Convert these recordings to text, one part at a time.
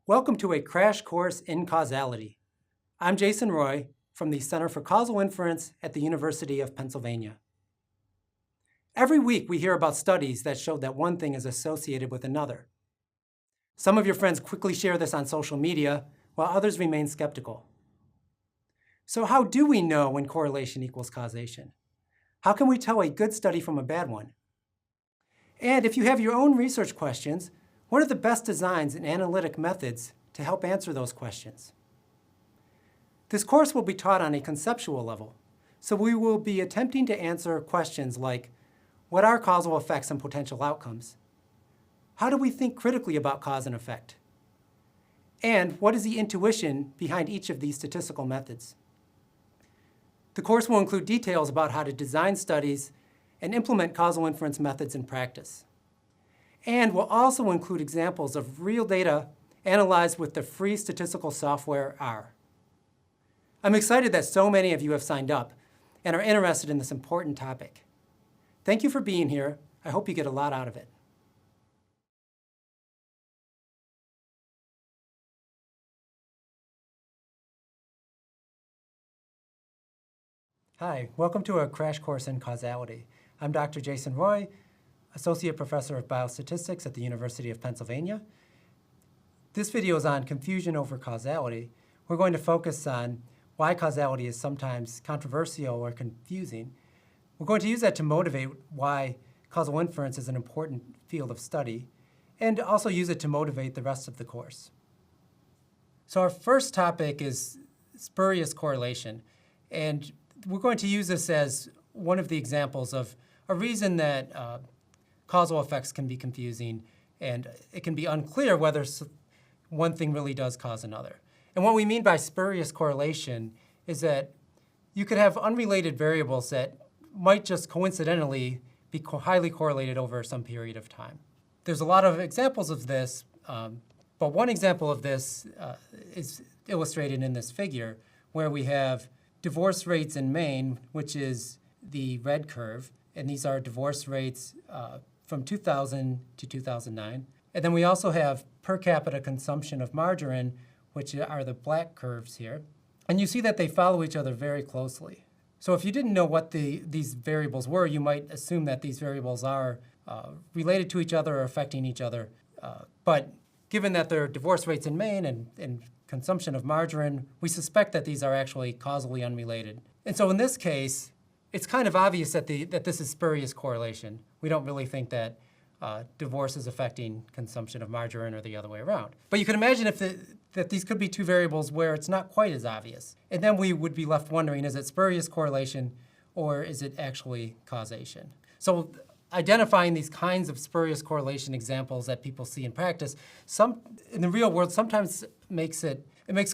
Welcome to a crash course in causality. I'm Jason Roy from the Center for Causal Inference at the University of Pennsylvania. Every week we hear about studies that show that one thing is associated with another. Some of your friends quickly share this on social media, while others remain skeptical. So how do we know when correlation equals causation? How can we tell a good study from a bad one? And if you have your own research questions, what are the best designs and analytic methods to help answer those questions? This course will be taught on a conceptual level, so we will be attempting to answer questions like, what are causal effects and potential outcomes? How do we think critically about cause and effect? And what is the intuition behind each of these statistical methods? The course will include details about how to design studies and implement causal inference methods in practice. And will also include examples of real data analyzed with the free statistical software R. I'm excited that so many of you have signed up and are interested in this important topic. Thank you for being here. I hope you get a lot out of it. Hi, welcome to a crash course in causality. I'm Dr. Jason Roy, Associate Professor of Biostatistics at the University of Pennsylvania. This video is on confusion over causality. We're going to focus on why causality is sometimes controversial or confusing. We're going to use that to motivate why causal inference is an important field of study, and also use it to motivate the rest of the course. So our first topic is spurious correlation, and we're going to use this as one of the examples of a reason that causal effects can be confusing, and it can be unclear whether one thing really does cause another. And what we mean by spurious correlation is that you could have unrelated variables that might just coincidentally be highly correlated over some period of time. There's a lot of examples of this, but one example of this is illustrated in this figure, where we have divorce rates in Maine, which is the red curve, and these are divorce rates from 2000 to 2009. And then we also have per capita consumption of margarine, which are the black curves here. And you see that they follow each other very closely. So if you didn't know what these variables were, you might assume that these variables are related to each other or affecting each other. But given that they're divorce rates in Maine and consumption of margarine, we suspect that these are actually causally unrelated. And so in this case, it's kind of obvious that this is spurious correlation. We don't really think that divorce is affecting consumption of margarine or the other way around. But you can imagine that these could be two variables where it's not quite as obvious. And then we would be left wondering, is it spurious correlation or is it actually causation? So identifying these kinds of spurious correlation examples that people see in practice, in the real world sometimes makes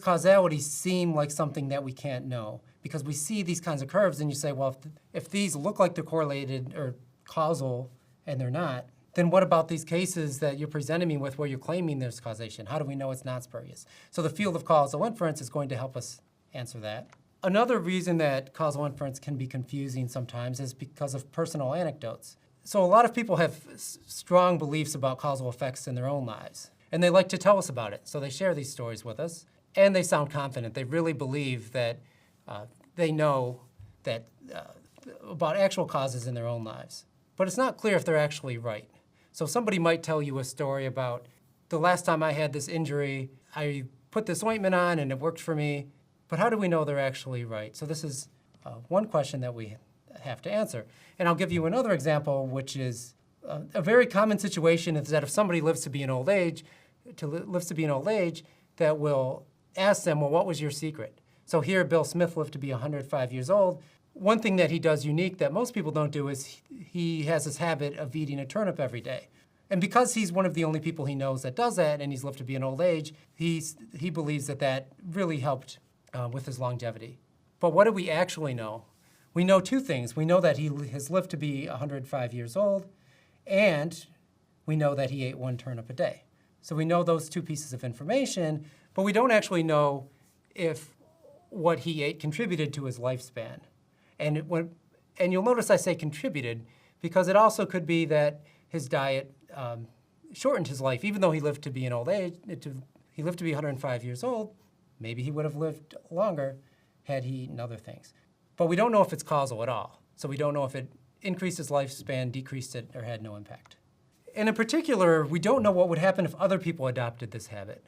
causality seem like something that we can't know. Because we see these kinds of curves and you say, well, if these look like they're correlated or causal and they're not, then what about these cases that you're presenting me with where you're claiming there's causation? How do we know it's not spurious? So the field of causal inference is going to help us answer that. Another reason that causal inference can be confusing sometimes is because of personal anecdotes. So a lot of people have strong beliefs about causal effects in their own lives, and they like to tell us about it. So they share these stories with us, and they sound confident. They really believe that they know that about actual causes in their own lives. But it's not clear if they're actually right. So somebody might tell you a story about, the last time I had this injury, I put this ointment on and it worked for me. But how do we know they're actually right? So this is one question that we have to answer. And I'll give you another example, which is a very common situation is that if somebody lives to be an old age, that will ask them, well, what was your secret? So here, Bill Smith lived to be 105 years old. One thing that he does unique that most people don't do is he has this habit of eating a turnip every day. And because he's one of the only people he knows that does that, and he's lived to be an old age, he believes that really helped with his longevity. But what do we actually know? We know two things. We know that he has lived to be 105 years old, and we know that he ate one turnip a day. So we know those two pieces of information, but we don't actually know if what he ate contributed to his lifespan. And you'll notice I say contributed because it also could be that his diet shortened his life, even though he lived to be an old age, He lived to be 105 years old. Maybe he would have lived longer had he eaten other things. But we don't know if it's causal at all. So we don't know if it increased his lifespan, decreased it, or had no impact. And in particular, we don't know what would happen if other people adopted this habit.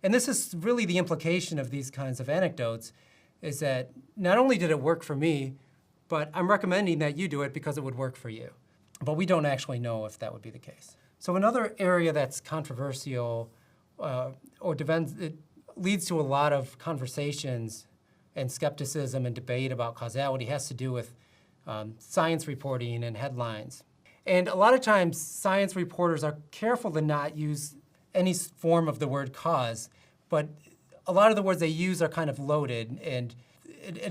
And this is really the implication of these kinds of anecdotes, is that not only did it work for me, but I'm recommending that you do it because it would work for you. But we don't actually know if that would be the case. So another area that's controversial it leads to a lot of conversations and skepticism and debate about causality has to do with science reporting and headlines. And a lot of times, science reporters are careful to not use any form of the word cause, but a lot of the words they use are kind of loaded and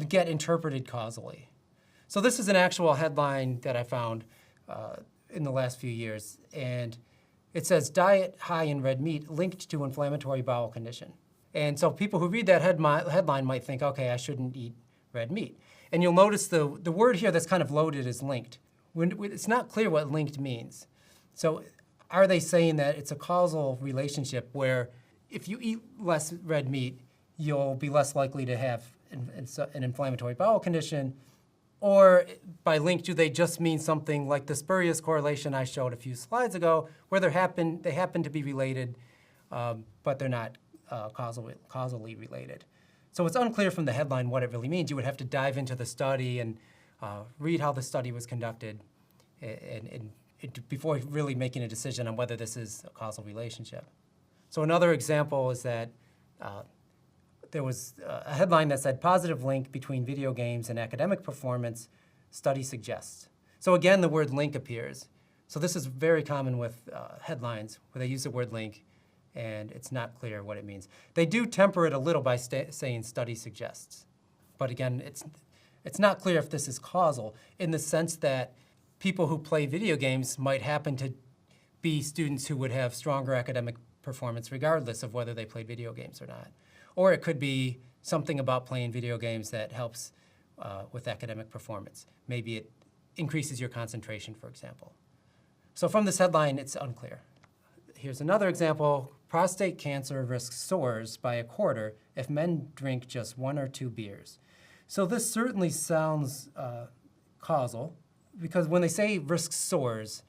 get interpreted causally. So this is an actual headline that I found in the last few years, and it says, diet high in red meat linked to inflammatory bowel condition. And so people who read that headline might think, okay, I shouldn't eat red meat. And you'll notice the word here that's kind of loaded is linked. It's not clear what linked means. So are they saying that it's a causal relationship where if you eat less red meat, you'll be less likely to have an inflammatory bowel condition? Or by link, do they just mean something like the spurious correlation I showed a few slides ago, where they happen to be related, but they're not causally related? So it's unclear from the headline what it really means. You would have to dive into the study and read how the study was conducted before really making a decision on whether this is a causal relationship. So another example is that there was a headline that said, positive link between video games and academic performance, study suggests. So again, the word link appears. So this is very common with headlines where they use the word link and it's not clear what it means. They do temper it a little by saying study suggests. But again, it's not clear if this is causal in the sense that people who play video games might happen to be students who would have stronger academic performance regardless of whether they played video games or not. Or it could be something about playing video games that helps with academic performance. Maybe it increases your concentration, for example. So from this headline, it's unclear. Here's another example. Prostate cancer risk soars by a quarter if men drink just 1 or 2 beers. So this certainly sounds causal, because when they say risk soars,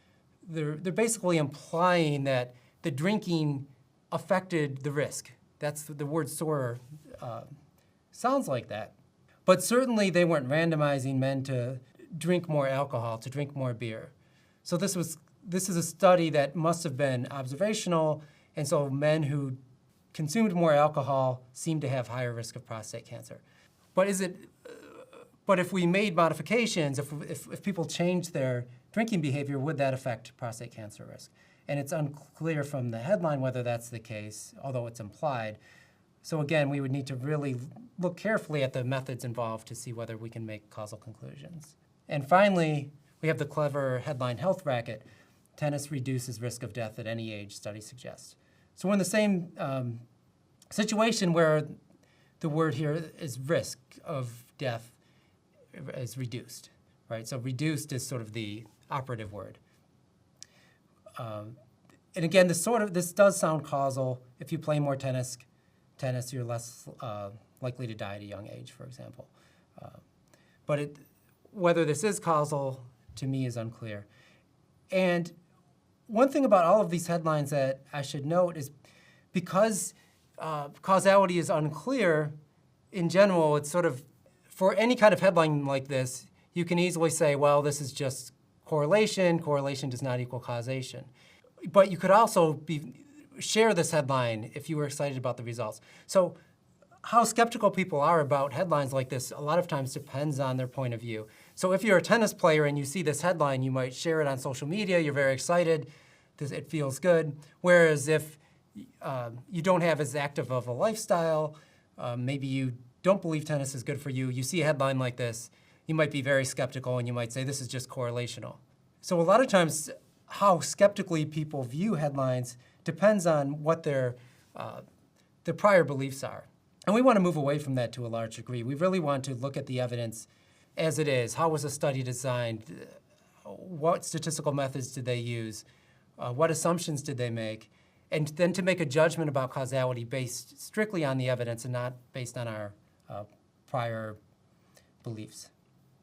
they're basically implying that the drinking affected the risk. That's the word soar sounds like that. But certainly they weren't randomizing men to drink more alcohol, to drink more beer. So this is a study that must have been observational, and so men who consumed more alcohol seemed to have higher risk of prostate cancer. But if we made modifications, if people changed their drinking behavior, would that affect prostate cancer risk? And it's unclear from the headline whether that's the case, although it's implied. So again, we would need to really look carefully at the methods involved to see whether we can make causal conclusions. And finally, we have the clever headline health racket. Tennis reduces risk of death at any age, study suggests. So we're in the same situation where the word here is risk of death is reduced, right? So reduced is sort of the operative word. And again, this does sound causal. If you play more tennis, you're less likely to die at a young age, for example. But whether this is causal, to me, is unclear. And one thing about all of these headlines that I should note is because causality is unclear, in general, it's sort of, for any kind of headline like this, you can easily say, well, this is just correlation. Correlation does not equal causation. But you could also share this headline if you were excited about the results. So how skeptical people are about headlines like this a lot of times depends on their point of view. So if you're a tennis player and you see this headline, you might share it on social media. You're very excited. It feels good. Whereas if you don't have as active of a lifestyle, maybe you don't believe tennis is good for you, you see a headline like this, you might be very skeptical and you might say this is just correlational. So a lot of times how skeptically people view headlines depends on what their prior beliefs are. And we want to move away from that to a large degree. We really want to look at the evidence as it is. How was a study designed? What statistical methods did they use? What assumptions did they make? and then to make a judgment about causality based strictly on the evidence and not based on our prior beliefs.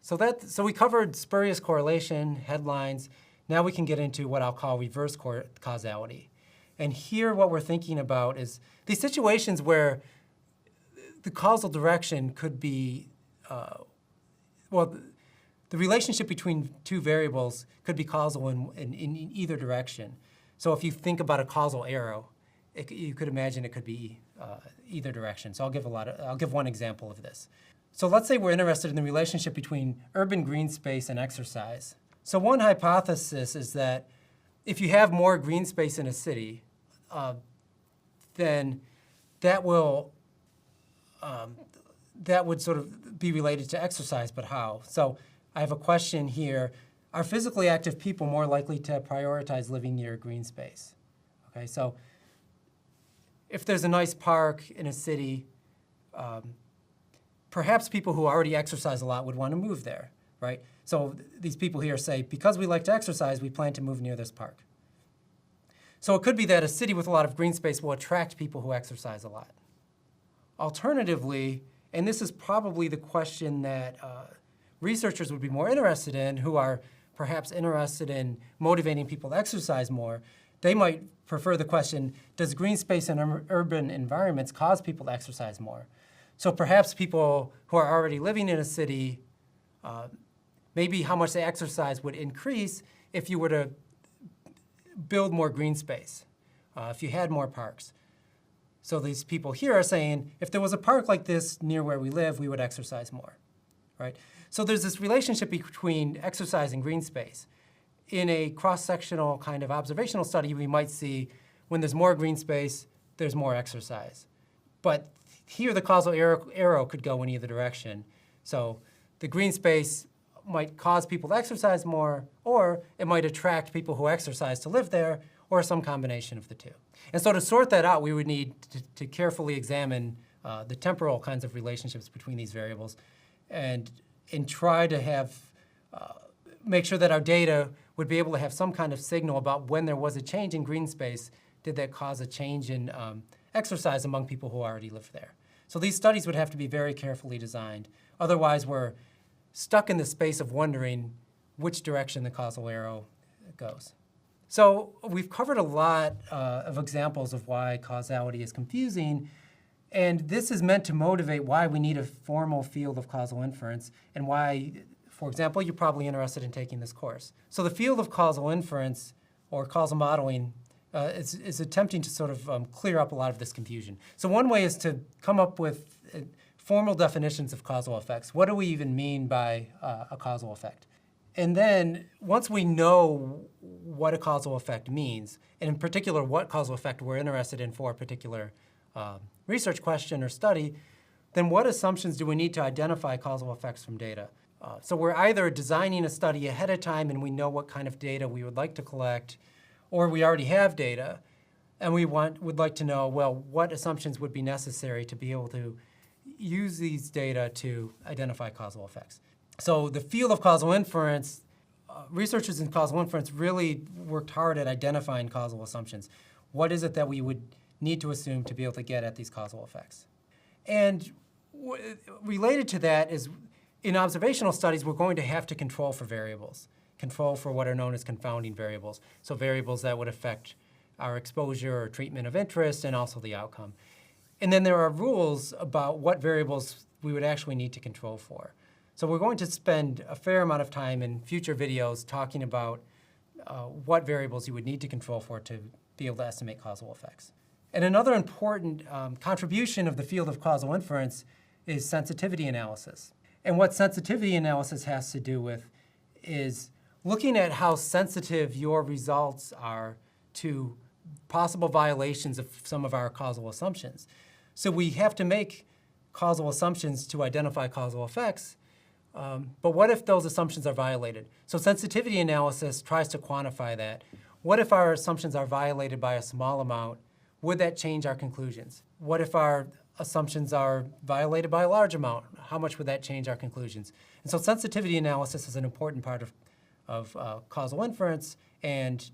So we covered spurious correlation, headlines. Now we can get into what I'll call reverse causality. And here what we're thinking about is these situations where the causal direction could be, the relationship between two variables could be causal in either direction. So if you think about a causal arrow, you could imagine it could be either direction. So I'll give one example of this. So let's say we're interested in the relationship between urban green space and exercise. So one hypothesis is that if you have more green space in a city, then that would sort of be related to exercise, but how? So I have a question here. Are physically active people more likely to prioritize living near green space? Okay, so if there's a nice park in a city, perhaps people who already exercise a lot would want to move there, right? So these people here say, because we like to exercise, we plan to move near this park. So it could be that a city with a lot of green space will attract people who exercise a lot. Alternatively, and this is probably the question that researchers would be more interested in, who are perhaps interested in motivating people to exercise more, they might prefer the question, does green space in urban environments cause people to exercise more? So perhaps people who are already living in a city, maybe how much they exercise would increase if you were to build more green space, if you had more parks. So these people here are saying, if there was a park like this near where we live, we would exercise more, right? So there's this relationship between exercise and green space. In a cross-sectional kind of observational study, we might see when there's more green space, there's more exercise. But here the causal arrow could go in either direction. So the green space might cause people to exercise more, or it might attract people who exercise to live there, or some combination of the two. And so to sort that out, we would need to carefully examine the temporal kinds of relationships between these variables and try to have, make sure that our data would be able to have some kind of signal about when there was a change in green space, did that cause a change in exercise among people who already live there. So these studies would have to be very carefully designed. Otherwise, we're stuck in the space of wondering which direction the causal arrow goes. So we've covered a lot of examples of why causality is confusing, and this is meant to motivate why we need a formal field of causal inference and why, for example, you're probably interested in taking this course. So the field of causal inference or causal modeling is attempting to sort of clear up a lot of this confusion. So one way is to come up with formal definitions of causal effects. What do we even mean by a causal effect? And then once we know what a causal effect means, and in particular what causal effect we're interested in for a particular research question or study, then what assumptions do we need to identify causal effects from data? So we're either designing a study ahead of time and we know what kind of data we would like to collect, or we already have data and we would like to know, well, what assumptions would be necessary to be able to use these data to identify causal effects. So the field of causal inference, researchers in causal inference really worked hard at identifying causal assumptions. What is it that we would need to assume to be able to get at these causal effects? And related to that is, in observational studies, we're going to have to control for variables, control for what are known as confounding variables, so variables that would affect our exposure or treatment of interest and also the outcome. And then there are rules about what variables we would actually need to control for. So we're going to spend a fair amount of time in future videos talking about what variables you would need to control for to be able to estimate causal effects. And another important contribution of the field of causal inference is sensitivity analysis. And what sensitivity analysis has to do with is looking at how sensitive your results are to possible violations of some of our causal assumptions. So we have to make causal assumptions to identify causal effects, but what if those assumptions are violated? So sensitivity analysis tries to quantify that. What if our assumptions are violated by a small amount? Would that change our conclusions? What if our assumptions are violated by a large amount? How much would that change our conclusions? And so sensitivity analysis is an important part of causal inference, and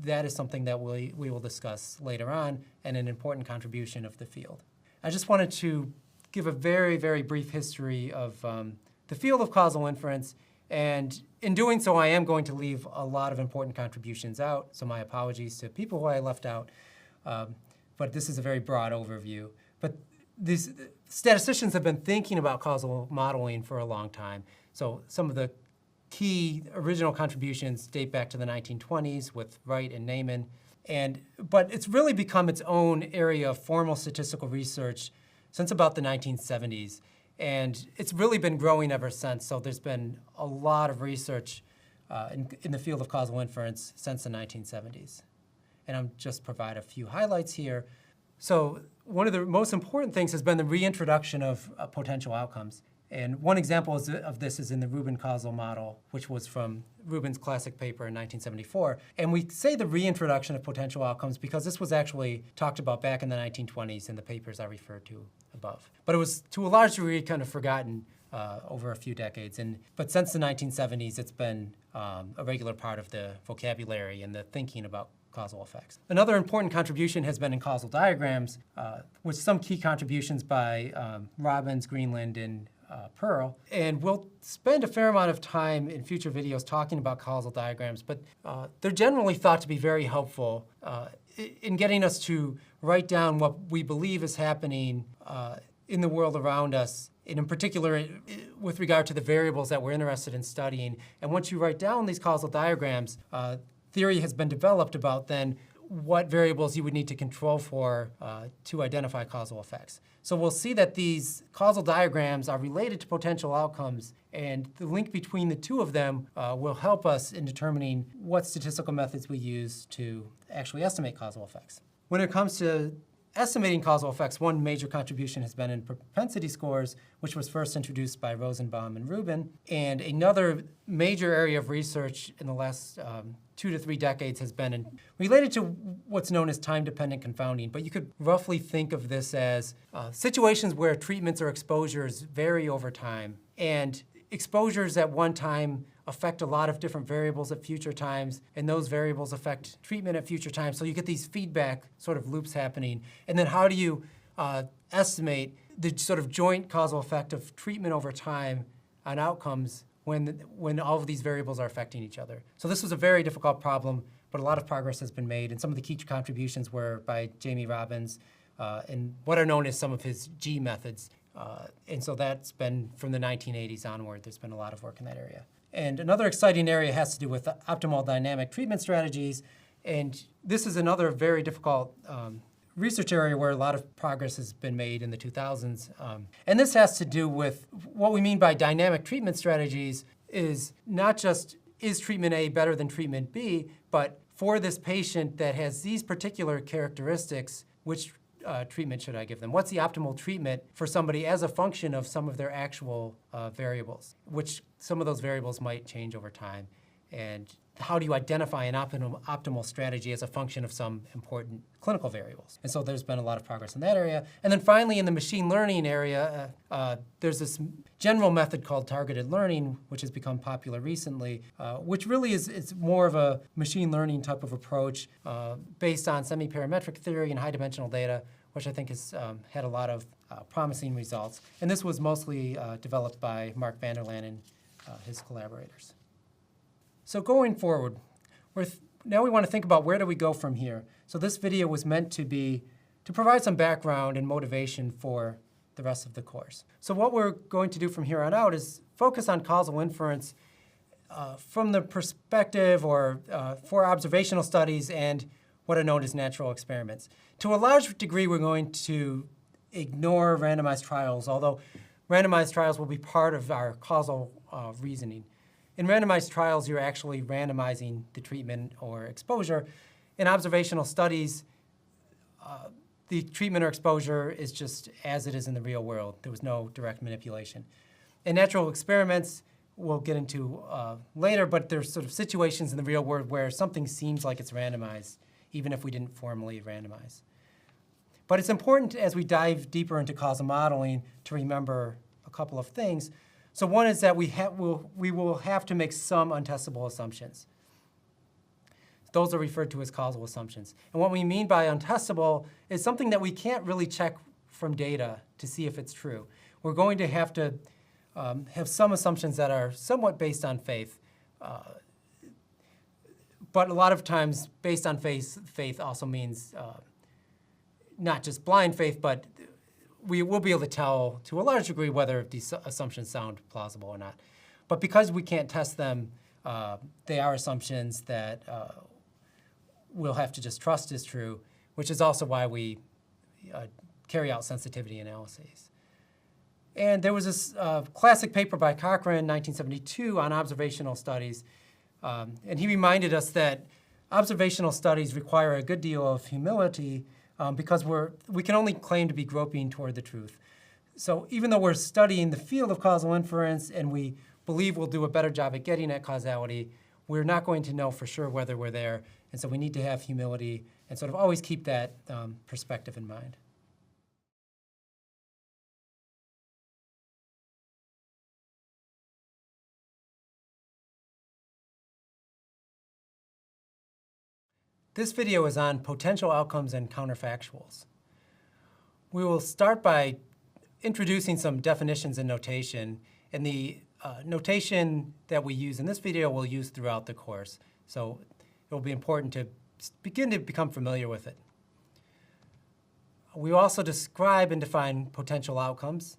that is something that we will discuss later on, and an important contribution of the field. I just wanted to give a very, very brief history of the field of causal inference, and in doing so, I am going to leave a lot of important contributions out, so my apologies to people who I left out, but this is a very broad overview. But these statisticians have been thinking about causal modeling for a long time, so some of the key original contributions date back to the 1920s with Wright and Neyman, but it's really become its own area of formal statistical research since about the 1970s. And it's really been growing ever since. So there's been a lot of research in the field of causal inference since the 1970s. And I'll just provide a few highlights here. So one of the most important things has been the reintroduction of potential outcomes. And one example of this is in the Rubin causal model, which was from Rubin's classic paper in 1974. And we say the reintroduction of potential outcomes because this was actually talked about back in the 1920s in the papers I referred to above. But it was, to a large degree, kind of forgotten over a few decades. But since the 1970s, it's been a regular part of the vocabulary and the thinking about causal effects. Another important contribution has been in causal diagrams, with some key contributions by Robbins, Greenland, and Pearl. And we'll spend a fair amount of time in future videos talking about causal diagrams, but they're generally thought to be very helpful in getting us to write down what we believe is happening in the world around us, and in particular with regard to the variables that we're interested in studying. And once you write down these causal diagrams, theory has been developed about then what variables you would need to control for to identify causal effects. So we'll see that these causal diagrams are related to potential outcomes, and the link between the two of them will help us in determining what statistical methods we use to actually estimate causal effects. When it comes to estimating causal effects, one major contribution has been in propensity scores, which was first introduced by Rosenbaum and Rubin. And another major area of research in the last 2 to 3 decades has been related to what's known as time-dependent confounding. But you could roughly think of this as situations where treatments or exposures vary over time. And exposures at one time affect a lot of different variables at future times, and those variables affect treatment at future times. So you get these feedback sort of loops happening. And then how do you estimate the sort of joint causal effect of treatment over time on outcomes when all of these variables are affecting each other? So this was a very difficult problem, but a lot of progress has been made, and some of the key contributions were by Jamie Robbins and what are known as some of his G methods. And so that's been from the 1980s onward. There's been a lot of work in that area. And another exciting area has to do with optimal dynamic treatment strategies. And this is another very difficult research area where a lot of progress has been made in the 2000s. And this has to do with what we mean by dynamic treatment strategies is not just is treatment A better than treatment B, but for this patient that has these particular characteristics, which treatment should I give them? What's the optimal treatment for somebody as a function of some of their actual variables, which some of those variables might change over time? And how do you identify an optimal strategy as a function of some important clinical variables? And so there's been a lot of progress in that area. And then finally, in the machine learning area, there's this general method called targeted learning, which has become popular recently, which really is more of a machine learning type of approach based on semi-parametric theory and high-dimensional data, which I think has had a lot of promising results. And this was mostly developed by Mark Vanderlaan and his collaborators. So going forward, now we want to think about where do we go from here. So this video was meant to provide some background and motivation for the rest of the course. So what we're going to do from here on out is focus on causal inference from the perspective or for observational studies and what are known as natural experiments. To a large degree, we're going to ignore randomized trials, although randomized trials will be part of our causal reasoning. In randomized trials, you're actually randomizing the treatment or exposure. In observational studies, the treatment or exposure is just as it is in the real world. There was no direct manipulation. In natural experiments, we'll get into later, but there's sort of situations in the real world where something seems like it's randomized, even if we didn't formally randomize. But it's important as we dive deeper into causal modeling to remember a couple of things. So one is that we will have to make some untestable assumptions. those are referred to as causal assumptions. And what we mean by untestable is something that we can't really check from data to see if it's true. We're going to have some assumptions that are somewhat based on faith, but a lot of times based on faith also means not just blind faith, but we will be able to tell to a large degree whether these assumptions sound plausible or not. But because we can't test them, they are assumptions that we'll have to just trust is true, which is also why we carry out sensitivity analyses. And there was this classic paper by Cochrane, 1972, on observational studies. And he reminded us that observational studies require a good deal of humility because we can only claim to be groping toward the truth. So even though we're studying the field of causal inference and we believe we'll do a better job at getting at causality, we're not going to know for sure whether we're there. And so we need to have humility and sort of always keep that perspective in mind. This video is on potential outcomes and counterfactuals. We will start by introducing some definitions and notation, and the notation that we use in this video we'll use throughout the course. So it will be important to begin to become familiar with it. We will also describe and define potential outcomes,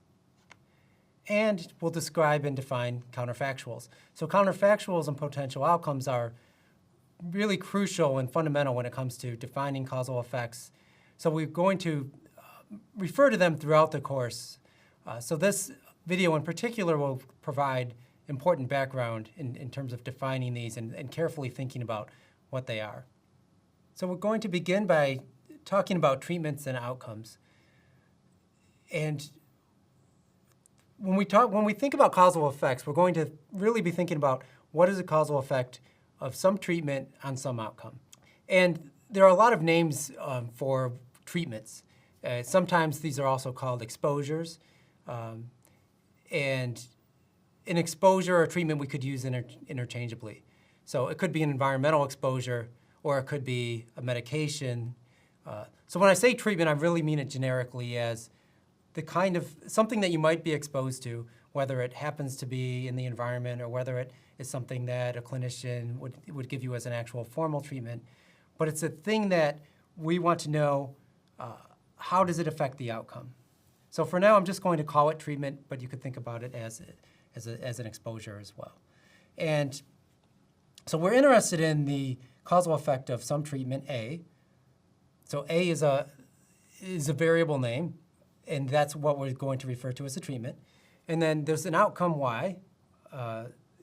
and we'll describe and define counterfactuals. So counterfactuals and potential outcomes are really crucial and fundamental when it comes to defining causal effects. So we're going to refer to them throughout the course. So this video in particular will provide important background in terms of defining these and carefully thinking about what they are. So we're going to begin by talking about treatments and outcomes. And when we think about causal effects, we're going to really be thinking about what is a causal effect of some treatment on some outcome. And there are a lot of names for treatments. Sometimes these are also called exposures. And an exposure or treatment we could use interchangeably. So it could be an environmental exposure, or it could be a medication. So when I say treatment, I really mean it generically as the kind of something that you might be exposed to, whether it happens to be in the environment or whether it is something that a clinician would give you as an actual formal treatment. But it's a thing that we want to know, how does it affect the outcome? So for now, I'm just going to call it treatment, but you could think about it as an exposure as well. And so we're interested in the causal effect of some treatment, A. So A is a variable name, and that's what we're going to refer to as a treatment. And then there's an outcome, Y.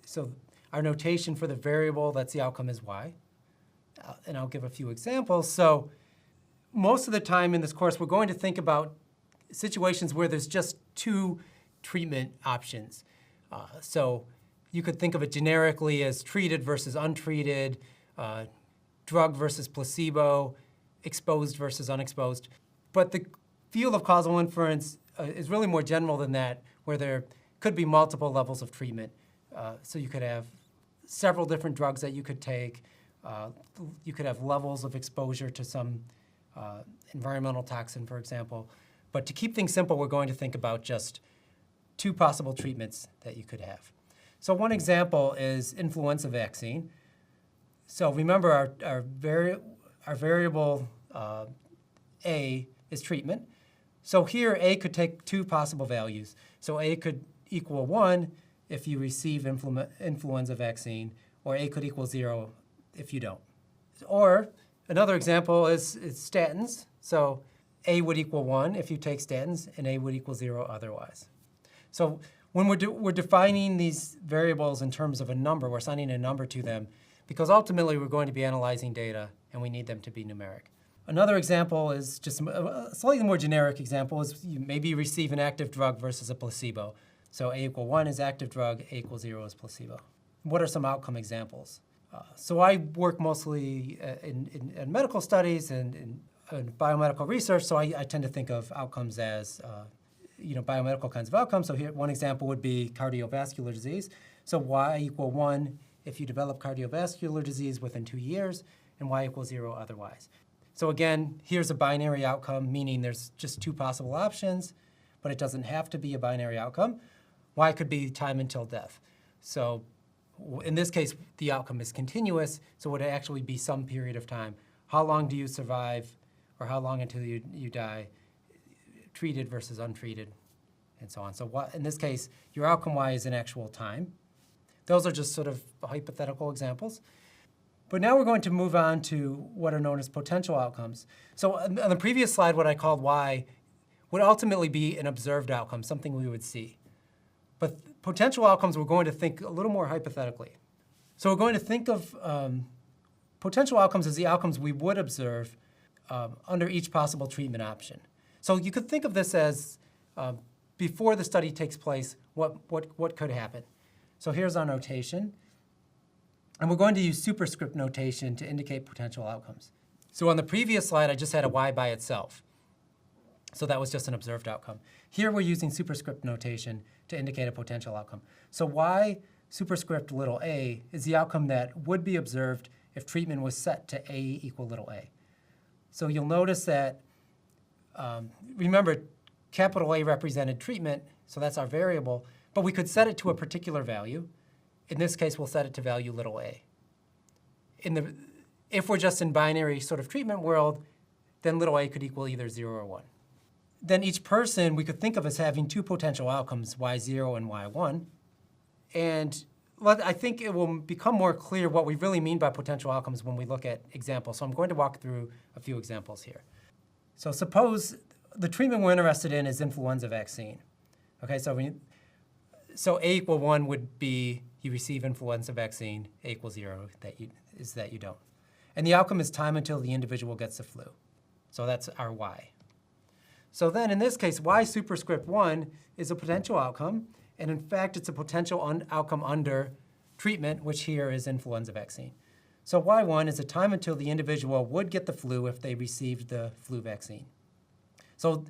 So our notation for the variable, that's the outcome, is Y. And I'll give a few examples. So most of the time in this course, we're going to think about situations where there's just two treatment options. So you could think of it generically as treated versus untreated, drug versus placebo, exposed versus unexposed. But the field of causal inference is really more general than that, where there could be multiple levels of treatment. So you could have several different drugs that you could take. You could have levels of exposure to some environmental toxin, for example. But to keep things simple, we're going to think about just two possible treatments that you could have. So one example is influenza vaccine. So remember, our variable A is treatment. So here, A could take two possible values. So A could equal 1 if you receive influenza vaccine, or A could equal 0 if you don't. Or another example is statins. So A would equal 1 if you take statins, and A would equal 0 otherwise. So when we're defining these variables in terms of a number, we're assigning a number to them, because ultimately we're going to be analyzing data, and we need them to be numeric. Another example is just a slightly more generic example is maybe you receive an active drug versus a placebo. So A equal 1 is active drug, A equals 0 is placebo. What are some outcome examples? So I work mostly in medical studies and in biomedical research, so I tend to think of outcomes as biomedical kinds of outcomes. So here, one example would be cardiovascular disease. So Y equal 1 if you develop cardiovascular disease within 2 years, and y equals 0 otherwise. So again, here's a binary outcome, meaning there's just two possible options, but it doesn't have to be a binary outcome. Y could be time until death. So in this case, the outcome is continuous, so it would actually be some period of time. How long do you survive, or how long until you die, treated versus untreated, and so on. So in this case, your outcome Y is in actual time. Those are just sort of hypothetical examples. But now we're going to move on to what are known as potential outcomes. So on the previous slide, what I called Y would ultimately be an observed outcome, something we would see. But potential outcomes, we're going to think a little more hypothetically. So we're going to think of potential outcomes as the outcomes we would observe under each possible treatment option. So you could think of this as before the study takes place, what could happen. So here's our notation. And we're going to use superscript notation to indicate potential outcomes. So on the previous slide, I just had a Y by itself. So that was just an observed outcome. Here we're using superscript notation to indicate a potential outcome. So Y superscript little a is the outcome that would be observed if treatment was set to A equal little a. So you'll notice that, remember, capital A represented treatment, so that's our variable, but we could set it to a particular value. In this case, we'll set it to value little a. If we're just in binary sort of treatment world, then little a could equal either 0 or 1. Then each person we could think of as having two potential outcomes, Y0 and Y1. And I think it will become more clear what we really mean by potential outcomes when we look at examples. So I'm going to walk through a few examples here. So suppose the treatment we're interested in is influenza vaccine. Okay, so A equal 1 would be you receive influenza vaccine, A equals 0 that you don't. And the outcome is time until the individual gets the flu. So that's our Y. So then in this case, Y superscript 1 is a potential outcome, and in fact it's a potential outcome under treatment, which here is influenza vaccine. So Y1 is a time until the individual would get the flu if they received the flu vaccine. So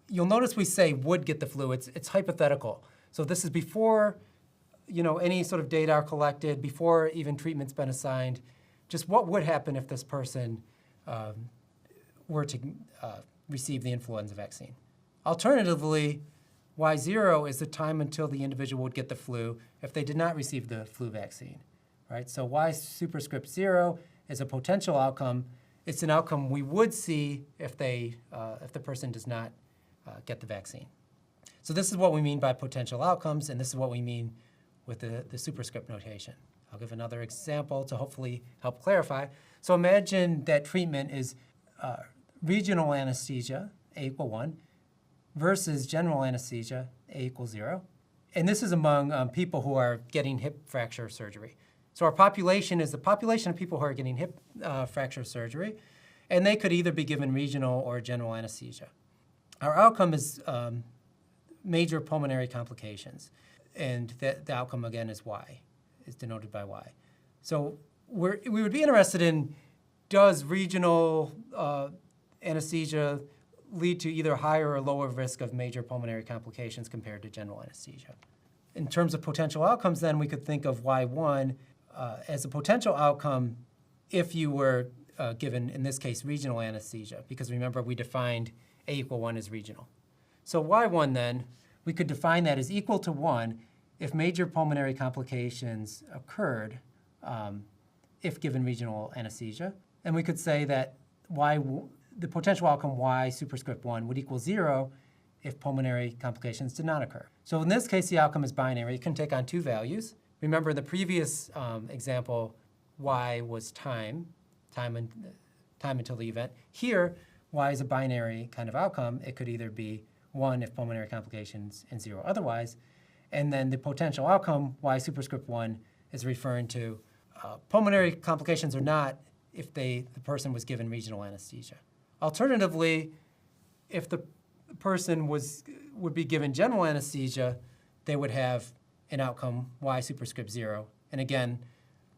you'll notice we say would get the flu, it's hypothetical. So this is before any sort of data are collected, before even treatment's been assigned, just what would happen if this person were to receive the influenza vaccine. Alternatively, Y0 is the time until the individual would get the flu if they did not receive the flu vaccine, right? So Y superscript 0 is a potential outcome. It's an outcome we would see if the person does not get the vaccine. So this is what we mean by potential outcomes, and this is what we mean with the superscript notation. I'll give another example to hopefully help clarify. So imagine that treatment is regional anesthesia, A equal 1, versus general anesthesia, A equals 0. And this is among people who are getting hip fracture surgery. So our population is the population of people who are getting hip fracture surgery, and they could either be given regional or general anesthesia. Our outcome is major pulmonary complications, and the outcome again is Y, is denoted by Y. So we would be interested in, does regional anesthesia lead to either higher or lower risk of major pulmonary complications compared to general anesthesia? In terms of potential outcomes, then, we could think of Y1 as a potential outcome if you were given, in this case, regional anesthesia, because remember, we defined A equal 1 as regional. So Y1, then, we could define that as equal to 1 if major pulmonary complications occurred if given regional anesthesia. And we could say that the potential outcome Y superscript 1 would equal 0 if pulmonary complications did not occur. So in this case, the outcome is binary. It can take on two values. Remember, in the previous example, Y was time until the event. Here, Y is a binary kind of outcome. It could either be 1 if pulmonary complications and 0 otherwise. And then the potential outcome, Y superscript 1, is referring to pulmonary complications or not if the person was given regional anesthesia. Alternatively, if the person would be given general anesthesia, they would have an outcome, Y superscript 0. And again,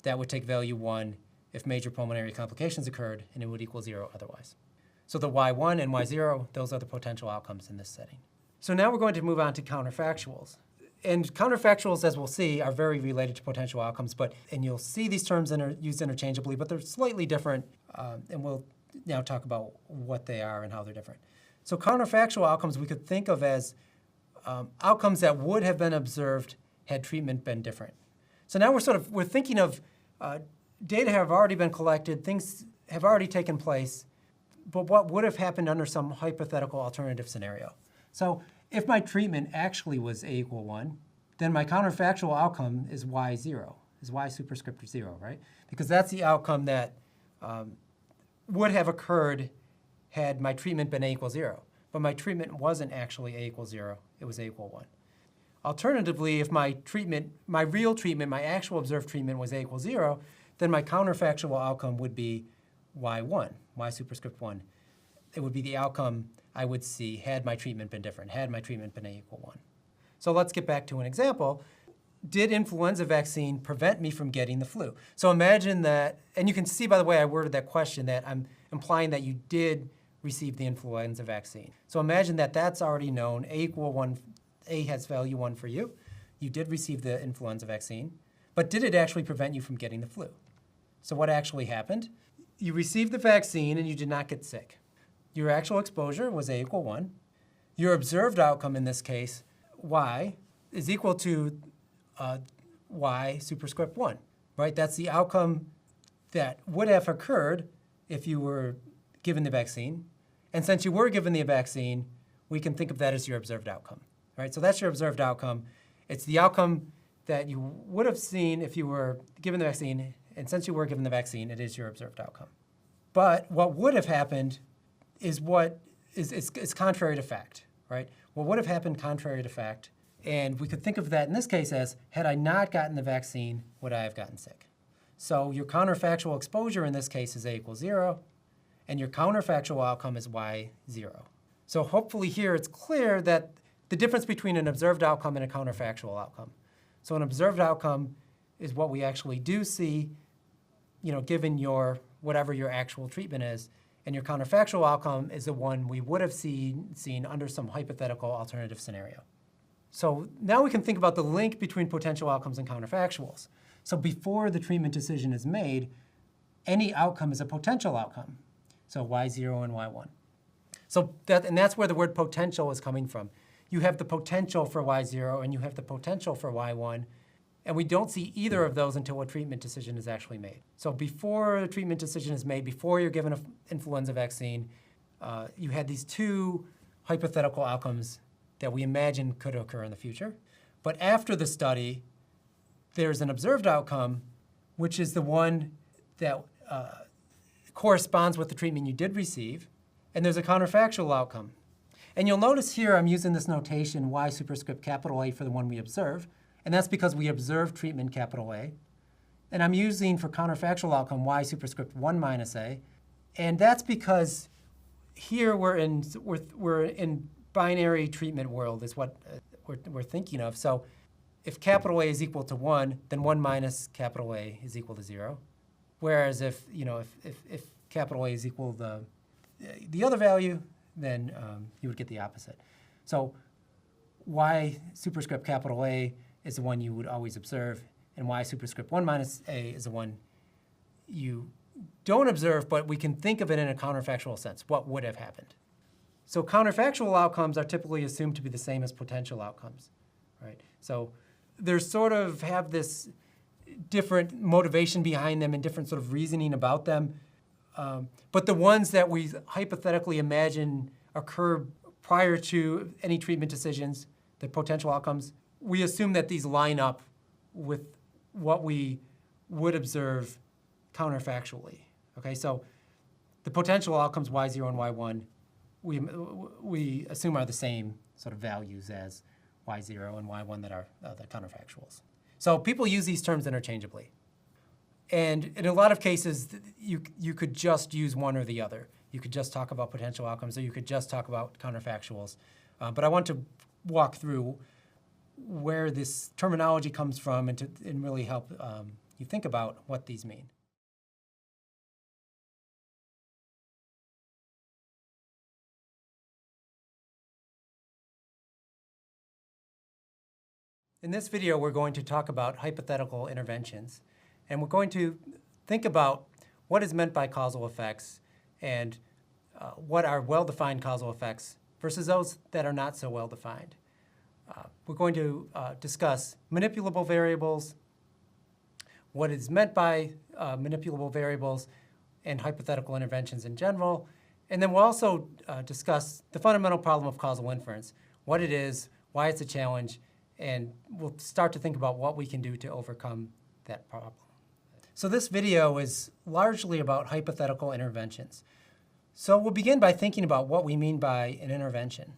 that would take value 1 if major pulmonary complications occurred, and it would equal 0 otherwise. So the Y1 and Y0, those are the potential outcomes in this setting. So now we're going to move on to counterfactuals. And counterfactuals, as we'll see, are very related to potential outcomes, and you'll see these terms used interchangeably, but they're slightly different, and we'll now talk about what they are and how they're different. So counterfactual outcomes we could think of as outcomes that would have been observed had treatment been different. So now we're thinking of data have already been collected, things have already taken place, but what would have happened under some hypothetical alternative scenario. So if my treatment actually was A equal 1, then my counterfactual outcome is Y0, is Y superscript 0, right? Because that's the outcome that would have occurred had my treatment been A equals 0. But my treatment wasn't actually A equals 0, it was A equal 1. Alternatively, if my real treatment, my actual observed treatment was A equals 0, then my counterfactual outcome would be Y1, Y superscript 1. It would be the outcome I would see had my treatment been different, had my treatment been A equal 1. So let's get back to an example. Did influenza vaccine prevent me from getting the flu? So imagine that, and you can see by the way I worded that question that I'm implying that you did receive the influenza vaccine. So imagine that that's already known, A equal 1, A has value 1 for you. You did receive the influenza vaccine, but did it actually prevent you from getting the flu? So what actually happened? You received the vaccine and you did not get sick. Your actual exposure was A equal 1. Your observed outcome in this case, Y, is equal to Y superscript 1, right? That's the outcome that would have occurred if you were given the vaccine. And since you were given the vaccine, we can think of that as your observed outcome, right? So that's your observed outcome. It's the outcome that you would have seen if you were given the vaccine, and since you were given the vaccine, it is your observed outcome. But what would have happened is what is contrary to fact, right? What would have happened contrary to fact, and we could think of that in this case as, had I not gotten the vaccine, would I have gotten sick? So your counterfactual exposure in this case is A equals 0, and your counterfactual outcome is Y0. So hopefully here it's clear that the difference between an observed outcome and a counterfactual outcome. So an observed outcome is what we actually do see, given whatever your actual treatment is, and your counterfactual outcome is the one we would have seen under some hypothetical alternative scenario. So now we can think about the link between potential outcomes and counterfactuals. So before the treatment decision is made, any outcome is a potential outcome. So Y0 and Y1. So that's where the word potential is coming from. You have the potential for Y0 and you have the potential for Y1, and we don't see either of those until a treatment decision is actually made. So before a treatment decision is made, before you're given an influenza vaccine, you had these two hypothetical outcomes that we imagine could occur in the future. But after the study, there's an observed outcome, which is the one that corresponds with the treatment you did receive, and there's a counterfactual outcome. And you'll notice here I'm using this notation Y superscript capital A for the one we observe, and that's because we observed treatment capital A. And I'm using for counterfactual outcome Y superscript 1 minus A, and that's because here we're in binary treatment world is what we're thinking of. So if capital A is equal to 1, then 1 minus capital A is equal to 0. Whereas if capital A is equal to the other value, then you would get the opposite. So Y superscript capital A is the one you would always observe, and Y superscript 1 minus A is the one you don't observe, but we can think of it in a counterfactual sense. What would have happened? So counterfactual outcomes are typically assumed to be the same as potential outcomes, right? So they sort of have this different motivation behind them and different sort of reasoning about them. But the ones that we hypothetically imagine occur prior to any treatment decisions, the potential outcomes, we assume that these line up with what we would observe counterfactually. Okay, so the potential outcomes Y0 and Y1, we assume are the same sort of values as Y0 and Y1 that are the counterfactuals. So people use these terms interchangeably. And in a lot of cases, you could just use one or the other. You could just talk about potential outcomes, or you could just talk about counterfactuals. But I want to walk through where this terminology comes from and really help you think about what these mean. In this video, we're going to talk about hypothetical interventions, and we're going to think about what is meant by causal effects and what are well-defined causal effects versus those that are not so well-defined. We're going to discuss manipulable variables, what is meant by manipulable variables, and hypothetical interventions in general. And then we'll also discuss the fundamental problem of causal inference, what it is, why it's a challenge, and we'll start to think about what we can do to overcome that problem. So this video is largely about hypothetical interventions. So we'll begin by thinking about what we mean by an intervention.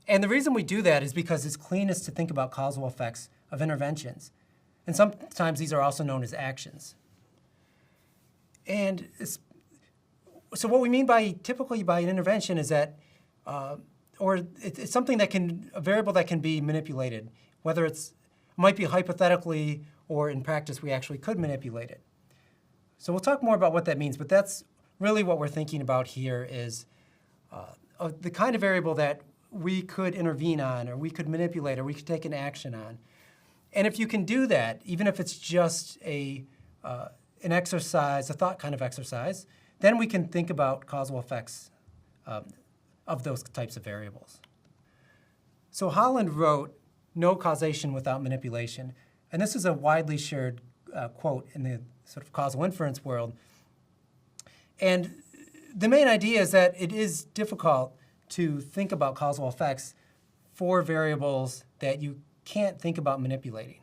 And the reason we do that is because it's cleanest to think about causal effects of interventions. And sometimes these are also known as actions. And so what we mean typically by an intervention is that it's something a variable that can be manipulated, whether might be hypothetically or in practice we actually could manipulate it. So we'll talk more about what that means, but that's really what we're thinking about here is the kind of variable that we could intervene on, or we could manipulate, or we could take an action on. And if you can do that, even if it's just an exercise, a thought kind of exercise, then we can think about causal effects of those types of variables. So Holland wrote, "No causation without manipulation." And this is a widely shared quote in the sort of causal inference world. And the main idea is that it is difficult to think about causal effects for variables that you can't think about manipulating.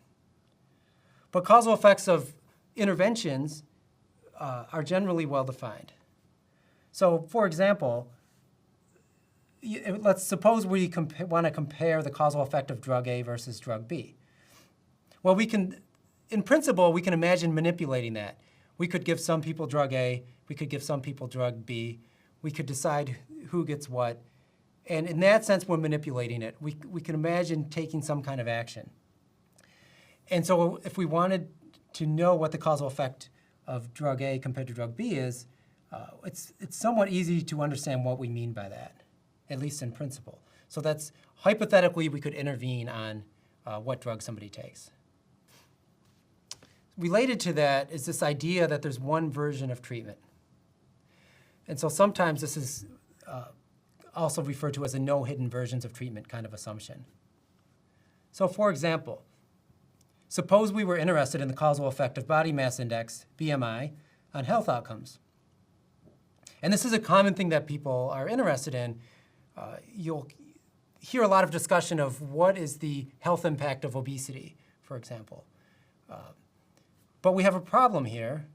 But causal effects of interventions are generally well-defined. So, for example, let's suppose we want to compare the causal effect of drug A versus drug B. Well, in principle, we can imagine manipulating that. We could give some people drug A, we could give some people drug B, we could decide who gets what, and in that sense, we're manipulating it. We can imagine taking some kind of action. And so if we wanted to know what the causal effect of drug A compared to drug B is, it's somewhat easy to understand what we mean by that, at least in principle. So that's hypothetically, we could intervene on what drug somebody takes. Related to that is this idea that there's one version of treatment. And so sometimes this is also referred to as a no hidden versions of treatment kind of assumption. So for example, suppose we were interested in the causal effect of body mass index, BMI, on health outcomes. And this is a common thing that people are interested in. You'll hear a lot of discussion of what is the health impact of obesity, for example. But we have a problem here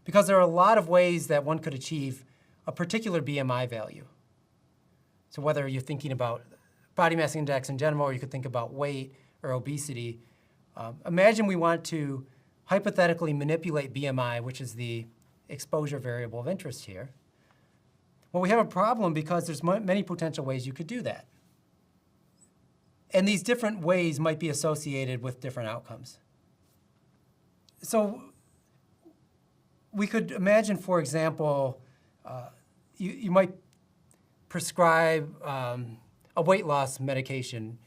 because there are a lot of ways that one could achieve a particular BMI value. So whether you're thinking about body mass index in general, or you could think about weight or obesity, imagine we want to hypothetically manipulate BMI, which is the exposure variable of interest here. Well, we have a problem because there's many potential ways you could do that. And these different ways might be associated with different outcomes. So we could imagine, for example, you might prescribe a weight loss medication,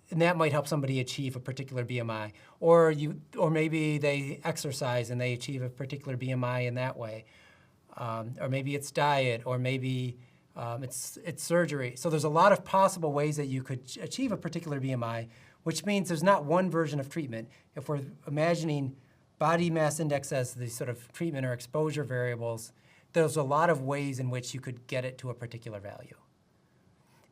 and that might help somebody achieve a particular BMI. Or maybe they exercise and they achieve a particular BMI in that way. Or maybe it's diet, or maybe it's surgery. So there's a lot of possible ways that you could achieve a particular BMI, which means there's not one version of treatment. If we're imagining body mass index as the sort of treatment or exposure variables, there's a lot of ways in which you could get it to a particular value.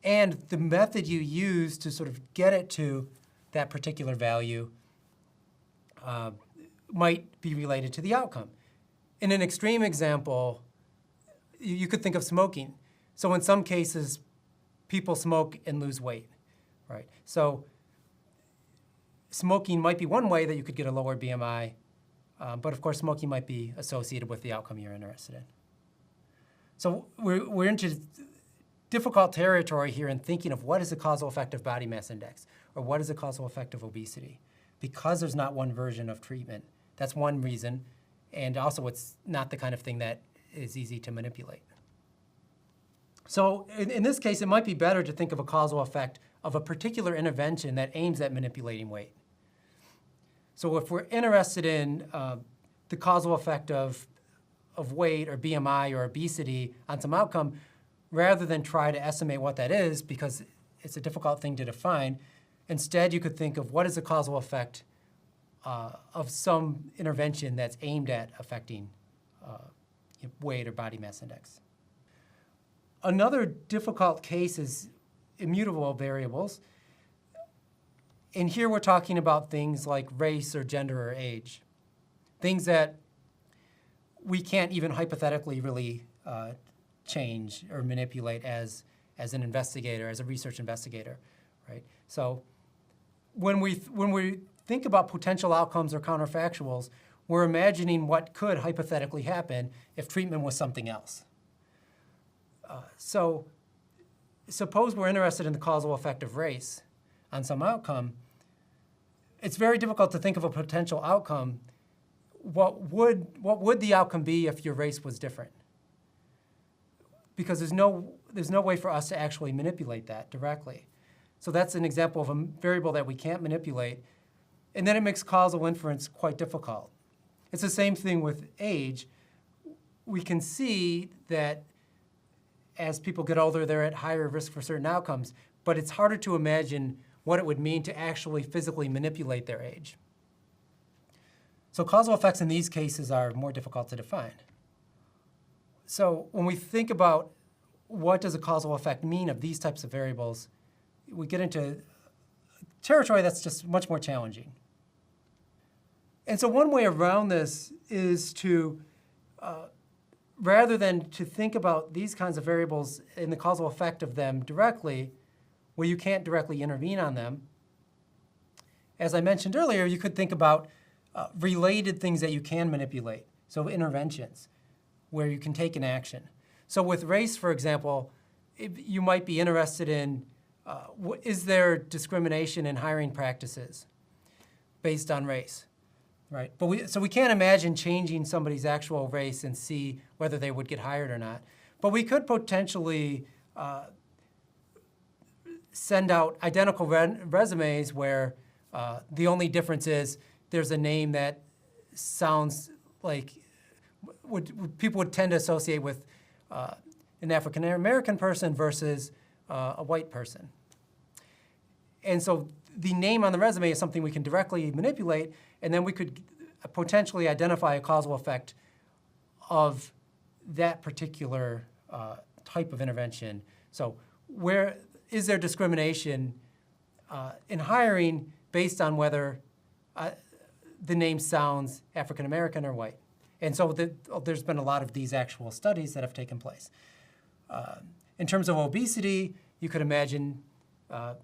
And the method you use to sort of get it to that particular value might be related to the outcome. In an extreme example, you could think of smoking. So in some cases, people smoke and lose weight, right? So smoking might be one way that you could get a lower BMI, but of course smoking might be associated with the outcome you're interested in. So we're into difficult territory here in thinking of what is the causal effect of body mass index, or what is the causal effect of obesity, because there's not one version of treatment. That's one reason, and also it's not the kind of thing that is easy to manipulate. So in this case, it might be better to think of a causal effect of a particular intervention that aims at manipulating weight. So if we're interested in the causal effect of weight or BMI or obesity on some outcome, rather than try to estimate what that is, because it's a difficult thing to define, instead you could think of what is the causal effect of some intervention that's aimed at affecting weight or body mass index. Another difficult case is immutable variables. And here we're talking about things like race or gender or age, things that we can't even hypothetically really change or manipulate as an investigator, as a research investigator, right? So when we think about potential outcomes or counterfactuals, we're imagining what could hypothetically happen if treatment was something else. So suppose we're interested in the causal effect of race on some outcome. It's very difficult to think of a potential outcome. What would the outcome be if your race was different? Because there's no way for us to actually manipulate that directly. So that's an example of a variable that we can't manipulate, and then it makes causal inference quite difficult. It's the same thing with age. We can see that as people get older, they're at higher risk for certain outcomes, but it's harder to imagine what it would mean to actually physically manipulate their age. So causal effects in these cases are more difficult to define. So when we think about what does a causal effect mean of these types of variables, we get into territory that's just much more challenging. And so one way around this is to, rather than to think about these kinds of variables and the causal effect of them directly, where you can't directly intervene on them, as I mentioned earlier, you could think about related things that you can manipulate, so interventions, where you can take an action. So with race, for example, you might be interested in, is there discrimination in hiring practices based on race, right? So we can't imagine changing somebody's actual race and see whether they would get hired or not. But we could potentially send out identical resumes where the only difference is there's a name that sounds like people would tend to associate with an African-American person versus a white person. And so the name on the resume is something we can directly manipulate, and then we could potentially identify a causal effect of that particular type of intervention. So where is there discrimination in hiring based on whether the name sounds African-American or white? And so there's been a lot of these actual studies that have taken place. In terms of obesity, you could imagine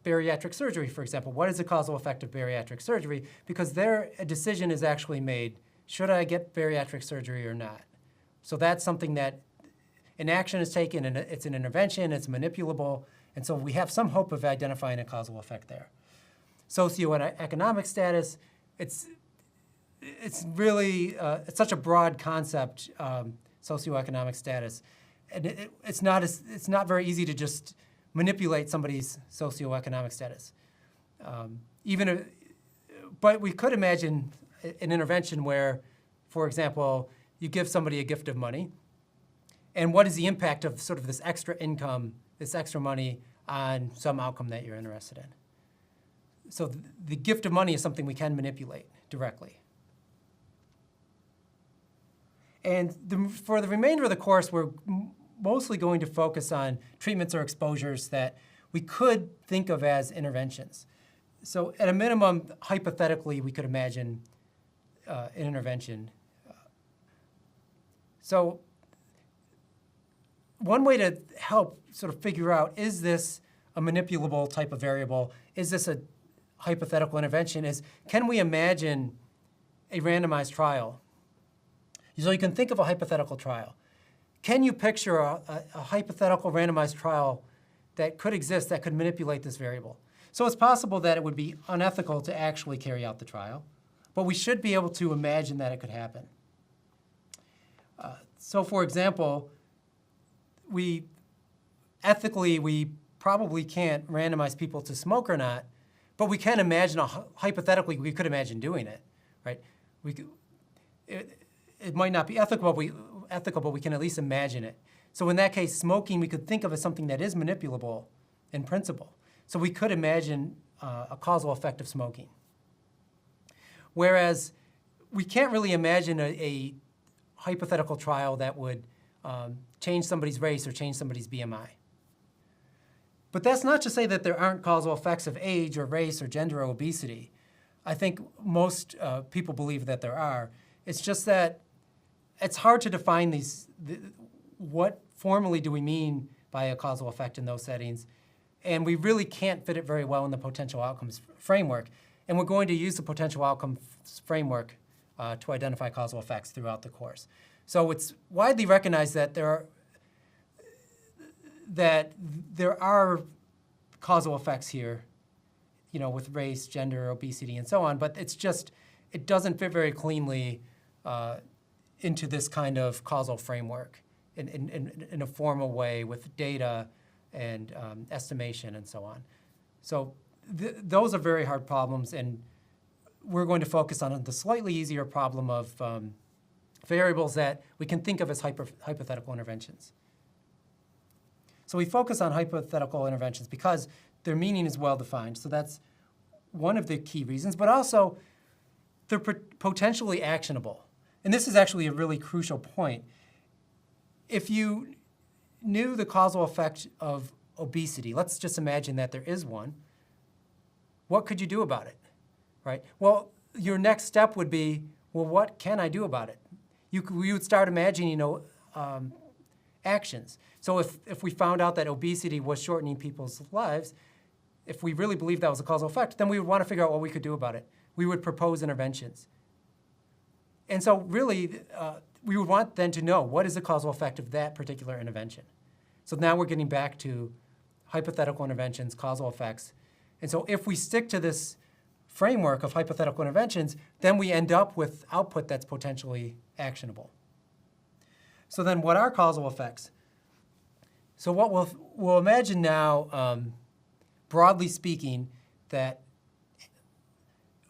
bariatric surgery, for example. What is the causal effect of bariatric surgery? Because there, a decision is actually made, should I get bariatric surgery or not? So that's something that an action is taken, and it's an intervention, it's manipulable, and so we have some hope of identifying a causal effect there. Socioeconomic status, it's really, it's such a broad concept, socioeconomic status. And it's not very easy to just manipulate somebody's socioeconomic status. But we could imagine an intervention where, for example, you give somebody a gift of money, and what is the impact of sort of this extra income, this extra money on some outcome that you're interested in? So the gift of money is something we can manipulate directly. And for the remainder of the course, we're mostly going to focus on treatments or exposures that we could think of as interventions. So at a minimum, hypothetically, we could imagine an intervention. So one way to help sort of figure out, is this a manipulable type of variable? Is this a hypothetical intervention? Is, can we imagine a randomized trial? So you can think of a hypothetical trial. Can you picture a hypothetical randomized trial that could exist that could manipulate this variable? So it's possible that it would be unethical to actually carry out the trial, but we should be able to imagine that it could happen. So for example, ethically we probably can't randomize people to smoke or not, but we can imagine, hypothetically, we could imagine doing it, right? It might not be ethical, but we can at least imagine it. So in that case, smoking we could think of as something that is manipulable in principle. So we could imagine a causal effect of smoking. Whereas we can't really imagine a hypothetical trial that would change somebody's race or change somebody's BMI. But that's not to say that there aren't causal effects of age or race or gender or obesity. I think most people believe that there are. It's just that it's hard to define what formally do we mean by a causal effect in those settings, and we really can't fit it very well in the potential outcomes framework. And we're going to use the potential outcomes framework to identify causal effects throughout the course. So it's widely recognized that there are causal effects here, with race, gender, obesity, and so on, but it doesn't fit very cleanly into this kind of causal framework in a formal way with data and estimation and so on. So those are very hard problems, and we're going to focus on the slightly easier problem of variables that we can think of as hypothetical interventions. So we focus on hypothetical interventions because their meaning is well defined. So that's one of the key reasons, but also they're potentially actionable. And this is actually a really crucial point. If you knew the causal effect of obesity, let's just imagine that there is one, what could you do about it, right? Well, your next step would be, well, what can I do about it? You would start imagining, actions. So if we found out that obesity was shortening people's lives, if we really believed that was a causal effect, then we would want to figure out what we could do about it. We would propose interventions. And so really, we would want then to know what is the causal effect of that particular intervention. So now we're getting back to hypothetical interventions, causal effects. And so if we stick to this framework of hypothetical interventions, then we end up with output that's potentially actionable. So then what are causal effects? So what we'll imagine now, broadly speaking, that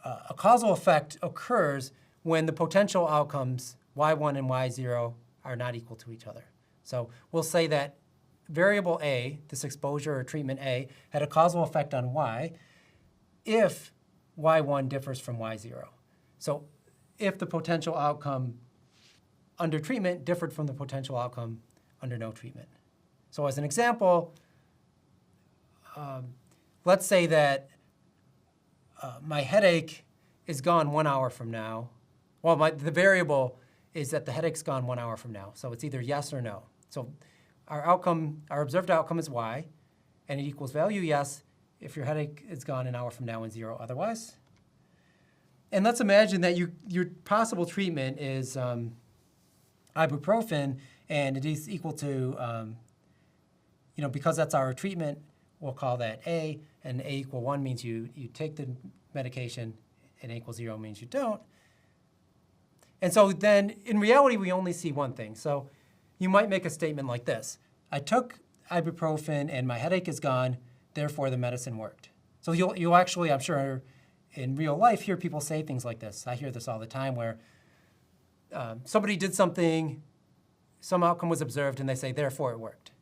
a causal effect occurs when the potential outcomes, y1 and y0, are not equal to each other. So we'll say that variable A, this exposure or treatment A, had a causal effect on y if y1 differs from y0. So if the potential outcome under treatment differed from the potential outcome under no treatment. So as an example, let's say that my headache is gone 1 hour from now. Well, the variable is that the headache's gone 1 hour from now. So it's either yes or no. So our observed outcome is y, and it equals value yes if your headache is gone an hour from now and 0 otherwise. And let's imagine that your possible treatment is ibuprofen, and it is equal to, because that's our treatment, we'll call that A, and A equal 1 means you take the medication, and A equals 0 means you don't. And so then, in reality, we only see one thing. So you might make a statement like this. I took ibuprofen, and my headache is gone, therefore the medicine worked. So you'll actually, I'm sure, in real life, hear people say things like this. I hear this all the time where somebody did something, some outcome was observed, and they say, therefore it worked.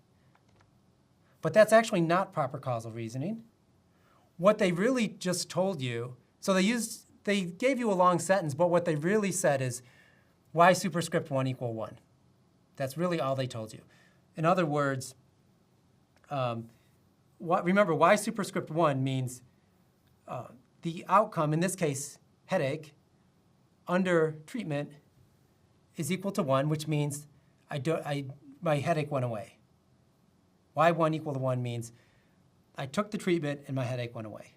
But that's actually not proper causal reasoning. What they really just told you, so they gave you a long sentence, but what they really said is y superscript 1 equal 1. That's really all they told you. In other words, remember, y superscript 1 means the outcome, in this case, headache, under treatment is equal to 1, which means my headache went away. y1 equal to 1 means I took the treatment and my headache went away.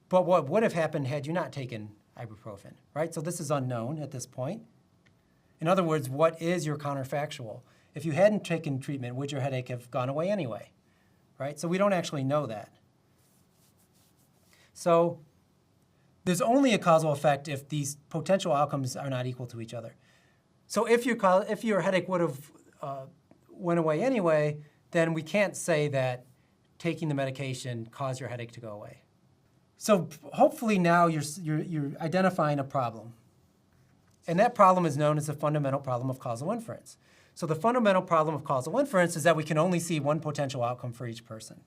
But what would have happened had you not taken ibuprofen, right? So this is unknown at this point. In other words, what is your counterfactual? If you hadn't taken treatment, would your headache have gone away anyway, right? So we don't actually know that. So there's only a causal effect if these potential outcomes are not equal to each other. So if your headache would have went away anyway, then we can't say that taking the medication cause your headache to go away? So hopefully now you're identifying a problem. And that problem is known as the fundamental problem of causal inference. So the fundamental problem of causal inference is that we can only see one potential outcome for each person.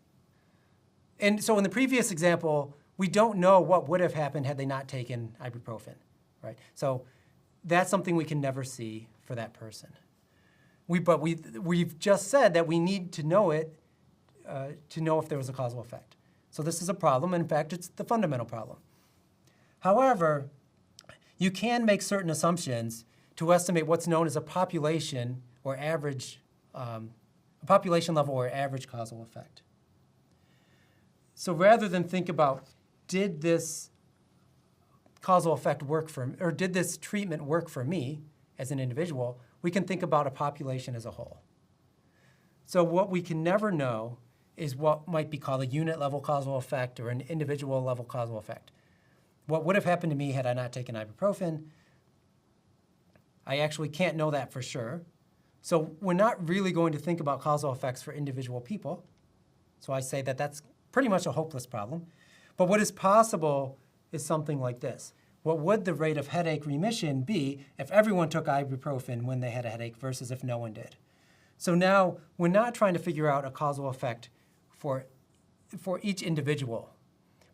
And so in the previous example, we don't know what would have happened had they not taken ibuprofen, right? So that's something we can never see for that person. But we've just said that we need to know it to know if there was a causal effect. So this is a problem, and in fact, it's the fundamental problem. However, you can make certain assumptions to estimate what's known as a population or average, a population level or average causal effect. So rather than think about, did this causal effect work for me, or did this treatment work for me as an individual, we can think about a population as a whole. So what we can never know is what might be called a unit level causal effect or an individual level causal effect. What would have happened to me had I not taken ibuprofen? I actually can't know that for sure. So we're not really going to think about causal effects for individual people. So I say that that's pretty much a hopeless problem. But what is possible is something like this. What would the rate of headache remission be if everyone took ibuprofen when they had a headache versus if no one did? So now we're not trying to figure out a causal effect for each individual,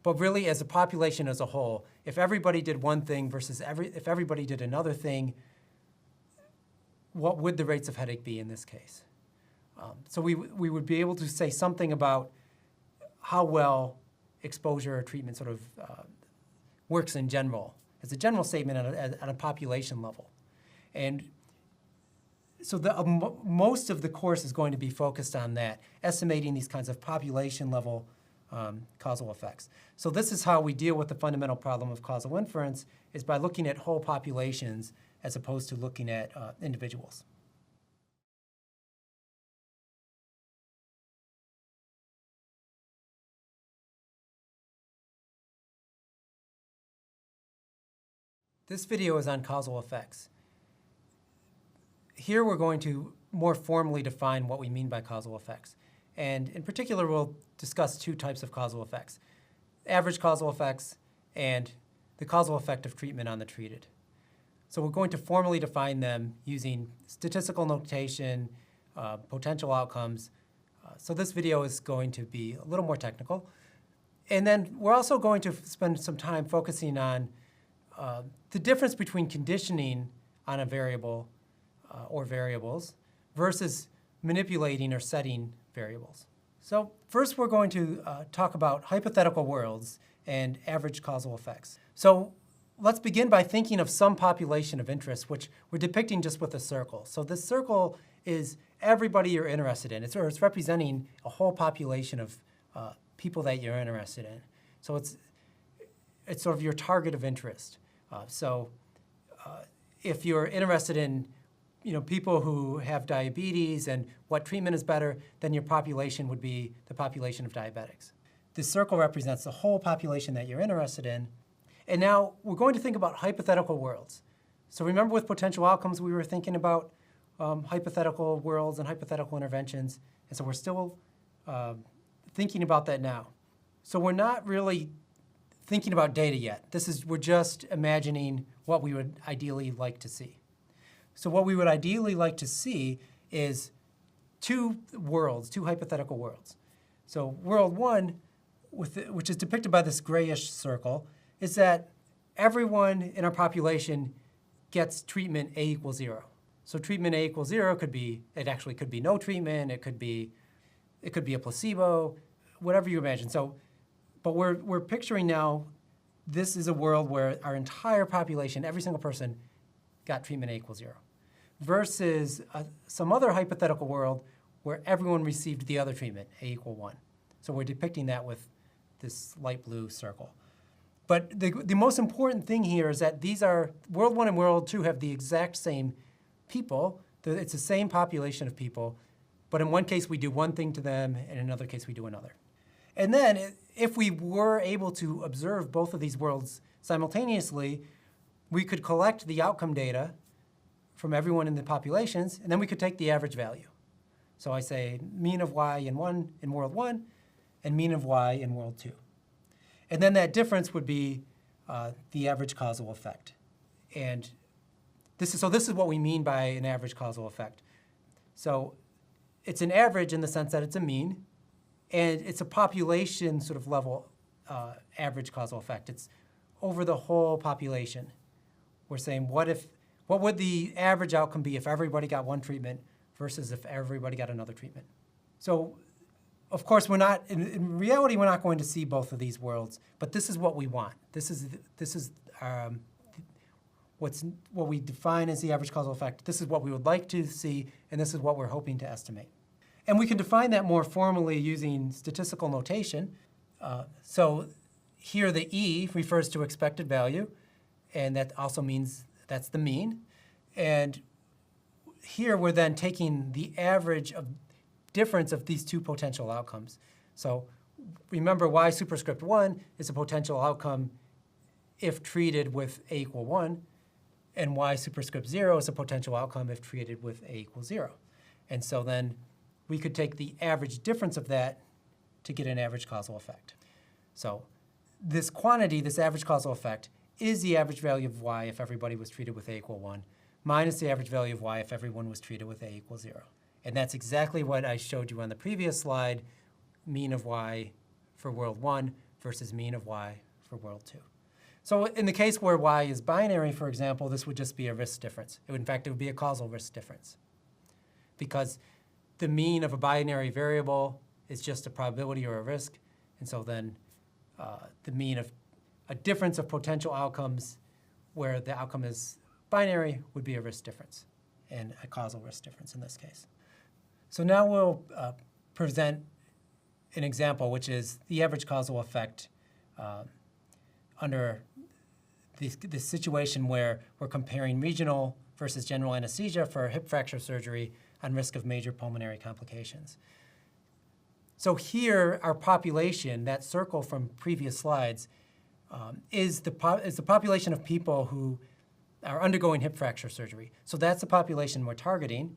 but really as a population as a whole. If everybody did one thing versus if everybody did another thing, what would the rates of headache be in this case? So we would be able to say something about how well exposure or treatment sort of works in general, as a general statement at a population level. And so most of the course is going to be focused on that, estimating these kinds of population level causal effects. So this is how we deal with the fundamental problem of causal inference, is by looking at whole populations as opposed to looking at individuals. This video is on causal effects. Here we're going to more formally define what we mean by causal effects. And in particular, we'll discuss two types of causal effects: average causal effects and the causal effect of treatment on the treated. So we're going to formally define them using statistical notation, potential outcomes. So this video is going to be a little more technical. And then we're also going to spend some time focusing on the difference between conditioning on a variable or variables versus manipulating or setting variables. So first we're going to talk about hypothetical worlds and average causal effects. So let's begin by thinking of some population of interest, which we're depicting just with a circle. So this circle is everybody you're interested in. It's representing a whole population of people that you're interested in. So it's sort of your target of interest. If you're interested in people who have diabetes and what treatment is better, then your population would be the population of diabetics. This circle represents the whole population that you're interested in. And now we're going to think about hypothetical worlds. So remember with potential outcomes, we were thinking about hypothetical worlds and hypothetical interventions. And so we're still thinking about that now. So we're not really thinking about data yet. We're just imagining what we would ideally like to see. So what we would ideally like to see is two hypothetical worlds. So world one, which is depicted by this grayish circle, is that everyone in our population gets treatment A equals 0. So treatment A equals 0 could be no treatment, it could be a placebo, whatever you imagine. But we're picturing now, this is a world where our entire population, every single person, got treatment A equals 0, versus some other hypothetical world where everyone received the other treatment, A equal 1. So we're depicting that with this light blue circle. But the most important thing here is that these are, world 1 and world 2 have the exact same people. It's the same population of people, but in one case we do one thing to them, and in another case we do another. And then if we were able to observe both of these worlds simultaneously, we could collect the outcome data from everyone in the populations, and then we could take the average value. So I say mean of y in world 1 and mean of y in world 2. And then that difference would be the average causal effect. And this is what we mean by an average causal effect. So it's an average in the sense that it's a mean, and it's a population sort of level average causal effect. It's over the whole population. We're saying what would the average outcome be if everybody got one treatment versus if everybody got another treatment? So of course, in reality, we're not going to see both of these worlds, but this is what we want. This is what we define as the average causal effect. This is what we would like to see, and this is what we're hoping to estimate. And we can define that more formally using statistical notation. So here the E refers to expected value, and that also means that's the mean. And here we're then taking the average of difference of these two potential outcomes. So remember, y superscript 1 is a potential outcome if treated with a equal 1, and y superscript 0 is a potential outcome if treated with a equals 0. And so then we could take the average difference of that to get an average causal effect. So this quantity, this average causal effect, is the average value of y if everybody was treated with a equal 1, minus the average value of y if everyone was treated with a equals 0. And that's exactly what I showed you on the previous slide, mean of y for world 1 versus mean of y for world 2. So in the case where y is binary, for example, this would just be a risk difference. In fact, it would be a causal risk difference, because the mean of a binary variable is just a probability or a risk. And so then the mean of a difference of potential outcomes where the outcome is binary would be a risk difference, and a causal risk difference in this case. So now we'll present an example, which is the average causal effect under this situation where we're comparing regional versus general anesthesia for hip fracture surgery on risk of major pulmonary complications. So here, our population, that circle from previous slides, is the population of people who are undergoing hip fracture surgery. So that's the population we're targeting.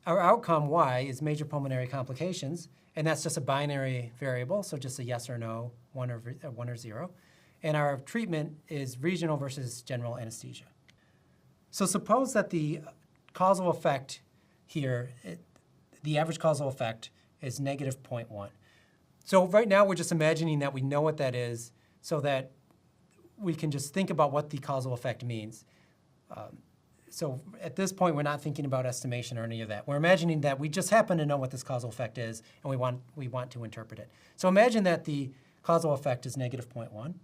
Our outcome, y, is major pulmonary complications, and that's just a binary variable, so just a yes or no, 1 or 0. And our treatment is regional versus general anesthesia. So suppose that the causal effect here, the average causal effect, is negative 0.1. So right now we're just imagining that we know what that is so that we can just think about what the causal effect means. So at this point, we're not thinking about estimation or any of that. We're imagining that we just happen to know what this causal effect is, and we want to interpret it. So imagine that the causal effect is negative 0.1.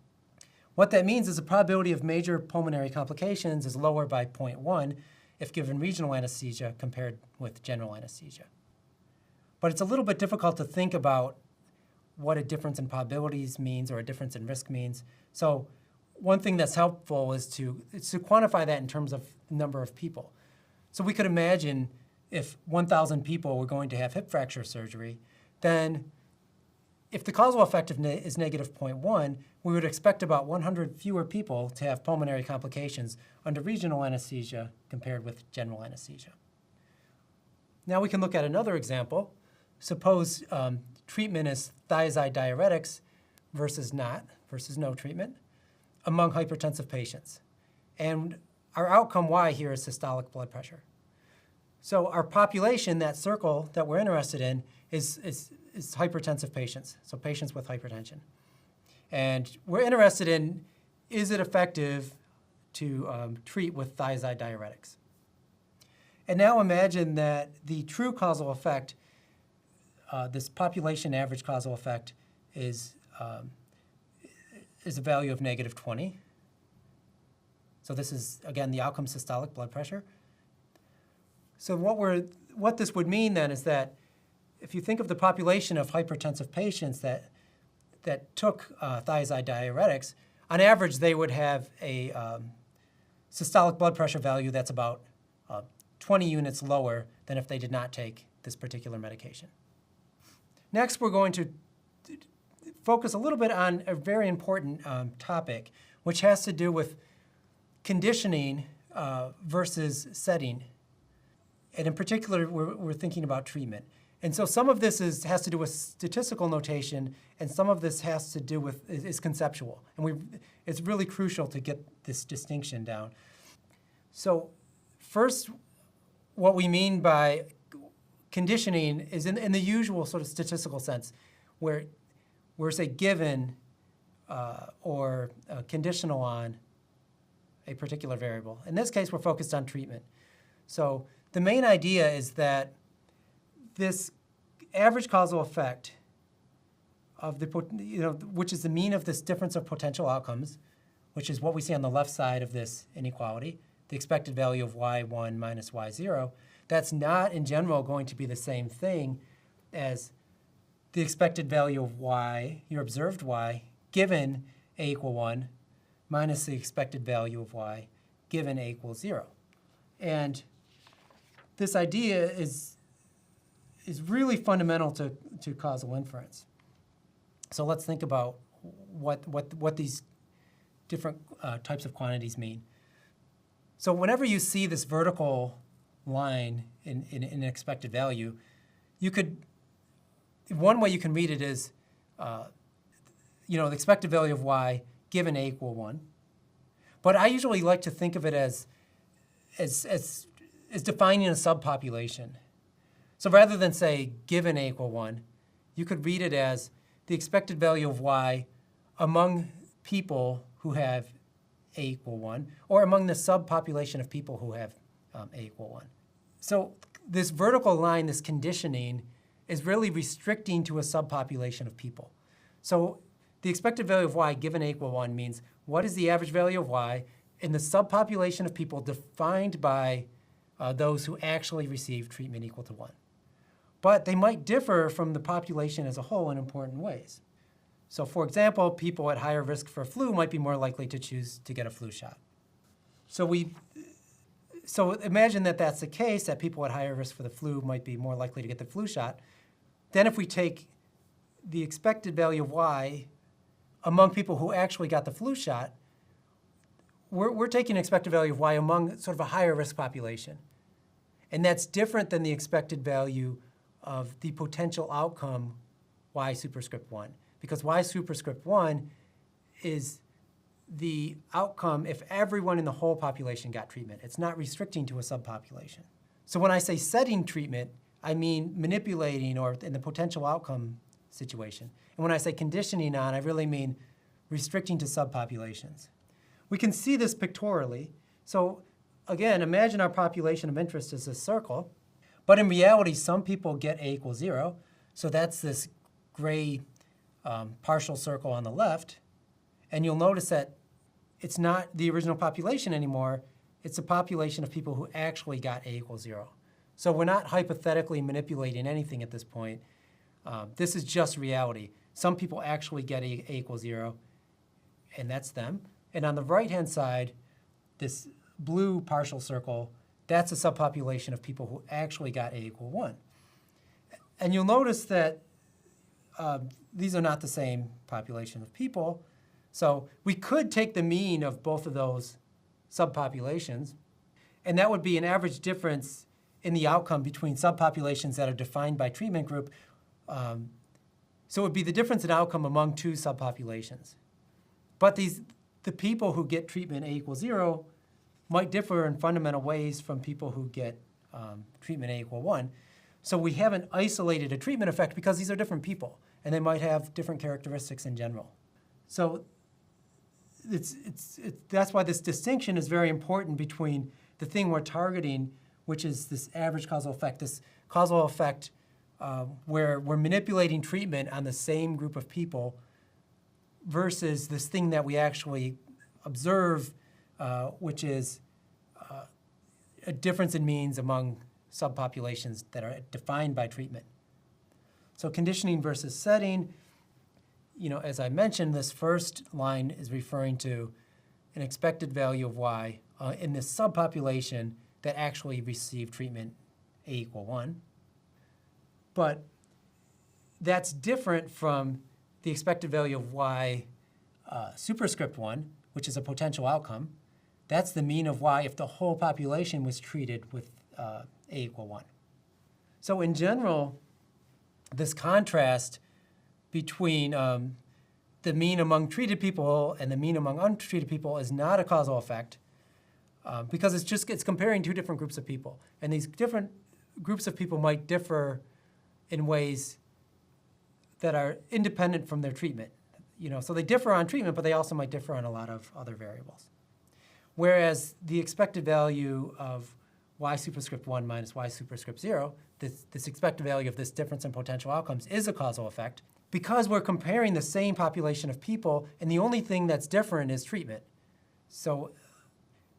What that means is the probability of major pulmonary complications is lower by 0.1 if given regional anesthesia compared with general anesthesia. But it's a little bit difficult to think about what a difference in probabilities means or a difference in risk means. So one thing that's helpful is to quantify that in terms of number of people. So we could imagine if 1,000 people were going to have hip fracture surgery, then if the causal effect is negative 0.1, we would expect about 100 fewer people to have pulmonary complications under regional anesthesia compared with general anesthesia. Now we can look at another example. Suppose treatment is thiazide diuretics versus no treatment among hypertensive patients. And our outcome y here is systolic blood pressure. So our population, that circle that we're interested in, is hypertensive patients, so patients with hypertension. And we're interested in, is it effective to treat with thiazide diuretics? And now imagine that the true causal effect, this population average causal effect, is a value of negative 20. So this is, again, the outcome systolic blood pressure. So what this would mean then is that if you think of the population of hypertensive patients that took thiazide diuretics, on average they would have a systolic blood pressure value that's about 20 units lower than if they did not take this particular medication. Next, we're going to focus a little bit on a very important topic, which has to do with conditioning versus setting. And in particular, we're thinking about treatment. And so some of this has to do with statistical notation, and some of this has to do with, is conceptual. And it's really crucial to get this distinction down. So first, what we mean by conditioning is in the usual sort of statistical sense, where we're, say, given or conditional on a particular variable. In this case, we're focused on treatment. So the main idea is that this average causal effect of the, which is the mean of this difference of potential outcomes, which is what we see on the left side of this inequality, the expected value of y1 minus y0, that's not in general going to be the same thing as the expected value of y, your observed y, given a equal 1, minus the expected value of y, given a equals 0. And this idea is really fundamental to causal inference. So let's think about what these different types of quantities mean. So whenever you see this vertical line in an expected value, one way you can read it is, the expected value of y given a equal 1. But I usually like to think of it as defining a subpopulation. So rather than say given a equal 1, you could read it as the expected value of y among people who have a equal 1, or among the subpopulation of people who have a equal 1. So this vertical line, this conditioning, is really restricting to a subpopulation of people. So the expected value of y given a equal 1 means what is the average value of y in the subpopulation of people defined by those who actually receive treatment equal to 1. But they might differ from the population as a whole in important ways. So for example, people at higher risk for flu might be more likely to choose to get a flu shot. So imagine that that's the case, that people at higher risk for the flu might be more likely to get the flu shot. Then if we take the expected value of y among people who actually got the flu shot, we're taking expected value of y among sort of a higher risk population. And that's different than the expected value of the potential outcome y superscript 1. Because y superscript 1 is the outcome if everyone in the whole population got treatment. It's not restricting to a subpopulation. So when I say setting treatment, I mean manipulating or in the potential outcome situation. And when I say conditioning on, I really mean restricting to subpopulations. We can see this pictorially. So again, imagine our population of interest is a circle, but in reality, some people get a equals 0. So that's this gray partial circle on the left. And you'll notice that it's not the original population anymore. It's a population of people who actually got a equals 0. So we're not hypothetically manipulating anything at this point. This is just reality. Some people actually get a equals 0, and that's them. And on the right-hand side, this blue partial circle, that's a subpopulation of people who actually got a equal 1. And you'll notice that these are not the same population of people. So we could take the mean of both of those subpopulations, and that would be an average difference in the outcome between subpopulations that are defined by treatment group. So it would be the difference in outcome among two subpopulations. But the people who get treatment a equals 0 might differ in fundamental ways from people who get treatment a equal 1. So we haven't isolated a treatment effect because these are different people, and they might have different characteristics in general. So that's why this distinction is very important between the thing we're targeting, which is this average causal effect, this causal effect where we're manipulating treatment on the same group of people, versus this thing that we actually observe, which is a difference in means among subpopulations that are defined by treatment. So conditioning versus setting, as I mentioned, this first line is referring to an expected value of y in this subpopulation that actually received treatment a equal 1. But that's different from the expected value of y superscript 1, which is a potential outcome. That's the mean of y if the whole population was treated with a equal 1. So in general, this contrast between the mean among treated people and the mean among untreated people is not a causal effect because it's comparing two different groups of people. And these different groups of people might differ in ways that are independent from their treatment. So they differ on treatment, but they also might differ on a lot of other variables. Whereas the expected value of y superscript 1 minus y superscript 0, this expected value of this difference in potential outcomes is a causal effect because we're comparing the same population of people, and the only thing that's different is treatment. So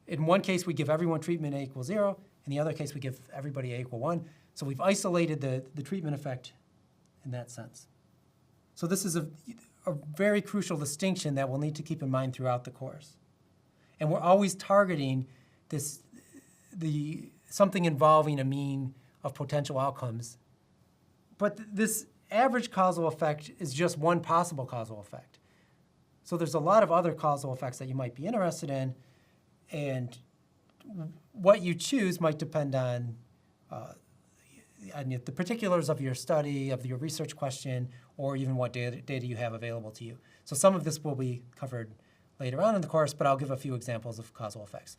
in one case, we give everyone treatment A equals 0. In the other case, we give everybody A equal 1. So we've isolated the treatment effect in that sense. So this is a very crucial distinction that we'll need to keep in mind throughout the course. And we're always targeting something involving a mean of potential outcomes. But this average causal effect is just one possible causal effect. So there's a lot of other causal effects that you might be interested in, and what you choose might depend on the particulars of your study, of your research question, or even what data you have available to you. So some of this will be covered later on in the course, but I'll give a few examples of causal effects.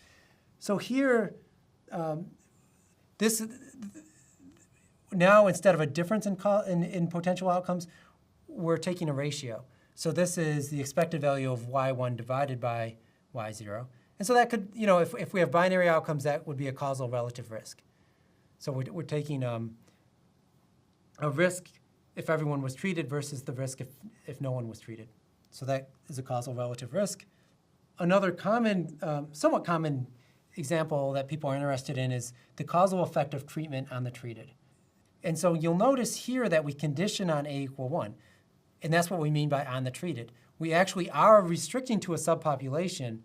So here, now instead of a difference in potential outcomes, we're taking a ratio. So this is the expected value of y1 divided by y0. And so that could, if we have binary outcomes, that would be a causal relative risk. So we're taking a risk if everyone was treated versus the risk if no one was treated. So that is a causal relative risk. Another somewhat common example that people are interested in is the causal effect of treatment on the treated. And so you'll notice here that we condition on A equal 1. And that's what we mean by on the treated. We actually are restricting to a subpopulation,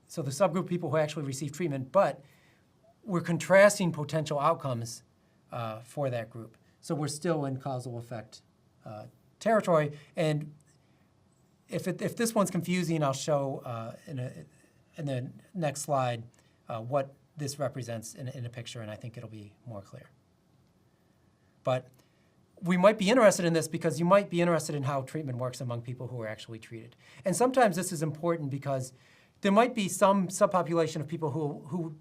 so the subgroup of people who actually receive treatment, but we're contrasting potential outcomes for that group. So we're still in causal effect territory. And if this one's confusing, I'll show in the next slide what this represents in a picture, and I think it'll be more clear. But we might be interested in this because you might be interested in how treatment works among people who are actually treated. And sometimes this is important because there might be some subpopulation of people who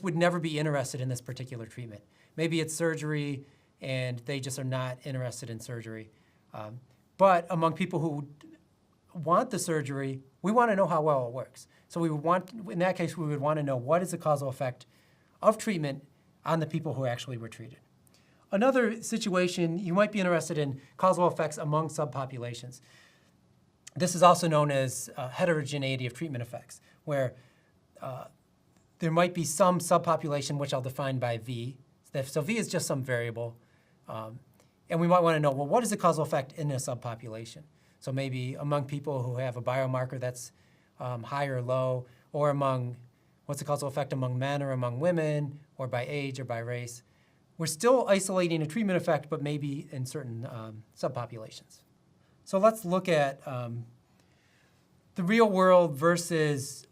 would never be interested in this particular treatment. Maybe it's surgery, and they just are not interested in surgery. But among people who want the surgery, we want to know how well it works. So in that case, we would want to know what is the causal effect of treatment on the people who actually were treated. Another situation, you might be interested in causal effects among subpopulations. This is also known as heterogeneity of treatment effects, where there might be some subpopulation, which I'll define by V. So V is just some variable. And we might want to know, well, what is the causal effect in a subpopulation? So maybe among people who have a biomarker that's high or low, or what's the causal effect among men or among women, or by age or by race. We're still isolating a treatment effect, but maybe in certain subpopulations. So let's look at the real world versus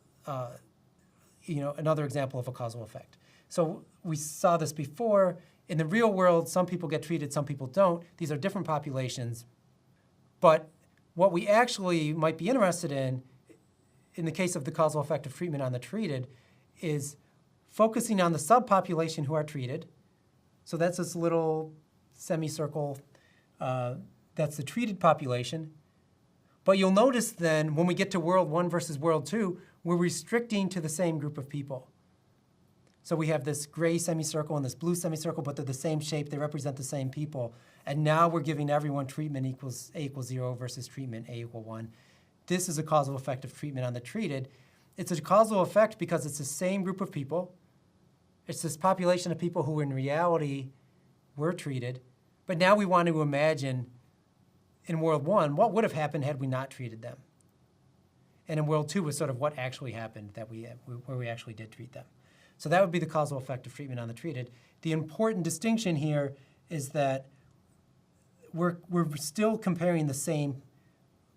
another example of a causal effect. So we saw this before. In the real world, some people get treated, some people don't. These are different populations. But what we actually might be interested in the case of the causal effect of treatment on the treated, is focusing on the subpopulation who are treated. So that's this little semicircle. That's the treated population. But you'll notice then, when we get to world 1 versus world 2, we're restricting to the same group of people. So we have this gray semicircle and this blue semicircle, but they're the same shape. They represent the same people. And now we're giving everyone treatment equals A equals 0 versus treatment A equal 1. This is a causal effect of treatment on the treated. It's a causal effect because it's the same group of people. It's this population of people who in reality were treated. But now we want to imagine in world 1, what would have happened had we not treated them? And in world 2 was sort of what actually happened where we actually did treat them. So that would be the causal effect of treatment on the treated. The important distinction here is that we're still comparing the same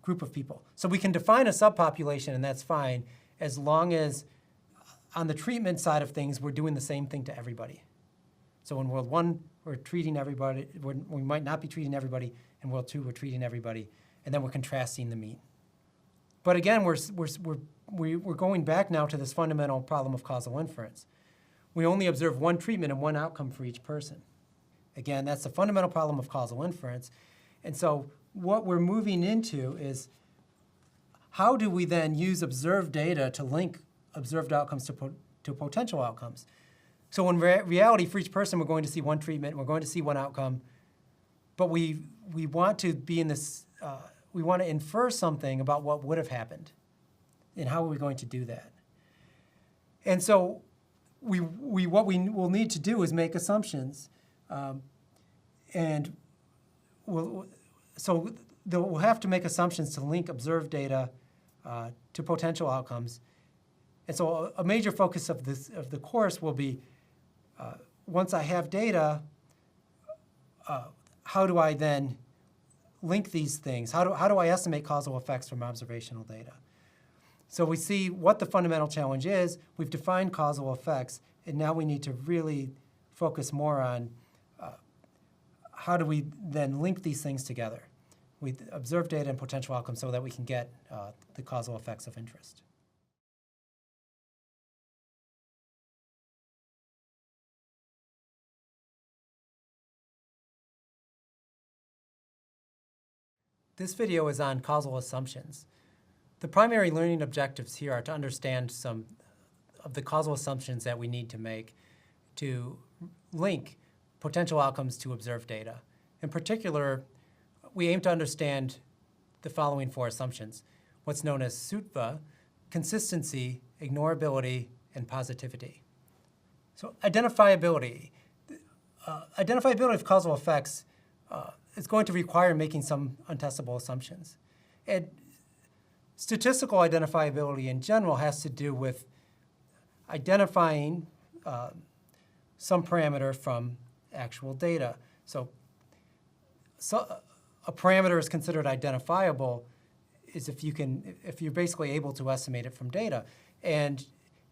group of people. So we can define a subpopulation, and that's fine, as long as on the treatment side of things, we're doing the same thing to everybody. So in world 1, we're treating everybody, we might not be treating everybody. In world 2, we're treating everybody, and then we're contrasting the mean. But again, we're going back now to this fundamental problem of causal inference. We only observe one treatment and one outcome for each person. Again, that's the fundamental problem of causal inference. And so what we're moving into is, how do we then use observed data to link observed outcomes to potential outcomes? So in reality, for each person, we're going to see one treatment, we're going to see one outcome, but we want to be in this, we want to infer something about what would have happened, and how are we going to do that? And so what we will need to do is make assumptions, and we'll have to make assumptions to link observed data to potential outcomes. And so a major focus of the course will be, once I have data, how do I then link these things? How do I estimate causal effects from observational data? So we see what the fundamental challenge is. We've defined causal effects, and now we need to really focus more on how do we then link these things together with observed data and potential outcomes so that we can get the causal effects of interest. This video is on causal assumptions. The primary learning objectives here are to understand some of the causal assumptions that we need to make to link potential outcomes to observed data. In particular, we aim to understand the following 4 assumptions: what's known as SUTVA, consistency, ignorability, and positivity. So identifiability. Identifiability of causal effects is going to require making some untestable assumptions. And statistical identifiability in general has to do with identifying some parameter from actual data. So a parameter is considered identifiable is if you're basically able to estimate it from data. And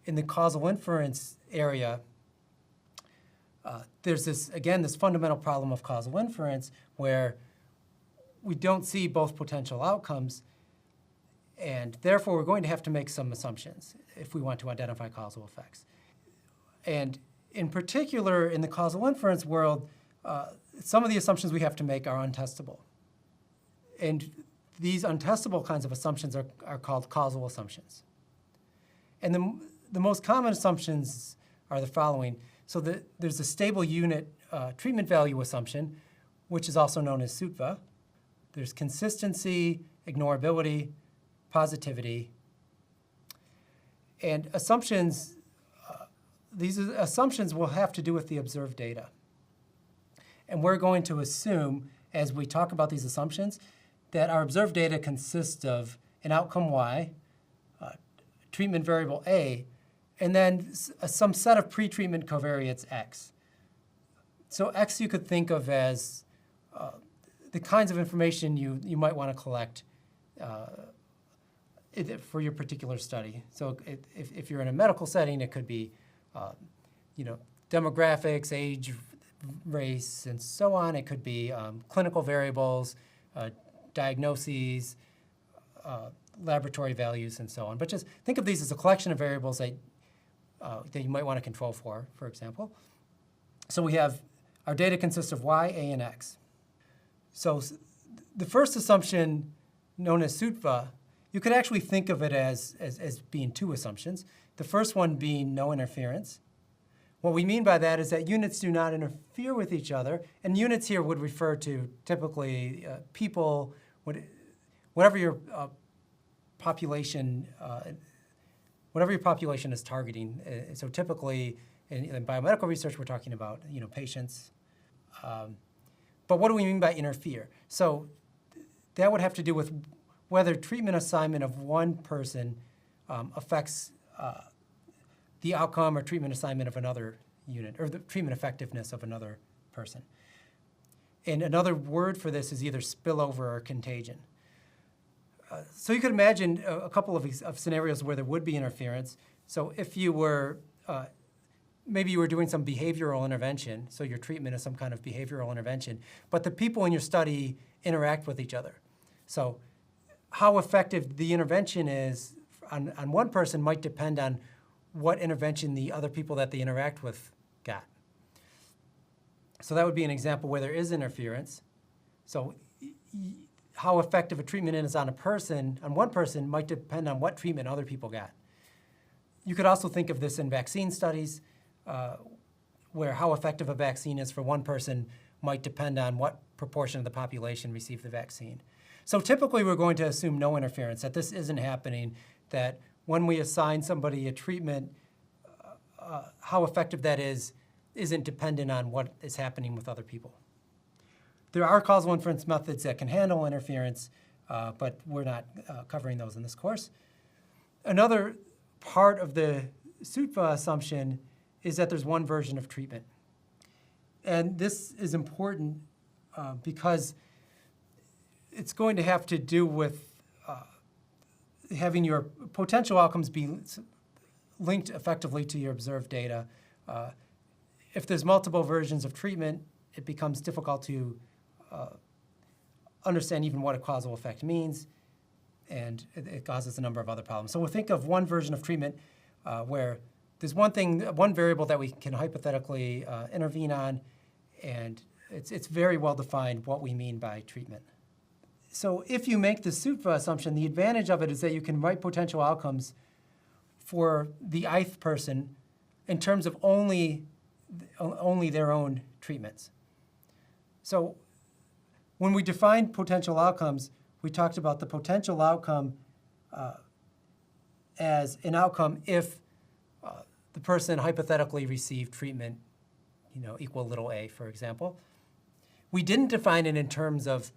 in the causal inference area, there's this fundamental problem of causal inference where we don't see both potential outcomes, and therefore we're going to have to make some assumptions if we want to identify causal effects. And in particular, in the causal inference world, some of the assumptions we have to make are untestable. And these untestable kinds of assumptions are called causal assumptions. And the most common assumptions are the following. So there's a stable unit treatment value assumption, which is also known as SUTVA. There's consistency, ignorability, positivity. And assumptions, these assumptions will have to do with the observed data. And we're going to assume, as we talk about these assumptions, that our observed data consists of an outcome Y, treatment variable A, and then some set of pretreatment covariates X. So X you could think of as the kinds of information you might want to collect for your particular study. So if you're in a medical setting, it could be demographics, age, race, and so on. It could be clinical variables, diagnoses, laboratory values, and so on. But just think of these as a collection of variables that you might want to control for example. So we have our data consists of Y, A, and X. So the first assumption, known as SUTVA, you could actually think of it as being 2 assumptions. The first one being no interference. What we mean by that is that units do not interfere with each other, and units here would refer to typically people, whatever your population is targeting. So typically in biomedical research, we're talking about patients. But what do we mean by interfere? So that would have to do with whether treatment assignment of one person affects the outcome or treatment assignment of another unit, or the treatment effectiveness of another person. And another word for this is either spillover or contagion. So you could imagine a couple of scenarios where there would be interference. So if you were maybe you were doing some behavioral intervention, so your treatment is some kind of behavioral intervention, but the people in your study interact with each other. So how effective the intervention is on one person might depend on what intervention the other people that they interact with got. So that would be an example where there is interference. So how effective a treatment is on one person might depend on what treatment other people got. You could also think of this in vaccine studies, where how effective a vaccine is for one person might depend on what proportion of the population received the vaccine. So typically we're going to assume no interference, that this isn't happening, that when we assign somebody a treatment, how effective that is isn't dependent on what is happening with other people. There are causal inference methods that can handle interference, but we're not covering those in this course. Another part of the SUTVA assumption is that there's one version of treatment. And this is important because it's going to have to do with having your potential outcomes be linked effectively to your observed data. If there's multiple versions of treatment, it becomes difficult to understand even what a causal effect means, and it causes a number of other problems. So we'll think of one version of treatment where there's one variable that we can hypothetically intervene on, and it's very well defined what we mean by treatment. So if you make the SUTVA assumption, the advantage of it is that you can write potential outcomes for the ith person in terms of only their own treatments. So when we defined potential outcomes, we talked about the potential outcome as an outcome if the person hypothetically received treatment, equal little a, for example. We didn't define it in terms of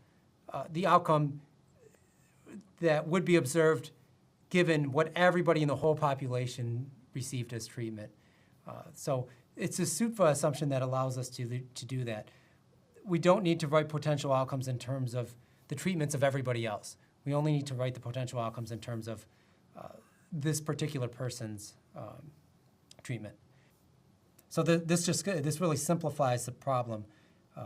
the outcome that would be observed given what everybody in the whole population received as treatment. So it's a SUTVA assumption that allows us to do that. We don't need to write potential outcomes in terms of the treatments of everybody else. We only need to write the potential outcomes in terms of this particular person's treatment. So this really simplifies the problem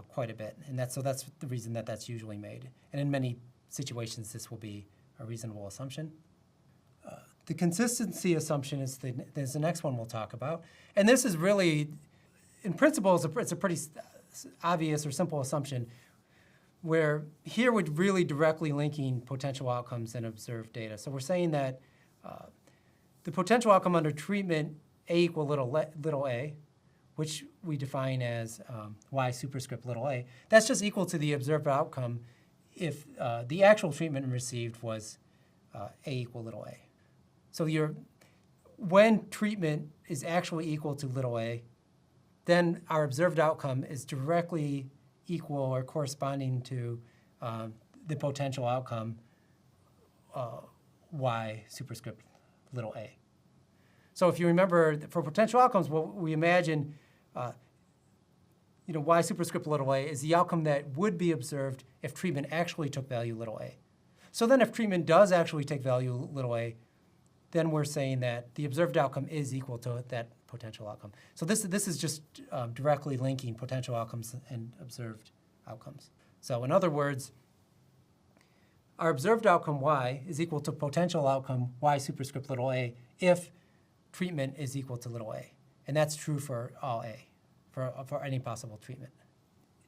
quite a bit, and that's the reason that that's usually made. And in many situations, this will be a reasonable assumption. The consistency assumption is the next one we'll talk about, and this is really, in principle, it's a pretty obvious or simple assumption, where here we're really directly linking potential outcomes and observed data. So we're saying that the potential outcome under treatment A equal little a, which we define as y superscript little a, that's just equal to the observed outcome if the actual treatment received was A equal little a. So when treatment is actually equal to little a, then our observed outcome is directly equal or corresponding to the potential outcome y superscript little a. So if you remember, for potential outcomes, what we imagine, y superscript little a is the outcome that would be observed if treatment actually took value little a. So then if treatment does actually take value little a, then we're saying that the observed outcome is equal to that potential outcome. So this is just directly linking potential outcomes and observed outcomes. So in other words, our observed outcome y is equal to potential outcome y superscript little a if treatment is equal to little a. And that's true for all a, for any possible treatment.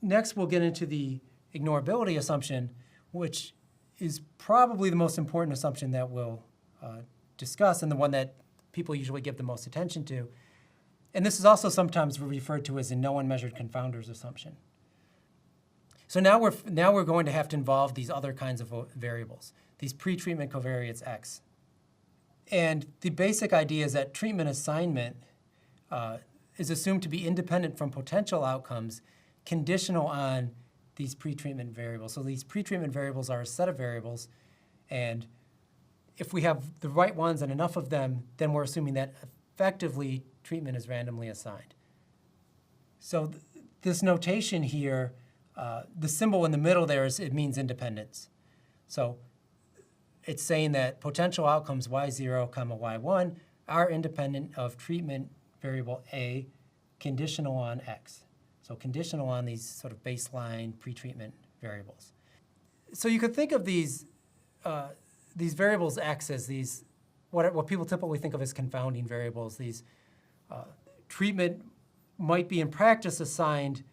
Next, we'll get into the ignorability assumption, which is probably the most important assumption that we'll discuss and the one that people usually give the most attention to. And this is also sometimes referred to as a no unmeasured confounders assumption. So now we're going to have to involve these other kinds of variables, these pre-treatment covariates X. And the basic idea is that treatment assignment is assumed to be independent from potential outcomes, conditional on these pre-treatment variables. So these pre-treatment variables are a set of variables, and if we have the right ones and enough of them, then we're assuming that effectively treatment is randomly assigned. So this notation here, the symbol in the middle there it means independence. So it's saying that potential outcomes y0, y1 are independent of treatment variable A conditional on X. So conditional on these sort of baseline pretreatment variables. So you could think of these variables X as these, what people typically think of as confounding variables. These treatment might be in practice assigned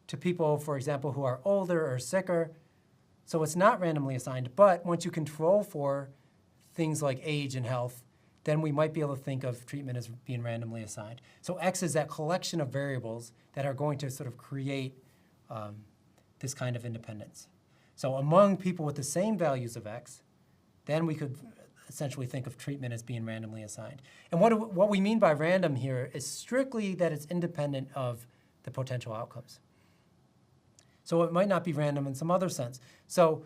to people, for example, who are older or sicker. So it's not randomly assigned, but once you control for things like age and health, then we might be able to think of treatment as being randomly assigned. So X is that collection of variables that are going to sort of create this kind of independence. So among people with the same values of X, then we could essentially think of treatment as being randomly assigned. And what we mean by random here is strictly that it's independent of the potential outcomes. So it might not be random in some other sense. So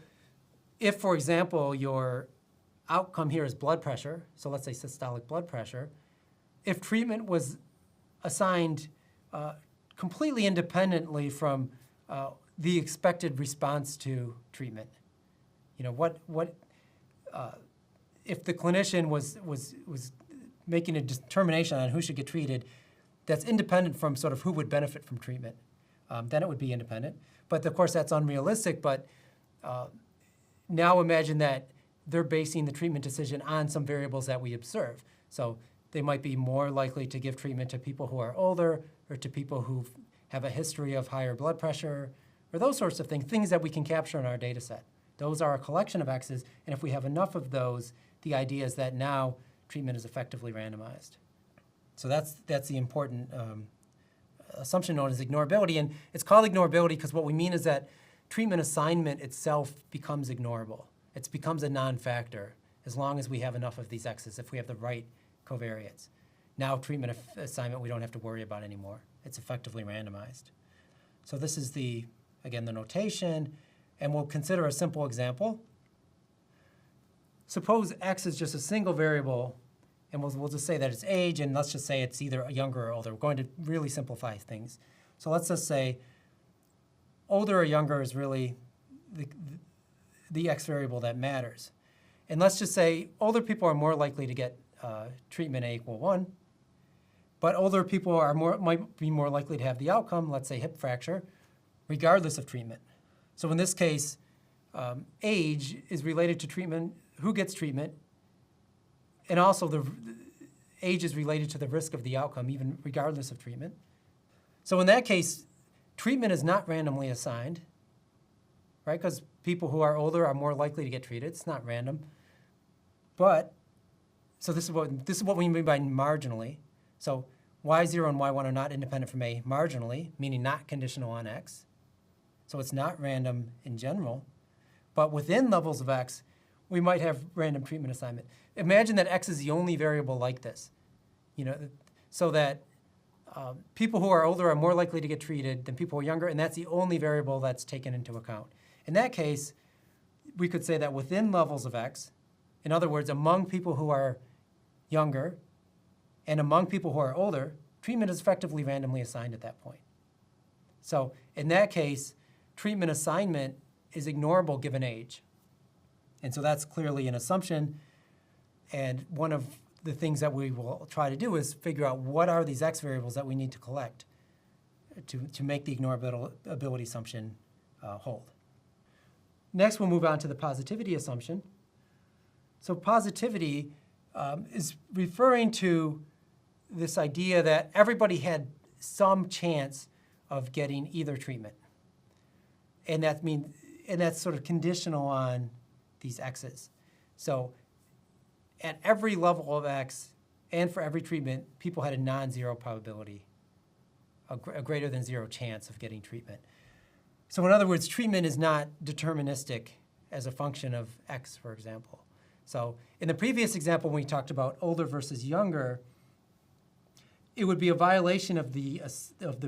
if, for example, your outcome here is blood pressure, so let's say systolic blood pressure, if treatment was assigned completely independently from the expected response to treatment, if the clinician was making a determination on who should get treated, that's independent from sort of who would benefit from treatment, then it would be independent. But of course, that's unrealistic. But now imagine that they're basing the treatment decision on some variables that we observe. So they might be more likely to give treatment to people who are older or to people who have a history of higher blood pressure or those sorts of things that we can capture in our data set. Those are a collection of X's, and if we have enough of those, the idea is that now treatment is effectively randomized. So that's the important assumption known as ignorability, and it's called ignorability because what we mean is that treatment assignment itself becomes ignorable. It becomes a non-factor as long as we have enough of these X's, if we have the right covariates. Now treatment assignment we don't have to worry about anymore. It's effectively randomized. So this is again, the notation, and we'll consider a simple example. Suppose X is just a single variable, and we'll just say that it's age, and let's just say it's either younger or older. We're going to really simplify things. So let's just say older or younger is really the X variable that matters. And let's just say older people are more likely to get treatment A = 1, but older people might be more likely to have the outcome, let's say hip fracture, regardless of treatment. So in this case, age is related to treatment, who gets treatment, and also the age is related to the risk of the outcome, even regardless of treatment. So in that case, treatment is not randomly assigned, right? Because people who are older are more likely to get treated. It's not random. But, so this is what we mean by marginally. So Y0 and Y1 are not independent from A marginally, meaning not conditional on X. So it's not random in general. But within levels of X, we might have random treatment assignment. Imagine that X is the only variable like this, so that people who are older are more likely to get treated than people who are younger, and that's the only variable that's taken into account. In that case, we could say that within levels of X, in other words, among people who are younger and among people who are older, treatment is effectively randomly assigned at that point. So in that case, treatment assignment is ignorable given age. And so that's clearly an assumption. And one of the things that we will try to do is figure out what are these X variables that we need to collect to make the ignorability assumption hold. Next, we'll move on to the positivity assumption. So positivity is referring to this idea that everybody had some chance of getting either treatment. And that's sort of conditional on these X's. So at every level of X and for every treatment, people had a non-zero probability, a greater than zero chance of getting treatment. So in other words, treatment is not deterministic as a function of X, for example. So in the previous example, when we talked about older versus younger, it would be a violation of the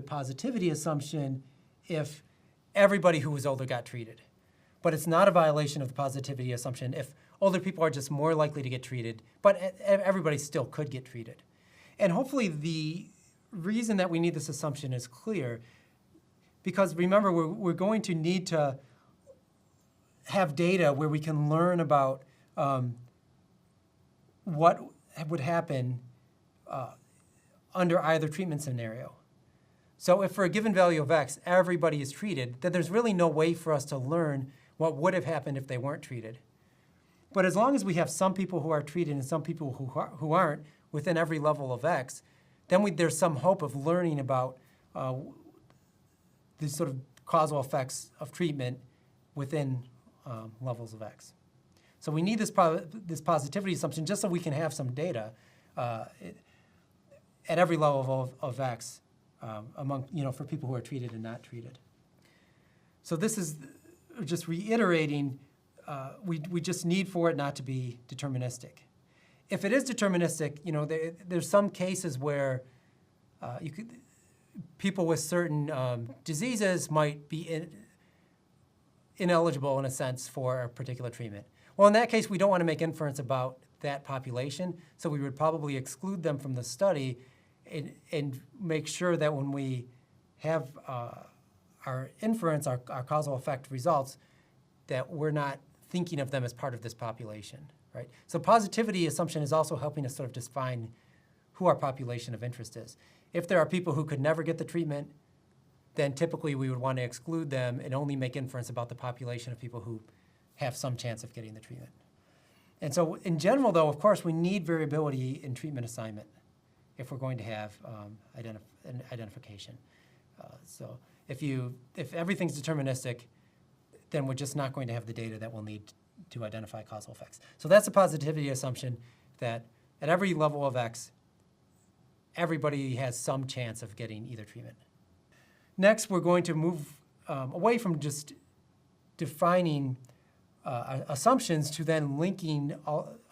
positivity assumption if everybody who was older got treated. But it's not a violation of the positivity assumption if older people are just more likely to get treated, but everybody still could get treated. And hopefully the reason that we need this assumption is clear, because remember, we're going to need to have data where we can learn about what would happen under either treatment scenario. So if for a given value of x, everybody is treated, then there's really no way for us to learn what would have happened if they weren't treated. But as long as we have some people who are treated and some people who aren't within every level of x, then there's some hope of learning about these sort of causal effects of treatment within levels of x. So we need this positivity assumption just so we can have some data at every level of x among, for people who are treated and not treated. So this is just reiterating, we just need for it not to be deterministic. If it is deterministic, there's some cases where people with certain diseases might be ineligible in a sense for a particular treatment. Well, in that case, we don't want to make inference about that population, so we would probably exclude them from the study and make sure that when we have our inference, our causal effect results, that we're not thinking of them as part of this population, right? So positivity assumption is also helping us sort of define who our population of interest is. If there are people who could never get the treatment, then typically we would want to exclude them and only make inference about the population of people who have some chance of getting the treatment. And so in general, though, of course, we need variability in treatment assignment if we're going to have an identification. So if everything's deterministic, then we're just not going to have the data that we'll need to identify causal effects. So that's a positivity assumption that at every level of x, everybody has some chance of getting either treatment. Next, we're going to move away from just defining assumptions to then linking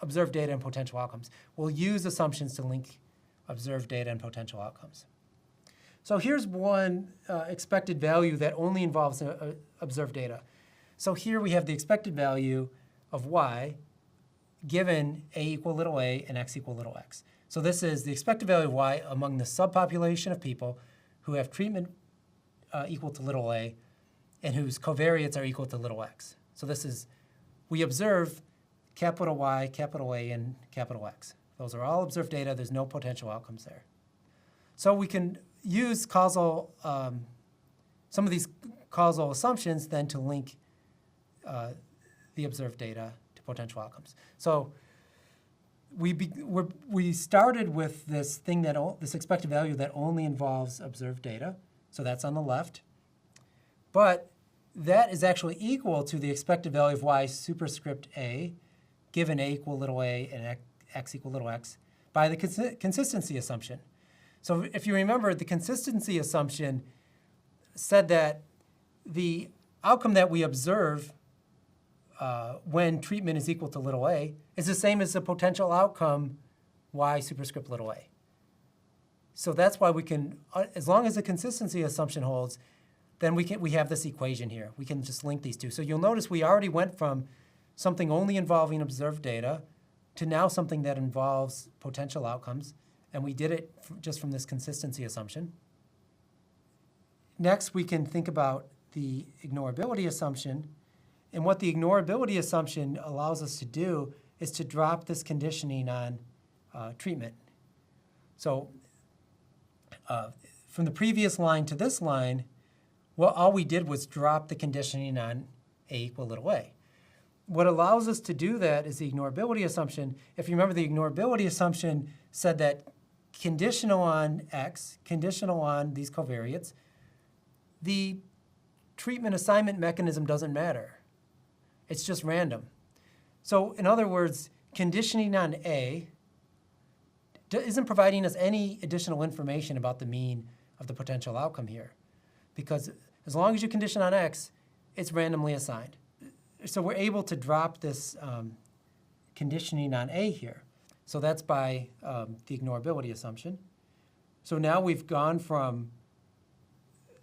observed data and potential outcomes. We'll use assumptions to link observed data and potential outcomes. So here's one expected value that only involves observed data. So here we have the expected value of y given a equal little a and x equal little x. So this is the expected value of y among the subpopulation of people who have treatment equal to little a and whose covariates are equal to little x. So this is, we observe capital Y, capital A, and capital X. Those are all observed data. There's no potential outcomes there. So we can use some of these causal assumptions then to link the observed data to potential outcomes. So we started with this thing this expected value that only involves observed data. So that's on the left. But that is actually equal to the expected value of y superscript a, given a equal little a and x equal little x, by the consistency assumption. So if you remember, the consistency assumption said that the outcome that we observe when treatment is equal to little a is the same as the potential outcome y superscript little a. So that's why we can, as long as the consistency assumption holds, then we have this equation here. We can just link these two. So you'll notice we already went from something only involving observed data to now something that involves potential outcomes, and we did it just from this consistency assumption. Next, we can think about the ignorability assumption, and what the ignorability assumption allows us to do is to drop this conditioning on treatment. So from the previous line to this line, well, all we did was drop the conditioning on a equal little a. What allows us to do that is the ignorability assumption. If you remember, the ignorability assumption said that conditional on x, conditional on these covariates, the treatment assignment mechanism doesn't matter. It's just random. So in other words, conditioning on a isn't providing us any additional information about the mean of the potential outcome here, because as long as you condition on x, it's randomly assigned. So we're able to drop this conditioning on a here. So that's by the ignorability assumption. So now we've gone from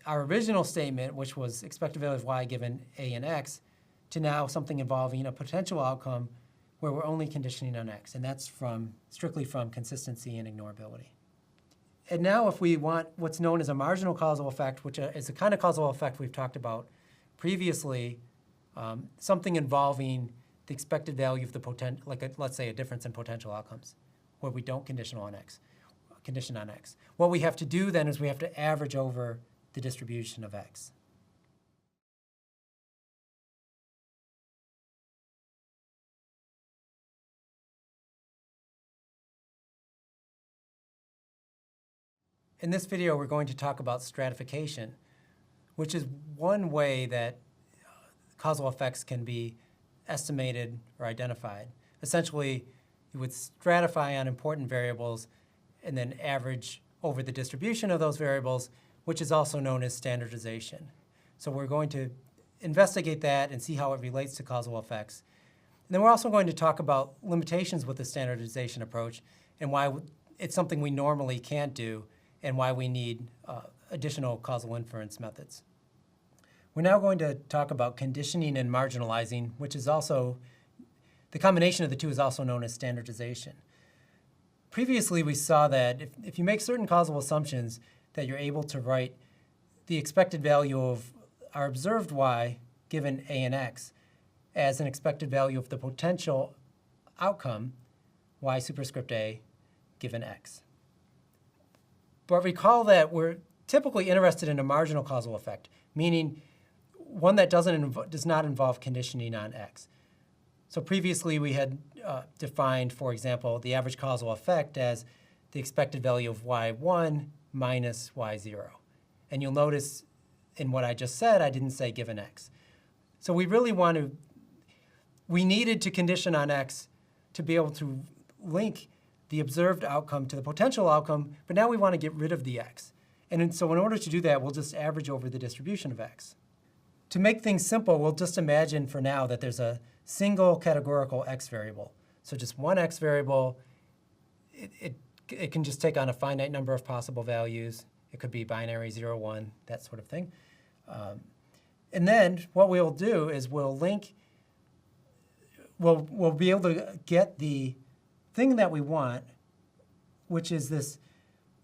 our original statement, which was expected value of y given a and x, to now something involving a potential outcome where we're only conditioning on x, and that's strictly from consistency and ignorability. And now if we want what's known as a marginal causal effect, which is the kind of causal effect we've talked about previously, something involving the expected value of the potential, like let's say a difference in potential outcomes, where we don't conditional on x. condition on x. What we have to do then is we have to average over the distribution of x. In this video, we're going to talk about stratification, which is one way that causal effects can be estimated or identified. Essentially, you would stratify on important variables and then average over the distribution of those variables, which is also known as standardization. So we're going to investigate that and see how it relates to causal effects. And then we're also going to talk about limitations with the standardization approach and why it's something we normally can't do and why we need additional causal inference methods. We're now going to talk about conditioning and marginalizing, which is also, the combination of the two is also known as standardization. Previously, we saw that if you make certain causal assumptions, that you're able to write the expected value of our observed y, given a and x, as an expected value of the potential outcome, y superscript a, given x. But recall that we're typically interested in a marginal causal effect, meaning one that does not involve conditioning on x. So previously we had defined, for example, the average causal effect as the expected value of y1 minus y0. And you'll notice in what I just said, I didn't say given x. So we really we needed to condition on x to be able to link the observed outcome to the potential outcome, but now we want to get rid of the x. And so in order to do that, we'll just average over the distribution of x. To make things simple, we'll just imagine for now that there's a single categorical x variable. So just one x variable, it can just take on a finite number of possible values. It could be binary, 0, 1, that sort of thing. And then what we'll do is we'll be able to get the thing that we want, which is this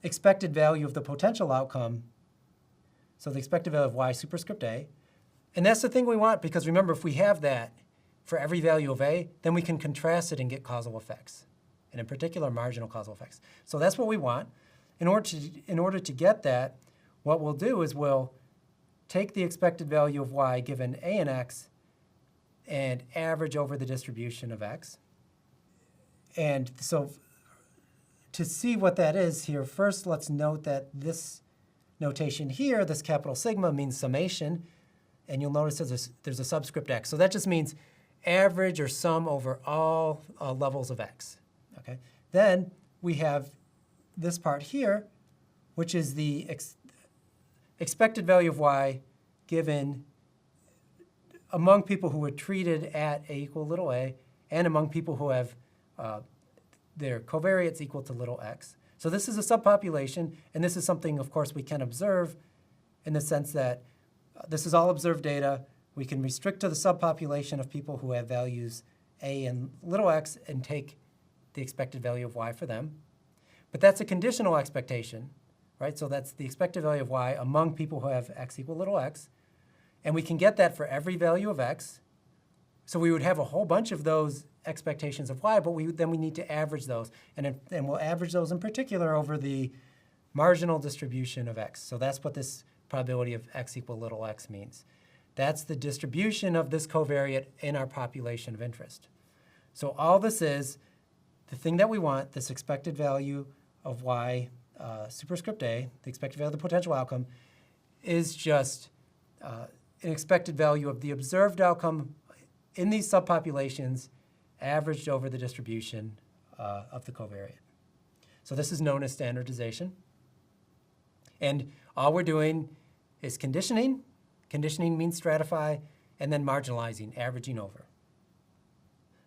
expected value of the potential outcome, so the expected value of y superscript a. And that's the thing we want, because remember, if we have that for every value of a, then we can contrast it and get causal effects, and in particular, marginal causal effects. So that's what we want. In order to get that, what we'll do is we'll take the expected value of y given a and x and average over the distribution of x. And so to see what that is here, first let's note that this notation here, this capital sigma, means summation. And you'll notice there's a subscript x. So that just means average or sum over all levels of x. Okay? Then we have this part here, which is the expected value of y given among people who were treated at a equal little a and among people who have their covariates equal to little x. So this is a subpopulation, and this is something, of course, we can observe in the sense that this is all observed data. We can restrict to the subpopulation of people who have values a and little x and take the expected value of y for them. But that's a conditional expectation, right? So that's the expected value of y among people who have x equal little x. And we can get that for every value of x. So we would have a whole bunch of those expectations of y, but then we need to average those. And we'll average those in particular over the marginal distribution of x. So that's what this probability of x equal little x means. That's the distribution of this covariate in our population of interest. So all this is, the thing that we want, this expected value of y superscript a, the expected value of the potential outcome, is just an expected value of the observed outcome in these subpopulations averaged over the distribution of the covariate. So this is known as standardization. And all we're doing is conditioning. Conditioning means stratify, and then marginalizing, averaging over.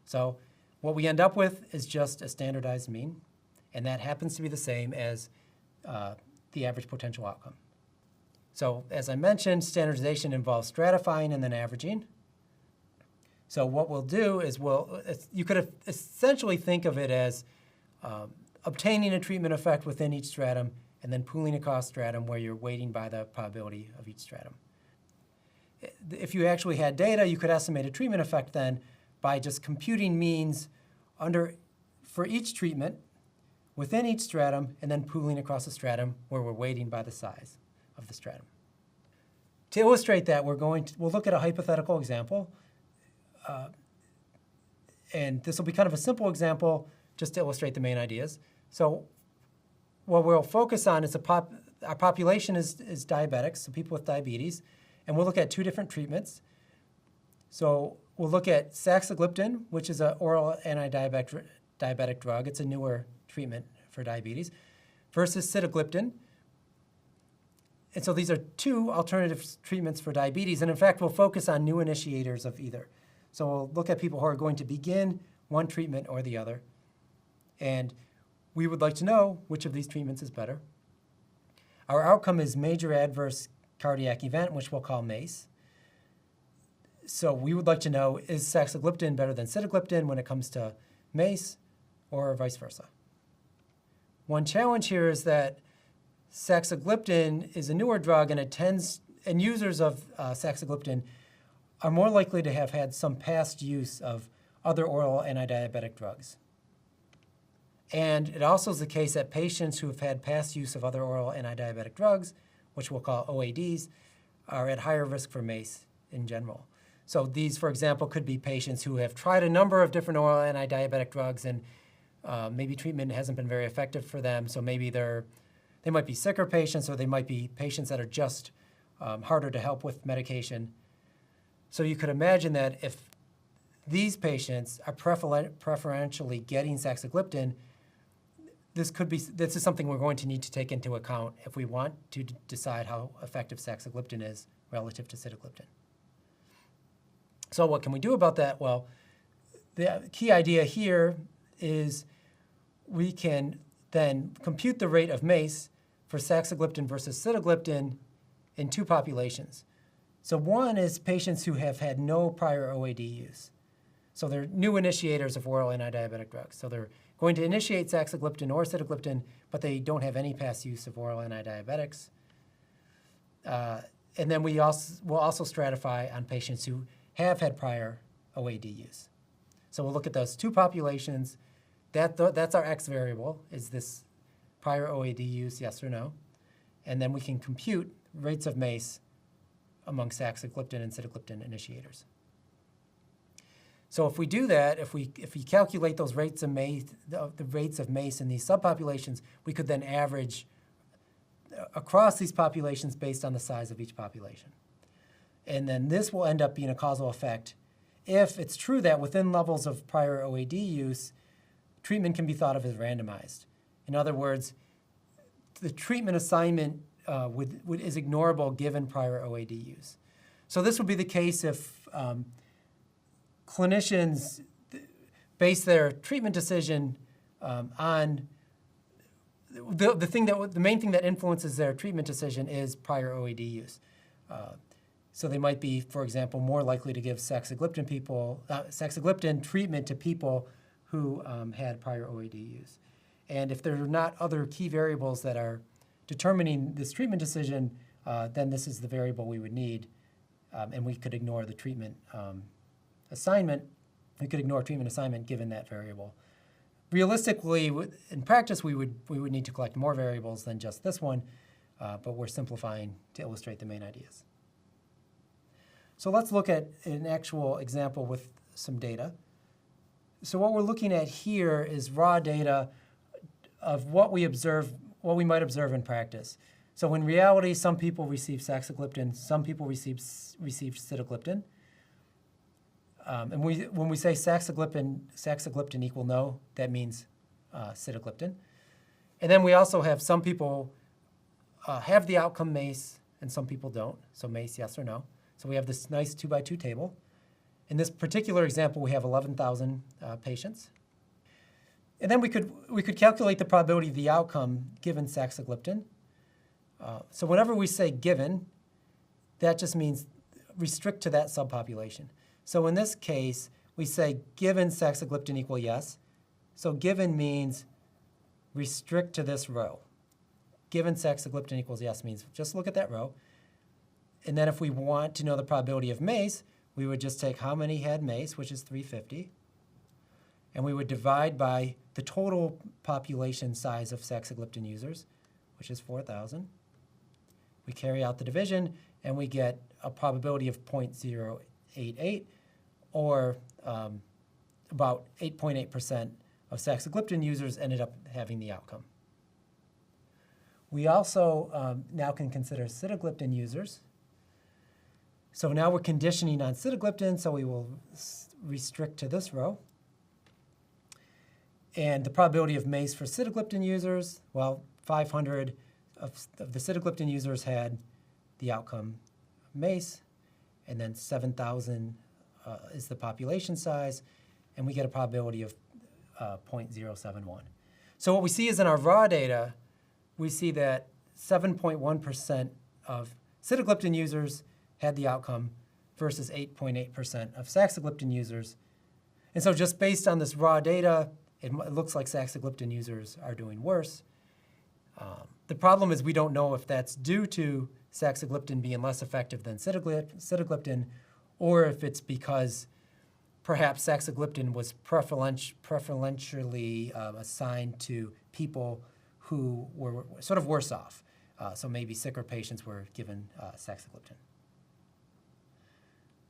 So what we end up with is just a standardized mean, and that happens to be the same as the average potential outcome. So as I mentioned, standardization involves stratifying and then averaging. So what we'll do is you could essentially think of it as obtaining a treatment effect within each stratum and then pooling across stratum where you're weighting by the probability of each stratum. If you actually had data, you could estimate a treatment effect then by just computing means for each treatment, within each stratum and then pooling across the stratum where we're weighting by the size of the stratum. To illustrate that, we'll look at a hypothetical example. And this will be kind of a simple example just to illustrate the main ideas. So what we'll focus on is our population is diabetics, so people with diabetes, and we'll look at two different treatments. So we'll look at saxagliptin, which is an oral anti-diabetic drug. It's a newer treatment for diabetes, versus sitagliptin. And so these are two alternative treatments for diabetes. And in fact, we'll focus on new initiators of either. So we'll look at people who are going to begin one treatment or the other. And we would like to know which of these treatments is better. Our outcome is major adverse cardiac event, which we'll call MACE. So we would like to know, is saxagliptin better than sitagliptin when it comes to MACE, or vice versa? One challenge here is that saxagliptin is a newer drug, and users of saxagliptin are more likely to have had some past use of other oral anti-diabetic drugs. And it also is the case that patients who have had past use of other oral anti-diabetic drugs, which we'll call OADs, are at higher risk for MACE in general. So these, for example, could be patients who have tried a number of different oral anti-diabetic drugs and maybe treatment hasn't been very effective for them. So maybe they might be sicker patients, or they might be patients that are just harder to help with medication. So you could imagine that if these patients are preferentially getting saxagliptin, this is something we're going to need to take into account if we want to decide how effective saxagliptin is relative to sitagliptin. So what can we do about that? Well, the key idea here is we can then compute the rate of MACE for saxagliptin versus sitagliptin in two populations. So one is patients who have had no prior OAD use. So they're new initiators of oral anti-diabetic drugs. So they're going to initiate saxagliptin or sitagliptin, but they don't have any past use of oral anti-diabetics. And then we'll also stratify on patients who have had prior OAD use. So we'll look at those two populations. That's our X variable, is this prior OAD use, yes or no. And then we can compute rates of MACE among saxagliptin and sitagliptin initiators. So if we do that, if we calculate those rates of MACE, the rates of MACE in these subpopulations, we could then average across these populations based on the size of each population. And then this will end up being a causal effect if it's true that within levels of prior OAD use, treatment can be thought of as randomized. In other words, the treatment assignment is ignorable given prior OAD use. So this would be the case if clinicians base their treatment decision on the main thing that influences their treatment decision is prior OAD use. So they might be, for example, more likely to give saxagliptin treatment to people who had prior OAD use. And if there are not other key variables that are determining this treatment decision, then this is the variable we would need, and we could ignore the treatment assignment. We could ignore treatment assignment given that variable. Realistically, in practice, we would need to collect more variables than just this one, but we're simplifying to illustrate the main ideas. So let's look at an actual example with some data. So what we're looking at here is raw data of what we might observe in practice. So in reality, some people receive saxagliptin, some people receive sitagliptin. And when we say saxagliptin equal no, that means sitagliptin. And then we also have some people have the outcome MACE and some people don't. So MACE, yes or no. So we have this nice 2x2 table. In this particular example, we have 11,000 patients. And then we could calculate the probability of the outcome given saxagliptin. So whenever we say given, that just means restrict to that subpopulation. So in this case, we say given saxagliptin equal yes. So given means restrict to this row. Given saxagliptin equals yes means just look at that row. And then if we want to know the probability of MACE, we would just take how many had MACE, which is 350. and we would divide by the total population size of saxagliptin users, which is 4,000. We carry out the division, and we get a probability of 0.088, or about 8.8% of saxagliptin users ended up having the outcome. We also now can consider sitagliptin users. So now we're conditioning on sitagliptin, so we will restrict to this row. And the probability of MACE for sitagliptin users, well, 500 of the sitagliptin users had the outcome MACE, and then 7,000 is the population size, and we get a probability of 0.071. So what we see is in our raw data, we see that 7.1% of sitagliptin users had the outcome versus 8.8% of saxagliptin users. And so just based on this raw data, it looks like saxagliptin users are doing worse. The problem is we don't know if that's due to saxagliptin being less effective than sitagliptin, or if it's because perhaps saxagliptin was preferentially assigned to people who were sort of worse off. So maybe sicker patients were given saxagliptin.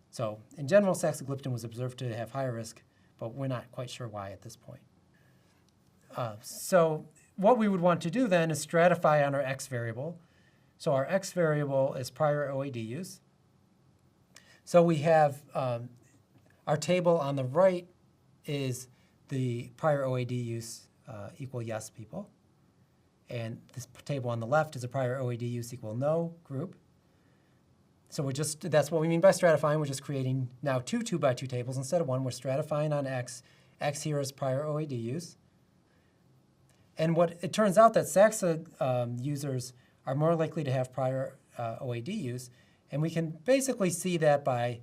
So in general, saxagliptin was observed to have higher risk, but we're not quite sure why at this point. So what we would want to do then is stratify on our X variable. So our X variable is prior OAD use. So we have our table on the right is the prior OAD use equal yes people. And this table on the left is a prior OAD use equal no group. So that's what we mean by stratifying. We're just creating now two 2x2 tables instead of one. We're stratifying on X. X here is prior OAD use. And what it turns out that Saxa users are more likely to have prior OAD use. And we can basically see that by,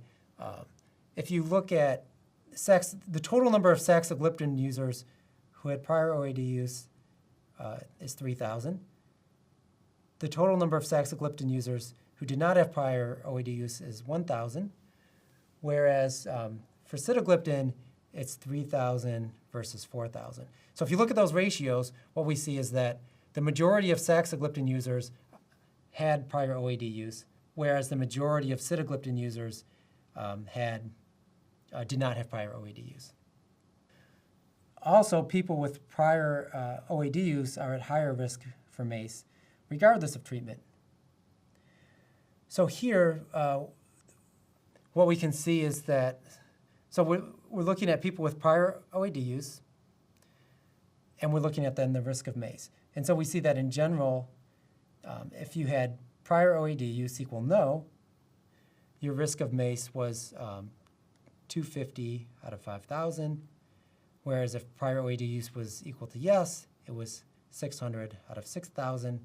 if you look at the total number of saxagliptin users who had prior OAD use is 3,000. The total number of saxagliptin users who did not have prior OAD use is 1,000, whereas for sitagliptin, it's 3,000 versus 4,000. So if you look at those ratios, what we see is that the majority of saxagliptin users had prior OAD use, whereas the majority of sitagliptin users did not have prior OAD use. Also, people with prior OAD use are at higher risk for MACE, regardless of treatment. So here, what we can see is that, so we're looking at people with prior OAD use, and we're looking at then the risk of MACE. And so we see that in general, if you had prior OAD use equal no, your risk of MACE was 250 out of 5,000, whereas if prior OAD use was equal to yes, it was 600 out of 6,000,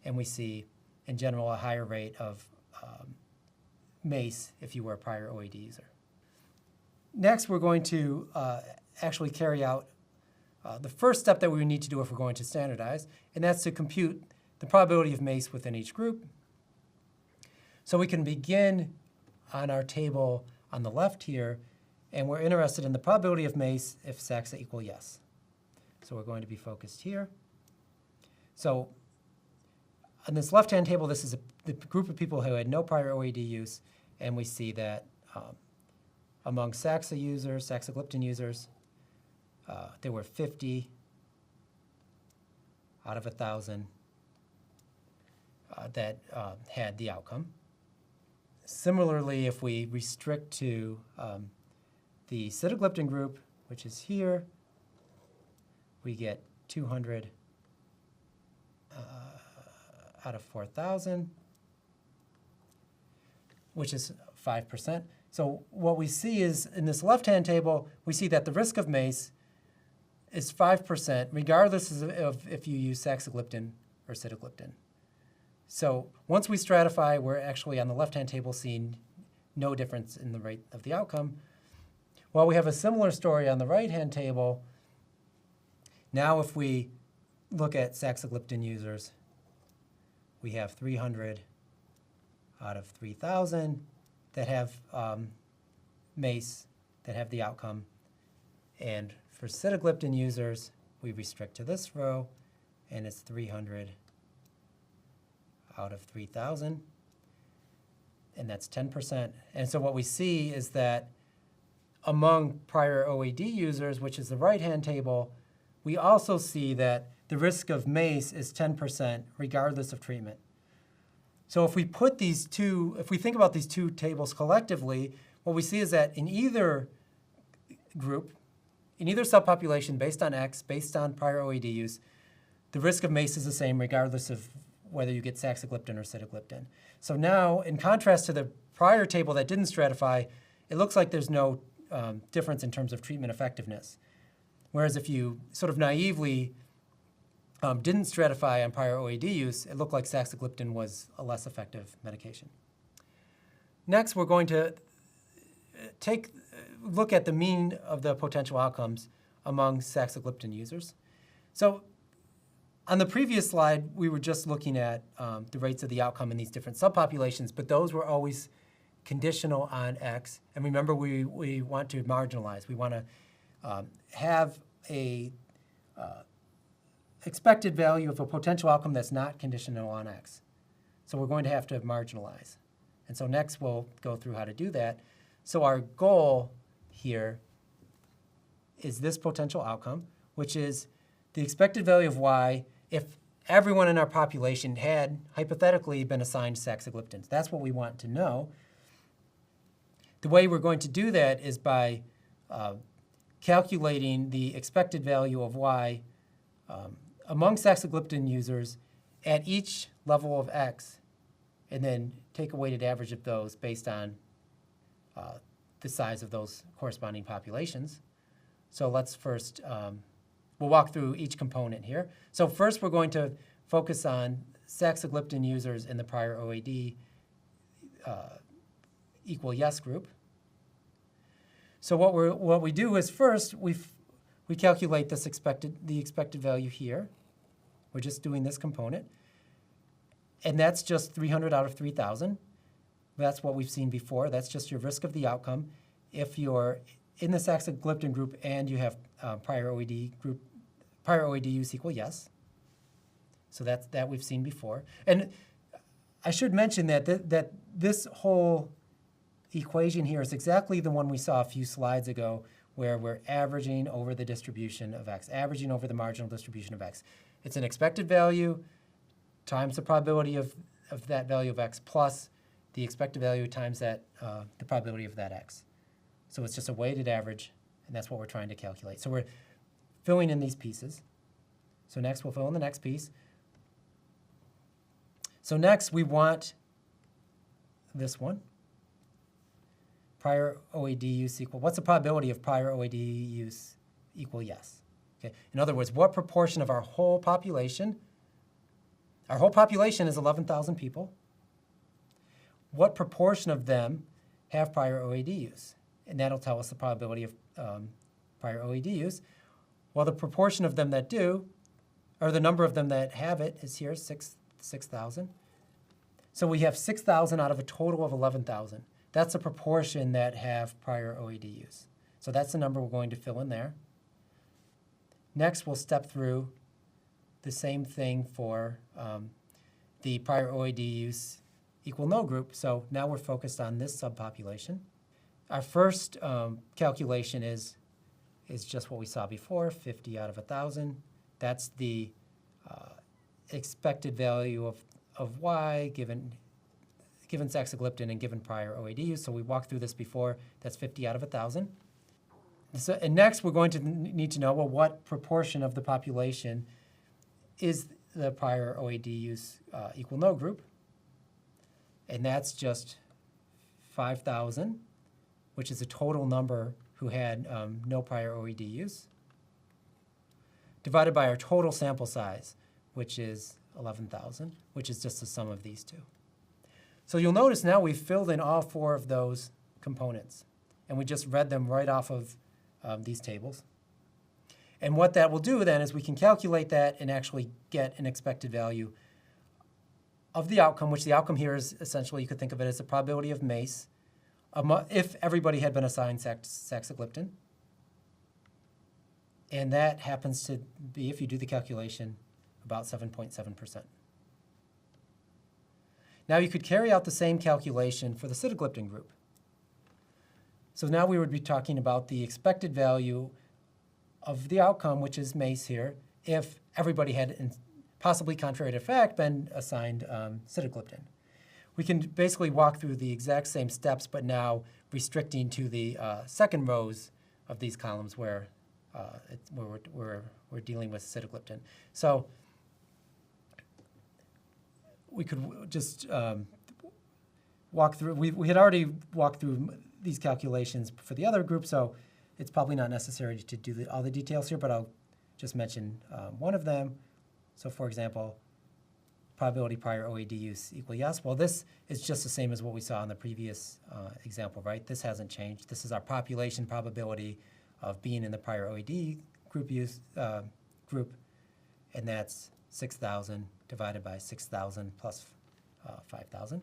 and we see, in general, a higher rate of MACE if you were a prior OAD user. Next, we're going to actually carry out the first step that we would need to do if we're going to standardize, and that's to compute the probability of MACE within each group. So we can begin on our table on the left here, and we're interested in the probability of MACE if Saxa equal yes. So we're going to be focused here. So on this left-hand table, this is the group of people who had no prior OAD use, and we see that among Saxa users, saxagliptin users, there were 50 out of 1,000 that had the outcome. Similarly, if we restrict to the sitagliptin group, which is here, we get 200 out of 4,000, which is 5%. So what we see is, in this left-hand table, we see that the risk of MACE is 5%, regardless of if you use saxagliptin or sitagliptin. So once we stratify, we're actually on the left-hand table seeing no difference in the rate of the outcome. While we have a similar story on the right-hand table, now if we look at saxagliptin users, we have 300 out of 3,000 that have MACE, that have the outcome. And For sitagliptin users, we restrict to this row, and it's 300 out of 3,000, and that's 10%. And so what we see is that among prior OAD users, which is the right-hand table, we also see that the risk of MACE is 10% regardless of treatment. So if we think about these two tables collectively, what we see is that in either group, in either subpopulation based on X, based on prior OAD use, the risk of MACE is the same regardless of whether you get saxagliptin or sitagliptin. So now, in contrast to the prior table that didn't stratify, it looks like there's no difference in terms of treatment effectiveness. Whereas if you sort of naively didn't stratify on prior OAD use, it looked like saxagliptin was a less effective medication. Next, we're going to look at the mean of the potential outcomes among saxagliptin users. So on the previous slide, we were just looking at the rates of the outcome in these different subpopulations, but those were always conditional on X. And remember, we want to marginalize. We want to have a expected value of a potential outcome that's not conditional on X. So we're going to have to marginalize. And so next we'll go through how to do that. So our goal here is this potential outcome, which is the expected value of Y if everyone in our population had hypothetically been assigned saxagliptins. That's what we want to know. The way we're going to do that is by calculating the expected value of Y among saxagliptin users at each level of X, and then take a weighted average of those based on the size of those corresponding populations. So let's first, we'll walk through each component here. So first we're going to focus on saxagliptin users in the prior OAD equal yes group. So what we do is first we calculate the expected value here. We're just doing this component. And that's just 300 out of 3,000. That's what we've seen before. That's just your risk of the outcome. If you're in the saxagliptin group and you have prior OAD use equal yes. So that we've seen before. And I should mention that this whole equation here is exactly the one we saw a few slides ago, where we're averaging over the distribution of X, averaging over the marginal distribution of X. It's an expected value times the probability of that value of X plus the expected value times that the probability of that X. So it's just a weighted average, and that's what we're trying to calculate. So we're filling in these pieces. So next we'll fill in the next piece. So next we want this one. Prior OAD use equal, what's the probability of prior OAD use equal yes? Okay. In other words, what proportion of our whole population is 11,000 people, what proportion of them have prior OAD use? And that'll tell us the probability of prior OAD use. Well, the proportion of them that do, or the number of them that have it is here, 6,000. So we have 6,000 out of a total of 11,000. That's a proportion that have prior OAD use. So that's the number we're going to fill in there. Next, we'll step through the same thing for the prior OAD use equal no group. So now we're focused on this subpopulation. Our first calculation is just what we saw before, 50 out of 1,000. That's the expected value of Y given saxagliptin and given prior OAD use. So we walked through this before. That's 50 out of 1,000. So, and next, we're going to need to know, well, what proportion of the population is the prior OAD use equal no group? And that's just 5,000, which is the total number who had no prior OAD use, divided by our total sample size, which is 11,000, which is just the sum of these two. So you'll notice now we've filled in all four of those components, and we just read them right off of these tables. And what that will do then is we can calculate that and actually get an expected value of the outcome, which the outcome here is essentially, you could think of it as the probability of MACE if everybody had been assigned saxagliptin. And that happens to be, if you do the calculation, about 7.7%. Now you could carry out the same calculation for the sitagliptin group. So now we would be talking about the expected value of the outcome, which is MACE here, if everybody had, possibly contrary to fact, been assigned sitagliptin. We can basically walk through the exact same steps, but now restricting to the second rows of these columns where we're dealing with sitagliptin. So we could just walk through. We had already walked through these calculations for the other group, so it's probably not necessary to do all the details here, but I'll just mention one of them. So for example, probability prior OAD use equal yes. Well, this is just the same as what we saw in the previous example, right? This hasn't changed. This is our population probability of being in the prior OAD group, and that's 6,000 divided by 6,000 plus 5,000.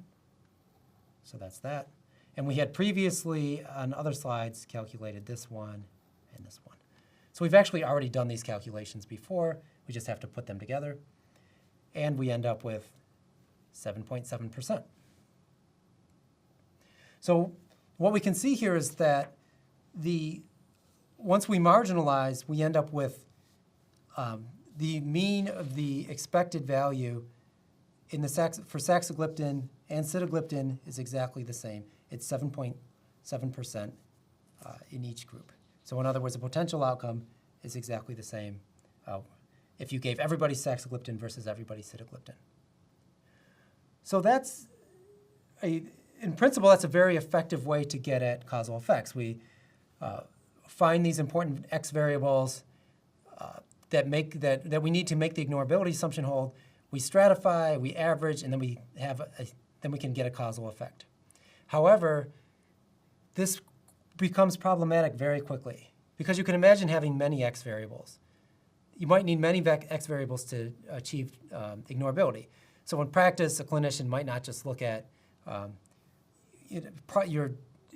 So that's that. And we had previously, on other slides, calculated this one and this one. So we've actually already done these calculations before. We just have to put them together. And we end up with 7.7%. So what we can see here is that once we marginalize, we end up with the mean of the expected value in the for saxagliptin and sitagliptin is exactly the same. It's 7.7% in each group. So in other words, the potential outcome is exactly the same if you gave everybody saxagliptin versus everybody sitagliptin. So that's, in principle, that's a very effective way to get at causal effects. We find these important X variables that we need to make the ignorability assumption hold. We stratify, we average, and then we can get a causal effect. However, this becomes problematic very quickly because you can imagine having many X variables. You might need many X variables to achieve ignorability. So in practice, a clinician might not just look at your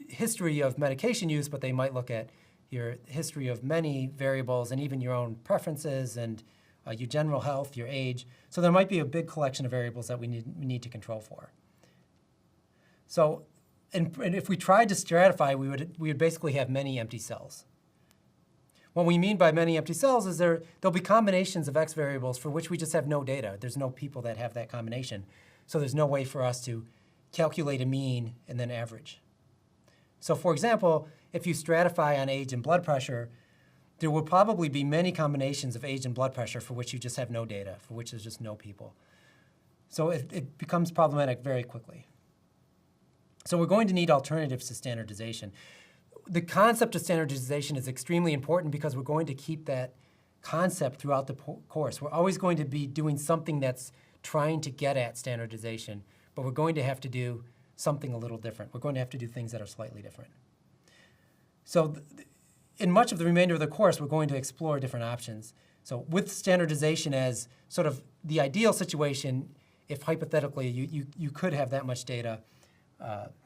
history of medication use, but they might look at your history of many variables and even your own preferences and your general health, your age. So there might be a big collection of variables that we need to control for. So, and if we tried to stratify, we would basically have many empty cells. What we mean by many empty cells is there'll be combinations of X variables for which we just have no data. There's no people that have that combination. So there's no way for us to calculate a mean and then average. So for example, if you stratify on age and blood pressure, there will probably be many combinations of age and blood pressure for which you just have no data, for which there's just no people. So it becomes problematic very quickly. So we're going to need alternatives to standardization. The concept of standardization is extremely important because we're going to keep that concept throughout the course. We're always going to be doing something that's trying to get at standardization, but we're going to have to do something a little different. We're going to have to do things that are slightly different. So in much of the remainder of the course, we're going to explore different options. So with standardization as sort of the ideal situation, if hypothetically you could have that much data,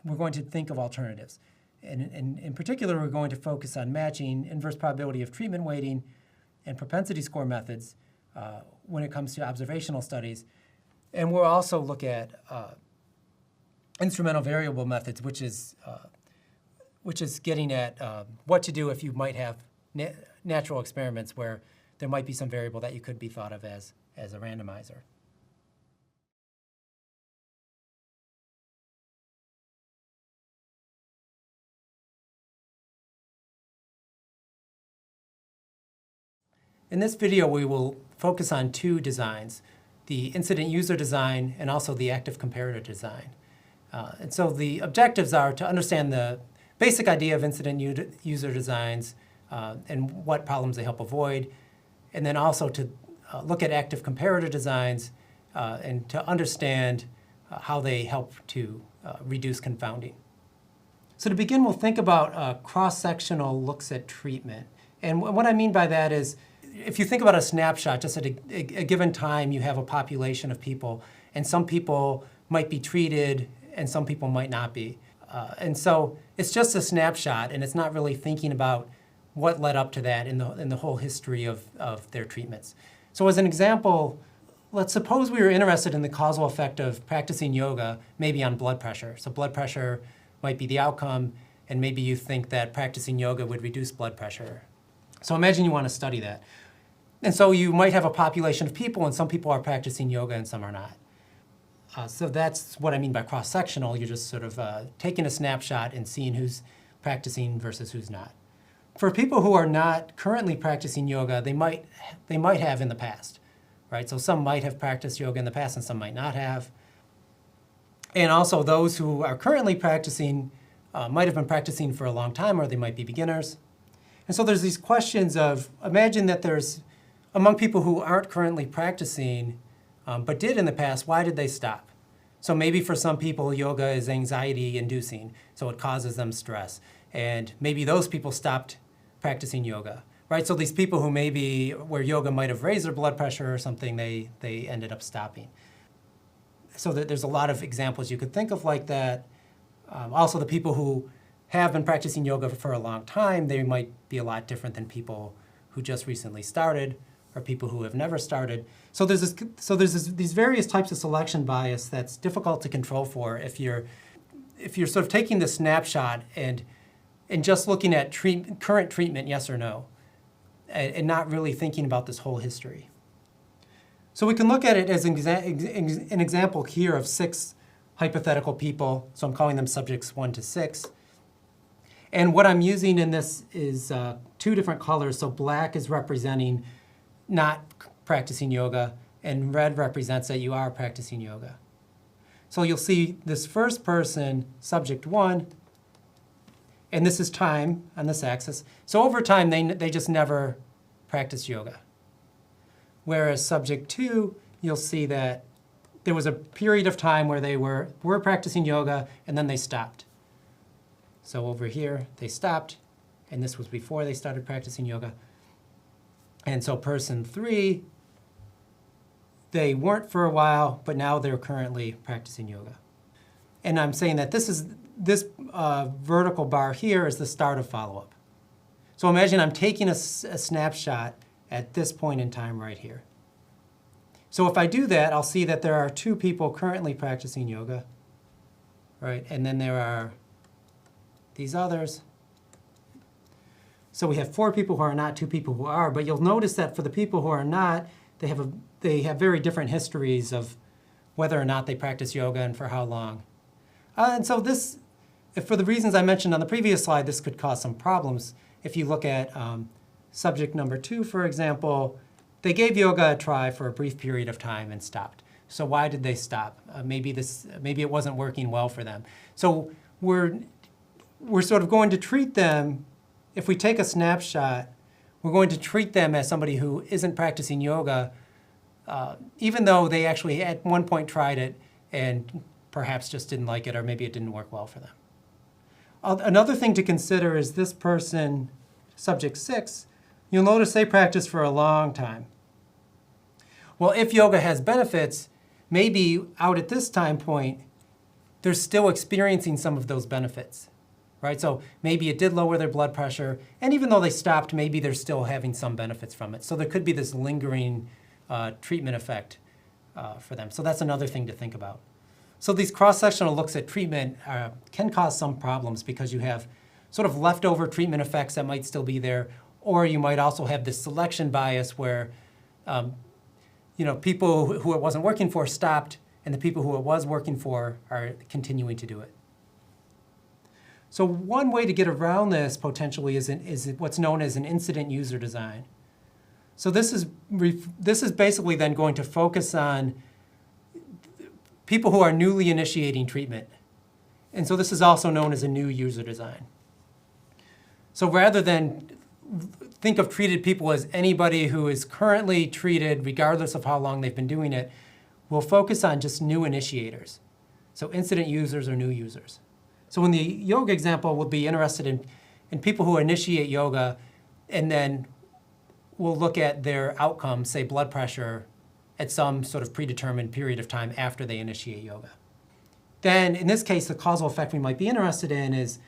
we're going to think of alternatives. And in particular, we're going to focus on matching inverse probability of treatment weighting and propensity score methods when it comes to observational studies. And we'll also look at instrumental variable methods, which is getting at what to do if you might have natural experiments where there might be some variable that you could be thought of as a randomizer. In this video, we will focus on two designs, the incident user design and also the active comparator design. And so the objectives are to understand the basic idea of incident user designs and what problems they help avoid, and then also to look at active comparator designs and to understand how they help to reduce confounding. So to begin, we'll think about cross-sectional looks at treatment. And what I mean by that is, if you think about a snapshot, just at a given time, you have a population of people, and some people might be treated and some people might not be. And so it's just a snapshot, and it's not really thinking about what led up to that in the whole history of their treatments. So as an example, let's suppose we were interested in the causal effect of practicing yoga, maybe on blood pressure. So blood pressure might be the outcome, and maybe you think that practicing yoga would reduce blood pressure. So imagine you want to study that. And so you might have a population of people, and some people are practicing yoga and some are not. So that's what I mean by cross-sectional. You're just sort of taking a snapshot and seeing who's practicing versus who's not. For people who are not currently practicing yoga, they might have in the past, right? So some might have practiced yoga in the past and some might not have. And also those who are currently practicing might have been practicing for a long time, or they might be beginners. And so there's these questions of, imagine that there's, among people who aren't currently practicing, but did in the past, why did they stop? So maybe for some people, yoga is anxiety inducing, so it causes them stress. And maybe those people stopped practicing yoga, right? So these people who maybe, where yoga might have raised their blood pressure or something, they ended up stopping. So there's a lot of examples you could think of like that. Also, the people who have been practicing yoga for a long time, they might be a lot different than people who just recently started or people who have never started. So there's these various types of selection bias that's difficult to control for if you're sort of taking the snapshot and just looking at current treatment, yes or no, and not really thinking about this whole history. So we can look at it as an example here of 6 hypothetical people. So I'm calling them subjects 1 to 6. And what I'm using in this is 2 different colors. So black is representing not practicing yoga, and red represents that you are practicing yoga. So you'll see this first person, subject 1, and this is time on this axis. So over time, they just never practiced yoga. Whereas subject 2, you'll see that there was a period of time where they were practicing yoga, and then they stopped. So over here, they stopped, and this was before they started practicing yoga. And so person 3, they weren't for a while, but now they're currently practicing yoga. And I'm saying that this vertical bar here is the start of follow-up. So imagine I'm taking a snapshot at this point in time right here. So if I do that, I'll see that there are 2 people currently practicing yoga, right? And then there are these others. So we have 4 people who are not, 2 people who are, but you'll notice that for the people who are not, they have very different histories of whether or not they practice yoga and for how long. And so this, for the reasons I mentioned on the previous slide, this could cause some problems. If you look at subject number 2, for example, they gave yoga a try for a brief period of time and stopped. So why did they stop? Maybe it wasn't working well for them. So we're sort of going to treat them, if we take a snapshot, we're going to treat them as somebody who isn't practicing yoga, even though they actually at one point tried it and perhaps just didn't like it, or maybe it didn't work well for them. Another thing to consider is this person, subject 6, you'll notice they practice for a long time. Well, if yoga has benefits, maybe out at this time point, they're still experiencing some of those benefits, right? So maybe it did lower their blood pressure, and even though they stopped, maybe they're still having some benefits from it. So there could be this lingering treatment effect for them. So that's another thing to think about. So these cross-sectional looks at treatment can cause some problems because you have sort of leftover treatment effects that might still be there, or you might also have this selection bias where people who it wasn't working for stopped, and the people who it was working for are continuing to do it. So one way to get around this potentially is what's known as an incident user design. So this is basically then going to focus on people who are newly initiating treatment. And so this is also known as a new user design. So rather than think of treated people as anybody who is currently treated, regardless of how long they've been doing it, we'll focus on just new initiators. So incident users or new users. So in the yoga example, we'll be interested in people who initiate yoga, and then we'll look at their outcomes, say blood pressure, at some sort of predetermined period of time after they initiate yoga. Then, in this case, the causal effect we might be interested in is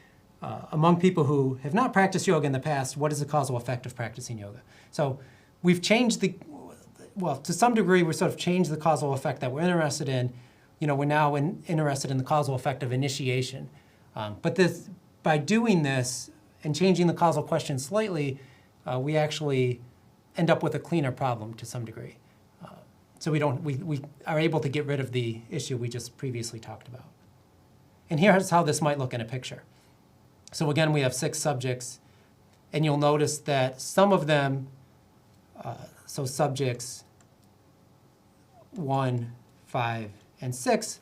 among people who have not practiced yoga in the past, what is the causal effect of practicing yoga? So we've changed to some degree, we sort of changed the causal effect that we're interested in. We're now interested in the causal effect of initiation. But by doing this and changing the causal question slightly, we actually end up with a cleaner problem to some degree. So we are able to get rid of the issue we just previously talked about. And here's how this might look in a picture. So again, we have 6 subjects, and you'll notice that some of them, so subjects 1, 5, and 6,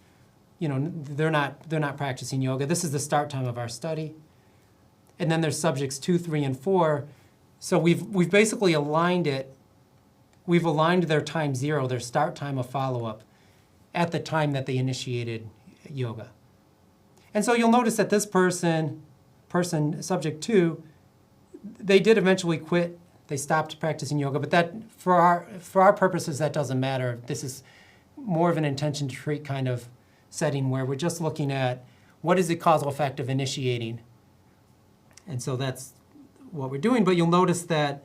they're not practicing yoga. This is the start time of our study. And then there's subjects 2, 3, and 4. So we've basically aligned it. We've aligned their time 0, their start time of follow-up, at the time that they initiated yoga. And so you'll notice that this person, subject 2, they did eventually quit. They stopped practicing yoga, but that, for our purposes, that doesn't matter. This is more of an intention to treat kind of setting where we're just looking at what is the causal effect of initiating. And so that's what we're doing, but you'll notice that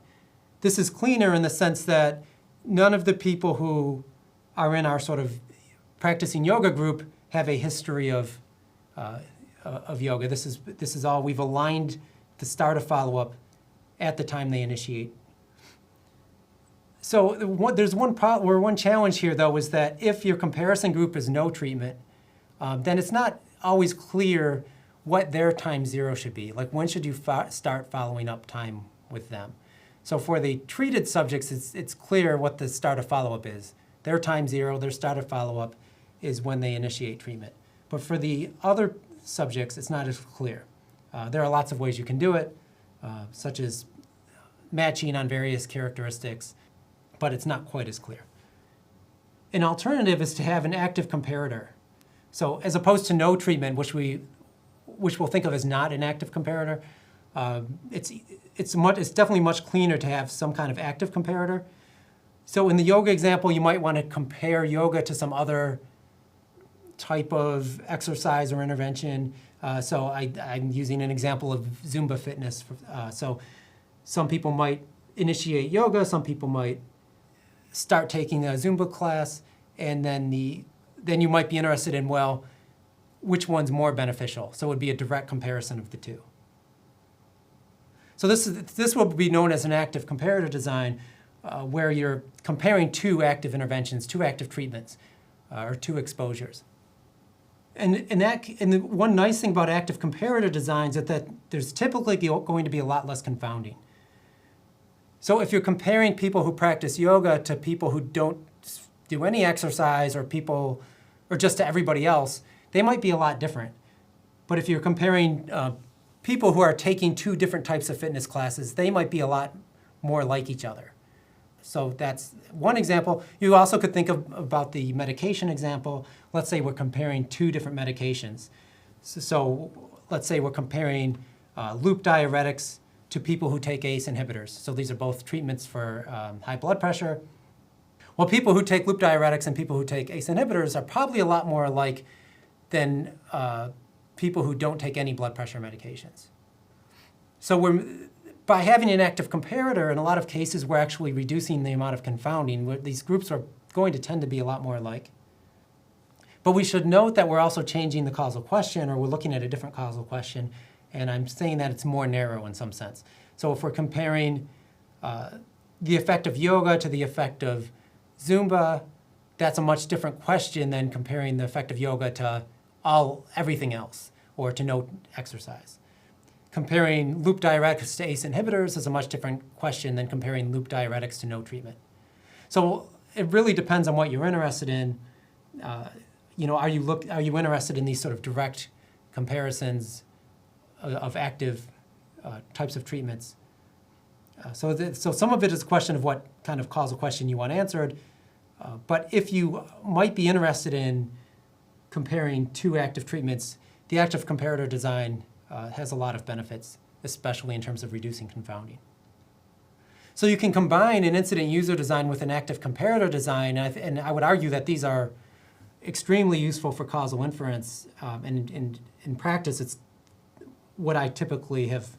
this is cleaner in the sense that none of the people who are in our sort of practicing yoga group have a history of yoga. This is all, we've aligned the start of follow-up at the time they initiate. So there's one challenge here, though, is that if your comparison group is no treatment, then it's not always clear what their time 0 should be. Like, when should you start following up time with them? So for the treated subjects, it's clear what the start of follow-up is. Their time 0, their start of follow-up is when they initiate treatment. But for the other subjects, it's not as clear. There are lots of ways you can do it, such as matching on various characteristics, but it's not quite as clear. An alternative is to have an active comparator. So as opposed to no treatment, which we'll think of as not an active comparator, it's definitely much cleaner to have some kind of active comparator. So in the yoga example, you might want to compare yoga to some other type of exercise or intervention. So I'm using an example of Zumba fitness. So some people might initiate yoga, some people might start taking a Zumba class, and then you might be interested in, well, which one's more beneficial? So it would be a direct comparison of the two. So this will be known as an active comparator design, where you're comparing 2 active interventions, 2 active treatments, or 2 exposures. And the one nice thing about active comparator designs is that there's typically going to be a lot less confounding. So if you're comparing people who practice yoga to people who don't do any exercise, or just to everybody else, they might be a lot different. But if you're comparing people who are taking 2 different types of fitness classes, they might be a lot more like each other. So that's one example. You also could think about the medication example. Let's say we're comparing 2 different medications. So let's say we're comparing loop diuretics to people who take ACE inhibitors. So these are both treatments for high blood pressure. Well, people who take loop diuretics and people who take ACE inhibitors are probably a lot more alike than people who don't take any blood pressure medications. So by having an active comparator, in a lot of cases, we're actually reducing the amount of confounding. These groups are going to tend to be a lot more alike. But we should note that we're also changing the causal question, or we're looking at a different causal question, and I'm saying that it's more narrow in some sense. So if we're comparing the effect of yoga to the effect of Zumba, that's a much different question than comparing the effect of yoga to everything else, or to no exercise. Comparing loop diuretics to ACE inhibitors is a much different question than comparing loop diuretics to no treatment. So it really depends on what you're interested in. Are you interested in these sort of direct comparisons of active types of treatments? So some of it is a question of what kind of causal question you want answered. But if you might be interested in comparing 2 active treatments, the active comparator design has a lot of benefits, especially in terms of reducing confounding. So you can combine an incident user design with an active comparator design, and I would argue that these are extremely useful for causal inference, and in practice, it's what I typically have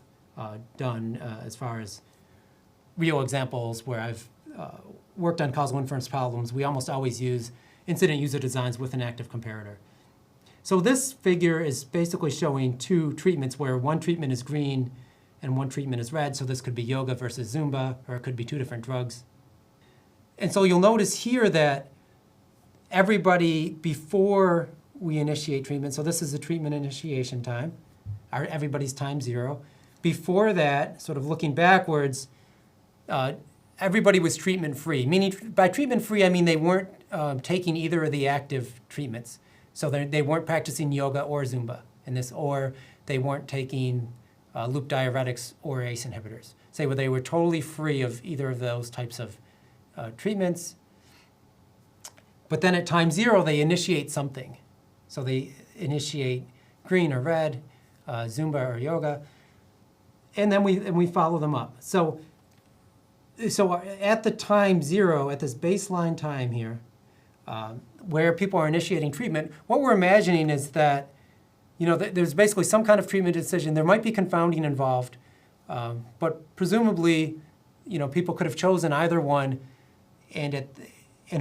done as far as real examples where I've worked on causal inference problems, we almost always use incident user designs with an active comparator. So this figure is basically showing two treatments where one treatment is green and one treatment is red. So this could be yoga versus Zumba, or it could be two different drugs. And so you'll notice here that everybody before we initiate treatment, so this is the treatment initiation time, everybody's time 0. Before that, sort of looking backwards, everybody was treatment-free. Meaning, by treatment-free, I mean they weren't taking either of the active treatments. So they weren't practicing yoga or Zumba in this, or they weren't taking loop diuretics or ACE inhibitors. Say where they were totally free of either of those types of treatments. But then at time 0, they initiate something. So they initiate green or red, Zumba or yoga, and then we follow them up. So at the time 0, at this baseline time here, where people are initiating treatment, what we're imagining is that, there's basically some kind of treatment decision. There might be confounding involved, but presumably, people could have chosen either one, and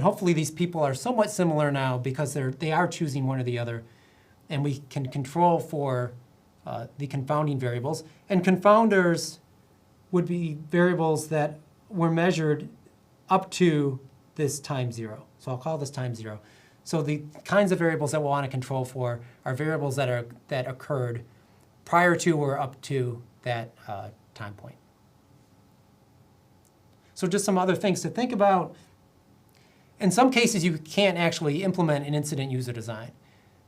hopefully these people are somewhat similar now because they are choosing one or the other, and we can control for the confounding variables. And confounders would be variables that were measured up to this time 0. So I'll call this time 0. So the kinds of variables that we'll want to control for are variables that occurred prior to or up to that time point. So just some other things to think about. In some cases, you can't actually implement an incident user design.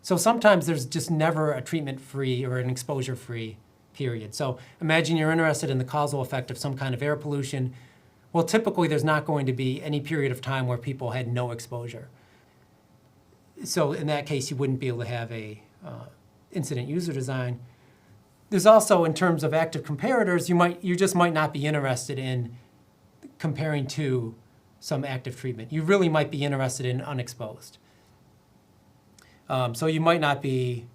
So sometimes there's just never a treatment-free or an exposure-free period. So imagine you're interested in the causal effect of some kind of air pollution. Well, typically there's not going to be any period of time where people had no exposure. So in that case, you wouldn't be able to have a incident user design. There's also, in terms of active comparators, you just might not be interested in comparing to some active treatment. You really might be interested in unexposed. So you might not be,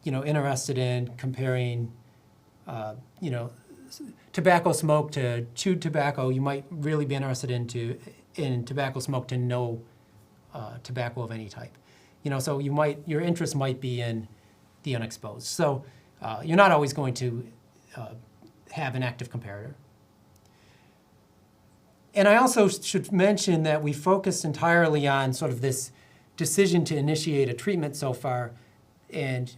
interested in comparing, tobacco smoke to chewed tobacco. You might really be interested in tobacco smoke to no tobacco of any type. So your interest might be in the unexposed. So you're not always going to have an active comparator. And I also should mention that we focused entirely on sort of this decision to initiate a treatment so far. And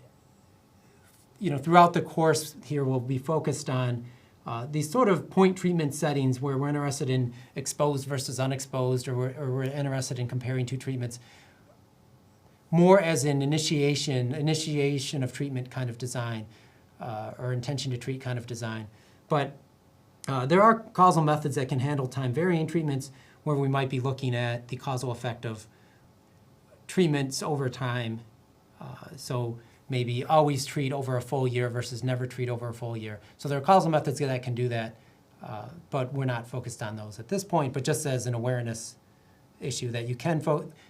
throughout the course here, we'll be focused on these sort of point treatment settings where we're interested in exposed versus unexposed, or we're interested in comparing two treatments, more as an initiation of treatment kind of design, or intention to treat kind of design. But there are causal methods that can handle time-varying treatments where we might be looking at the causal effect of treatments over time. So maybe always treat over a full year versus never treat over a full year. So there are causal methods that can do that, but we're not focused on those at this point, but just as an awareness issue that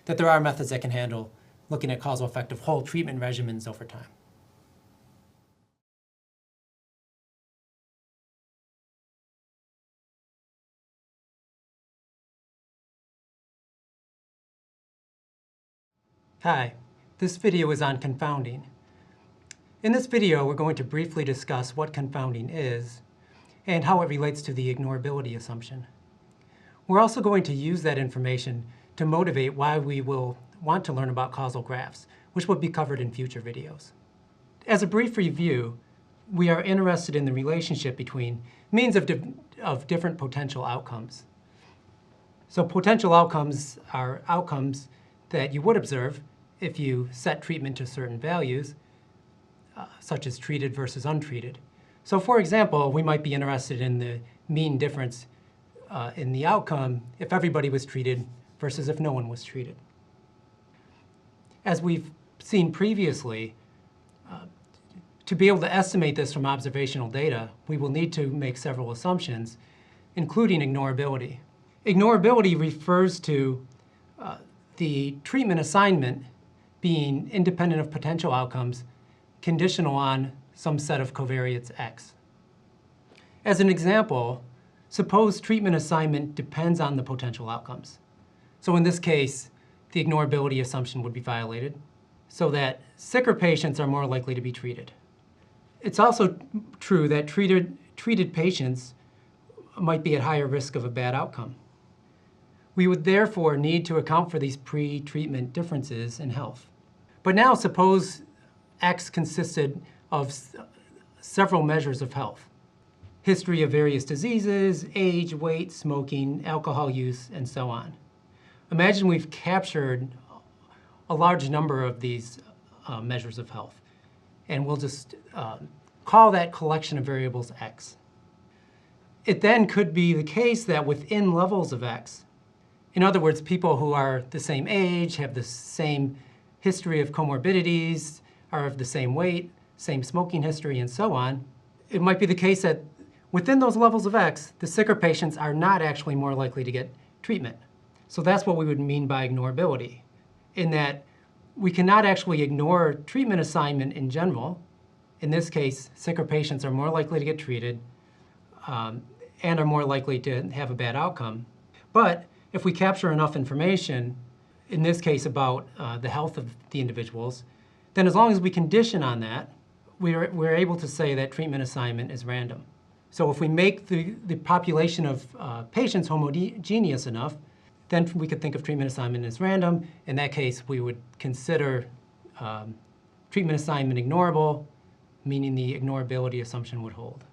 that there are methods that can handle looking at causal effect of whole treatment regimens over time. Hi, this video is on confounding. In this video, we're going to briefly discuss what confounding is and how it relates to the ignorability assumption. We're also going to use that information to motivate why we will want to learn about causal graphs, which will be covered in future videos. As a brief review, we are interested in the relationship between means of different potential outcomes. So potential outcomes are outcomes that you would observe if you set treatment to certain values, such as treated versus untreated. So for example, we might be interested in the mean difference in the outcome if everybody was treated versus if no one was treated. As we've seen previously, to be able to estimate this from observational data, we will need to make several assumptions, including ignorability. Ignorability refers to the treatment assignment being independent of potential outcomes, conditional on some set of covariates x. As an example, suppose treatment assignment depends on the potential outcomes. So in this case, the ignorability assumption would be violated, so that sicker patients are more likely to be treated. It's also true that treated patients might be at higher risk of a bad outcome. We would therefore need to account for these pre-treatment differences in health. But now suppose X consisted of several measures of health: history of various diseases, age, weight, smoking, alcohol use, and so on. Imagine we've captured a large number of these measures of health, and we'll just call that collection of variables X. It then could be the case that within levels of X, in other words, people who are the same age, have the same history of comorbidities, are of the same weight, same smoking history, and so on, it might be the case that within those levels of X, the sicker patients are not actually more likely to get treatment. So that's what we would mean by ignorability, in that we cannot actually ignore treatment assignment in general. In this case, sicker patients are more likely to get treated and are more likely to have a bad outcome. But if we capture enough information, in this case about the health of the individuals, then as long as we condition on that, we're able to say that treatment assignment is random. So if we make the population of patients homogeneous enough, then we could think of treatment assignment as random. In that case, we would consider treatment assignment ignorable, meaning the ignorability assumption would hold.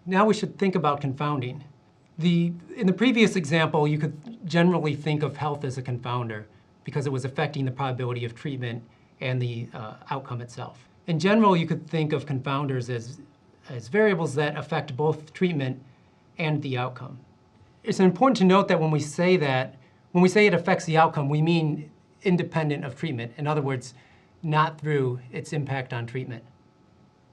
Now we should think about confounding. In the previous example, you could generally think of health as a confounder because it was affecting the probability of treatment and the outcome itself. In general, you could think of confounders as variables that affect both treatment and the outcome. It's important to note that when we say it affects the outcome, we mean independent of treatment. In other words, not through its impact on treatment.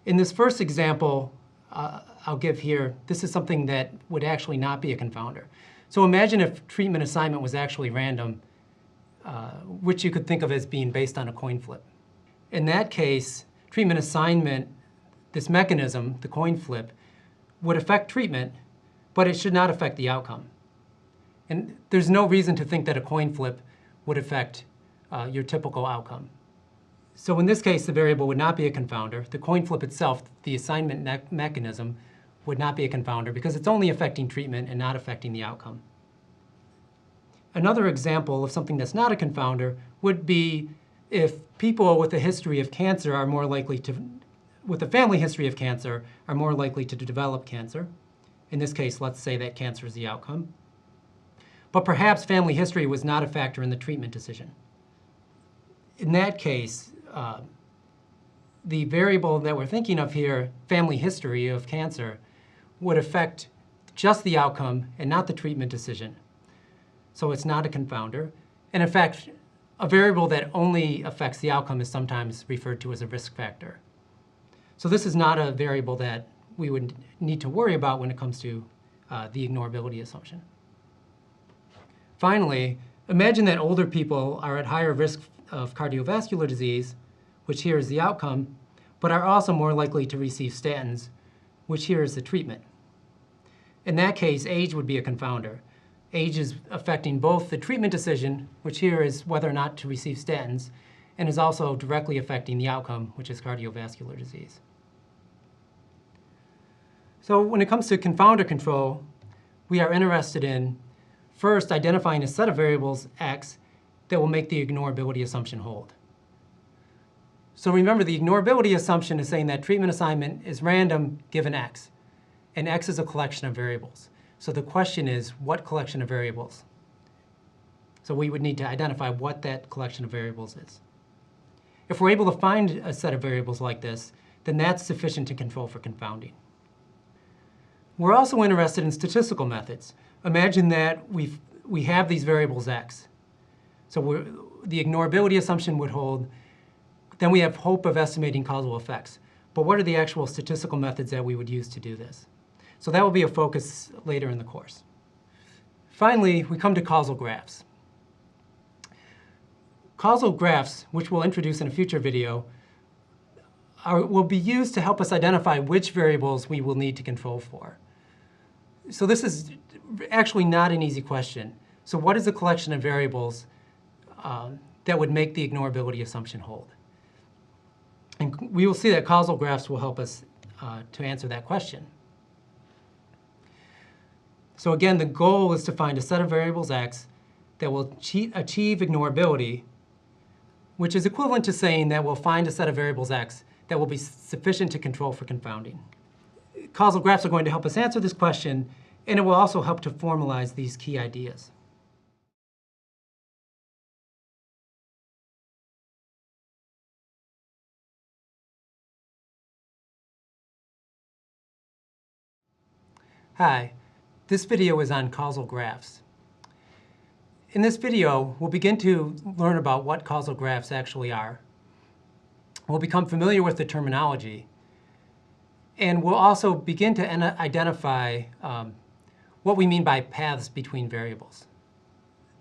In this first example I'll give here, this is something that would actually not be a confounder. So imagine if treatment assignment was actually random, which you could think of as being based on a coin flip. In that case, treatment assignment, this mechanism, the coin flip, would affect treatment, but it should not affect the outcome. And there's no reason to think that a coin flip would affect your typical outcome. So in this case, the variable would not be a confounder. The coin flip itself, the assignment mechanism, would not be a confounder because it's only affecting treatment and not affecting the outcome. Another example of something that's not a confounder would be if people with a history of cancer are more likely to, with a family history of cancer, are more likely to develop cancer. In this case, let's say that cancer is the outcome. But perhaps family history was not a factor in the treatment decision. In that case, the variable that we're thinking of here, family history of cancer, would affect just the outcome and not the treatment decision. So it's not a confounder. And in fact, a variable that only affects the outcome is sometimes referred to as a risk factor. So this is not a variable that we would need to worry about when it comes to the ignorability assumption. Finally, imagine that older people are at higher risk of cardiovascular disease, which here is the outcome, but are also more likely to receive statins, which here is the treatment. In that case, age would be a confounder. Age is affecting both the treatment decision, which here is whether or not to receive statins, and is also directly affecting the outcome, which is cardiovascular disease. So when it comes to confounder control, we are interested in first identifying a set of variables, X, that will make the ignorability assumption hold. So remember, the ignorability assumption is saying that treatment assignment is random given X, and X is a collection of variables. So the question is, what collection of variables? So we would need to identify what that collection of variables is. If we're able to find a set of variables like this, then that's sufficient to control for confounding. We're also interested in statistical methods. Imagine that we have these variables X. So the ignorability assumption would hold. Then we have hope of estimating causal effects. But what are the actual statistical methods that we would use to do this? So that will be a focus later in the course. Finally, we come to causal graphs. Causal graphs, which we'll introduce in a future video, will be used to help us identify which variables we will need to control for. So this is actually not an easy question. So what is the collection of variables that would make the ignorability assumption hold? And we will see that causal graphs will help us to answer that question. So again, the goal is to find a set of variables x that will achieve ignorability, which is equivalent to saying that we'll find a set of variables x that will be sufficient to control for confounding. Causal graphs are going to help us answer this question, and it will also help to formalize these key ideas. Hi, this video is on causal graphs. In this video, we'll begin to learn about what causal graphs actually are. We'll become familiar with the terminology, and we'll also begin to identify what we mean by paths between variables.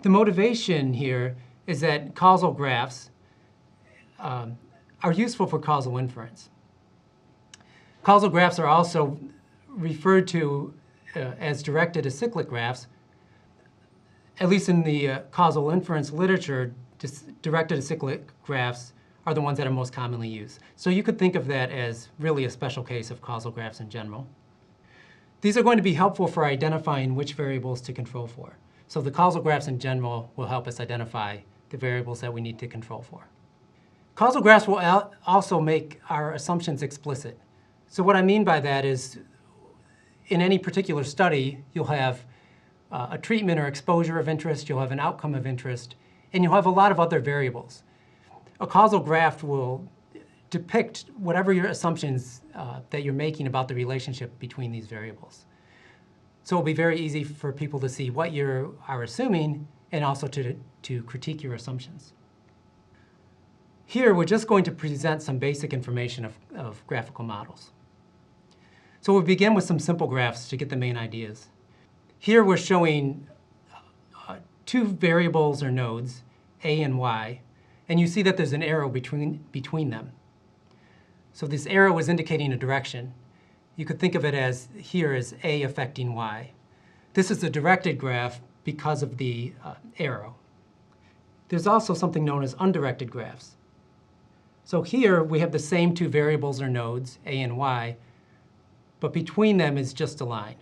The motivation here is that causal graphs are useful for causal inference. Causal graphs are also referred to as directed acyclic graphs. At least in the causal inference literature, directed acyclic graphs are the ones that are most commonly used. So you could think of that as really a special case of causal graphs in general. These are going to be helpful for identifying which variables to control for. So the causal graphs in general will help us identify the variables that we need to control for. Causal graphs will also make our assumptions explicit. So what I mean by that is, in any particular study, you'll have a treatment or exposure of interest, you'll have an outcome of interest, and you'll have a lot of other variables. A causal graph will depict whatever your assumptions that you're making about the relationship between these variables. So it'll be very easy for people to see what you are assuming and also to critique your assumptions. Here, we're just going to present some basic information of graphical models. So we'll begin with some simple graphs to get the main ideas. Here we're showing two variables or nodes, a and y, and you see that there's an arrow between them. So this arrow is indicating a direction. You could think of it as here as a affecting y. This is a directed graph because of the arrow. There's also something known as undirected graphs. So here we have the same two variables or nodes, a and y, but between them is just a line.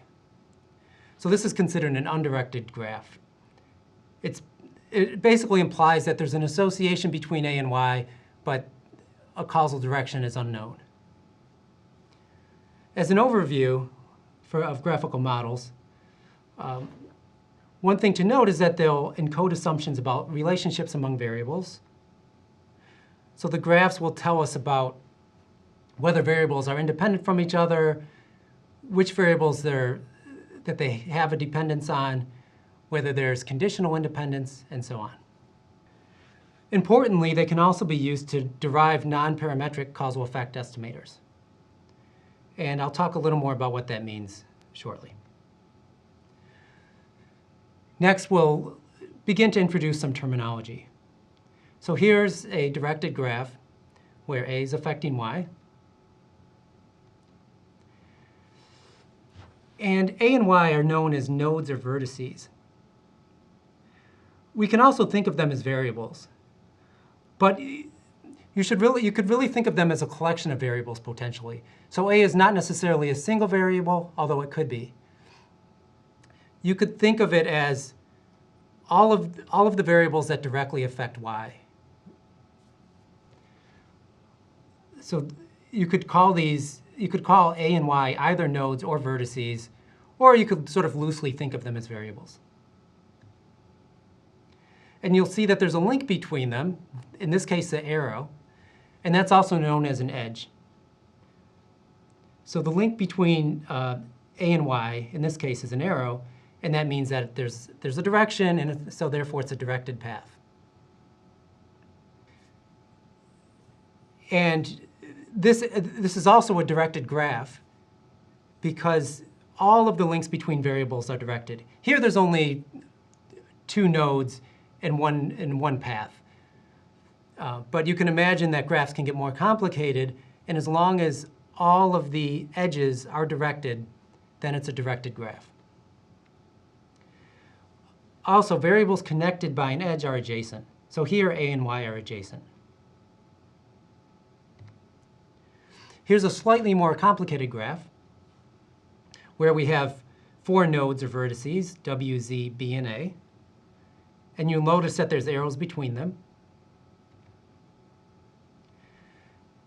So this is considered an undirected graph. It basically implies that there's an association between a and y, but a causal direction is unknown. As an overview of graphical models, one thing to note is that they'll encode assumptions about relationships among variables. So the graphs will tell us about whether variables are independent from each other, which variables that they have a dependence on, whether there's conditional independence, and so on. Importantly, they can also be used to derive non-parametric causal effect estimators. And I'll talk a little more about what that means shortly. Next, we'll begin to introduce some terminology. So here's a directed graph where a is affecting y. And a and y are known as nodes or vertices. We can also think of them as variables. But you could really think of them as a collection of variables potentially. So a is not necessarily a single variable, although it could be. You could think of it as all of the variables that directly affect y. So you could call a and y either nodes or vertices, or you could sort of loosely think of them as variables. And you'll see that there's a link between them, in this case the arrow, and that's also known as an edge. So the link between a and y, in this case, is an arrow, and that means that there's a direction, and so therefore it's a directed path. And this is also a directed graph because all of the links between variables are directed. Here there's only two nodes and one path. But you can imagine that graphs can get more complicated, and as long as all of the edges are directed, then it's a directed graph. Also, variables connected by an edge are adjacent. So here, a and y are adjacent. Here's a slightly more complicated graph where we have 4 nodes or vertices, W, Z, B, and A. And you'll notice that there's arrows between them.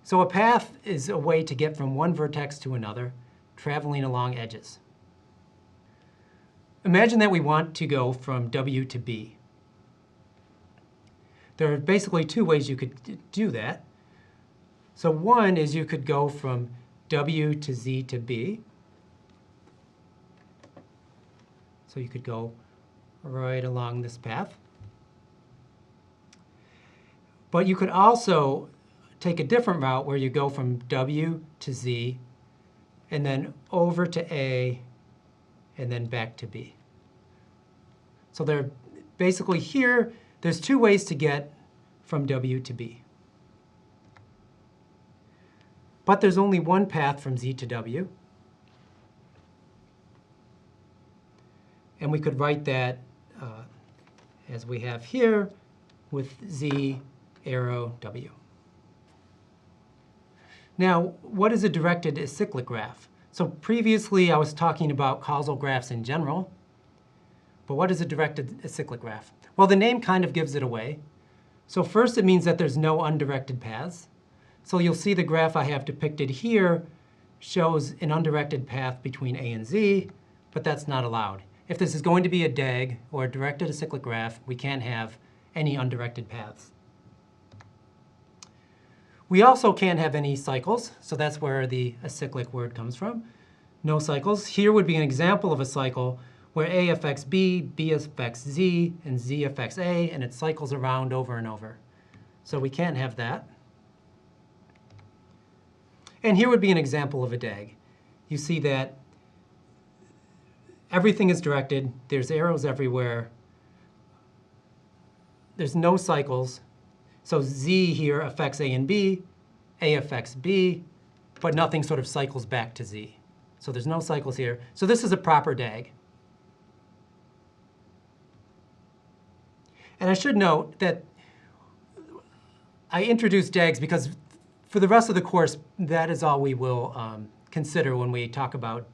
So a path is a way to get from one vertex to another, traveling along edges. Imagine that we want to go from W to B. There are basically 2 ways you could do that. So one is you could go from W to Z to B. So you could go right along this path. But you could also take a different route where you go from W to Z and then over to A and then back to B. So there, basically here, there's 2 ways to get from W to B. But there's only one path from Z to W. And we could write that as we have here with Z arrow W. Now, what is a directed acyclic graph? So previously I was talking about causal graphs in general. But what is a directed acyclic graph? Well, the name kind of gives it away. So first it means that there's no undirected paths. So you'll see the graph I have depicted here shows an undirected path between A and Z, but that's not allowed. If this is going to be a DAG, or a directed acyclic graph, we can't have any undirected paths. We also can't have any cycles, so that's where the acyclic word comes from. No cycles. Here would be an example of a cycle where A affects B, B affects Z, and Z affects A, and it cycles around over and over. So we can't have that. And here would be an example of a DAG. You see that everything is directed. There's arrows everywhere. There's no cycles. So Z here affects A and B, A affects B, but nothing sort of cycles back to Z. So there's no cycles here. So this is a proper DAG. And I should note that I introduced DAGs because for the rest of the course, that is all we will consider when we talk about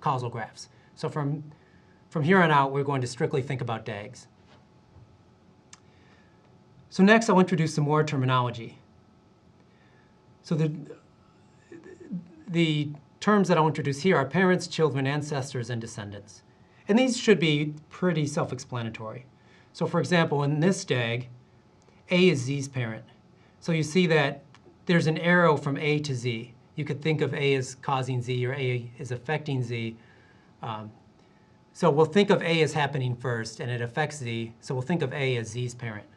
causal graphs. So from here on out, we're going to strictly think about DAGs. So next, I'll introduce some more terminology. So the terms that I'll introduce here are parents, children, ancestors, and descendants. And these should be pretty self-explanatory. So for example, in this DAG, A is Z's parent. So you see that there's an arrow from A to Z. You could think of A as causing Z or A is affecting Z. So we'll think of A as happening first, and it affects Z. So we'll think of A as Z's parent.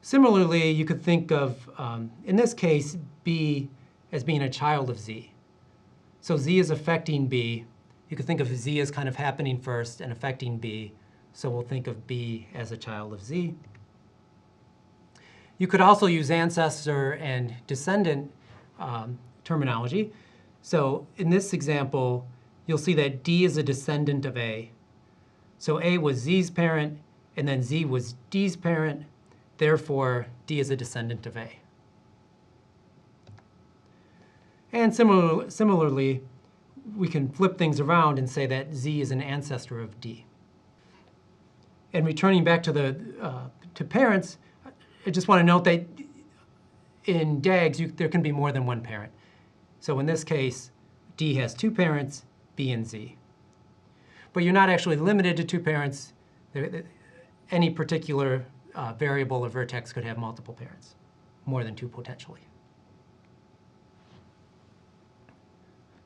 Similarly, you could think of, in this case, B as being a child of Z. So Z is affecting B. You could think of Z as kind of happening first and affecting B. So we'll think of B as a child of Z. You could also use ancestor and descendant terminology. So in this example, you'll see that D is a descendant of A. So A was Z's parent, and then Z was D's parent. Therefore, D is a descendant of A. And similarly, we can flip things around and say that Z is an ancestor of D. And returning back to parents, I just want to note that in DAGs, there can be more than one parent. So in this case, D has 2 parents, B and Z. But you're not actually limited to 2 parents. Any particular variable or vertex could have multiple parents, more than 2 potentially.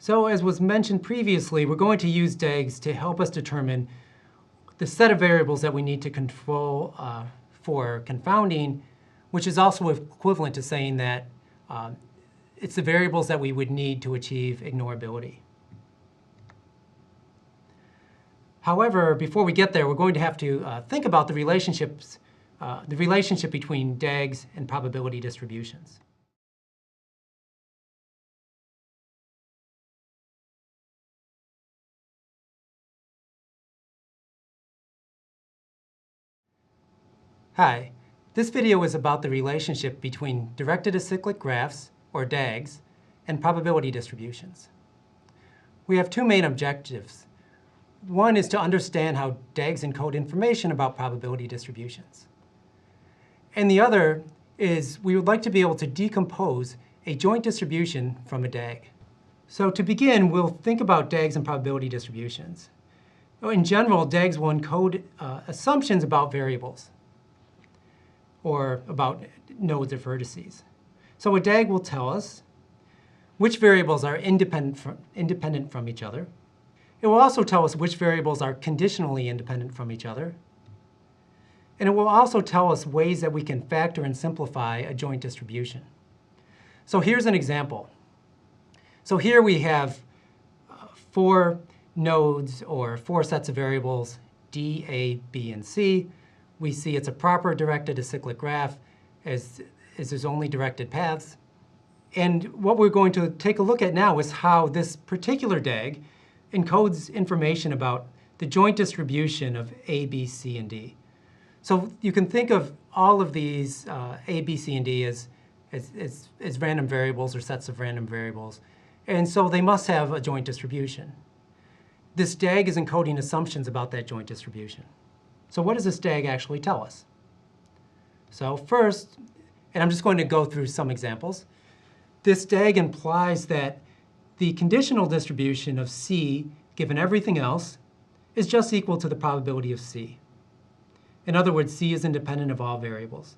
So as was mentioned previously, we're going to use DAGs to help us determine the set of variables that we need to control for confounding, which is also equivalent to saying that it's the variables that we would need to achieve ignorability. However, before we get there, we're going to have to think about the relationship between DAGs and probability distributions. Hi, this video is about the relationship between directed acyclic graphs, or DAGs, and probability distributions. We have two main objectives. One is to understand how DAGs encode information about probability distributions. And the other is we would like to be able to decompose a joint distribution from a DAG. So to begin, we'll think about DAGs and probability distributions. In general, DAGs will encode assumptions about variables, or about nodes or vertices. So a DAG will tell us which variables are independent from each other. It will also tell us which variables are conditionally independent from each other. And it will also tell us ways that we can factor and simplify a joint distribution. So here's an example. So here we have 4 nodes, or 4 sets of variables, D, A, B, and C. We see it's a proper directed acyclic graph as there's only directed paths. And what we're going to take a look at now is how this particular DAG encodes information about the joint distribution of A, B, C, and D. So you can think of all of these A, B, C, and D as random variables or sets of random variables. And so they must have a joint distribution. This DAG is encoding assumptions about that joint distribution. So what does this DAG actually tell us? So first, and I'm just going to go through some examples, this DAG implies that the conditional distribution of C, given everything else, is just equal to the probability of C. In other words, C is independent of all variables.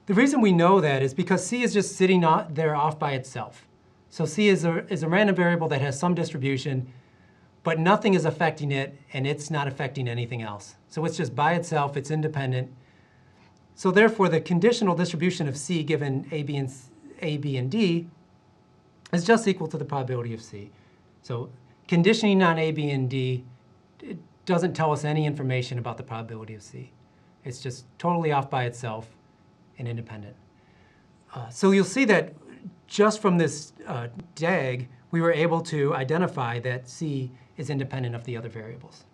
The reason we know that is because C is just sitting there off by itself. So C is a random variable that has some distribution, but nothing is affecting it, and it's not affecting anything else. So it's just by itself, it's independent. So therefore, the conditional distribution of C given A, B, and D is just equal to the probability of C. So conditioning on A, B, and D, it doesn't tell us any information about the probability of C. It's just totally off by itself and independent. So you'll see that just from this DAG, we were able to identify that C is independent of the other variables.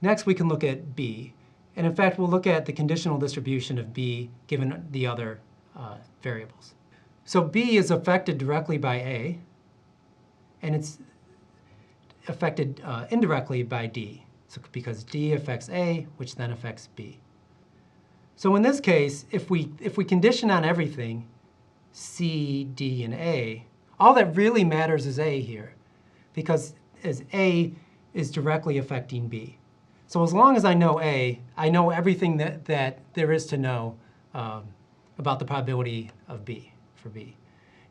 Next, we can look at B. And in fact, we'll look at the conditional distribution of B given the other variables. So B is affected directly by A, and it's affected indirectly by D. So because D affects A, which then affects B. So in this case, if we condition on everything, C, D, and A, all that really matters is A here, because as A is directly affecting B. So as long as I know A, I know everything that there is to know about the probability of B, for B.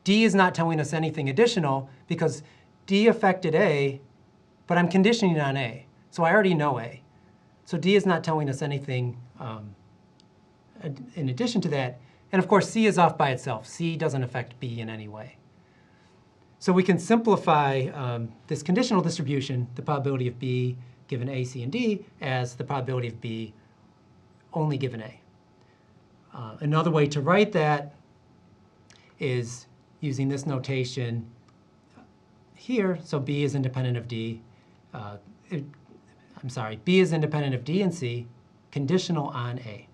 D is not telling us anything additional because D affected A, but I'm conditioning on A. So I already know A. So D is not telling us anything in addition to that. And of course, C is off by itself. C doesn't affect B in any way. So we can simplify this conditional distribution, the probability of B given A, C, and D, as the probability of B only given A. Another way to write that is using this notation here. So B is independent of D. B is independent of D and C, conditional on A.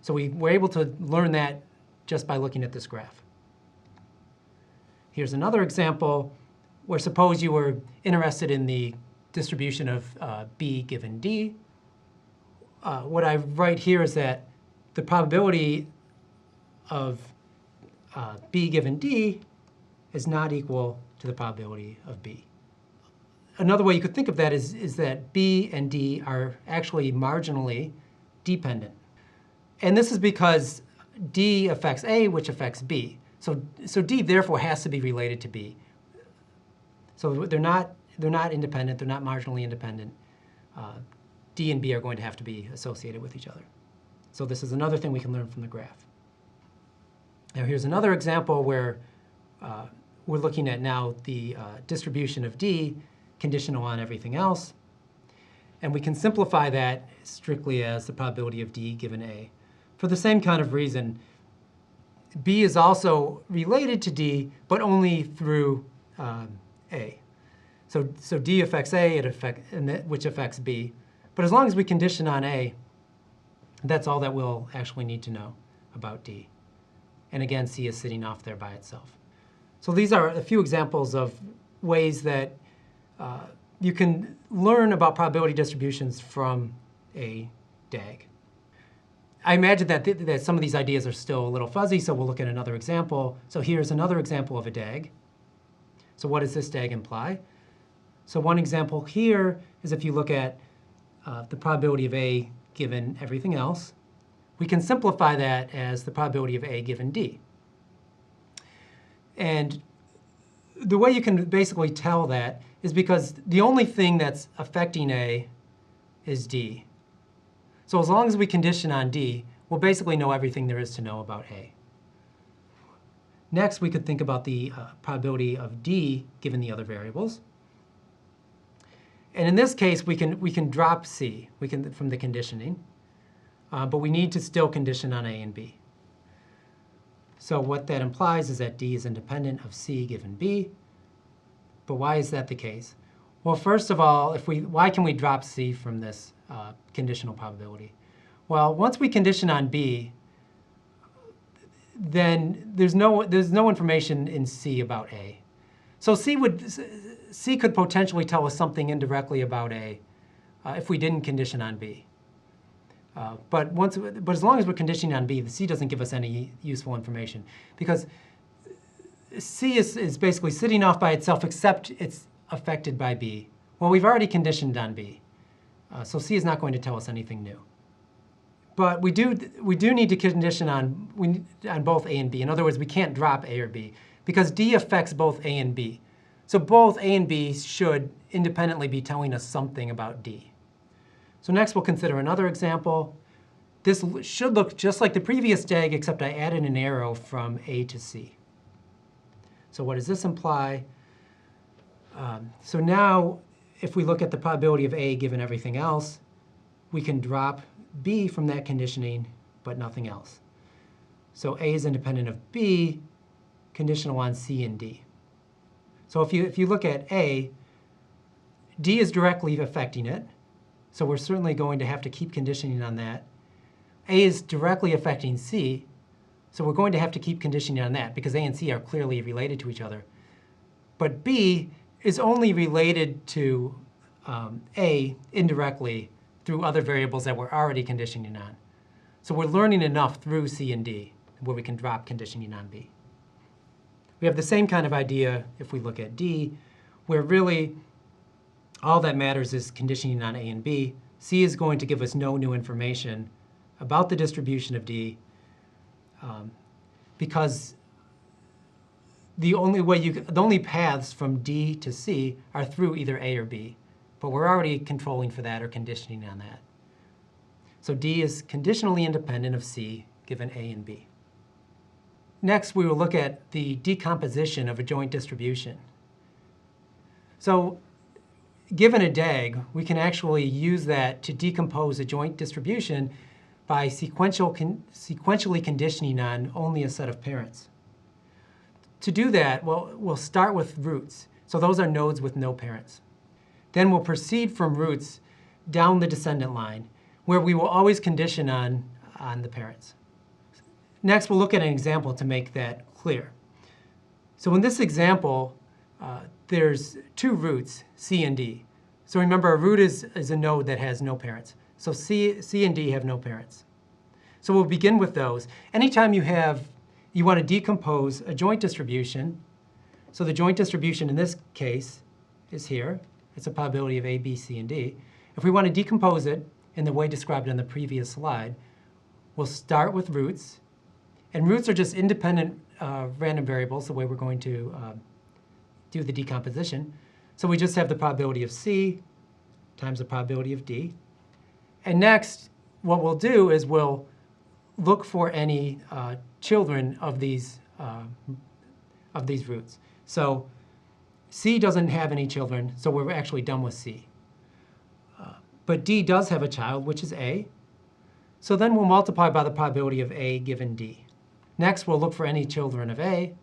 So we were able to learn that just by looking at this graph. Here's another example where suppose you were interested in the distribution of B given D. What I write here is that the probability of B given D is not equal to the probability of B. Another way you could think of that is that B and D are actually marginally dependent. And this is because D affects A, which affects B. So D therefore has to be related to B. So they're not independent, they're not marginally independent. D and B are going to have to be associated with each other. So this is another thing we can learn from the graph. Now here's another example where we're looking at now the distribution of D conditional on everything else. And we can simplify that strictly as the probability of D given A. For the same kind of reason, B is also related to D, but only through A. So D affects A, which affects B. But as long as we condition on A, That's all that we'll actually need to know about D. And again, C is sitting off there by itself. So these are a few examples of ways that you can learn about probability distributions from a DAG. I imagine that some of these ideas are still a little fuzzy, so we'll look at another example. So here's another example of a DAG. So what does this DAG imply? So one example here is if you look at the probability of A given everything else, we can simplify that as the probability of A given D. And the way you can basically tell that is because the only thing that's affecting A is D. So as long as we condition on D, we'll basically know everything there is to know about A. Next, we could think about the probability of D given the other variables. And in this case, we can drop C from the conditioning, but we need to still condition on A and B. So what that implies is that D is independent of C given B. But why is that the case? Well, first of all, why can we drop C from this conditional probability? Well, once we condition on B, then there's no information in C about A. So C could potentially tell us something indirectly about A if we didn't condition on B. But as long as we're conditioning on B, the C doesn't give us any useful information because C is basically sitting off by itself except it's affected by B. Well, we've already conditioned on B, so C is not going to tell us anything new. But we do need to condition on both A and B. In other words, we can't drop A or B because D affects both A and B. So both A and B should independently be telling us something about D. So next we'll consider another example. This should look just like the previous DAG, except I added an arrow from A to C. So what does this imply? So now if we look at the probability of A given everything else, we can drop B from that conditioning, but nothing else. So A is independent of B, conditional on C and D. So if you look at A, D is directly affecting it. So we're certainly going to have to keep conditioning on that. A is directly affecting C, so we're going to have to keep conditioning on that because A and C are clearly related to each other. But B is only related to A indirectly through other variables that we're already conditioning on. So we're learning enough through C and D where we can drop conditioning on B. We have the same kind of idea if we look at D, where really all that matters is conditioning on A and B. C is going to give us no new information about the distribution of D because the only paths from D to C are through either A or B, but we're already controlling for that or conditioning on that. So D is conditionally independent of C given A and B. Next, we will look at the decomposition of a joint distribution. So given a DAG, we can actually use that to decompose a joint distribution by sequentially conditioning on only a set of parents. To do that, we'll start with roots. So those are nodes with no parents. Then we'll proceed from roots down the descendant line, where we will always condition on the parents. Next, we'll look at an example to make that clear. So in this example, there's two roots, C and D. So remember, a root is a node that has no parents. So C and D have no parents. So we'll begin with those. Anytime you want to decompose a joint distribution, so the joint distribution in this case is here. It's a probability of A, B, C, and D. If we want to decompose it in the way described on the previous slide, we'll start with roots. And roots are just independent random variables, the way we're going to do the decomposition. So we just have the probability of C times the probability of D. And next, what we'll do is we'll look for any children of these roots. So C doesn't have any children, so we're actually done with C. But D does have a child, which is A. So then we'll multiply by the probability of A given D. Next, we'll look for any children of A.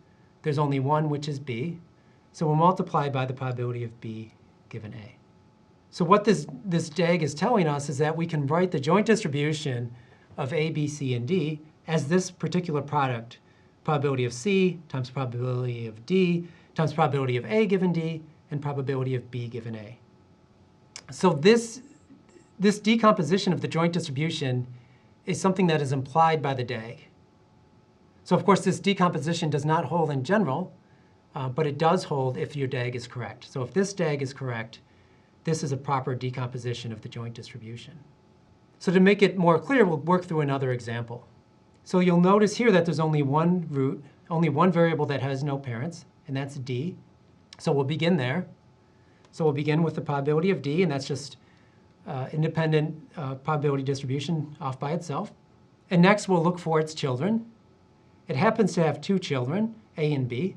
There's only one, which is B. So we'll multiply by the probability of B given A. So what this DAG is telling us is that we can write the joint distribution of A, B, C, and D as this particular product, probability of C times probability of D times probability of A given D and probability of B given A. So this decomposition of the joint distribution is something that is implied by the DAG. So of course this decomposition does not hold in general, but it does hold if your DAG is correct. So if this DAG is correct, this is a proper decomposition of the joint distribution. So to make it more clear, we'll work through another example. So you'll notice here that there's only one root, only one variable that has no parents, and that's D. So we'll begin there. So we'll begin with the probability of D, and that's just independent probability distribution off by itself. And next we'll look for its children. It happens to have two children, A and B.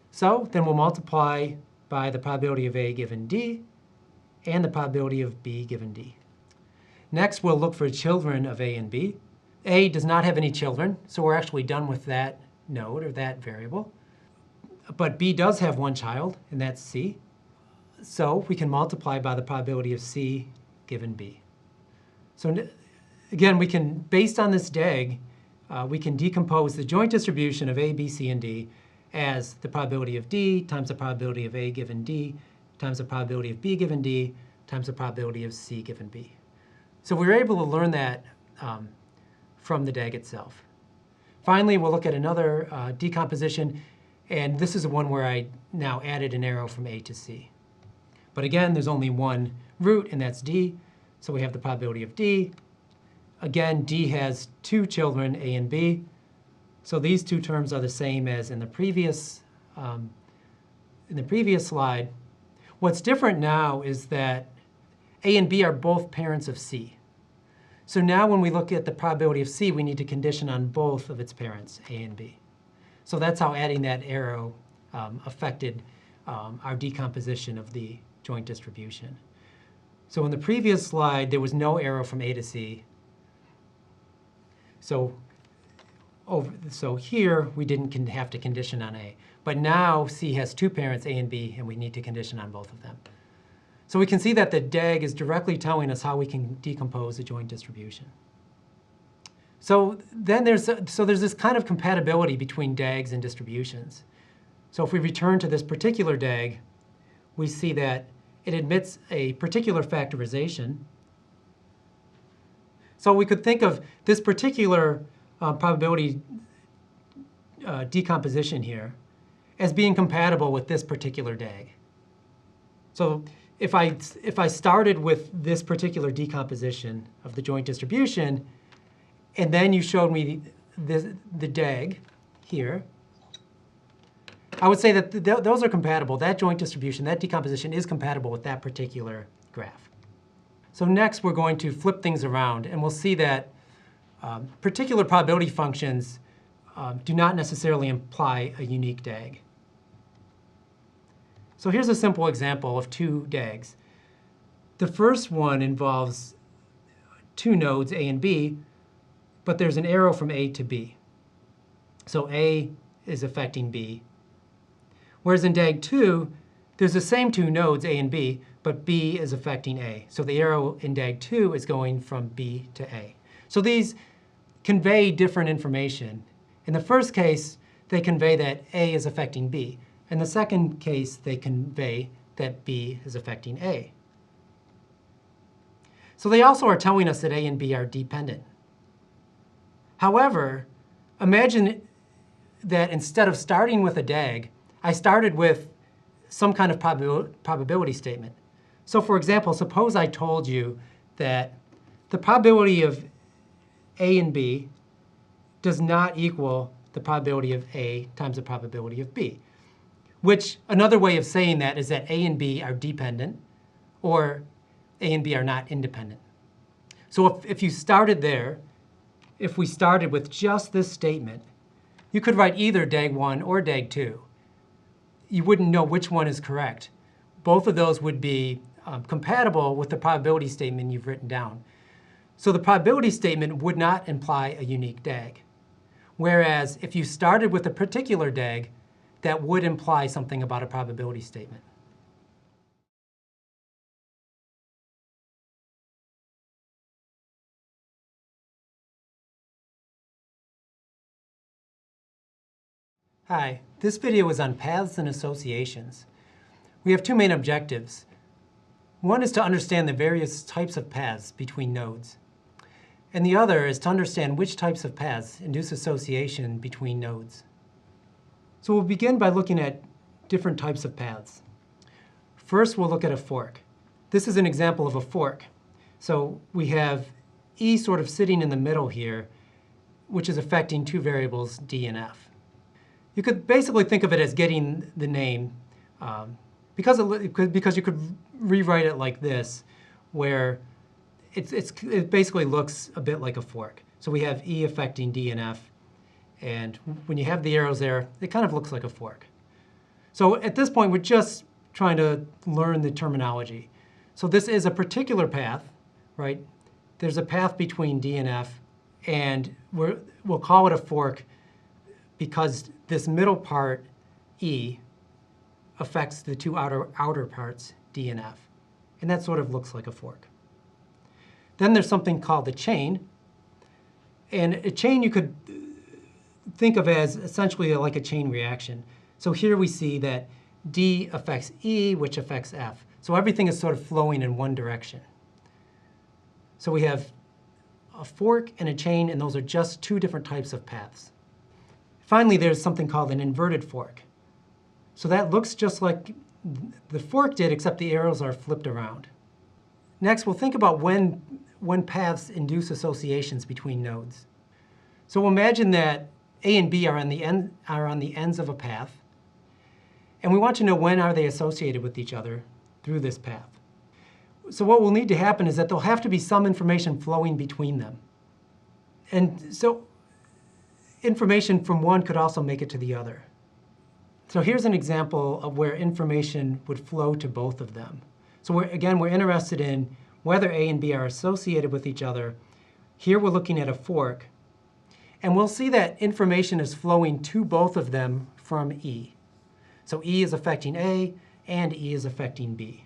So then we'll multiply by the probability of A given D and the probability of B given D. Next, we'll look for children of A and B. A does not have any children, so we're actually done with that node or that variable. But B does have one child, and that's C. So we can multiply by the probability of C given B. So again, we can, based on this DAG, we can decompose the joint distribution of A, B, C, and D as the probability of D times the probability of A given D times the probability of B given D times the probability of C given B. So we were able to learn that from the DAG itself. Finally, we'll look at another decomposition, and this is the one where I now added an arrow from A to C. But again, there's only one root, and that's D, so we have the probability of D. Again, D has two children, A and B, so these two terms are the same as in the previous slide. What's different now is that A and B are both parents of C. So now when we look at the probability of C, we need to condition on both of its parents, A and B. So that's how adding that arrow affected our decomposition of the joint distribution. So in the previous slide, there was no arrow from A to C. So here, we didn't have to condition on A. But now C has two parents, A and B, and we need to condition on both of them. So we can see that the DAG is directly telling us how we can decompose the joint distribution. So then there's this kind of compatibility between DAGs and distributions. So if we return to this particular DAG, we see that it admits a particular factorization. So we could think of this particular probability decomposition here as being compatible with this particular DAG. So if I started with this particular decomposition of the joint distribution, and then you showed me the DAG here, I would say that those are compatible. That joint distribution, that decomposition is compatible with that particular graph. So next, we're going to flip things around, and we'll see that particular probability functions do not necessarily imply a unique DAG. So here's a simple example of two DAGs. The first one involves two nodes, A and B, but there's an arrow from A to B. So A is affecting B. Whereas in DAG 2, there's the same two nodes, A and B, but B is affecting A. So the arrow in DAG 2 is going from B to A. So these convey different information. In the first case, they convey that A is affecting B. In the second case, they convey that B is affecting A. So they also are telling us that A and B are dependent. However, imagine that instead of starting with a DAG, I started with some kind of probability statement. So for example, suppose I told you that the probability of A and B does not equal the probability of A times the probability of B. Which another way of saying that is that A and B are dependent, or A and B are not independent. So if you started there, if we started with just this statement, you could write either DAG 1 or DAG 2. You wouldn't know which one is correct. Both of those would be compatible with the probability statement you've written down. So the probability statement would not imply a unique DAG. Whereas if you started with a particular DAG, that would imply something about a probability statement. Hi, this video is on paths and associations. We have two main objectives. One is to understand the various types of paths between nodes. And the other is to understand which types of paths induce association between nodes. So we'll begin by looking at different types of paths. First, we'll look at a fork. This is an example of a fork. So we have E sort of sitting in the middle here, which is affecting two variables, D and F. You could basically think of it as getting the name because you could rewrite it like this, where it basically looks a bit like a fork. So we have E affecting D and F, and when you have the arrows there, it kind of looks like a fork. So at this point, we're just trying to learn the terminology. So this is a particular path, right? There's a path between D and F, and we'll call it a fork because this middle part, E, affects the two outer parts, D and F. And that sort of looks like a fork. Then there's something called a chain. And a chain you could think of as essentially like a chain reaction. So here we see that D affects E, which affects F. So everything is sort of flowing in one direction. So we have a fork and a chain, and those are just two different types of paths. Finally, there's something called an inverted fork. So that looks just like the fork did, except the arrows are flipped around. Next, we'll think about when paths induce associations between nodes. So imagine that A and B are on the ends of a path, and we want to know when are they associated with each other through this path. So what will need to happen is that there'll have to be some information flowing between them. And so information from one could also make it to the other. So here's an example of where information would flow to both of them. So we're interested in whether A and B are associated with each other. Here we're looking at a fork, and we'll see that information is flowing to both of them from E. So E is affecting A, and E is affecting B.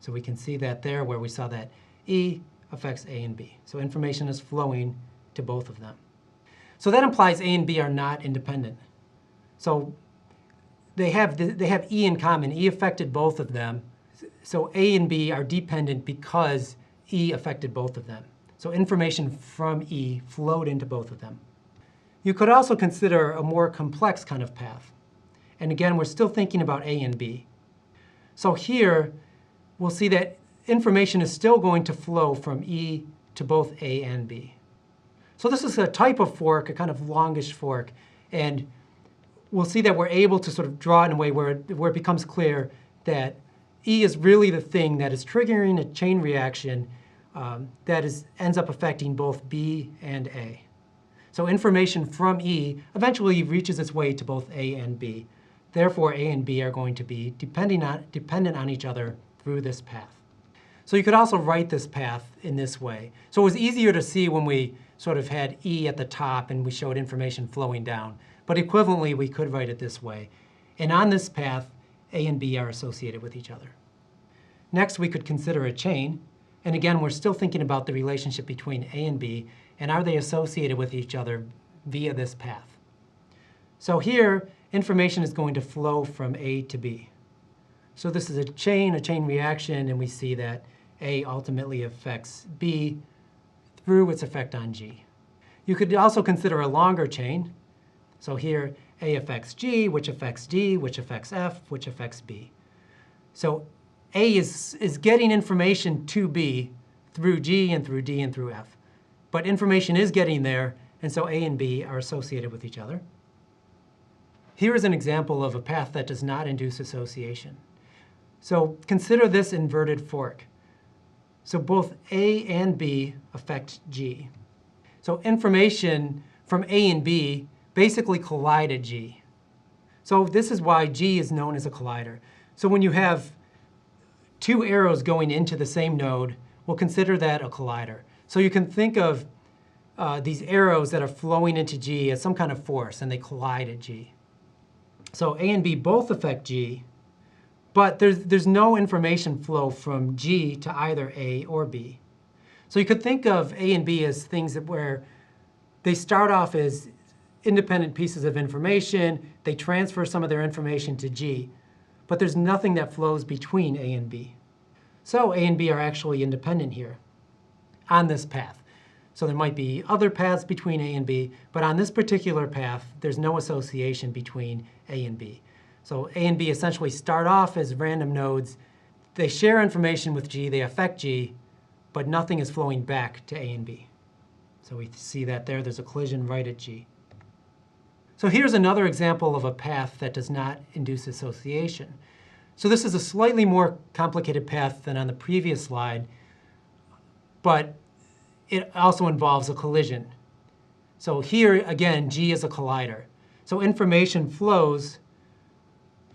So we can see that there where we saw that E affects A and B. So information is flowing to both of them. So that implies A and B are not independent. So they have E in common. E affected both of them. So A and B are dependent because E affected both of them. So information from E flowed into both of them. You could also consider a more complex kind of path. And again, we're still thinking about A and B. So here, we'll see that information is still going to flow from E to both A and B. So this is a type of fork, a kind of longish fork, and we'll see that we're able to sort of draw it in a way where it becomes clear that E is really the thing that is triggering a chain reaction that ends up affecting both B and A. So information from E eventually reaches its way to both A and B. Therefore, A and B are going to be dependent on each other through this path. So you could also write this path in this way. So it was easier to see when we sort of had E at the top and we showed information flowing down. But equivalently, we could write it this way. And on this path, A and B are associated with each other. Next, we could consider a chain. And again, we're still thinking about the relationship between A and B, and are they associated with each other via this path? So here, information is going to flow from A to B. So this is a chain reaction, and we see that A ultimately affects B through its effect on G. You could also consider a longer chain. So here, A affects G, which affects D, which affects F, which affects B. So A is getting information to B through G and through D and through F. But information is getting there, and so A and B are associated with each other. Here is an example of a path that does not induce association. So consider this inverted fork. So both A and B affect G. So information from A and B basically collide at G. So this is why G is known as a collider. So when you have two arrows going into the same node, we'll consider that a collider. So you can think of these arrows that are flowing into G as some kind of force, and they collide at G. So A and B both affect G, but there's no information flow from G to either A or B. So you could think of A and B as things where they start off as independent pieces of information. They transfer some of their information to G, but there's nothing that flows between A and B. So A and B are actually independent here on this path. So there might be other paths between A and B, but on this particular path, there's no association between A and B. So A and B essentially start off as random nodes. They share information with G, they affect G, but nothing is flowing back to A and B. So we see that there's a collision right at G. So here's another example of a path that does not induce association. So this is a slightly more complicated path than on the previous slide, but it also involves a collision. So here, again, G is a collider. So information flows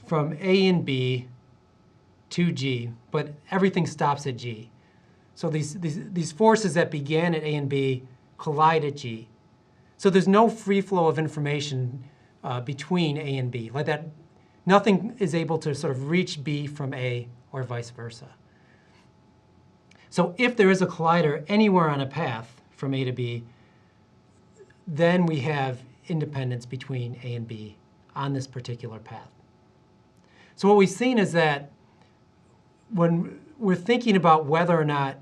from A and B to G, but everything stops at G. So these forces that began at A and B collide at G. So there's no free flow of information between A and B. Like that, nothing is able to sort of reach B from A or vice versa. So if there is a collider anywhere on a path from A to B, then we have independence between A and B on this particular path. So what we've seen is that when we're thinking about whether or not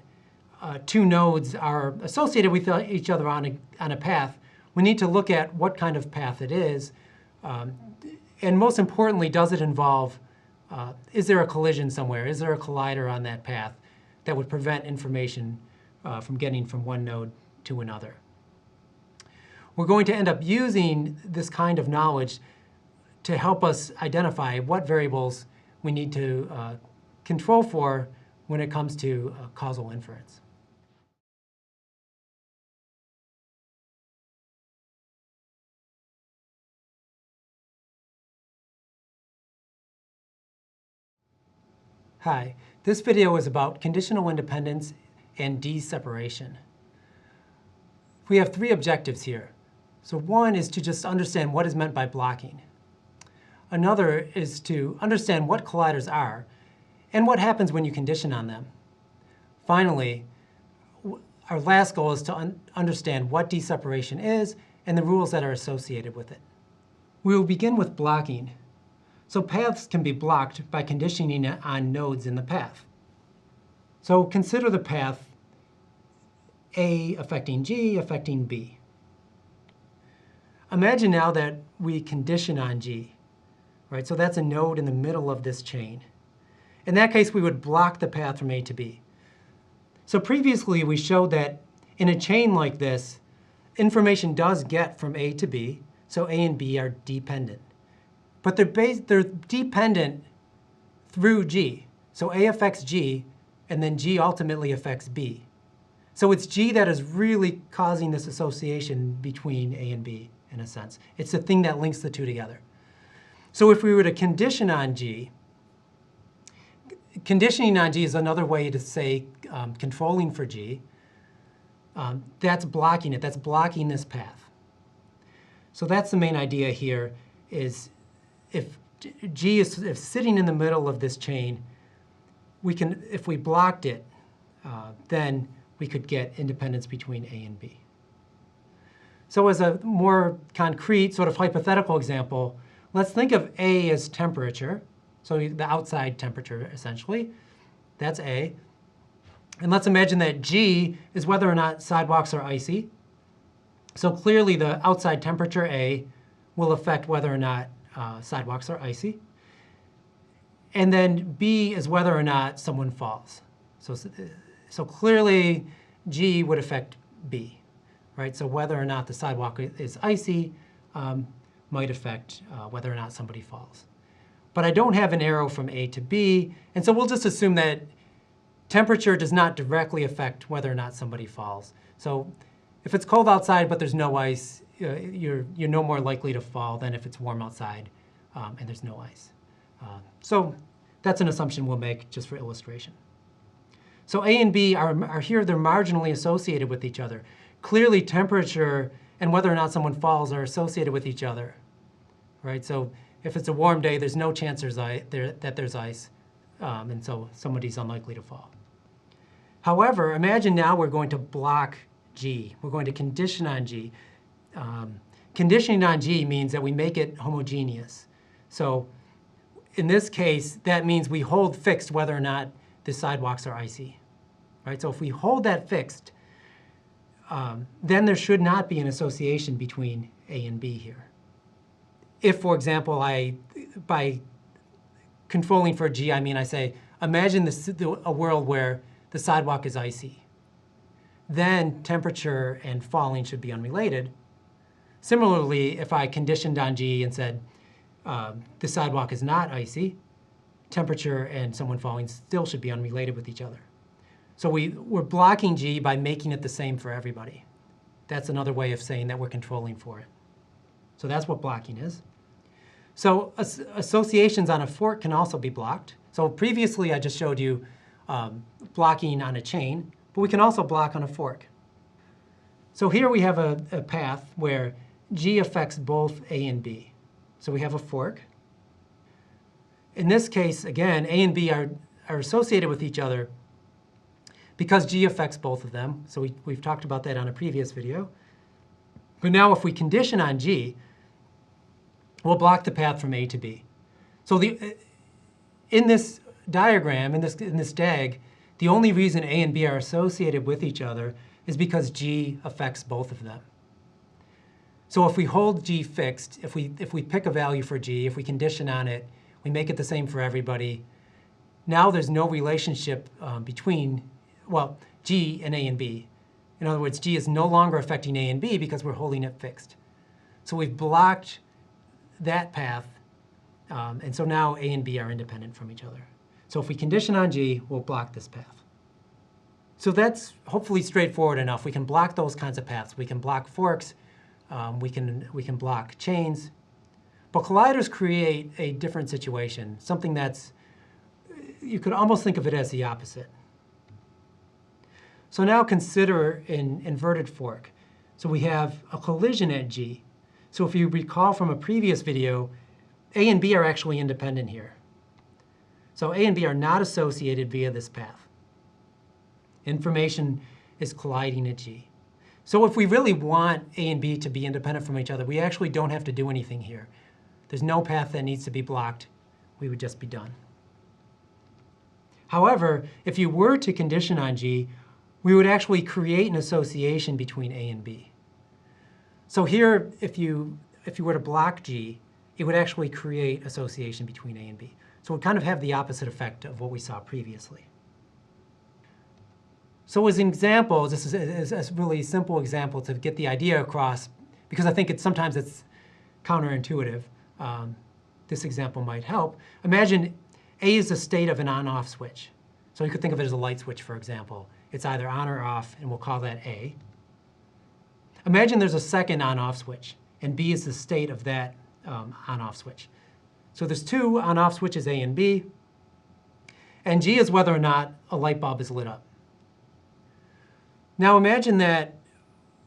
two nodes are associated with each other on a path, we need to look at what kind of path it is. And most importantly, does it involve, is there a collision somewhere? Is there a collider on that path that would prevent information from getting from one node to another? We're going to end up using this kind of knowledge to help us identify what variables we need to control for when it comes to causal inference. Hi, this video is about conditional independence and D-separation. We have three objectives here. So one is to just understand what is meant by blocking. Another is to understand what colliders are and what happens when you condition on them. Finally, our last goal is to understand what D-separation is and the rules that are associated with it. We will begin with blocking. So paths can be blocked by conditioning on nodes in the path. So consider the path A affecting G affecting B. Imagine now that we condition on G, right? So that's a node in the middle of this chain. In that case, we would block the path from A to B. So previously, we showed that in a chain like this, information does get from A to B, so A and B are dependent. But they're dependent through G. So A affects G, and then G ultimately affects B. So it's G that is really causing this association between A and B, in a sense. It's the thing that links the two together. So if we were to condition on G, conditioning on G is another way to say controlling for G. That's blocking it. That's blocking this path. So that's the main idea here is if G is sitting in the middle of this chain, if we blocked it, then we could get independence between A and B. So as a more concrete sort of hypothetical example, let's think of A as temperature. So the outside temperature, essentially. That's A. And let's imagine that G is whether or not sidewalks are icy. So clearly the outside temperature, A, will affect whether or not sidewalks are icy. And then B is whether or not someone falls. So clearly G would affect B, right? So whether or not the sidewalk is icy might affect whether or not somebody falls. But I don't have an arrow from A to B, and so we'll just assume that temperature does not directly affect whether or not somebody falls. So if it's cold outside but there's no ice, you're no more likely to fall than if it's warm outside and there's no ice. So that's an assumption we'll make just for illustration. So A and B are here, they're marginally associated with each other. Clearly temperature and whether or not someone falls are associated with each other, right? So if it's a warm day, there's no chance that there's ice, and so somebody's unlikely to fall. However, imagine now we're going to block G. We're going to condition on G. conditioning on G means that we make it homogeneous. So in this case, that means we hold fixed whether or not the sidewalks are icy, right? So if we hold that fixed, then there should not be an association between A and B here. If, for example, by controlling for G, I mean I say, imagine a world where the sidewalk is icy. Then temperature and falling should be unrelated. Similarly, if I conditioned on G and said the sidewalk is not icy, temperature and someone falling still should be unrelated with each other. So we're blocking G by making it the same for everybody. That's another way of saying that we're controlling for it. So that's what blocking is. So associations on a fork can also be blocked. So previously I just showed you blocking on a chain, but we can also block on a fork. So here we have a path where G affects both A and B. So we have a fork. In this case, again, A and B are associated with each other because G affects both of them. So we've talked about that on a previous video. But now if we condition on G, we'll block the path from A to B. So in this diagram, in this DAG, the only reason A and B are associated with each other is because G affects both of them. So if we hold G fixed, if we pick a value for G, if we condition on it, we make it the same for everybody, now there's no relationship between, well, G and A and B. In other words, G is no longer affecting A and B because we're holding it fixed. So we've blocked that path, and so now A and B are independent from each other. So if we condition on G, we'll block this path. So that's hopefully straightforward enough. We can block those kinds of paths. We can block forks. We can block chains. But colliders create a different situation, something that's, you could almost think of it as the opposite. So now consider an inverted fork. So we have a collision at G. So if you recall from a previous video, A and B are actually independent here. So A and B are not associated via this path. Information is colliding at G. So if we really want A and B to be independent from each other, we actually don't have to do anything here. There's no path that needs to be blocked. We would just be done. However, if you were to condition on G, we would actually create an association between A and B. So here, if you were to block G, it would actually create association between A and B. So it would kind of have the opposite effect of what we saw previously. So as an example, this is a really simple example to get the idea across, because I think sometimes it's counterintuitive. This example might help. Imagine A is the state of an on-off switch. So you could think of it as a light switch, for example. It's either on or off, and we'll call that A. Imagine there's a second on-off switch, and B is the state of that on-off switch. So there's two on-off switches, A and B, and G is whether or not a light bulb is lit up. Now imagine that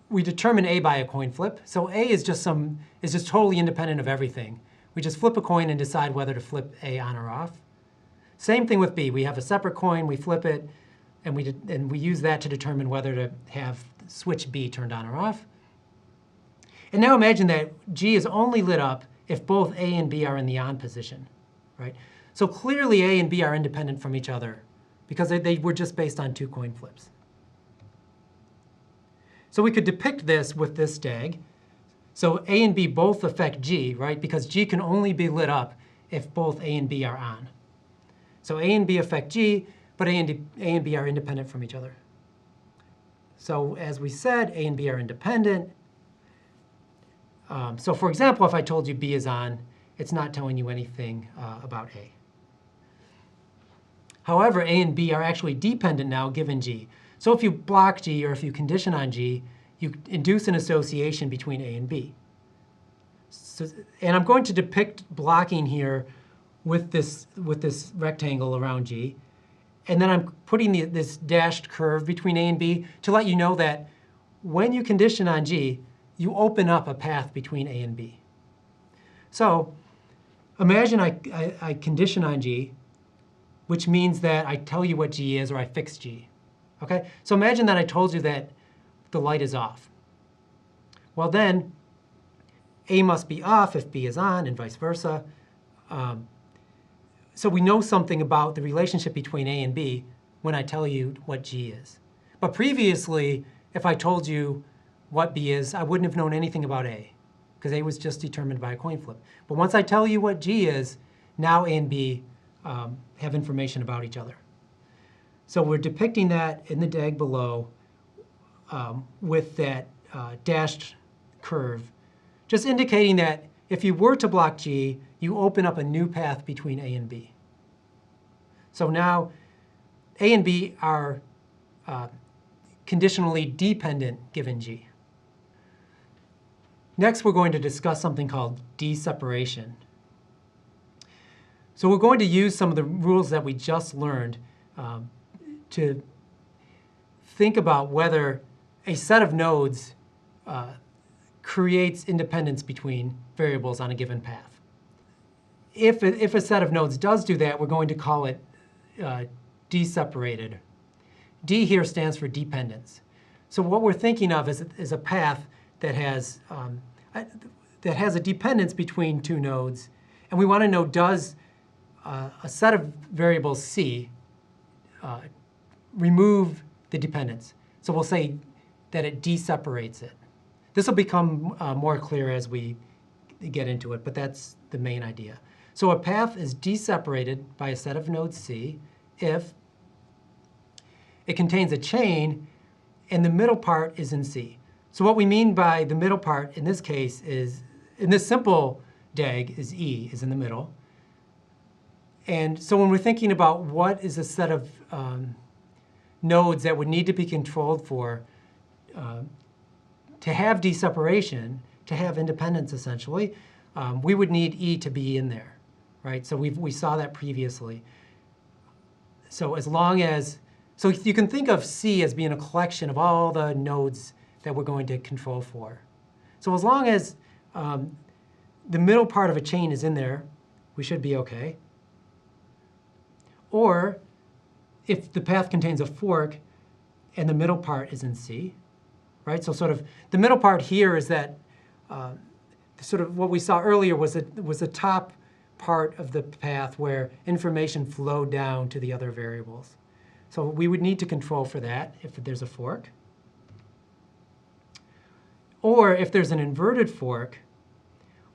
we determine A by a coin flip. So A is just totally independent of everything. We just flip a coin and decide whether to flip A on or off. Same thing with B. We have a separate coin, we flip it, and we use that to determine whether to have switch B turned on or off. And now imagine that G is only lit up if both A and B are in the on position, right? So clearly A and B are independent from each other because they were just based on two coin flips. So we could depict this with this DAG. So A and B both affect G, right? Because G can only be lit up if both A and B are on. So A and B affect G, but A and B are independent from each other. So as we said, A and B are independent. So for example, if I told you B is on, it's not telling you anything about A. However, A and B are actually dependent now given G. So if you block G or if you condition on G, you induce an association between A and B. So, and I'm going to depict blocking here with this rectangle around G. And then I'm putting this dashed curve between A and B to let you know that when you condition on G, you open up a path between A and B. So imagine I condition on G, which means that I tell you what G is or I fix G. Okay? So imagine that I told you that the light is off. Well then, A must be off if B is on, and vice versa. So we know something about the relationship between A and B when I tell you what G is. But previously, if I told you what B is, I wouldn't have known anything about A, because A was just determined by a coin flip. But once I tell you what G is, now A and B have information about each other. So we're depicting that in the DAG below with that dashed curve, just indicating that if you were to block G, you open up a new path between A and B. So now A and B are conditionally dependent given G. Next, we're going to discuss something called D-separation. So we're going to use some of the rules that we just learned to think about whether a set of nodes creates independence between variables on a given path. If a set of nodes does do that, we're going to call it D-separated. D here stands for dependence. So what we're thinking of is a path that has a dependence between two nodes, and we want to know, does a set of variables C remove the dependence? So we'll say that it D-separates it. This will become more clear as we get into it, but that's the main idea. So a path is D-separated by a set of nodes C if it contains a chain and the middle part is in C. So what we mean by the middle part in this case is, in this simple DAG, is E, is in the middle. And so when we're thinking about what is a set of nodes that would need to be controlled for to have D-separation, to have independence essentially, we would need E to be in there, right? So we saw that previously. So as long as, so you can think of C as being a collection of all the nodes that we're going to control for. So as long as the middle part of a chain is in there, we should be okay. Or if the path contains a fork and the middle part is in C, right? So sort of the middle part here is that sort of what we saw earlier was the top part of the path where information flowed down to the other variables. So we would need to control for that if there's a fork. Or if there's an inverted fork,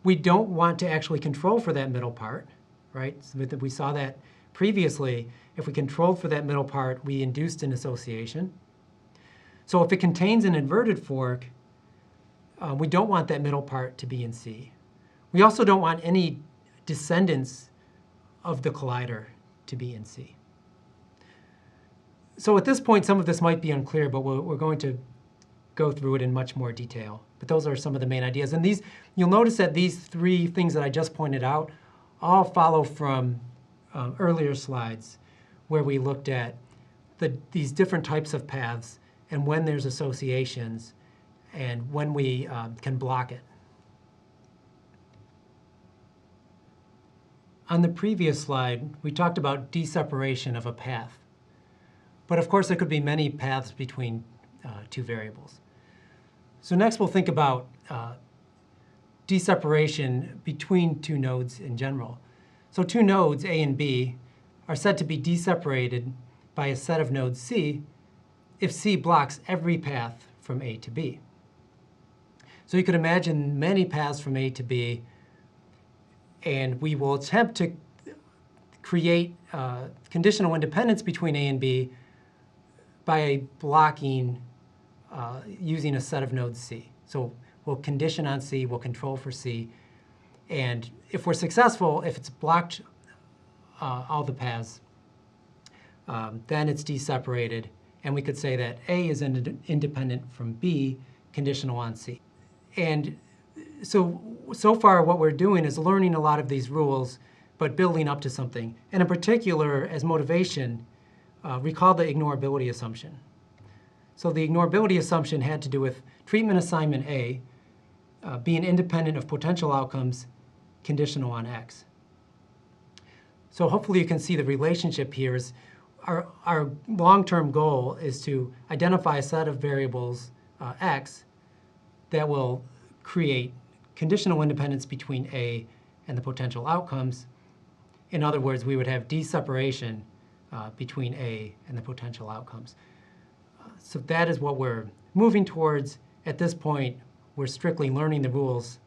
we don't want to actually control for that middle part, right? So we saw that previously. If we controlled for that middle part, we induced an association. So if it contains an inverted fork, we don't want that middle part to be in C. We also don't want any descendants of the collider to be in C. So at this point, some of this might be unclear, but we're going to go through it in much more detail. But those are some of the main ideas. And these, you'll notice that these three things that I just pointed out all follow from earlier slides where we looked at these different types of paths and when there's associations and when we can block it. On the previous slide, we talked about D-separation of a path. But of course, there could be many paths between two variables. So next, we'll think about D-separation between two nodes in general. So two nodes, A and B, are said to be D-separated by a set of nodes C if C blocks every path from A to B. So you could imagine many paths from A to B, and we will attempt to create conditional independence between A and B by blocking using a set of nodes C. So we'll condition on C, we'll control for C, and if we're successful, if it's blocked all the paths, then it's D-separated, and we could say that A is independent from B, conditional on C. And so far what we're doing is learning a lot of these rules, but building up to something. And in particular, as motivation, recall the ignorability assumption. So the ignorability assumption had to do with treatment assignment A being independent of potential outcomes conditional on X. So hopefully you can see the relationship here is our long-term goal is to identify a set of variables X that will create conditional independence between A and the potential outcomes. In other words, we would have d-separation between A and the potential outcomes. So that is what we're moving towards. At this point, we're strictly learning the rules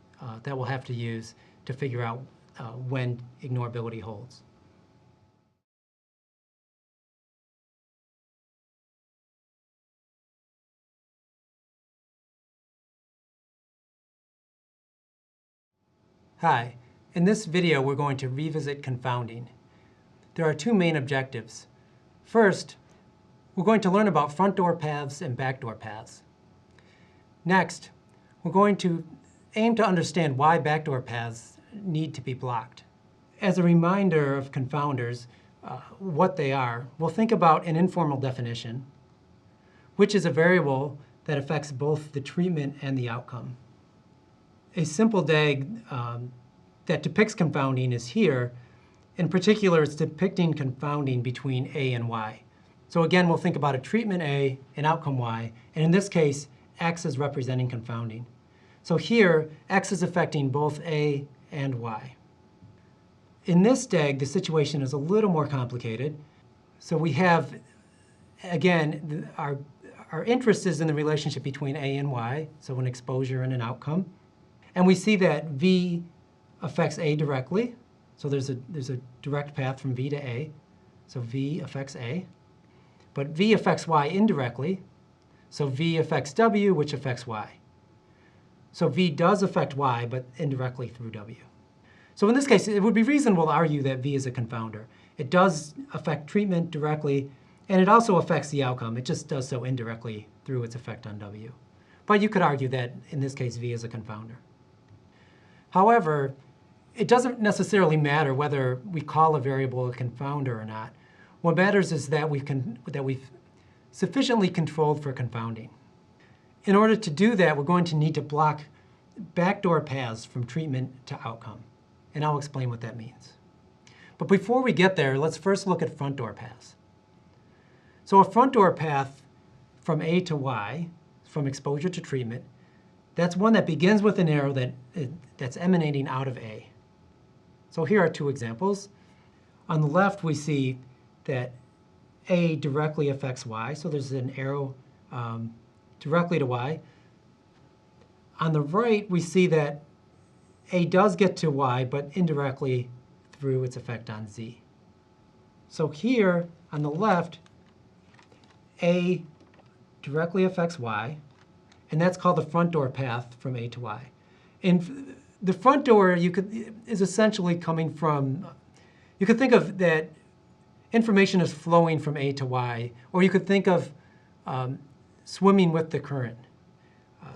that we'll have to use to figure out when ignorability holds. Hi, in this video we're going to revisit confounding. There are two main objectives. First, we're going to learn about front door paths and back door paths. Next, we're going to aim to understand why backdoor paths need to be blocked. As a reminder of confounders, what they are, we'll think about an informal definition, which is a variable that affects both the treatment and the outcome. A simple DAG that depicts confounding is here. In particular, it's depicting confounding between A and Y. So again, we'll think about a treatment A, an outcome Y, and in this case, X is representing confounding. So here, X is affecting both A and Y. In this DAG, the situation is a little more complicated. So we have, again, our interest is in the relationship between A and Y, so an exposure and an outcome. And we see that V affects A directly. So there's a direct path from V to A. So V affects A. But V affects Y indirectly. So V affects W, which affects Y. So V does affect Y, but indirectly through W. So in this case, it would be reasonable to argue that V is a confounder. It does affect treatment directly, and it also affects the outcome. It just does so indirectly through its effect on W. But you could argue that, in this case, V is a confounder. However, it doesn't necessarily matter whether we call a variable a confounder or not. What matters is that we've sufficiently controlled for confounding. In order to do that, we're going to need to block backdoor paths from treatment to outcome. And I'll explain what that means. But before we get there, let's first look at front door paths. So a front door path from A to Y, from exposure to treatment, that's one that begins with an arrow that's emanating out of A. So here are two examples. On the left, we see that A directly affects Y, so there's an arrow directly to Y. On the right, we see that A does get to Y, but indirectly through its effect on Z. So here, on the left, A directly affects Y, and that's called the front door path from A to Y. And the front door is essentially coming from, you could think of that information is flowing from A to Y, or you could think of swimming with the current.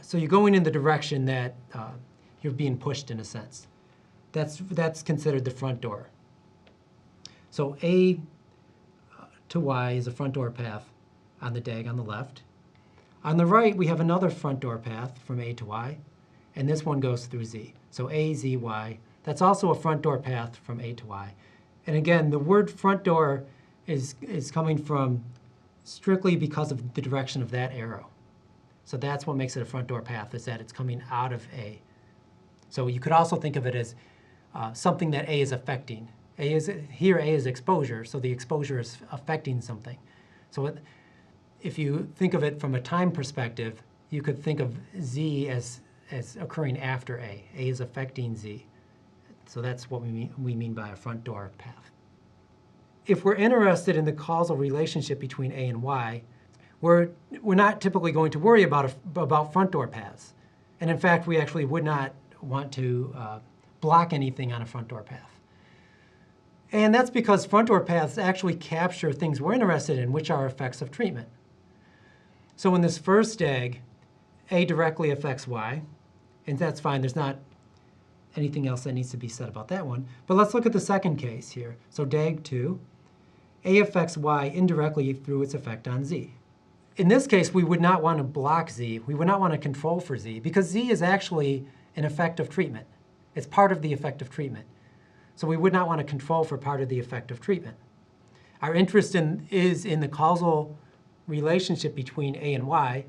So you're going in the direction that you're being pushed in a sense. That's considered the front door. So A to Y is a front door path on the DAG on the left. On the right, we have another front door path from A to Y, and this one goes through Z. So A, Z, Y, that's also a front door path from A to Y. And again, the word front door is coming from strictly because of the direction of that arrow. So that's what makes it a front door path, is that it's coming out of A. So you could also think of it as something that A is affecting. Here A is exposure, so the exposure is affecting something. So if you think of it from a time perspective, you could think of Z as occurring after A. A is affecting Z. So that's what we mean by a front door path. If we're interested in the causal relationship between A and Y, we're not typically going to worry about front door paths. And in fact, we actually would not want to block anything on a front door path. And that's because front door paths actually capture things we're interested in, which are effects of treatment. So in this first DAG, A directly affects Y, and that's fine. There's not anything else that needs to be said about that one. But let's look at the second case here. So DAG 2, A affects Y indirectly through its effect on Z. In this case, we would not want to block Z. We would not want to control for Z, because Z is actually an effect of treatment. It's part of the effect of treatment. So we would not want to control for part of the effect of treatment. Our interest is in the causal relationship between A and Y.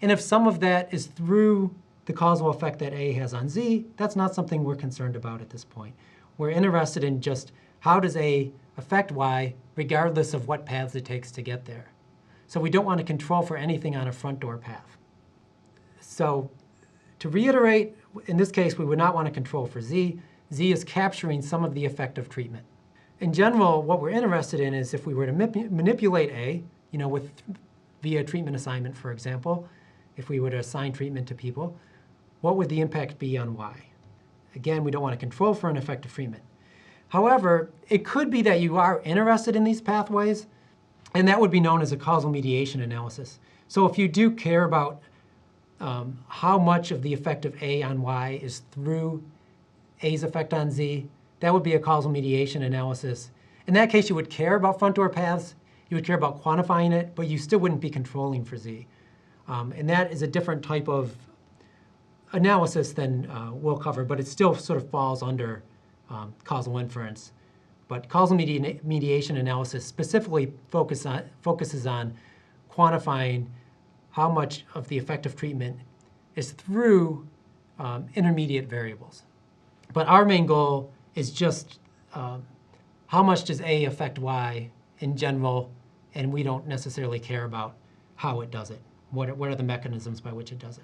And if some of that is through the causal effect that A has on Z, that's not something we're concerned about at this point. We're interested in just how does A affect Y regardless of what paths it takes to get there. So we don't want to control for anything on a front door path. So to reiterate, in this case, we would not want to control for Z. Z is capturing some of the effect of treatment. In general, what we're interested in is if we were to manipulate A, via treatment assignment, for example, if we were to assign treatment to people, what would the impact be on Y? Again, we don't want to control for an effect of treatment. However, it could be that you are interested in these pathways, and that would be known as a causal mediation analysis. So if you do care about how much of the effect of A on Y is through A's effect on Z, that would be a causal mediation analysis. In that case, you would care about front door paths, you would care about quantifying it, but you still wouldn't be controlling for Z. And that is a different type of analysis than we'll cover, but it still sort of falls under causal inference. But causal mediation analysis specifically focuses on quantifying how much of the effect of treatment is through intermediate variables. But our main goal is just how much does A affect Y in general, and we don't necessarily care about how it does it. What are the mechanisms by which it does it?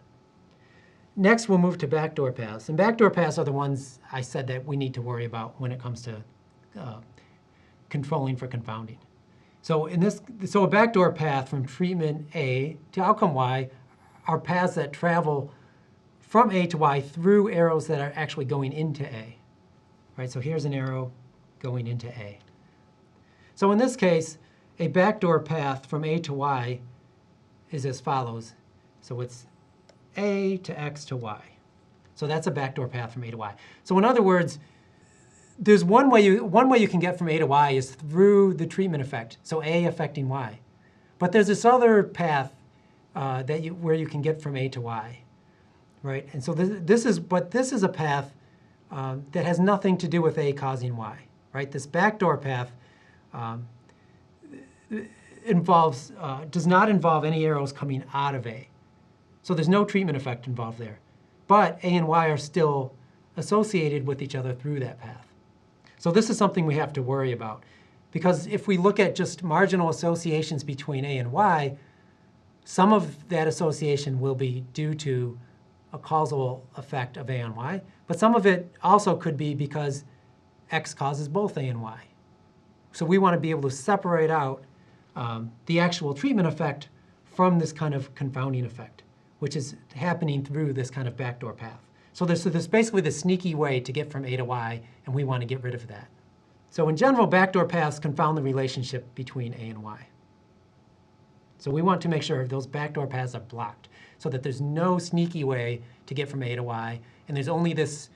Next, we'll move to backdoor paths. And backdoor paths are the ones I said that we need to worry about when it comes to controlling for confounding. So a backdoor path from treatment A to outcome Y are paths that travel from A to Y through arrows that are actually going into A. Right? So here's an arrow going into A. So in this case, a backdoor path from A to Y is as follows. So it's A to X to Y. So that's a backdoor path from A to Y. So in other words, there's one way you can get from A to Y is through the treatment effect, so A affecting Y. But there's this other path where you can get from A to Y, right? And so this is a path that has nothing to do with A causing Y, right? This backdoor path does not involve any arrows coming out of A. So there's no treatment effect involved there. But A and Y are still associated with each other through that path. So this is something we have to worry about. Because if we look at just marginal associations between A and Y, some of that association will be due to a causal effect of A on Y, but some of it also could be because X causes both A and Y. So we want to be able to separate out the actual treatment effect from this kind of confounding effect, which is happening through this kind of backdoor path. So there's basically the sneaky way to get from A to Y, and we want to get rid of that. So in general, backdoor paths confound the relationship between A and Y. So we want to make sure those backdoor paths are blocked so that there's no sneaky way to get from A to Y, and there's only this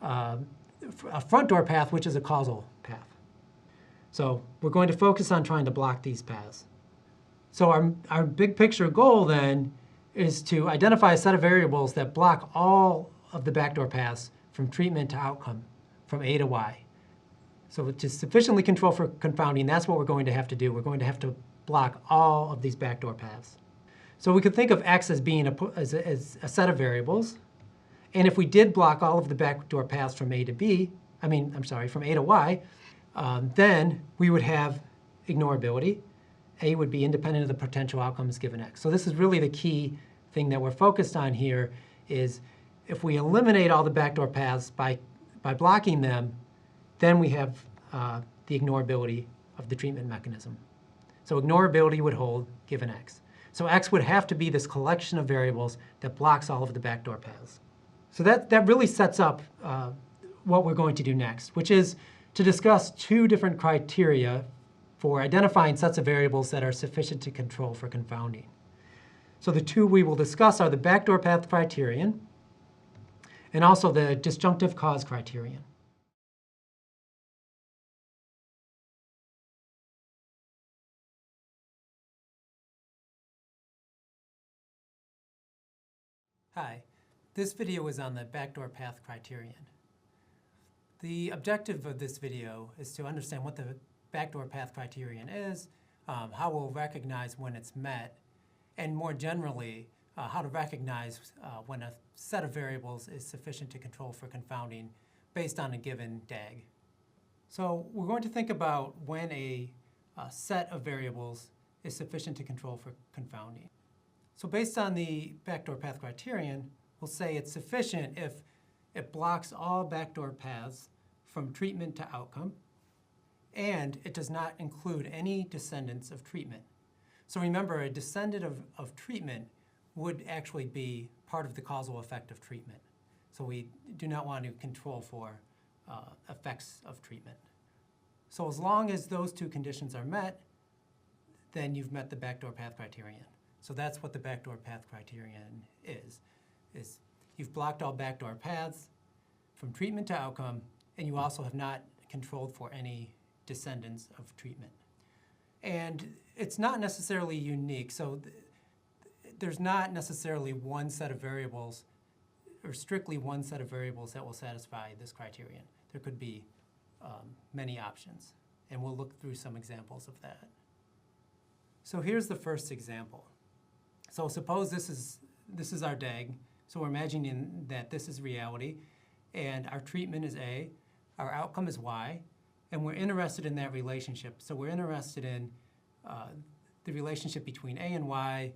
a front door path, which is a causal path. So we're going to focus on trying to block these paths. So our big picture goal then is to identify a set of variables that block all of the backdoor paths from treatment to outcome, from A to Y. So to sufficiently control for confounding, that's what we're going to have to do. We're going to have to block all of these backdoor paths. So we could think of X as being as a set of variables. And if we did block all of the backdoor paths from A to from A to Y, then we would have ignorability. A would be independent of the potential outcomes given X. So this is really the key thing that we're focused on here is if we eliminate all the backdoor paths by blocking them, then we have the ignorability of the treatment mechanism. So ignorability would hold given X. So X would have to be this collection of variables that blocks all of the backdoor paths. So that really sets up what we're going to do next, which is to discuss two different criteria for identifying sets of variables that are sufficient to control for confounding. So the two we will discuss are the backdoor path criterion and also the disjunctive cause criterion. Hi, this video is on the backdoor path criterion. The objective of this video is to understand what the backdoor path criterion is, how we'll recognize when it's met, and more generally, how to recognize when a set of variables is sufficient to control for confounding based on a given DAG. So we're going to think about when a set of variables is sufficient to control for confounding. So based on the backdoor path criterion, we'll say it's sufficient if it blocks all backdoor paths from treatment to outcome, and it does not include any descendants of treatment. So remember, a descendant of treatment would actually be part of the causal effect of treatment. So we do not want to control for effects of treatment. So as long as those two conditions are met, then you've met the backdoor path criterion. So that's what the backdoor path criterion is you've blocked all backdoor paths from treatment to outcome, and you also have not controlled for any descendants of treatment. And it's not necessarily unique, so there's not necessarily one set of variables, or strictly one set of variables that will satisfy this criterion. There could be many options, and we'll look through some examples of that. So here's the first example. So suppose this is our DAG, so we're imagining that this is reality, and our treatment is A, our outcome is Y, and we're interested in that relationship. So we're interested in the relationship between A and Y.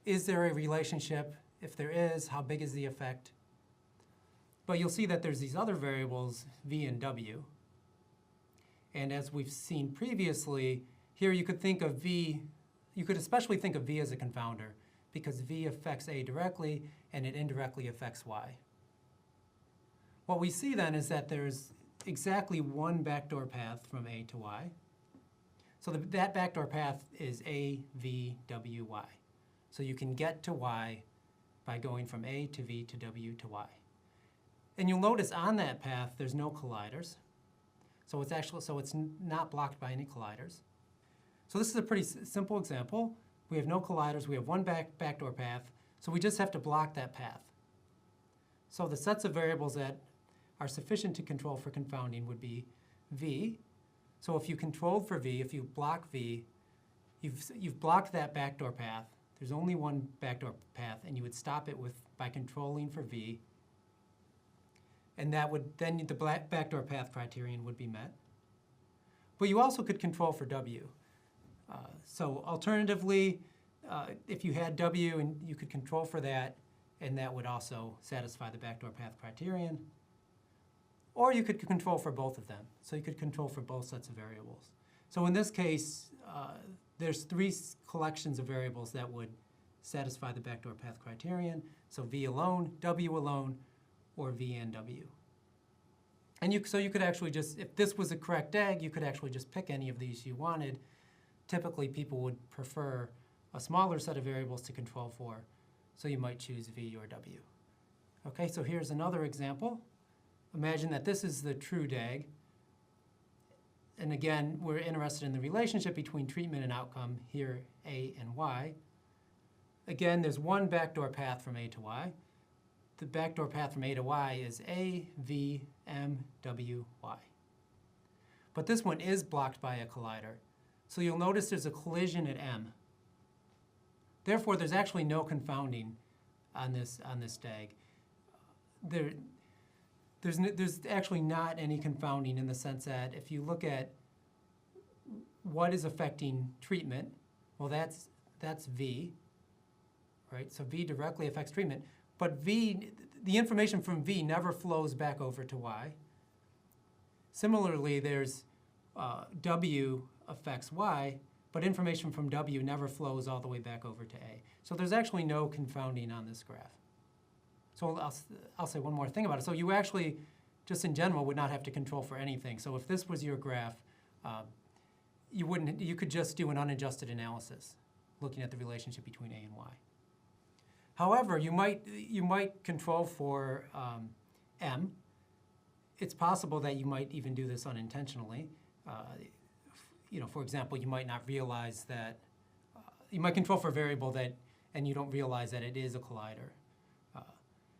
Is there a relationship? If there is, how big is the effect? But you'll see that there's these other variables, V and W. And as we've seen previously, here you could think of V, you could especially think of V as a confounder, because V affects A directly and it indirectly affects Y. What we see then is that there's exactly one backdoor path from A to Y. So that backdoor path is A, V, W, Y. So you can get to Y by going from A to V to W to Y. And you'll notice on that path there's no colliders. So it's not blocked by any colliders. So this is a pretty simple example. We have no colliders, we have one backdoor path, so we just have to block that path. So the sets of variables that are sufficient to control for confounding would be V. So if you controlled for V, if you block V, you've blocked that backdoor path. There's only one backdoor path, and you would stop it by controlling for V. And then the backdoor path criterion would be met. But you also could control for W. So alternatively, if you had W, and you could control for that, and that would also satisfy the backdoor path criterion. Or you could control for both of them. So you could control for both sets of variables. So in this case, there's three collections of variables that would satisfy the backdoor path criterion. So V alone, W alone, or V and W. And so you could actually just, if this was a correct DAG, you could actually just pick any of these you wanted. Typically, people would prefer a smaller set of variables to control for, so you might choose V or W. Okay, so here's another example. Imagine that this is the true DAG. And again, we're interested in the relationship between treatment and outcome, here A and Y. Again, there's one backdoor path from A to Y. The backdoor path from A to Y is A, V, M, W, Y. But this one is blocked by a collider. So you'll notice there's a collision at M. Therefore, there's actually no confounding on this DAG. There's actually not any confounding in the sense that if you look at what is affecting treatment, well, that's V, right? So V directly affects treatment, but the information from V never flows back over to Y. Similarly, there's W affects Y, but information from W never flows all the way back over to A. So there's actually no confounding on this graph. So I'll say one more thing about it. So you actually, just in general, would not have to control for anything. So if this was your graph, you could just do an unadjusted analysis, looking at the relationship between A and Y. However, you might control for M. It's possible that you might even do this unintentionally. For example, you might not realize that you might control for a variable and you don't realize that it is a collider.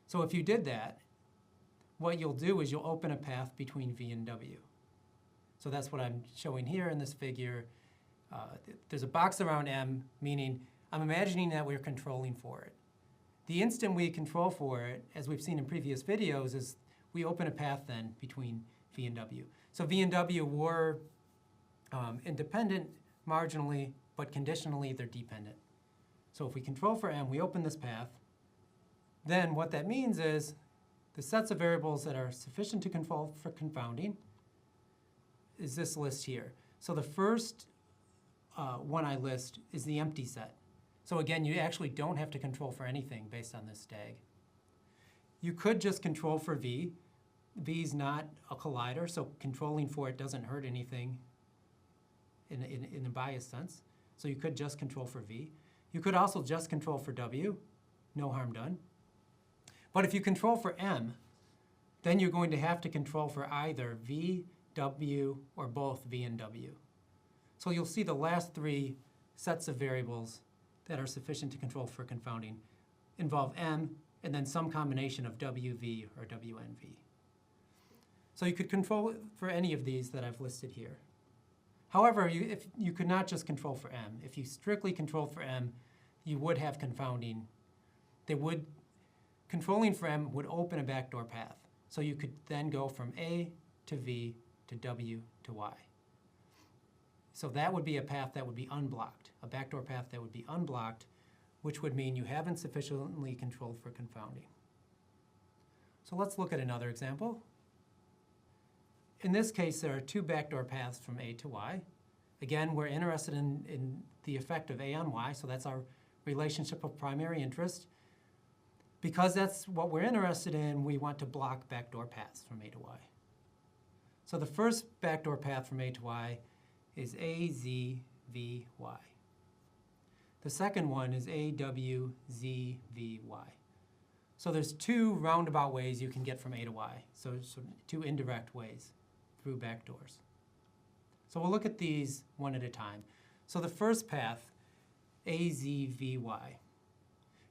So if you did that, what you'll do is you'll open a path between V and W. So that's what I'm showing here in this figure. There's a box around M, meaning I'm imagining that we're controlling for it. The instant we control for it, as we've seen in previous videos, is we open a path then between v and w. So v and w were independent marginally, but conditionally they're dependent. So if we control for m, we open this path, then what that means is the sets of variables that are sufficient to control for confounding is this list here. So the first one I list is the empty set. So again, you actually don't have to control for anything based on this stag. You could just control for v. V is not a collider, so controlling for it doesn't hurt anything in a biased sense. So you could just control for v. You could also just control for w, no harm done. But if you control for m, then you're going to have to control for either v, w, or both v and w. So you'll see the last three sets of variables that are sufficient to control for confounding involve m and then some combination of wv or wnv. So you could control for any of these that I've listed here. However, if you could not just control for m. If you strictly controlled for m, you would have confounding. Controlling for m would open a backdoor path. So you could then go from a to v to w to y. So that would be a path that would be unblocked, a backdoor path that would be unblocked, which would mean you haven't sufficiently controlled for confounding. So let's look at another example. In this case, there are two backdoor paths from a to y. Again, we're interested in the effect of a on y, so that's our relationship of primary interest. Because that's what we're interested in, we want to block backdoor paths from a to y. So the first backdoor path from a to y is azvy. The second one is awzvy. So there's two roundabout ways you can get from a to y, so two indirect ways through backdoors. So we'll look at these one at a time. So the first path, azvy.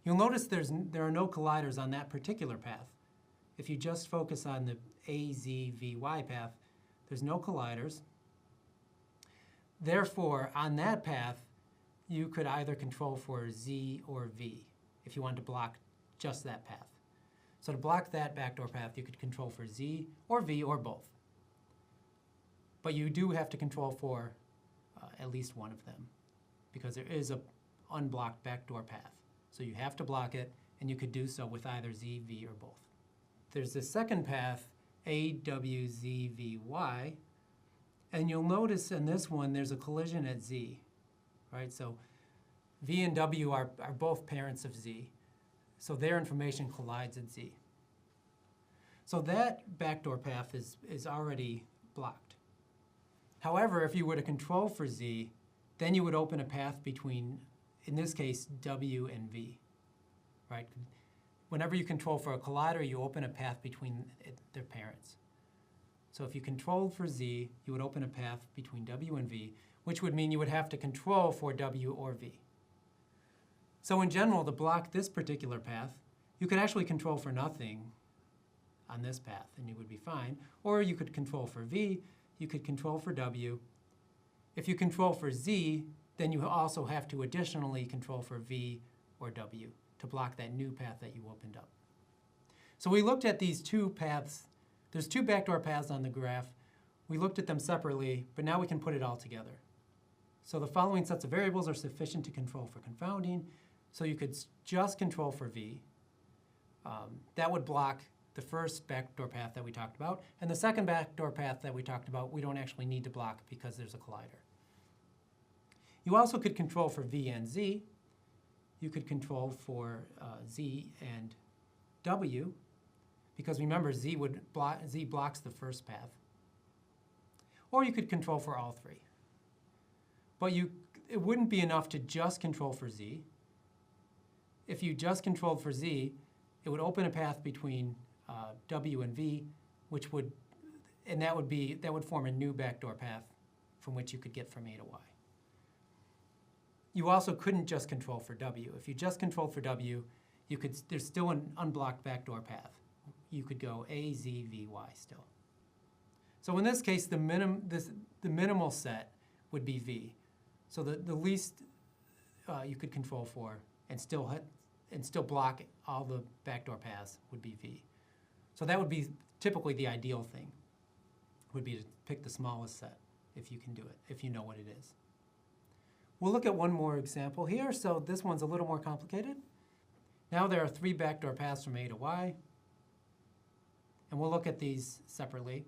You'll notice there are no colliders on that particular path. If you just focus on the azvy path, there's no colliders. Therefore, on that path, you could either control for z or v if you wanted to block just that path. So to block that backdoor path, you could control for z or v or both. But you do have to control for at least one of them because there is an unblocked backdoor path. So you have to block it, and you could do so with either z, v, or both. There's the second path, awzvy, and you'll notice in this one there's a collision at z, right? So v and w are both parents of z, so their information collides at z. So that backdoor path is already blocked. However, if you were to control for z, then you would open a path between, in this case, w and v, right? Whenever you control for a collider, you open a path between their parents. So if you controlled for z, you would open a path between w and v, which would mean you would have to control for w or v. So in general, to block this particular path, you could actually control for nothing on this path, and you would be fine. Or you could control for v, you could control for w. If you control for z, then you also have to additionally control for v or w to block that new path that you opened up. So we looked at these two paths. There's two backdoor paths on the graph. We looked at them separately, but now we can put it all together. So the following sets of variables are sufficient to control for confounding. So you could just control for v. That would block the first backdoor path that we talked about. And the second backdoor path that we talked about, we don't actually need to block because there's a collider. You also could control for v and z. You could control for z and w, because remember, z blocks the first path. Or you could control for all three. But it wouldn't be enough to just control for z. If you just controlled for z, it would open a path between w and v, that would form a new backdoor path from which you could get from a to y. You also couldn't just control for w. If you just controlled for w, there's still an unblocked backdoor path. You could go a, z, v, y still. So in this case, the minimal set would be v. So the least you could control for and still and still block all the backdoor paths would be V. So that would be typically the ideal thing, would be to pick the smallest set if you can do it, if you know what it is. We'll look at one more example here. So this one's a little more complicated. Now there are 3 backdoor paths from A to Y. And we'll look at these separately,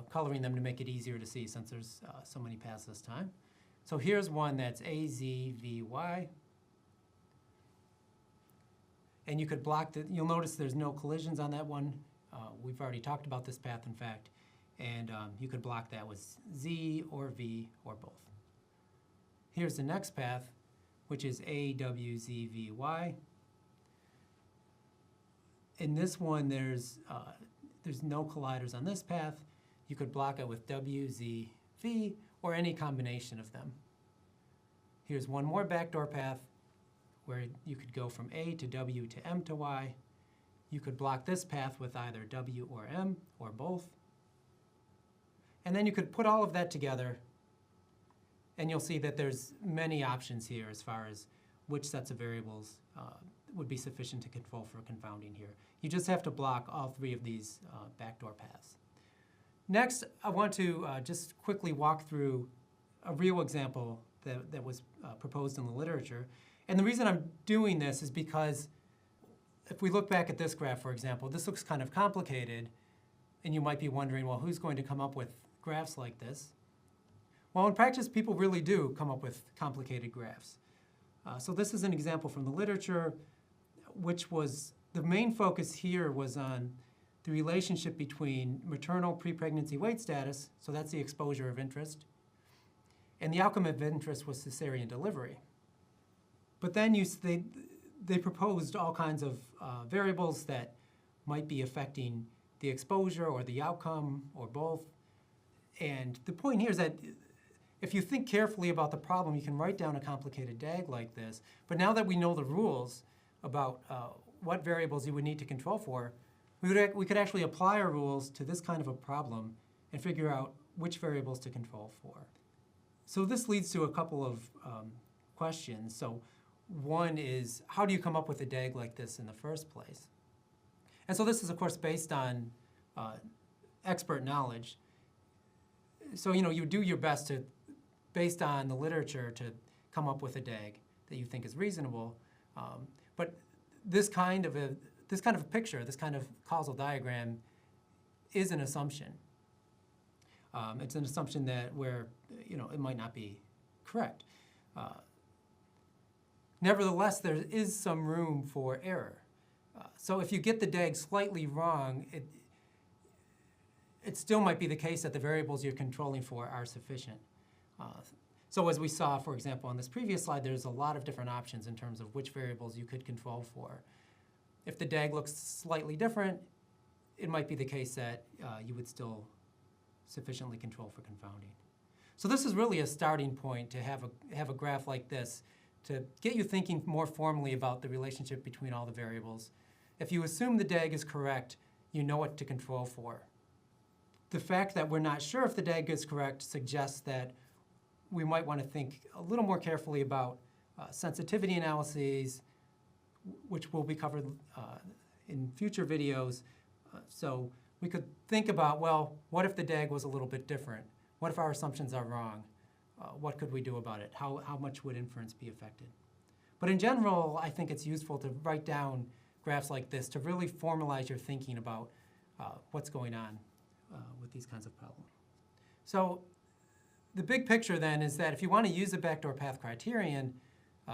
coloring them to make it easier to see since there's so many paths this time. So here's one that's AZVY. And you could block you'll notice there's no collisions on that one. We've already talked about this path, in fact. And you could block that with Z or V or both. Here's the next path, which is AWZVY. In this one, there's no colliders on this path. You could block it with WZV or any combination of them. Here's one more backdoor path where you could go from A to W to M to Y. You could block this path with either W or M or both. And then you could put all of that together, and you'll see that there's many options here as far as which sets of variables would be sufficient to control for confounding here. You just have to block all 3 of these backdoor paths. Next, I want to just quickly walk through a real example that was proposed in the literature. And the reason I'm doing this is because if we look back at this graph, for example, this looks kind of complicated, and you might be wondering, well, who's going to come up with graphs like this? Well, in practice, people really do come up with complicated graphs. So this is an example from the literature, which was, the main focus here was on the relationship between maternal pre-pregnancy weight status, so that's the exposure of interest, and the outcome of interest was cesarean delivery. But then they proposed all kinds of variables that might be affecting the exposure or the outcome or both. And the point here is that if you think carefully about the problem, you can write down a complicated DAG like this. But now that we know the rules about what variables you would need to control for, we could actually apply our rules to this kind of a problem and figure out which variables to control for. So this leads to a couple of questions. So one is, how do you come up with a DAG like this in the first place? And so this is, of course, based on expert knowledge. So, you do your best to, based on the literature, to come up with a DAG that you think is reasonable. But this kind of a picture, this kind of causal diagram, is an assumption. It's an assumption where it might not be correct. Nevertheless, there is some room for error. So if you get the DAG slightly wrong, it still might be the case that the variables you're controlling for are sufficient. So as we saw, for example, on this previous slide, there's a lot of different options in terms of which variables you could control for. If the DAG looks slightly different, it might be the case that you would still sufficiently control for confounding. So this is really a starting point to have a graph like this to get you thinking more formally about the relationship between all the variables. If you assume the DAG is correct, you know what to control for. The fact that we're not sure if the DAG is correct suggests that we might want to think a little more carefully about sensitivity analyses, which will be covered in future videos. So we could think about, well, what if the DAG was a little bit different? What if our assumptions are wrong? What could we do about it? How much would inference be affected? But in general, I think it's useful to write down graphs like this to really formalize your thinking about what's going on with these kinds of problems. So the big picture then is that if you want to use a backdoor path criterion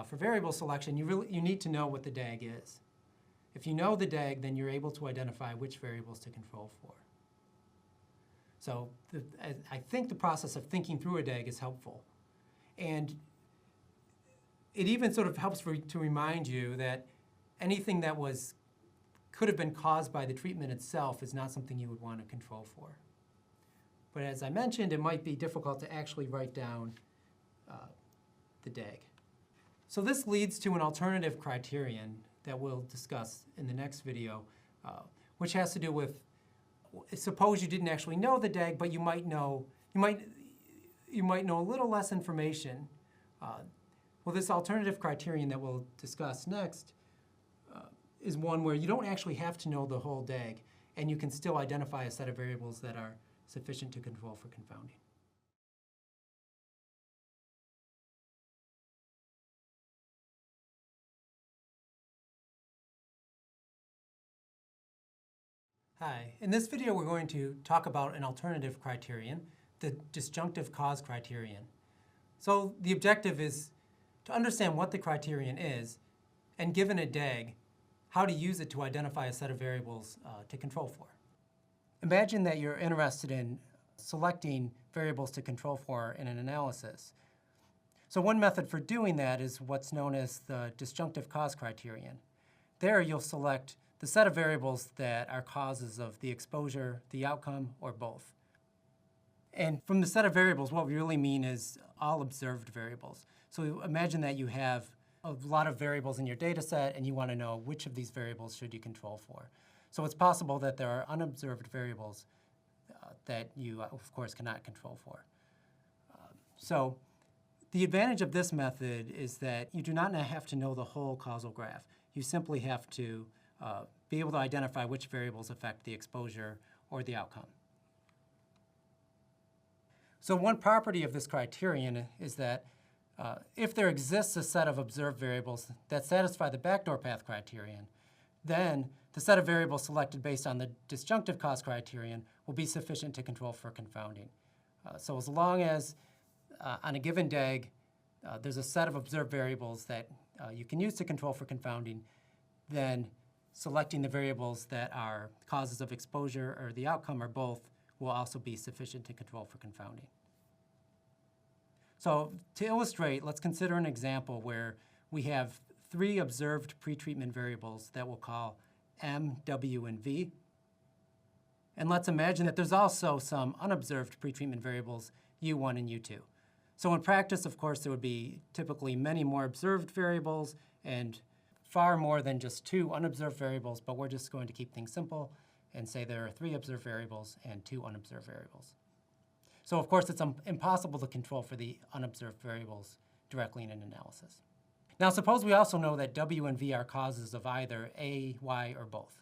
for variable selection, you need to know what the DAG is. If you know the DAG, then you're able to identify which variables to control for. So I think the process of thinking through a DAG is helpful. And it even sort of helps to remind you that anything that could have been caused by the treatment itself is not something you would want to control for. But as I mentioned, it might be difficult to actually write down the DAG. So this leads to an alternative criterion that we'll discuss in the next video, which has to do with, suppose you didn't actually know the DAG, but you might know a little less information. Well, this alternative criterion that we'll discuss next is one where you don't actually have to know the whole DAG, and you can still identify a set of variables that are sufficient to control for confounding. Hi, in this video we're going to talk about an alternative criterion, the disjunctive cause criterion. So the objective is to understand what the criterion is, and given a DAG, how to use it to identify a set of variables to control for. Imagine that you're interested in selecting variables to control for in an analysis. So one method for doing that is what's known as the disjunctive cause criterion. There you'll select the set of variables that are causes of the exposure, the outcome, or both. And from the set of variables, what we really mean is all observed variables. So imagine that you have a lot of variables in your data set and you want to know which of these variables should you control for. So it's possible that there are unobserved variables that you, of course, cannot control for. So the advantage of this method is that you do not have to know the whole causal graph. You simply have to be able to identify which variables affect the exposure or the outcome. So one property of this criterion is that if there exists a set of observed variables that satisfy the backdoor path criterion, then the set of variables selected based on the disjunctive cause criterion will be sufficient to control for confounding. So as long as on a given DAG, there's a set of observed variables that you can use to control for confounding, then selecting the variables that are causes of exposure or the outcome or both will also be sufficient to control for confounding. So to illustrate, let's consider an example where we have 3 observed pretreatment variables that we'll call M, W, and V. And let's imagine that there's also some unobserved pretreatment variables, U1 and U2. So in practice, of course, there would be typically many more observed variables and far more than just 2 unobserved variables, but we're just going to keep things simple and say there are 3 observed variables and 2 unobserved variables. So of course, it's impossible to control for the unobserved variables directly in an analysis. Now suppose we also know that W and V are causes of either A, Y, or both.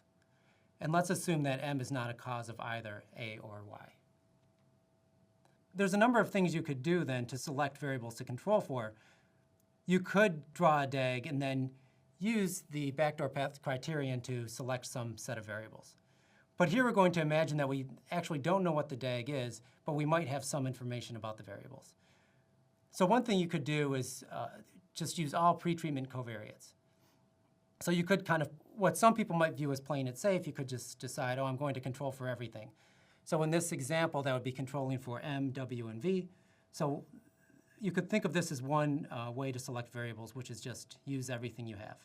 And let's assume that M is not a cause of either A or Y. There's a number of things you could do then to select variables to control for. You could draw a DAG and then use the backdoor path criterion to select some set of variables. But here we're going to imagine that we actually don't know what the DAG is, but we might have some information about the variables. So one thing you could do is just use all pretreatment covariates. So you could kind of, what some people might view as playing it safe, you could just decide, oh, I'm going to control for everything. So in this example, that would be controlling for M, W, and V. So you could think of this as one way to select variables, which is just use everything you have.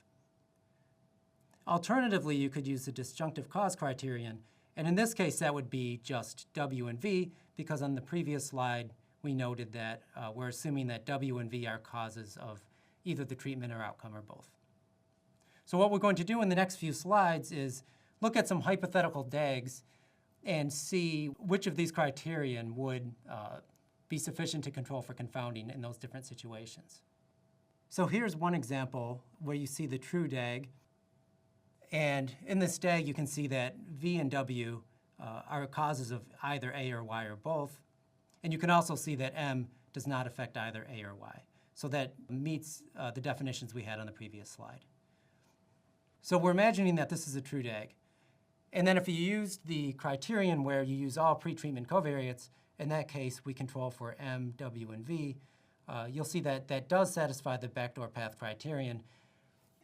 Alternatively, you could use the disjunctive cause criterion, and in this case, that would be just W and V, because on the previous slide, we noted that we're assuming that W and V are causes of either the treatment or outcome or both. So what we're going to do in the next few slides is look at some hypothetical DAGs and see which of these criterion would be sufficient to control for confounding in those different situations. So here's one example where you see the true DAG. And in this DAG, you can see that V and W are causes of either A or Y or both. And you can also see that M does not affect either A or Y. So that meets the definitions we had on the previous slide. So we're imagining that this is a true DAG. And then if you used the criterion where you use all pretreatment covariates, in that case, we control for M, W, and V, you'll see that that does satisfy the backdoor path criterion,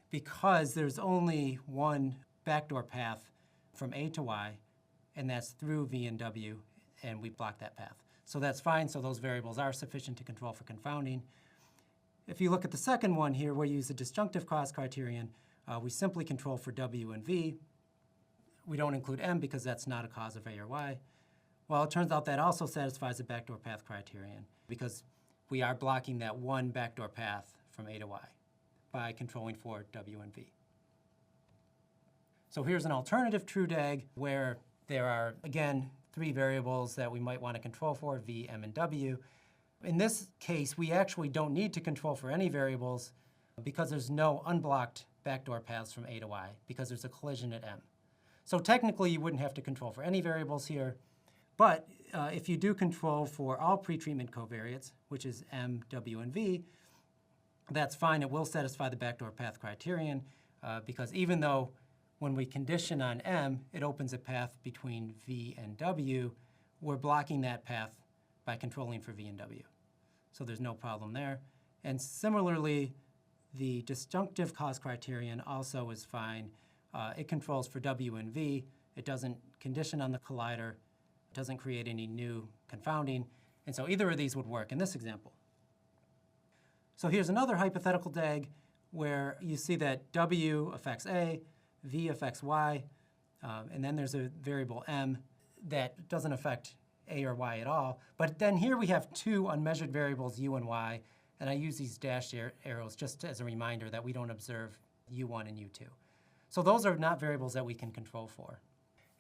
because there's only one backdoor path from A to Y, and that's through V and W, and we block that path. So that's fine, so those variables are sufficient to control for confounding. If you look at the second one here, where you use the disjunctive cause criterion, we simply control for W and V. We don't include M because that's not a cause of A or Y. Well, it turns out that also satisfies the backdoor path criterion, because we are blocking that one backdoor path from A to Y by controlling for W and V. So here's an alternative true DAG where there are, again, 3 variables that we might want to control for, V, M, and W. In this case, we actually don't need to control for any variables because there's no unblocked backdoor paths from A to Y because there's a collision at M. So technically, you wouldn't have to control for any variables here. But if you do control for all pretreatment covariates, which is M, W, and V, that's fine. It will satisfy the backdoor path criterion because even though when we condition on M, it opens a path between V and W, we're blocking that path by controlling for V and W. So there's no problem there. And similarly, the disjunctive cause criterion also is fine. It controls for W and V. It doesn't condition on the collider. It doesn't create any new confounding. And so either of these would work in this example. So here's another hypothetical DAG where you see that W affects A, V affects Y, and then there's a variable M that doesn't affect A or Y at all. But then here we have two unmeasured variables, U and Y, and I use these dashed arrows just as a reminder that we don't observe U1 and U2. So those are not variables that we can control for.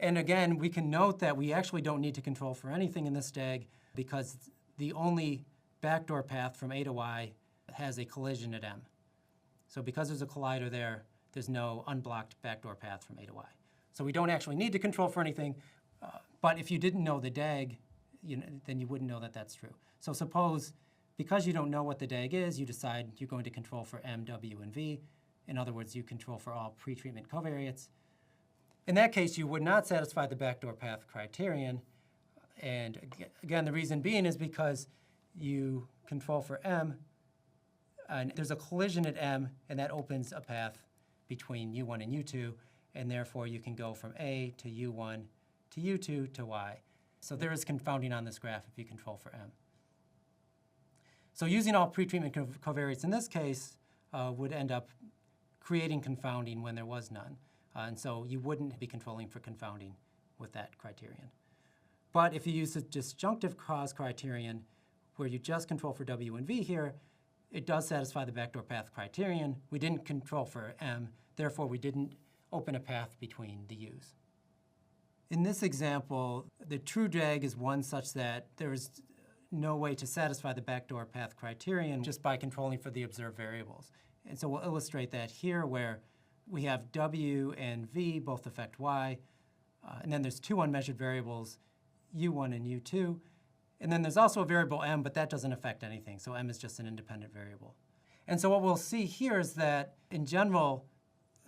And again, we can note that we actually don't need to control for anything in this DAG because the only backdoor path from A to Y has a collision at M. So because there's a collider there, there's no unblocked backdoor path from A to Y. So we don't actually need to control for anything, but if you didn't know the DAG, then you wouldn't know that that's true. So suppose, because you don't know what the DAG is, you decide you're going to control for M, W, and V. In other words, you control for all pretreatment covariates. In that case, you would not satisfy the backdoor path criterion. And again, the reason being is because you control for M, and there's a collision at M, and that opens a path between U1 and U2, and therefore you can go from A to U1 to U2 to Y. So there is confounding on this graph if you control for M. So using all pretreatment covariates in this case would end up creating confounding when there was none. And so you wouldn't be controlling for confounding with that criterion. But if you use the disjunctive cause criterion, where you just control for W and V here, it does satisfy the backdoor path criterion. We didn't control for M, therefore we didn't open a path between the U's. In this example, the true DAG is one such that there is no way to satisfy the backdoor path criterion just by controlling for the observed variables. And so we'll illustrate that here where we have W and V both affect Y, and then there's two unmeasured variables, U1 and U2. And then there's also a variable M, but that doesn't affect anything. So M is just an independent variable. And so what we'll see here is that, in general,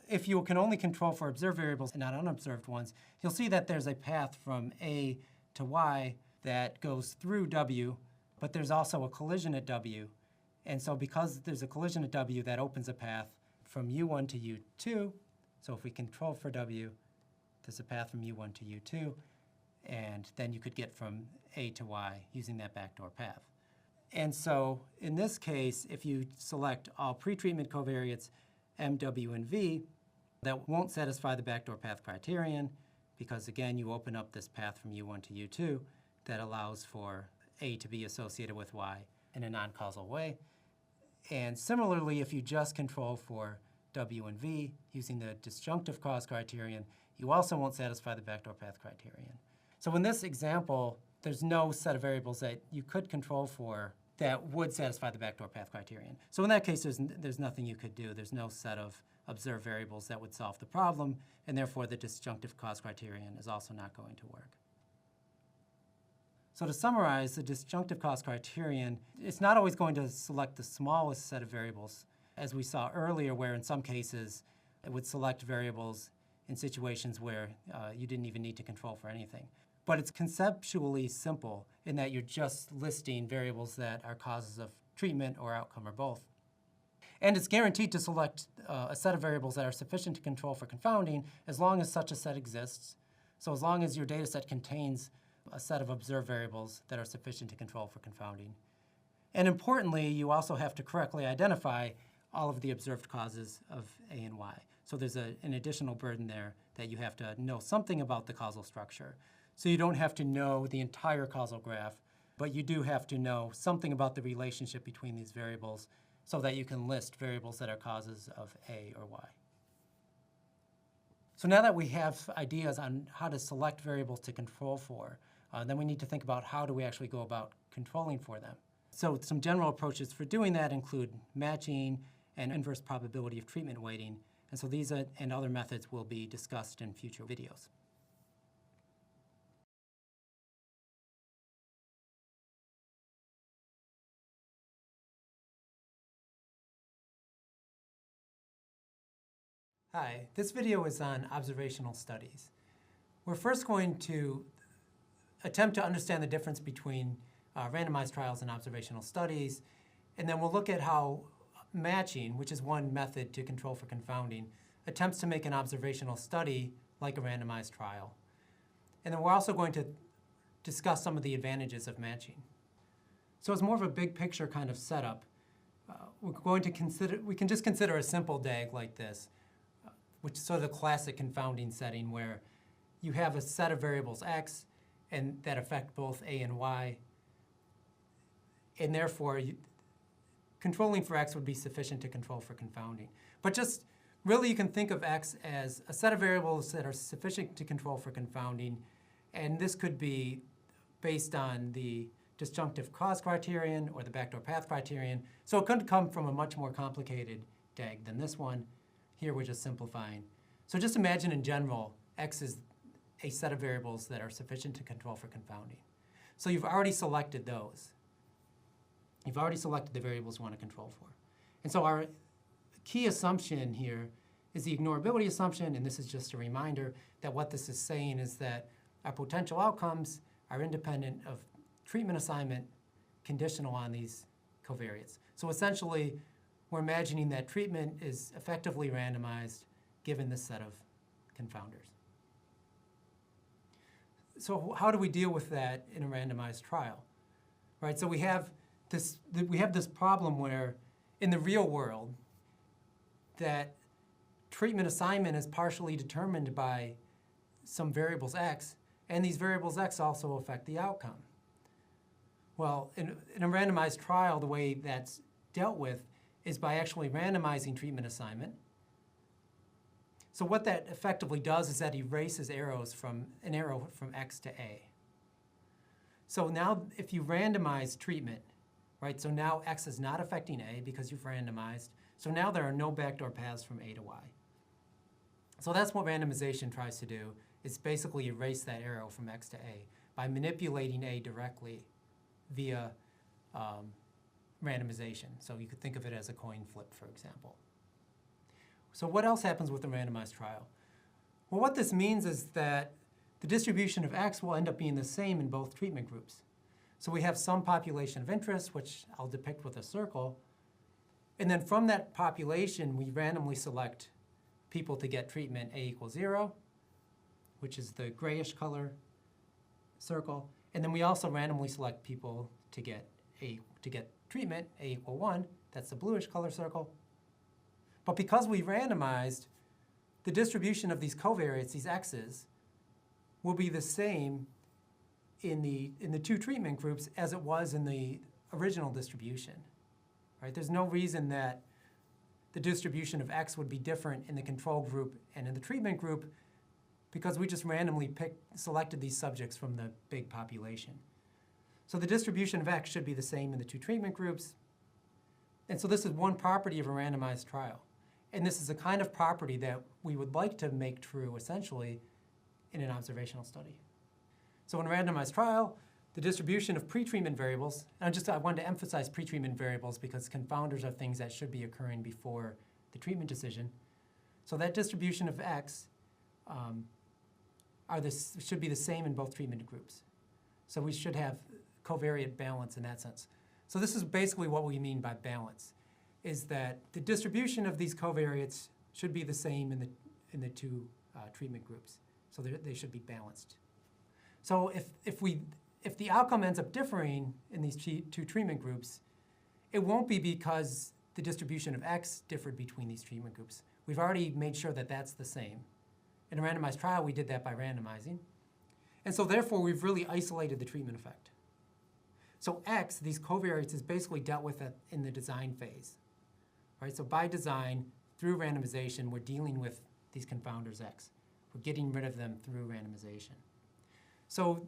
if you can only control for observed variables and not unobserved ones, you'll see that there's a path from A to Y that goes through W, but there's also a collision at W. And so because there's a collision at W, that opens a path from U1 to U2. So if we control for W, there's a path from U1 to U2. And then you could get from A to Y using that backdoor path. And so in this case, if you select all pretreatment covariates, M, W, and V, that won't satisfy the backdoor path criterion because, again, you open up this path from U1 to U2 that allows for A to be associated with Y in a non-causal way. And similarly, if you just control for W and V using the disjunctive cause criterion, you also won't satisfy the backdoor path criterion. So in this example, there's no set of variables that you could control for that would satisfy the backdoor path criterion. So in that case, there's nothing you could do. There's no set of observed variables that would solve the problem, and therefore the disjunctive cause criterion is also not going to work. So to summarize, the disjunctive cause criterion, it's not always going to select the smallest set of variables, as we saw earlier, where in some cases it would select variables in situations where you didn't even need to control for anything. But it's conceptually simple in that you're just listing variables that are causes of treatment or outcome or both. And it's guaranteed to select a set of variables that are sufficient to control for confounding as long as such a set exists. So as long as your data set contains a set of observed variables that are sufficient to control for confounding. And importantly, you also have to correctly identify all of the observed causes of A and Y. So there's an additional burden there that you have to know something about the causal structure. So you don't have to know the entire causal graph, but you do have to know something about the relationship between these variables so that you can list variables that are causes of A or Y. So now that we have ideas on how to select variables to control for, then we need to think about how do we actually go about controlling for them. So some general approaches for doing that include matching and inverse probability of treatment weighting, And so these and other methods will be discussed in future videos. Hi, this video is on observational studies. We're first going to attempt to understand the difference between randomized trials and observational studies, and then we'll look at how matching, which is one method to control for confounding, attempts to make an observational study like a randomized trial. And then we're also going to discuss some of the advantages of matching. So it's more of a big picture kind of setup. We can just consider a simple DAG like this, which is sort of the classic confounding setting where you have a set of variables x and that affect both a and y. And therefore, controlling for x would be sufficient to control for confounding. But just really you can think of x as a set of variables that are sufficient to control for confounding. And this could be based on the disjunctive cause criterion or the backdoor path criterion. So it could come from a much more complicated DAG than this one. Here we're just simplifying. So just imagine in general, x is a set of variables that are sufficient to control for confounding. So you've already selected those. You've already selected the variables you want to control for. And so our key assumption here is the ignorability assumption, and this is just a reminder that what this is saying is that our potential outcomes are independent of treatment assignment conditional on these covariates. So essentially, we're imagining that treatment is effectively randomized given this set of confounders. So how do we deal with that in a randomized trial? Right, so we have this problem where in the real world that treatment assignment is partially determined by some variables x, and these variables x also affect the outcome. Well, in a randomized trial, the way that's dealt with is by actually randomizing treatment assignment. So what that effectively does is that erases an arrow from x to a. So now if you randomize treatment, right, so now x is not affecting a because you've randomized. So now there are no backdoor paths from a to y. So that's what randomization tries to do, is basically erase that arrow from x to a by manipulating a directly via randomization. So you could think of it as a coin flip, for example. So what else happens with a randomized trial? Well, what this means is that the distribution of x will end up being the same in both treatment groups. So we have some population of interest, which I'll depict with a circle. And then from that population, we randomly select people to get treatment a equals 0, which is the grayish color circle. And then we also randomly select people to get treatment a equal 1. That's the bluish color circle. But because we randomized, the distribution of these covariates, these x's, will be the same in the two treatment groups as it was in the original distribution. Right? There's no reason that the distribution of x would be different in the control group and in the treatment group because we just randomly selected these subjects from the big population. So the distribution of x should be the same in the two treatment groups. And so this is one property of a randomized trial. And this is a kind of property that we would like to make true, essentially, in an observational study. So in a randomized trial, the distribution of pretreatment variables, and I wanted to emphasize pretreatment variables because confounders are things that should be occurring before the treatment decision. So that distribution of x should be the same in both treatment groups. So we should have covariate balance in that sense. So this is basically what we mean by balance, is that the distribution of these covariates should be the same in the two treatment groups. So they should be balanced. So if the outcome ends up differing in these two treatment groups, it won't be because the distribution of x differed between these treatment groups. We've already made sure that that's the same. In a randomized trial, we did that by randomizing. And so therefore, we've really isolated the treatment effect. So x, these covariates, is basically dealt with in the design phase. Right? So by design, through randomization, we're dealing with these confounders x. We're getting rid of them through randomization. So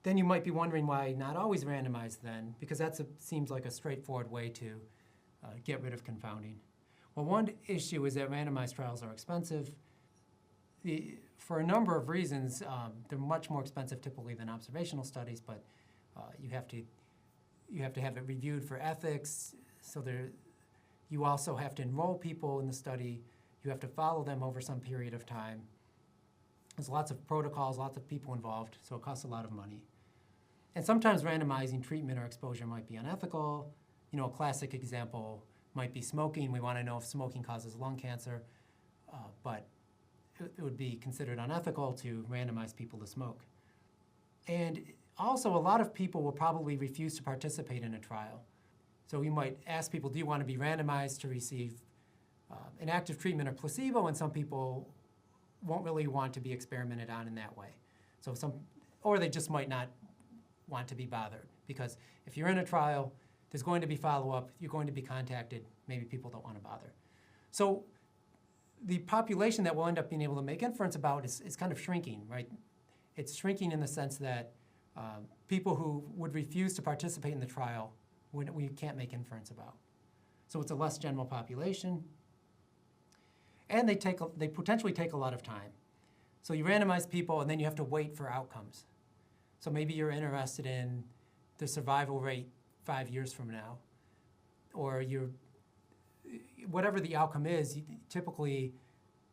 then you might be wondering why not always randomized then, because that seems like a straightforward way to get rid of confounding. Well, one issue is that randomized trials are expensive. For a number of reasons, they're much more expensive typically than observational studies, but you have to have it reviewed for ethics. So you also have to enroll people in the study. You have to follow them over some period of time. There's lots of protocols, lots of people involved, so it costs a lot of money. And sometimes randomizing treatment or exposure might be unethical. A classic example might be smoking. We want to know if smoking causes lung cancer, but it would be considered unethical to randomize people to smoke. And also, a lot of people will probably refuse to participate in a trial. So we might ask people, do you want to be randomized to receive an active treatment or placebo? And some people won't really want to be experimented on in that way. Or they just might not want to be bothered, because if you're in a trial, there's going to be follow-up, you're going to be contacted, maybe people don't want to bother. So the population that we'll end up being able to make inference about is kind of shrinking, right? It's shrinking in the sense that people who would refuse to participate in the trial, we can't make inference about. So it's a less general population, and they potentially take a lot of time. So you randomize people, and then you have to wait for outcomes. So maybe you're interested in the survival rate 5 years from now, or whatever the outcome is, typically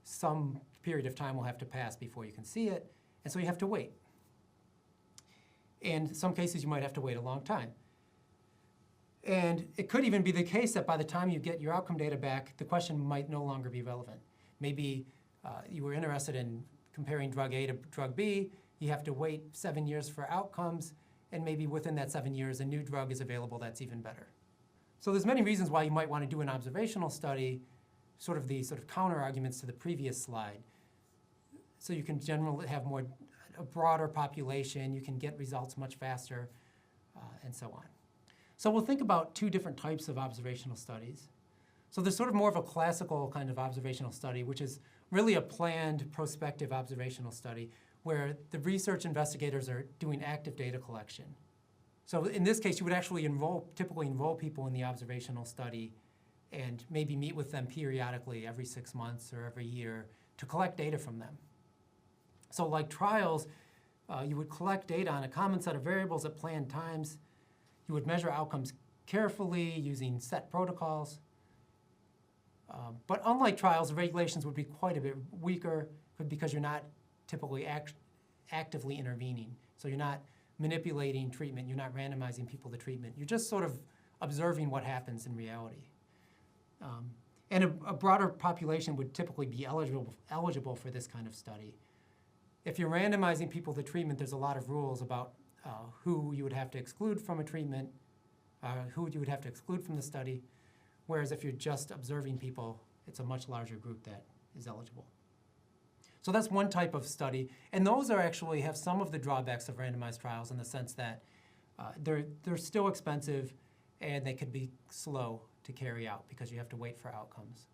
some period of time will have to pass before you can see it, and so you have to wait. And in some cases, you might have to wait a long time. And it could even be the case that by the time you get your outcome data back, the question might no longer be relevant. Maybe you were interested in comparing drug A to drug B, you have to wait 7 years for outcomes, and maybe within that 7 years, a new drug is available that's even better. So there's many reasons why you might want to do an observational study, sort of counter arguments to the previous slide. So you can generally have a broader population, you can get results much faster, and so on. So we'll think about two different types of observational studies. So there's sort of more of a classical kind of observational study, which is really a planned prospective observational study where the research investigators are doing active data collection. So in this case, you would actually typically enroll people in the observational study and maybe meet with them periodically every 6 months or every year to collect data from them. So like trials, you would collect data on a common set of variables at planned times. You would measure outcomes carefully using set protocols. But unlike trials, the regulations would be quite a bit weaker because you're not typically actively intervening. So you're not manipulating treatment, you're not randomizing people to treatment. You're just sort of observing what happens in reality. And a broader population would typically be eligible for this kind of study. If you're randomizing people to treatment, there's a lot of rules about who you would have to exclude from a treatment, who you would have to exclude from the study, whereas if you're just observing people, it's a much larger group that is eligible. So that's one type of study, and those actually have some of the drawbacks of randomized trials in the sense that they're still expensive and they could be slow to carry out because you have to wait for outcomes.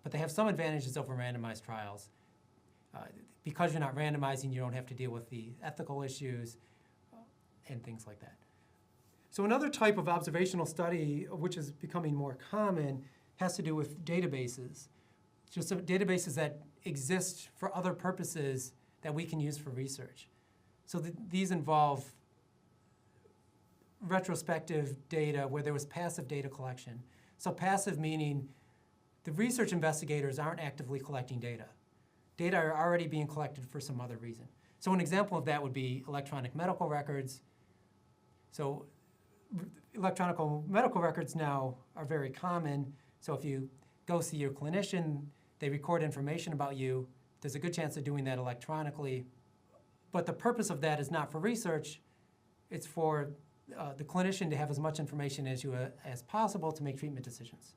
But they have some advantages over randomized trials. Because you're not randomizing, you don't have to deal with the ethical issues and things like that. So another type of observational study, which is becoming more common, has to do with databases. Just databases that exist for other purposes that we can use for research. So these involve retrospective data where there was passive data collection. So passive meaning the research investigators aren't actively collecting data. Data are already being collected for some other reason. So an example of that would be electronic medical records. So electronic medical records now are very common. So if you go see your clinician, they record information about you. There's a good chance of doing that electronically. But the purpose of that is not for research. It's for the clinician to have as much information as possible to make treatment decisions.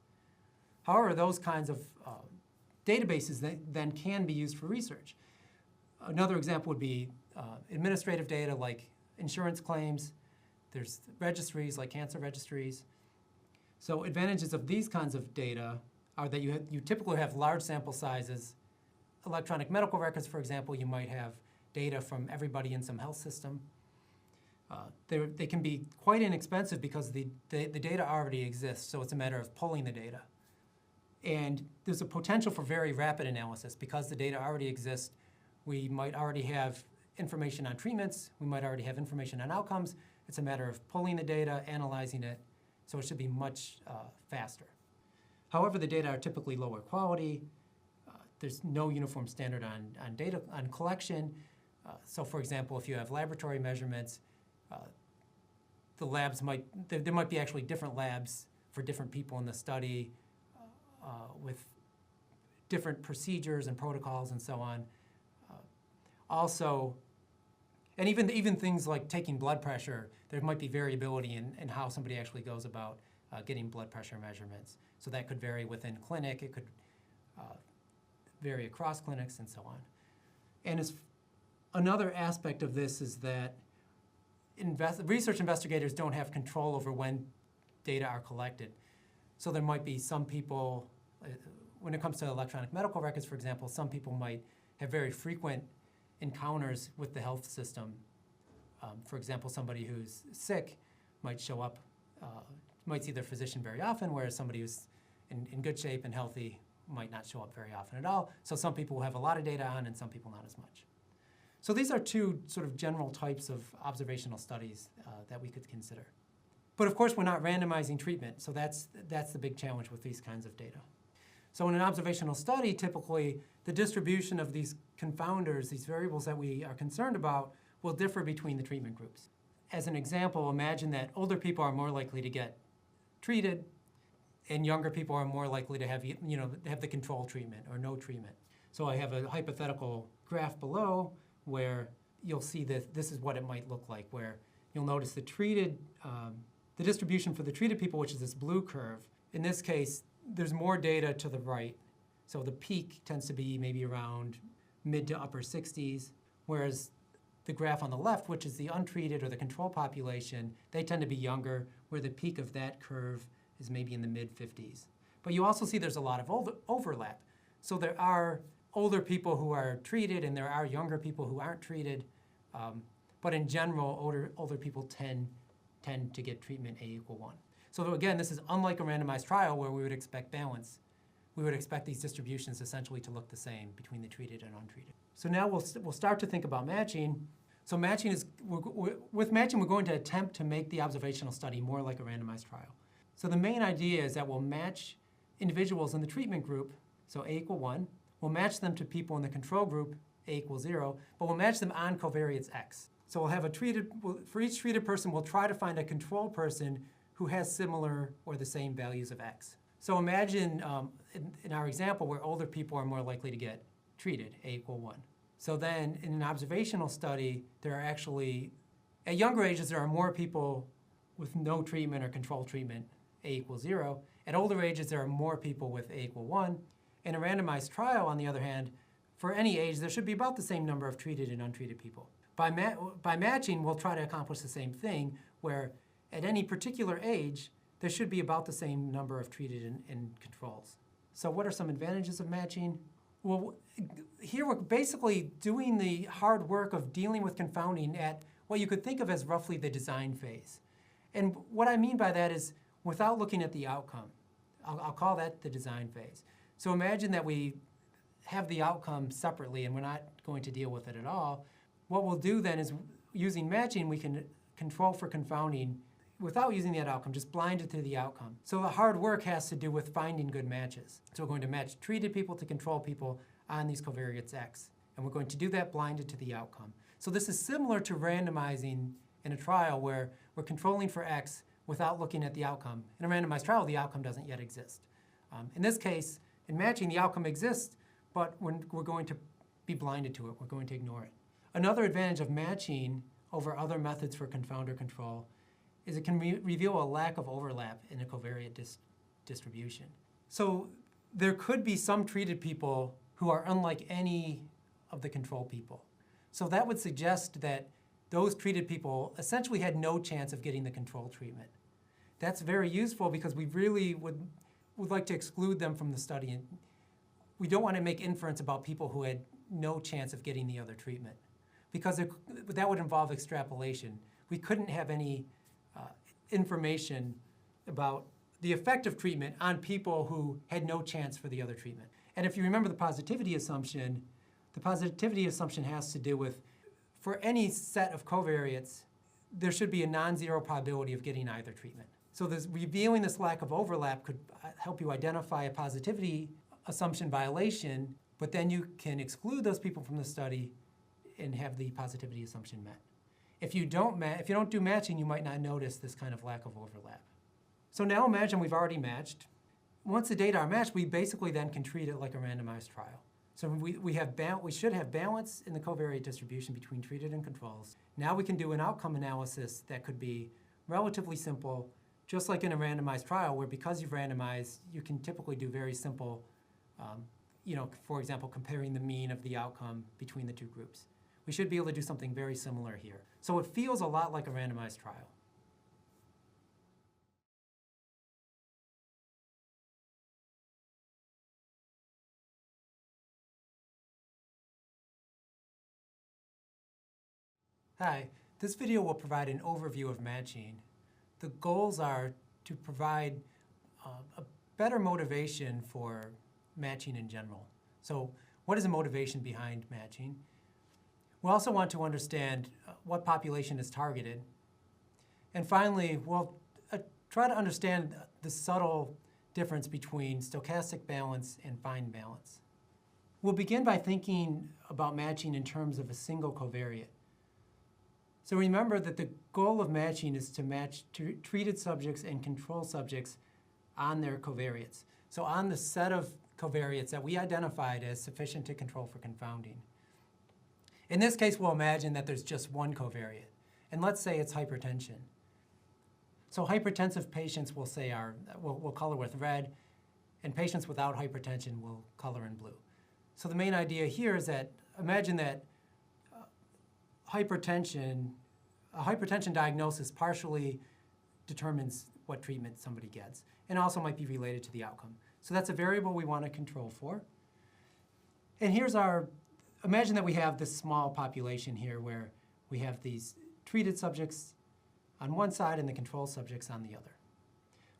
However, those kinds of databases then can be used for research. Another example would be administrative data like insurance claims. There's registries like cancer registries. So advantages of these kinds of data are that you typically have large sample sizes. Electronic medical records, for example, you might have data from everybody in some health system. They can be quite inexpensive because the data already exists, so it's a matter of pulling the data. And there's a potential for very rapid analysis because the data already exists. We might already have information on treatments. We might already have information on outcomes. It's a matter of pulling the data, analyzing it, so it should be much faster. However, the data are typically lower quality. There's no uniform standard on data on collection. So for example, if you have laboratory measurements, the labs there might be actually different labs for different people in the study with different procedures and protocols and so on. Also, and even things like taking blood pressure, there might be variability in how somebody actually goes about getting blood pressure measurements. So that could vary within clinic, it could vary across clinics and so on. And another aspect of this is that research investigators don't have control over when data are collected. So there might be some people, when it comes to electronic medical records, for example, some people might have very frequent encounters with the health system. For example, somebody who's sick might show up, might see their physician very often, whereas somebody who's in good shape and healthy might not show up very often at all. So some people will have a lot of data on and some people not as much. So these are two sort of general types of observational studies that we could consider. But of course, we're not randomizing treatment, so that's the big challenge with these kinds of data. So in an observational study, typically, the distribution of these confounders, these variables that we are concerned about, will differ between the treatment groups. As an example, imagine that older people are more likely to get treated, and younger people are more likely to have the control treatment or no treatment. So I have a hypothetical graph below where you'll see that this is what it might look like, where you'll notice the distribution for the treated people, which is this blue curve. In this case, there's more data to the right. So the peak tends to be maybe around mid to upper 60s, whereas the graph on the left, which is the untreated or the control population, they tend to be younger, where the peak of that curve is maybe in the mid 50s. But you also see there's a lot of overlap. So there are older people who are treated and there are younger people who aren't treated. But in general, older people tend to get treatment A = 1. So again, this is unlike a randomized trial where we would expect balance. We would expect these distributions essentially to look the same between the treated and untreated. So now we'll start to think about matching. So matching with matching, we're going to attempt to make the observational study more like a randomized trial. So the main idea is that we'll match individuals in the treatment group, so A = 1. We'll match them to people in the control group, A = 0, but we'll match them on covariates X. So we'll have for each treated person, we'll try to find a control person who has similar or the same values of X. So imagine in our example where older people are more likely to get treated, A = 1. So then in an observational study, there are actually, at younger ages, there are more people with no treatment or control treatment, A = 0. At older ages, there are more people with A = 1. In a randomized trial, on the other hand, for any age, there should be about the same number of treated and untreated people. By matching, we'll try to accomplish the same thing, where at any particular age, there should be about the same number of treated and controls. So what are some advantages of matching? Well, here we're basically doing the hard work of dealing with confounding at what you could think of as roughly the design phase. And what I mean by that is without looking at the outcome. I'll call that the design phase. So imagine that we have the outcome separately and we're not going to deal with it at all. What we'll do then is using matching, we can control for confounding without using that outcome, just blinded to the outcome. So the hard work has to do with finding good matches. So we're going to match treated people to control people on these covariates X. And we're going to do that blinded to the outcome. So this is similar to randomizing in a trial where we're controlling for X without looking at the outcome. In a randomized trial, the outcome doesn't yet exist. In this case, in matching, the outcome exists, but we're going to be blinded to it. We're going to ignore it. Another advantage of matching over other methods for confounder control is it can reveal a lack of overlap in a covariate distribution. So there could be some treated people who are unlike any of the control people. So that would suggest that those treated people essentially had no chance of getting the control treatment. That's very useful because we really would like to exclude them from the study. And we don't want to make inference about people who had no chance of getting the other treatment because that would involve extrapolation. We couldn't have any information about the effect of treatment on people who had no chance for the other treatment. And if you remember the positivity assumption has to do with, for any set of covariates, there should be a non-zero probability of getting either treatment. So revealing this lack of overlap could help you identify a positivity assumption violation, but then you can exclude those people from the study and have the positivity assumption met. If you don't do matching, you might not notice this kind of lack of overlap. So now imagine we've already matched. Once the data are matched, we basically then can treat it like a randomized trial. So we should have balance in the covariate distribution between treated and controls. Now we can do an outcome analysis that could be relatively simple, just like in a randomized trial, where because you've randomized, you can typically do very simple, for example, comparing the mean of the outcome between the two groups. We should be able to do something very similar here. So it feels a lot like a randomized trial. Hi, this video will provide an overview of matching. The goals are to provide a better motivation for matching in general. So what is the motivation behind matching? We also want to understand what population is targeted. And finally, we'll try to understand the subtle difference between stochastic balance and fine balance. We'll begin by thinking about matching in terms of a single covariate. So remember that the goal of matching is to match treated subjects and control subjects on their covariates. So on the set of covariates that we identified as sufficient to control for confounding. In this case, we'll imagine that there's just one covariate. And let's say it's hypertension. So hypertensive patients we'll color with red, and patients without hypertension will color in blue. So the main idea here is that imagine that a hypertension diagnosis partially determines what treatment somebody gets, and also might be related to the outcome. So that's a variable we want to control for. And imagine that we have this small population here where we have these treated subjects on one side and the control subjects on the other.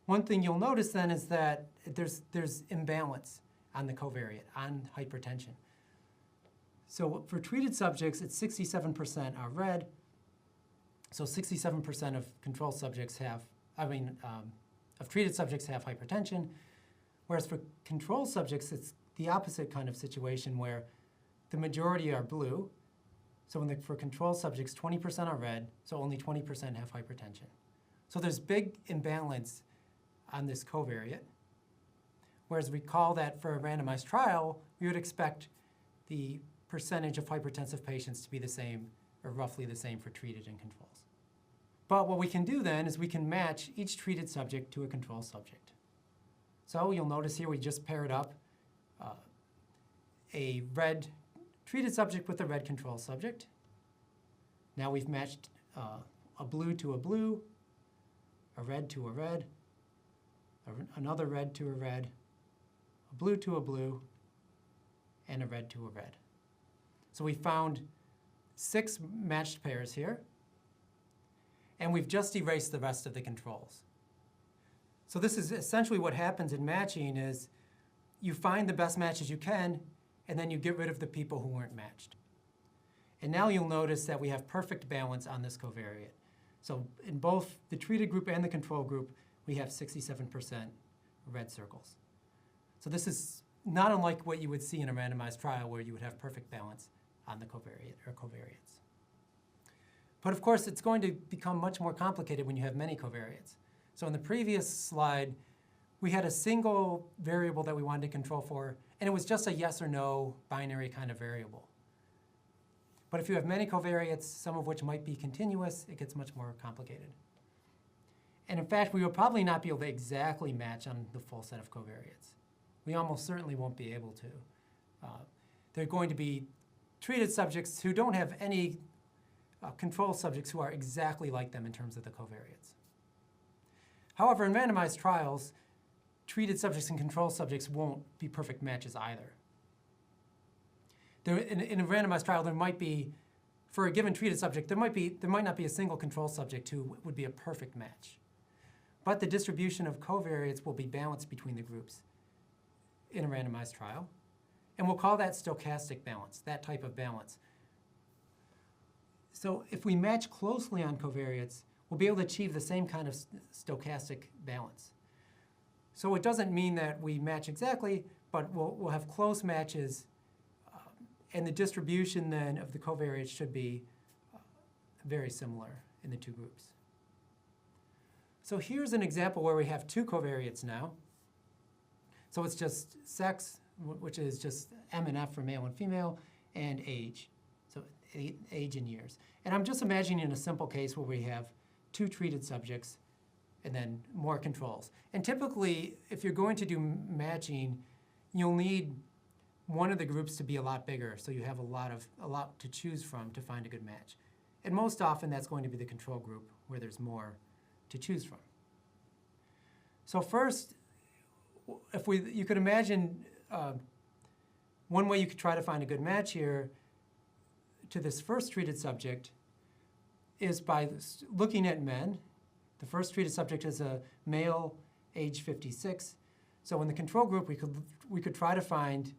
One thing you'll notice then is that there's imbalance on the covariate, on hypertension. So for treated subjects, it's 67% are red. So 67% of control subjects of treated subjects have hypertension. Whereas for control subjects, it's the opposite kind of situation where the majority are blue. So for control subjects, 20% are red, so only 20% have hypertension. So there's big imbalance on this covariate. Whereas recall that for a randomized trial, we would expect the percentage of hypertensive patients to be the same, or roughly the same for treated and controls. But what we can do then is we can match each treated subject to a control subject. So you'll notice here we just paired up a red treated subject with a red control subject. Now we've matched a blue to a blue, a red to a red, another red to a red, a blue to a blue, and a red to a red. So we found 6 matched pairs here, and we've just erased the rest of the controls. So this is essentially what happens in matching is you find the best matches you can, and then you get rid of the people who weren't matched. And now you'll notice that we have perfect balance on this covariate. So in both the treated group and the control group, we have 67% red circles. So this is not unlike what you would see in a randomized trial where you would have perfect balance on the covariate or covariates. But of course, it's going to become much more complicated when you have many covariates. So in the previous slide, we had a single variable that we wanted to control for, and it was just a yes or no binary kind of variable. But if you have many covariates, some of which might be continuous, it gets much more complicated. And in fact, we will probably not be able to exactly match on the full set of covariates. We almost certainly won't be able to. They're going to be treated subjects who don't have any control subjects who are exactly like them in terms of the covariates. However, in randomized trials, treated subjects and control subjects won't be perfect matches either. In a randomized trial, there might be, for a given treated subject, there might not be a single control subject who would be a perfect match. but the distribution of covariates will be balanced between the groups in a randomized trial. And we'll call that stochastic balance, that type of balance. So if we match closely on covariates, we'll be able to achieve the same kind of stochastic balance. So it doesn't mean that we match exactly, but we'll have close matches, and the distribution then of the covariates should be very similar in the two groups. So here's an example where we have two covariates now. So it's just sex, which is just M and F for male and female, and age, so age in years. And I'm just imagining a simple case where we have two treated subjects and then more controls. And typically, if you're going to do matching, you'll need one of the groups to be a lot bigger, so you have a lot to choose from to find a good match. And most often, that's going to be the control group, where there's more to choose from. So first, you could imagine one way you could try to find a good match here to this first treated subject is by looking at men. The first treated subject is a male, age 56. So in the control group, we could try to find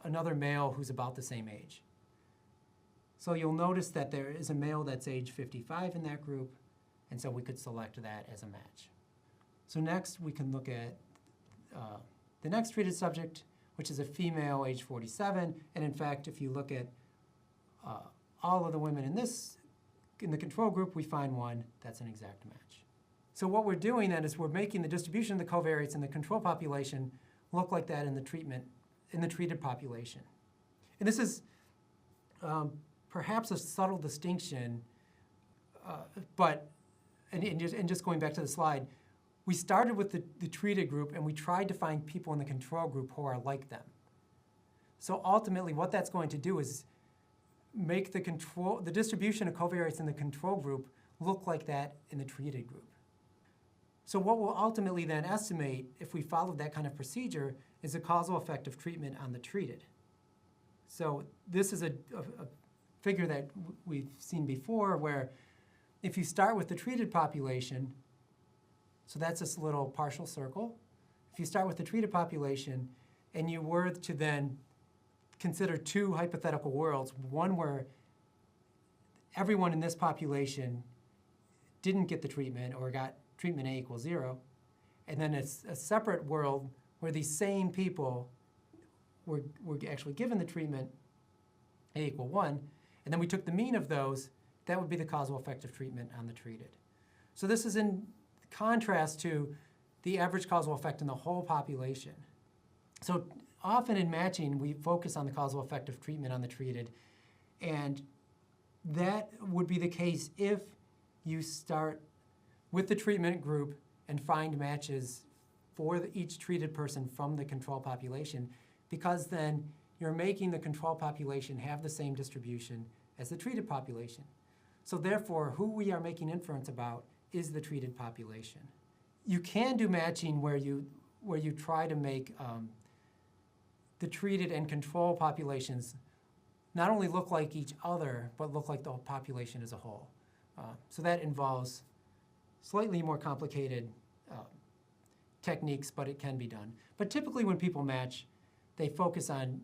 another male who's about the same age. So you'll notice that there is a male that's age 55 in that group, and so we could select that as a match. So next, we can look at the next treated subject, which is a female, age 47. And in fact, if you look at all of the women in the control group, we find one that's an exact match. So what we're doing then is we're making the distribution of the covariates in the control population look like that in the treated population. And this is perhaps a subtle distinction, but just going back to the slide, we started with the treated group and we tried to find people in the control group who are like them. So ultimately, what that's going to do is make the distribution of covariates in the control group look like that in the treated group. So what we'll ultimately then estimate, if we followed that kind of procedure, is the causal effect of treatment on the treated. So this is a figure that we've seen before, where if you start with the treated population, so that's this little partial circle. If you start with the treated population and you were to then consider two hypothetical worlds, one where everyone in this population didn't get the treatment or got treatment A equals 0, and then it's a separate world where these same people were actually given the treatment A equal 1, and then we took the mean of those, that would be the causal effect of treatment on the treated. So this is in contrast to the average causal effect in the whole population. So often in matching, we focus on the causal effect of treatment on the treated, and that would be the case if you start with the treatment group and find matches for each treated person from the control population, because then you're making the control population have the same distribution as the treated population. So therefore, who we are making inference about is the treated population. You can do matching where you try to make the treated and control populations not only look like each other, but look like the whole population as a whole. So that involves slightly more complicated techniques, but it can be done. But typically when people match, they focus on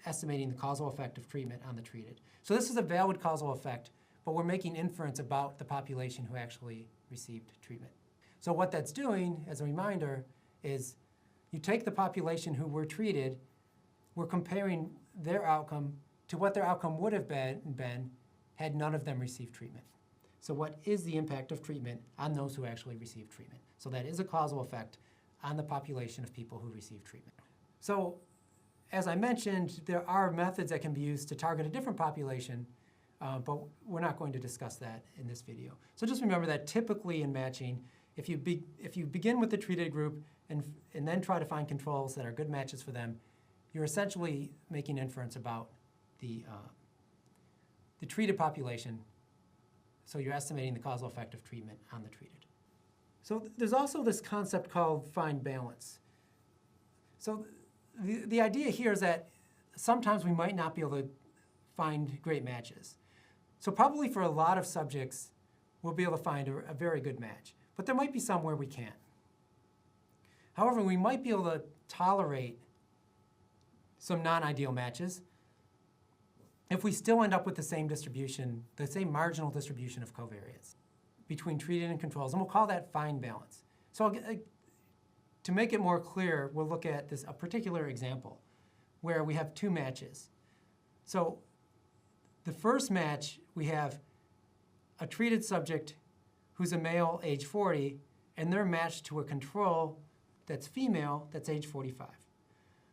estimating the causal effect of treatment on the treated. So this is a valid causal effect, but we're making inference about the population who actually received treatment. So what that's doing, as a reminder, is you take the population who were treated, we're comparing their outcome to what their outcome would have been had none of them received treatment. So what is the impact of treatment on those who actually received treatment? So that is a causal effect on the population of people who received treatment. So as I mentioned, there are methods that can be used to target a different population, but we're not going to discuss that in this video. So just remember that typically in matching, if you begin with the treated group and then try to find controls that are good matches for them, you're essentially making inference about the treated population. So you're estimating the causal effect of treatment on the treated. So there's also this concept called find balance. So the idea here is that sometimes we might not be able to find great matches. So probably for a lot of subjects, we'll be able to find a very good match. but there might be some where we can't. However, we might be able to tolerate some non-ideal matches if we still end up with the same distribution, the same marginal distribution of covariates between treated and controls, and we'll call that fine balance. So to make it more clear, we'll look at a particular example where we have two matches. So the first match, we have a treated subject who's a male, age 40, and they're matched to a control that's female, that's age 45.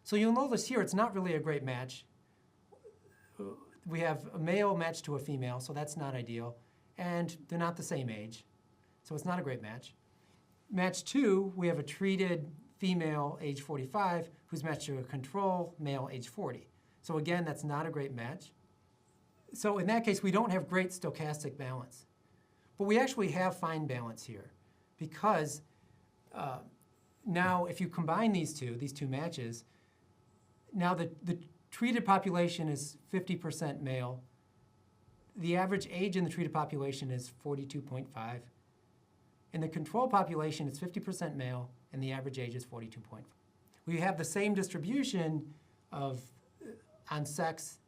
So you'll notice here it's not really a great match. We have a male matched to a female, so that's not ideal, and they're not the same age, so it's not a great match. Match 2, we have a treated female, age 45, who's matched to a control, male, age 40. So again, that's not a great match. So in that case, we don't have great stochastic balance. But we actually have fine balance here, because now if you combine these two matches, now the treated population is 50% male. The average age in the treated population is 42.5. In the control population, it's 50% male, and the average age is 42.5. We have the same distribution on sex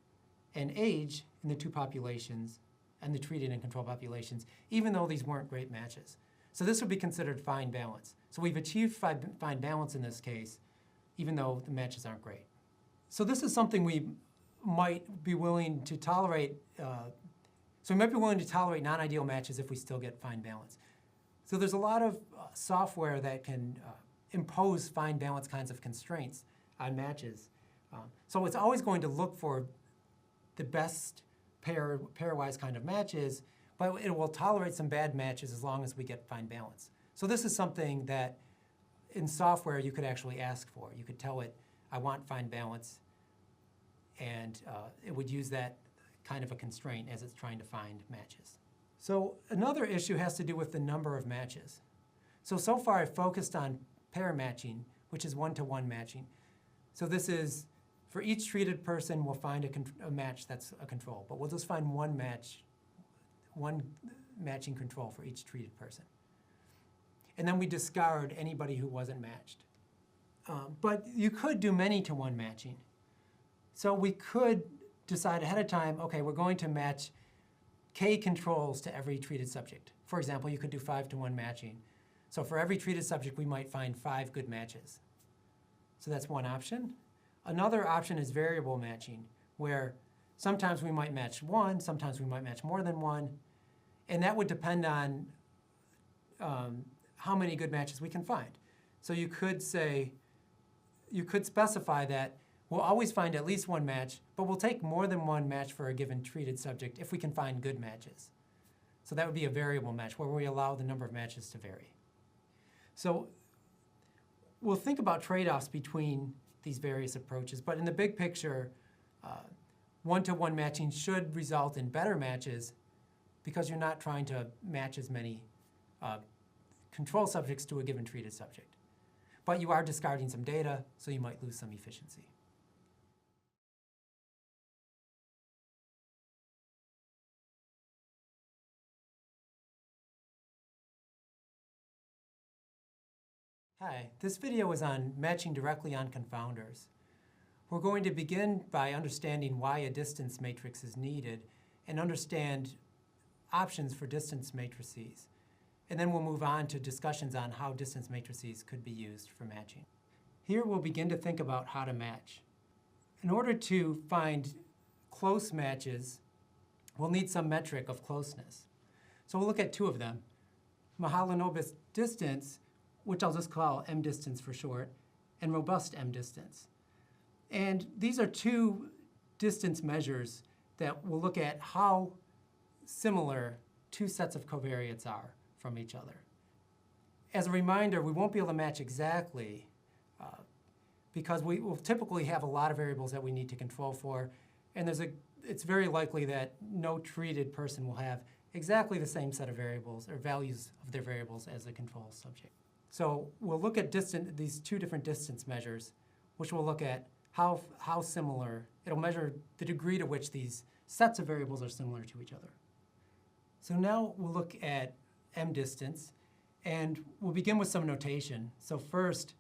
and age in the two populations, and the treated and control populations, even though these weren't great matches. So this would be considered fine balance. So we've achieved fine balance in this case, even though the matches aren't great. So this is something we might be willing to tolerate. So we might be willing to tolerate non-ideal matches if we still get fine balance. So there's a lot of software that can impose fine balance kinds of constraints on matches. So it's always going to look for the best pairwise kind of matches, but it will tolerate some bad matches as long as we get fine balance. So this is something that in software you could actually ask for. You could tell it, I want fine balance, and it would use that kind of a constraint as it's trying to find matches. So another issue has to do with the number of matches. So far I've focused on pair matching, which is one-to-one matching. So this is, for each treated person, we'll find a match that's a control, but we'll just find one matching control for each treated person. And then we discard anybody who wasn't matched. But you could do many-to-one matching. So we could decide ahead of time, okay, we're going to match K controls to every treated subject. For example, you could do 5-to-1 matching. So for every treated subject, we might find 5 good matches. So that's one option. Another option is variable matching, where sometimes we might match 1, sometimes we might match more than 1, and that would depend on how many good matches we can find. So you could say, you could specify that we'll always find at least one match, but we'll take more than one match for a given treated subject if we can find good matches. So that would be a variable match, where we allow the number of matches to vary. So we'll think about trade-offs between these various approaches, but in the big picture, one-to-one matching should result in better matches because you're not trying to match as many control subjects to a given treated subject. But you are discarding some data, so you might lose some efficiency. Hi, this video is on matching directly on confounders. We're going to begin by understanding why a distance matrix is needed and understand options for distance matrices. And then we'll move on to discussions on how distance matrices could be used for matching. Here we'll begin to think about how to match. In order to find close matches, we'll need some metric of closeness. So we'll look at two of them. Mahalanobis distance, which I'll just call M distance for short, and robust M distance. And these are two distance measures that will look at how similar two sets of covariates are from each other. As a reminder, we won't be able to match exactly because we will typically have a lot of variables that we need to control for, and it's very likely that no treated person will have exactly the same set of variables or values of their variables as the control subject. So we'll look at these two different distance measures, which will look at how similar, it'll measure the degree to which these sets of variables are similar to each other. So now we'll look at M distance, And we'll begin with some notation. So first,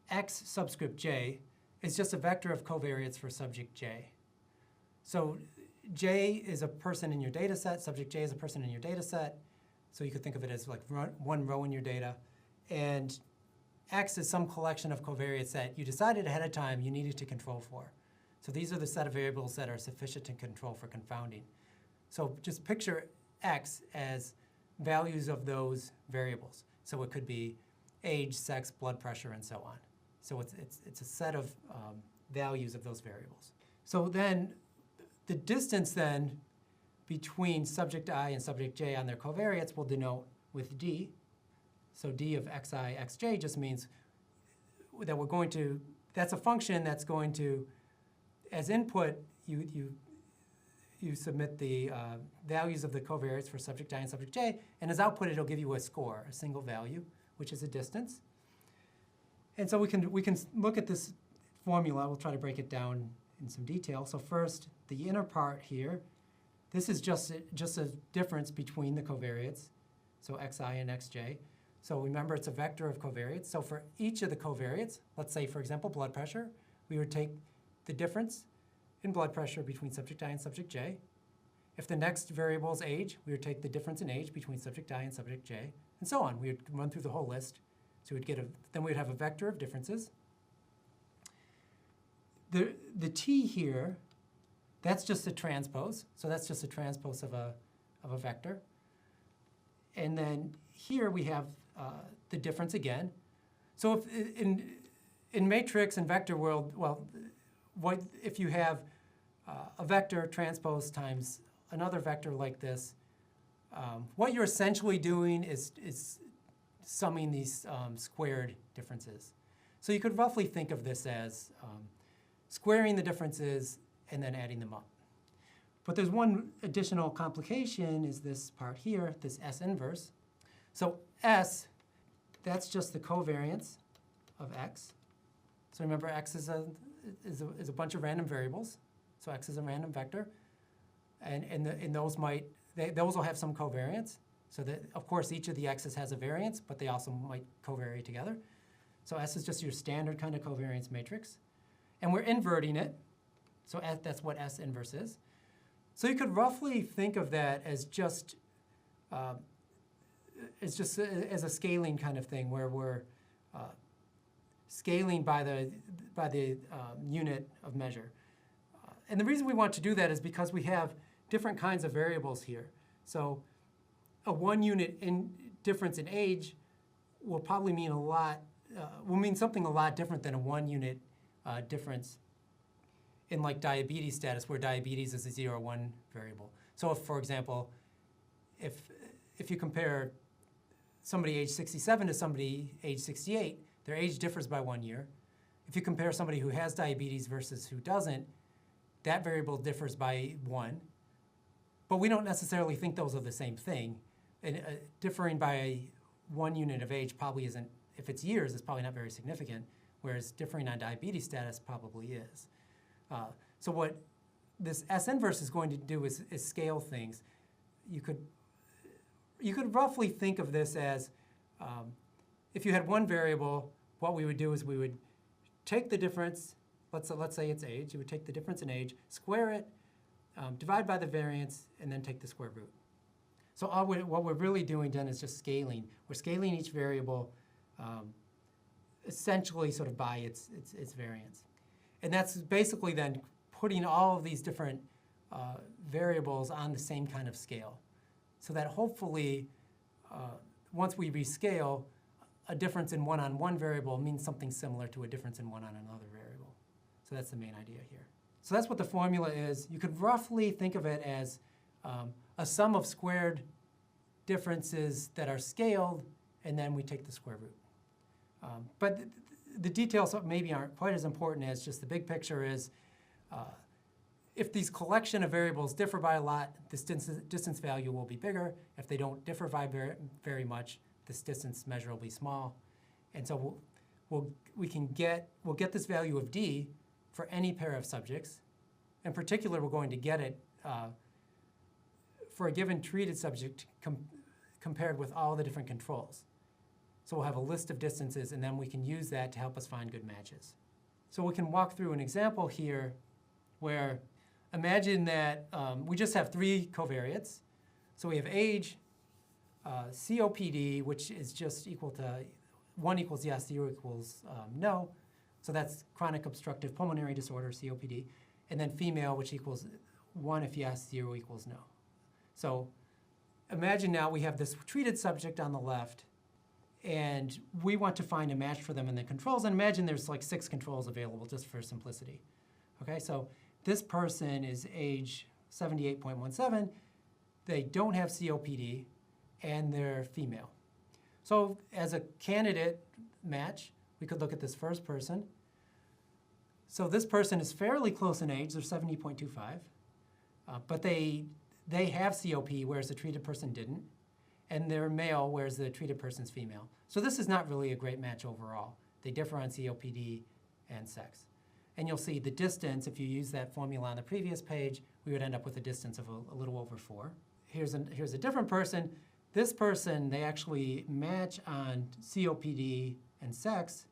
X subscript J is just a vector of covariates for subject J. So J is a person in your data set, subject J is a person in your data set. So you could think of it as like one row in your data. And X is some collection of covariates that you decided ahead of time you needed to control for. So these are the set of variables that are sufficient to control for confounding. So just picture X as values of those variables. So it could be age, sex, blood pressure, and so on. So it's a set of values of those variables. So then the distance then between subject I and subject J on their covariates will denote with D. So D of xi, xj just means that we're going to, that's a function that's going to, as input, you submit the values of the covariates for subject I and subject J, and as output it'll give you a score, a single value, which is a distance. And so we can look at this formula. We'll try to break it down in some detail. So first, the inner part here, this is just a difference between the covariates, so xi and xj. So remember, it's a vector of covariates. So for each of the covariates, let's say, for example, blood pressure, we would take the difference in blood pressure between subject I and subject J. If the next variable is age, we would take the difference in age between subject I and subject J, and so on. We would run through the whole list. So we'd get then we'd have a vector of differences. The T here, that's just a transpose. So that's just a transpose of a vector. And then here we have the difference again. So if in matrix and vector world, well, if you have a vector transpose times another vector like this, what you're essentially doing is summing these squared differences. So you could roughly think of this as squaring the differences and then adding them up. But there's one additional complication, is this part here, this S inverse. So S, that's just the covariance of X. So remember, X is a bunch of random variables. So X is a random vector. And those those will have some covariance. So that, of course, each of the X's has a variance, but they also might covary together. So S is just your standard kind of covariance matrix. And we're inverting it. So that's what S inverse is. So you could roughly think of that as just as a scaling kind of thing, where we're scaling by the unit of measure. And the reason we want to do that is because we have different kinds of variables here. So a 1 unit difference in age will probably mean will mean something a lot different than a 1 unit difference in like diabetes status, where diabetes is a 0 or 1 variable. So if, for example, if you compare somebody age 67 to somebody age 68, their age differs by 1 year. If you compare somebody who has diabetes versus who doesn't, that variable differs by 1. But we don't necessarily think those are the same thing. And differing by 1 unit of age probably isn't, if it's years, it's probably not very significant, whereas differing on diabetes status probably is. So what this S inverse is going to do is scale things. You could roughly think of this as, if you had one variable, what we would do is we would take the difference, let's say it's age, you would take the difference in age, square it, divide by the variance, and then take the square root. So what we're really doing then is just scaling. We're scaling each variable essentially sort of by its variance. And that's basically then putting all of these different variables on the same kind of scale, so that hopefully once we rescale, a difference in 1 on one variable means something similar to a difference in 1 on another variable. So that's the main idea here. So that's what the formula is. You could roughly think of it as a sum of squared differences that are scaled, and then we take the square root. But the details maybe aren't quite as important as just the big picture is, if these collection of variables differ by a lot, this distance value will be bigger. If they don't differ by very much, this distance measure will be small. And so we'll get this value of D for any pair of subjects. In particular, we're going to get it for a given treated subject compared with all the different controls. So we'll have a list of distances, and then we can use that to help us find good matches. So we can walk through an example here where imagine that we just have 3 covariates. So we have age, COPD, which is just equal to 1 equals yes, 0 equals no. So that's chronic obstructive pulmonary disorder, COPD. And then female, which equals 1 if yes, 0 equals no. So imagine now we have this treated subject on the left, and we want to find a match for them in the controls. And imagine there's like 6 controls available just for simplicity. Okay, so this person is age 78.17. They don't have COPD, and they're female. So as a candidate match, we could look at this first person. So this person is fairly close in age. They're 70.25. But they have COP, whereas the treated person didn't. And they're male, whereas the treated person's female. So this is not really a great match overall. They differ on COPD and sex. And you'll see the distance, if you use that formula on the previous page, we would end up with a distance of a little over 4. Here's a different person. This person, they actually match on COPD and sex,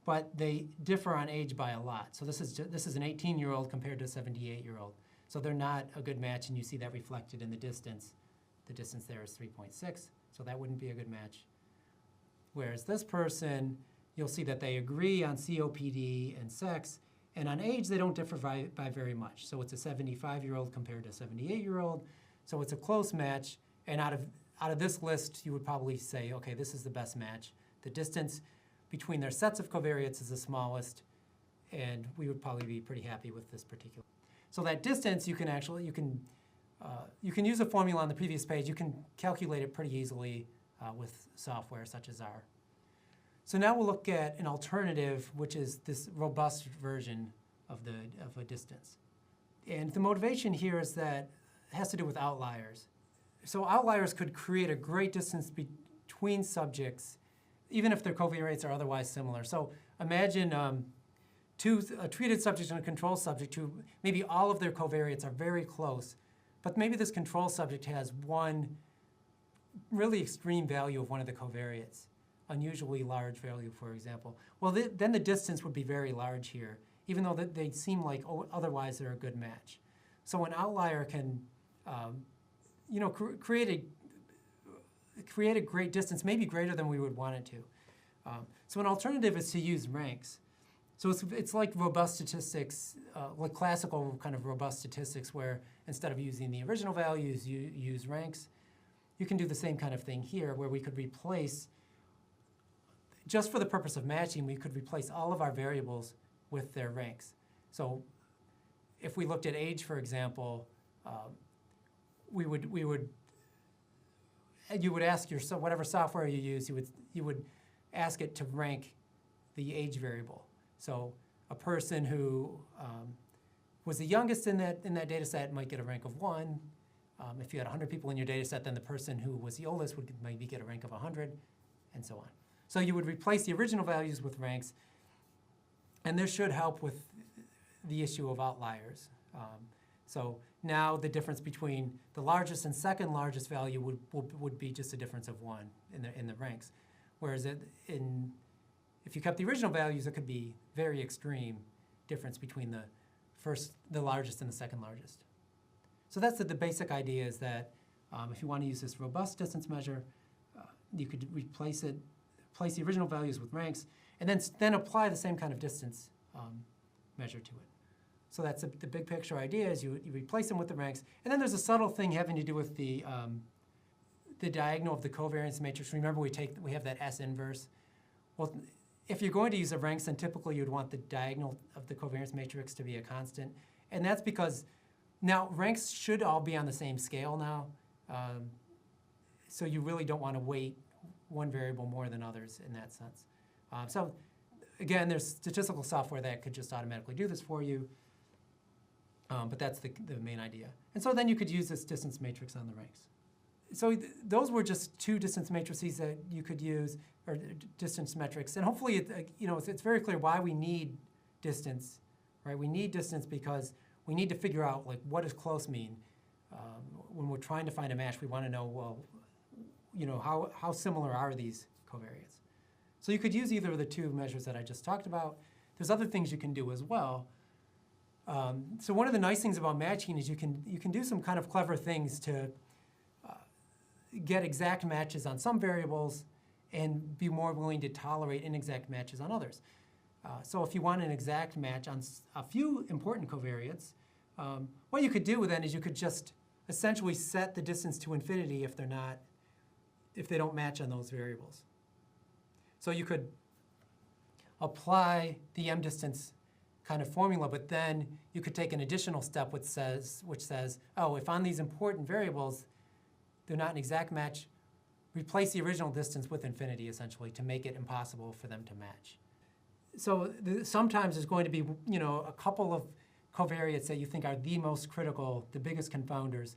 but they differ on age by a lot. So this is an 18-year-old compared to a 78-year-old. So they're not a good match, and you see that reflected in the distance. The distance there is 3.6, so that wouldn't be a good match. Whereas this person, you'll see that they agree on COPD and sex, and on age, they don't differ by very much. So it's a 75-year-old compared to a 78-year-old. So it's a close match, and out of this list, you would probably say, okay, this is the best match. The distance between their sets of covariates is the smallest, and we would probably be pretty happy with this particular. So that distance, you can use a formula on the previous page. You can calculate it pretty easily with software such as R. So now we'll look at an alternative, which is this robust version of a distance. And the motivation here is that it has to do with outliers. So outliers could create a great distance between subjects, even if their covariates are otherwise similar. So imagine a treated subject and a control subject who maybe all of their covariates are very close, but maybe this control subject has one really extreme value of one of the covariates, unusually large value, for example. Well, then the distance would be very large here, even though they seem like otherwise they're a good match. So an outlier can create a great distance, maybe greater than we would want it to. So an alternative is to use ranks. So it's like robust statistics, like classical kind of robust statistics, where instead of using the original values, you use ranks. You can do the same kind of thing here, where we could replace, just for the purpose of matching, we could replace all of our variables with their ranks. So if we looked at age, for example, you would ask whatever software you use, you would ask it to rank the age variable. So a person who was the youngest in that data set might get a rank of 1. If you had 100 people in your data set, then the person who was the oldest would maybe get a rank of 100, and so on. So you would replace the original values with ranks, and this should help with the issue of outliers. So now the difference between the largest and second largest value would be just a difference of 1 in the ranks. Whereas if you kept the original values, it could be very extreme difference between the largest and the second largest. So that's the basic idea, is that if you want to use this robust distance measure, you could replace the original values with ranks, and then apply the same kind of distance measure to it. So that's the big picture idea, is you replace them with the ranks. And then there's a subtle thing having to do with the diagonal of the covariance matrix. Remember, we have that S inverse. Well, if you're going to use a ranks, then typically you'd want the diagonal of the covariance matrix to be a constant. And that's because now ranks should all be on the same scale now. So you really don't want to weight one variable more than others in that sense. So again, there's statistical software that could just automatically do this for you. But that's the main idea. And so then you could use this distance matrix on the ranks. So those were just 2 distance matrices that you could use, or distance metrics. And hopefully, it's very clear why we need distance, right? We need distance because we need to figure out, like, what does close mean? When we're trying to find a match, we want to know, well, how similar are these covariates. So you could use either of the two measures that I just talked about. There's other things you can do as well. So one of the nice things about matching is you can do some kind of clever things to get exact matches on some variables and be more willing to tolerate inexact matches on others. So if you want an exact match on a few important covariates, what you could do then is you could just essentially set the distance to infinity if they don't match on those variables. So you could apply the m distance kind of formula, but then you could take an additional step which says, oh, if on these important variables they're not an exact match, replace the original distance with infinity, essentially, to make it impossible for them to match. So sometimes there's going to be, a couple of covariates that you think are the most critical, the biggest confounders,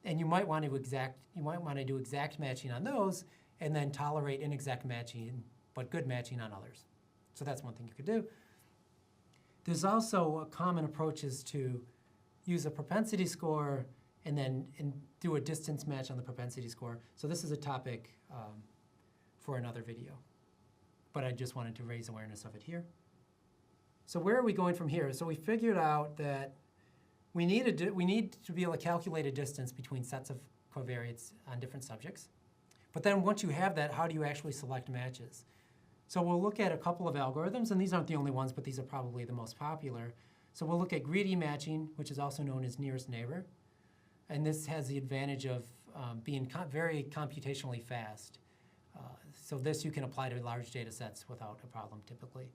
and you might want to do exact matching on those, and then tolerate inexact matching, but good matching on others. So that's one thing you could do. There's also a common approach is to use a propensity score and then do a distance match on the propensity score. So this is a topic for another video, but I just wanted to raise awareness of it here. So where are we going from here? So we figured out that we need to be able to calculate a distance between sets of covariates on different subjects. But then once you have that, how do you actually select matches? So we'll look at a couple of algorithms, and these aren't the only ones, but these are probably the most popular. So we'll look at greedy matching, which is also known as nearest neighbor. And this has the advantage of being very computationally fast. So this you can apply to large data sets without a problem typically.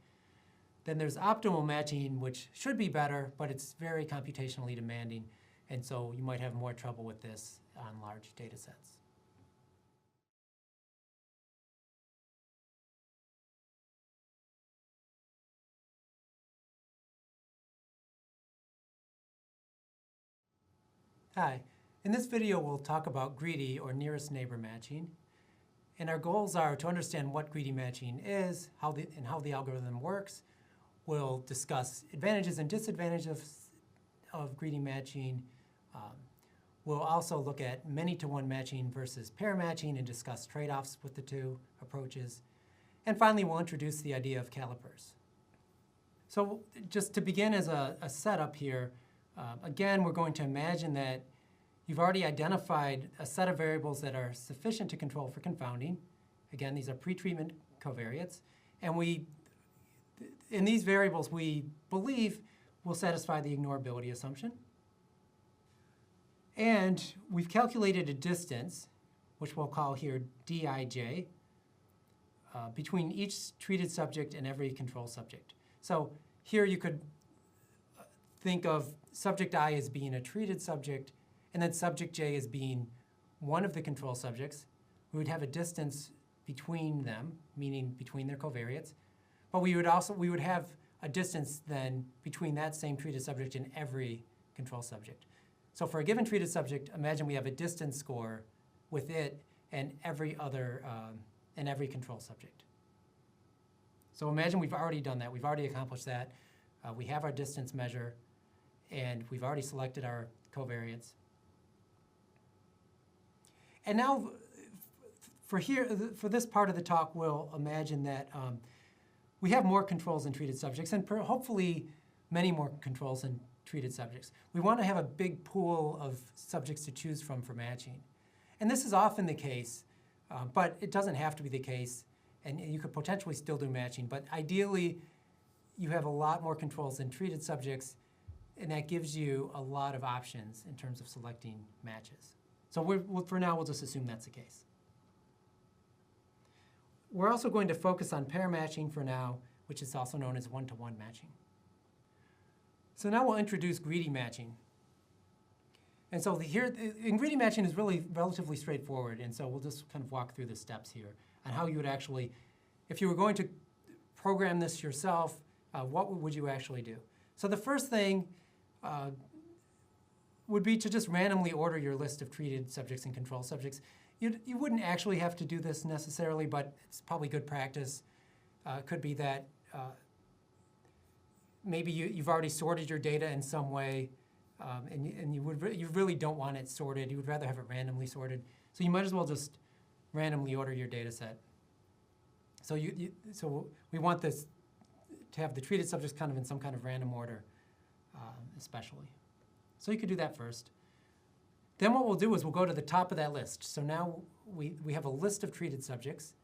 Then there's optimal matching, which should be better, but it's very computationally demanding. And so you might have more trouble with this on large data sets. Hi, in this video we'll talk about greedy or nearest neighbor matching. And our goals are to understand what greedy matching is, and how the algorithm works. We'll discuss advantages and disadvantages of greedy matching. We'll also look at many-to-one matching versus pair matching and discuss trade-offs with the two approaches. And finally, we'll introduce the idea of calipers. So just to begin as a setup here, again, we're going to imagine that you've already identified a set of variables that are sufficient to control for confounding. Again, these are pretreatment covariates. And in these variables, we believe will satisfy the ignorability assumption. And we've calculated a distance, which we'll call here dij, between each treated subject and every control subject. So here you could think of subject I as being a treated subject, and then subject J as being one of the control subjects. We would have a distance between them, meaning between their covariates. But we would have a distance then between that same treated subject and every control subject. So for a given treated subject, imagine we have a distance score with it and every other and every control subject. So imagine we've already done that. We've already accomplished that. We have our distance measure, and we've already selected our covariates. And now, for this part of the talk, we'll imagine that we have more controls in treated subjects, and hopefully many more controls in treated subjects. We want to have a big pool of subjects to choose from for matching. And this is often the case, but it doesn't have to be the case, and you could potentially still do matching. But ideally, you have a lot more controls in treated subjects, and that gives you a lot of options in terms of selecting matches. So for now, we'll just assume that's the case. We're also going to focus on pair matching for now, which is also known as one-to-one matching. So now we'll introduce greedy matching. And so greedy matching is really relatively straightforward, and so we'll just kind of walk through the steps here on how you would actually, if you were going to program this yourself, what would you actually do? So the first thing would be to just randomly order your list of treated subjects and control subjects. You wouldn't actually have to do this necessarily, but it's probably good practice. It could be that maybe you've already sorted your data in some way, and you really don't want it sorted. You would rather have it randomly sorted. So you might as well just randomly order your data set. So we want this to have the treated subjects kind of in some kind of random order, especially. So you could do that first. Then what we'll do is we'll go to the top of that list. So now we have a list of treated subjects.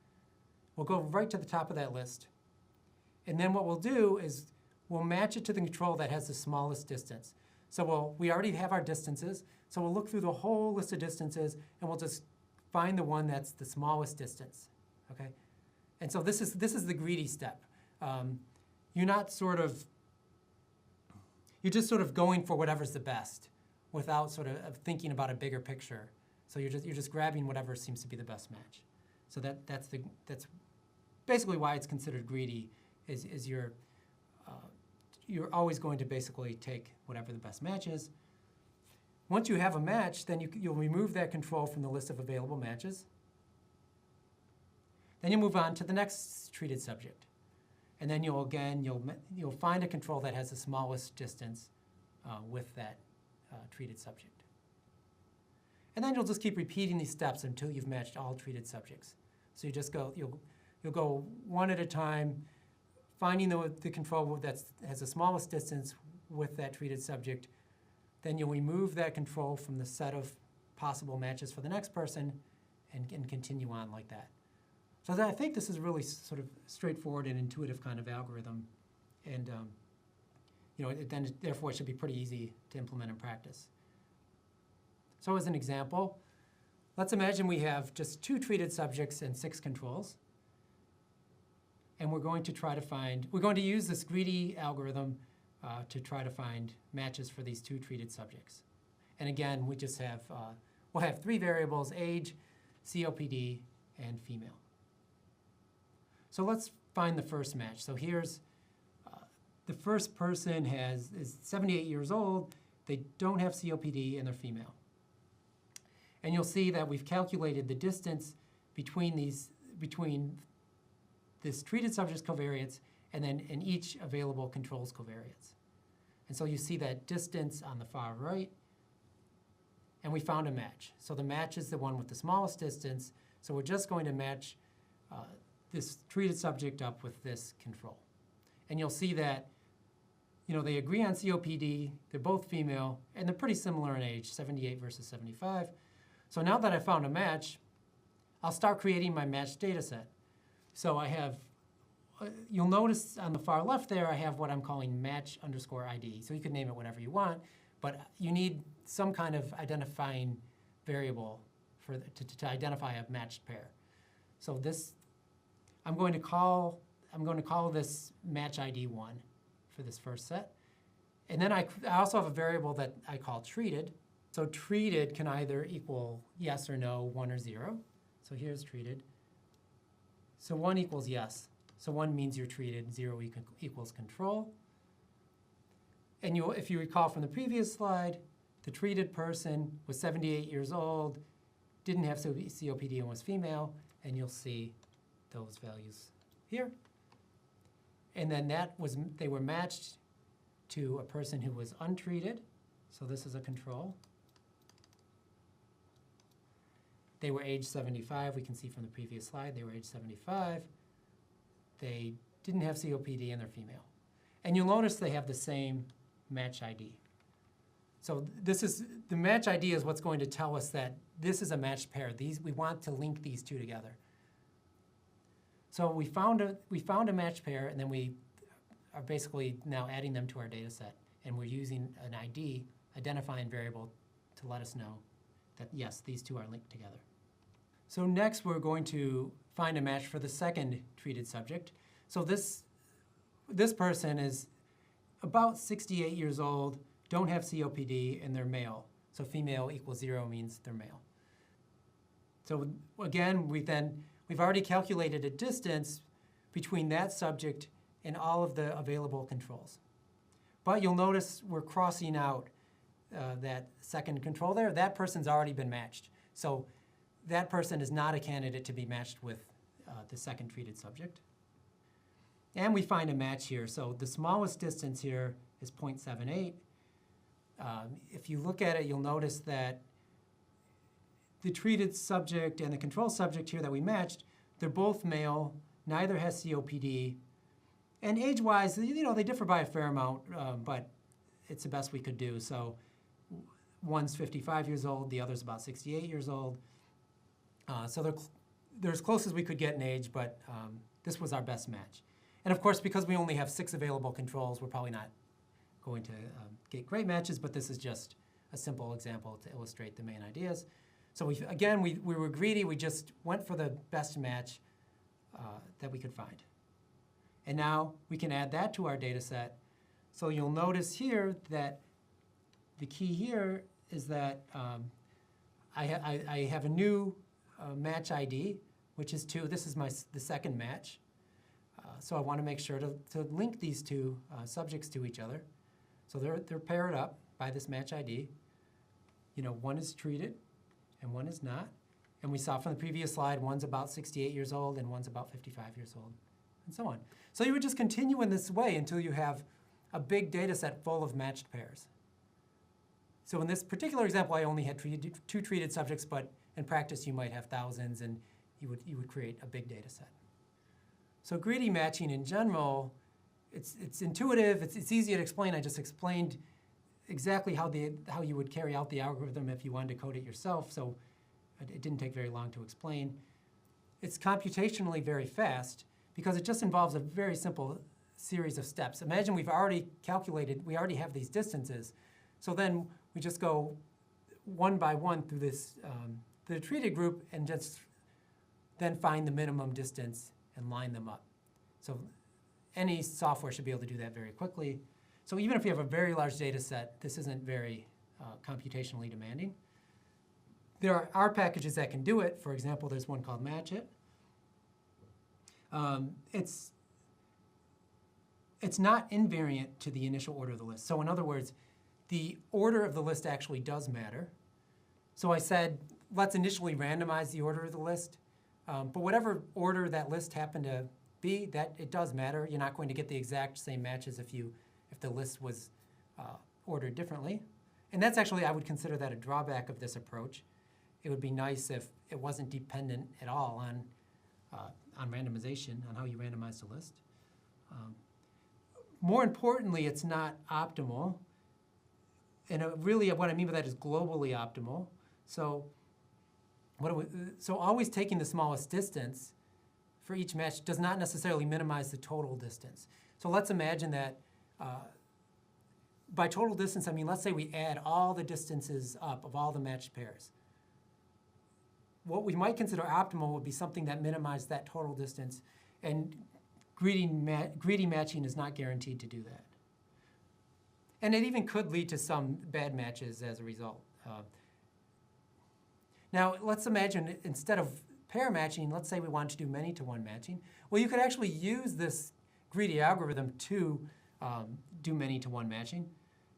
We'll go right to the top of that list. And then what we'll do is we'll match it to the control that has the smallest distance. So we already have our distances. So we'll look through the whole list of distances, and we'll just find the one that's the smallest distance. Okay? And so this is the greedy step. You're just sort of going for whatever's the best without sort of thinking about a bigger picture. So you're just grabbing whatever seems to be the best match. So that's basically why it's considered greedy. Is you're always going to basically take whatever the best match is. Once you have a match, then you'll remove that control from the list of available matches. Then you move on to the next treated subject. And then you'll find a control that has the smallest distance with that treated subject. And then you'll just keep repeating these steps until you've matched all treated subjects. So you'll go one at a time, finding the control that has the smallest distance with that treated subject. Then you'll remove that control from the set of possible matches for the next person and continue on like that. So I think this is really sort of straightforward and intuitive kind of algorithm. And therefore it should be pretty easy to implement in practice. So as an example, let's imagine we have just 2 treated subjects and 6 controls. And we're going to use this greedy algorithm to try to find matches for these 2 treated subjects. And again, we'll have 3 variables: age, COPD, and female. So let's find the first match. So here's the first person is 78 years old. They don't have COPD, and they're female. And you'll see that we've calculated the distance between this treated subject's covariance and then in each available control's covariance. And so you see that distance on the far right, and we found a match. So the match is the one with the smallest distance. So we're just going to match this treated subject up with this control. And you'll see that they agree on COPD, they're both female, and they're pretty similar in age, 78 versus 75. So now that I found a match, I'll start creating my matched data set. So I have, you'll notice on the far left there, I have what I'm calling match_ID. So you can name it whatever you want, but you need some kind of identifying variable to identify a matched pair. So I'm going to call this match ID 1 for this first set. And then I also have a variable that I call treated. So treated can either equal yes or no, 1 or 0. So here's treated. So 1 equals yes. So 1 means you're treated, 0 equals control. And if you recall from the previous slide, the treated person was 78 years old, didn't have COPD, and was female, and you'll see those values here. And then they were matched to a person who was untreated. So this is a control. They were age 75. We can see from the previous slide, they were age 75. They didn't have COPD, and they're female. And you'll notice they have the same match ID. So the match ID is what's going to tell us that this is a matched pair. We want to link these 2 together. So we found a matched pair, and then we are basically now adding them to our data set. And we're using an ID, identifying variable, to let us know that, yes, these 2 are linked together. So next, we're going to find a match for the second treated subject. So this person is about 68 years old, don't have COPD, and they're male. So female equals 0 means they're male. So again, we've already calculated a distance between that subject and all of the available controls. But you'll notice we're crossing out that second control there. That person's already been matched. So that person is not a candidate to be matched with the second treated subject. And we find a match here. So the smallest distance here is 0.78. If you look at it, you'll notice that the treated subject and the control subject here that we matched, they're both male, neither has COPD, and age-wise, they differ by a fair amount, but it's the best we could do. So one's 55 years old, the other's about 68 years old. So they're as close as we could get in age, but this was our best match. And of course, because we only have 6 available controls, we're probably not going to get great matches, but this is just a simple example to illustrate the main ideas. So we were greedy. We just went for the best match that we could find. And now we can add that to our data set. So you'll notice here that the key here is that I have a new match ID, which is 2. This is the second match. So I want to make sure to link these two subjects to each other. So they're paired up by this match ID. One is treated and one is not. And we saw from the previous slide, one's about 68 years old and one's about 55 years old, and so on. So you would just continue in this way until you have a big data set full of matched pairs. So in this particular example, I only had 2 treated subjects, but in practice, you might have thousands, and you would create a big data set. So greedy matching in general, it's intuitive, it's easy to explain. I just explained exactly how you would carry out the algorithm if you wanted to code it yourself, so it didn't take very long to explain. It's computationally very fast because it just involves a very simple series of steps. Imagine we already have these distances, so then we just go one by one through this, the treated group, and just then find the minimum distance and line them up. So any software should be able to do that very quickly. So even if you have a very large data set, this isn't very computationally demanding. There are R packages that can do it. For example, there's one called MatchIt. It's not invariant to the initial order of the list. So in other words, the order of the list actually does matter. So I said, let's initially randomize the order of the list. But whatever order that list happened to be, that it does matter. You're not going to get the exact same matches if the list was ordered differently. And that's actually, I would consider that a drawback of this approach. It would be nice if it wasn't dependent at all on randomization, on how you randomize the list. More importantly, it's not optimal. And really what I mean by that is globally optimal. So always taking the smallest distance for each match does not necessarily minimize the total distance. So let's imagine that by total distance, I mean, let's say we add all the distances up of all the matched pairs. What we might consider optimal would be something that minimized that total distance, and greedy matching is not guaranteed to do that. And it even could lead to some bad matches as a result. Now, let's imagine instead of pair matching, let's say we want to do many-to-one matching. Well, you could actually use this greedy algorithm to do many-to-one matching.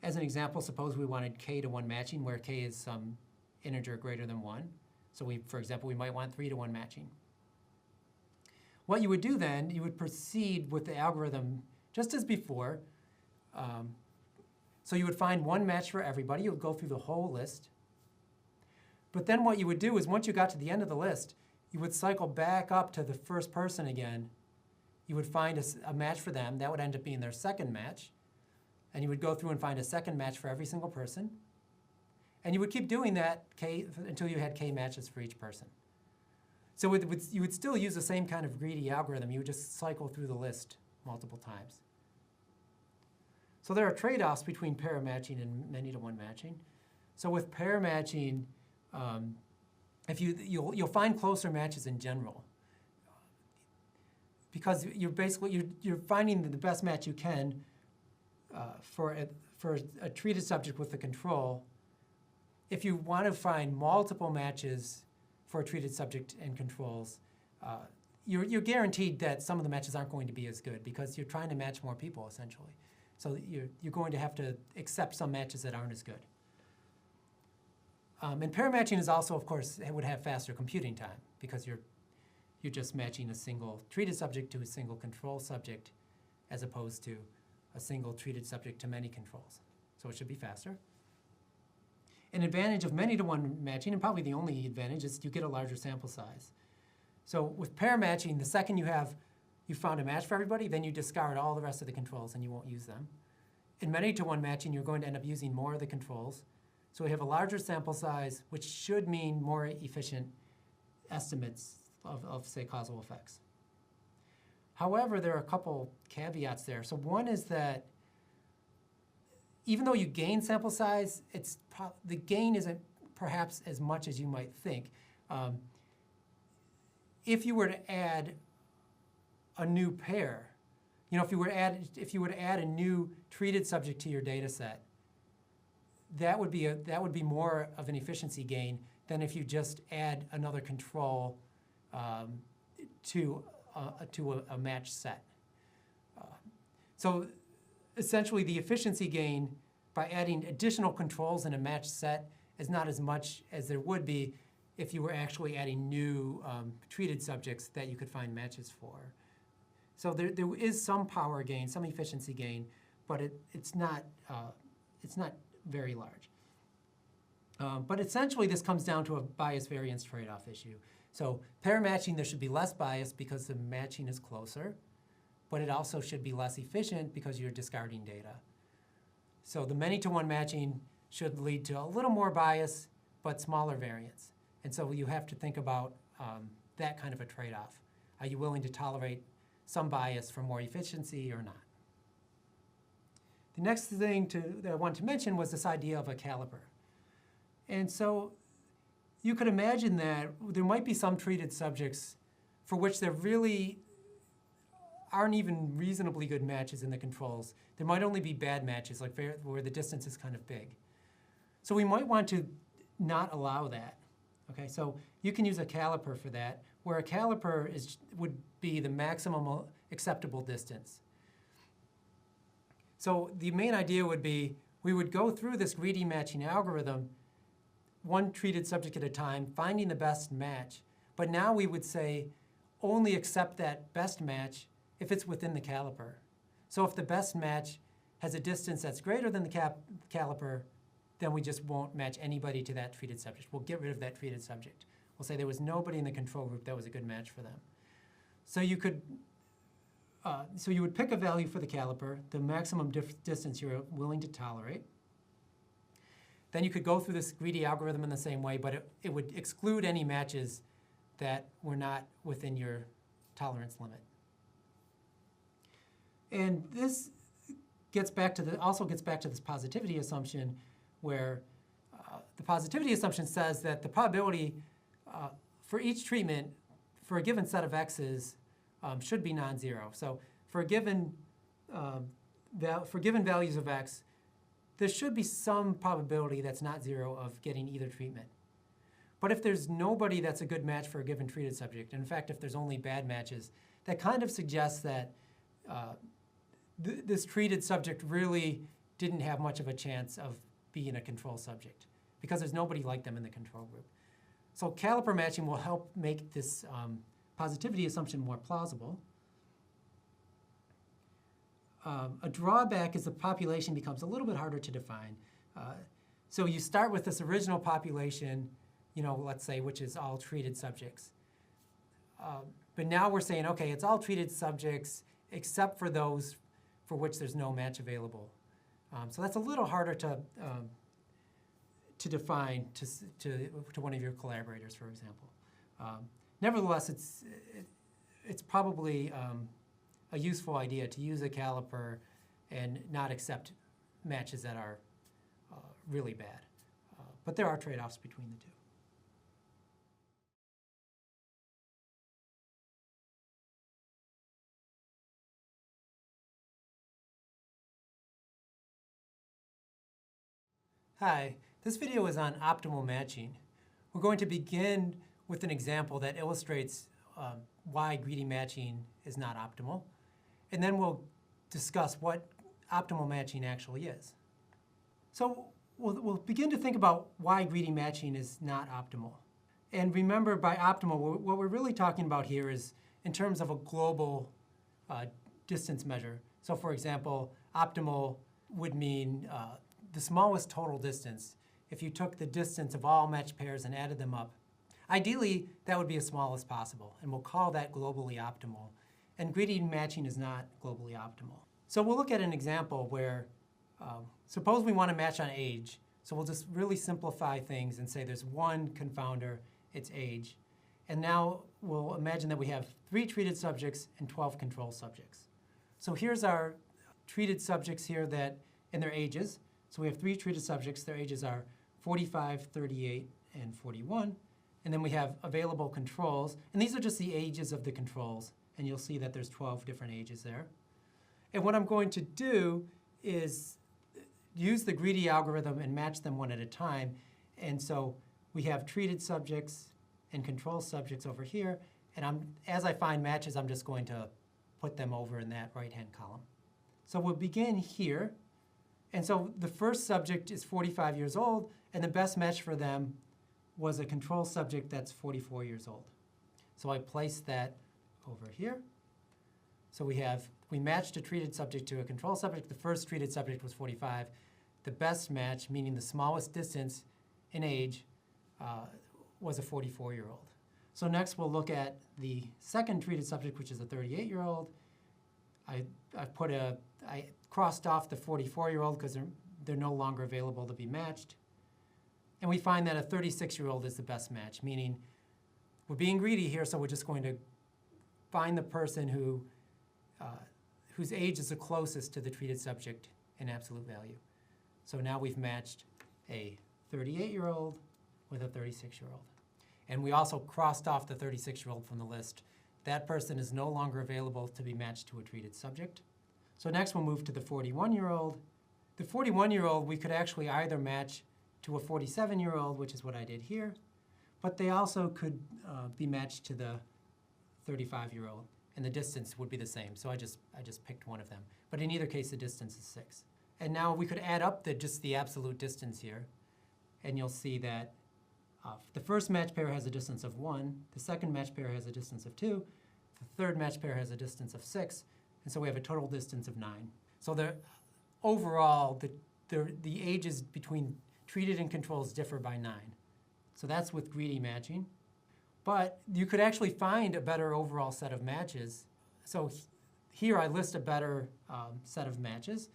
As an example, suppose we wanted k-to-1 matching, where k is some integer greater than 1. So for example, we might want 3-to-1 matching. What you would do then, you would proceed with the algorithm just as before. So you would find one match for everybody. You would go through the whole list. But then what you would do is once you got to the end of the list, you would cycle back up to the first person again. You would find a match for them. That would end up being their second match. And you would go through and find a second match for every single person. And you would keep doing that until you had k matches for each person. So you would still use the same kind of greedy algorithm. You would just cycle through the list multiple times. So there are trade-offs between pair matching and many-to-one matching. So with pair matching, you'll find closer matches in general, because you're finding the best match you can for a treated subject with the control. If you want to find multiple matches for a treated subject and controls, you're guaranteed that some of the matches aren't going to be as good because you're trying to match more people, essentially. So you're going to have to accept some matches that aren't as good. And pair matching is also, of course, it would have faster computing time because you're just matching a single treated subject to a single control subject as opposed to a single treated subject to many controls. So it should be faster. An advantage of many-to-one matching, and probably the only advantage, is you get a larger sample size. So with pair matching, the second you have you found a match for everybody, then you discard all the rest of the controls and you won't use them. In many-to-one matching, you're going to end up using more of the controls. So we have a larger sample size, which should mean more efficient estimates of say, causal effects. However, there are a couple caveats there. So one is that even though you gain sample size, the gain isn't perhaps as much as you might think. If you were to add a new pair, if you were to add a new treated subject to your data set, that would be more of an efficiency gain than if you just add another control to a match set. So essentially, the efficiency gain by adding additional controls in a match set is not as much as there would be if you were actually adding new treated subjects that you could find matches for. So there is some power gain, some efficiency gain, but it's not very large. But essentially, this comes down to a bias-variance trade-off issue. So pair matching, there should be less bias because the matching is closer, but it also should be less efficient because you're discarding data. So the many-to-one matching should lead to a little more bias, but smaller variance. And so you have to think about that kind of a trade-off. Are you willing to tolerate some bias for more efficiency or not? The next thing that I wanted to mention was this idea of a caliper. And so you could imagine that there might be some treated subjects for which there really aren't even reasonably good matches in the controls. There might only be bad matches, like where the distance is kind of big. So we might want to not allow that. Okay, so you can use a caliper for that, where a caliper would be the maximum acceptable distance. So the main idea would be we would go through this greedy matching algorithm, one treated subject at a time, finding the best match. But now we would say only accept that best match if it's within the caliper. So if the best match has a distance that's greater than the caliper, then we just won't match anybody to that treated subject. We'll get rid of that treated subject. We'll say there was nobody in the control group that was a good match for them. So you would pick a value for the caliper, the maximum distance you're willing to tolerate. Then you could go through this greedy algorithm in the same way, but it would exclude any matches that were not within your tolerance limit. And this also gets back to this positivity assumption, where the positivity assumption says that the probability for each treatment for a given set of x's should be non-zero. So for given values of x, there should be some probability that's not zero of getting either treatment. But if there's nobody that's a good match for a given treated subject, and in fact, if there's only bad matches, that kind of suggests that this treated subject really didn't have much of a chance of being a control subject because there's nobody like them in the control group. So caliper matching will help make this positivity assumption more plausible. A drawback is the population becomes a little bit harder to define. So you start with this original population, let's say, which is all treated subjects. But now we're saying, okay, it's all treated subjects except for those for which there's no match available. So that's a little harder to define to one of your collaborators, for example. Nevertheless, it's probably a useful idea to use a caliper and not accept matches that are really bad. But there are trade-offs between the two. Hi, this video is on optimal matching. We're going to begin with an example that illustrates why greedy matching is not optimal, and then we'll discuss what optimal matching actually is. So we'll begin to think about why greedy matching is not optimal. And remember, by optimal, what we're really talking about here is in terms of a global distance measure. So for example, optimal would mean the smallest total distance. If you took the distance of all matched pairs and added them up, ideally, that would be as small as possible, and we'll call that globally optimal. and greedy matching is not globally optimal. So we'll look at an example where, suppose we want to match on age. So we'll just really simplify things and say there's one confounder, it's age. And now we'll imagine that we have 3 treated subjects and 12 control subjects. So here's our treated subjects here that and their ages. So we have 3 treated subjects. Their ages are 45, 38, and 41. And then we have available controls. And these are just the ages of the controls. And you'll see that there's 12 different ages there. And what I'm going to do is use the greedy algorithm and match them one at a time. And so we have treated subjects and control subjects over here. And as I find matches, I'm just going to put them over in that right-hand column. So we'll begin here. And so the first subject is 45 years old, and the best match for them was a control subject that's 44 years old. So I place that over here. So we matched a treated subject to a control subject. The first treated subject was 45. The best match, meaning the smallest distance in age, was a 44-year-old. So next we'll look at the second treated subject, which is a 38-year-old. I crossed off the 44-year-old because they're no longer available to be matched. And we find that a 36-year-old is the best match, meaning we're being greedy here, so we're just going to find the person whose age is the closest to the treated subject in absolute value. So now we've matched a 38-year-old with a 36-year-old. And we also crossed off the 36-year-old from the list. That person is no longer available to be matched to a treated subject. So next we'll move to the 41-year-old. The 41-year-old we could actually either match to a 47-year-old, which is what I did here, but they also could be matched to the 35-year-old, and the distance would be the same. So I just picked one of them. But in either case, the distance is 6. And now we could add up just the absolute distance here, and you'll see that the first match pair has a distance of 1, the second match pair has a distance of 2, the third match pair has a distance of 6, and so we have a total distance of 9. So overall, the ages between treated and controls differ by 9. So that's with greedy matching. But you could actually find a better overall set of matches. So here I list a better set of matches.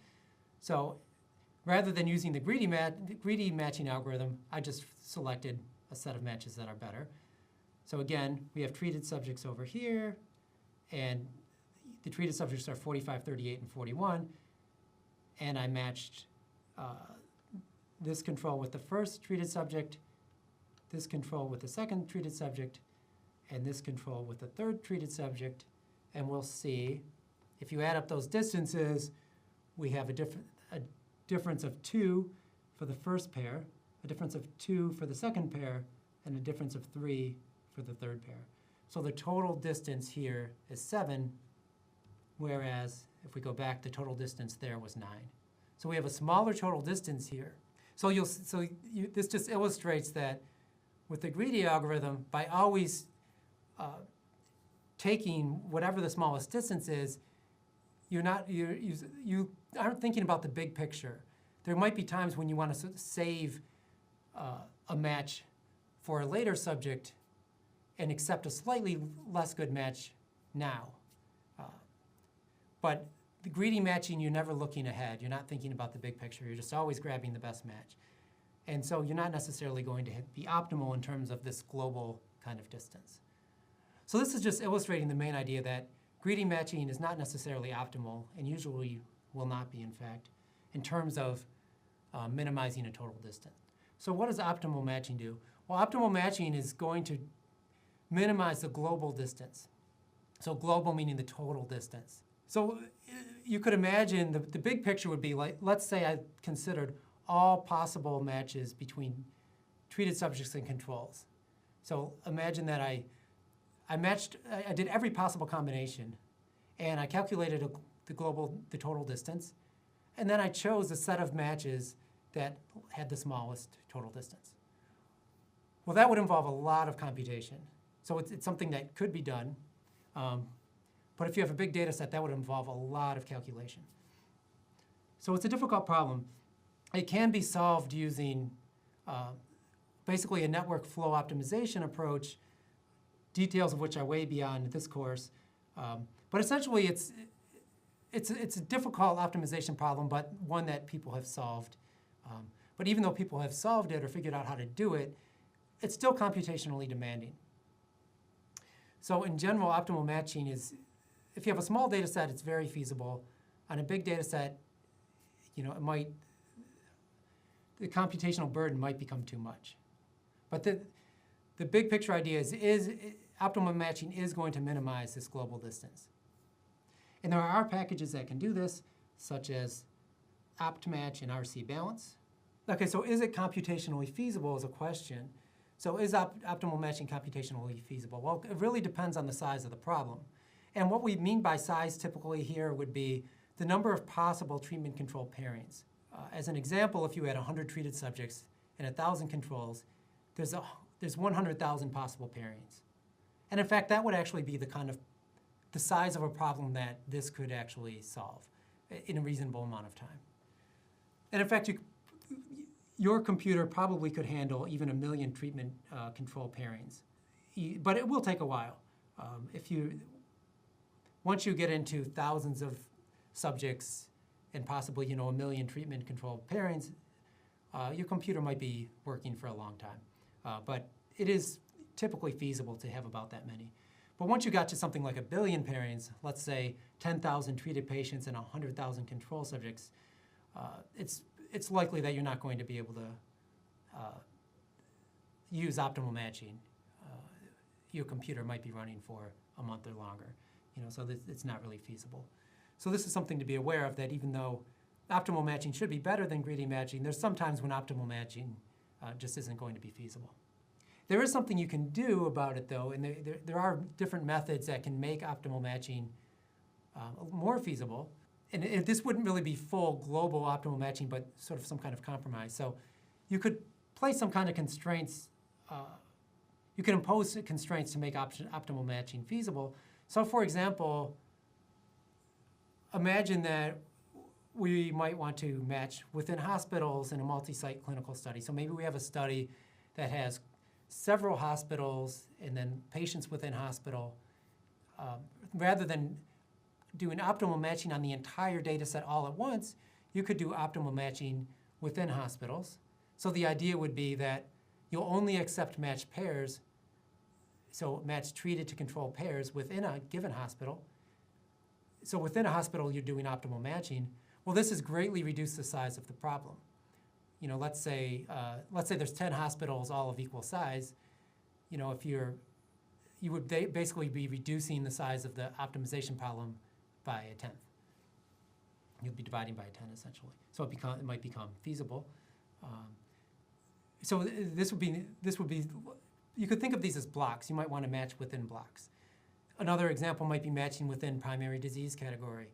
So rather than using the greedy matching algorithm, I just selected a set of matches that are better. So again, we have treated subjects over here, and the treated subjects are 45, 38, and 41. And I matched this control with the first treated subject, this control with the second treated subject, and this control with the third treated subject. And we'll see, if you add up those distances, we have a difference of 2 for the first pair, a difference of 2 for the second pair, and a difference of 3 for the third pair. So the total distance here is 7, whereas if we go back, the total distance there was 9. So we have a smaller total distance here. So this just illustrates that with the greedy algorithm, by always taking whatever the smallest distance is, you aren't thinking about the big picture. There might be times when you want to save a match for a later subject and accept a slightly less good match now. But the greedy matching, you're never looking ahead. You're not thinking about the big picture. You're just always grabbing the best match. And so you're not necessarily going to be optimal in terms of this global kind of distance. So this is just illustrating the main idea that greedy matching is not necessarily optimal, and usually will not be, in fact, in terms of minimizing a total distance. So what does optimal matching do? Well, optimal matching is going to minimize the global distance. So global meaning the total distance. So you could imagine the big picture would be like, let's say I considered all possible matches between treated subjects and controls. So imagine that I did every possible combination, and I calculated the total distance, and then I chose a set of matches that had the smallest total distance. Well, that would involve a lot of computation. So it's something that could be done. But if you have a big data set, that would involve a lot of calculation. So it's a difficult problem. It can be solved using basically a network flow optimization approach, details of which are way beyond this course. But essentially, it's a difficult optimization problem, but one that people have solved. But even though people have solved it or figured out how to do it, it's still computationally demanding. So in general, optimal matching is, if you have a small data set, it's very feasible. On a big data set, the computational burden might become too much. But the big picture idea is optimal matching is going to minimize this global distance. And there are packages that can do this, such as OptMatch and RC Balance. Okay, so is it computationally feasible is a question. So is optimal matching computationally feasible? Well, it really depends on the size of the problem. And what we mean by size typically here would be the number of possible treatment-control pairings. As an example, if you had 100 treated subjects and 1,000 controls, there's 100,000 possible pairings. And in fact, that would actually be the size of a problem that this could actually solve in a reasonable amount of time. And in fact, your computer probably could handle even 1 million treatment control pairings, but it will take a while. Once you get into thousands of subjects and possibly 1 million treatment control pairings, your computer might be working for a long time. But it is typically feasible to have about that many. But once you got to something like 1 billion pairings, let's say 10,000 treated patients and 100,000 control subjects, it's likely that you're not going to be able to use optimal matching. Your computer might be running for a month or longer, so it's not really feasible. So this is something to be aware of, that even though optimal matching should be better than greedy matching, there's sometimes when optimal matching just isn't going to be feasible. There is something you can do about it, though, and there are different methods that can make optimal matching more feasible. And this wouldn't really be full global optimal matching, but sort of some kind of compromise. So you could place some kind of constraints. You can impose constraints to make optimal matching feasible. So for example, imagine that we might want to match within hospitals in a multi-site clinical study. So maybe we have a study that has several hospitals and then patients within hospital. Rather than doing optimal matching on the entire data set all at once, you could do optimal matching within hospitals. So the idea would be that you'll only accept matched pairs, so matched treated to control pairs within a given hospital. So within a hospital, you're doing optimal matching. Well, this has greatly reduced the size of the problem. Let's say there's 10 hospitals all of equal size. You would basically be reducing the size of the optimization problem by 1/10. You'd be dividing by 10 essentially. So it might become feasible. So this would be. You could think of these as blocks. You might want to match within blocks. Another example might be matching within primary disease category.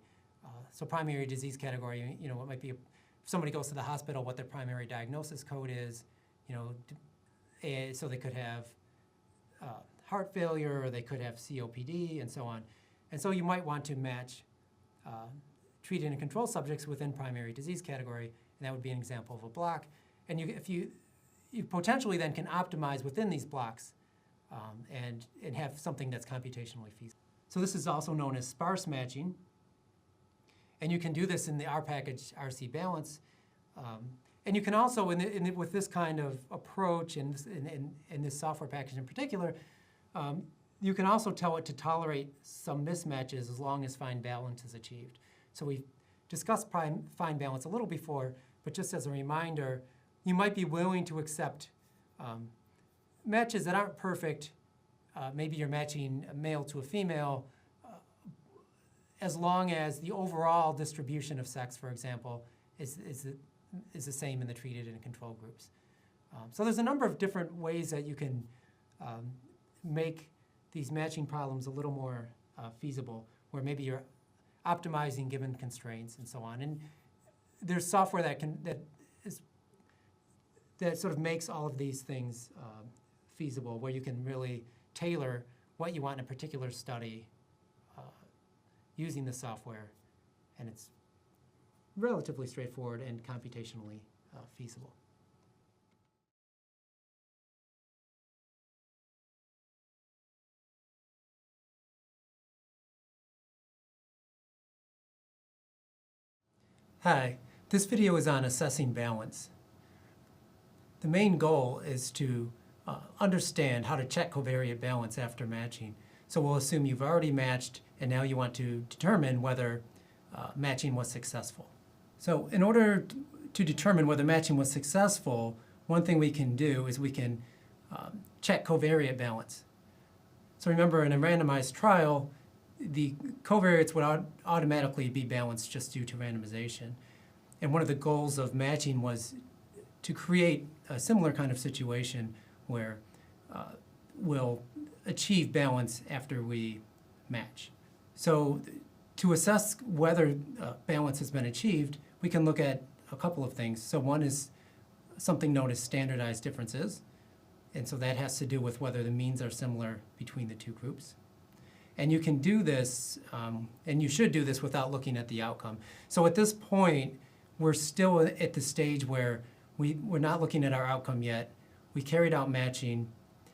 So primary disease category, it might be if somebody goes to the hospital, what their primary diagnosis code is. So they could have heart failure, or they could have COPD, and so on. And so you might want to match treated and control subjects within primary disease category, and that would be an example of a block. And if you potentially then can optimize within these blocks and have something that's computationally feasible. So this is also known as sparse matching. And you can do this in the R package RC Balance. And you can also, with this kind of approach and this software package in particular, you can also tell it to tolerate some mismatches as long as fine balance is achieved. So we discussed fine balance a little before, but just as a reminder, you might be willing to accept matches that aren't perfect. Maybe you're matching a male to a female, as long as the overall distribution of sex, for example, is the same in the treated and control groups. So there's a number of different ways that you can make these matching problems a little more feasible, where maybe you're optimizing given constraints and so on. And there's software that sort of makes all of these things feasible, where you can really tailor what you want in a particular study using the software, and it's relatively straightforward and computationally feasible. Hi, this video is on assessing balance. The main goal is to understand how to check covariate balance after matching. So we'll assume you've already matched and now you want to determine whether matching was successful. So in order to determine whether matching was successful, one thing we can do is we can check covariate balance. So remember, in a randomized trial, the covariates would automatically be balanced just due to randomization. And one of the goals of matching was to create a similar kind of situation where we'll achieve balance after we match. So to assess whether balance has been achieved, we can look at a couple of things. So one is something known as standardized differences. And so that has to do with whether the means are similar between the two groups. And you can do this, and you should do this without looking at the outcome. So at this point, we're still at the stage where we're not looking at our outcome yet. We carried out matching,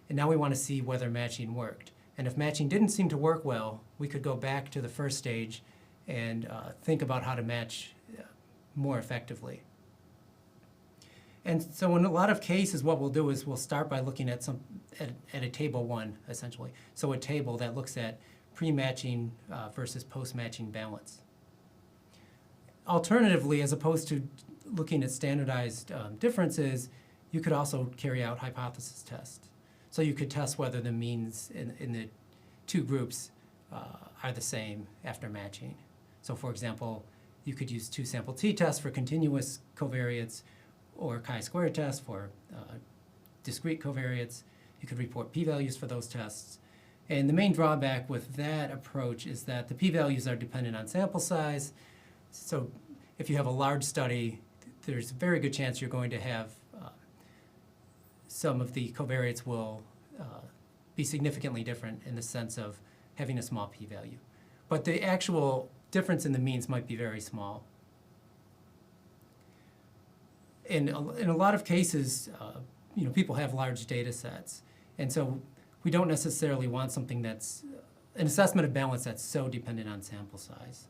and now we want to see whether matching worked. And if matching didn't seem to work well, we could go back to the first stage and think about how to match more effectively. And so in a lot of cases, what we'll do is we'll start by looking at a table one, essentially. So a table that looks at pre-matching versus post-matching balance. Alternatively, as opposed to looking at standardized differences, you could also carry out hypothesis tests. So you could test whether the means in the two groups are the same after matching. So for example, you could use two-sample t-tests for continuous covariates, or chi-square test for discrete covariates. You could report p-values for those tests. And the main drawback with that approach is that the p-values are dependent on sample size. So if you have a large study, there's a very good chance you're going to have some of the covariates will be significantly different in the sense of having a small p-value. But the actual difference in the means might be very small. In a lot of cases, people have large data sets. And so we don't necessarily want something that's an assessment of balance that's so dependent on sample size.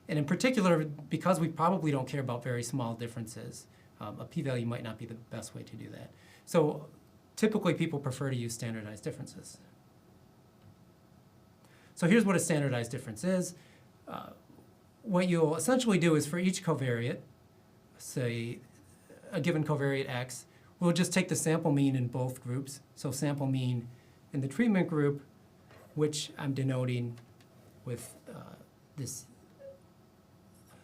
And in particular, because we probably don't care about very small differences, a p-value might not be the best way to do that. So typically, people prefer to use standardized differences. So here's what a standardized difference is. What you'll essentially do is for each covariate, say a given covariate X, we'll just take the sample mean in both groups. So sample mean in the treatment group, which I'm denoting with this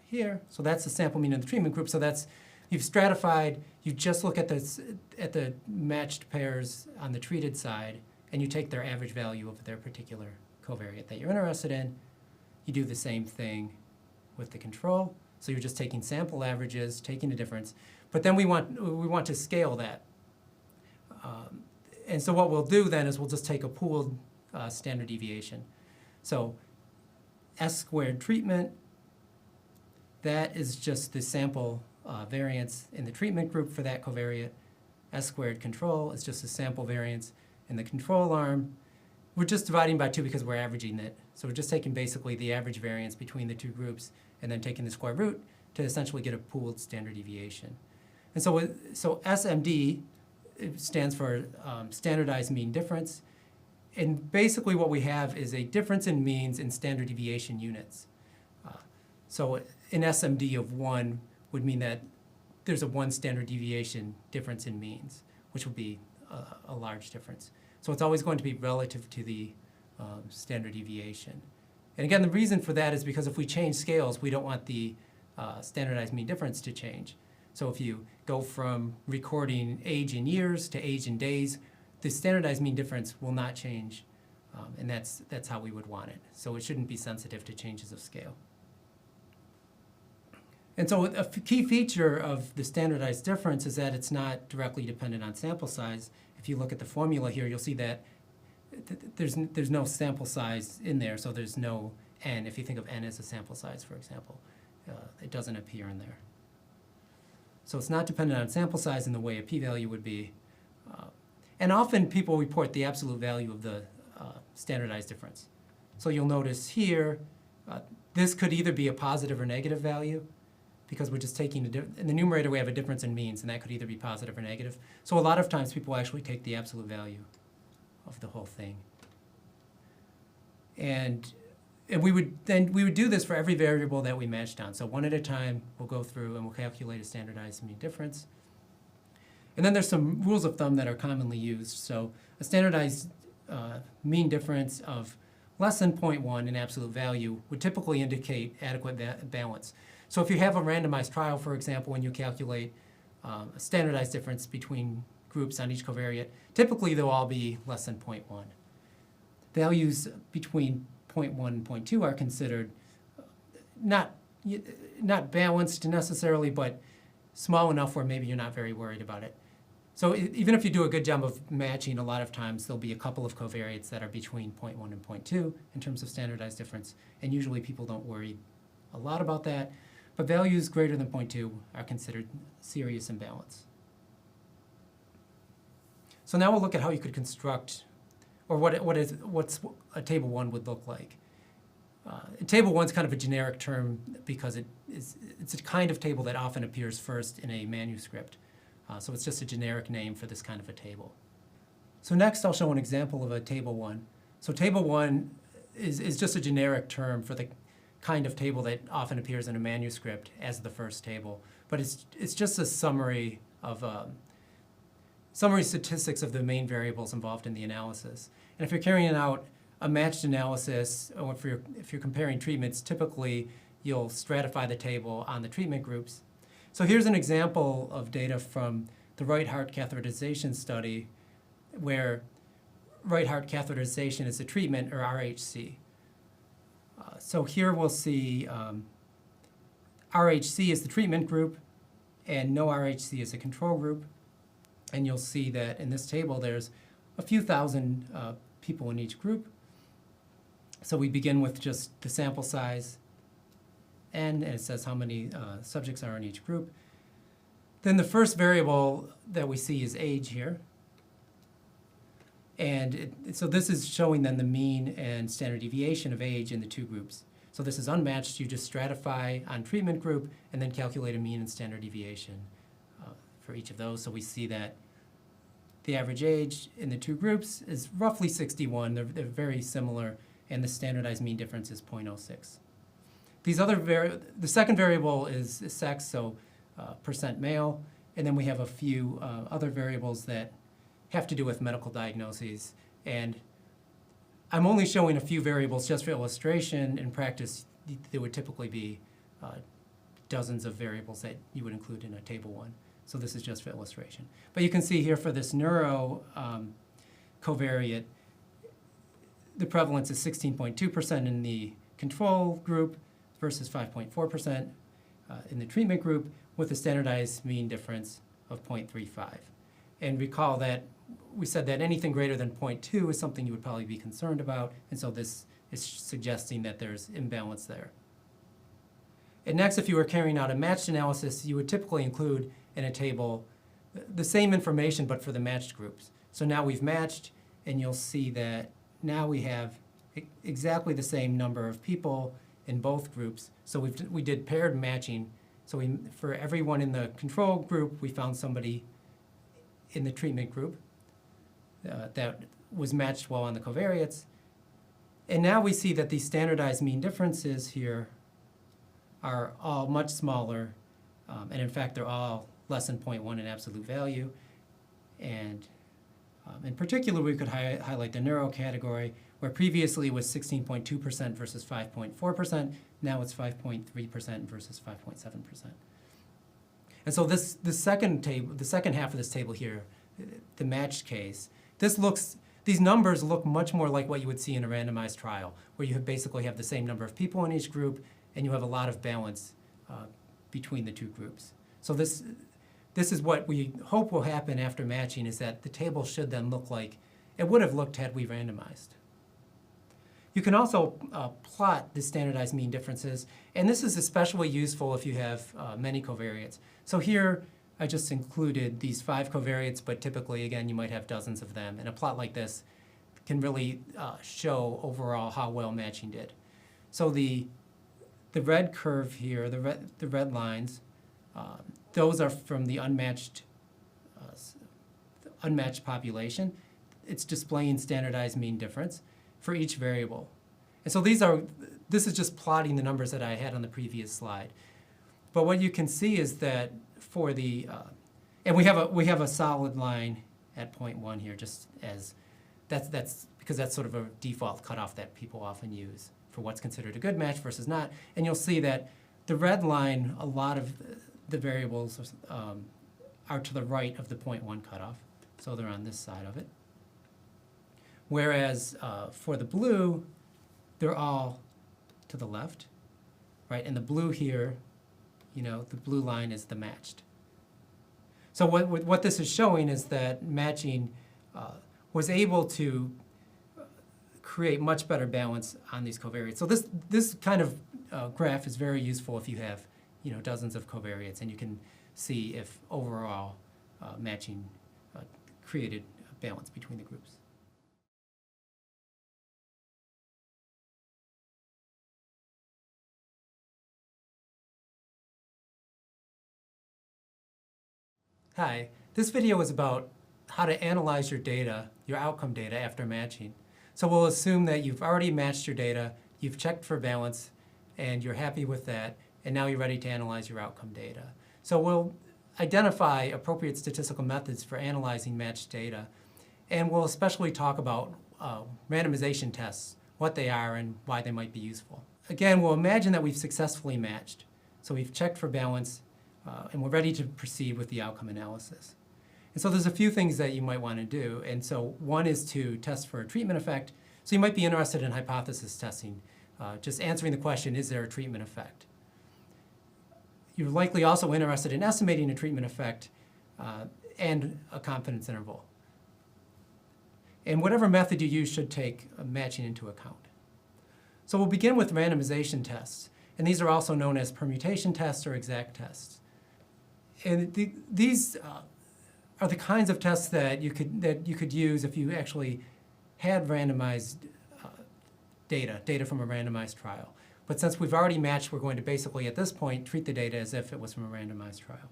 here. So that's the sample mean in the treatment group. So that's, you've stratified, you just look at the matched pairs on the treated side, and you take their average value of their particular covariate that you're interested in. You do the same thing with the control. So you're just taking sample averages, taking the difference. But then we want to scale that. And so what we'll do then is we'll just take a pooled standard deviation. So S squared treatment, that is just the sample variance in the treatment group for that covariate. S squared control is just the sample variance in the control arm. We're just dividing by 2 because we're averaging it. So we're just taking basically the average variance between the two groups and then taking the square root to essentially get a pooled standard deviation. And so SMD stands for standardized mean difference. And basically what we have is a difference in means in standard deviation units. So an SMD of 1 would mean that there's a 1 standard deviation difference in means, which would be a large difference. So it's always going to be relative to the standard deviation. And again, the reason for that is because if we change scales, we don't want the standardized mean difference to change. So if you go from recording age in years to age in days, the standardized mean difference will not change, and that's how we would want it. So it shouldn't be sensitive to changes of scale. And so a key feature of the standardized difference is that it's not directly dependent on sample size. If you look at the formula here, you'll see that there's no sample size in there, so there's no n. If you think of n as a sample size, for example, it doesn't appear in there. So it's not dependent on sample size in the way a p-value would be. And often people report the absolute value of the standardized difference. So you'll notice here, this could either be a positive or negative value. because we're just taking, in the numerator we have a difference in means, and that could either be positive or negative. So a lot of times people actually take the absolute value of the whole thing. And we would do this for every variable that we matched on. So one at a time, we'll go through and we'll calculate a standardized mean difference. And then there's some rules of thumb that are commonly used. So a standardized mean difference of less than 0.1 in absolute value would typically indicate adequate balance. So if you have a randomized trial, for example, when you calculate a standardized difference between groups on each covariate, typically they'll all be less than 0.1. Values between 0.1 and 0.2 are considered not balanced necessarily, but small enough where maybe you're not very worried about it. So even if you do a good job of matching, a lot of times there'll be a couple of covariates that are between 0.1 and 0.2 in terms of standardized difference, and usually people don't worry a lot about that. But values greater than 0.2 are considered serious imbalance. So now we'll look at how you could construct, or what's a table 1 would look like. Table 1 is kind of a generic term because it's a kind of table that often appears first in a manuscript. So it's just a generic name for this kind of a table. So next I'll show an example of a table 1. So table 1 is just a generic term for the kind of table that often appears in a manuscript as the first table. But it's just a summary of summary statistics of the main variables involved in the analysis. And if you're carrying out a matched analysis, or if you're comparing treatments, typically you'll stratify the table on the treatment groups. So here's an example of data from the right heart catheterization study, where right heart catheterization is a treatment, or RHC. So here we'll see RHC is the treatment group, and no RHC is a control group. And you'll see that in this table there's a few thousand people in each group. So we begin with just the sample size, and it says how many subjects are in each group. Then the first variable that we see is age here. And so this is showing then the mean and standard deviation of age in the two groups. So this is unmatched. You just stratify on treatment group and then calculate a mean and standard deviation for each of those. So we see that the average age in the two groups is roughly 61. They're very similar, and the standardized mean difference is 0.06. These other the second variable is sex, so percent male, and then we have a few other variables that have to do with medical diagnoses. And I'm only showing a few variables just for illustration. In practice, there would typically be dozens of variables that you would include in a table 1. So this is just for illustration. But you can see here for this neuro covariate, the prevalence is 16.2% in the control group versus 5.4% in the treatment group, with a standardized mean difference of 0.35. And recall that we said that anything greater than 0.2 is something you would probably be concerned about, and so this is suggesting that there's imbalance there. And next, if you were carrying out a matched analysis, you would typically include in a table the same information but for the matched groups. So now we've matched, and you'll see that now we have exactly the same number of people in both groups. So we did paired matching. So for everyone in the control group, we found somebody in the treatment group that was matched well on the covariates. And now we see that these standardized mean differences here are all much smaller, and in fact they're all less than 0.1 in absolute value. And in particular, we could highlight the neuro category, where previously it was 16.2% versus 5.4%. Now it's 5.3% versus 5.7%. And so the second half of this table here, the matched case, these numbers look much more like what you would see in a randomized trial, where you basically have the same number of people in each group, and you have a lot of balance between the two groups. So this is what we hope will happen after matching, is that the table should then look like it would have looked had we randomized. You can also plot the standardized mean differences, and this is especially useful if you have many covariates. So here I just included these 5 covariates, but typically, again, you might have dozens of them, and a plot like this can really show overall how well matching did. So the the red curve here, the red lines, those are from the unmatched population. It's displaying standardized mean difference for each variable. And so this is just plotting the numbers that I had on the previous slide. But what you can see is that for the, and we have a solid line at 0.1 here, just as, that's because that's sort of a default cutoff that people often use for what's considered a good match versus not. And you'll see that the red line, a lot of the variables are to the right of the 0.1 cutoff. So they're on this side of it. Whereas for the blue, they're all to the left, right? And the blue here, the blue line is the matched. So what this is showing is that matching was able to create much better balance on these covariates. So this kind of graph is very useful if you have dozens of covariates, and you can see if overall matching created a balance between the groups. Hi, this video is about how to analyze your data, your outcome data after matching. So we'll assume that you've already matched your data, you've checked for balance, and you're happy with that, and now you're ready to analyze your outcome data. So we'll identify appropriate statistical methods for analyzing matched data, and we'll especially talk about randomization tests, what they are and why they might be useful. Again, we'll imagine that we've successfully matched. So we've checked for balance, and we're ready to proceed with the outcome analysis. And so there's a few things that you might want to do. And so one is to test for a treatment effect. So you might be interested in hypothesis testing, just answering the question, is there a treatment effect? You're likely also interested in estimating a treatment effect and a confidence interval. And whatever method you use should take matching into account. So we'll begin with randomization tests. And these are also known as permutation tests or exact tests. And these are the kinds of tests that you could use if you actually had randomized data from a randomized trial. But since we've already matched, we're going to basically, at this point, treat the data as if it was from a randomized trial.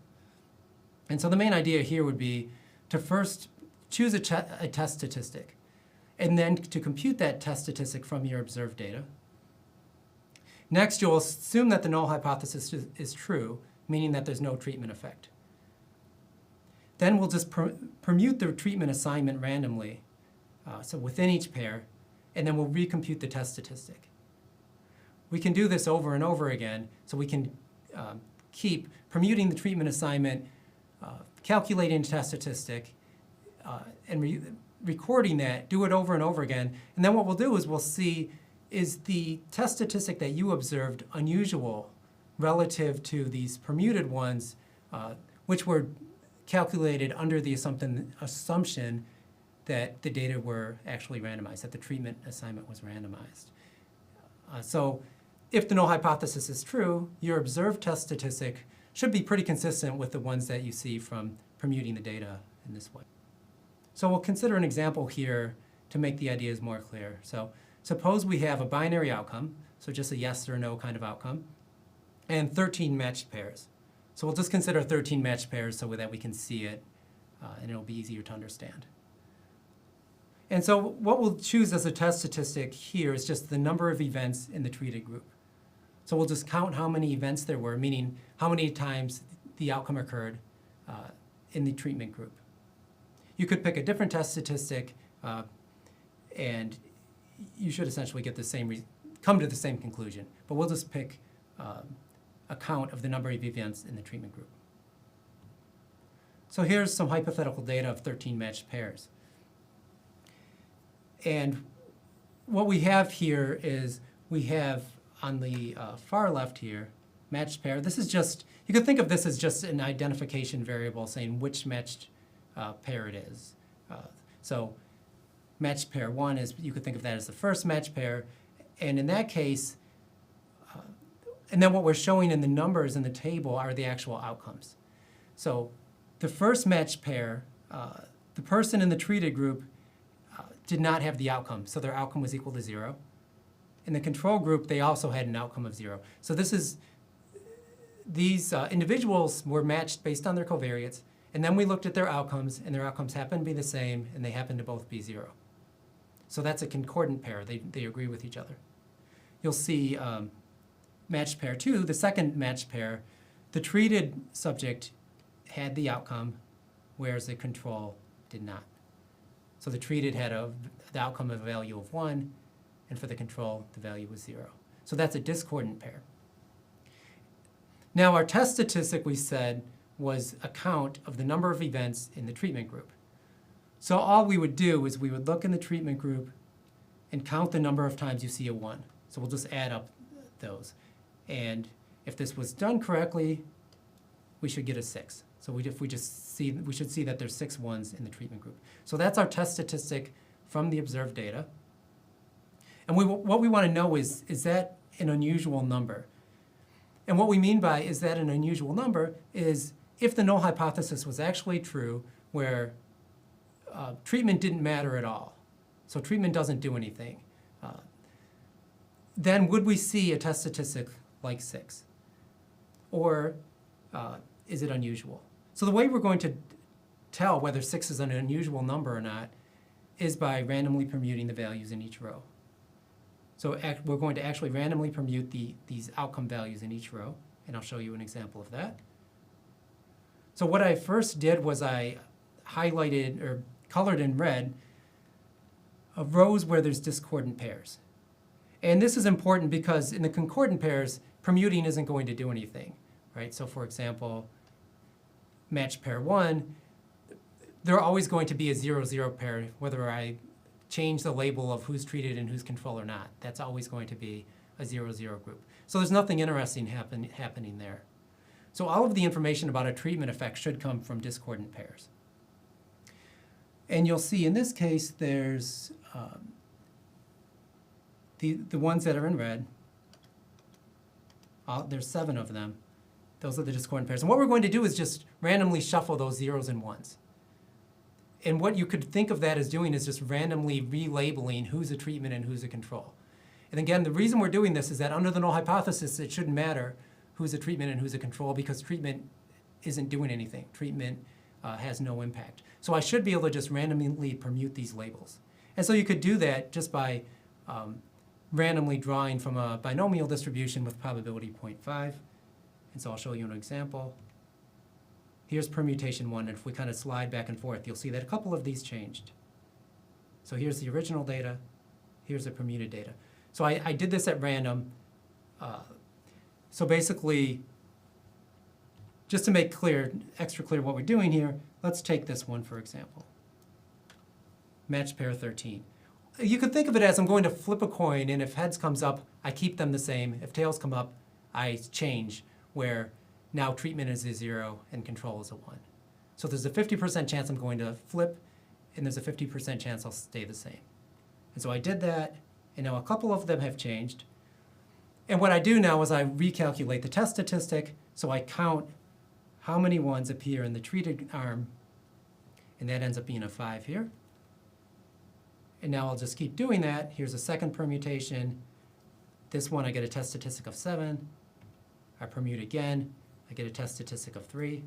And so the main idea here would be to first choose a test statistic, and then to compute that test statistic from your observed data. Next, you'll assume that the null hypothesis is true, meaning that there's no treatment effect. Then we'll just permute the treatment assignment randomly, so within each pair, and then we'll recompute the test statistic. We can do this over and over again, so we can keep permuting the treatment assignment, calculating the test statistic, and recording that, do it over and over again. And then what we'll do is we'll see, is the test statistic that you observed unusual relative to these permuted ones, which were calculated under the assumption that the data were actually randomized, that the treatment assignment was randomized. So if the null hypothesis is true, your observed test statistic should be pretty consistent with the ones that you see from permuting the data in this way. So we'll consider an example here to make the ideas more clear. So suppose we have a binary outcome, so just a yes or no kind of outcome, and 13 matched pairs. So we'll just consider 13 matched pairs so that we can see it, and it'll be easier to understand. And so what we'll choose as a test statistic here is just the number of events in the treated group. So we'll just count how many events there were, meaning how many times the outcome occurred in the treatment group. You could pick a different test statistic, and you should essentially get come to the same conclusion. But we'll just pick a count of the number of events in the treatment group. So here's some hypothetical data of 13 matched pairs. And what we have here is we have on the far left here, matched pair. This is just, you could think of this as just an identification variable saying which matched pair it is. So matched pair 1 is, you could think of that as the first matched pair. And in that case, and then what we're showing in the numbers in the table are the actual outcomes. So the first matched pair, the person in the treated group did not have the outcome, so their outcome was equal to 0. In the control group, they also had an outcome of 0. So these individuals were matched based on their covariates, and then we looked at their outcomes, and their outcomes happened to be the same, and they happened to both be 0. So that's a concordant pair. They agree with each other. You'll see matched pair 2, the second matched pair, the treated subject had the outcome, whereas the control did not. So the treated had the outcome of a value of 1, and for the control, the value was 0. So that's a discordant pair. Now, our test statistic, we said, was a count of the number of events in the treatment group. So all we would do is we would look in the treatment group and count the number of times you see a 1. So we'll just add up those. And if this was done correctly, we should get a 6. So we should see that there's 6 ones in the treatment group. So that's our test statistic from the observed data. And what we want to know is that an unusual number? And what we mean by is that an unusual number is if the null hypothesis was actually true, where treatment didn't matter at all, so treatment doesn't do anything, then would we see a test statistic like 6? Or is it unusual? So the way we're going to tell whether 6 is an unusual number or not is by randomly permuting the values in each row. So we're going to actually randomly permute these outcome values in each row, and I'll show you an example of that. So what I first did was I highlighted or colored in red rows where there's discordant pairs. And this is important because in the concordant pairs, permuting isn't going to do anything, right? So for example, matched pair 1, there are always going to be a 0-0 pair, whether I change the label of who's treated and who's control or not. That's always going to be a 0-0 group. So there's nothing interesting happening there. So all of the information about a treatment effect should come from discordant pairs. And you'll see in this case, there's the ones that are in red. There's 7 of them. Those are the discordant pairs. And what we're going to do is just randomly shuffle those 0s and 1s. And what you could think of that as doing is just randomly relabeling who's a treatment and who's a control. And again, the reason we're doing this is that under the null hypothesis, it shouldn't matter who's a treatment and who's a control because treatment isn't doing anything. Treatment has no impact. So I should be able to just randomly permute these labels. And so you could do that just by randomly drawing from a binomial distribution with probability 0.5. And so I'll show you an example. Here's permutation 1, and if we kind of slide back and forth, you'll see that a couple of these changed. So here's the original data, here's the permuted data. So I did this at random. So basically, just to make clear, extra clear what we're doing here, let's take this one for example. Matched pair 13. You could think of it as I'm going to flip a coin, and if heads comes up, I keep them the same. If tails come up, I change, where now treatment is a 0 and control is a 1. So there's a 50% chance I'm going to flip, and there's a 50% chance I'll stay the same. And so I did that, and now a couple of them have changed. And what I do now is I recalculate the test statistic, so I count how many 1s appear in the treated arm, and that ends up being a 5 here. And now I'll just keep doing that. Here's a second permutation. This one I get a test statistic of 7. I permute again. I get a test statistic of 3.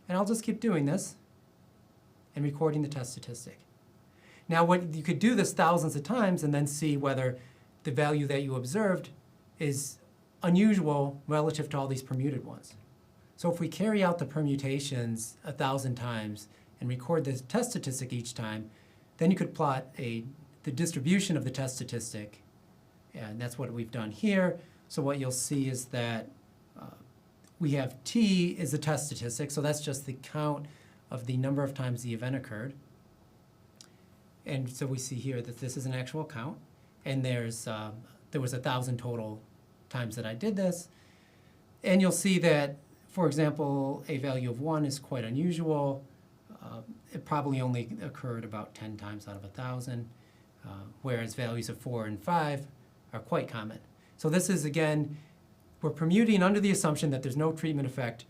And I'll just keep doing this and recording the test statistic. Now, you could do this thousands of times and then see whether the value that you observed is unusual relative to all these permuted ones. So if we carry out the permutations 1,000 times and record the test statistic each time, then you could plot the distribution of the test statistic. And that's what we've done here. So what you'll see is that we have T is the test statistic, so that's just the count of the number of times the event occurred. And so we see here that this is an actual count, and there was 1,000 total times that I did this. And you'll see that, for example, a value of 1 is quite unusual. It probably only occurred about 10 times out of 1,000, whereas values of 4 and 5 are quite common. So this is, again, we're permuting under the assumption that there's no treatment effect.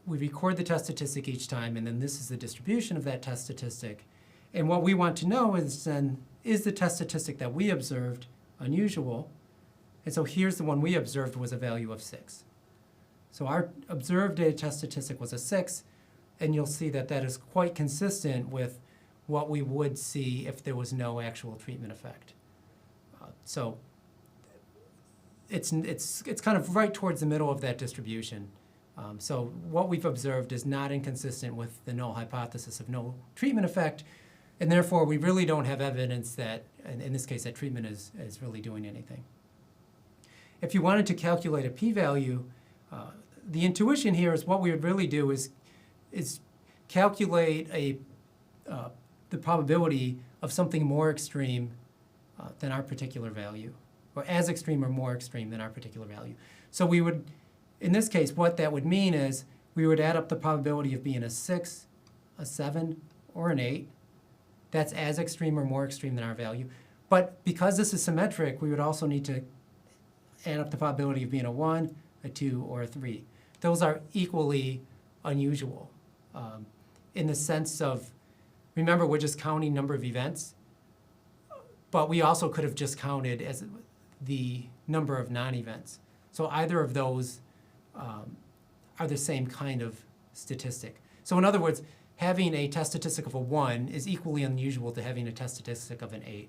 We record the test statistic each time, and then this is the distribution of that test statistic. And what we want to know is then, is the test statistic that we observed unusual. And so here's the one we observed was a value of 6. So our observed data test statistic was a 6, and you'll see that that is quite consistent with what we would see if there was no actual treatment effect. So it's kind of right towards the middle of that distribution. So what we've observed is not inconsistent with the null hypothesis of no treatment effect, and therefore we really don't have evidence that, in this case, that treatment is really doing anything. If you wanted to calculate a p-value, the intuition here is what we would really do is calculate the probability of something more extreme than our particular value, or as extreme or more extreme than our particular value. So we would, in this case, what that would mean is we would add up the probability of being a 6, a 7, or an 8. That's as extreme or more extreme than our value. But because this is symmetric, we would also need to add up the probability of being a 1, a 2, or a 3. Those are equally unusual in the sense of, remember, we're just counting number of events, but we also could have just counted as the number of non-events. So either of those are the same kind of statistic. So in other words, having a test statistic of a 1 is equally unusual to having a test statistic of an 8.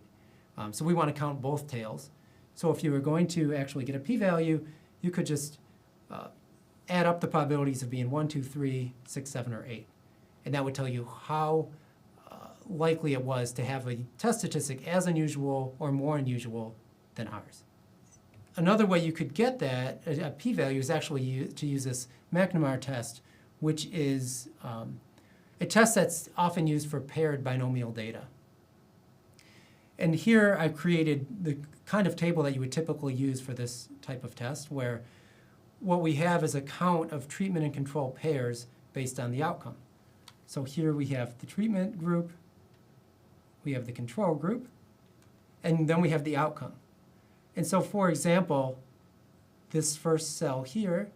So we want to count both tails. So if you were going to actually get a p-value, you could just add up the probabilities of being 1, 2, 3, 6, 7, or 8. And that would tell you how likely it was to have a test statistic as unusual or more unusual than ours. Another way you could get that, a p-value, is actually to use this McNamara test, which is a test that's often used for paired binomial data. And here I've created the kind of table that you would typically use for this type of test, where what we have is a count of treatment and control pairs based on the outcome. So here we have the treatment group, we have the control group, and then we have the outcome. And so, for example, this first cell here,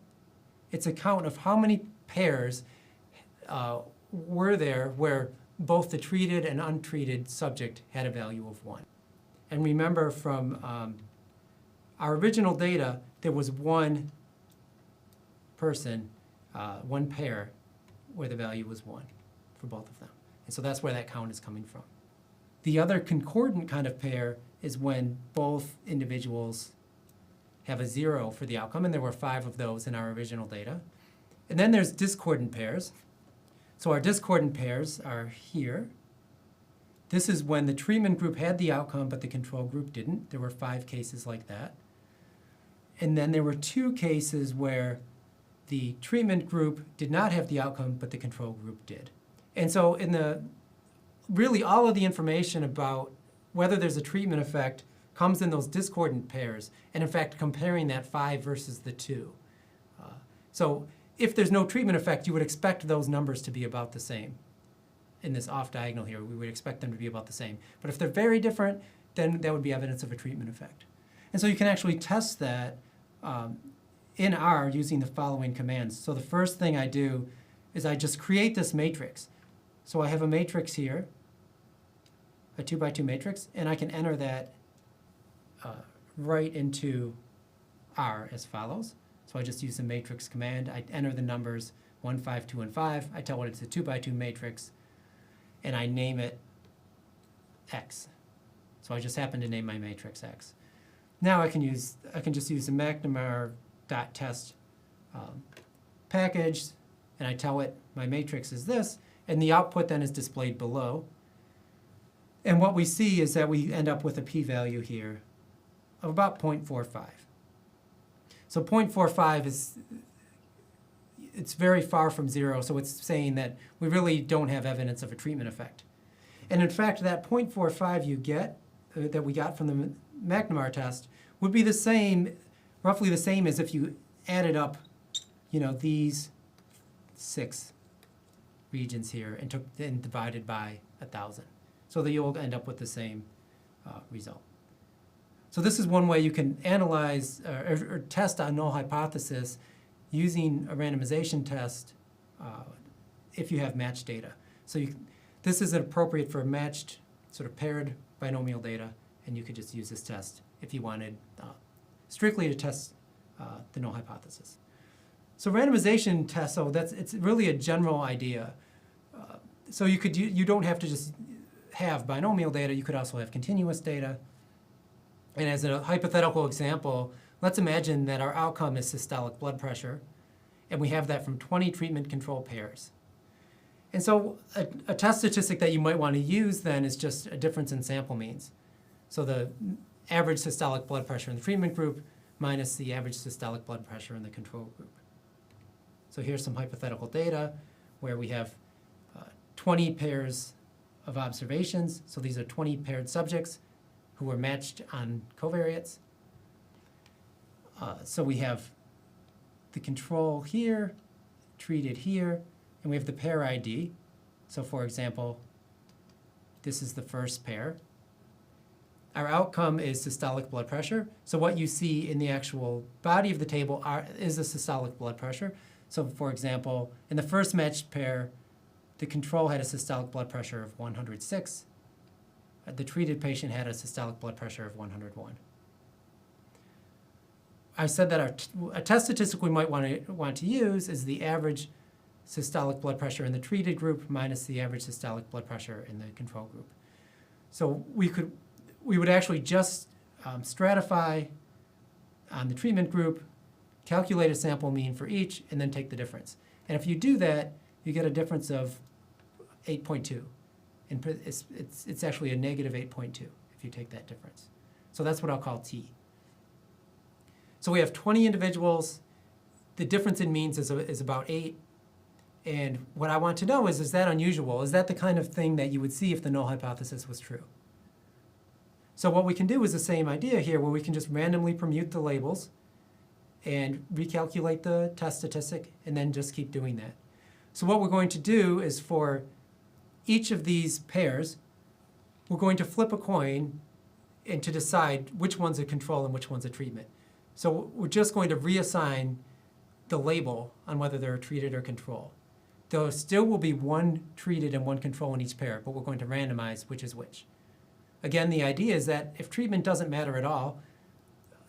it's a count of how many pairs were there where both the treated and untreated subject had a value of 1. And remember, from our original data, there was one person, one pair, where the value was 1 for both of them. And so that's where that count is coming from. The other concordant kind of pair is when both individuals have a 0 for the outcome, and there were 5 of those in our original data. And then there's discordant pairs. So our discordant pairs are here. This is when the treatment group had the outcome, but the control group didn't. There were 5 cases like that. And then there were 2 cases where the treatment group did not have the outcome, but the control group did. And so really all of the information about whether there's a treatment effect comes in those discordant pairs, and in fact comparing that 5 versus the 2. So if there's no treatment effect, you would expect those numbers to be about the same. In this off diagonal here, we would expect them to be about the same. But if they're very different, then that would be evidence of a treatment effect. And so you can actually test that in R using the following commands. So the first thing I do is I just create this matrix. So I have a matrix here, a 2 by 2 matrix, and I can enter that right into R as follows. So I just use the matrix command. I enter the numbers 1, 5, 2, and 5. I tell it it's a 2 by 2 matrix, and I name it X. So I just happen to name my matrix X. Now I can just use the McNamara.test package, and I tell it my matrix is this, and the output then is displayed below. And what we see is that we end up with a p-value here of about 0.45. So 0.45 it's very far from 0, so it's saying that we really don't have evidence of a treatment effect. And in fact, that 0.45 you get, that we got from the McNamara test, would be the same, roughly the same as if you added up, these 6 regions here and divided by 1,000. So that you'll end up with the same result. So this is one way you can analyze or test a null hypothesis using a randomization test if you have matched data. So this is appropriate for matched sort of paired binomial data And you could just use this test if you wanted strictly to test the null hypothesis. So randomization tests, so it's really a general idea. So you don't have to just have binomial data, you could also have continuous data. And as a hypothetical example, let's imagine that our outcome is systolic blood pressure, and we have that from 20 treatment control pairs. And so a test statistic that you might want to use then is just a difference in sample means. So the average systolic blood pressure in the treatment group minus the average systolic blood pressure in the control group. So here's some hypothetical data where we have 20 pairs of observations. So these are 20 paired subjects who were matched on covariates. So we have the control here, treated here, and we have the pair ID. So for example, this is the first pair. Our outcome is systolic blood pressure. So what you see in the actual body of the table is the systolic blood pressure. So for example, in the first matched pair, the control had a systolic blood pressure of 106. The treated patient had a systolic blood pressure of 101. I said that a test statistic we might want to use is the average systolic blood pressure in the treated group minus the average systolic blood pressure in the control group. So we would actually just stratify on the treatment group, calculate a sample mean for each, and then take the difference. And if you do that, you get a difference of 8.2. And it's actually a negative 8.2 if you take that difference. So that's what I'll call T. So we have 20 individuals. The difference in means is about 8. And what I want to know is that unusual? Is that the kind of thing that you would see if the null hypothesis was true? So what we can do is the same idea here, where we can just randomly permute the labels and recalculate the test statistic, and then just keep doing that. So what we're going to do is for each of these pairs, we're going to flip a coin and to decide which one's a control and which one's a treatment. So we're just going to reassign the label on whether they're treated or control. There still will be one treated and one control in each pair, but we're going to randomize which is which. Again, the idea is that if treatment doesn't matter at all,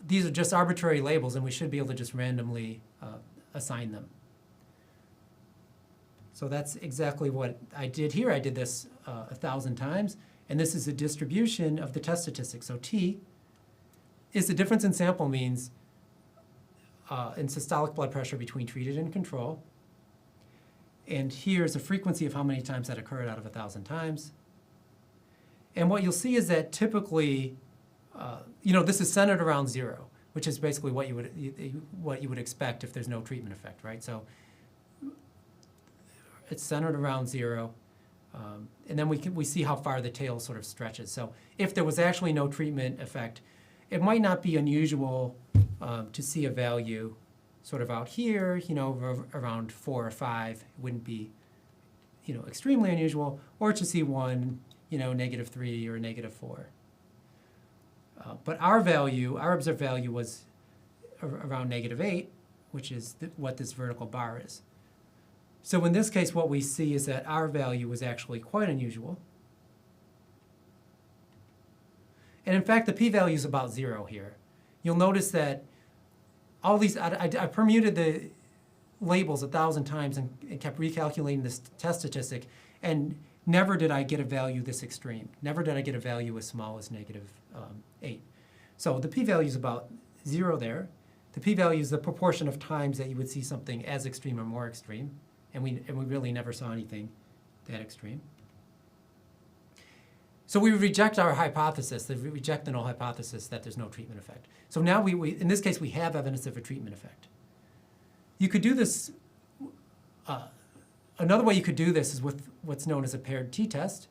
these are just arbitrary labels, and we should be able to just randomly assign them. So that's exactly what I did here. I did this 1,000 times, and this is a distribution of the test statistics. So T is the difference in sample means in systolic blood pressure between treated and control. And here's the frequency of how many times that occurred out of 1,000 times. And what you'll see is that typically, this is centered around 0, which is basically what you would expect if there's no treatment effect, right? So it's centered around 0, and then we see how far the tail sort of stretches. So if there was actually no treatment effect, it might not be unusual to see a value sort of out here, around 4 or 5. It wouldn't be, extremely unusual, or to see 1, -3 or -4. But our observed value was around -8, which is what this vertical bar is. So in this case, what we see is that our value was actually quite unusual. And in fact, the p-value is about 0 here. You'll notice that all these, I permuted the labels 1,000 times and kept recalculating this test statistic, and never did I get a value this extreme. Never did I get a value as small as -8. So the p-value is about 0 there. The p-value is the proportion of times that you would see something as extreme or more extreme, and we really never saw anything that extreme. So we reject our hypothesis, we reject the null hypothesis that there's no treatment effect. So now in this case, we have evidence of a treatment effect. You could do this, another way you could do this is with what's known as a paired t-test.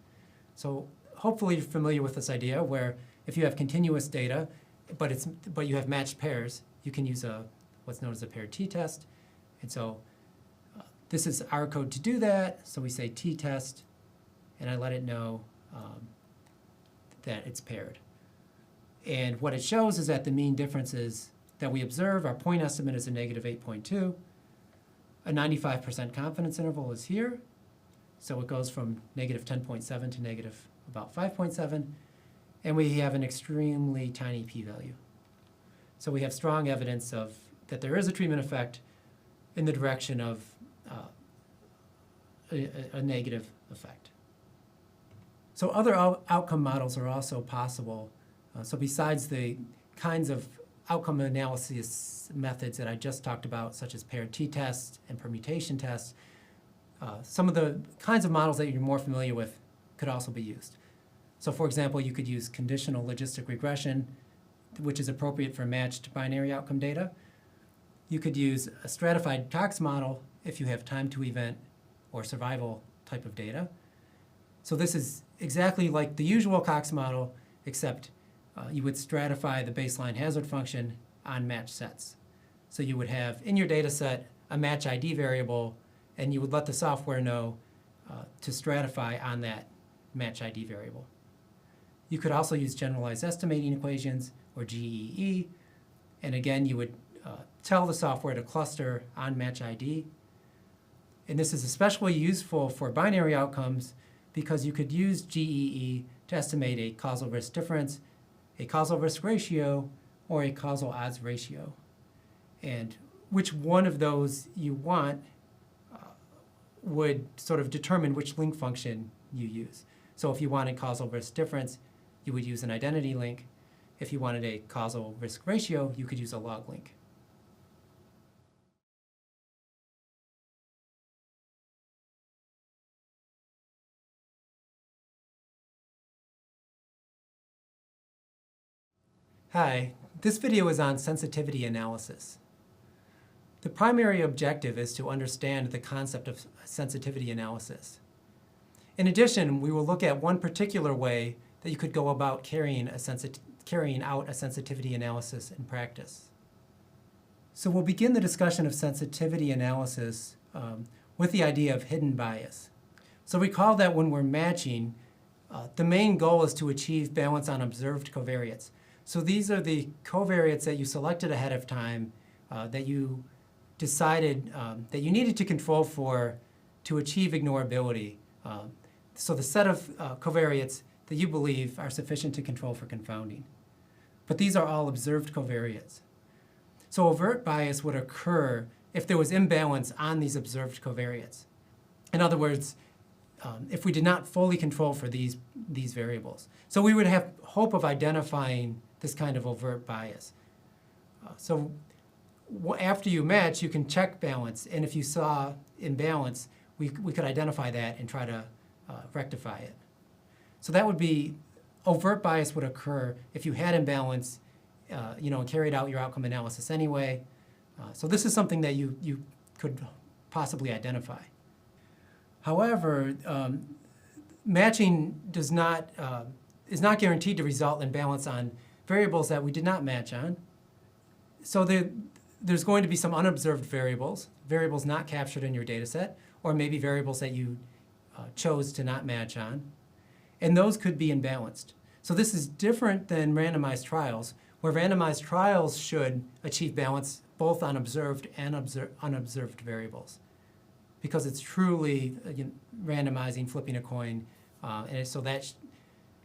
So hopefully you're familiar with this idea where if you have continuous data, but you have matched pairs, you can use what's known as a paired t-test. And so this is our code to do that. So we say t-test, and I let it know that it's paired. And what it shows is that the mean differences that we observe, our point estimate is a -8.2. A 95% confidence interval is here. So it goes from -10.7 to about 5.7. and we have an extremely tiny p-value. So we have strong evidence that there is a treatment effect in the direction of a negative effect. So other outcome models are also possible. So besides the kinds of outcome analysis methods that I just talked about, such as paired t-tests and permutation tests, some of the kinds of models that you're more familiar with could also be used. So for example, you could use conditional logistic regression, which is appropriate for matched binary outcome data. You could use a stratified Cox model if you have time to event or survival type of data. So this is exactly like the usual Cox model, except you would stratify the baseline hazard function on matched sets. So you would have in your data set a match ID variable, and you would let the software know to stratify on that match ID variable. You could also use generalized estimating equations, or GEE, and again, you would tell the software to cluster on match ID. And this is especially useful for binary outcomes because you could use GEE to estimate a causal risk difference, a causal risk ratio, or a causal odds ratio. And which one of those you want would sort of determine which link function you use. So if you wanted causal risk difference, you would use an identity link. If you wanted a causal risk ratio, you could use a log link. Hi, this video is on sensitivity analysis. The primary objective is to understand the concept of sensitivity analysis. In addition, we will look at one particular way that you could go about carrying out a sensitivity analysis in practice. So we'll begin the discussion of sensitivity analysis with the idea of hidden bias. So recall that when we're matching, the main goal is to achieve balance on observed covariates. So these are the covariates that you selected ahead of time that you decided that you needed to control for to achieve ignorability. So the set of covariates that you believe are sufficient to control for confounding. But these are all observed covariates. So overt bias would occur if there was imbalance on these observed covariates. In other words, if we did not fully control for these variables. So we would have hope of identifying this kind of overt bias. So after you match, you can check balance, and if you saw imbalance, we could identify that and try to rectify it. So that would be, overt bias would occur if you had imbalance, and carried out your outcome analysis anyway. So this is something that you could possibly identify. However, matching is not guaranteed to result in balance on variables that we did not match on. So there's going to be some unobserved variables not captured in your data set, or maybe variables that you chose to not match on. And those could be imbalanced. So this is different than randomized trials, where randomized trials should achieve balance both on observed and unobserved variables, because it's truly randomizing, flipping a coin, and so that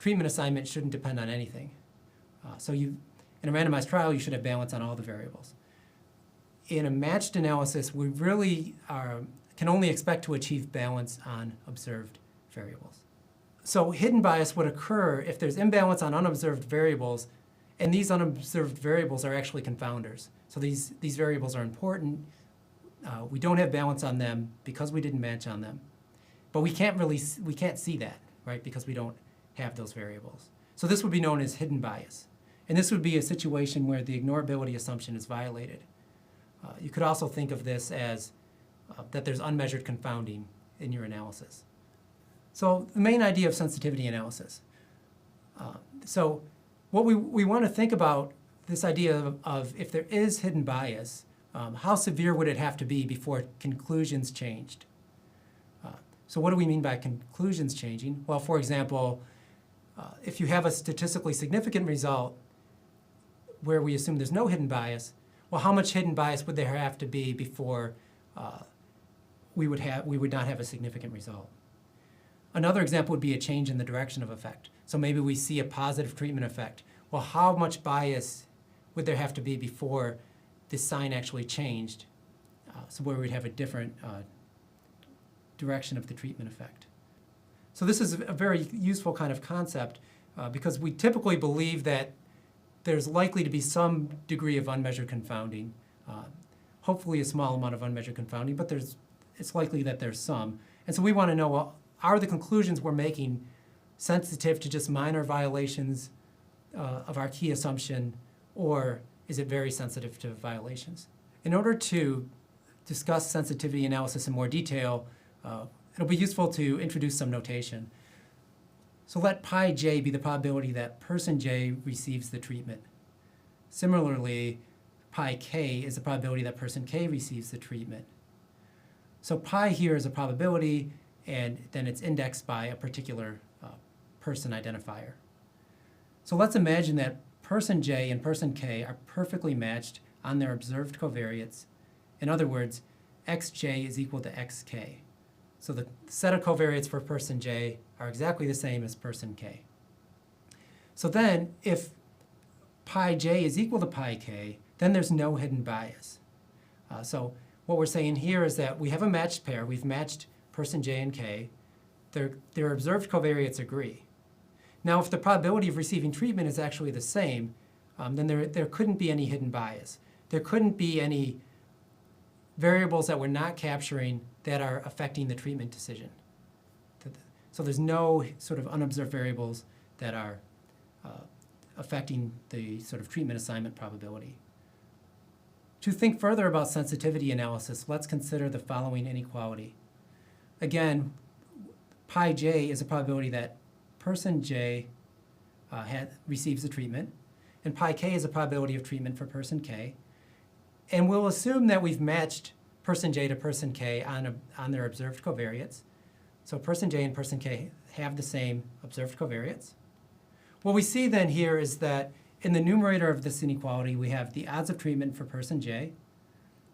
treatment assignment shouldn't depend on anything. So in a randomized trial, you should have balance on all the variables. In a matched analysis, we really can only expect to achieve balance on observed variables. So hidden bias would occur if there's imbalance on unobserved variables, and these unobserved variables are actually confounders. So these variables are important. We don't have balance on them because we didn't match on them. But we can't see that, right, because we don't have those variables. So this would be known as hidden bias. And this would be a situation where the ignorability assumption is violated. You could also think of this as that there's unmeasured confounding in your analysis. So the main idea of sensitivity analysis. So what we want to think about this idea of if there is hidden bias, how severe would it have to be before conclusions changed? So what do we mean by conclusions changing? Well, for example, if you have a statistically significant result where we assume there's no hidden bias, well, how much hidden bias would there have to be before we would not have a significant result? Another example would be a change in the direction of effect. So maybe we see a positive treatment effect. Well, how much bias would there have to be before this sign actually changed? So where we'd have a different direction of the treatment effect. So this is a very useful kind of concept because we typically believe that there's likely to be some degree of unmeasured confounding, hopefully a small amount of unmeasured confounding, but it's likely that there's some. And so we want to know, well, are the conclusions we're making sensitive to just minor violations of our key assumption, or is it very sensitive to violations? In order to discuss sensitivity analysis in more detail, it'll be useful to introduce some notation. So let pi j be the probability that person j receives the treatment. Similarly, pi k is the probability that person k receives the treatment. So pi here is a probability, and then it's indexed by a particular person identifier. So let's imagine that person j and person k are perfectly matched on their observed covariates. In other words, xj is equal to xk. So the set of covariates for person j are exactly the same as person k. So then, if pi j is equal to pi k, then there's no hidden bias. So what we're saying here is that we have a matched pair. We've matched person j and k. Their observed covariates agree. Now, if the probability of receiving treatment is actually the same, then there couldn't be any hidden bias. There couldn't be any variables that we're not capturing that are affecting the treatment decision. So there's no sort of unobserved variables that are affecting the sort of treatment assignment probability. To think further about sensitivity analysis, let's consider the following inequality. Again, pi j is a probability that person j receives the treatment, and pi k is a probability of treatment for person k. And we'll assume that we've matched person j to person k on their observed covariates. So person j and person k have the same observed covariates. What we see then here is that in the numerator of this inequality, we have the odds of treatment for person j.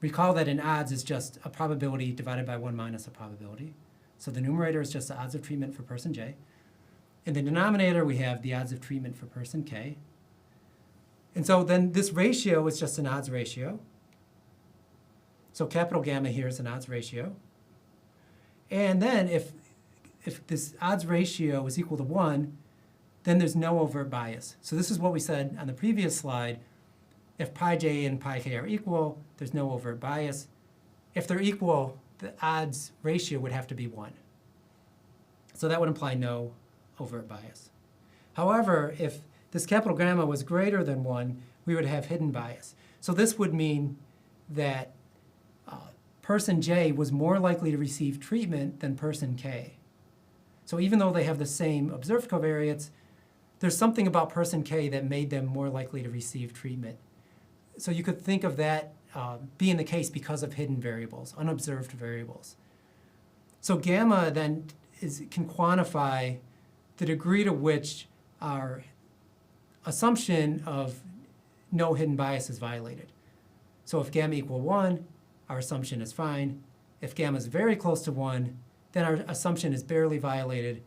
Recall that an odds is just a probability divided by 1 minus a probability. So the numerator is just the odds of treatment for person j. In the denominator, we have the odds of treatment for person k. And so then this ratio is just an odds ratio. So capital gamma here is an odds ratio. And then if this odds ratio is equal to 1, then there's no overt bias. So this is what we said on the previous slide. If pi j and pi k are equal, there's no overt bias. If they're equal, the odds ratio would have to be 1. So that would imply no overt bias. However, if this capital gamma was greater than 1, we would have hidden bias. So this would mean that person j was more likely to receive treatment than person k. So even though they have the same observed covariates, there's something about person k that made them more likely to receive treatment. So you could think of that being the case because of hidden variables, unobserved variables. So gamma then can quantify the degree to which our assumption of no hidden bias is violated. So if gamma equal 1, our assumption is fine. If gamma is very close to 1, then our assumption is barely violated.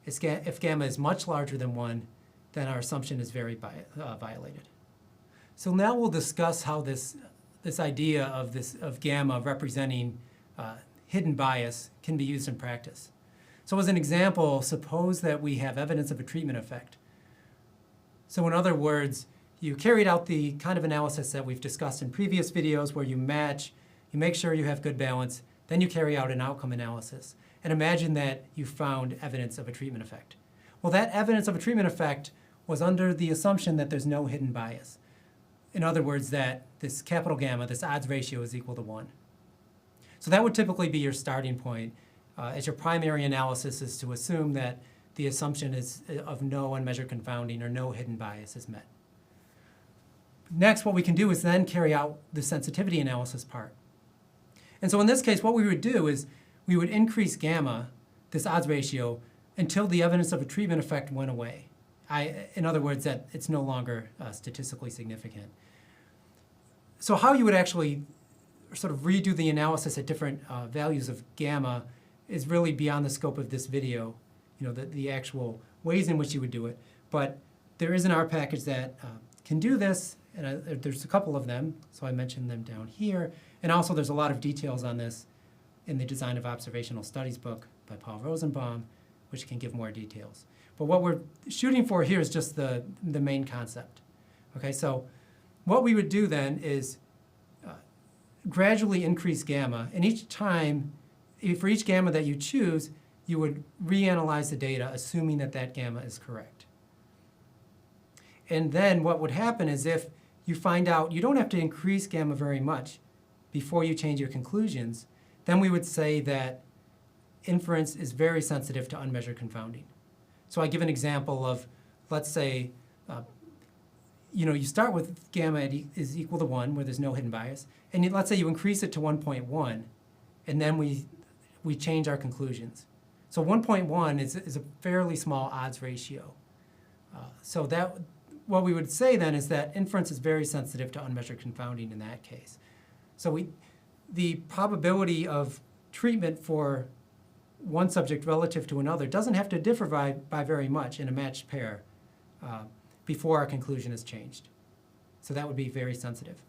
If gamma is much larger than 1, then our assumption is very violated. So now we'll discuss how this idea of gamma representing hidden bias can be used in practice. So as an example, suppose that we have evidence of a treatment effect. So in other words, you carried out the kind of analysis that we've discussed in previous videos where you match, you make sure you have good balance, then you carry out an outcome analysis. And imagine that you found evidence of a treatment effect. Well, that evidence of a treatment effect was under the assumption that there's no hidden bias. In other words, that this capital gamma, this odds ratio, is equal to 1. So that would typically be your starting point as your primary analysis is to assume that the assumption is of no unmeasured confounding or no hidden bias is met. Next, what we can do is then carry out the sensitivity analysis part. And so in this case, what we would do is we would increase gamma, this odds ratio, until the evidence of a treatment effect went away. In other words, that it's no longer statistically significant. So how you would actually sort of redo the analysis at different values of gamma is really beyond the scope of this video. the actual ways in which you would do it. But there is an R package that can do this, and there's a couple of them, so I mentioned them down here. And also there's a lot of details on this in the Design of Observational Studies book by Paul Rosenbaum, which can give more details. But what we're shooting for here is just the main concept. Okay, so what we would do then is gradually increase gamma, and each time, for each gamma that you choose, you would reanalyze the data, assuming that that gamma is correct. And then what would happen is if you find out you don't have to increase gamma very much before you change your conclusions, then we would say that inference is very sensitive to unmeasured confounding. So I give an example of, let's say, you start with gamma is equal to 1, where there's no hidden bias, and let's say you increase it to 1.1, and then we change our conclusions. So 1.1 is a fairly small odds ratio. So that what we would say then is that inference is very sensitive to unmeasured confounding in that case. So the probability of treatment for one subject relative to another doesn't have to differ by very much in a matched pair before our conclusion is changed. So that would be very sensitive.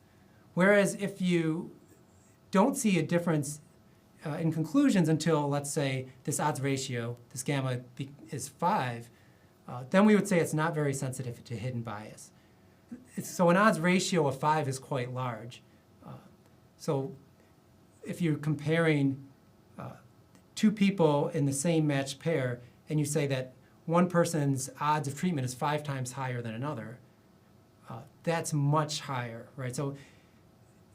Whereas if you don't see a difference in conclusions until, let's say, this odds ratio, this gamma is 5, then we would say it's not very sensitive to hidden bias. So an odds ratio of 5 is quite large. So if you're comparing two people in the same matched pair, and you say that one person's odds of treatment is 5 times higher than another, that's much higher, right? So,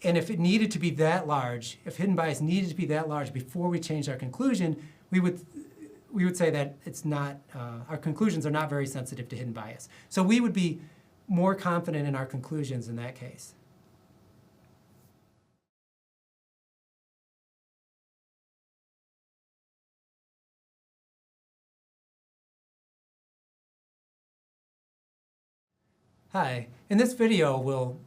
and if it needed to be that large, if hidden bias needed to be that large before we changed our conclusion, we would say that it's not, our conclusions are not very sensitive to hidden bias. So we would be more confident in our conclusions in that case. Hi, in this video we'll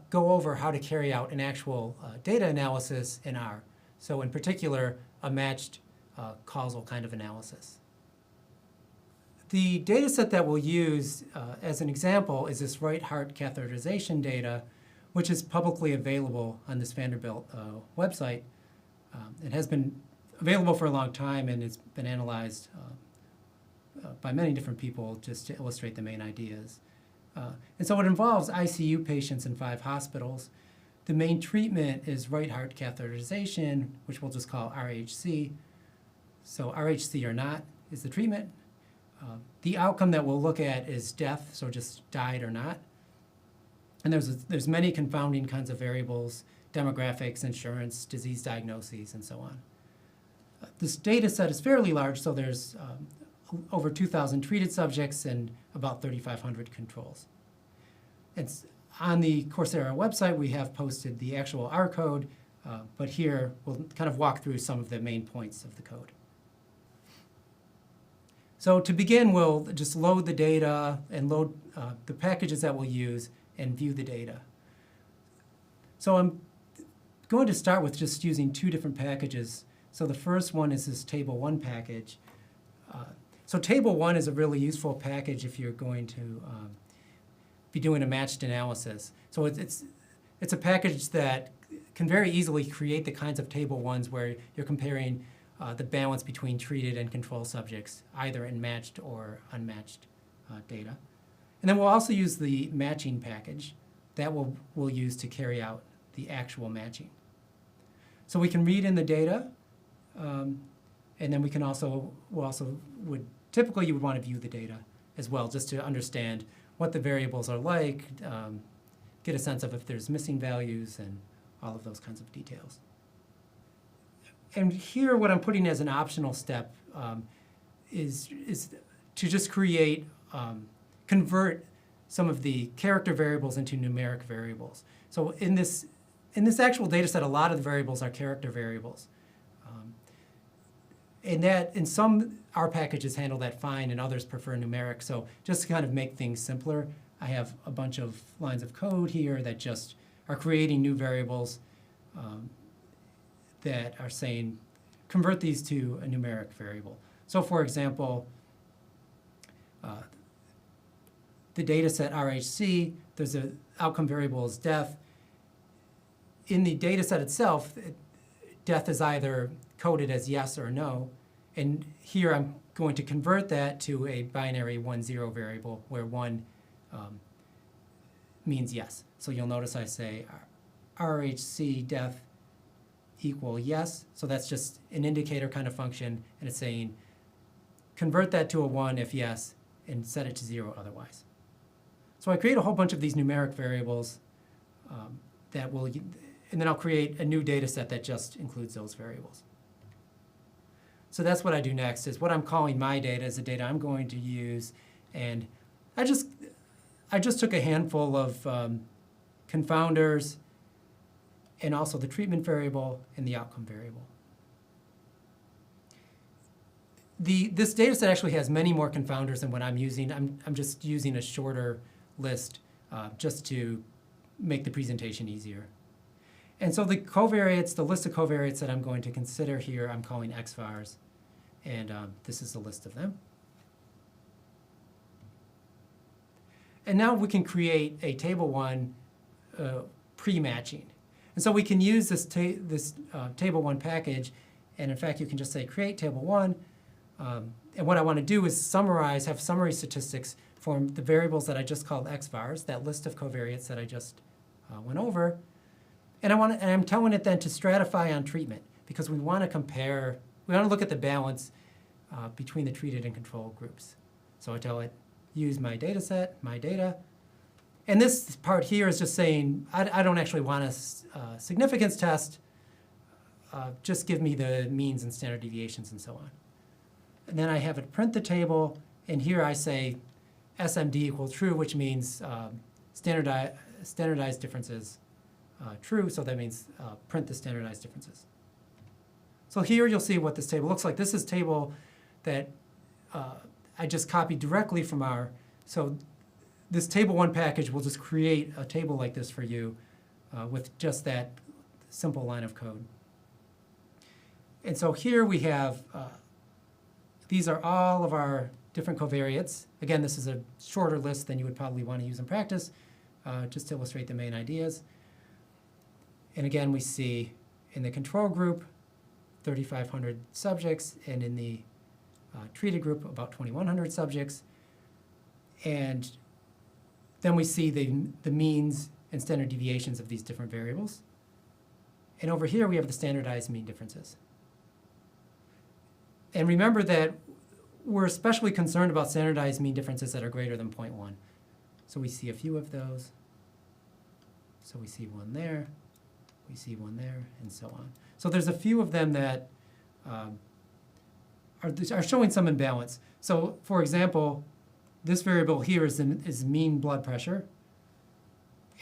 go over how to carry out an actual data analysis in R. So in particular, a matched causal kind of analysis. The data set that we'll use as an example is this right heart catheterization data, which is publicly available on this Vanderbilt website. It has been available for a long time, and it's been analyzed by many different people just to illustrate the main ideas. And so it involves ICU patients in 5 hospitals. The main treatment is right heart catheterization, which we'll just call RHC. So RHC or not is the treatment. The outcome that we'll look at is death, so just died or not. And there's many confounding kinds of variables: demographics, insurance, disease diagnoses, and so on. This data set is fairly large, so there's over 2,000 treated subjects and about 3,500 controls. It's on the Coursera website, we have posted the actual R code, but here we'll kind of walk through some of the main points of the code. So to begin, we'll just load the data and load the packages that we'll use and view the data. So I'm going to start with just using 2 different packages. So the first one is this Table 1 package. So Table 1 is a really useful package if you're going to be doing a matched analysis. So it's a package that can very easily create the kinds of Table 1s where you're comparing the balance between treated and control subjects, either in matched or unmatched data. And then we'll also use the matching package that we'll use to carry out the actual matching. So we can read in the data, and then we can typically you would want to view the data as well, just to understand what the variables are like, get a sense of if there's missing values and all of those kinds of details. And here what I'm putting as an optional step is to just convert some of the character variables into numeric variables. So in this actual data set, a lot of the variables are character variables. In some R packages handle that fine, and others prefer numeric. So just to kind of make things simpler, I have a bunch of lines of code here that just are creating new variables that are saying, convert these to a numeric variable. So for example, the data set RHC, there's an outcome variable is death. In the data set itself, death is either coded as yes or no. And here I'm going to convert that to a binary 1-0 variable where 1 means yes. So you'll notice I say RHC death equal yes. So that's just an indicator kind of function, and it's saying convert that to a 1 if yes, and set it to 0 otherwise. So I create a whole bunch of these numeric variables that will, and then I'll create a new data set that just includes those variables. So that's what I do next, is what I'm calling my data is the data I'm going to use. And I just took a handful of confounders and also the treatment variable and the outcome variable. This data set actually has many more confounders than what I'm using. I'm just using a shorter list just to make the presentation easier. And so the covariates, the list of covariates that I'm going to consider here, I'm calling xvars. And this is the list of them. And now we can create a table 1 pre-matching. And so we can use this table 1 package. And in fact, you can just say create table 1. And what I want to do is summarize, have summary statistics for the variables that I just called xvars, that list of covariates that I just went over. And I'm telling it then to stratify on treatment, because we want to compare, we want to look at the balance between the treated and control groups. So I tell it, use my data set, my data. And this part here is just saying, I don't actually want a significance test. Just give me the means and standard deviations and so on. And then I have it print the table. And here I say SMD equal true, which means standardized differences true. So that means print the standardized differences. So here you'll see what this table looks like. This is a table that I just copied directly from our, so this table 1 package will just create a table like this for you with just that simple line of code. And so here we have, these are all of our different covariates. Again, this is a shorter list than you would probably want to use in practice, just to illustrate the main ideas. And again, we see in the control group, 3,500 subjects, and in the treated group, about 2,100 subjects. And then we see the means and standard deviations of these different variables. And over here, we have the standardized mean differences. And remember that we're especially concerned about standardized mean differences that are greater than 0.1. So we see a few of those. So we see one there, we see one there, and so on. So there's a few of them that are showing some imbalance. So for example, this variable here is mean blood pressure,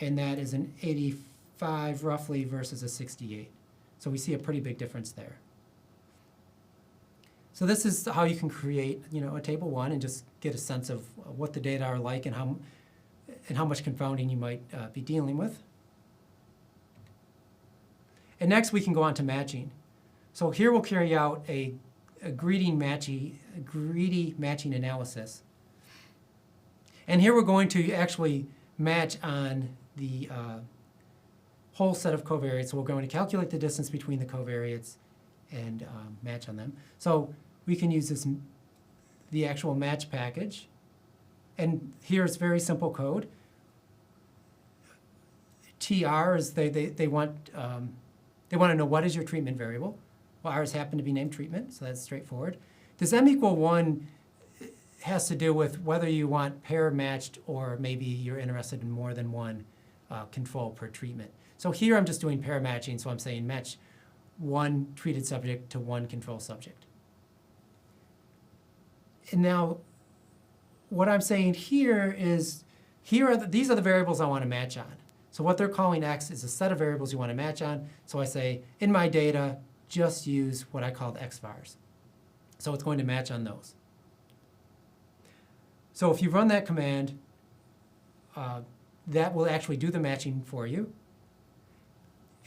and that is an 85 roughly versus a 68. So we see a pretty big difference there. So this is how you can create, a table 1 and just get a sense of what the data are like and how much confounding you might be dealing with. And next we can go on to matching. So here we'll carry out a greedy matching analysis. And here we're going to actually match on the whole set of covariates. So we're going to calculate the distance between the covariates and match on them. So we can use the actual match package. And here's very simple code. TR is they want to know what is your treatment variable. Well, ours happen to be named treatment, so that's straightforward. This m equal 1 has to do with whether you want pair matched or maybe you're interested in more than one control per treatment. So here I'm just doing pair matching, so I'm saying match one treated subject to one control subject. And now what I'm saying here is, these are the variables I want to match on. So what they're calling X is a set of variables you want to match on. So I say, in my data, just use what I called xvars. So it's going to match on those. So if you run that command, that will actually do the matching for you.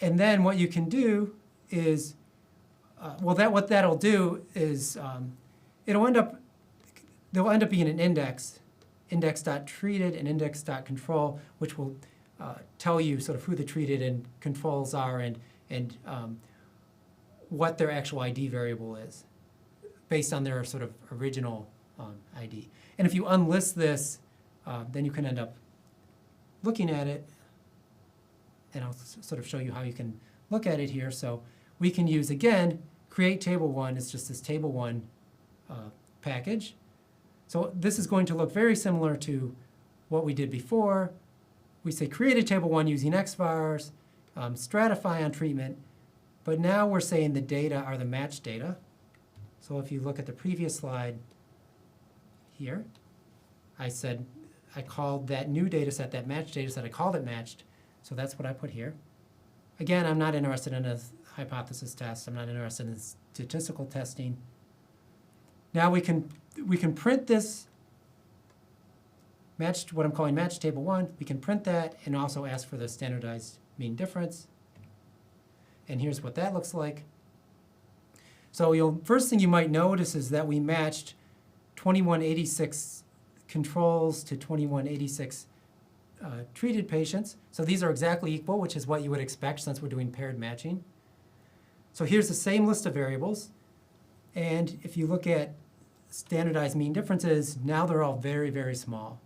And then what you can do is, what that'll do is, it'll end up, there'll end up being an index.treated and index.control, which will tell you sort of who the treated and controls are and what their actual ID variable is based on their sort of original ID. And if you unlist this, then you can end up looking at it, and I'll sort of show you how you can look at it here. So we can use, again, create table one is just this table one package. So this is going to look very similar to what we did before. We say create a table one using xvars, stratify on treatment, but now we're saying the data are the matched data. So if you look at the previous slide here, I called that new data set, that matched data set, I called it matched. So that's what I put here. Again, I'm not interested in a hypothesis test. I'm not interested in statistical testing. Now we can print this matched, what I'm calling matched table one. We can print that and also ask for the standardized mean difference. And here's what that looks like. So first thing you might notice is that we matched 2186 controls to 2186 treated patients. So these are exactly equal, which is what you would expect since we're doing paired matching. So here's the same list of variables. And if you look at standardized mean differences, now they're all very, very small.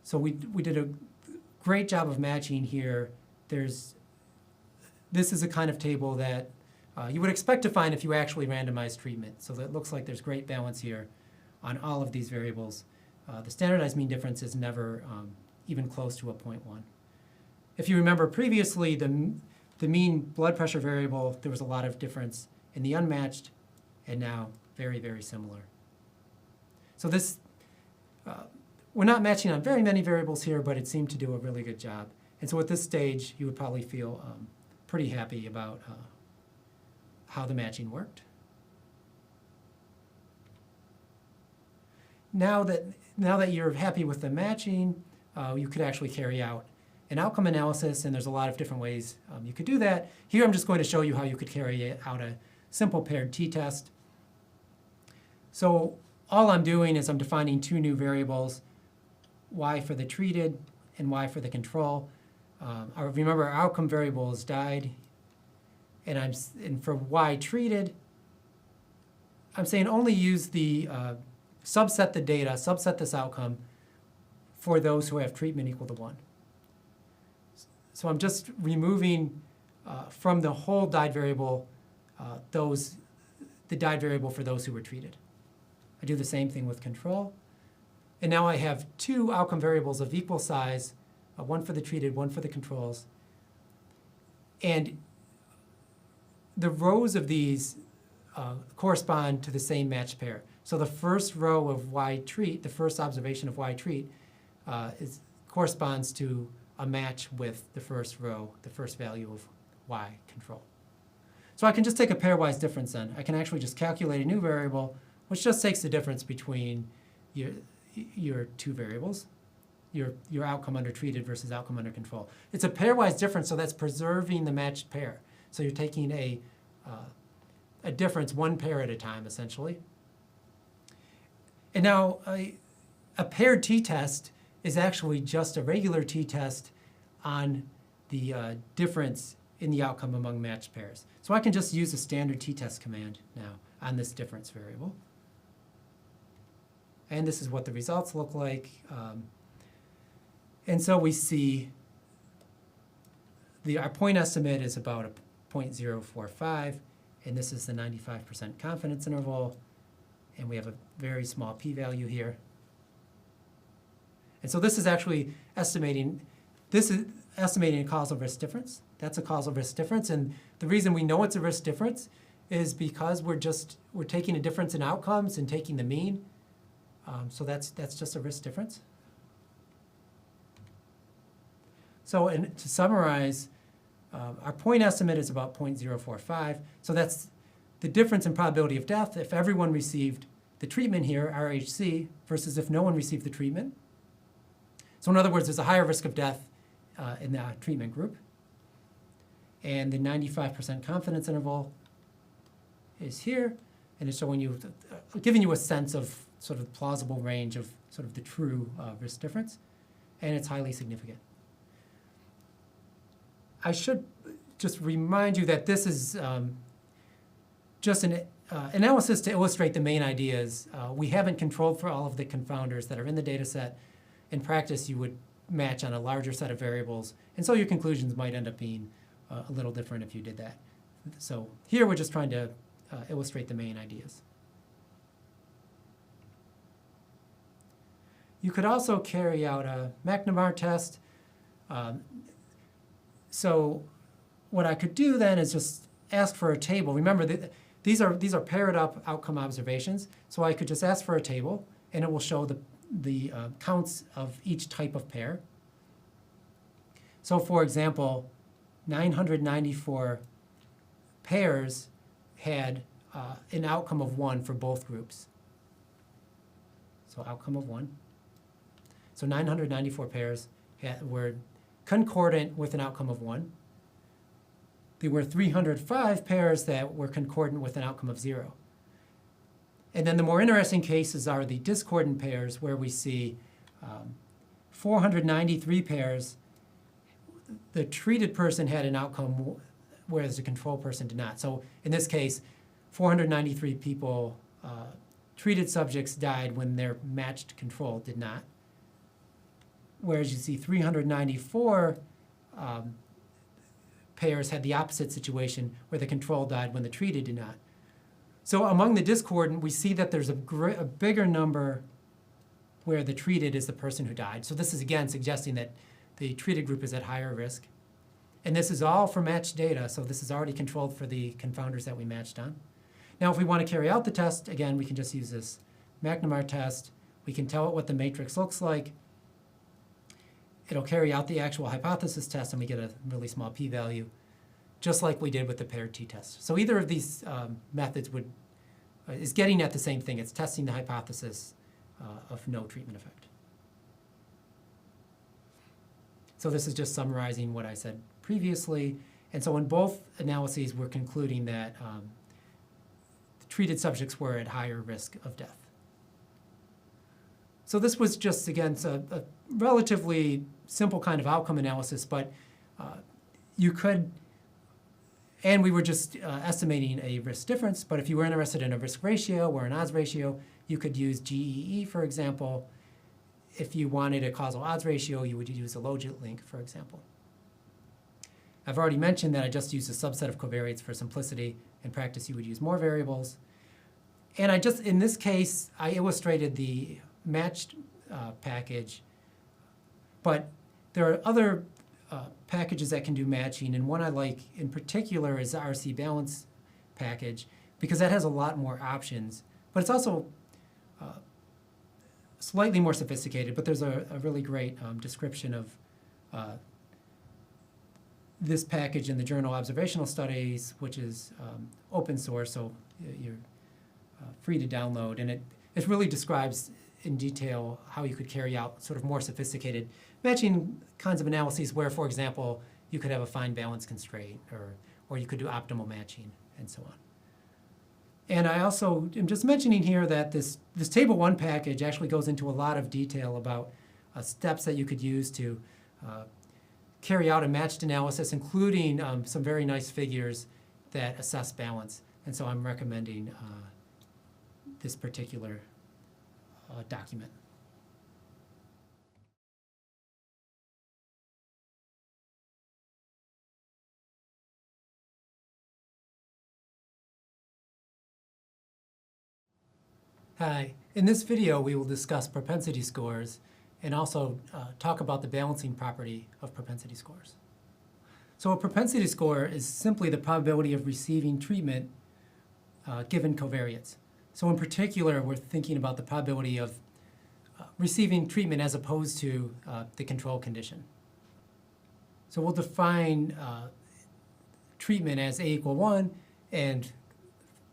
So we did a great job of matching here. This is a kind of table that you would expect to find if you actually randomized treatment. So that looks like there's great balance here on all of these variables. The standardized mean difference is never even close to a 0.1. If you remember previously, the mean blood pressure variable, there was a lot of difference in the unmatched, and now very, very similar. So this, we're not matching on very many variables here, but it seemed to do a really good job. And so at this stage, you would probably feel pretty happy about how the matching worked. Now that you're happy with the matching, you could actually carry out an outcome analysis, and there's a lot of different ways you could do that. Here I'm just going to show you how you could carry out a simple paired t-test. So all I'm doing is I'm defining two new variables, y for the treated and y for the control. Remember, our outcome variable is died, and for y treated, I'm saying only use the subset the data, subset this outcome for those who have treatment equal to 1. So I'm just removing from the whole died variable the died variable for those who were treated. I do the same thing with control. And now I have two outcome variables of equal size, one for the treated, one for the controls. And the rows of these correspond to the same matched pair. So the first row of y treat, the first observation of y treat, corresponds to a match with the first row, the first value of y control. So I can just take a pairwise difference then. I can actually just calculate a new variable, which just takes the difference between your two variables, your outcome under treated versus outcome under control. It's a pairwise difference, so that's preserving the matched pair. So you're taking a difference one pair at a time, essentially. And now a paired t-test is actually just a regular t-test on the difference in the outcome among matched pairs. So I can just use a standard t-test command now on this difference variable. And this is what the results look like. And so we see our point estimate is about a 0.045, and this is the 95% confidence interval, and we have a very small p-value here. And so this is actually estimating a causal risk difference. That's a causal risk difference, and the reason we know it's a risk difference is because we're taking a difference in outcomes and taking the mean. So that's just a risk difference. So to summarize, our point estimate is about 0.045. So that's the difference in probability of death if everyone received the treatment here, RHC, versus if no one received the treatment. So in other words, there's a higher risk of death in the treatment group. And the 95% confidence interval is here, and it's showing you, giving you a sense of sort of plausible range of sort of the true risk difference, and it's highly significant. I should just remind you that this is just an analysis to illustrate the main ideas. We haven't controlled for all of the confounders that are in the data set. In practice, you would match on a larger set of variables, and so your conclusions might end up being a little different if you did that. So here we're just trying to illustrate the main ideas. You could also carry out a McNamara test. So what I could do then is just ask for a table. Remember, these are paired up outcome observations. So I could just ask for a table, and it will show the counts of each type of pair. So for example, 994 pairs had an outcome of 1 for both groups. So outcome of 1. So 994 pairs were concordant with an outcome of 1. There were 305 pairs that were concordant with an outcome of 0. And then the more interesting cases are the discordant pairs, where we see 493 pairs. The treated person had an outcome, whereas the control person did not. So in this case, 493 people, treated subjects died when their matched control did not. Whereas you see 394 pairs had the opposite situation, where the control died when the treated did not. So among the discordant, we see that there's a bigger number where the treated is the person who died. So this is, again, suggesting that the treated group is at higher risk. And this is all for matched data, so this is already controlled for the confounders that we matched on. Now, if we want to carry out the test, again, we can just use this McNamara test. We can tell it what the matrix looks like. It'll carry out the actual hypothesis test, and we get a really small p-value, just like we did with the paired t-test. So either of these methods is getting at the same thing. It's testing the hypothesis of no treatment effect. So this is just summarizing what I said previously. And so in both analyses, we're concluding that the treated subjects were at higher risk of death. So this was just, again, a relatively simple kind of outcome analysis, but you could, and we were just estimating a risk difference, but if you were interested in a risk ratio or an odds ratio, you could use GEE, for example. If you wanted a causal odds ratio, you would use a logit link, for example. I've already mentioned that I just used a subset of covariates for simplicity. In practice, you would use more variables. And in this case, I illustrated the matched package, but there are other packages that can do matching, and one I like in particular is the RC balance package, because that has a lot more options, but it's also slightly more sophisticated. But there's a really great description of this package in the journal Observational Studies, which is open source, so you're free to download, and it really describes in detail how you could carry out sort of more sophisticated matching kinds of analyses where, for example, you could have a fine balance constraint, or you could do optimal matching, and so on. And I also am just mentioning here that this Table 1 package actually goes into a lot of detail about steps that you could use to carry out a matched analysis, including some very nice figures that assess balance. And so I'm recommending this particular document. Hi. In this video, we will discuss propensity scores and also talk about the balancing property of propensity scores. So a propensity score is simply the probability of receiving treatment given covariates. So in particular, we're thinking about the probability of receiving treatment as opposed to the control condition. So we'll define treatment as A equal 1, and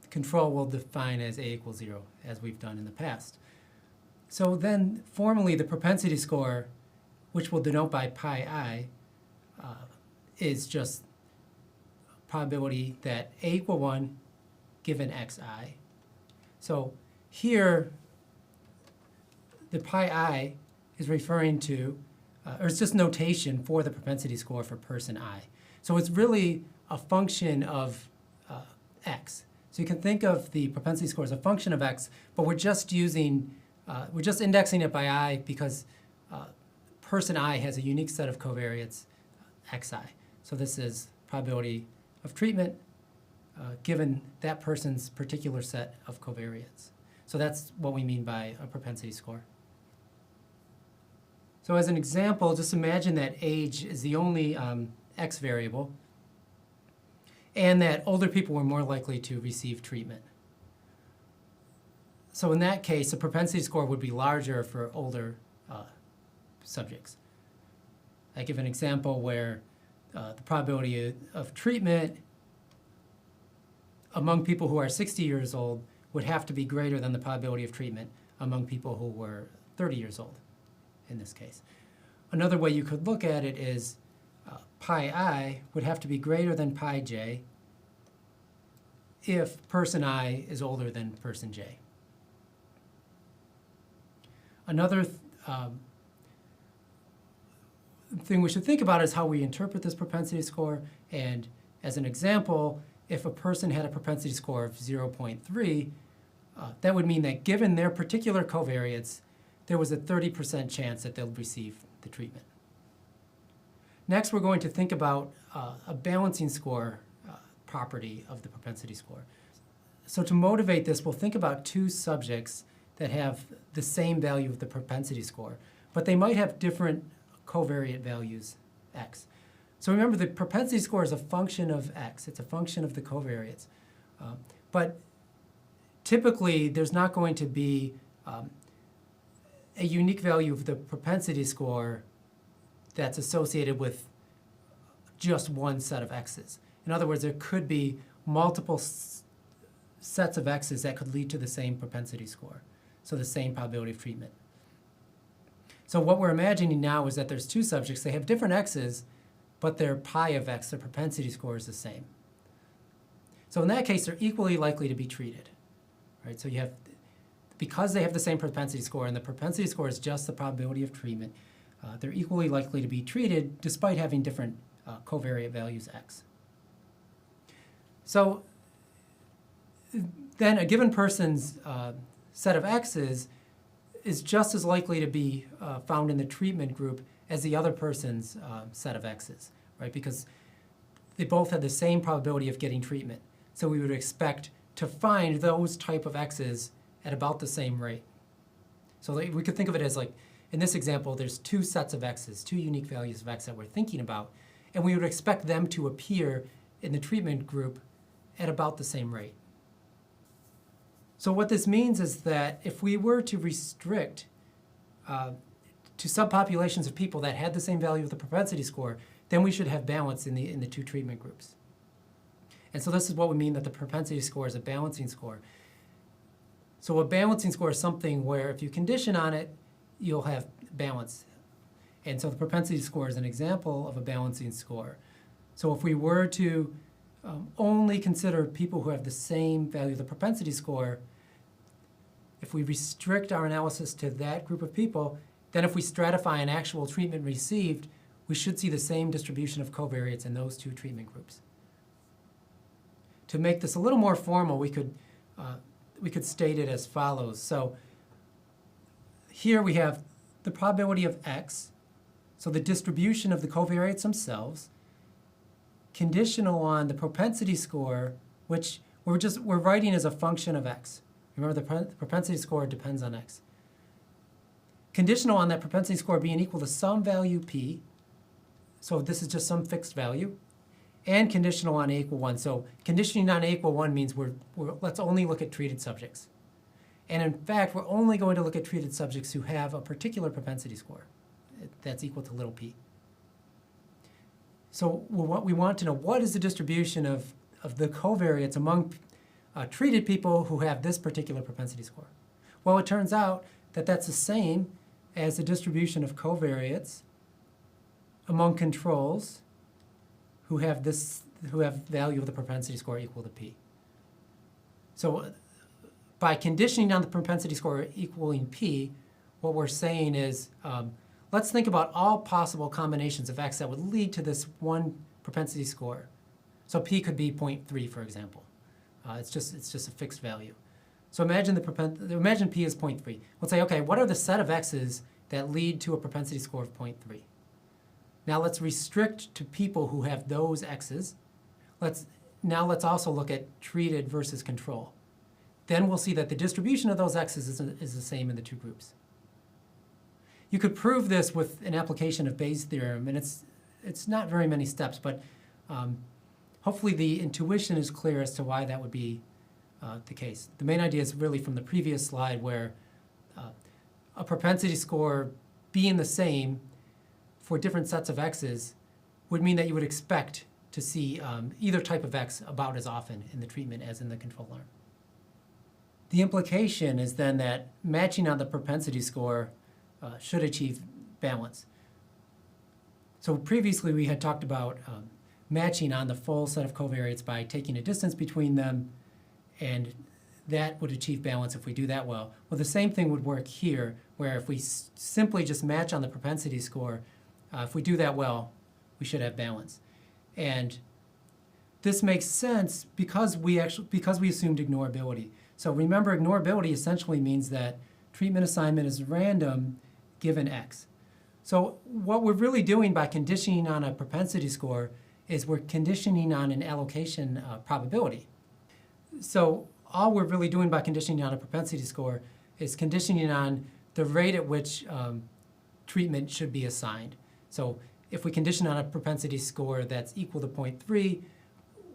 control will define as A equals 0, as we've done in the past. So then formally, the propensity score, which we'll denote by pi I, is just probability that A equal 1 given xi. So here the pi I is referring to, or it's just notation for the propensity score for person I. So it's really a function of x. So you can think of the propensity score as a function of x, but we're just indexing it by I because person I has a unique set of covariates, xi. So this is probability of treatment given that person's particular set of covariates. So that's what we mean by a propensity score. So as an example, just imagine that age is the only x variable, and that older people were more likely to receive treatment. So in that case, the propensity score would be larger for older subjects. I give an example where the probability of treatment among people who are 60 years old would have to be greater than the probability of treatment among people who were 30 years old in this case. Another way you could look at it is pi I would have to be greater than pi j if person I is older than person j. Another thing we should think about is how we interpret this propensity score. And as an example, if a person had a propensity score of 0.3, that would mean that given their particular covariates, there was a 30% chance that they'll receive the treatment. Next, we're going to think about a balancing score property of the propensity score. So to motivate this, we'll think about two subjects that have the same value of the propensity score, but they might have different covariate values, x. So remember, the propensity score is a function of x. It's a function of the covariates. But typically, there's not going to be a unique value of the propensity score that's associated with just one set of x's. In other words, there could be multiple sets of x's that could lead to the same propensity score, so the same probability of treatment. So what we're imagining now is that there's two subjects. They have different x's, but their pi of x, their propensity score, is the same. So in that case, they're equally likely to be treated, right? So you have, because they have the same propensity score, and the propensity score is just the probability of treatment, they're equally likely to be treated despite having different covariate values x. So then a given person's set of x's is just as likely to be found in the treatment group as the other person's set of x's, right? Because they both have the same probability of getting treatment. So we would expect to find those type of x's at about the same rate. So we could think of it as, like, in this example, there's two sets of x's, two unique values of x that we're thinking about, and we would expect them to appear in the treatment group at about the same rate. So what this means is that if we were to restrict to subpopulations of people that had the same value of the propensity score, then we should have balance in the two treatment groups. And so this is what we mean that the propensity score is a balancing score. So a balancing score is something where if you condition on it, you'll have balance. And so the propensity score is an example of a balancing score. So if we were to only consider people who have the same value of the propensity score, if we restrict our analysis to that group of people, then if we stratify an actual treatment received, we should see the same distribution of covariates in those two treatment groups. To make this a little more formal, we could state it as follows. So here we have the probability of x, so the distribution of the covariates themselves, conditional on the propensity score, which we're writing as a function of x. Remember, the propensity score depends on x. Conditional on that propensity score being equal to some value p, so this is just some fixed value, and conditional on a equal 1. So conditioning on a equal 1 means let's only look at treated subjects. And in fact, we're only going to look at treated subjects who have a particular propensity score that's equal to little p. So we want to know, what is the distribution of the covariates among treated people who have this particular propensity score? Well, it turns out that that's the same as the distribution of covariates among controls who have value of the propensity score equal to p. So by conditioning on the propensity score equaling p, what we're saying is, let's think about all possible combinations of X that would lead to this one propensity score. So P could be 0.3, for example. It's just a fixed value. So imagine P is 0.3. We'll say, okay, what are the set of X's that lead to a propensity score of 0.3? Now let's restrict to people who have those X's. Now let's also look at treated versus control. Then we'll see that the distribution of those X's is the same in the two groups. You could prove this with an application of Bayes' theorem, and it's not very many steps, but hopefully the intuition is clear as to why that would be the case. The main idea is really from the previous slide where a propensity score being the same for different sets of X's would mean that you would expect to see either type of X about as often in the treatment as in the control arm. The implication is then that matching on the propensity score should achieve balance. So previously we had talked about matching on the full set of covariates by taking a distance between them, and that would achieve balance if we do that well. Well, the same thing would work here, where if we simply just match on the propensity score, if we do that well, we should have balance. And this makes sense because we assumed ignorability. So remember, ignorability essentially means that treatment assignment is random given X. So what we're really doing by conditioning on a propensity score is we're conditioning on an allocation probability. So all we're really doing by conditioning on a propensity score is conditioning on the rate at which treatment should be assigned. So if we condition on a propensity score that's equal to 0.3,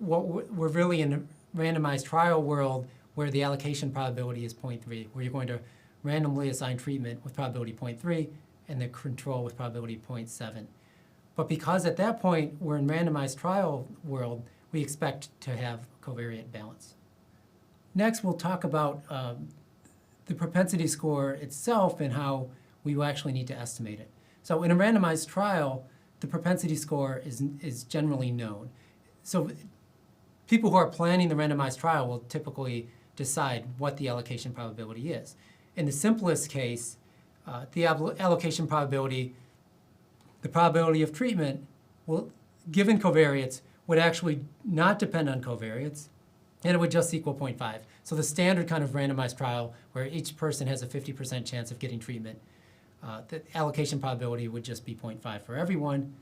we're really in a randomized trial world where the allocation probability is 0.3, where you're going to randomly assign treatment with probability 0.3 and the control with probability 0.7. But because at that point we're in randomized trial world, we expect to have covariate balance. Next, we'll talk about the propensity score itself and how we will actually need to estimate it. So in a randomized trial, the propensity score is generally known. So people who are planning the randomized trial will typically decide what the allocation probability is. In the simplest case, the allocation probability, the probability of treatment, given covariates, would actually not depend on covariates, and it would just equal 0.5. So the standard kind of randomized trial where each person has a 50% chance of getting treatment, the allocation probability would just be 0.5 for everyone.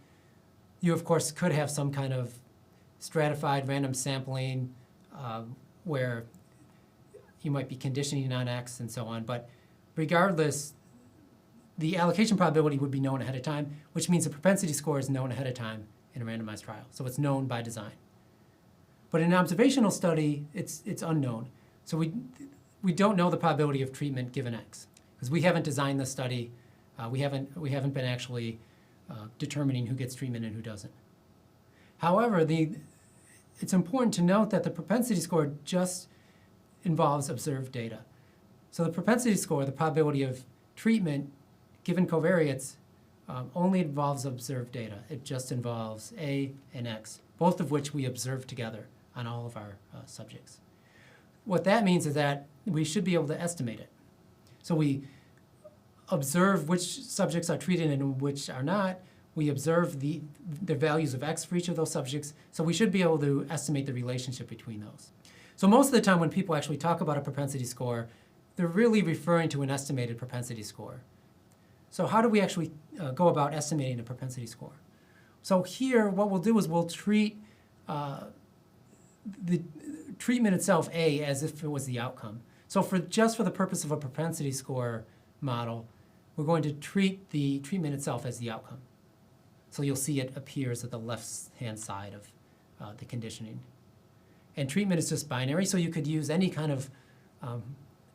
You, of course, could have some kind of stratified random sampling where you might be conditioning on X and so on. But regardless, the allocation probability would be known ahead of time, which means the propensity score is known ahead of time in a randomized trial. So it's known by design. But in an observational study, it's unknown. So we don't know the probability of treatment given X, because we haven't designed the study. We haven't been actually determining who gets treatment and who doesn't. However, it's important to note that the propensity score just involves observed data. So the propensity score, the probability of treatment given covariates, only involves observed data. It just involves A and X, both of which we observe together on all of our subjects. What that means is that we should be able to estimate it. So we observe which subjects are treated and which are not. We observe the values of X for each of those subjects. So we should be able to estimate the relationship between those. So most of the time when people actually talk about a propensity score, they're really referring to an estimated propensity score. So how do we actually go about estimating a propensity score? So here, what we'll do is we'll treat the treatment itself, A, as if it was the outcome. So just for the purpose of a propensity score model, we're going to treat the treatment itself as the outcome. So you'll see it appears at the left-hand side of the conditioning. And treatment is just binary, so you could use any kind of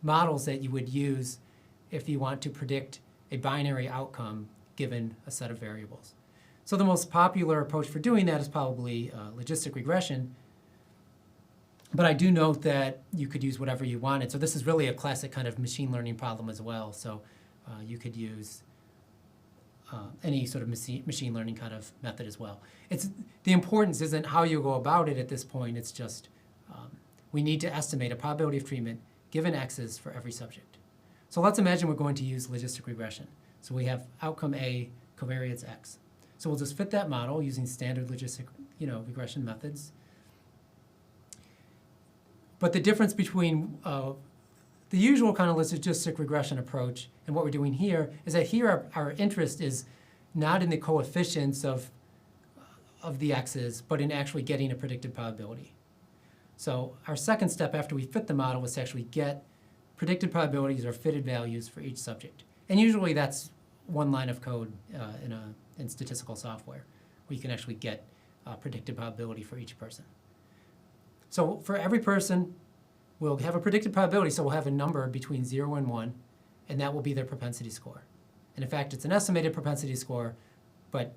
models that you would use if you want to predict a binary outcome given a set of variables. So the most popular approach for doing that is probably logistic regression. But I do note that you could use whatever you wanted. So this is really a classic kind of machine learning problem as well. So you could use any sort of machine learning kind of method as well. The importance isn't how you go about it at this point. It's just we need to estimate a probability of treatment given X's for every subject. So let's imagine we're going to use logistic regression. So we have outcome A, covariance X. So we'll just fit that model using standard logistic regression methods. But the difference between the usual kind of logistic regression approach and what we're doing here is that here our interest is not in the coefficients of the x's, but in actually getting a predicted probability. So our second step after we fit the model was to actually get predicted probabilities or fitted values for each subject. And usually that's one line of code in statistical software, where you can actually get predicted probability for each person. So for every person, we'll have a predicted probability, so we'll have a number between 0 and 1, and that will be their propensity score. And in fact, it's an estimated propensity score, but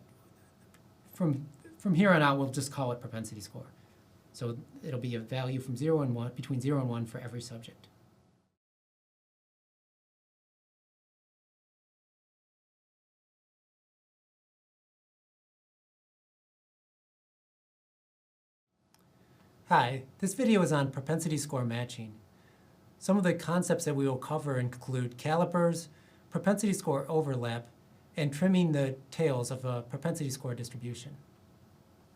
from here on out, we'll just call it propensity score. So it'll be a value from 0 and 1, between 0 and 1 for every subject. Hi, this video is on propensity score matching. Some of the concepts that we will cover include calipers, propensity score overlap, and trimming the tails of a propensity score distribution.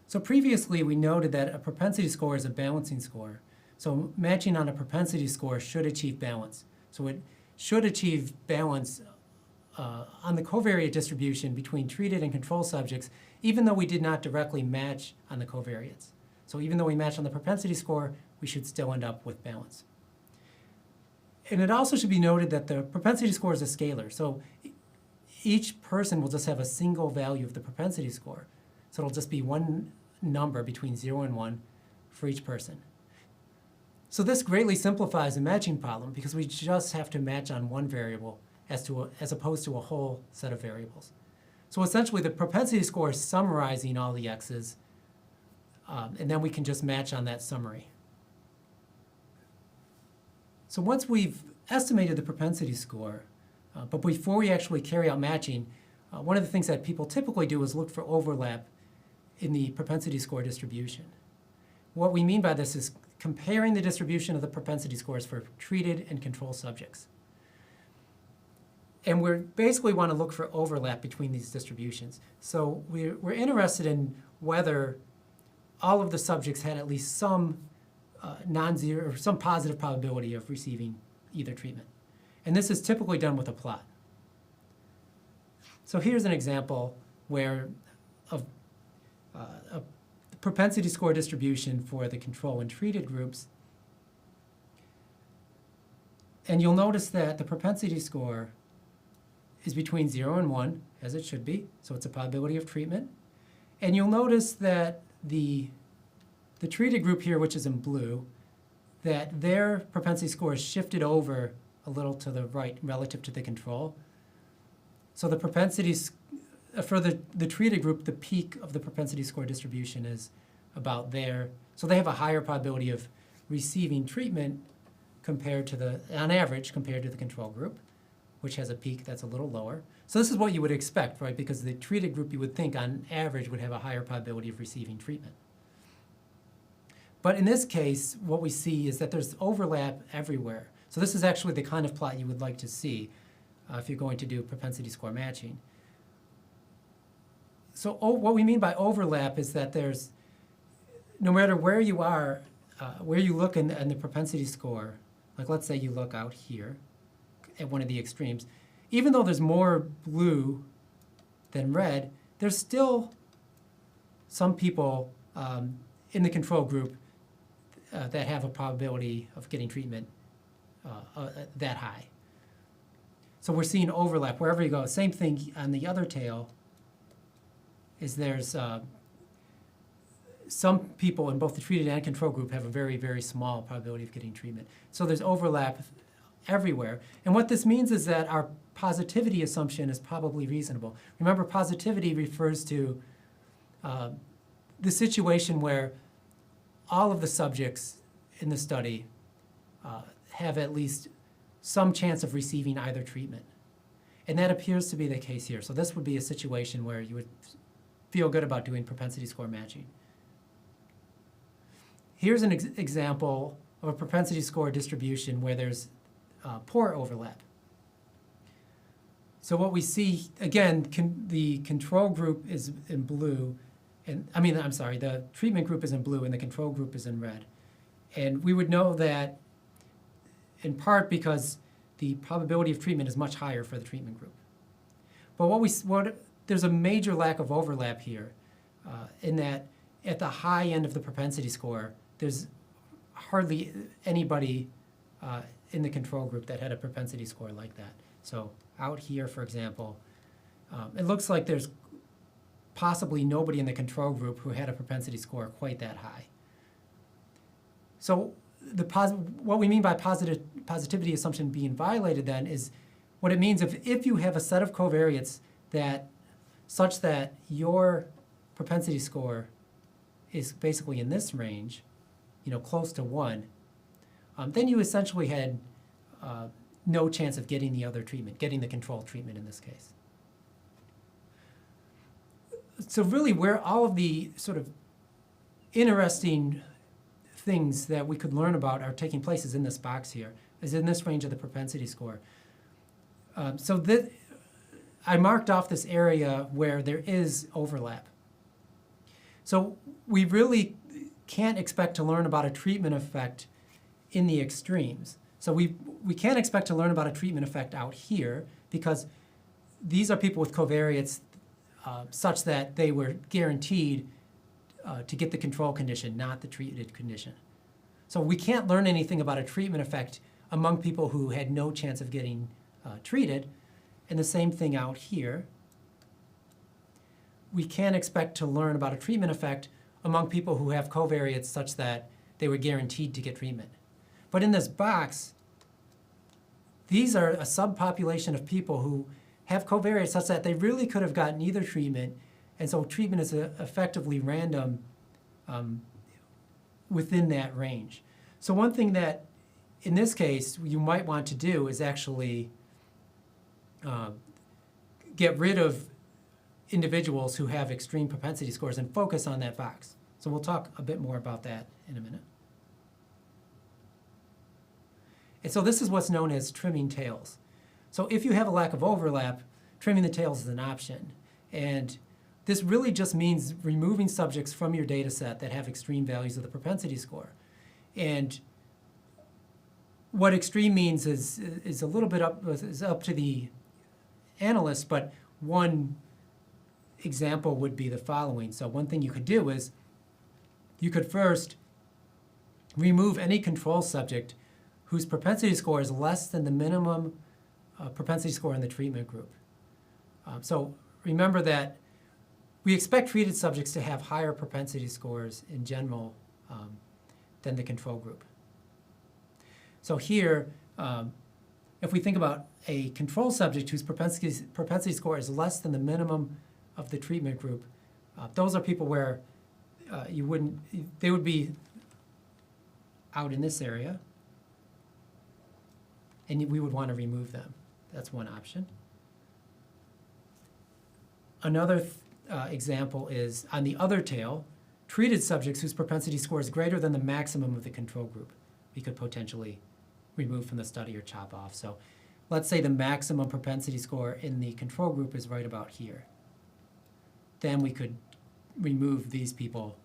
So previously we noted that a propensity score is a balancing score. So matching on a propensity score should achieve balance. So it should achieve balance on the covariate distribution between treated and control subjects, even though we did not directly match on the covariates. So even though we match on the propensity score, we should still end up with balance. And it also should be noted that the propensity score is a scalar. So each person will just have a single value of the propensity score. So it'll just be one number between 0 and 1 for each person. So this greatly simplifies the matching problem because we just have to match on one variable as opposed to a whole set of variables. So essentially the propensity score is summarizing all the x's, and then we can just match on that summary. So once we've estimated the propensity score, but before we actually carry out matching, one of the things that people typically do is look for overlap in the propensity score distribution. What we mean by this is comparing the distribution of the propensity scores for treated and control subjects. And we basically want to look for overlap between these distributions. So we're interested in whether all of the subjects had at least some non-zero or some positive probability of receiving either treatment. And this is typically done with a plot. So here's an example where of a propensity score distribution for the control and treated groups. And you'll notice that the propensity score is between 0 and 1, as it should be. So it's a probability of treatment. And you'll notice that the treated group here, which is in blue, that their propensity score is shifted over a little to the right relative to the control. So the propensities for the treated group, the peak of the propensity score distribution is about there. So they have a higher probability of receiving treatment compared to on average, compared to the control group, which has a peak that's a little lower. So this is what you would expect, right? Because the treated group, you would think on average would have a higher probability of receiving treatment. But in this case, what we see is that there's overlap everywhere. So this is actually the kind of plot you would like to see if you're going to do propensity score matching. So what we mean by overlap is that there's, no matter where you are, where you look in the propensity score, like let's say you look out here at one of the extremes, even though there's more blue than red, there's still some people in the control group that have a probability of getting treatment that high. So we're seeing overlap wherever you go. Same thing on the other tail is there's some people in both the treated and control group have a very, very small probability of getting treatment. So there's overlap everywhere. And what this means is that our positivity assumption is probably reasonable. Remember, positivity refers to the situation where all of the subjects in the study have at least some chance of receiving either treatment. And that appears to be the case here. So this would be a situation where you would feel good about doing propensity score matching. Here's an example of a propensity score distribution where there's poor overlap. So what we see, again, the control group is in blue, and I'm sorry, the treatment group is in blue and the control group is in red. And we would know that in part because the probability of treatment is much higher for the treatment group. But there's a major lack of overlap here in that at the high end of the propensity score, there's hardly anybody in the control group that had a propensity score like that. So out here, for example, it looks like there's possibly nobody in the control group who had a propensity score quite that high. So what we mean by positivity assumption being violated then is what it means if you have a set of covariates such that your propensity score is basically in this range, close to 1, then you essentially had no chance of getting the other treatment, getting the control treatment in this case. So really where all of the sort of interesting things that we could learn about are taking place is in this box here, is in this range of the propensity score. I marked off this area where there is overlap. So we really can't expect to learn about a treatment effect in the extremes. So we can't expect to learn about a treatment effect out here because these are people with covariates such that they were guaranteed to get the control condition, not the treated condition. So we can't learn anything about a treatment effect among people who had no chance of getting treated. And the same thing out here. We can't expect to learn about a treatment effect among people who have covariates such that they were guaranteed to get treatment. But in this box, these are a subpopulation of people who have covariates such that they really could have gotten either treatment, and so treatment is effectively random within that range. So one thing that, in this case, you might want to do is actually get rid of individuals who have extreme propensity scores and focus on that box. So we'll talk a bit more about that in a minute. And so this is what's known as trimming tails. So if you have a lack of overlap, trimming the tails is an option. And this really just means removing subjects from your data set that have extreme values of the propensity score. And what extreme means is a little bit up to the analyst, but one example would be the following. So one thing you could do is you could first remove any control subject whose propensity score is less than the minimum propensity score in the treatment group. So remember that we expect treated subjects to have higher propensity scores in general than the control group. So here, if we think about a control subject whose propensity score is less than the minimum of the treatment group, those are people where they would be out in this area, and we would want to remove them. That's one option. Another example is on the other tail, treated subjects whose propensity score is greater than the maximum of the control group. We could potentially remove from the study or chop off. So let's say the maximum propensity score in the control group is right about here. Then we could remove these people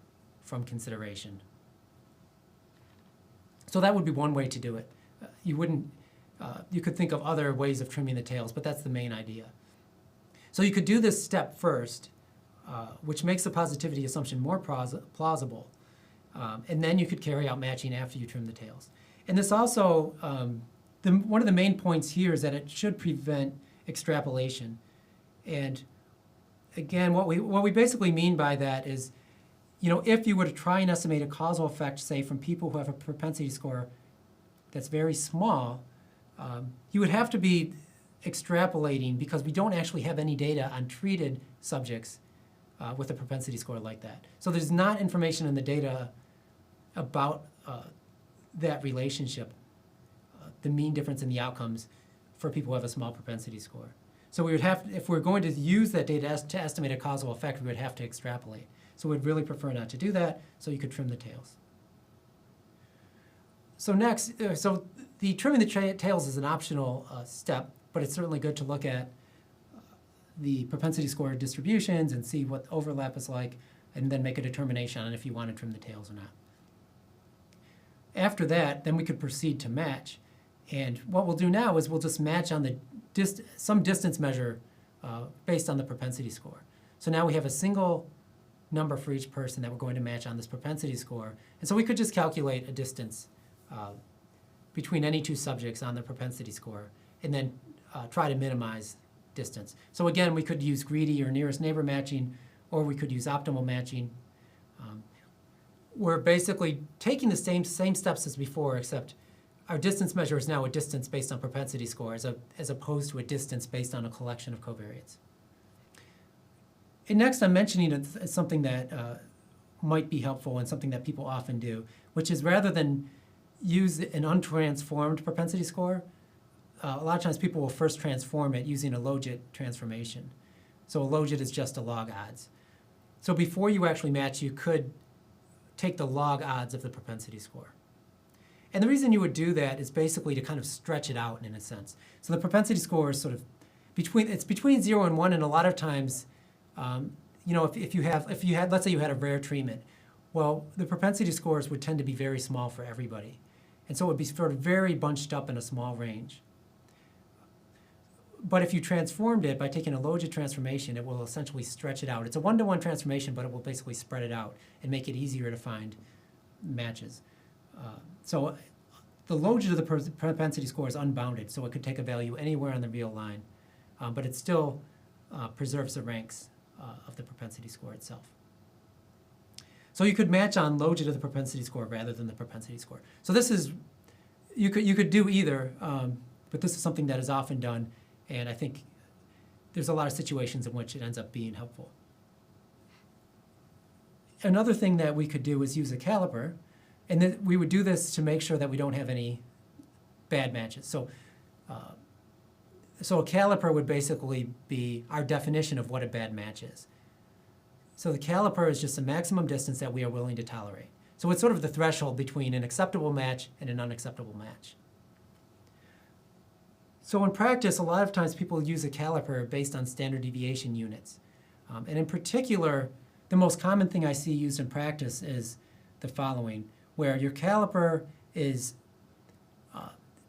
from consideration. So that would be one way to do it. You could think of other ways of trimming the tails, but that's the main idea. So you could do this step first, which makes the positivity assumption more plausible. And then you could carry out matching after you trim the tails. And this also, one of the main points here is that it should prevent extrapolation. And again, what we basically mean by that is, if you were to try and estimate a causal effect, say, from people who have a propensity score that's very small, you would have to be extrapolating because we don't actually have any data on treated subjects with a propensity score like that. So there's not information in the data about that relationship, the mean difference in the outcomes for people who have a small propensity score. So we would have, if we're going to use that data to estimate a causal effect, we would have to extrapolate. So we'd really prefer not to do that, so you could trim the tails. So next, the trimming the tails is an optional step, but it's certainly good to look at the propensity score distributions and see what overlap is like, and then make a determination on if you want to trim the tails or not. After that, then we could proceed to match. And what we'll do now is we'll just match on the some distance measure based on the propensity score. So now we have a single number for each person that we're going to match on this propensity score. And so we could just calculate a distance between any two subjects on the propensity score and then try to minimize distance. So again, we could use greedy or nearest neighbor matching, or we could use optimal matching. We're basically taking the same steps as before, except our distance measure is now a distance based on propensity score as opposed to a distance based on a collection of covariates. And next, I'm mentioning something that might be helpful and something that people often do, which is rather than use an untransformed propensity score, a lot of times people will first transform it using a logit transformation. So a logit is just a log odds. So before you actually match, you could take the log odds of the propensity score. And the reason you would do that is basically to kind of stretch it out in a sense. So the propensity score is sort of between 0 and 1, and a lot of times, if you had, let's say you had a rare treatment, well, the propensity scores would tend to be very small for everybody. And so it would be sort of very bunched up in a small range. But if you transformed it by taking a logit transformation, it will essentially stretch it out. It's a one-to-one transformation, but it will basically spread it out and make it easier to find matches. So the logit of the propensity score is unbounded, so it could take a value anywhere on the real line, but it still preserves the ranks of the propensity score itself. So you could match on logit of the propensity score rather than the propensity score. So this is, you could do either, but this is something that is often done, and I think there's a lot of situations in which it ends up being helpful. Another thing that we could do is use a caliper, and then we would do this to make sure that we don't have any bad matches. So a caliper would basically be our definition of what a bad match is. So the caliper is just a maximum distance that we are willing to tolerate. So it's sort of the threshold between an acceptable match and an unacceptable match. So in practice, a lot of times people use a caliper based on standard deviation units. And in particular, the most common thing I see used in practice is the following, where your caliper is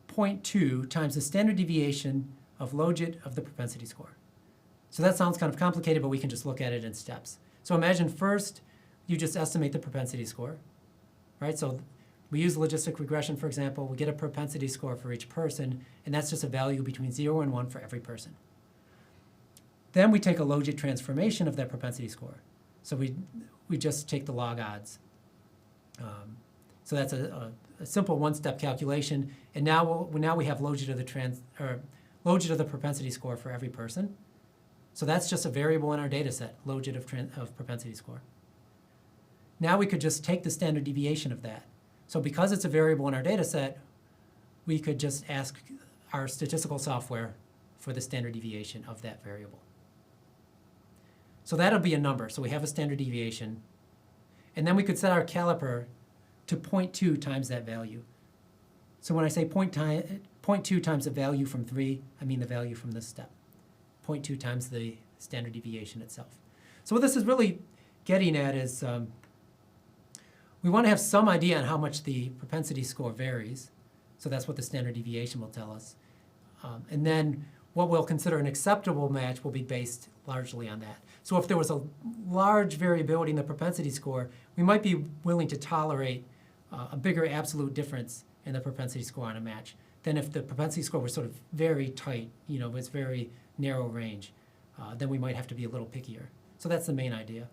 0.2 times the standard deviation of logit of the propensity score. So that sounds kind of complicated, but we can just look at it in steps. So imagine first you just estimate the propensity score, right? So we use logistic regression, for example. We get a propensity score for each person, and that's just a value between 0 and 1 for every person. Then we take a logit transformation of that propensity score. So we just take the log odds. So that's a simple one-step calculation, and now we have logit of the propensity score for every person. So that's just a variable in our data set, logit of propensity score. Now we could just take the standard deviation of that. So because it's a variable in our data set, we could just ask our statistical software for the standard deviation of that variable. So that'll be a number. So we have a standard deviation. And then we could set our caliper to 0.2 times that value. So when I say 0.2 times the value from 3, I mean the value from this step. 0.2 times the standard deviation itself. So what this is really getting at is we want to have some idea on how much the propensity score varies. So that's what the standard deviation will tell us. And then what we'll consider an acceptable match will be based largely on that. So if there was a large variability in the propensity score, we might be willing to tolerate a bigger absolute difference in the propensity score on a match than if the propensity score was sort of very tight, was very narrow range, then we might have to be a little pickier. So that's the main idea.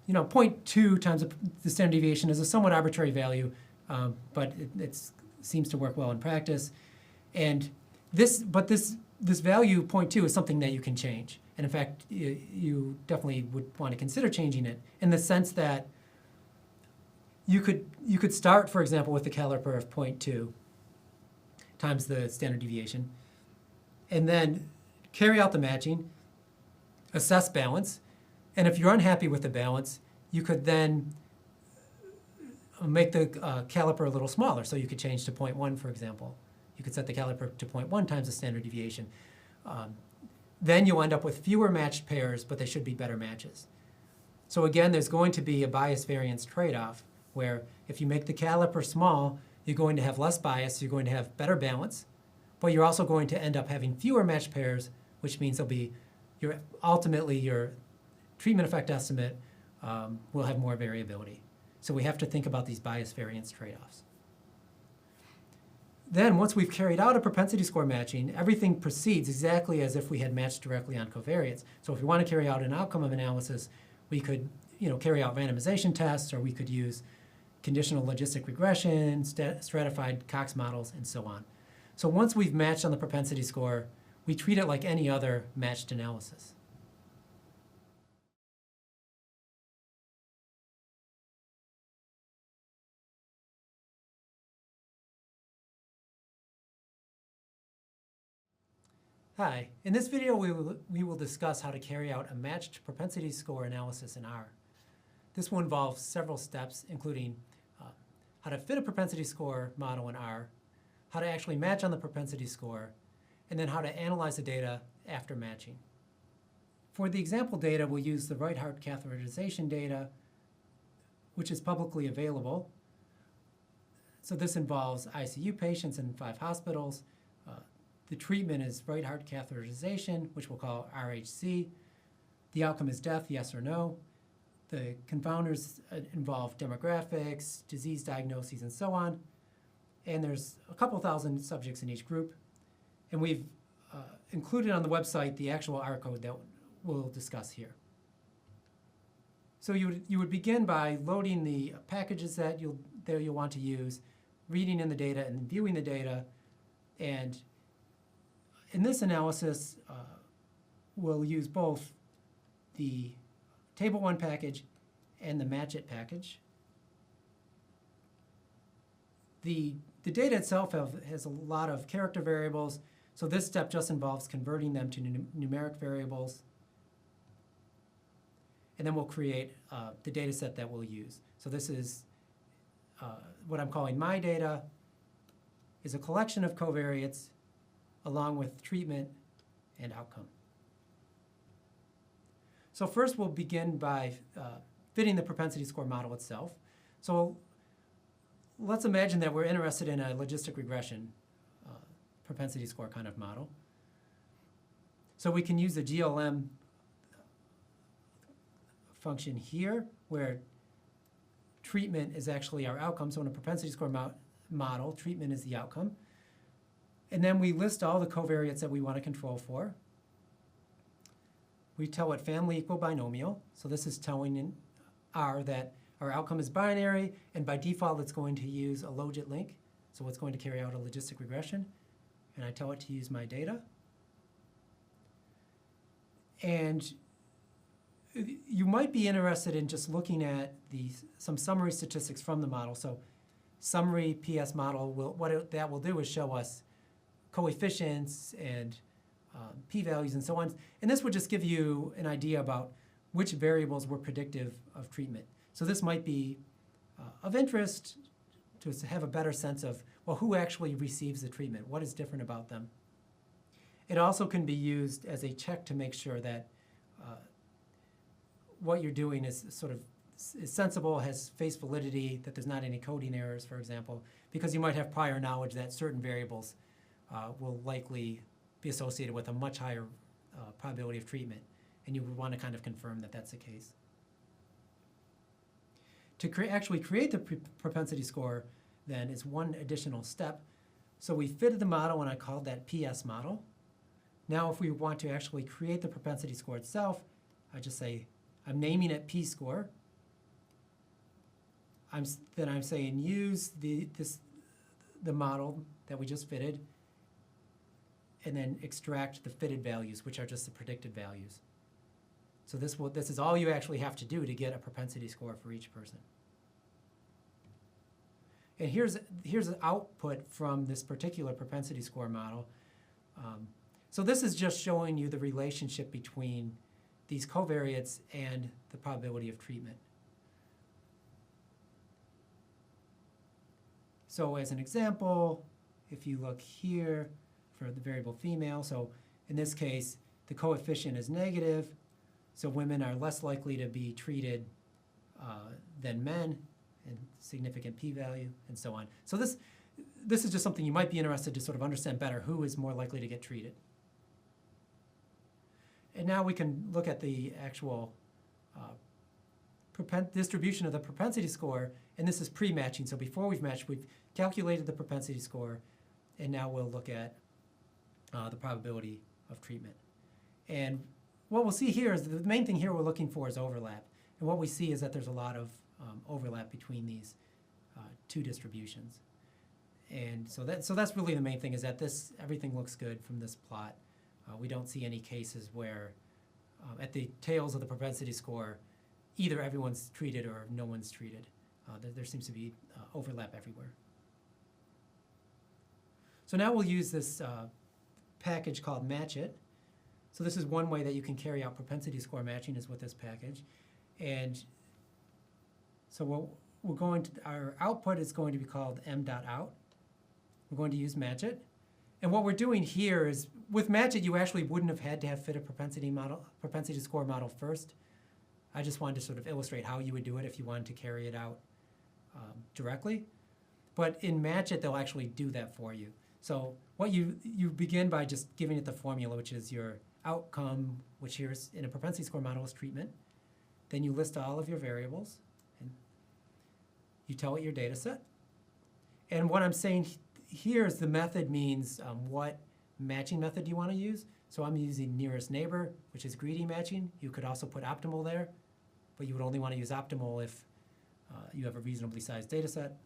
0.2 times the standard deviation is a somewhat arbitrary value, but it seems to work well in practice. And this value 0.2 is something that you can change. And in fact, you definitely would want to consider changing it in the sense that you could start, for example, with the caliper of 0.2 times the standard deviation, and then carry out the matching, assess balance, and if you're unhappy with the balance, you could then make the caliper a little smaller. So you could change to 0.1, for example. You could set the caliper to 0.1 times the standard deviation. then you'll end up with fewer matched pairs, but they should be better matches. So again, there's going to be a bias variance trade-off where if you make the caliper small, you're going to have less bias, you're going to have better balance, but you're also going to end up having fewer matched pairs, which means ultimately your treatment effect estimate will have more variability. So we have to think about these bias variance trade-offs. Then once we've carried out a propensity score matching, everything proceeds exactly as if we had matched directly on covariates. So if we want to carry out an outcome of analysis, we could carry out randomization tests, or we could use conditional logistic regression, stratified Cox models, and so on. So once we've matched on the propensity score, we treat it like any other matched analysis. Hi, in this video we will discuss how to carry out a matched propensity score analysis in R. This will involve several steps, including how to fit a propensity score model in R, how to actually match on the propensity score, and then how to analyze the data after matching. For the example data, we'll use the right heart catheterization data, which is publicly available. So this involves ICU patients in 5 hospitals. The treatment is right heart catheterization, which we'll call RHC. The outcome is death, yes or no. The confounders involve demographics, disease diagnoses, and so on. And there's a couple thousand subjects in each group. And we've included on the website the actual R code that we'll discuss here. So you would begin by loading the packages that you'll want to use, reading in the data and viewing the data. And in this analysis, we'll use both the Table 1 package and the Match It package. The data itself has a lot of character variables, so this step just involves converting them to numeric variables. And then we'll create the data set that we'll use. So this is what I'm calling my data, is a collection of covariates along with treatment and outcome. So first we'll begin by fitting the propensity score model itself. So let's imagine that we're interested in a logistic regression propensity score kind of model. So we can use the GLM function here, where treatment is actually our outcome. So in a propensity score model, treatment is the outcome. And then we list all the covariates that we want to control for. We tell it family equal binomial. So this is telling in R that our outcome is binary, and by default it's going to use a logit link. So it's going to carry out a logistic regression. And I tell it to use my data. And you might be interested in just looking at some summary statistics from the model. So summary PS model, that will do is show us coefficients and p-values and so on. And this would just give you an idea about which variables were predictive of treatment. So this might be of interest to have a better sense of, well, who actually receives the treatment? What is different about them? It also can be used as a check to make sure that what you're doing is sensible, has face validity, that there's not any coding errors, for example, because you might have prior knowledge that certain variables will likely be associated with a much higher probability of treatment, and you would want to kind of confirm that that's the case. To actually create the propensity score, then, is one additional step. So we fitted the model, and I called that PS model. Now if we want to actually create the propensity score itself, I just say, I'm naming it P-score. Then I'm saying use the model that we just fitted, and then extract the fitted values, which are just the predicted values. So this is all you actually have to do to get a propensity score for each person. And here's an output from this particular propensity score model. So this is just showing you the relationship between these covariates and the probability of treatment. So as an example, if you look here for the variable female, so in this case, the coefficient is negative, so women are less likely to be treated than men, and significant p-value, and so on. So this is just something you might be interested to sort of understand better, who is more likely to get treated. And now we can look at the actual distribution of the propensity score, and this is pre-matching. So before we've matched, we've calculated the propensity score, and now we'll look at the probability of treatment. And what we'll see here is the main thing here we're looking for is overlap. And what we see is that there's a lot of overlap between these two distributions. And so that's really the main thing, is that everything looks good from this plot. We don't see any cases where at the tails of the propensity score, either everyone's treated or no one's treated. There seems to be overlap everywhere. So now we'll use this package called Match It. So this is one way that you can carry out propensity score matching, is with this package. And so our output is going to be called m.out. We're going to use Match It. And what we're doing here is, with Match It, you actually wouldn't have had to have fit a propensity score model first. I just wanted to sort of illustrate how you would do it if you wanted to carry it out directly. But in Match It, they'll actually do that for you. So what you begin by just giving it the formula, which is your outcome, which here is in a propensity score model is treatment. Then you list all of your variables, and you tell it your data set. And what I'm saying here is the method means what matching method you want to use. So I'm using nearest neighbor, which is greedy matching. You could also put optimal there, but you would only want to use optimal if you have a reasonably sized data set.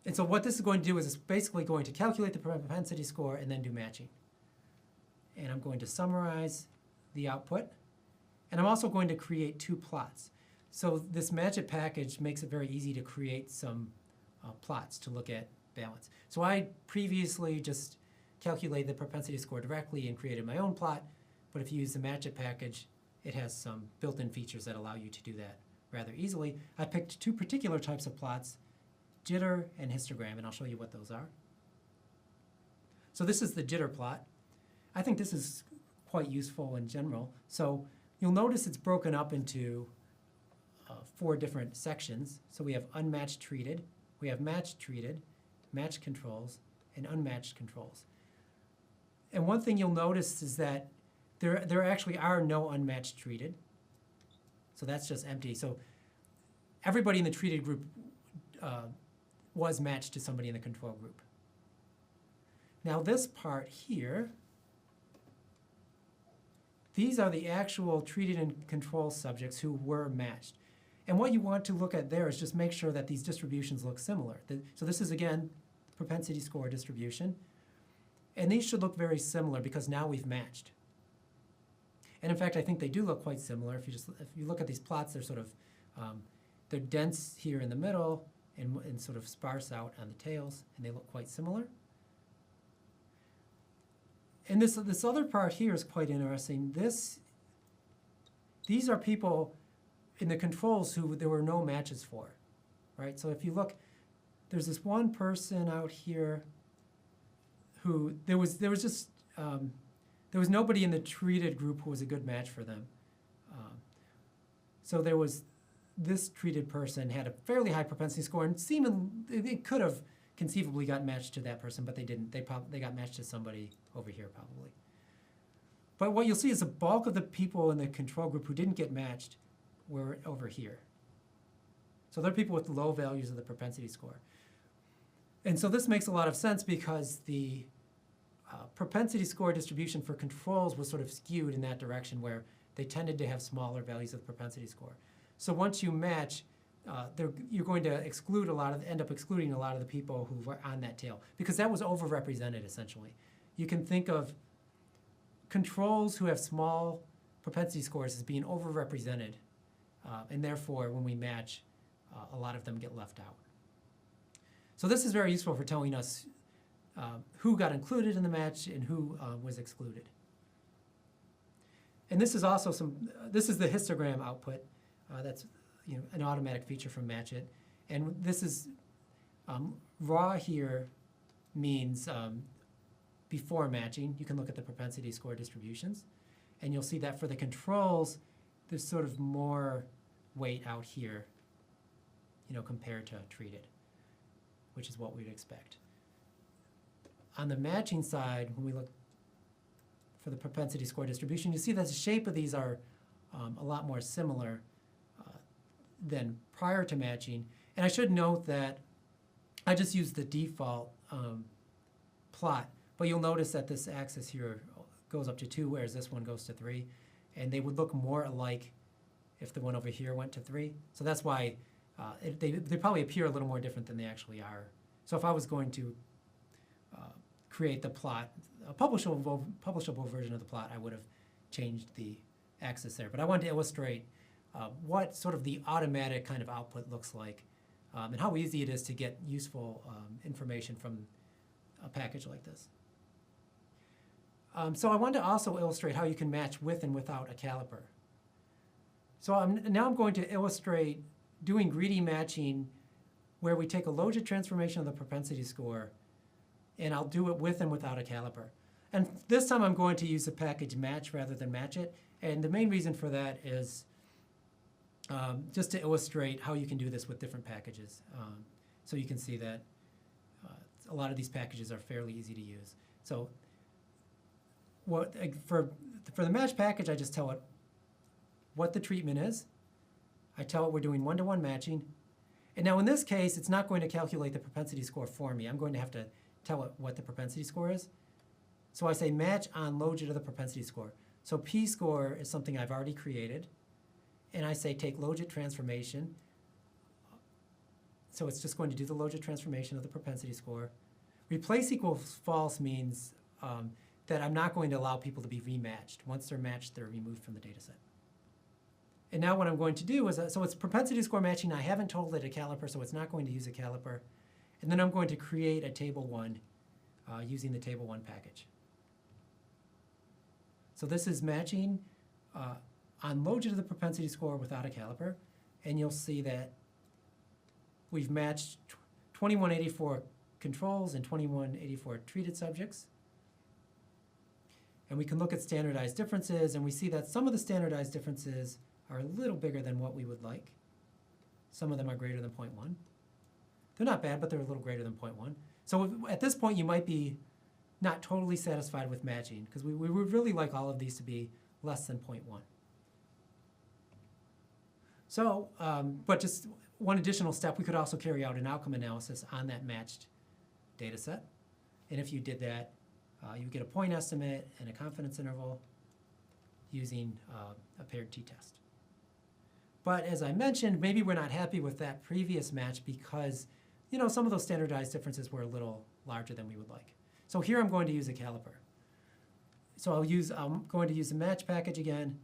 And so what this is going to do is it's basically going to calculate the propensity score and then do matching. And I'm going to summarize the output. And I'm also going to create two plots. So this Match It package makes it very easy to create some plots to look at balance. So I previously just calculated the propensity score directly and created my own plot. But if you use the Match It package, it has some built-in features that allow you to do that rather easily. I picked two particular types of plots, jitter and histogram, and I'll show you what those are. So this is the jitter plot. I think this is quite useful in general. So you'll notice it's broken up into 4 different sections. So we have unmatched treated, we have matched treated, matched controls, and unmatched controls. And one thing you'll notice is that there actually are no unmatched treated. So that's just empty. So everybody in the treated group was matched to somebody in the control group. Now this part here, these are the actual treated and control subjects who were matched. And what you want to look at there is just make sure that these distributions look similar. So this is, again, propensity score distribution. And these should look very similar because now we've matched. And in fact, I think they do look quite similar. If you look at these plots, they're sort of, they're dense here in the middle and sort of sparse out on the tails, and they look quite similar. And this other part here is quite interesting. These are people in the controls who there were no matches for, right? So if you look, there's this one person out here who there was nobody in the treated group who was a good match for them. So there was this treated person had a fairly high propensity score, and they could have conceivably got matched to that person, but they didn't. They got matched to somebody over here probably. But what you'll see is the bulk of the people in the control group who didn't get matched were over here. So they're people with low values of the propensity score. And so this makes a lot of sense because the propensity score distribution for controls was sort of skewed in that direction where they tended to have smaller values of the propensity score. So once you match, you're going to end up excluding a lot of the people who were on that tail because that was overrepresented essentially. You can think of controls who have small propensity scores as being overrepresented, and therefore when we match, a lot of them get left out. So this is very useful for telling us who got included in the match and who was excluded. And this is also this is the histogram output. That's an automatic feature from Match It. And this is raw here means before matching, you can look at the propensity score distributions, and you'll see that for the controls, there's sort of more weight out here, compared to treated, which is what we'd expect. On the matching side, when we look for the propensity score distribution, you see that the shape of these are a lot more similar than prior to matching. And I should note that I just used the default plot, but you'll notice that this axis here goes up to 2, whereas this one goes to 3. And they would look more alike if the one over here went to 3. So that's why they probably appear a little more different than they actually are. So if I was going to create the plot, a publishable version of the plot, I would have changed the axis there. But I wanted to illustrate what sort of the automatic kind of output looks like and how easy it is to get useful information from a package like this. So I wanted to also illustrate how you can match with and without a caliper. So now I'm going to illustrate doing greedy matching where we take a logit transformation of the propensity score, and I'll do it with and without a caliper. And this time I'm going to use the package match rather than match it. And the main reason for that is just to illustrate how you can do this with different packages. So you can see that a lot of these packages are fairly easy to use. So for the match package, I just tell it what the treatment is. I tell it we're doing one-to-one matching. And now in this case, it's not going to calculate the propensity score for me. I'm going to have to tell it what the propensity score is. So I say match on logit of the propensity score. So p-score is something I've already created. And I say take logit transformation. So it's just going to do the logit transformation of the propensity score. Replace equals false means that I'm not going to allow people to be rematched. Once they're matched, they're removed from the data set. And now what I'm going to do is, so it's propensity score matching. I haven't told it a caliper, so it's not going to use a caliper. And then I'm going to create a table 1 using the table 1 package. So this is matching on logit of the propensity score without a caliper. And you'll see that we've matched 2184 controls and 2184 treated subjects. And we can look at standardized differences, and we see that some of the standardized differences are a little bigger than what we would like. Some of them are greater than 0.1. They're not bad, but they're a little greater than 0.1. So at this point, you might be not totally satisfied with matching, because we would really like all of these to be less than 0.1. So, but just one additional step, we could also carry out an outcome analysis on that matched data set. And if you did that, you would get a point estimate and a confidence interval using a paired t-test. But as I mentioned, maybe we're not happy with that previous match because some of those standardized differences were a little larger than we would like. So here I'm going to use a caliper. So I'm going to use the match package again.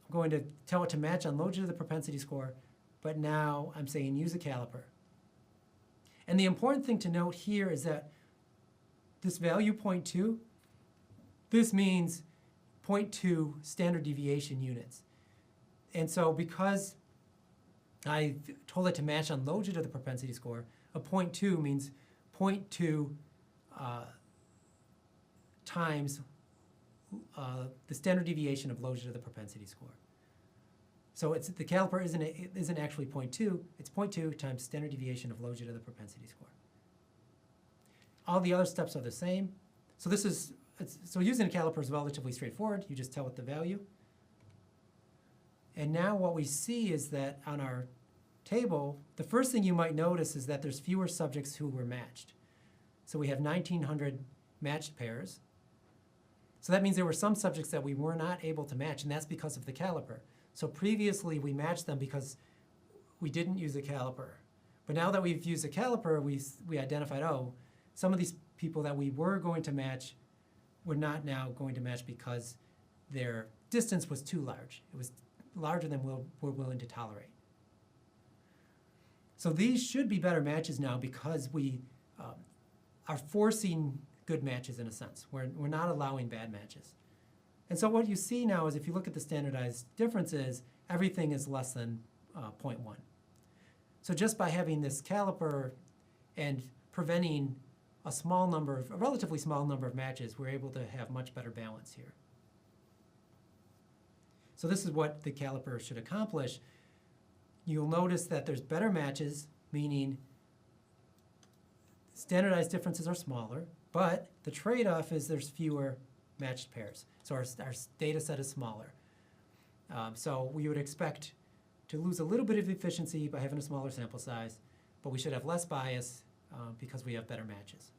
I'm going to tell it to match on logit of the propensity score, but now I'm saying use a caliper. And the important thing to note here is that this value 0.2, this means 0.2 standard deviation units. And so because I told it to match on logit of the propensity score, a 0.2 means 0.2 times the standard deviation of logit of the propensity score. So the caliper isn't actually 0.2, it's 0.2 times standard deviation of logit of the propensity score. All the other steps are the same. So so using a caliper is relatively straightforward. You just tell it the value. And now what we see is that on our table, the first thing you might notice is that there's fewer subjects who were matched. So we have 1,900 matched pairs. So that means there were some subjects that we were not able to match, and that's because of the caliper. So previously we matched them because we didn't use a caliper. But now that we've used a caliper, we identified, some of these people that we were going to match were not now going to match because their distance was too large. It was larger than we're willing to tolerate. So these should be better matches now because we are forcing good matches in a sense. We're not allowing bad matches. And so what you see now is if you look at the standardized differences, everything is less than 0.1. So just by having this caliper and preventing a relatively small number of matches, we're able to have much better balance here. So this is what the caliper should accomplish. You'll notice that there's better matches, meaning standardized differences are smaller, but the trade-off is there's fewer matched pairs. So our data set is smaller. So we would expect to lose a little bit of efficiency by having a smaller sample size, but we should have less bias because we have better matches.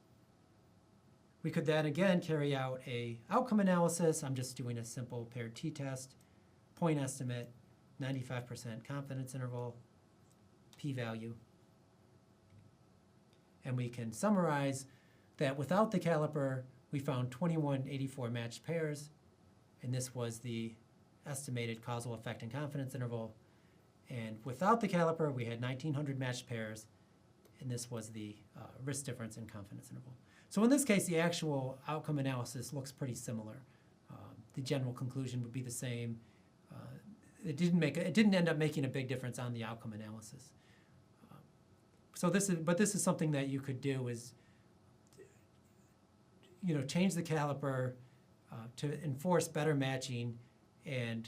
We could then again carry out a outcome analysis. I'm just doing a simple paired t-test, point estimate, 95% confidence interval, p-value. And we can summarize that without the caliper, we found 2184 matched pairs, and this was the estimated causal effect and confidence interval. And without the caliper, we had 1900 matched pairs, and this was the risk difference in confidence interval. So in this case, the actual outcome analysis looks pretty similar. The general conclusion would be the same. It didn't end up making a big difference on the outcome analysis. But this is something that you could do is, change the caliper to enforce better matching, and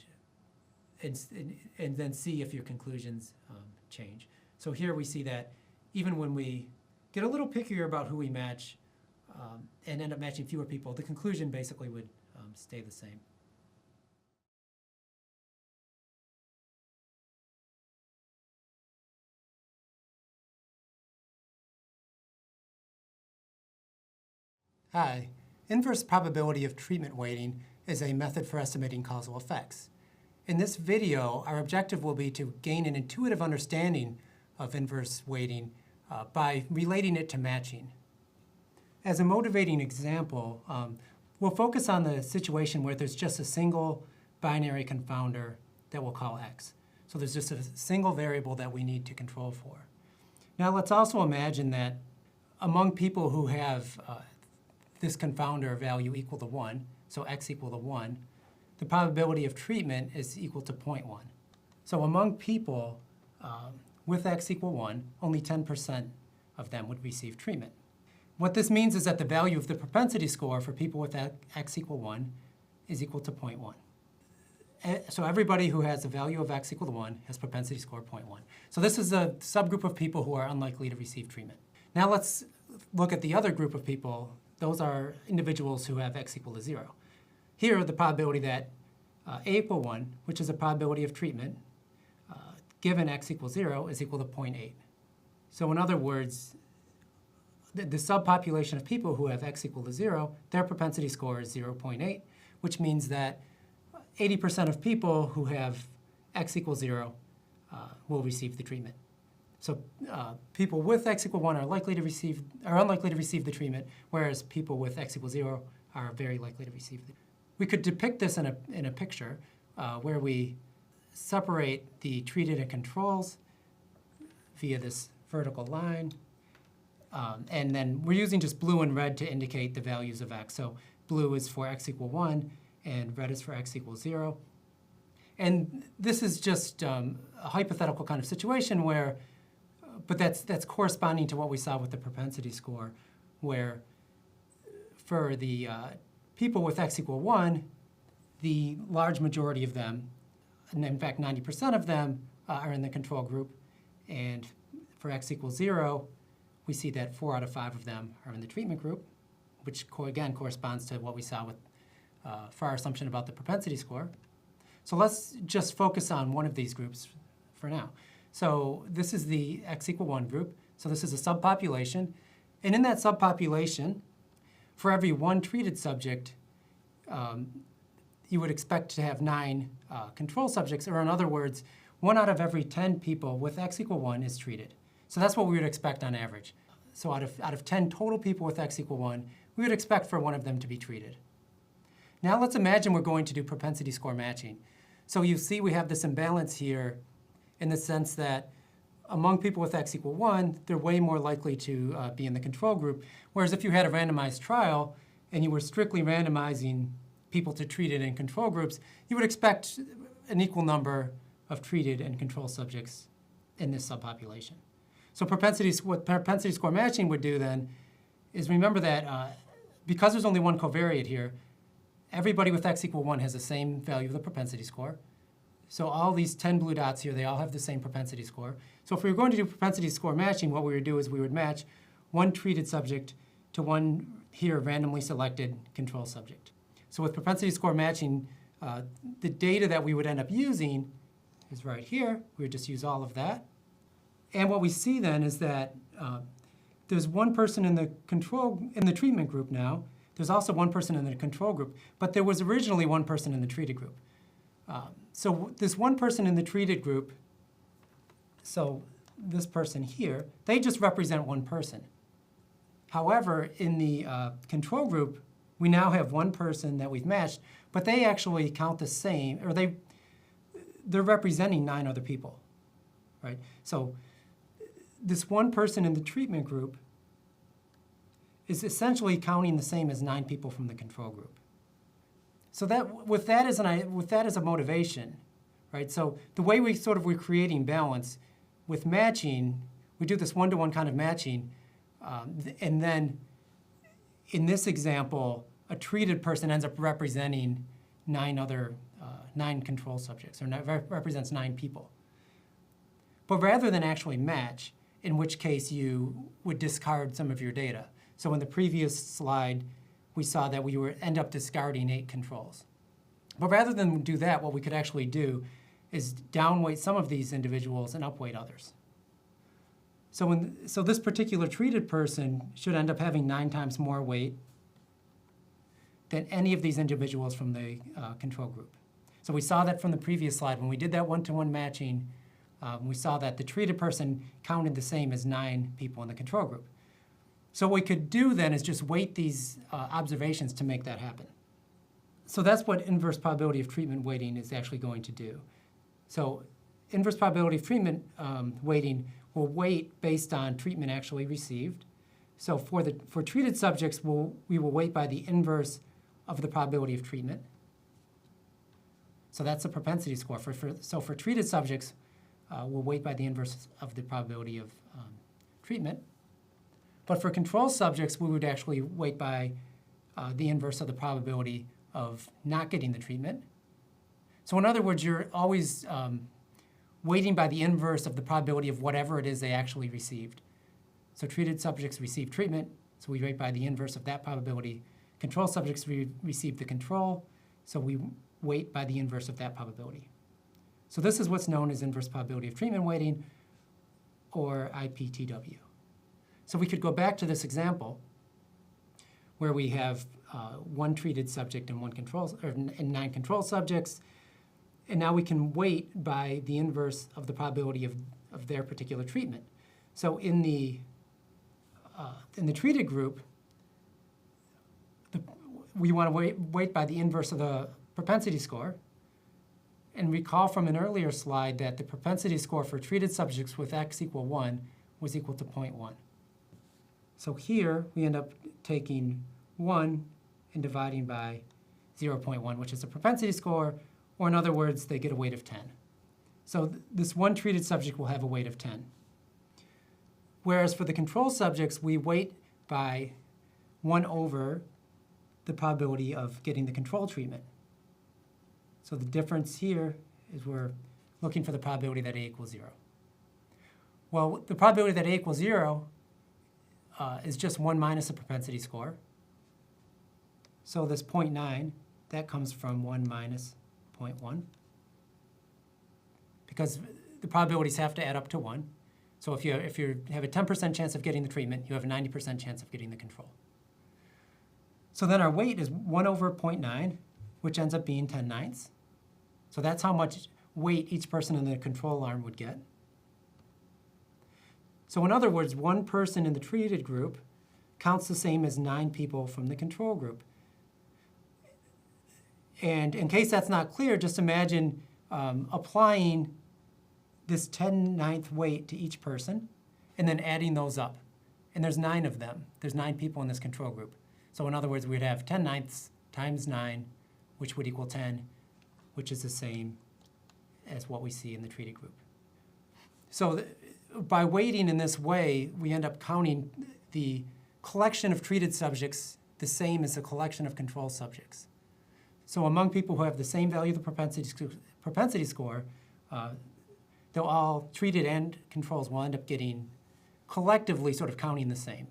then see if your conclusions change. So here we see that even when we get a little pickier about who we match and end up matching fewer people, the conclusion basically would stay the same. Hi. Inverse probability of treatment weighting is a method for estimating causal effects. In this video, our objective will be to gain an intuitive understanding of inverse weighting by relating it to matching. As a motivating example, we'll focus on the situation where there's just a single binary confounder that we'll call x. So there's just a single variable that we need to control for. Now let's also imagine that among people who have this confounder value equal to 1, so x equal to 1, the probability of treatment is equal to 0.1. So among people with x equal 1, only 10% of them would receive treatment. What this means is that the value of the propensity score for people with x equal 1 is equal to 0.1. So everybody who has a value of x equal to 1 has propensity score 0.1. So this is a subgroup of people who are unlikely to receive treatment. Now let's look at the other group of people. Those are individuals who have x equal to 0. Here, the probability that a equal 1, which is a probability of treatment, given x equals 0, is equal to 0.8. So in other words, the subpopulation of people who have x equal to 0, their propensity score is 0.8, which means that 80% of people who have x equals 0 will receive the treatment. So people with x equal 1 are unlikely to receive the treatment, whereas people with x equals 0 are very likely to receive it. We could depict this in a picture where we separate the treated and controls via this vertical line. And then we're using just blue and red to indicate the values of x. So blue is for x equal 1, and red is for x equals 0. And this is just a hypothetical kind of situation where, but that's corresponding to what we saw with the propensity score, where for the people with x equal 1, the large majority of them, and in fact 90% of them, are in the control group. And for x equals 0, we see that 4 out of 5 of them are in the treatment group, which again corresponds to what we saw with for our assumption about the propensity score. So let's just focus on one of these groups for now. So this is the x equal 1 group. So this is a subpopulation. And in that subpopulation, for every one treated subject, you would expect to have 9 control subjects, or in other words, 1 out of every 10 people with x equal 1 is treated. So that's what we would expect on average. So out of 10 total people with x equal 1, we would expect for one of them to be treated. Now let's imagine we're going to do propensity score matching. So you see we have this imbalance here in the sense that among people with x equal 1, they're way more likely to be in the control group, whereas if you had a randomized trial and you were strictly randomizing people to treated and control groups, you would expect an equal number of treated and control subjects in this subpopulation. So what propensity score matching would do then is remember that because there's only one covariate here, everybody with x equal 1 has the same value of the propensity score. So all these 10 blue dots here, they all have the same propensity score. So if we were going to do propensity score matching, what we would do is we would match one treated subject to one here randomly selected control subject. So with propensity score matching, the data that we would end up using is right here. We would just use all of that. And what we see then is that there's one person in the treatment group now. There's also one person in the control group, but there was originally one person in the treated group. So this one person in the treated group, so this person here, they just represent one person. However, in the control group, we now have one person that we've matched, but they actually count the same, or they're representing 9 other people, right? So this one person in the treatment group is essentially counting the same as 9 people from the control group. So with that as a motivation, right? So the way we're creating balance with matching, we do this one-to-one kind of matching, and then in this example, a treated person ends up representing 9 control subjects, or represents 9 people. But rather than actually match, in which case you would discard some of your data. So in the previous slide, we saw that we would end up discarding 8 controls. But rather than do that, what we could actually do is downweight some of these individuals and upweight others. So this particular treated person should end up having 9 times more weight than any of these individuals from the control group. So we saw that from the previous slide. When we did that one-to-one matching, we saw that the treated person counted the same as 9 people in the control group. So what we could do then is just weight these observations to make that happen. So that's what inverse probability of treatment weighting is actually going to do. So inverse probability of treatment weighting will weight based on treatment actually received. So for treated subjects, we will weight by the inverse of the probability of treatment. So that's the propensity score. So for treated subjects, we'll weight by the inverse of the probability of treatment. But for control subjects, we would actually weight by the inverse of the probability of not getting the treatment. So in other words, you're always weighting by the inverse of the probability of whatever it is they actually received. So treated subjects receive treatment, so we weight by the inverse of that probability. Control subjects receive the control, so we weight by the inverse of that probability. So this is what's known as inverse probability of treatment weighting, or IPTW. So we could go back to this example where we have one treated subject and 9 control subjects, and now we can weight by the inverse of the probability of their particular treatment. So in the treated group, we want to weight by the inverse of the propensity score. And recall from an earlier slide that the propensity score for treated subjects with x equal 1 was equal to 0.1. So here we end up taking 1 and dividing by 0.1, which is the propensity score, or in other words, they get a weight of 10. So this one treated subject will have a weight of 10. Whereas for the control subjects, we weight by 1 over the probability of getting the control treatment. So the difference here is we're looking for the probability that A equals 0. Well, the probability that A equals 0 is just 1 minus the propensity score. So this 0.9, that comes from 1 minus 0.1. Because the probabilities have to add up to 1. So if you have a 10% chance of getting the treatment, you have a 90% chance of getting the control. So then our weight is 1 over 0.9, which ends up being 10/9. So that's how much weight each person in the control arm would get. So in other words, one person in the treated group counts the same as 9 people from the control group. And in case that's not clear, just imagine applying this 10/9 weight to each person and then adding those up. And there's 9 of them. There's 9 people in this control group. So in other words, we'd have 10/9 times 9, which would equal 10, which is the same as what we see in the treated group. So by weighting in this way, we end up counting the collection of treated subjects the same as a collection of control subjects. So among people who have the same value of the propensity score, they'll all, treated and controls, will end up getting collectively sort of counting the same.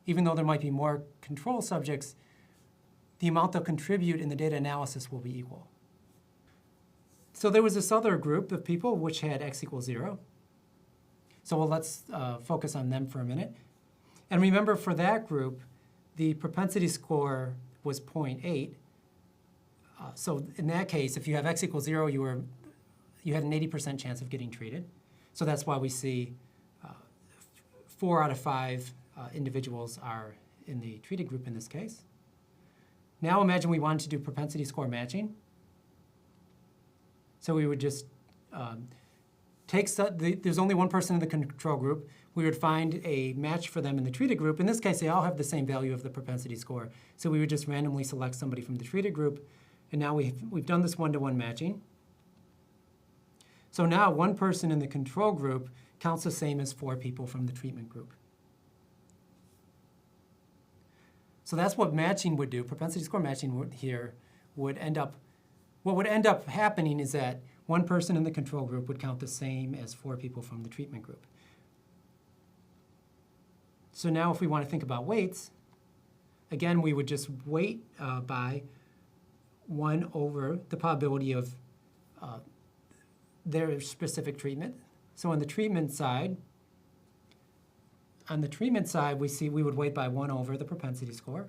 Even though there might be more control subjects, the amount they'll contribute in the data analysis will be equal. So there was this other group of people which had x equals 0. So let's focus on them for a minute. And remember, for that group, the propensity score was 0.8. So in that case, if you have x equals 0, you had an 80% chance of getting treated. So that's why we see 4 out of 5 individuals are in the treated group in this case. Now imagine we wanted to do propensity score matching. So we would just there's only one person in the control group. We would find a match for them in the treated group. In this case, they all have the same value of the propensity score. So we would just randomly select somebody from the treated group. And now we've done this one-to-one matching. So now one person in the control group counts the same as 4 people from the treatment group. So that's what matching would do. Propensity score matching here would end up, what would end up happening is that one person in the control group would count the same as 4 people from the treatment group. So now if we want to think about weights, again, we would just weight by 1 over the probability of their specific treatment. So on the treatment side, we would weight by 1 over the propensity score.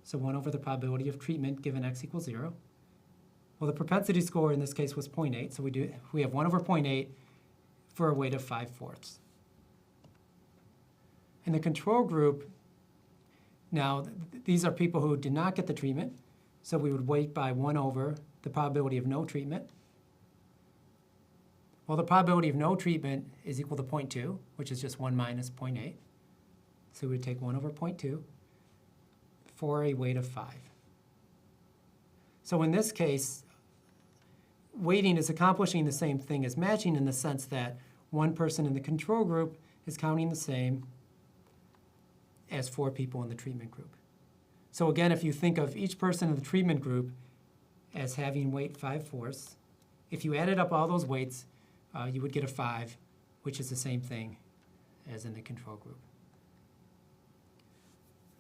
So 1 over the probability of treatment given x equals 0. Well, the propensity score in this case was 0.8, so we have 1 over 0.8 for a weight of 5/4. In the control group, now these are people who did not get the treatment, so we would weight by 1 over the probability of no treatment. Well, the probability of no treatment is equal to 0.2, which is just 1 minus 0.8. So we would take 1 over 0.2 for a weight of 5. So in this case, weighting is accomplishing the same thing as matching in the sense that one person in the control group is counting the same as 4 people in the treatment group. So again, if you think of each person in the treatment group as having weight 5/4, if you added up all those weights, you would get a 5, which is the same thing as in the control group.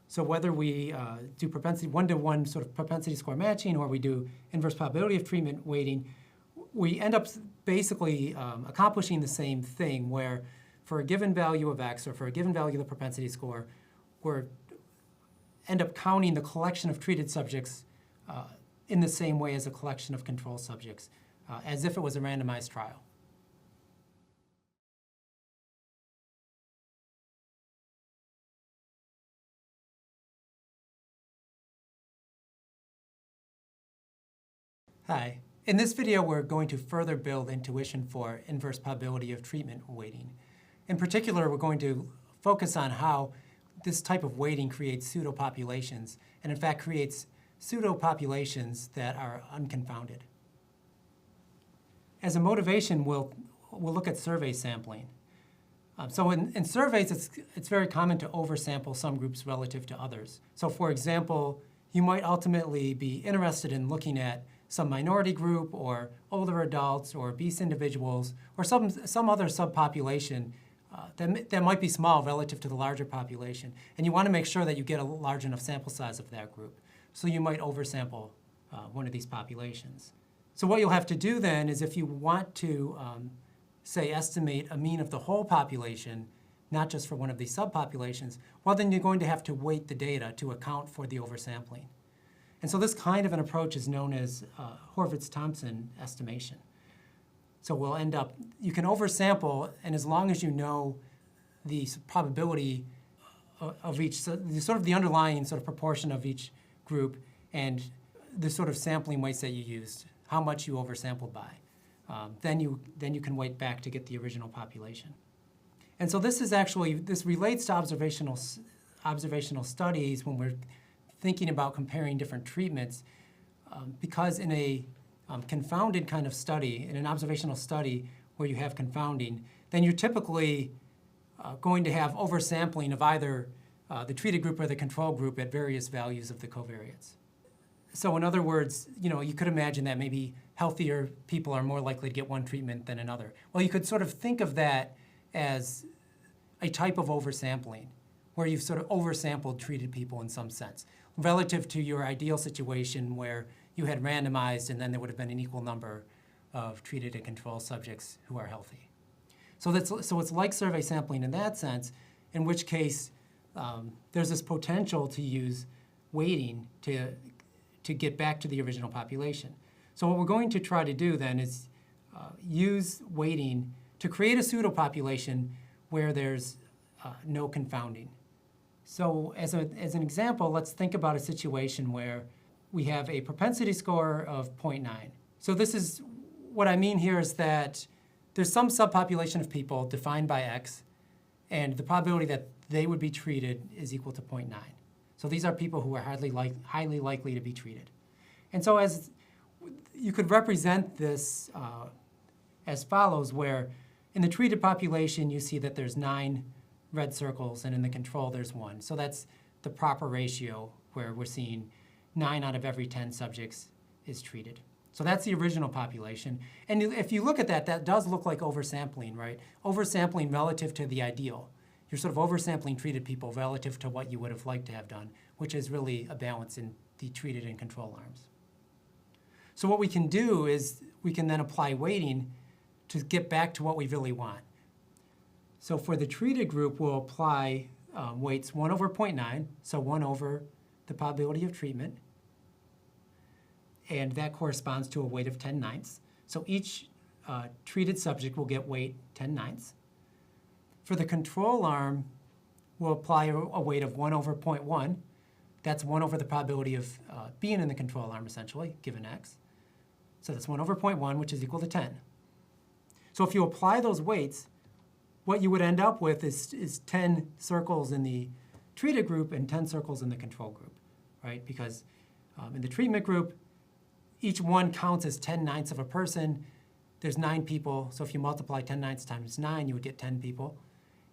So whether we do propensity one-to-one sort of propensity score matching or we do inverse probability of treatment weighting, we end up basically accomplishing the same thing where for a given value of x or for a given value of the propensity score, we end up counting the collection of treated subjects in the same way as a collection of control subjects, as if it was a randomized trial. Hi. In this video, we're going to further build intuition for inverse probability of treatment weighting. In particular, we're going to focus on how this type of weighting creates pseudo-populations, and in fact creates pseudo-populations that are unconfounded. As a motivation, we'll look at survey sampling. So in surveys, it's very common to oversample some groups relative to others. So for example, you might ultimately be interested in looking at some minority group or older adults or obese individuals or some other subpopulation that might be small relative to the larger population. And you want to make sure that you get a large enough sample size of that group. So you might oversample one of these populations. So what you'll have to do then is if you want to, say, estimate a mean of the whole population, not just for one of these subpopulations, well, then you're going to have to weight the data to account for the oversampling. And so this kind of an approach is known as Horvitz-Thompson estimation. So we'll end up, you can oversample, and as long as you know the probability of each, so the underlying sort of proportion of each group and the sort of sampling weights that you used, how much you oversampled by, then you can weight back to get the original population. And so this relates to observational studies when we're thinking about comparing different treatments, because in a confounded kind of study, in an observational study where you have confounding, then you're typically going to have oversampling of either the treated group or the control group at various values of the covariates. So in other words, you could imagine that maybe healthier people are more likely to get one treatment than another. Well, you could sort of think of that as a type of oversampling, where you've sort of oversampled treated people in some sense, relative to your ideal situation where you had randomized and then there would have been an equal number of treated and control subjects who are healthy. So it's like survey sampling in that sense, in which case there's this potential to use weighting to get back to the original population. So what we're going to try to do then is use weighting to create a pseudopopulation where there's no confounding. So as an example, let's think about a situation where we have a propensity score of 0.9. So this is, what I mean here is that there's some subpopulation of people defined by X, and the probability that they would be treated is equal to 0.9. So these are people who are highly likely to be treated. And so as you could represent this as follows, where in the treated population you see that there's 9 red circles, and in the control there's 1. So that's the proper ratio where we're seeing 9 out of every 10 subjects is treated. So that's the original population. And if you look at that, that does look like oversampling, right? Oversampling relative to the ideal. You're sort of oversampling treated people relative to what you would have liked to have done, which is really a balance in the treated and control arms. So what we can do is we can then apply weighting to get back to what we really want. So for the treated group, we'll apply weights 1 over 0.9, so 1 over the probability of treatment, and that corresponds to a weight of 10/9. So each treated subject will get weight 10/9. For the control arm, we'll apply a weight of 1 over 0.1. That's 1 over the probability of being in the control arm, essentially, given X. So that's 1 over 0.1, which is equal to 10. So if you apply those weights, what you would end up with is 10 circles in the treated group and 10 circles in the control group, right? Because in the treatment group, each one counts as 10/9 of a person. There's 9 people, so if you multiply 10/9 times 9, you would get 10 people.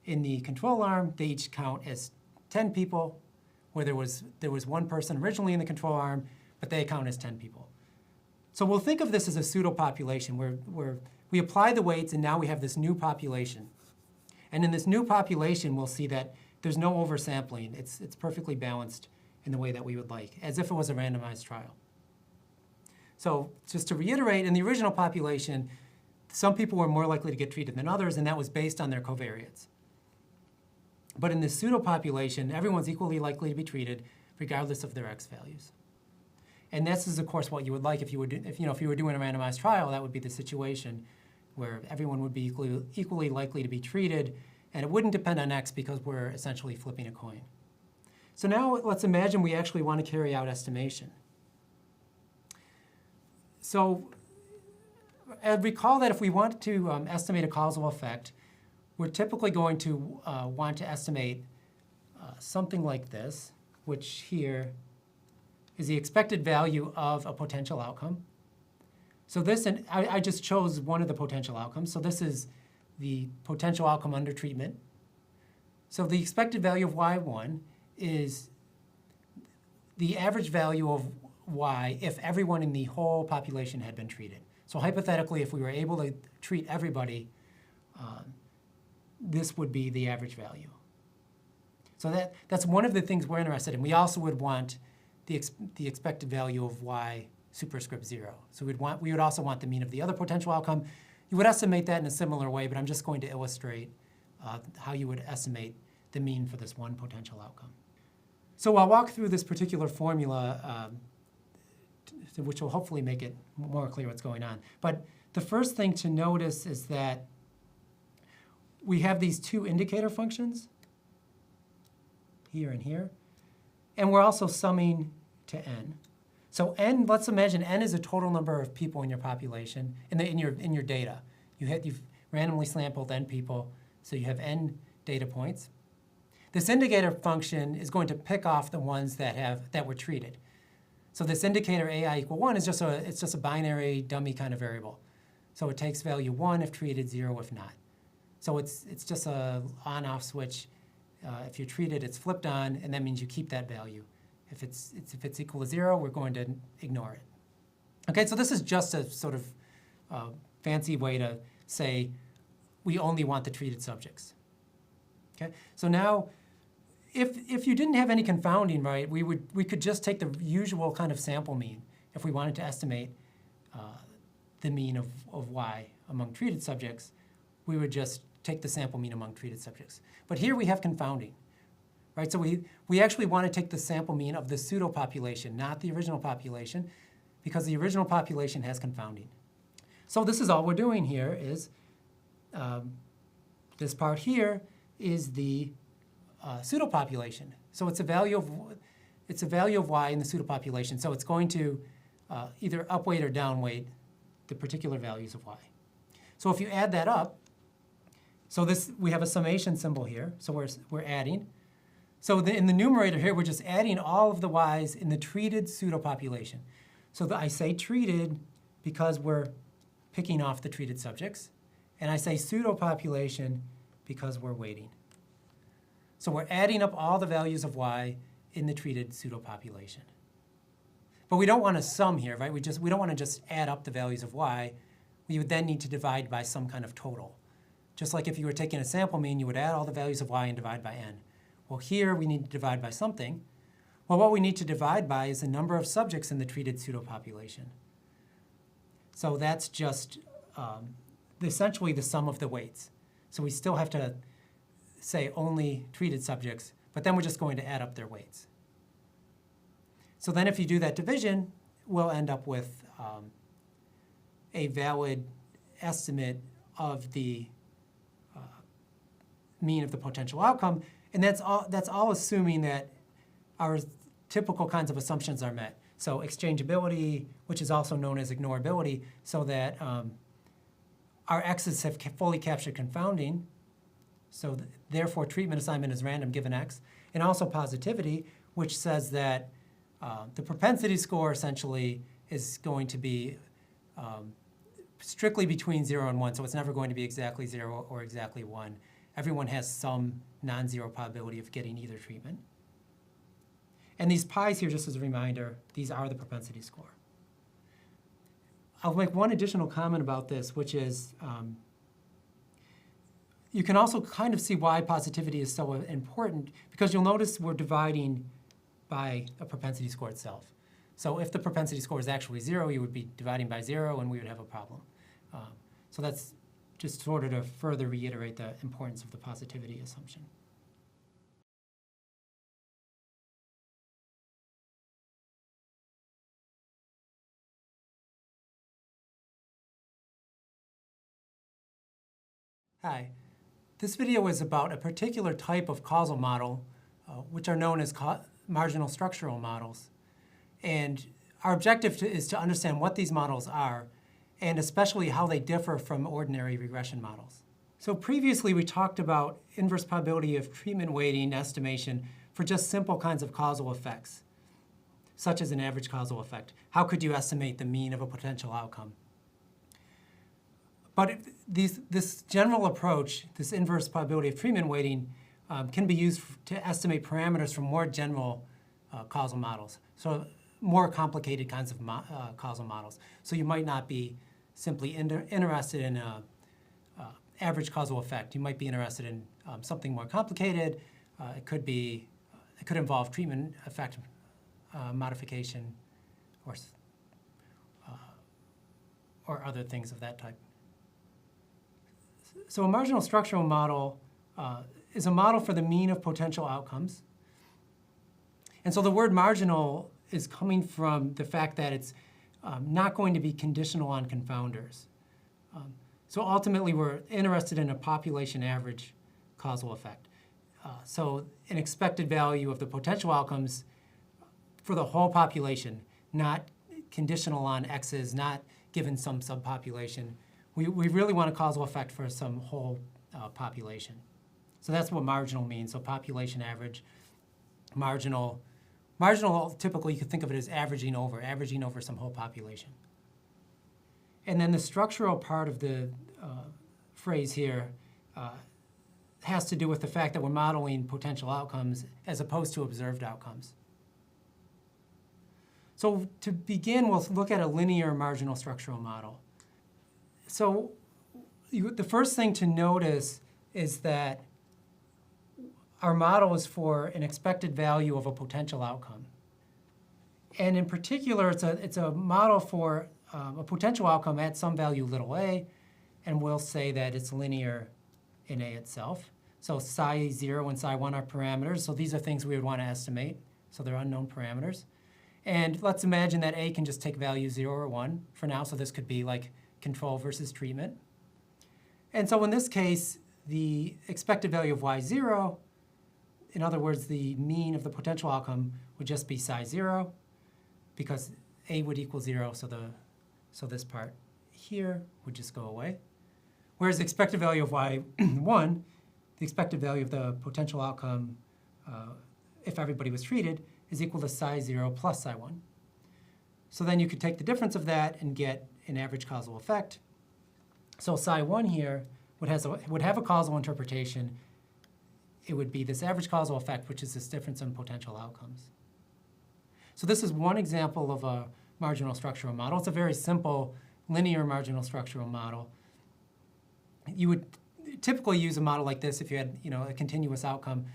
In the control arm, they each count as 10 people, where there was 1 person originally in the control arm, but they count as 10 people. So we'll think of this as a pseudo-population where we apply the weights and now we have this new population. And in this new population, we'll see that there's no oversampling. It's perfectly balanced in the way that we would like, as if it was a randomized trial. So just to reiterate, in the original population, some people were more likely to get treated than others, and that was based on their covariates. But in this pseudo-population, everyone's equally likely to be treated, regardless of their X values. And this is, of course, what you would like if you were doing a randomized trial. That would be the situation where everyone would be equally likely to be treated, and it wouldn't depend on X because we're essentially flipping a coin. So now let's imagine we actually want to carry out estimation. So recall that if we want to estimate a causal effect, we're typically going to want to estimate something like this, which here is the expected value of a potential outcome. So this, and I just chose one of the potential outcomes. So this is the potential outcome under treatment. So the expected value of Y1 is the average value of Y if everyone in the whole population had been treated. So hypothetically, if we were able to treat everybody, this would be the average value. So that's one of the things we're interested in. We also would want the expected value of Y superscript 0. So we would also want the mean of the other potential outcome. You would estimate that in a similar way, but I'm just going to illustrate how you would estimate the mean for this one potential outcome. So I'll walk through this particular formula, which will hopefully make it more clear what's going on. But the first thing to notice is that we have these 2 indicator functions, here and here, and we're also summing to n. So n, let's imagine n is a total number of people in your population, in your data. You've randomly sampled n people, so you have n data points. This indicator function is going to pick off the ones that were treated. So this indicator ai equal 1 is just a binary dummy kind of variable. So it takes value 1 if treated, 0 if not. So it's just a on-off switch If you're treated, it's flipped on, and that means you keep that value. If it's equal to 0, we're going to ignore it. Okay, so this is just a sort of fancy way to say we only want the treated subjects. Okay, so now if you didn't have any confounding, right, we could just take the usual kind of sample mean if we wanted to estimate the mean of y among treated subjects. We would just take the sample mean among treated subjects. But here we have confounding, right? So we actually want to take the sample mean of the pseudo population, not the original population, because the original population has confounding. So this is all we're doing here is this part here is the pseudo population. So it's a value of y in the pseudo population. So it's going to either upweight or downweight the particular values of y. So if you add that up, so we have a summation symbol here. So we're adding. So in the numerator here, we're just adding all of the y's in the treated pseudo population. So I say treated because we're picking off the treated subjects. And I say pseudo population because we're weighting. So we're adding up all the values of y in the treated pseudo population. But we don't want to sum here, right? We don't want to just add up the values of y. We would then need to divide by some kind of total. Just like if you were taking a sample mean, you would add all the values of y and divide by n. Well, here we need to divide by something. Well, what we need to divide by is the number of subjects in the treated pseudo population. So that's just essentially the sum of the weights. So we still have to say only treated subjects, but then we're just going to add up their weights. So then if you do that division, we'll end up with a valid estimate of the mean of the potential outcome, and that's all assuming that our typical kinds of assumptions are met. So exchangeability, which is also known as ignorability, so that our x's have fully captured confounding, so therefore treatment assignment is random given x, and also positivity, which says that the propensity score essentially is going to be strictly between 0 and 1, so it's never going to be exactly 0 or exactly 1. Everyone has some non-zero probability of getting either treatment. And these pi's here, just as a reminder, these are the propensity score. I'll make one additional comment about this, which is you can also kind of see why positivity is so important, because you'll notice we're dividing by a propensity score itself. So if the propensity score is actually 0, you would be dividing by 0, and we would have a problem. So that's just sort of to further reiterate the importance of the positivity assumption. Hi. This video is about a particular type of causal model, which are known as marginal structural models. And our objective is to understand what these models are, and especially how they differ from ordinary regression models. So previously we talked about inverse probability of treatment weighting estimation for just simple kinds of causal effects, such as an average causal effect. How could you estimate the mean of a potential outcome? But this general approach, this inverse probability of treatment weighting, can be used to estimate parameters from more general causal models, so more complicated kinds of causal models. So you might not be simply interested in average causal effect. You might be interested in something more complicated. It could involve treatment effect modification or other things of that type. So a marginal structural model is a model for the mean of potential outcomes. And so the word marginal is coming from the fact that it's not going to be conditional on confounders. So ultimately, we're interested in a population average causal effect. So an expected value of the potential outcomes for the whole population, not conditional on x's, not given some subpopulation. We really want a causal effect for some whole population. So that's what marginal means. So population average, marginal. Marginal, typically, you could think of it as averaging over some whole population. And then the structural part of the phrase here has to do with the fact that we're modeling potential outcomes as opposed to observed outcomes. So to begin, we'll look at a linear marginal structural model. So the first thing to notice is that our model is for an expected value of a potential outcome. And in particular, it's a model for a potential outcome at some value little a, and we'll say that it's linear in A itself. So psi 0 and psi 1 are parameters, so these are things we would want to estimate, so they're unknown parameters. And let's imagine that A can just take value 0 or 1 for now, so this could be like control versus treatment. And so in this case, the expected value of y0, in other words, the mean of the potential outcome would just be psi 0, because A would equal 0, so this part here would just go away. Whereas the expected value of y1, the expected value of the potential outcome, if everybody was treated, is equal to psi 0 plus psi 1. So then you could take the difference of that and get an average causal effect. So psi 1 here would have a causal interpretation. It would be this average causal effect, which is this difference in potential outcomes. So this is one example of a marginal structural model. It's a very simple linear marginal structural model. You would typically use a model like this if you had a continuous outcome.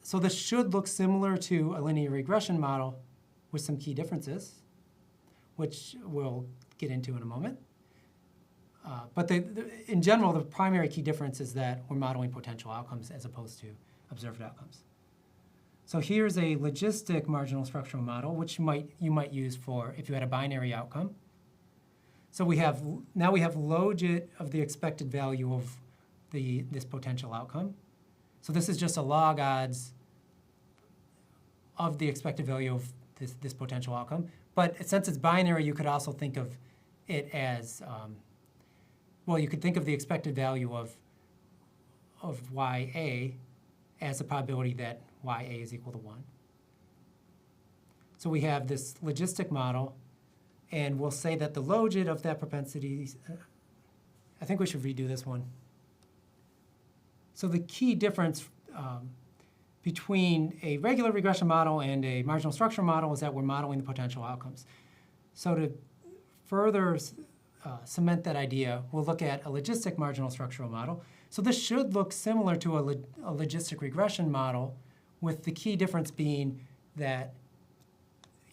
So this should look similar to a linear regression model with some key differences, which we'll get into in a moment. But in general, the primary key difference is that we're modeling potential outcomes as opposed to observed outcomes. So here's a logistic marginal structural model, which you might use for if you had a binary outcome. So now we have logit of the expected value of this potential outcome. So this is just a log odds of the expected value of this potential outcome. But since it's binary, you could also think of it as, you could think of the expected value of YA as the probability that YA is equal to 1. So we have this logistic model, and we'll say that the logit of that propensity, I think we should redo this one. So the key difference between a regular regression model and a marginal structure model is that we're modeling the potential outcomes. So to further cement that idea, we'll look at a logistic marginal structural model. So this should look similar to a logistic regression model, with the key difference being that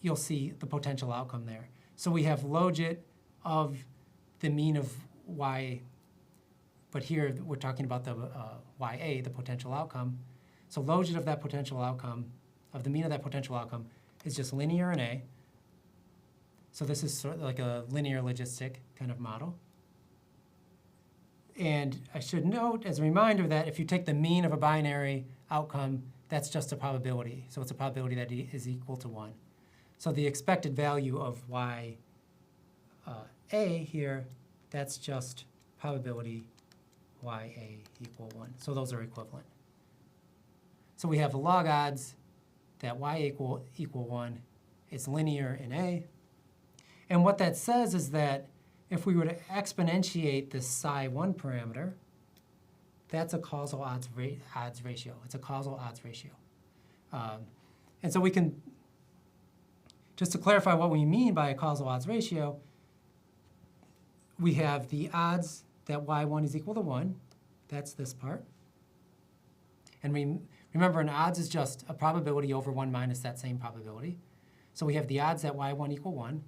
you'll see the potential outcome there. So we have logit of the mean of y, but here we're talking about the YA, the potential outcome. So logit of that potential outcome, of the mean of that potential outcome, is just linear in A. So this is sort of like a linear logistic kind of model. And I should note as a reminder that if you take the mean of a binary outcome, that's just a probability. So it's a probability that is equal to 1. So the expected value of YA here, that's just probability YA equal 1. So those are equivalent. So we have log odds that Y equal 1 is linear in A. And what that says is that if we were to exponentiate this psi 1 parameter, that's a causal odds ratio. It's a causal odds ratio. And so we can, just to clarify what we mean by a causal odds ratio, we have the odds that y1 is equal to 1. That's this part. And remember, an odds is just a probability over 1 minus that same probability. So we have the odds that y1 equal 1.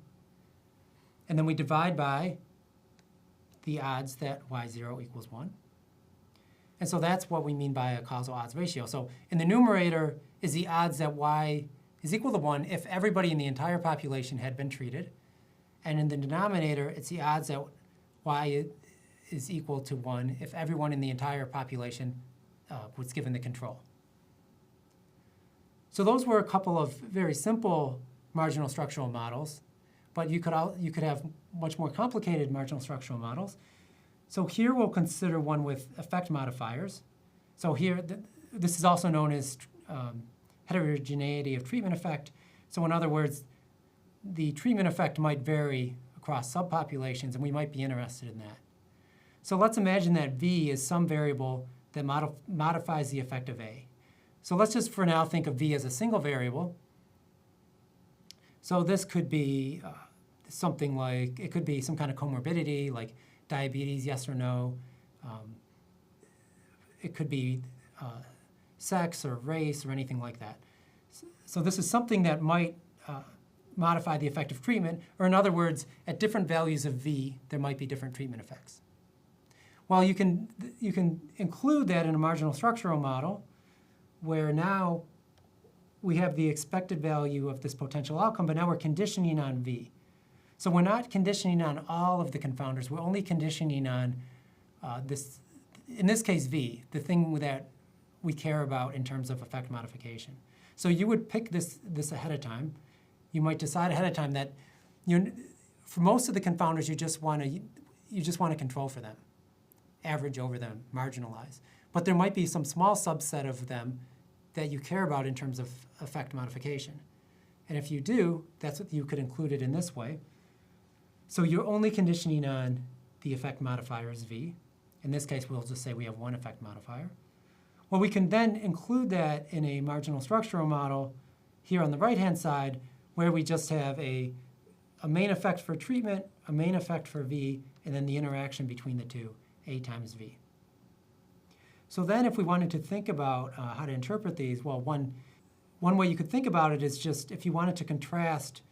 And then we divide by the odds that y0 equals 1. And so that's what we mean by a causal odds ratio. So in the numerator is the odds that y is equal to 1 if everybody in the entire population had been treated. And in the denominator, it's the odds that y is equal to 1 if everyone in the entire population was given the control. So those were a couple of very simple marginal structural models, but you could have much more complicated marginal structural models. So here we'll consider one with effect modifiers. So here, this is also known as heterogeneity of treatment effect. So in other words, the treatment effect might vary across subpopulations, and we might be interested in that. So let's imagine that V is some variable that modifies the effect of A. So let's just for now think of V as a single variable. So this could be something like, it could be some kind of comorbidity like diabetes, yes or no. It could be sex or race or anything like that. So this is something that might modify the effect of treatment, or in other words, at different values of V, there might be different treatment effects. Well, you can include that in a marginal structural model where now we have the expected value of this potential outcome, but now we're conditioning on V. So we're not conditioning on all of the confounders. We're only conditioning on this, in this case, V, the thing that we care about in terms of effect modification. So you would pick this ahead of time. You might decide ahead of time that for most of the confounders, you just want to control for them, average over them, marginalize. But there might be some small subset of them that you care about in terms of effect modification. And if you do, that's what you could include it in this way. So you're only conditioning on the effect modifiers V. In this case, we'll just say we have one effect modifier. Well, we can then include that in a marginal structural model here on the right-hand side, where we just have a main effect for treatment, a main effect for V, and then the interaction between the two, A times V. So then if we wanted to think about how to interpret these, well, one way you could think about it is just if you wanted to contrast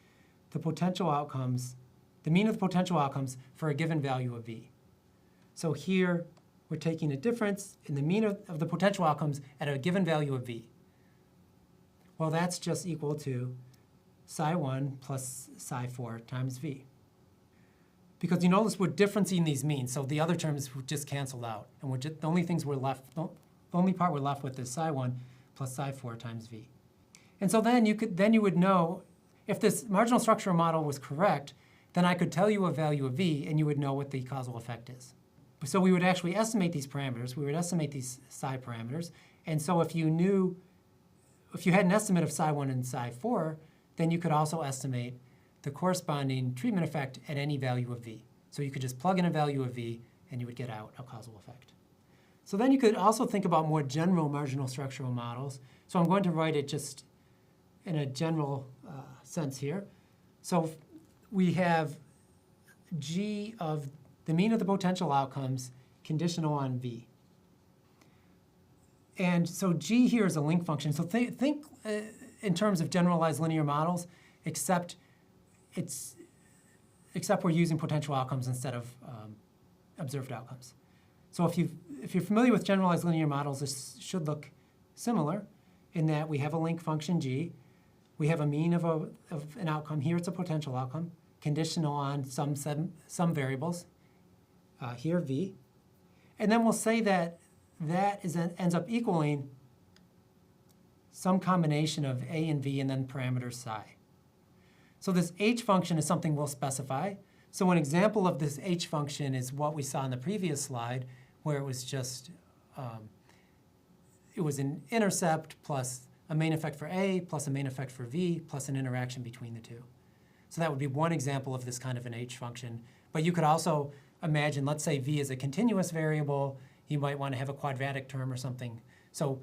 the potential outcomes, the mean of the potential outcomes for a given value of V. So here, we're taking a difference in the mean of the potential outcomes at a given value of V. Well, that's just equal to psi1 plus psi4 times V. Because you notice we're differencing these means, so the other terms just canceled out. And the only part we're left with is psi1 plus psi4 times V. And so then you would know, if this marginal structural model was correct, then I could tell you a value of V, and you would know what the causal effect is. So we would actually estimate these parameters. We would estimate these psi parameters. And so if you had an estimate of psi1 and psi4, then you could also estimate the corresponding treatment effect at any value of V. So you could just plug in a value of V, and you would get out a causal effect. So then you could also think about more general marginal structural models. So I'm going to write it just in a general sense here. So we have G of the mean of the potential outcomes conditional on V. And so G here is a link function. So think in terms of generalized linear models, except we're using potential outcomes instead of observed outcomes. So if you're familiar with generalized linear models, this should look similar in that we have a link function G. We have a mean of an outcome. Here it's a potential outcome, conditional on some variables. Here V. And then we'll say that ends up equaling some combination of A and V and then parameter psi. So this H function is something we'll specify. So an example of this H function is what we saw in the previous slide, where it was just, it was an intercept plus a main effect for A plus a main effect for V plus an interaction between the two. So that would be one example of this kind of an H function. But you could also imagine, let's say V is a continuous variable. You might want to have a quadratic term or something. So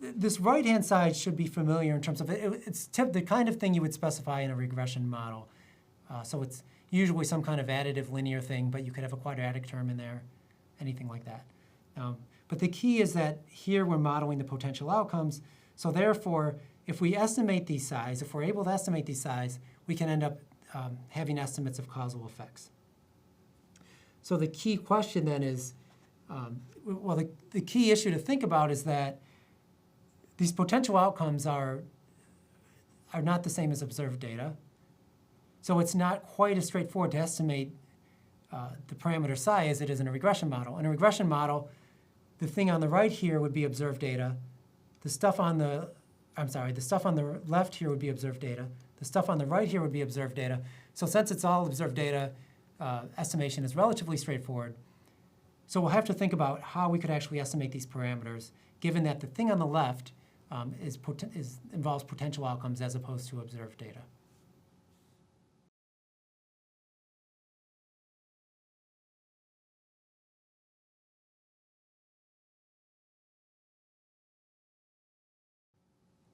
this right-hand side should be familiar in terms of, it's the kind of thing you would specify in a regression model. So it's usually some kind of additive linear thing, but you could have a quadratic term in there, anything like that. But the key is that here we're modeling the potential outcomes. So therefore, if we estimate these psis, if we're able to estimate these psis, we can end up having estimates of causal effects. So the key question then is, the key issue to think about is that these potential outcomes are not the same as observed data. So it's not quite as straightforward to estimate the parameter psi as it is in a regression model. In a regression model, the thing on the right here would be observed data. The stuff on the left here would be observed data. The stuff on the right here would be observed data. So since it's all observed data, estimation is relatively straightforward. So we'll have to think about how we could actually estimate these parameters, given that the thing on the left involves potential outcomes as opposed to observed data.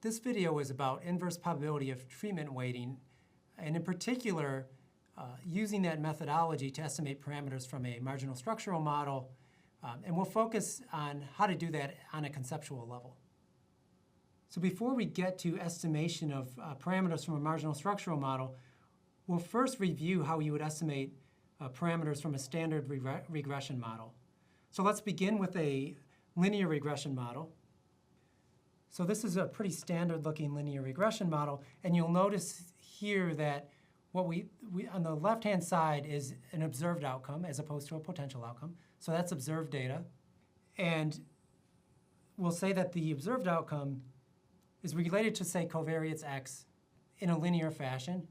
This video is about inverse probability of treatment weighting, and in particular, using that methodology to estimate parameters from a marginal structural model, and we'll focus on how to do that on a conceptual level. So before we get to estimation of parameters from a marginal structural model, we'll first review how you would estimate parameters from a standard regression model. So let's begin with a linear regression model. So this is a pretty standard looking linear regression model, and you'll notice here that what we on the left-hand side is an observed outcome as opposed to a potential outcome. So that's observed data. And we'll say that the observed outcome is related to, say, covariance x in a linear fashion,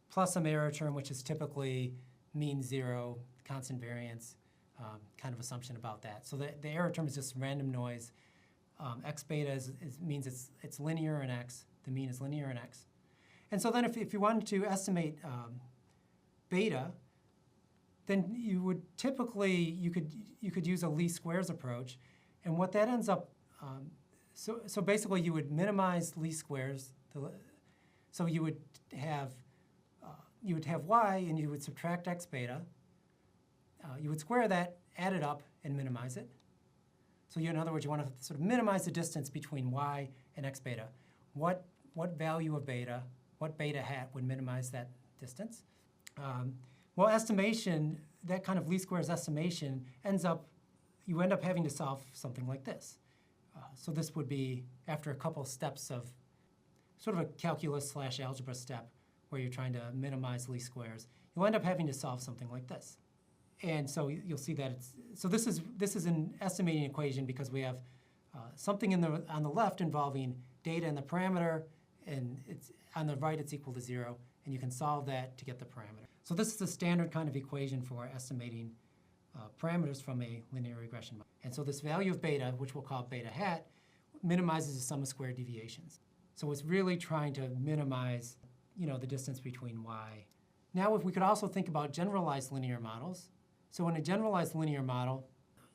plus some error term, which is typically mean zero, constant variance, kind of assumption about that. So the error term is just random noise. X beta means it's linear in x. The mean is linear in x. And so then if you wanted to estimate beta, then you would typically, you could use a least squares approach. And what that ends up, so basically you would minimize least squares. So you would have y and you would subtract x beta. You would square that, add it up, and minimize it. So in other words, you want to sort of minimize the distance between y and x beta. What value of beta, what beta hat would minimize that distance? Well, estimation, that kind of least squares estimation you end up having to solve something like this. So this would be after a couple steps of sort of a calculus/algebra step where you're trying to minimize least squares. You'll end up having to solve something like this. And so you'll see that this is an estimating equation because we have something on the left involving data and the parameter, and on the right it's equal to 0, and you can solve that to get the parameter. So this is a standard kind of equation for estimating parameters from a linear regression model. And so this value of beta, which we'll call beta hat, minimizes the sum of squared deviations. So it's really trying to minimize, the distance between y. Now, if we could also think about generalized linear models. So in a generalized linear model,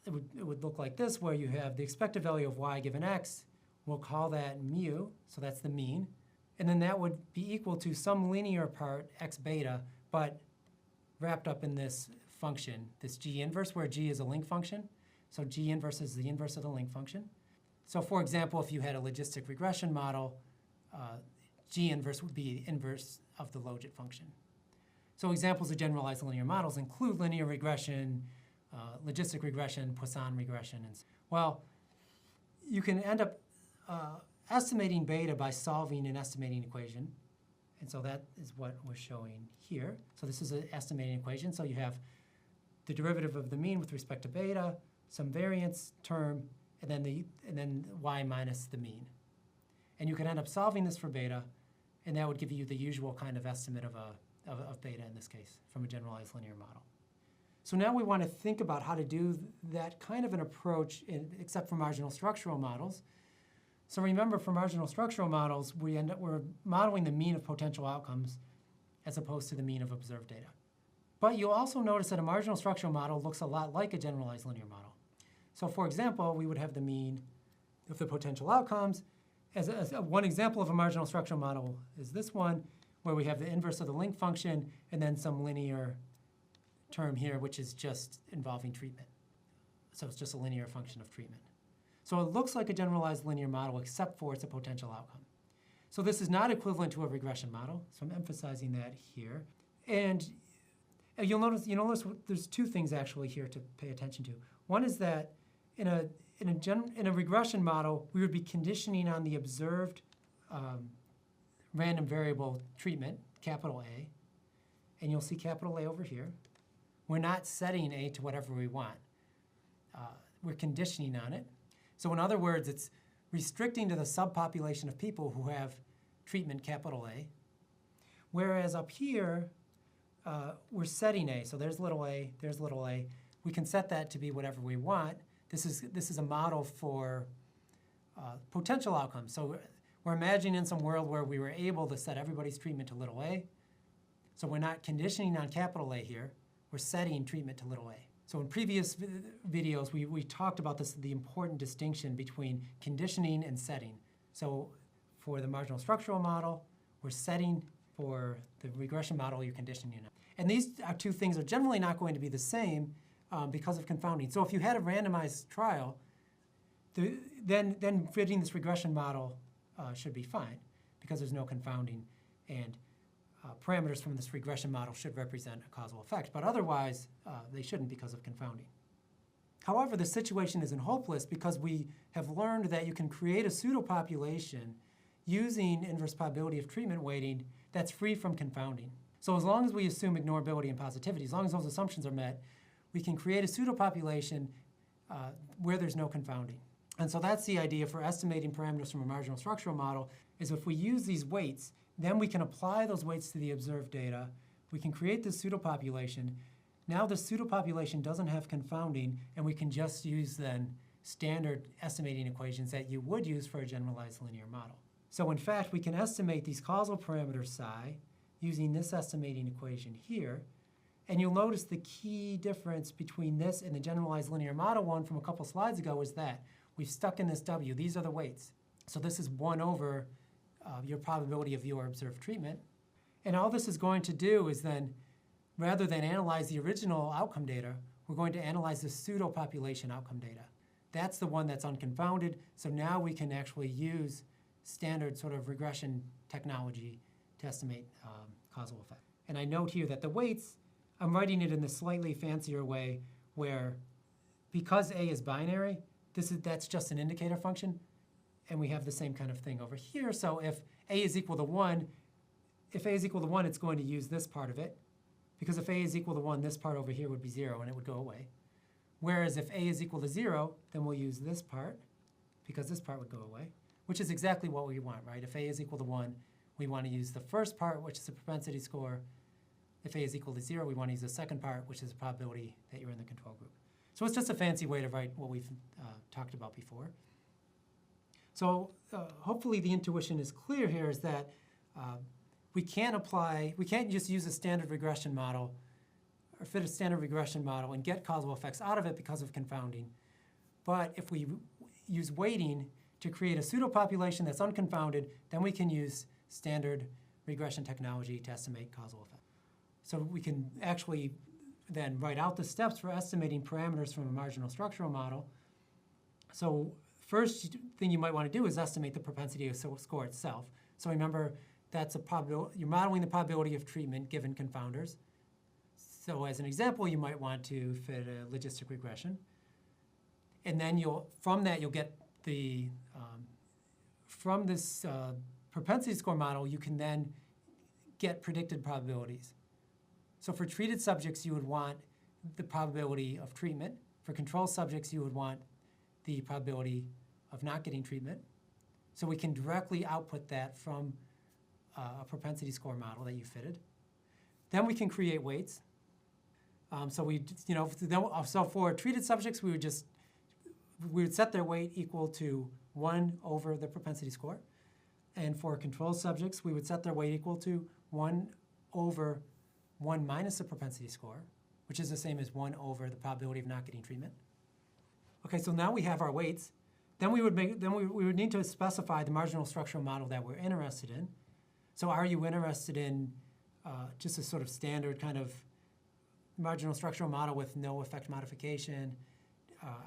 it would look like this, where you have the expected value of y given x. We'll call that mu, so that's the mean. And then that would be equal to some linear part, x beta, but wrapped up in this function, this g inverse, where g is a link function. So g inverse is the inverse of the link function. So for example, if you had a logistic regression model, g inverse would be inverse of the logit function. So examples of generalized linear models include linear regression, logistic regression, Poisson regression. Well, you can end up estimating beta by solving an estimating equation. And so that is what we're showing here. So this is an estimating equation. So you have the derivative of the mean with respect to beta, some variance term, and then y minus the mean. And you can end up solving this for beta, and that would give you the usual kind of estimate of beta in this case from a generalized linear model. So now we want to think about how to do that kind of an approach except for marginal structural models. So remember, for marginal structural models, we're modeling the mean of potential outcomes as opposed to the mean of observed data. But you'll also notice that a marginal structural model looks a lot like a generalized linear model. So for example, we would have the mean of the potential outcomes. One example of a marginal structural model is this one, where we have the inverse of the link function and then some linear term here, which is just involving treatment. So it's just a linear function of treatment. So it looks like a generalized linear model, except for it's a potential outcome. So this is not equivalent to a regression model, so I'm emphasizing that here. And you'll notice there's two things actually here to pay attention to. One is that in a regression model, we would be conditioning on the observed random variable treatment, capital A, and you'll see capital A over here. We're not setting A to whatever we want. We're conditioning on it. So in other words, it's restricting to the subpopulation of people who have treatment capital A. Whereas up here, we're setting A. So there's little a, there's little a. We can set that to be whatever we want. This is a model for potential outcomes. So we're imagining some world where we were able to set everybody's treatment to little a. So we're not conditioning on capital A here. We're setting treatment to little a. So in previous videos, we talked about the important distinction between conditioning and setting. So for the marginal structural model. We're setting for the regression model your condition unit. And these two things are generally not going to be the same because of confounding. So if you had a randomized trial, then fitting this regression model should be fine because there's no confounding, and parameters from this regression model should represent a causal effect. But otherwise, they shouldn't because of confounding. However, the situation isn't hopeless because we have learned that you can create a pseudopopulation using inverse probability of treatment weighting that's free from confounding. So as long as we assume ignorability and positivity, as long as those assumptions are met, we can create a pseudopopulation where there's no confounding. And so that's the idea for estimating parameters from a marginal structural model, is if we use these weights, then we can apply those weights to the observed data. We can create this pseudopopulation. Now the pseudopopulation doesn't have confounding, and we can just use then standard estimating equations that you would use for a generalized linear model. So in fact, we can estimate these causal parameters psi using this estimating equation here. And you'll notice the key difference between this and the generalized linear model one from a couple slides ago is that we've stuck in this W. These are the weights. So this is 1 over your probability of your observed treatment. And all this is going to do is then, rather than analyze the original outcome data, we're going to analyze the pseudopopulation outcome data. That's the one that's unconfounded. So now we can actually use standard sort of regression technology to estimate causal effect. And I note here that the weights, I'm writing it in a slightly fancier way where, because A is binary, that's just an indicator function, and we have the same kind of thing over here. So if A is equal to 1, it's going to use this part of it, because if A is equal to 1, this part over here would be 0, and it would go away. Whereas if A is equal to 0, then we'll use this part, because this part would go away, which is exactly what we want, right? If A is equal to 1, we want to use the first part, which is the propensity score. If A is equal to 0, we want to use the second part, which is the probability that you're in the control group. So it's just a fancy way to write what we've talked about before. So hopefully the intuition is clear here, is that we can't just use a standard regression model or fit a standard regression model and get causal effects out of it because of confounding. But if we use weighting to create a pseudopopulation that's unconfounded, then we can use standard regression technology to estimate causal effects. So we can actually then write out the steps for estimating parameters from a marginal structural model. So first thing you might want to do is estimate the propensity score itself. So remember, that's a probability. You're modeling the probability of treatment given confounders. So as an example, you might want to fit a logistic regression. And then from that, you'll get the, from this propensity score model, you can then get predicted probabilities. So for treated subjects, you would want the probability of treatment. For control subjects, you would want the probability of not getting treatment. So we can directly output that from a propensity score model that you fitted. Then we can create weights. So for treated subjects, we would set their weight equal to 1 over the propensity score. And for control subjects, we would set their weight equal to 1 over 1 minus the propensity score, which is the same as 1 over the probability of not getting treatment. Okay, so now we have our weights. Then we would need to specify the marginal structural model that we're interested in. So are you interested in just a sort of standard kind of marginal structural model with no effect modification?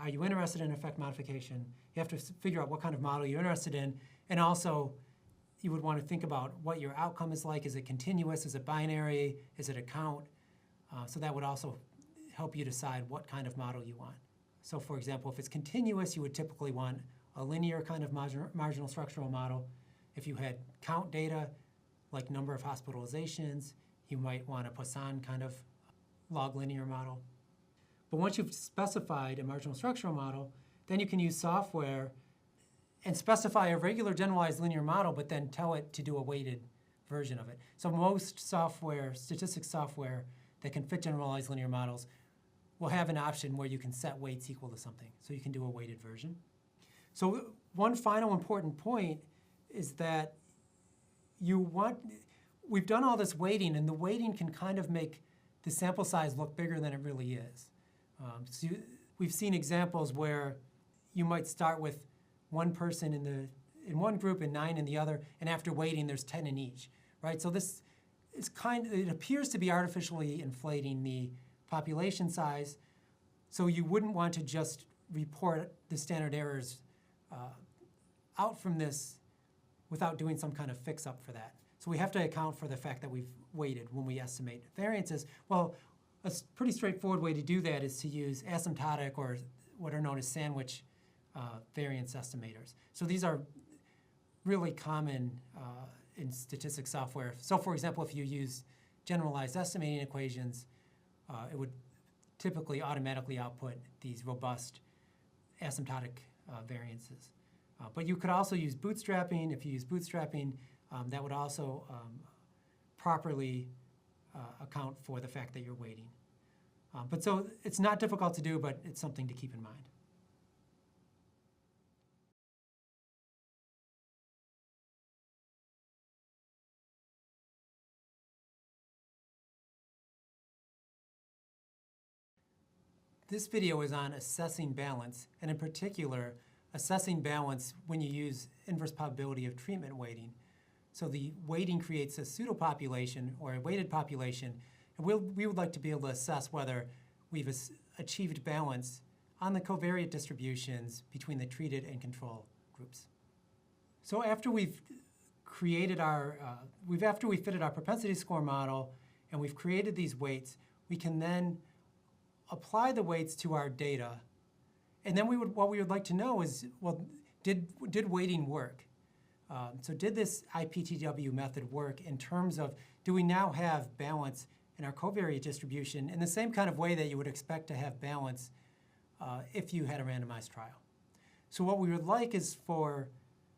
Are you interested in effect modification? You have to figure out what kind of model you're interested in, and also you would want to think about what your outcome is like. Is it continuous? Is it binary? Is it a count? So that would also help you decide what kind of model you want. So for example, if it's continuous, you would typically want a linear kind of marginal structural model. If you had count data, like number of hospitalizations, you might want a Poisson kind of log linear model. But once you've specified a marginal structural model, then you can use software and specify a regular generalized linear model, but then tell it to do a weighted version of it. So most software, statistics software that can fit generalized linear models will have an option where you can set weights equal to something. So you can do a weighted version. So one final important point is that we've done all this weighting, and the weighting can kind of make the sample size look bigger than it really is. We've seen examples where you might start with one person in one group and 9 in the other, and after weighting, there's 10 in each, right? So this is it appears to be artificially inflating the population size, so you wouldn't want to just report the standard errors out from this without doing some kind of fix-up for that. So we have to account for the fact that we've weighted when we estimate variances. Well, a pretty straightforward way to do that is to use asymptotic, or what are known as sandwich variance estimators. So these are really common in statistics software. So for example, if you use generalized estimating equations, it would typically automatically output these robust asymptotic variances. But you could also use bootstrapping. If you use bootstrapping, that would also properly account for the fact that you're weighting. But so it's not difficult to do, but it's something to keep in mind. This video is on assessing balance, and in particular, assessing balance when you use inverse probability of treatment weighting. So the weighting creates a pseudopopulation or a weighted population, and we would like to be able to assess whether we've achieved balance on the covariate distributions between the treated and control groups. So after we've created after we fitted our propensity score model and we've created these weights, we can then apply the weights to our data. And then what we would like to know is, well, did weighting work? So did this IPTW method work in terms of, do we now have balance in our covariate distribution in the same kind of way that you would expect to have balance if you had a randomized trial? So what we would like is for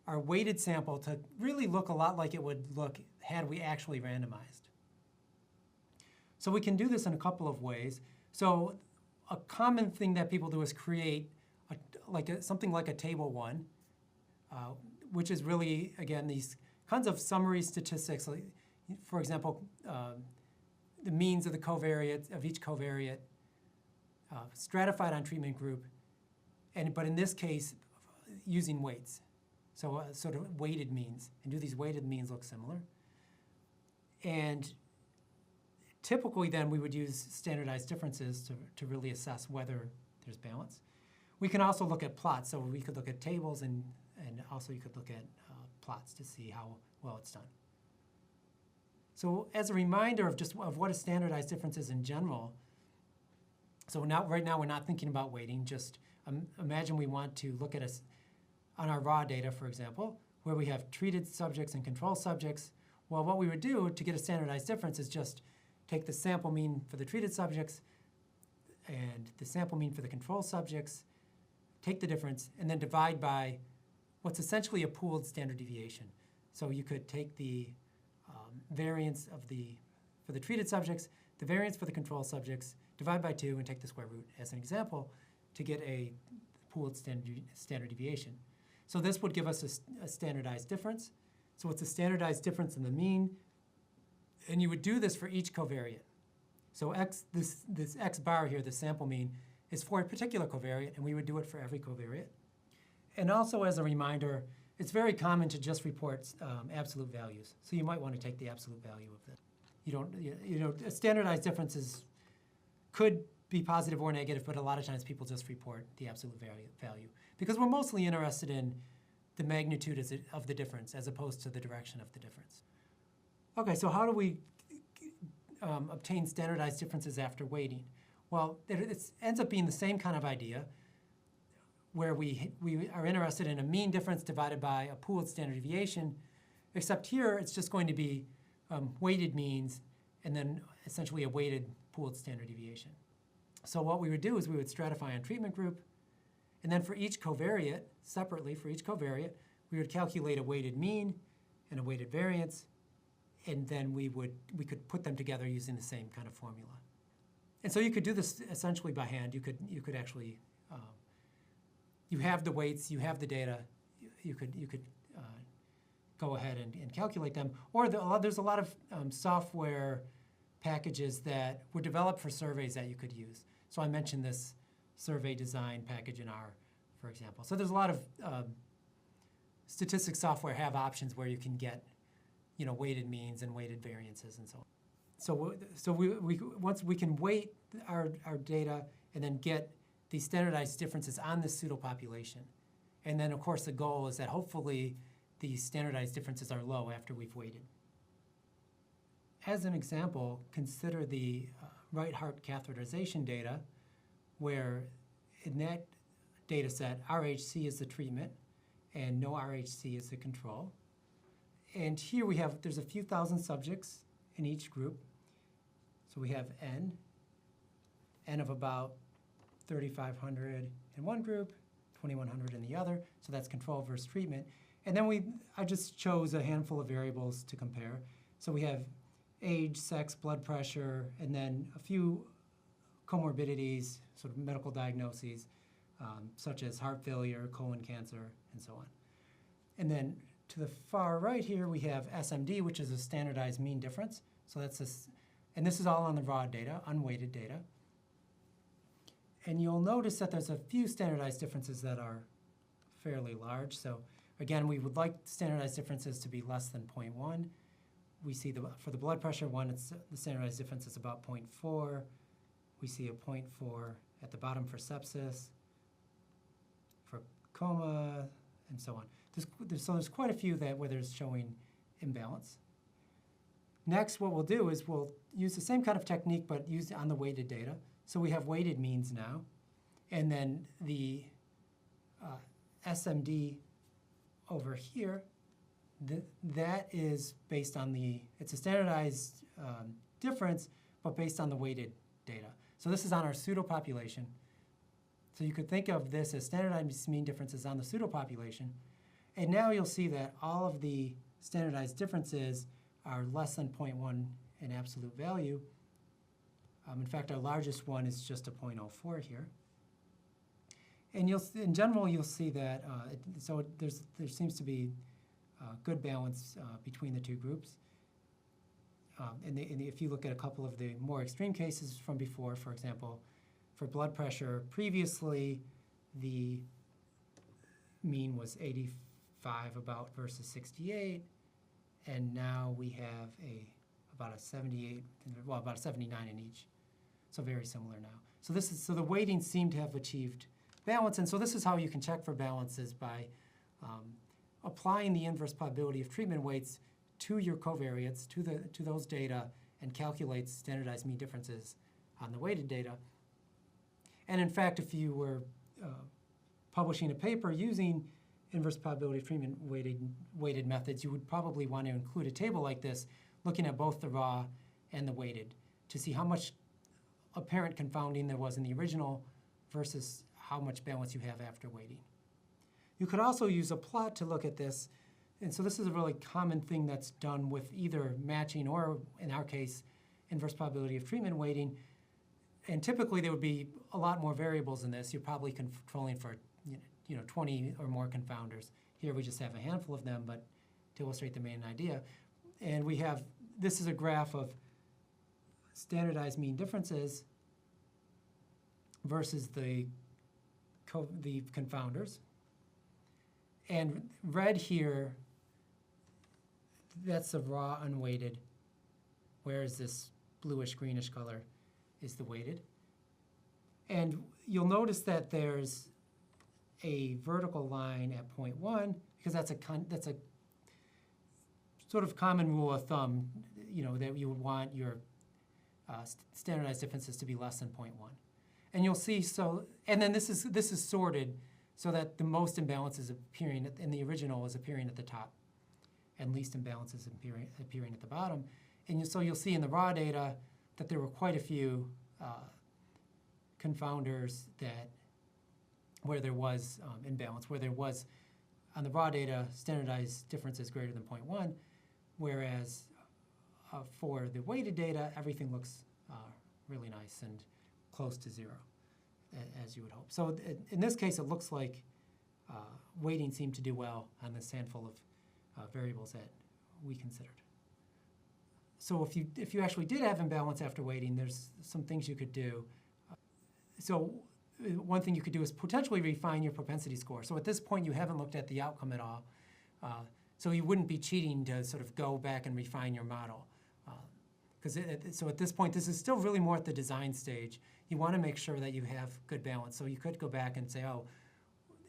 our weighted sample to really look a lot like it would look had we actually randomized. So we can do this in a couple of ways. So a common thing that people do is create something like a table 1, which is really, again, these kinds of summary statistics. Like, for example, the means of the covariate, of each covariate, stratified on treatment group, but in this case, using weights. So sort of weighted means. And do these weighted means look similar? And typically, then, we would use standardized differences to really assess whether there's balance. We can also look at plots. So we could look at tables, and also you could look at plots to see how well it's done. So as a reminder of what a standardized difference is in general, so right now we're not thinking about weighting. Just imagine we want to look at on our raw data, for example, where we have treated subjects and control subjects. Well, what we would do to get a standardized difference is just take the sample mean for the treated subjects and the sample mean for the control subjects, take the difference, and then divide by what's essentially a pooled standard deviation. So you could take the variance for the treated subjects, the variance for the control subjects, divide by 2, and take the square root as an example to get a pooled standard deviation. So this would give us a standardized difference. So it's a standardized difference in the mean. And you would do this for each covariate. So this x bar here, the sample mean, is for a particular covariate, and we would do it for every covariate. And also, as a reminder, it's very common to just report absolute values. So you might want to take the absolute value of this. Standardized differences could be positive or negative, but a lot of times people just report the absolute value because we're mostly interested in the magnitude of the difference as opposed to the direction of the difference. Okay, so how do we obtain standardized differences after weighting? Well, it ends up being the same kind of idea where we are interested in a mean difference divided by a pooled standard deviation, except here it's just going to be weighted means and then essentially a weighted pooled standard deviation. So what we would do is we would stratify on treatment group, and then for each covariate, separately for each covariate, we would calculate a weighted mean and a weighted variance, and then we could put them together using the same kind of formula. And so you could do this essentially by hand. You could actually, you have the weights, you have the data, you could go ahead and calculate them. Or there's a lot of software packages that were developed for surveys that you could use. So I mentioned this survey design package in R, for example. So there's a lot of statistics software have options where you can get, weighted means and weighted variances and so on. So once we can weight our data and then get these standardized differences on this pseudopopulation. And then, of course, the goal is that hopefully these standardized differences are low after we've weighted. As an example, consider the right heart catheterization data, where in that data set, RHC is the treatment and no RHC is the control. And here there's a few thousand subjects in each group. So we have N of about 3,500 in one group, 2,100 in the other, so that's control versus treatment. And then I just chose a handful of variables to compare. So we have age, sex, blood pressure, and then a few comorbidities, sort of medical diagnoses, such as heart failure, colon cancer, and so on. And then to the far right here, we have SMD, which is a standardized mean difference. So and this is all on the raw data, unweighted data. And you'll notice that there's a few standardized differences that are fairly large. So again, we would like standardized differences to be less than 0.1. We see for the blood pressure one, the standardized difference is about 0.4. We see a 0.4 at the bottom for sepsis, for coma, and so on. So there's quite a few where there's showing imbalance. Next, what we'll do is we'll use the same kind of technique, but use it on the weighted data. So we have weighted means now. And then the SMD over here, that is based on it's a standardized difference, but based on the weighted data. So this is on our pseudopopulation. So you could think of this as standardized mean differences on the pseudopopulation. And now you'll see that all of the standardized differences are less than 0.1 in absolute value. In fact, our largest one is just a 0.04 here. And in general, you'll see that there seems to be good balance between the two groups. And if you look at a couple of the more extreme cases from before, for example, for blood pressure, previously the mean was 85 about versus 68, and now we have about a 78, well, about a 79 in each. So very similar now. So the weightings seem to have achieved balance, and so this is how you can check for balances by applying the inverse probability of treatment weights to your covariates, to those data, and calculate standardized mean differences on the weighted data. And in fact, if you were publishing a paper using inverse probability of treatment weighted methods, you would probably want to include a table like this, looking at both the raw and the weighted, to see how much apparent confounding there was in the original versus how much balance you have after weighting. You could also use a plot to look at this. And so this is a really common thing that's done with either matching or, in our case, inverse probability of treatment weighting. And typically there would be a lot more variables in this. You're probably controlling for 20 or more confounders. Here we just have a handful of them, but to illustrate the main idea. And this is a graph of standardized mean differences versus the confounders. And red here, that's the raw unweighted, whereas this bluish-greenish color is the weighted. And you'll notice that there's a vertical line at 0.1, because that's a sort of common rule of thumb, that you would want your standardized differences to be less than 0.1. And you'll see, and then this is sorted so that the most imbalance is appearing in the original is appearing at the top, and least imbalance is appearing at the bottom. And so you'll see in the raw data that there were quite a few confounders where there was imbalance, where there was, on the raw data, standardized differences greater than 0.1, whereas for the weighted data, everything looks really nice and close to zero, as you would hope. So in this case, it looks like weighting seemed to do well on this handful of variables that we considered. So if you actually did have imbalance after weighting, there's some things you could do. So one thing you could do is potentially refine your propensity score. So at this point, you haven't looked at the outcome at all. So you wouldn't be cheating to sort of go back and refine your model. So at this point, this is still really more at the design stage. You want to make sure that you have good balance. So you could go back and say, oh,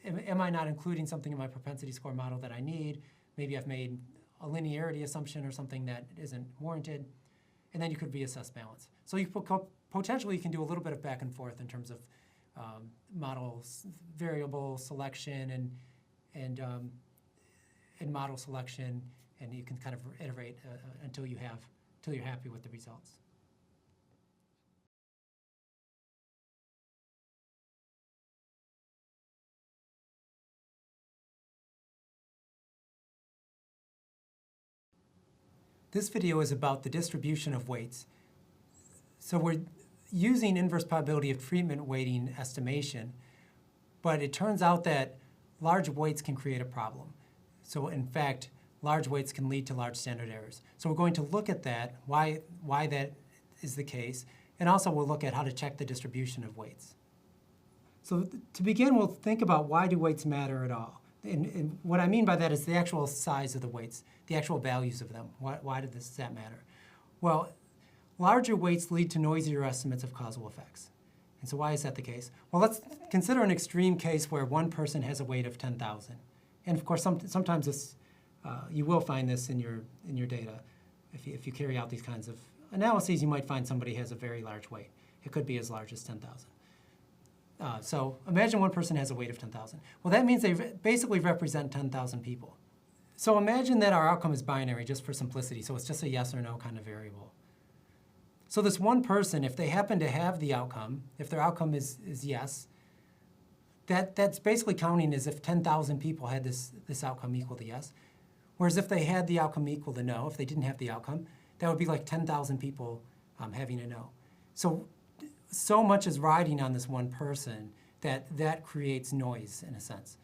am I not including something in my propensity score model that I need? Maybe I've made a linearity assumption or something that isn't warranted. And then you could reassess balance. So you potentially you can do a little bit of back and forth in terms of model variable selection and model selection, and you can kind of iterate until you're happy with the results. This video is about the distribution of weights. So we're using inverse probability of treatment weighting estimation, but it turns out that large weights can create a problem. So in fact, large weights can lead to large standard errors. So we're going to look at that, why that is the case, and also we'll look at how to check the distribution of weights. So to begin, we'll think about why do weights matter at all. And what I mean by that is the actual size of the weights, the actual values of them. Why does that matter? Well, larger weights lead to noisier estimates of causal effects. And so why is that the case? Well, let's consider an extreme case where one person has a weight of 10,000. And of course, sometimes this, you will find this in your data. If you carry out these kinds of analyses, you might find somebody has a very large weight. It could be as large as 10,000. So imagine one person has a weight of 10,000. Well, that means they basically represent 10,000 people. So imagine that our outcome is binary, just for simplicity. So it's just a yes or no kind of variable. So this one person, if they happen to have the outcome, if their outcome is yes, that's basically counting as if 10,000 people had this outcome equal to yes. Whereas if they had the outcome equal to no, if they didn't have the outcome, that would be like 10,000 people having a no. So much is riding on this one person that creates noise, in a sense.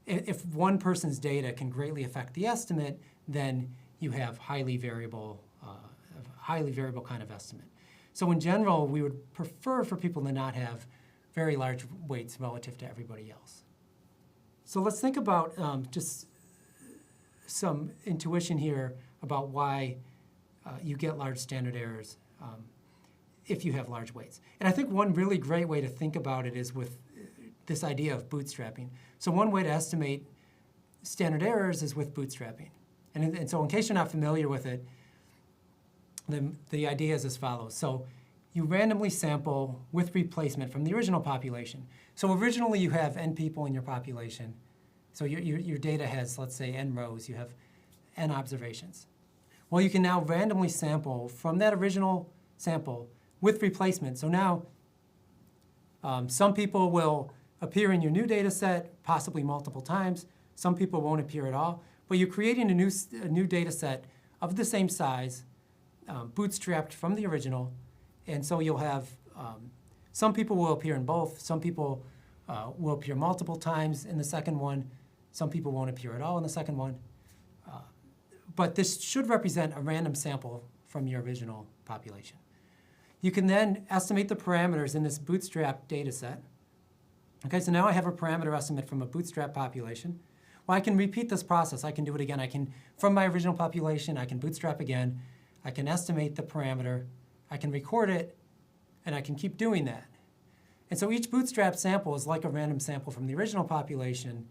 If one person's data can greatly affect the estimate, then you have highly variable kind of estimate. So in general, we would prefer for people to not have very large weights relative to everybody else. So let's think about just some intuition here about why you get large standard errors if you have large weights. And I think one really great way to think about it is with this idea of bootstrapping. So one way to estimate standard errors is with bootstrapping. And so in case you're not familiar with it, the idea is as follows. So you randomly sample with replacement from the original population. So originally you have n people in your population. So your data has, let's say, n rows. You have n observations. Well, you can now randomly sample from that original sample with replacement. So now some people will appear in your new data set, possibly multiple times. Some people won't appear at all. But you're creating a new data set of the same size, bootstrapped from the original. And so you'll have, some people will appear in both. Some people will appear multiple times in the second one. Some people won't appear at all in the second one. But this should represent a random sample from your original population. You can then estimate the parameters in this bootstrap data set. Okay, so now I have a parameter estimate from a bootstrap population. Well, I can repeat this process. I can do it again. From my original population, I can bootstrap again. I can estimate the parameter. I can record it, and I can keep doing that. And so each bootstrap sample is like a random sample from the original population.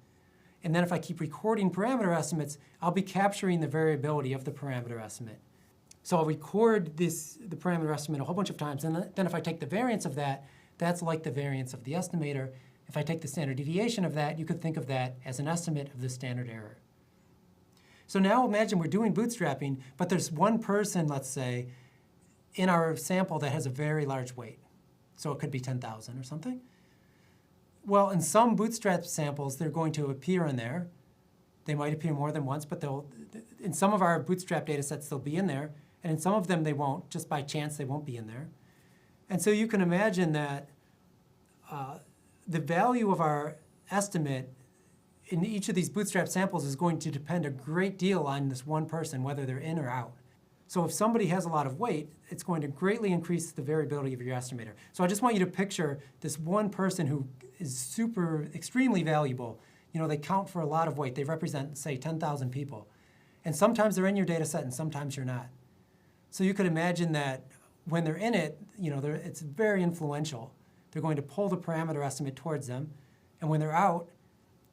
And then if I keep recording parameter estimates, I'll be capturing the variability of the parameter estimate. So I'll record the parameter estimate a whole bunch of times, and then if I take the variance of that, that's like the variance of the estimator. If I take the standard deviation of that, you could think of that as an estimate of the standard error. So now imagine we're doing bootstrapping, but there's one person, let's say, in our sample that has a very large weight. So it could be 10,000 or something. Well, in some bootstrap samples, they're going to appear in there. They might appear more than once, but in some of our bootstrap data sets, they'll be in there. And in some of them, they won't. Just by chance, they won't be in there. And so you can imagine that the value of our estimate in each of these bootstrap samples is going to depend a great deal on this one person, whether they're in or out. So if somebody has a lot of weight, it's going to greatly increase the variability of your estimator. So I just want you to picture this one person who is extremely valuable they count for a lot of weight. They represent, say, 10,000 people. And sometimes they're in your data set and sometimes you're not. So you could imagine that when they're in it, it's very influential. They're going to pull the parameter estimate towards them. And when they're out,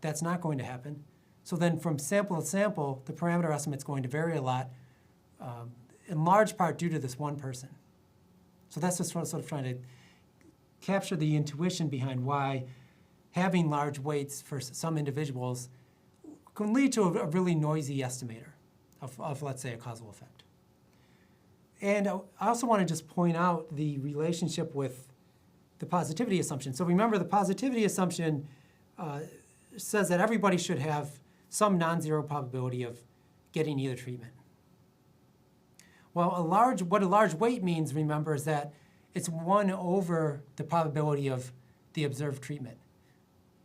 that's not going to happen. So then from sample to sample, the parameter estimate's going to vary a lot, in large part due to this one person. So that's just sort of trying to capture the intuition behind why having large weights for some individuals can lead to a really noisy estimator of, let's say, a causal effect. And I also want to just point out the relationship with the positivity assumption. So remember, the positivity assumption says that everybody should have some non-zero probability of getting either treatment. Well, what a large weight means, remember, is that it's 1 over the probability of the observed treatment.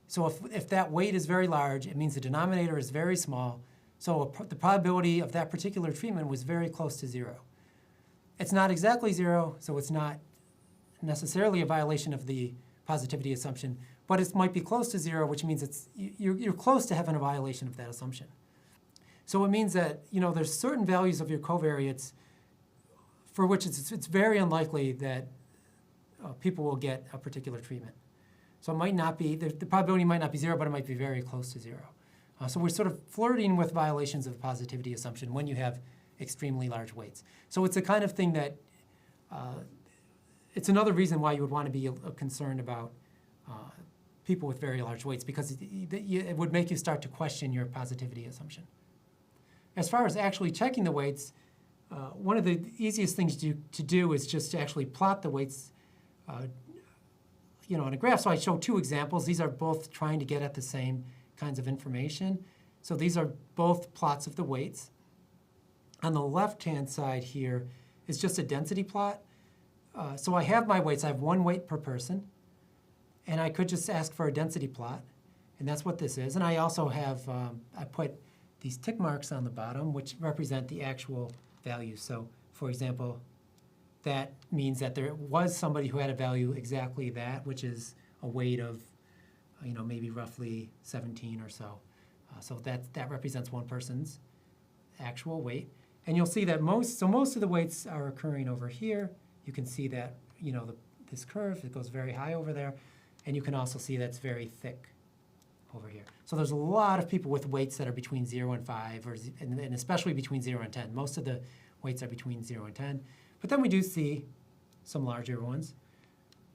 So if that weight is very large, it means the denominator is very small, so the probability of that particular treatment was very close to 0. It's not exactly 0, so it's not necessarily a violation of the positivity assumption, but it might be close to 0, which means you're close to having a violation of that assumption. So it means that there's certain values of your covariates for which it's very unlikely that people will get a particular treatment. So it might not be, the probability might not be 0, but it might be very close to 0. So we're sort of flirting with violations of the positivity assumption when you have extremely large weights. So it's a kind of thing that, it's another reason why you would want to be concerned about people with very large weights, because it would make you start to question your positivity assumption. As far as actually checking the weights, one of the easiest things to do is just to actually plot the weights on a graph. So I show 2 examples. These are both trying to get at the same kinds of information. So these are both plots of the weights. On the left-hand side here is just a density plot. So I have my weights. I have 1 weight per person. And I could just ask for a density plot. And that's what this is. And I also have, I put these tick marks on the bottom, which represent the actual values. So, for example, that means that there was somebody who had a value exactly that, which is a weight of, maybe roughly 17 or so. So that represents one person's actual weight. And you'll see that most of the weights are occurring over here. You can see that, this curve, it goes very high over there. And you can also see that's very thick over here. So there's a lot of people with weights that are between 0 and 5, and especially between 0 and 10. Most of the weights are between 0 and 10. But then we do see some larger ones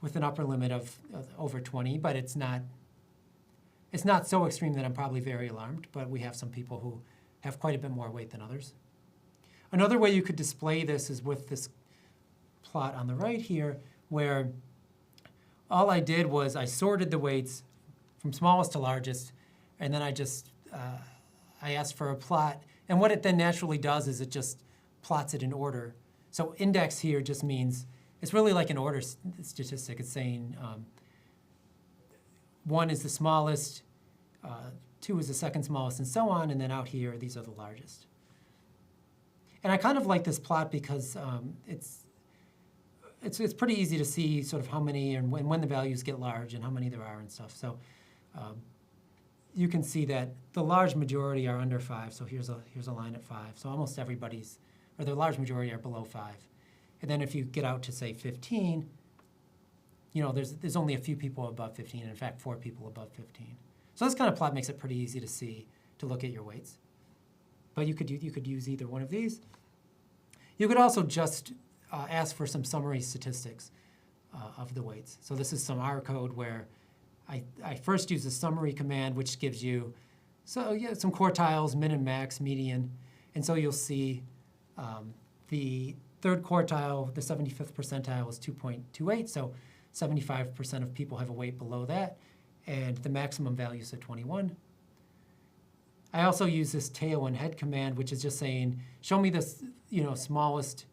with an upper limit of over 20, but it's not so extreme that I'm probably very alarmed, but we have some people who have quite a bit more weight than others. Another way you could display this is with this plot on the right here, where all I did was I sorted the weights from smallest to largest, and then I asked for a plot. And what it then naturally does is it just plots it in order. So index here just means, it's really like an order statistic. It's saying 1 is the smallest, 2 is the second smallest, and so on, and then out here, these are the largest. And I kind of like this plot because it's pretty easy to see sort of how many and when the values get large and how many there are and stuff. So you can see that the large majority are under 5. So here's a line at 5. So almost everybody's, or the large majority are below 5. And then if you get out to say 15, there's only a few people above 15. And in fact, 4 people above 15. So this kind of plot makes it pretty easy to see, to look at your weights. But you could use either one of these. You could also just ask for some summary statistics of the weights. So this is some R code where I first use the summary command, which gives you some quartiles, min and max, median. And so you'll see the third quartile, the 75th percentile is 2.28, so 75% of people have a weight below that, and the maximum value is at 21. I also use this tail and head command, which is just saying, show me this, smallest,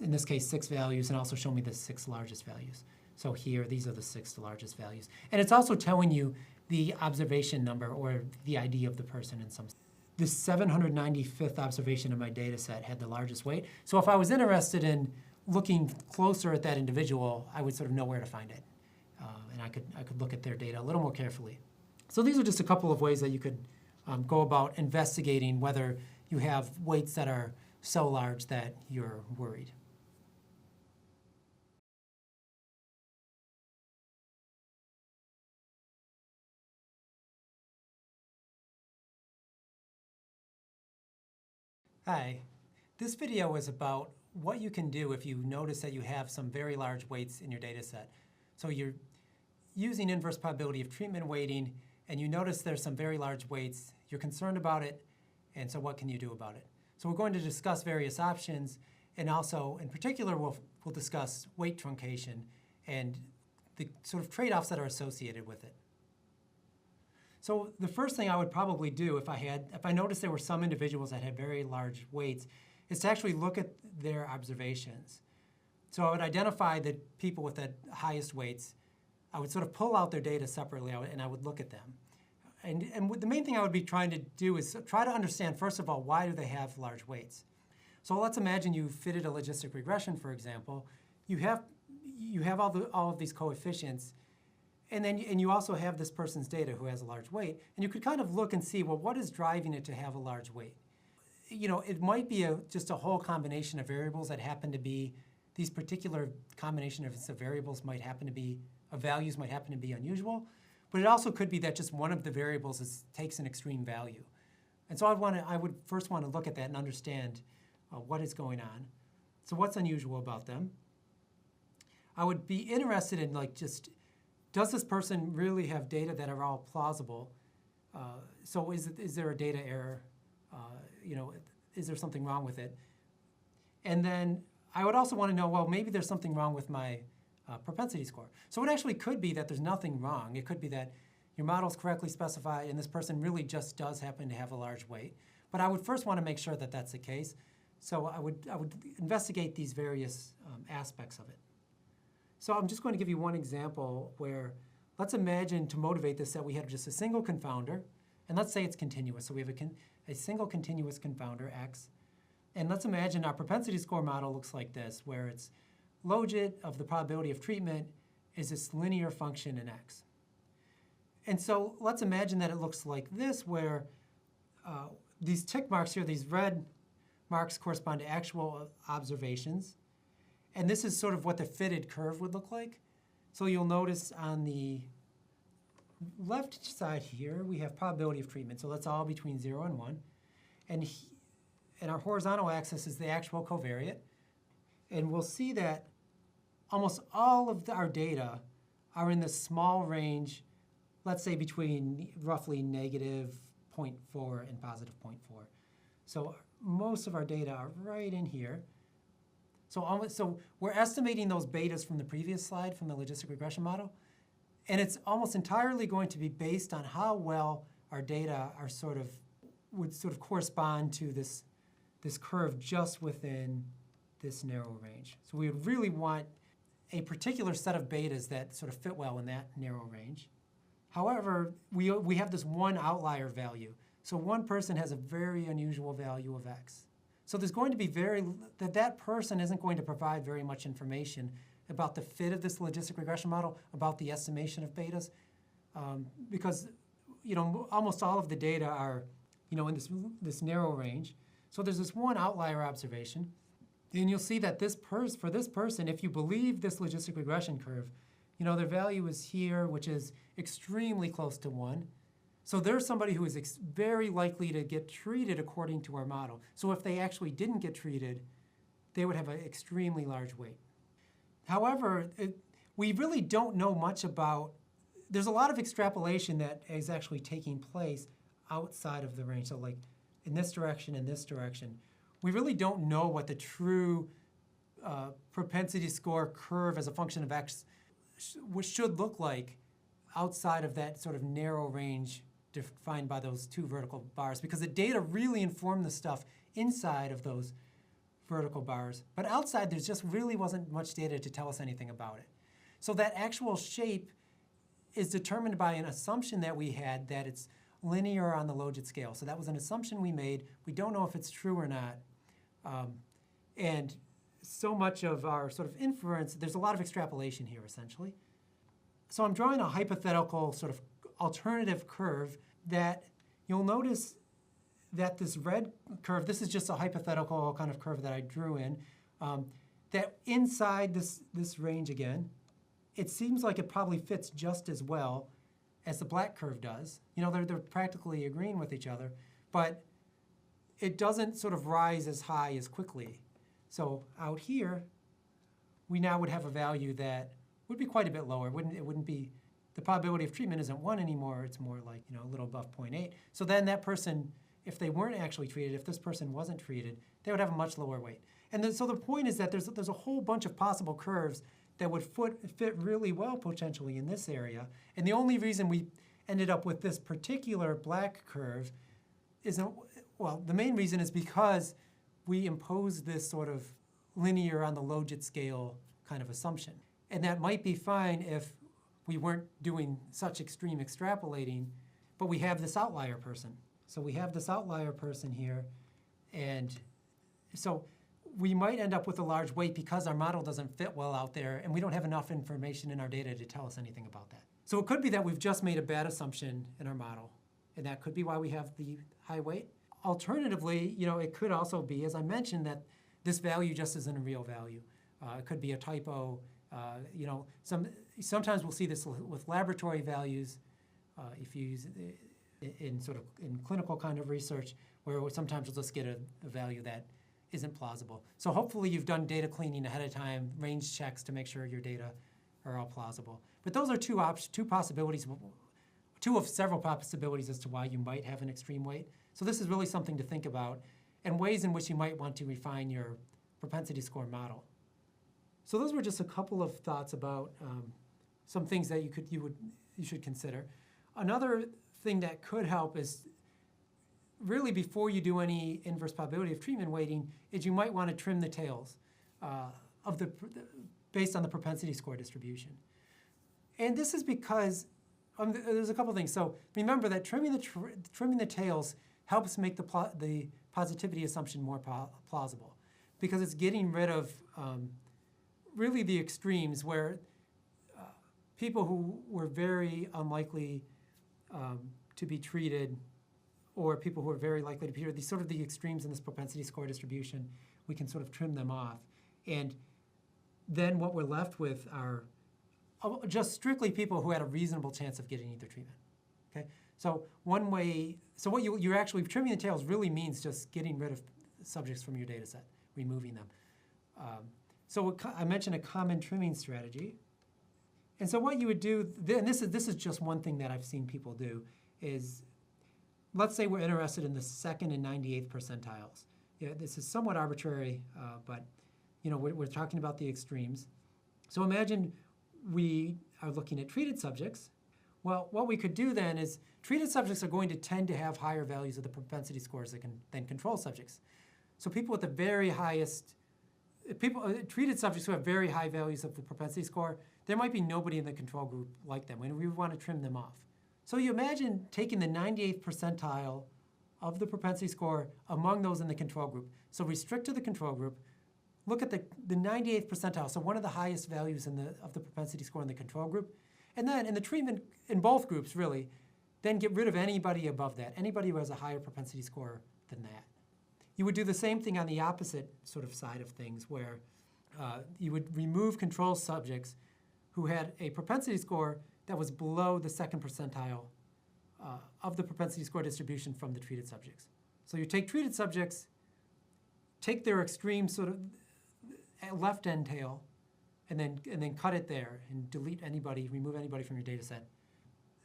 in this case, 6 values, and also show me the 6 largest values. So here, these are the 6 largest values. And it's also telling you the observation number or the ID of the person in some. The 795th observation in my data set had the largest weight. So if I was interested in looking closer at that individual, I would sort of know where to find it. And I could look at their data a little more carefully. So these are just a couple of ways that you could go about investigating whether you have weights that are so large that you're worried. Hi, this video is about what you can do if you notice that you have some very large weights in your data set. So you're using inverse probability of treatment weighting, and you notice there's some very large weights, you're concerned about it, and so what can you do about it? So we're going to discuss various options, and also, in particular, we'll discuss weight truncation and the sort of trade-offs that are associated with it. So the first thing I would probably do if I noticed there were some individuals that had very large weights is to actually look at their observations. So I would identify the people with the highest weights. I would sort of pull out their data separately, and I would look at them. And the main thing I would be trying to do is try to understand, first of all, why do they have large weights? So let's imagine you fitted a logistic regression, for example. You have all of these coefficients, and you also have this person's data who has a large weight, and you could kind of look and see, well, what is driving it to have a large weight? You know, it might be just a whole combination of variables that happen to be, these particular combination of variables might happen to be, of values might happen to be unusual, but it also could be that just one of the variables takes an extreme value. And so I would first want to look at that and understand what is going on. So what's unusual about them? I would be interested in does this person really have data that are all plausible? So is there a data error? Is there something wrong with it? And then I would also want to know, well, maybe there's something wrong with my propensity score. So it actually could be that there's nothing wrong. It could be that your model's correctly specified and this person really just does happen to have a large weight. But I would first want to make sure that that's the case. So I would investigate these various aspects of it. So I'm just going to give you one example where, let's imagine to motivate this that we have just a single confounder, and let's say it's continuous. So we have a single continuous confounder, X. And let's imagine our propensity score model looks like this, where it's logit of the probability of treatment is this linear function in X. And so let's imagine that it looks like this, where these tick marks here, these red marks correspond to actual observations. And this is sort of what the fitted curve would look like. So you'll notice on the left side here, we have probability of treatment. So that's all between 0 and 1. And our horizontal axis is the actual covariate. And we'll see that almost all of our data are in this small range, let's say between roughly negative 0.4 and positive 0.4. So most of our data are right in here. So we're estimating those betas from the previous slide from the logistic regression model, and it's almost entirely going to be based on how well our data would correspond to this curve just within this narrow range. So we would really want a particular set of betas that sort of fit well in that narrow range. However, we have this one outlier value. So one person has a very unusual value of X. So there's going to be that person isn't going to provide very much information about the fit of this logistic regression model, about the estimation of betas, because almost all of the data are in this narrow range. So there's this one outlier observation, and you'll see that for this person, if you believe this logistic regression curve, their value is here, which is extremely close to 1. So there's somebody who is very likely to get treated according to our model. So if they actually didn't get treated, they would have an extremely large weight. However, we really don't know much about, there's a lot of extrapolation that is actually taking place outside of the range. So like in this direction, in this direction. We really don't know what the true propensity score curve as a function of X should look like outside of that sort of narrow range defined by those two vertical bars, because the data really inform the stuff inside of those vertical bars. But outside, there just really wasn't much data to tell us anything about it. So that actual shape is determined by an assumption that we had that it's linear on the logit scale. So that was an assumption we made. We don't know if it's true or not. And so much of our sort of inference, there's a lot of extrapolation here, essentially. So I'm drawing a hypothetical sort of alternative curve that you'll notice that this red curve, this is just a hypothetical kind of curve that I drew in, that inside this range again, it seems like it probably fits just as well as the black curve does. You know, they're practically agreeing with each other, but it doesn't sort of rise as high as quickly. So out here, we now would have a value that would be quite a bit lower. It wouldn't be, the probability of treatment isn't 1 anymore, it's more like, you know, a little above 0.8. So then that person, if they weren't actually treated, if this person wasn't treated, they would have a much lower weight. And then, so the point is that there's a whole bunch of possible curves that would fit really well potentially in this area. And the only reason we ended up with this particular black curve isn't, well, the main reason is because we imposed this sort of linear on the logit scale kind of assumption. And that might be fine if we weren't doing such extreme extrapolating, but we have this outlier person. So we have this outlier person here, and so we might end up with a large weight because our model doesn't fit well out there, and we don't have enough information in our data to tell us anything about that. So it could be that we've just made a bad assumption in our model, and that could be why we have the high weight. Alternatively, you know, it could also be, as I mentioned, that this value just isn't a real value. It could be a typo. You know, sometimes we'll see this with laboratory values. If you use in clinical kind of research, where sometimes we'll just get a value that isn't plausible. So hopefully you've done data cleaning ahead of time, range checks to make sure your data are all plausible. But those are two possibilities, two of several possibilities as to why you might have an extreme weight. So this is really something to think about, and ways in which you might want to refine your propensity score model. So those were just a couple of thoughts about some things that you should consider. Another thing that could help is really before you do any inverse probability of treatment weighting is you might want to trim the tails based on the propensity score distribution. And this is because there's a couple things. So remember that trimming the tails helps make the positivity assumption more plausible, because it's getting rid of really the extremes where people who were very unlikely to be treated, or people who are very likely to be treated, these sort of the extremes in this propensity score distribution, we can sort of trim them off. And then what we're left with are just strictly people who had a reasonable chance of getting either treatment. Okay? So one way, so what you're actually trimming the tails really means just getting rid of subjects from your data set, removing them. So I mentioned a common trimming strategy. And so what you would do, and this is just one thing that I've seen people do, is let's say we're interested in the 2nd and 98th percentiles. Yeah, this is somewhat arbitrary, but you know, we're talking about the extremes. So imagine we are looking at treated subjects. Well, what we could do then is treated subjects are going to tend to have higher values of the propensity scores than control subjects. So people with the very highest, treated subjects who have very high values of the propensity score, there might be nobody in the control group like them, and we want to trim them off. So you imagine taking the 98th percentile of the propensity score among those in the control group. So restrict to the control group, look at the 98th percentile, so one of the highest values of the propensity score in the control group, and then in the treatment, in both groups really, then get rid of anybody above that, anybody who has a higher propensity score than that. You would do the same thing on the opposite sort of side of things, where you would remove control subjects who had a propensity score that was below the 2nd percentile of the propensity score distribution from the treated subjects. So you take treated subjects, take their extreme sort of left end tail, and then cut it there and delete anybody, remove anybody from your data set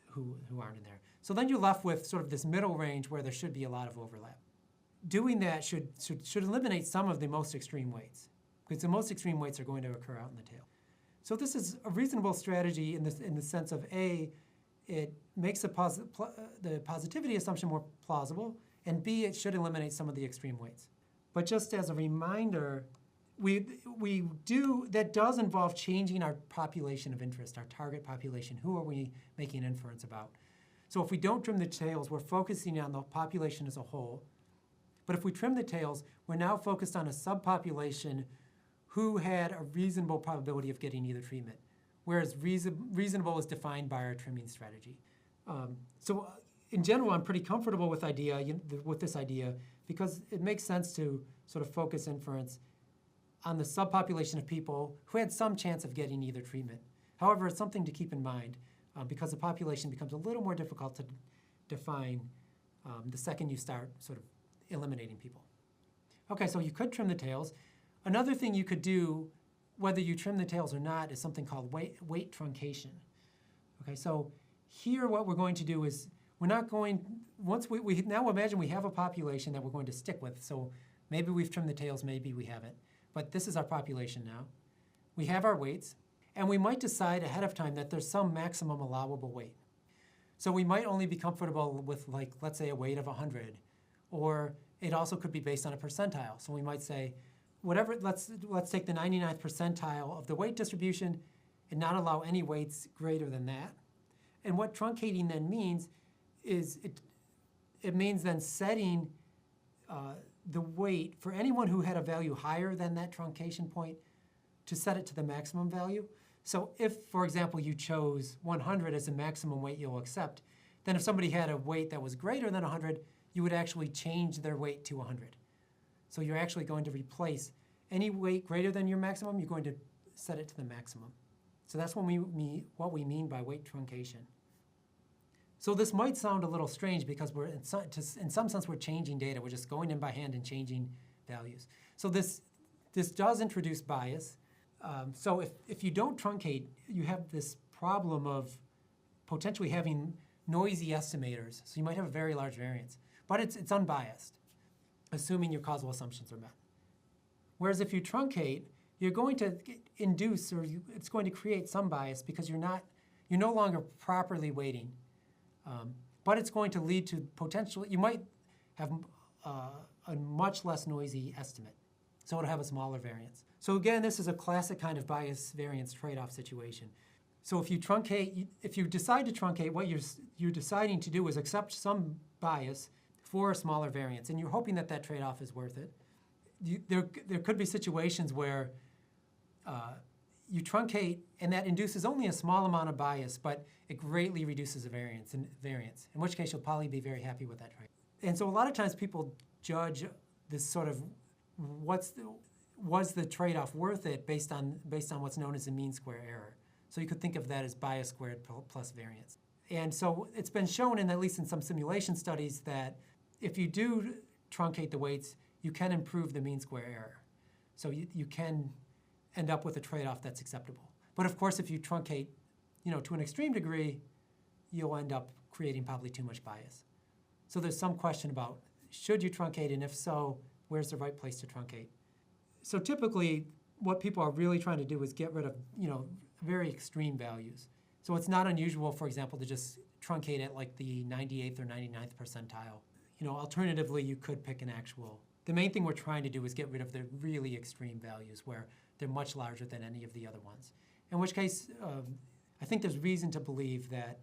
who aren't in there. So then you're left with sort of this middle range where there should be a lot of overlap. Doing that should eliminate some of the most extreme weights, because the most extreme weights are going to occur out in the tail. So this is a reasonable strategy in the sense of A, it makes the positivity assumption more plausible, and B, it should eliminate some of the extreme weights. But just as a reminder, that does involve changing our population of interest, our target population. Who are we making inference about? So if we don't trim the tails, we're focusing on the population as a whole. But if we trim the tails, we're now focused on a subpopulation who had a reasonable probability of getting either treatment, whereas reasonable is defined by our trimming strategy. So in general, I'm pretty comfortable with this idea because it makes sense to sort of focus inference on the subpopulation of people who had some chance of getting either treatment. However, it's something to keep in mind because the population becomes a little more difficult to define the second you start sort of eliminating people. Okay, so you could trim the tails. Another thing you could do, whether you trim the tails or not, is something called weight truncation. Okay, so here what we're going to do is we're not going, once we now imagine we have a population that we're going to stick with. So maybe we've trimmed the tails, maybe we haven't. But this is our population now. We have our weights, and we might decide ahead of time that there's some maximum allowable weight. So we might only be comfortable with, like, let's say a weight of 100, or it also could be based on a percentile. So we might say, whatever, let's take the 99th percentile of the weight distribution and not allow any weights greater than that. And what truncating then means is it means then setting the weight for anyone who had a value higher than that truncation point to set it to the maximum value. So if, for example, you chose 100 as the maximum weight you'll accept, then if somebody had a weight that was greater than 100, you would actually change their weight to 100. So you're actually going to replace any weight greater than your maximum, you're going to set it to the maximum. So that's what we mean by weight truncation. So this might sound a little strange because we're in some sense we're changing data. We're just going in by hand and changing values. So this does introduce bias. So if you don't truncate, you have this problem of potentially having noisy estimators. So you might have a very large variance, but it's unbiased, assuming your causal assumptions are met. Whereas if you truncate, you're going to induce, or it's going to create some bias because you're no longer properly weighting. But it's going to lead to potentially, you might have a much less noisy estimate. So it'll have a smaller variance. So again, this is a classic kind of bias variance trade-off situation. So if you truncate, if you decide to truncate, what you're deciding to do is accept some bias for a smaller variance, and you're hoping that that trade-off is worth it. There could be situations where you truncate, and that induces only a small amount of bias, but it greatly reduces the variance, in which case you'll probably be very happy with that trade. And so a lot of times people judge this sort of was the trade-off worth it based on what's known as the mean square error. So you could think of that as bias squared plus variance. And so it's been shown, at least in some simulation studies, that if you do truncate the weights, you can improve the mean square error. So you can end up with a trade-off that's acceptable. But of course, if you truncate, to an extreme degree, you'll end up creating probably too much bias. So there's some question about, should you truncate, and if so, where's the right place to truncate? So typically, what people are really trying to do is get rid of, very extreme values. So it's not unusual, for example, to just truncate at like the 98th or 99th percentile. Alternatively, you could pick an actual. The main thing we're trying to do is get rid of the really extreme values where they're much larger than any of the other ones. In which case, I think there's reason to believe that,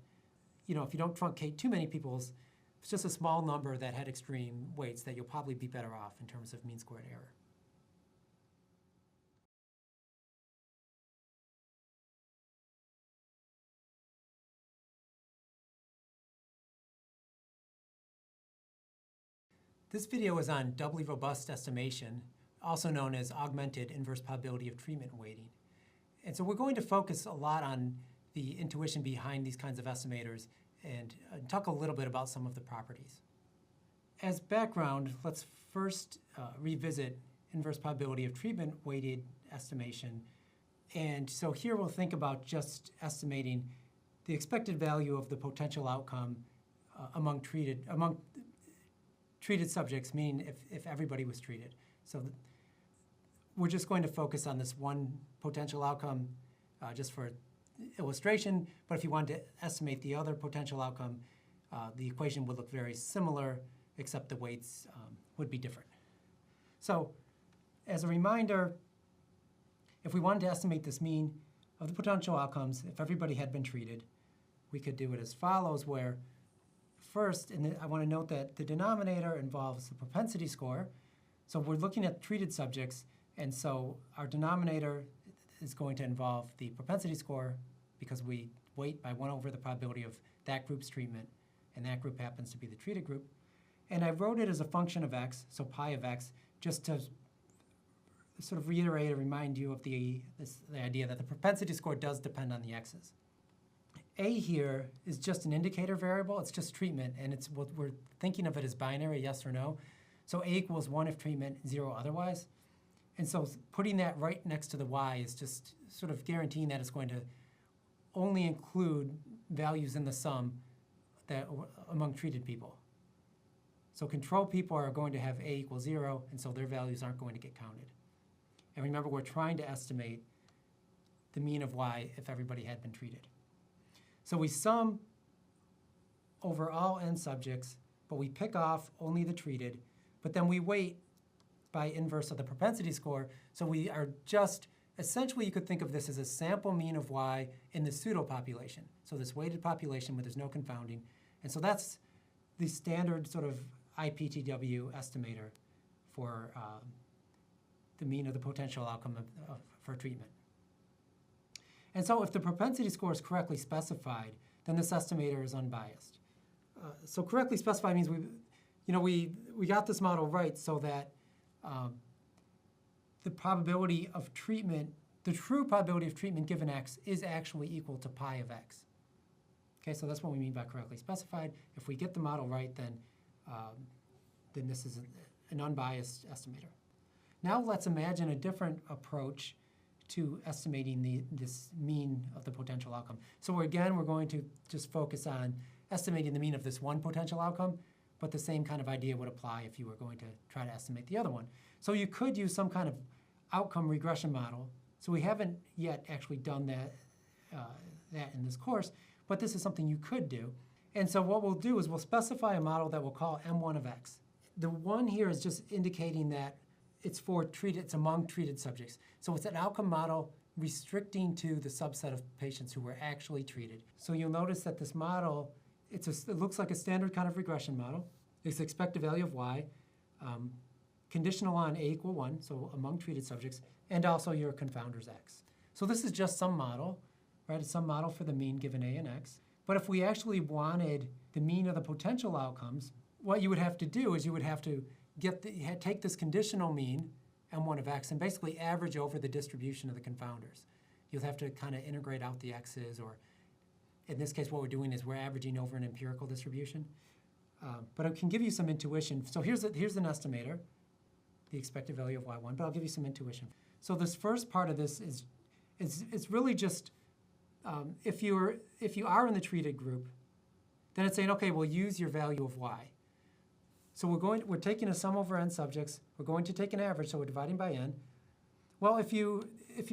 if you don't truncate too many people's, if it's just a small number that had extreme weights, that you'll probably be better off in terms of mean squared error. This video is on doubly robust estimation, also known as augmented inverse probability of treatment weighting. And so we're going to focus a lot on the intuition behind these kinds of estimators and talk a little bit about some of the properties. As background, let's first revisit inverse probability of treatment weighted estimation. And so here we'll think about just estimating the expected value of the potential outcome among treated subjects, meaning if everybody was treated. So we're just going to focus on this one potential outcome just for illustration, but if you wanted to estimate the other potential outcome, the equation would look very similar, except the weights would be different. So as a reminder, if we wanted to estimate this mean of the potential outcomes, if everybody had been treated, we could do it as follows, where first, I want to note that the denominator involves the propensity score. So we're looking at treated subjects, and so our denominator is going to involve the propensity score because we weight by 1 over the probability of that group's treatment, and that group happens to be the treated group. And I wrote it as a function of x, so pi of x, just to sort of reiterate or remind you of the idea that the propensity score does depend on the x's. A here is just an indicator variable. It's just treatment, and it's what we're thinking of it as binary, yes or no. So A equals 1 if treatment, 0 otherwise. And so putting that right next to the y is just sort of guaranteeing that it's going to only include values in the sum that among treated people. So control people are going to have A equals 0, and so their values aren't going to get counted. And remember, we're trying to estimate the mean of y if everybody had been treated. So we sum over all n subjects, but we pick off only the treated, but then we weight by inverse of the propensity score. So we are just, essentially you could think of this as a sample mean of y in the pseudo population. So this weighted population where there's no confounding. And so that's the standard sort of IPTW estimator for the mean of the potential outcome for treatment. And so if the propensity score is correctly specified, then this estimator is unbiased. So correctly specified means we got this model right so that the probability of treatment, the true probability of treatment given x is actually equal to pi of x. Okay, so that's what we mean by correctly specified. If we get the model right, then this is an unbiased estimator. Now let's imagine a different approach to estimating this mean of the potential outcome. So again, we're going to just focus on estimating the mean of this one potential outcome, but the same kind of idea would apply if you were going to try to estimate the other one. So you could use some kind of outcome regression model. So we haven't yet actually done that in this course, but this is something you could do. And so what we'll do is we'll specify a model that we'll call M1 of x. The 1 here is just indicating that it's among treated subjects. So it's an outcome model restricting to the subset of patients who were actually treated. So you'll notice that this model, it looks like a standard kind of regression model. It's expected value of y, conditional on A equal 1, so among treated subjects, and also your confounders x. So this is just some model, right? It's some model for the mean given A and x. But if we actually wanted the mean of the potential outcomes, what you would have to do is you would have to take this conditional mean, M1 of x, and basically average over the distribution of the confounders. You'll have to kind of integrate out the x's, or in this case, what we're doing is we're averaging over an empirical distribution. But I can give you some intuition. So here's an estimator, the expected value of y1, but I'll give you some intuition. So this first part of this is really just, if you are in the treated group, then it's saying, okay, we'll use your value of y. So we're taking a sum over n subjects. We're going to take an average, so we're dividing by n. Well, if you're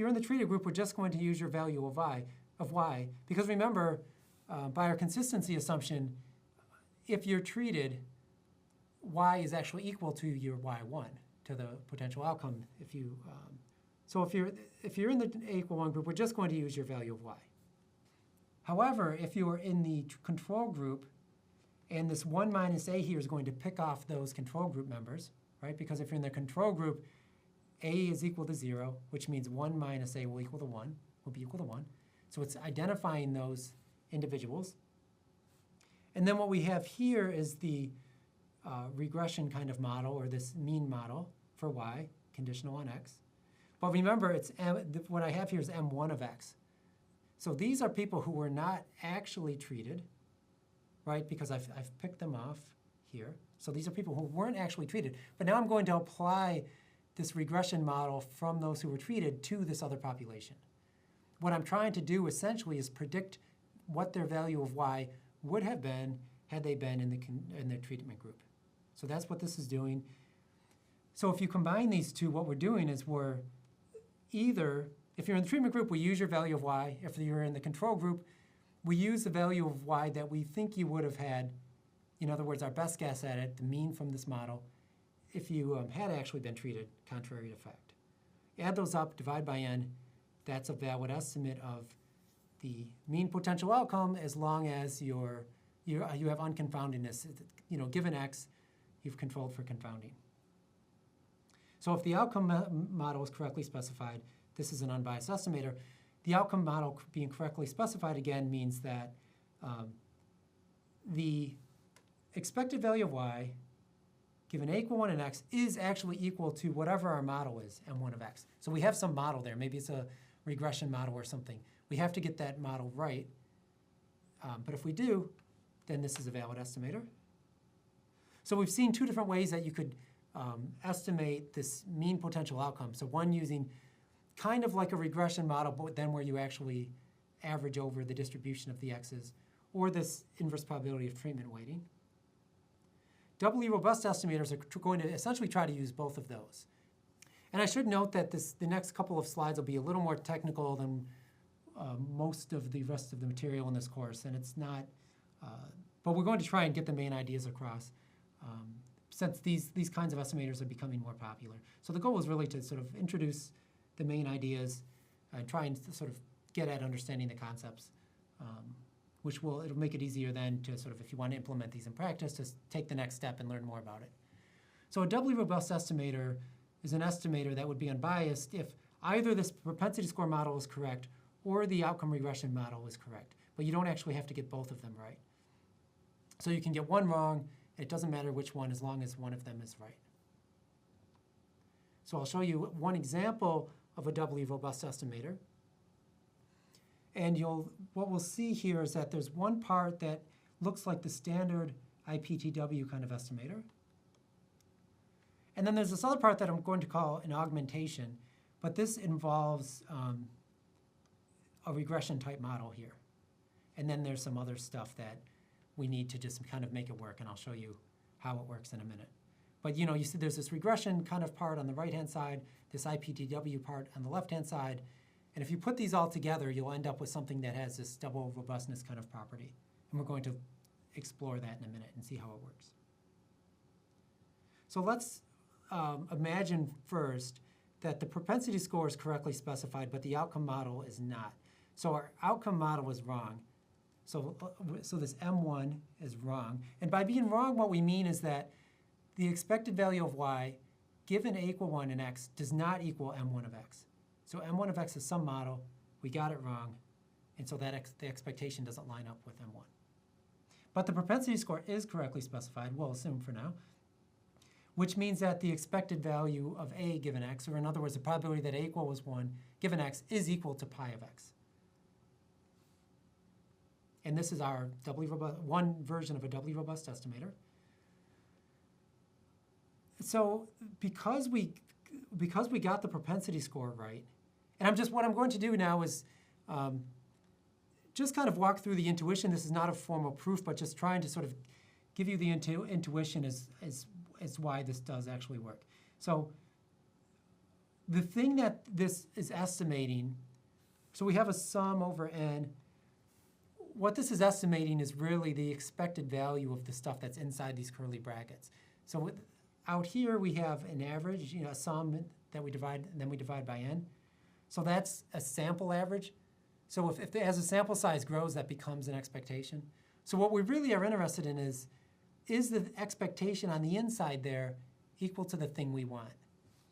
in the treated group, we're just going to use your value of y, because remember, by our consistency assumption, if you're treated, y is actually equal to your y1, to the potential outcome. So if you're in the A equal 1 group, we're just going to use your value of y. However, if you are in the control group, and this 1 minus A here is going to pick off those control group members, right? Because if you're in the control group, A is equal to 0, which means 1 minus A will be equal to 1. So it's identifying those individuals. And then what we have here is the regression kind of model, or this mean model for y, conditional on x. But remember, what I have here is M1 of x. So these are people who were not actually treated, right? Because I've picked them off here. So these are people who weren't actually treated. But now I'm going to apply this regression model from those who were treated to this other population. What I'm trying to do essentially is predict what their value of y would have been had they been in the treatment group. So that's what this is doing. So if you combine these two, what we're doing is we're either, if you're in the treatment group, we use your value of y. If you're in the control group, we use the value of y that we think you would have had, in other words, our best guess at it, the mean from this model, if you had actually been treated contrary to fact. Add those up, divide by n, that's a valid estimate of the mean potential outcome as long as you have unconfoundedness. Given x, you've controlled for confounding. So if the outcome model is correctly specified, this is an unbiased estimator. the outcome model being correctly specified again means that the expected value of y given a equal 1 and x is actually equal to whatever our model is, m1 of x. So we have some model there. Maybe it's a regression model or something. We have to get that model right. But if we do, then this is a valid estimator. So we've seen two different ways that you could estimate this mean potential outcome. So one using kind of like a regression model, but then where you actually average over the distribution of the x's, or this inverse probability of treatment weighting. Doubly robust estimators are going to essentially try to use both of those. And I should note that the next couple of slides will be a little more technical than most of the rest of the material in this course, and it's not, but we're going to try and get the main ideas across since these kinds of estimators are becoming more popular. So the goal is really to sort of introduce the main ideas and try and sort of get at understanding the concepts, which it'll make it easier then to sort of, if you want to implement these in practice, to take the next step and learn more about it. So a doubly robust estimator is an estimator that would be unbiased if either this propensity score model is correct or the outcome regression model is correct. But you don't actually have to get both of them right. So you can get one wrong. It doesn't matter which one as long as one of them is right. So I'll show you one example of a doubly robust estimator. And what we'll see here is that there's one part that looks like the standard IPTW kind of estimator. And then there's this other part that I'm going to call an augmentation, but this involves a regression type model here. And then there's some other stuff that we need to just kind of make it work, and I'll show you how it works in a minute. But you see there's this regression kind of part on the right-hand side, this IPTW part on the left-hand side, and if you put these all together, you'll end up with something that has this double robustness kind of property. And we're going to explore that in a minute and see how it works. So let's imagine first that the propensity score is correctly specified, but the outcome model is not. So our outcome model is wrong. So this M1 is wrong. And by being wrong, what we mean is that the expected value of y given a equal 1 and x does not equal m1 of x. So m1 of x is some model. We got it wrong. And so the expectation doesn't line up with m1. But the propensity score is correctly specified, we'll assume for now, which means that the expected value of a given x, or in other words, the probability that a equals 1 given x is equal to pi of x. And this is our one version of a doubly robust estimator. So because we got the propensity score right, and what I'm going to do now is just kind of walk through the intuition. This is not a formal proof, but just trying to sort of give you the intuition as why this does actually work. So the thing that this is estimating, so we have a sum over n. What this is estimating is really the expected value of the stuff that's inside these curly brackets. So out here we have an average, a sum that we divide, and then we divide by n. So that's a sample average. So if as the sample size grows, that becomes an expectation. So what we really are interested in is the expectation on the inside there equal to the thing we want?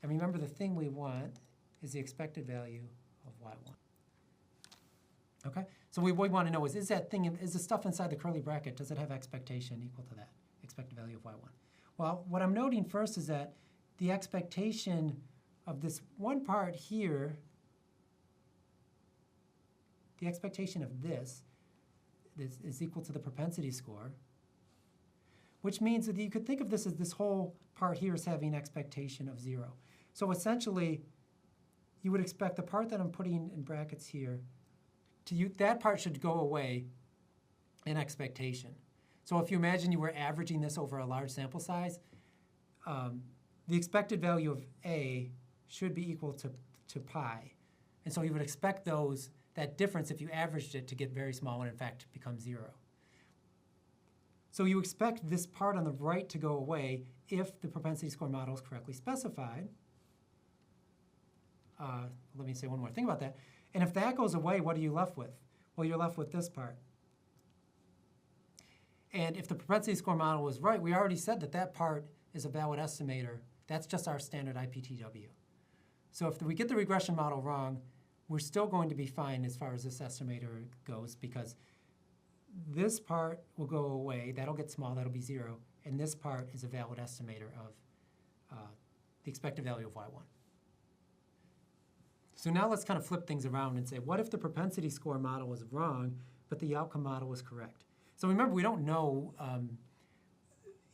And remember, the thing we want is the expected value of y1. Okay? So what we want to know is the stuff inside the curly bracket, does it have expectation equal to that expected value of y1? Well, what I'm noting first is that the expectation of this one part here, the expectation of this is equal to the propensity score, which means that you could think of this as this whole part here as having expectation of 0. So essentially, you would expect the part that I'm putting in brackets here, that part should go away in expectation. So if you imagine you were averaging this over a large sample size, the expected value of a should be equal to pi. And so you would expect that difference, if you averaged it, to get very small and in fact become 0. So you expect this part on the right to go away if the propensity score model is correctly specified. Let me say one more thing about that. And if that goes away, what are you left with? Well, you're left with this part. And if the propensity score model was right, we already said that part is a valid estimator. That's just our standard IPTW. So if we get the regression model wrong, we're still going to be fine as far as this estimator goes, because this part will go away. That'll get small. That'll be 0. And this part is a valid estimator of the expected value of y1. So now let's kind of flip things around and say, what if the propensity score model was wrong, but the outcome model was correct? So remember, we don't know,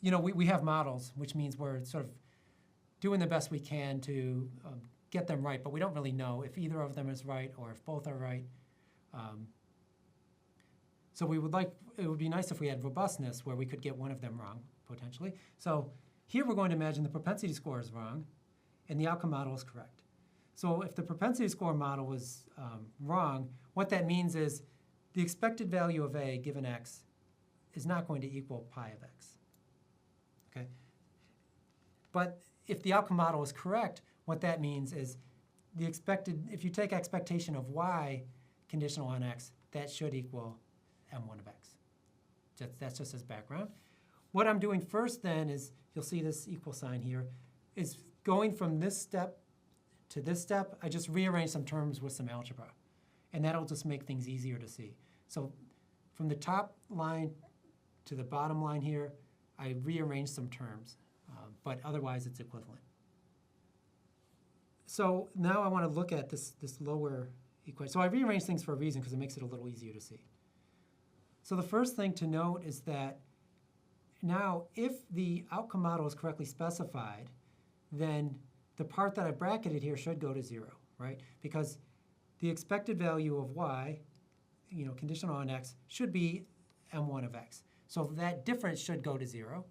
we have models, which means we're sort of doing the best we can to get them right, but we don't really know if either of them is right or if both are right. So it would be nice if we had robustness where we could get one of them wrong, potentially. So here we're going to imagine the propensity score is wrong and the outcome model is correct. So if the propensity score model was wrong, what that means is the expected value of A given x is not going to equal pi of x. Okay? But if the outcome model is correct, what that means is the expected, if you take expectation of y conditional on x, that should equal m1 of x. That's just as background. What I'm doing first then is, you'll see this equal sign here, is going from this step to this step. I just rearrange some terms with some algebra. And that'll just make things easier to see. So from the top line to the bottom line here, I rearrange some terms. But otherwise, it's equivalent. So now I want to look at this lower equation. So I rearrange things for a reason, because it makes it a little easier to see. So the first thing to note is that now, if the outcome model is correctly specified, then the part that I bracketed here should go to 0, right? Because the expected value of y, conditional on x, should be m1 of x. So that difference should go to 0.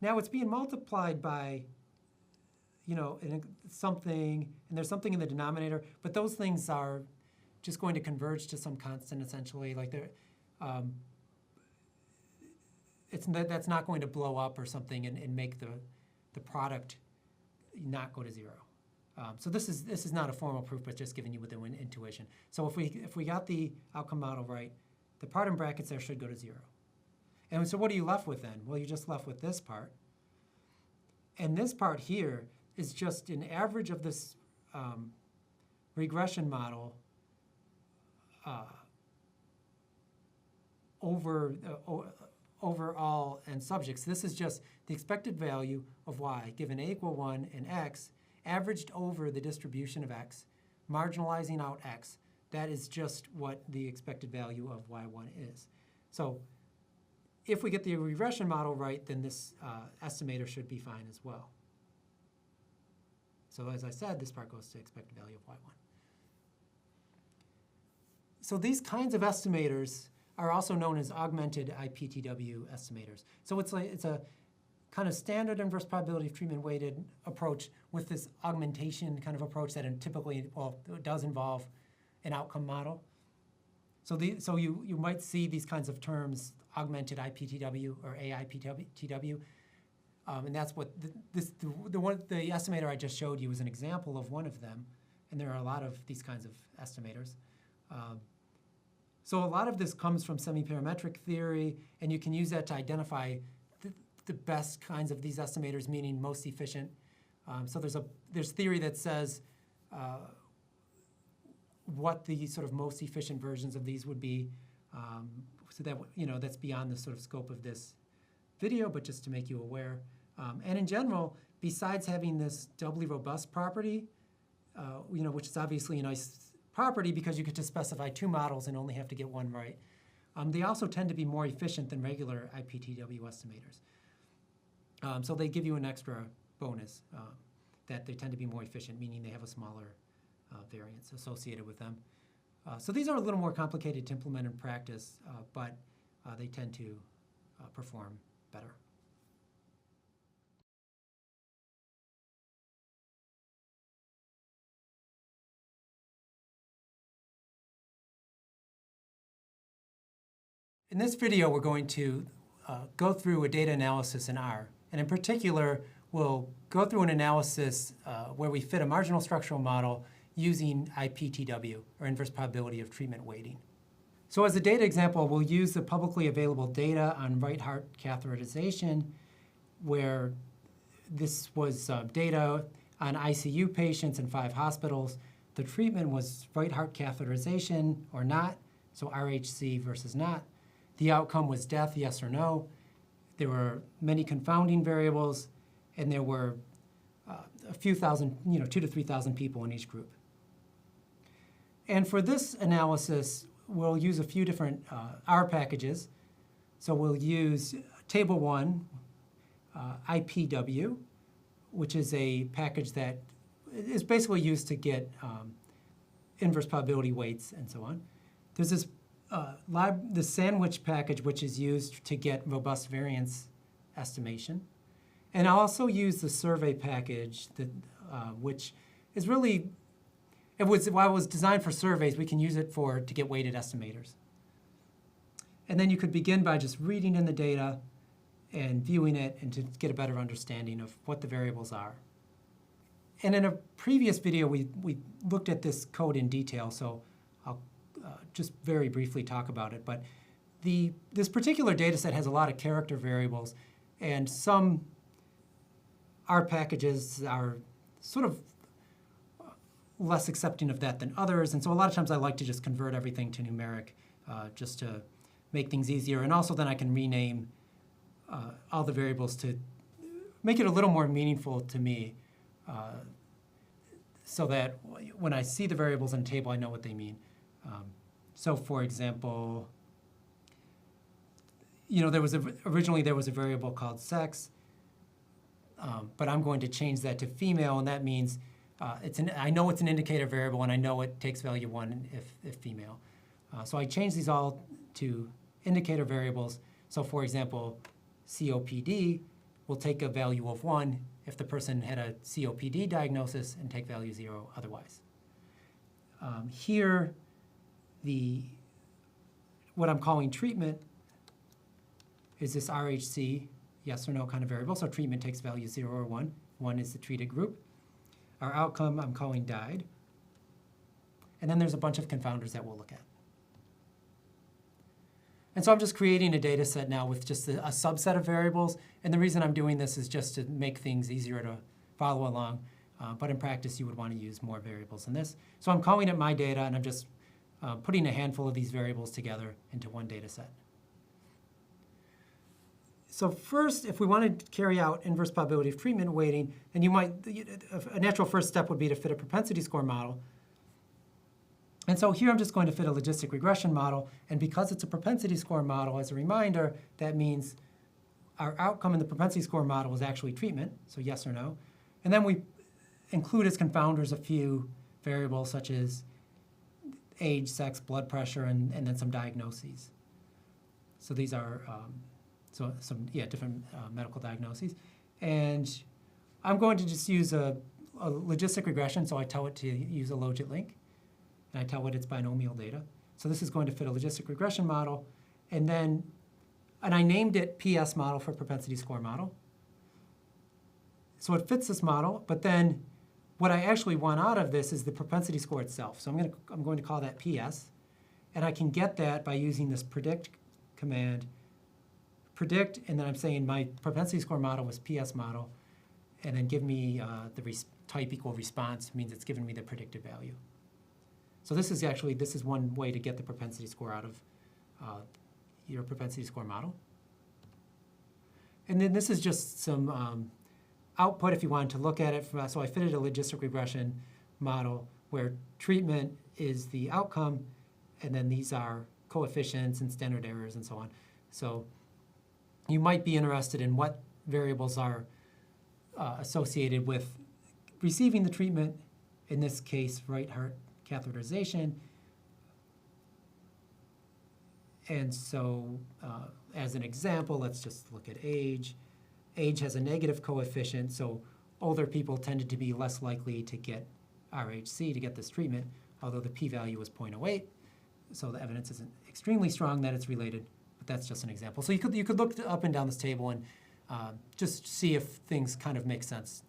Now it's being multiplied by, something, and there's something in the denominator, but those things are just going to converge to some constant, essentially. Like that's not going to blow up or something and make the product not go to 0. So this is not a formal proof, but just giving you with the intuition. So if we got the outcome model right, the part in brackets there should go to 0. And so what are you left with then? Well, you're just left with this part. And this part here is just an average of this regression model over all n subjects. This is just the expected value of y given a equal 1 and x averaged over the distribution of x, marginalizing out x. That is just what the expected value of y1 is. So if we get the regression model right, then this estimator should be fine as well. So as I said, this part goes to expected value of y1. So these kinds of estimators are also known as augmented IPTW estimators. So it's a kind of standard inverse probability of treatment weighted approach with this augmentation kind of approach that typically, does involve an outcome model. So you might see these kinds of terms, augmented IPTW or AIPTW, and that's what the estimator I just showed you is an example of one of them, and there are a lot of these kinds of estimators. So a lot of this comes from semi-parametric theory, and you can use that to identify the best kinds of these estimators, meaning most efficient. So there's theory that says what the sort of most efficient versions of these would be. So that that's beyond the sort of scope of this video, but just to make you aware. And in general, besides having this doubly robust property, which is obviously a nice property because you get to specify 2 models and only have to get one right. They also tend to be more efficient than regular IPTW estimators. So they give you an extra bonus that they tend to be more efficient, meaning they have a smaller variance associated with them. So these are a little more complicated to implement in practice, but they tend to perform better. In this video, we're going to go through a data analysis in R. And in particular, we'll go through an analysis where we fit a marginal structural model using IPTW, or inverse probability of treatment weighting. So as a data example, we'll use the publicly available data on right heart catheterization, where this was data on ICU patients in 5 hospitals. the treatment was right heart catheterization or not, so RHC versus not. The outcome was death, yes or no. There were many confounding variables, and there were a few thousand, 2,000 to 3,000 people in each group. And for this analysis, we'll use a few different R packages. So we'll use Table 1, IPW, which is a package that is basically used to get inverse probability weights and so on. There's this the sandwich package, which is used to get robust variance estimation. And I'll also use the survey package, that, which is really, while it was designed for surveys, we can use it to get weighted estimators. And then you could begin by just reading in the data and viewing it and to get a better understanding of what the variables are. And in a previous video, we looked at this code in detail, so I'll just very briefly talk about it. But this particular data set has a lot of character variables, and some R packages are sort of less accepting of that than others. And so a lot of times I like to just convert everything to numeric just to make things easier. And also then I can rename all the variables to make it a little more meaningful to me so that when I see the variables in a table, I know what they mean. So for example, originally there was a variable called sex, but I'm going to change that to female, and that means I know it's an indicator variable, and I know it takes value 1 if female. So I changed these all to indicator variables. So for example, COPD will take a value of 1 if the person had a COPD diagnosis and take value 0 otherwise. Here, what I'm calling treatment is this RHC, yes or no kind of variable. So treatment takes value 0 or 1. 1 is the treated group. Our outcome I'm calling died. And then there's a bunch of confounders that we'll look at. And so I'm just creating a data set now with just a subset of variables. And the reason I'm doing this is just to make things easier to follow along. But in practice, you would want to use more variables than this. So I'm calling it my data, and I'm just putting a handful of these variables together into one data set. So first, if we want to carry out inverse probability of treatment weighting, then a natural first step would be to fit a propensity score model. And so here I'm just going to fit a logistic regression model. And because it's a propensity score model, as a reminder, that means our outcome in the propensity score model is actually treatment, so yes or no. And then we include as confounders a few variables such as age, sex, blood pressure, and then some diagnoses. So these are different medical diagnoses. And I'm going to just use a logistic regression, so I tell it to use a logit link. And I tell it it's binomial data. So this is going to fit a logistic regression model. And I named it PS model for propensity score model. So it fits this model, but then what I actually want out of this is the propensity score itself. So I'm going to call that PS. And I can get that by using this predict command. Predict, and then I'm saying my propensity score model was PS model, and then give me the type equal response means it's giving me the predicted value. So this is one way to get the propensity score out of your propensity score model. And then this is just some output if you wanted to look at it. So I fitted a logistic regression model where treatment is the outcome, and then these are coefficients and standard errors and so on. So you might be interested in what variables are associated with receiving the treatment, in this case, right heart catheterization. And so as an example, let's just look at age. Age has a negative coefficient, so older people tended to be less likely to get RHC, to get this treatment, although the p-value was 0.08. So the evidence isn't extremely strong that it's related, but that's just an example. So you could look up and down this table and just see if things kind of make sense.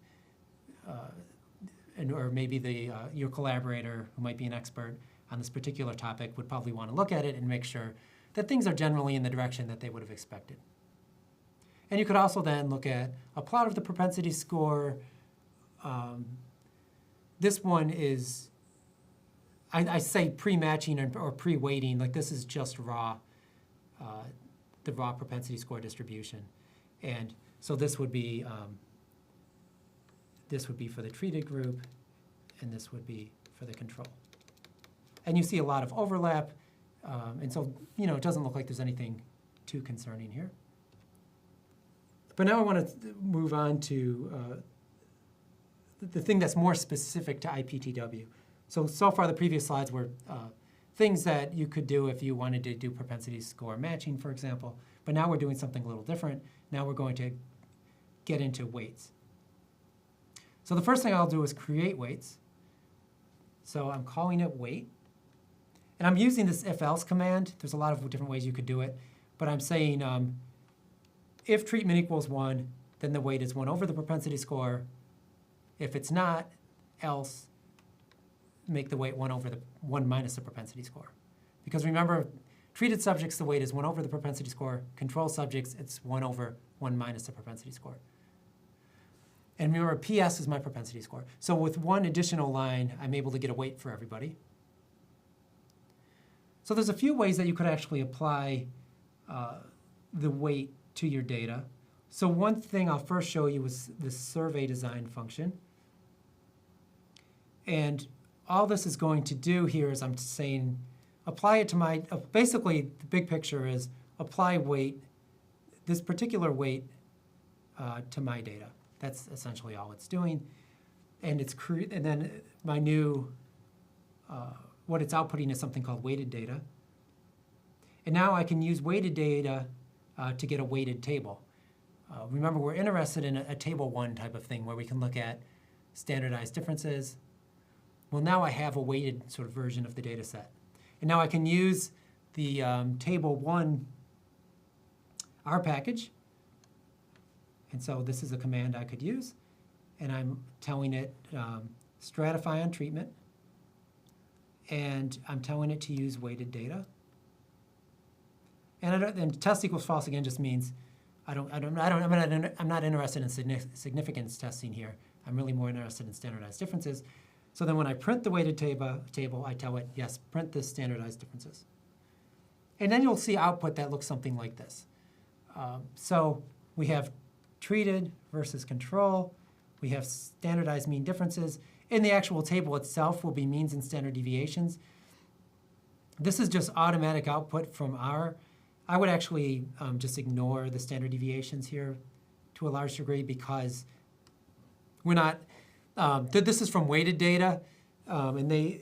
Or maybe your collaborator, who might be an expert on this particular topic, would probably want to look at it and make sure that things are generally in the direction that they would have expected. And you could also then look at a plot of the propensity score. This one is I say pre-matching or pre-weighting, like this is just raw, the raw propensity score distribution. And so this would be for the treated group, and this would be for the control. And you see a lot of overlap, and so, it doesn't look like there's anything too concerning here. But now I want to move on to the thing that's more specific to IPTW. So far the previous slides were things that you could do if you wanted to do propensity score matching, for example. But now we're doing something a little different. Now we're going to get into weights. So the first thing I'll do is create weights. So I'm calling it weight. And I'm using this if-else command. There's a lot of different ways you could do it. But I'm saying if treatment equals 1, then the weight is 1 over the propensity score. If it's not, else make the weight 1 minus the propensity score. Because remember, treated subjects, the weight is 1 over the propensity score. Control subjects, it's 1 over 1 minus the propensity score. And remember, PS is my propensity score. So with one additional line, I'm able to get a weight for everybody. So there's a few ways that you could actually apply the weight to your data. So one thing I'll first show you is the survey design function. And all this is going to do here is I'm saying apply it to my, basically the big picture is apply weight, this particular weight to my data. That's essentially all it's doing. And and then my new, what it's outputting is something called weighted data. And now I can use weighted data to get a weighted table. Remember, we're interested in a table 1 type of thing where we can look at standardized differences. Well, now I have a weighted sort of version of the data set. And now I can use the table 1 R package. And so this is a command I could use. And I'm telling it stratify on treatment. And I'm telling it to use weighted data. And test equals false again just means I'm not interested in significance testing here. I'm really more interested in standardized differences. So then when I print the weighted table, I tell it, yes, print the standardized differences. And then you'll see output that looks something like this. So we have treated versus control. We have standardized mean differences. In the actual table itself will be means and standard deviations. This is just automatic output from R. I would actually just ignore the standard deviations here to a large degree because we're not, this is from weighted data, and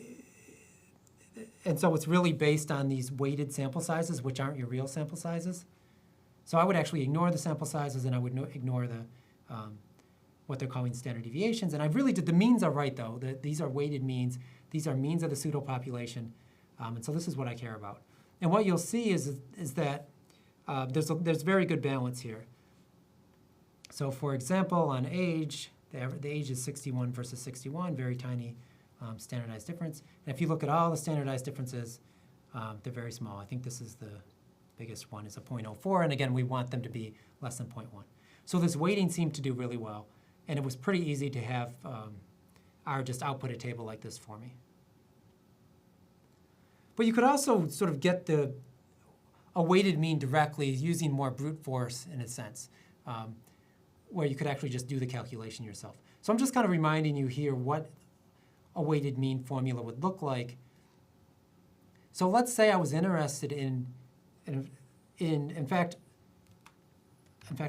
so it's really based on these weighted sample sizes, which aren't your real sample sizes. So I would actually ignore the sample sizes, and I would ignore the what they're calling standard deviations. And I really did, the means are right though. These are weighted means. These are means of the pseudo population, and so this is what I care about. And what you'll see is that there's very good balance here. So for example, on age, the age is 61 versus 61, very tiny standardized difference. And if you look at all the standardized differences, they're very small. I think this is the biggest one is a 0.04, and again, we want them to be less than 0.1. So this weighting seemed to do really well, and it was pretty easy to have R just output a table like this for me. But you could also sort of get a weighted mean directly using more brute force in a sense, where you could actually just do the calculation yourself. So I'm just kind of reminding you here what a weighted mean formula would look like. So let's say I was interested in fact,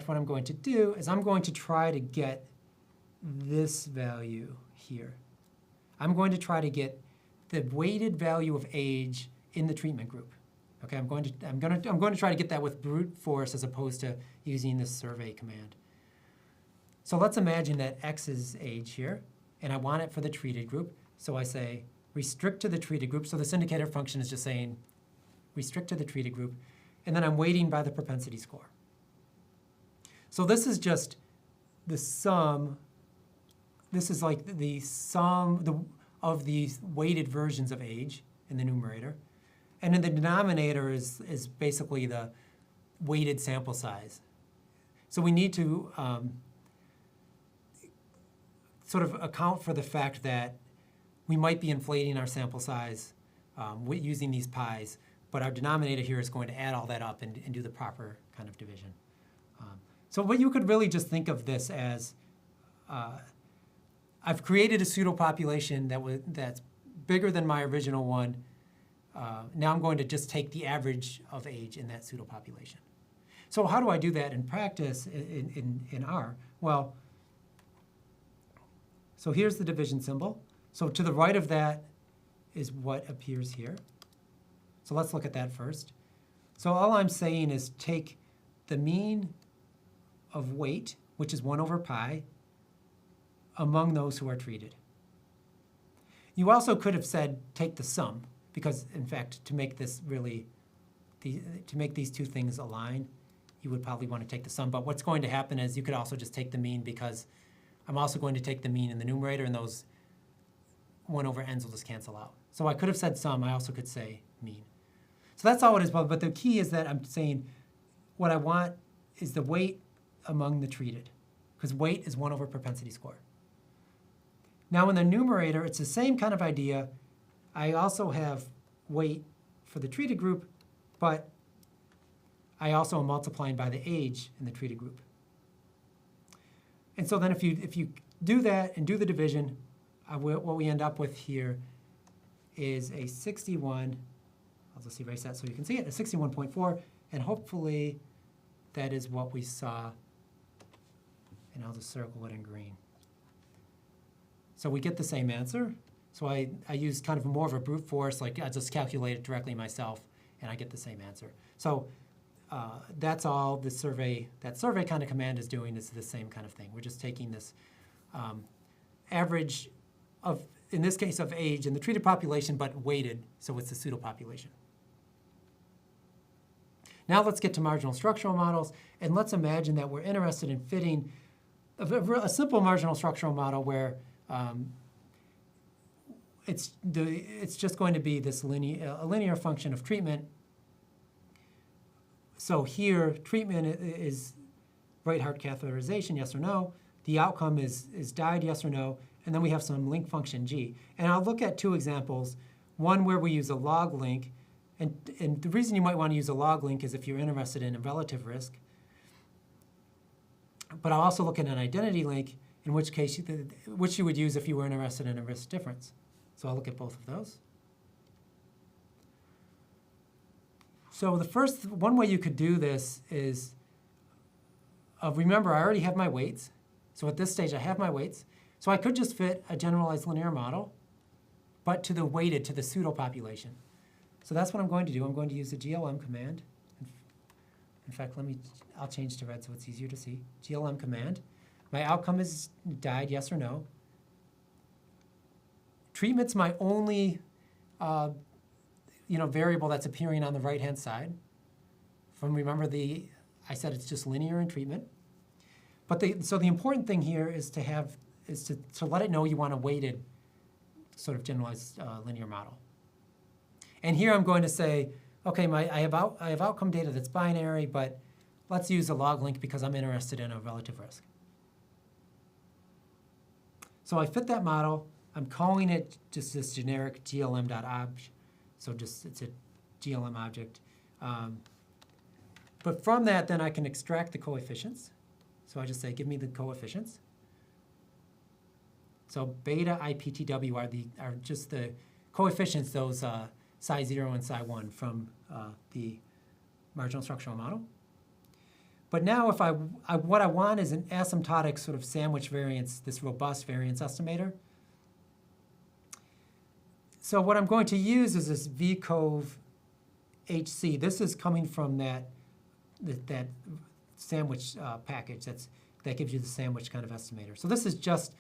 what I'm going to do is I'm going to try to get this value here. I'm going to try to get the weighted value of age in the treatment group. Okay, I'm going to try to get that with brute force as opposed to using this survey command. So let's imagine that X is age here, and I want it for the treated group. So I say restrict to the treated group. So this indicator function is just saying restrict to the treated group, and then I'm weighting by the propensity score. So this is just the sum. This is like the sum of these weighted versions of age in the numerator. And in the denominator is basically the weighted sample size. So we need to sort of account for the fact that we might be inflating our sample size using these pi's, but our denominator here is going to add all that up and do the proper kind of division. So what you could really just think of this as, I've created a pseudo population that's bigger than my original one. Now I'm going to just take the average of age in that pseudo population. So how do I do that in practice in R? Well, so here's the division symbol. So to the right of that is what appears here. So let's look at that first. So all I'm saying is take the mean of weight, which is 1 over pi, among those who are treated. You also could have said take the sum, because in fact, to make this really, to make these two things align, you would probably want to take the sum. But what's going to happen is you could also just take the mean, because I'm also going to take the mean in the numerator, and those 1 over n's will just cancel out. So I could have said sum, I also could say mean. So that's all it is, but the key is that I'm saying what I want is the weight among the treated, because weight is 1 over propensity score. Now in the numerator, it's the same kind of idea. I also have weight for the treated group, but I also am multiplying by the age in the treated group. And so then if you do that and do the division, what we end up with here is a 61, I'll just erase that so you can see it, a 61.4, and hopefully that is what we saw, and I'll just circle it in green. So we get the same answer. So I use kind of more of a brute force, like I just calculate it directly myself, and I get the same answer. So that's all the survey, that survey kind of command is doing, is the same kind of thing. We're just taking this average of, in this case, of age in the treated population, but weighted, so it's the pseudo population. Now let's get to marginal structural models, and let's imagine that we're interested in fitting a simple marginal structural model where it's just going to be this linear function of treatment. So here, treatment is right heart catheterization, yes or no. The outcome is died, yes or no. And then we have some link function G. And I'll look at two examples. One where we use a log link. And the reason you might want to use a log link is if you're interested in a relative risk. But I'll also look at an identity link, in which case, which you would use if you were interested in a risk difference. So I'll look at both of those. So the first, one way you could do this is, remember, I already have my weights. So at this stage, I have my weights. So I could just fit a generalized linear model, but to the weighted, to the pseudo population. So that's what I'm going to do. I'm going to use the GLM command. In fact, I'll change to red so it's easier to see. GLM command. My outcome is died, yes or no. Treatment's my only variable that's appearing on the right-hand side. Remember, I said it's just linear in treatment. But so the important thing here is to let it know you want a weighted sort of generalized linear model. And here I'm going to say, okay, I have outcome data that's binary, but let's use a log link because I'm interested in a relative risk. So I fit that model. I'm calling it just this generic glm.obj. So it's a GLM object. But from that, then I can extract the coefficients. So I just say, give me the coefficients. So beta IPTW are just the coefficients, those psi 0 and psi 1 from the marginal structural model. But now what I want is an asymptotic sort of sandwich variance, this robust variance estimator. So what I'm going to use is this VCOV HC. This is coming from that sandwich package that gives you the sandwich kind of estimator. So this is just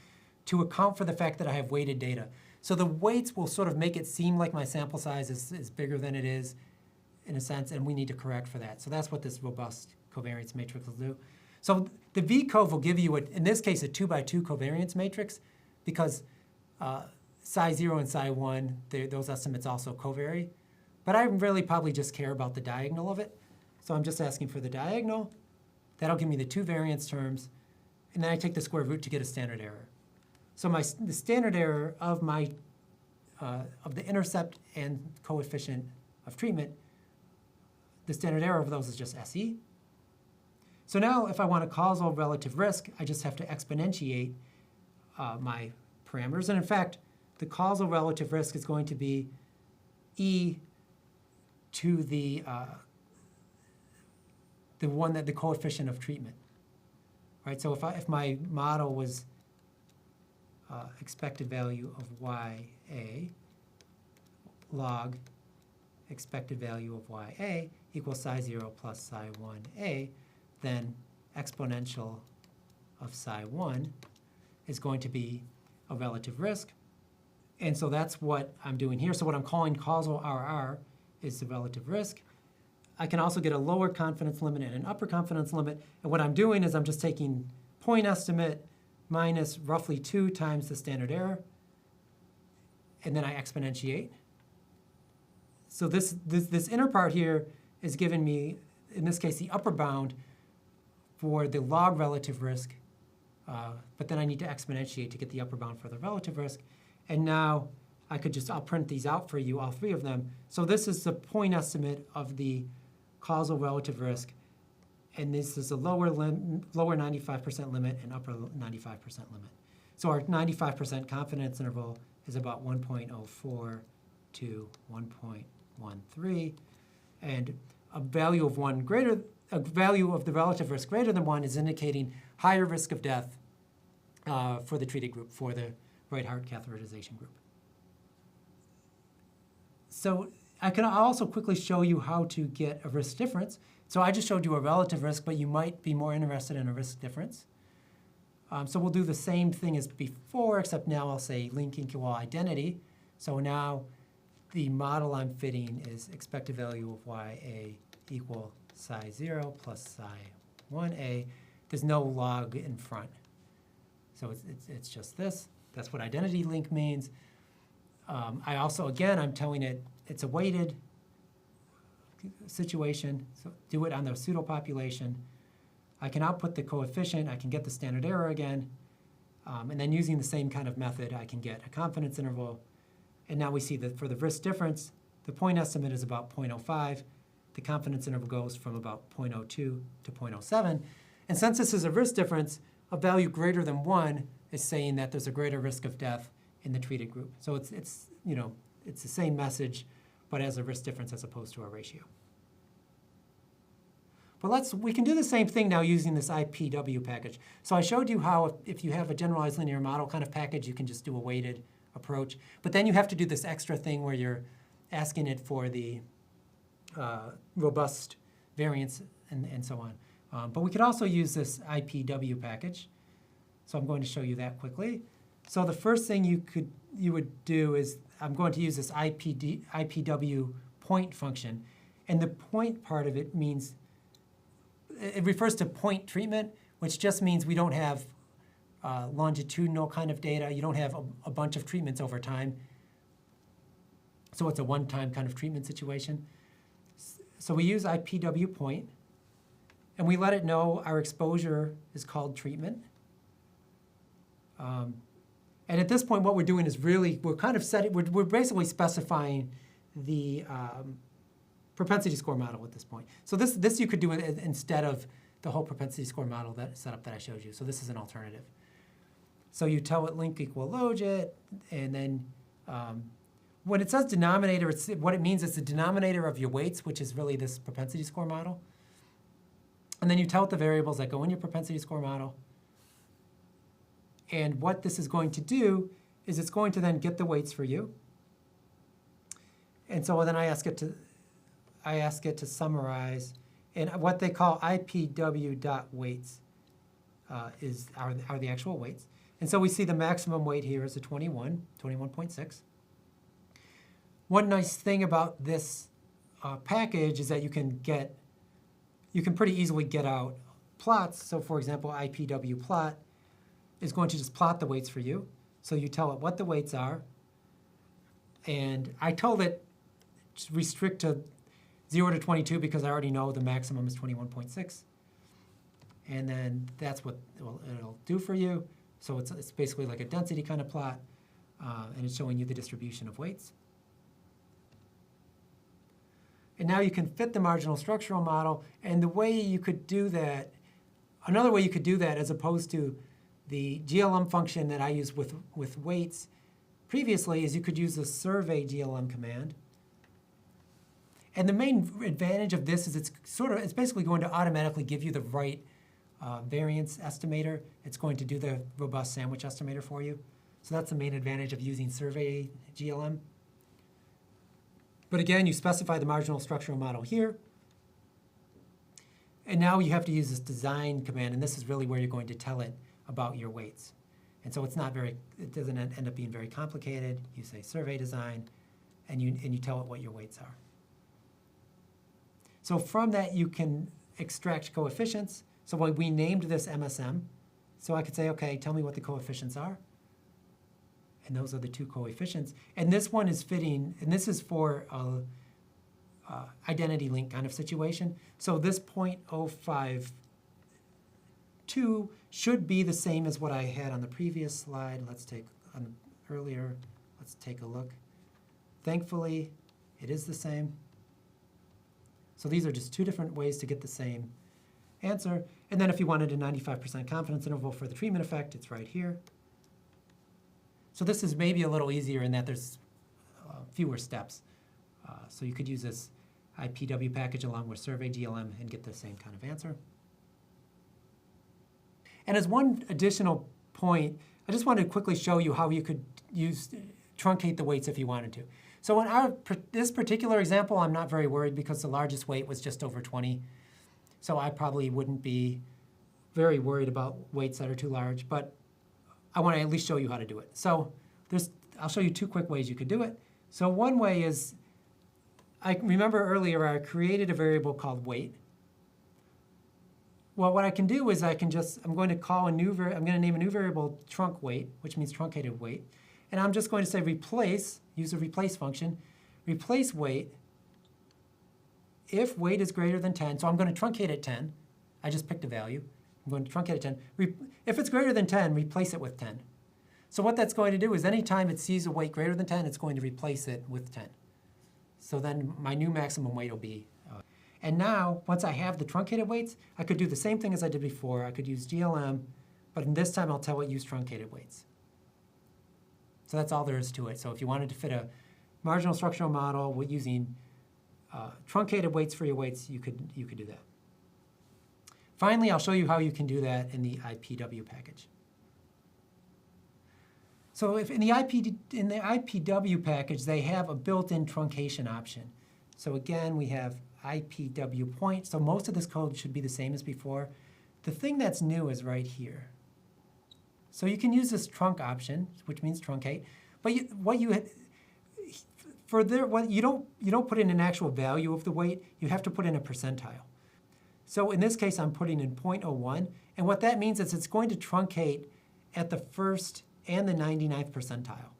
to account for the fact that I have weighted data. So the weights will sort of make it seem like my sample size is bigger than it is, in a sense, and we need to correct for that. So that's what this robust covariance matrix will do. So the VCOV will give you, in this case, a 2x2 covariance matrix, because psi 0 and psi 1, those estimates also covary. But I really probably just care about the diagonal of it. So I'm just asking for the diagonal. That'll give me the two variance terms. And then I take the square root to get a standard error. So the standard error of my of the intercept and coefficient of treatment, the standard error of those is just SE. So now if I want a causal relative risk, I just have to exponentiate my parameters. And in fact, the causal relative risk is going to be E to the coefficient of treatment. Right? So if my model was expected value of YA log expected value of YA equals psi 0 plus psi 1A, then exponential of psi 1 is going to be a relative risk. And so that's what I'm doing here. So what I'm calling causal RR is the relative risk. I can also get a lower confidence limit and an upper confidence limit. And what I'm doing is I'm just taking point estimate minus roughly 2 times the standard error, and then I exponentiate. So this inner part here is giving me, in this case, the upper bound for the log relative risk, but then I need to exponentiate to get the upper bound for the relative risk. And now I'll print these out for you, all 3 of them. So this is the point estimate of the causal relative risk, and this is a lower 95% limit and upper 95% limit. So our 95% confidence interval is about 1.04 to 1.13, and a value of a value of the relative risk greater than 1 is indicating higher risk of death for the treated group, for the right heart catheterization group. So I can also quickly show you how to get a risk difference. So I just showed you a relative risk, but you might be more interested in a risk difference. So we'll do the same thing as before, except now I'll say link equal identity. So now the model I'm fitting is expected value of YA equal psi 0 plus psi 1A. There's no log in front. So it's just this. That's what identity link means. I also, again, I'm telling it it's a weighted situation, so do it on the pseudo population. I can output the coefficient, I can get the standard error again, and then using the same kind of method, I can get a confidence interval. And now we see that for the risk difference, the point estimate is about 0.05. The confidence interval goes from about 0.02 to 0.07. And since this is a risk difference, a value greater than 1 is saying that there's a greater risk of death in the treated group. So it's the same message, but as a risk difference as opposed to a ratio. But we can do the same thing now using this IPW package. So I showed you how if you have a generalized linear model kind of package, you can just do a weighted approach. But then you have to do this extra thing where you're asking it for the robust variance and so on. But we could also use this IPW package. So I'm going to show you that quickly. So the first thing you would do is I'm going to use this IPW point function. And the point part of it means, it refers to point treatment, which just means we don't have longitudinal kind of data. You don't have a bunch of treatments over time. So it's a one-time kind of treatment situation. So we use IPW point, and we let it know our exposure is called treatment. And at this point, what we're doing is we're kind of we're basically specifying the propensity score model at this point. So this you could do instead of the whole propensity score model setup that I showed you. So this is an alternative. So you tell it link equal logit, and then when it says denominator, what it means is the denominator of your weights, which is really this propensity score model. And then you tell it the variables that go in your propensity score model. And what this is going to do is it's going to then get the weights for you. And so then I ask it to summarize, and what they call IPW.weights are the actual weights. And so we see the maximum weight here is a 21.6. One nice thing about this package is that you can pretty easily get out plots. So for example, IPW plot is going to just plot the weights for you. So you tell it what the weights are. And I told it to restrict to 0 to 22 because I already know the maximum is 21.6. And then that's what it'll do for you. So it's basically like a density kind of plot. and it's showing you the distribution of weights. And now you can fit the marginal structural model, and the way you could do that, another way you could do that as opposed to the GLM function that I used with weights previously is you could use the survey GLM command. And the main advantage of this is it's basically going to automatically give you the right variance estimator. It's going to do the robust sandwich estimator for you. So that's the main advantage of using survey GLM. But again, you specify the marginal structural model here. And now you have to use this design command, and this is really where you're going to tell it about your weights. And so it doesn't end up being very complicated. You say survey design, and you tell it what your weights are. So from that, you can extract coefficients. So we named this MSM. So I could say, okay, tell me what the coefficients are. And those are the two coefficients. And this one is fitting, and this is for a identity link kind of situation. So this 0.052 should be the same as what I had on the previous slide. Let's take a look. Thankfully, it is the same. So these are just two different ways to get the same answer. And then if you wanted a 95% confidence interval for the treatment effect, it's right here. So this is maybe a little easier in that there's fewer steps. So you could use this IPW package along with survey GLM and get the same kind of answer. And as one additional point, I just wanted to quickly show you how you could truncate the weights if you wanted to. So in this particular example, I'm not very worried because the largest weight was just over 20. So I probably wouldn't be very worried about weights that are too large, but I want to at least show you how to do it. So I'll show you two quick ways you could do it. So one way is, I remember earlier I created a variable called weight. Well, what I can do is I'm going to name a new variable trunk weight, which means truncated weight. And I'm just going to say replace, use the replace function, replace weight if weight is greater than 10. So I'm going to truncate at 10. I just picked a value. I'm going to truncate at 10. If it's greater than 10, replace it with 10. So what that's going to do is anytime it sees a weight greater than 10, it's going to replace it with 10. So then my new maximum weight will be. And now, once I have the truncated weights, I could do the same thing as I did before. I could use GLM, but in this time I'll tell it use truncated weights. So that's all there is to it. So if you wanted to fit a marginal structural model with using truncated weights for your weights, you could do that. Finally, I'll show you how you can do that in the IPW package. So if in the IPW package, they have a built-in truncation option. So again, we have IPW point. So most of this code should be the same as before. The thing that's new is right here. So you can use this trunk option, which means truncate, but you don't put in an actual value of the weight. You have to put in a percentile. So in this case, I'm putting in 0.01, and what that means is it's going to truncate at the first and the 99th percentile.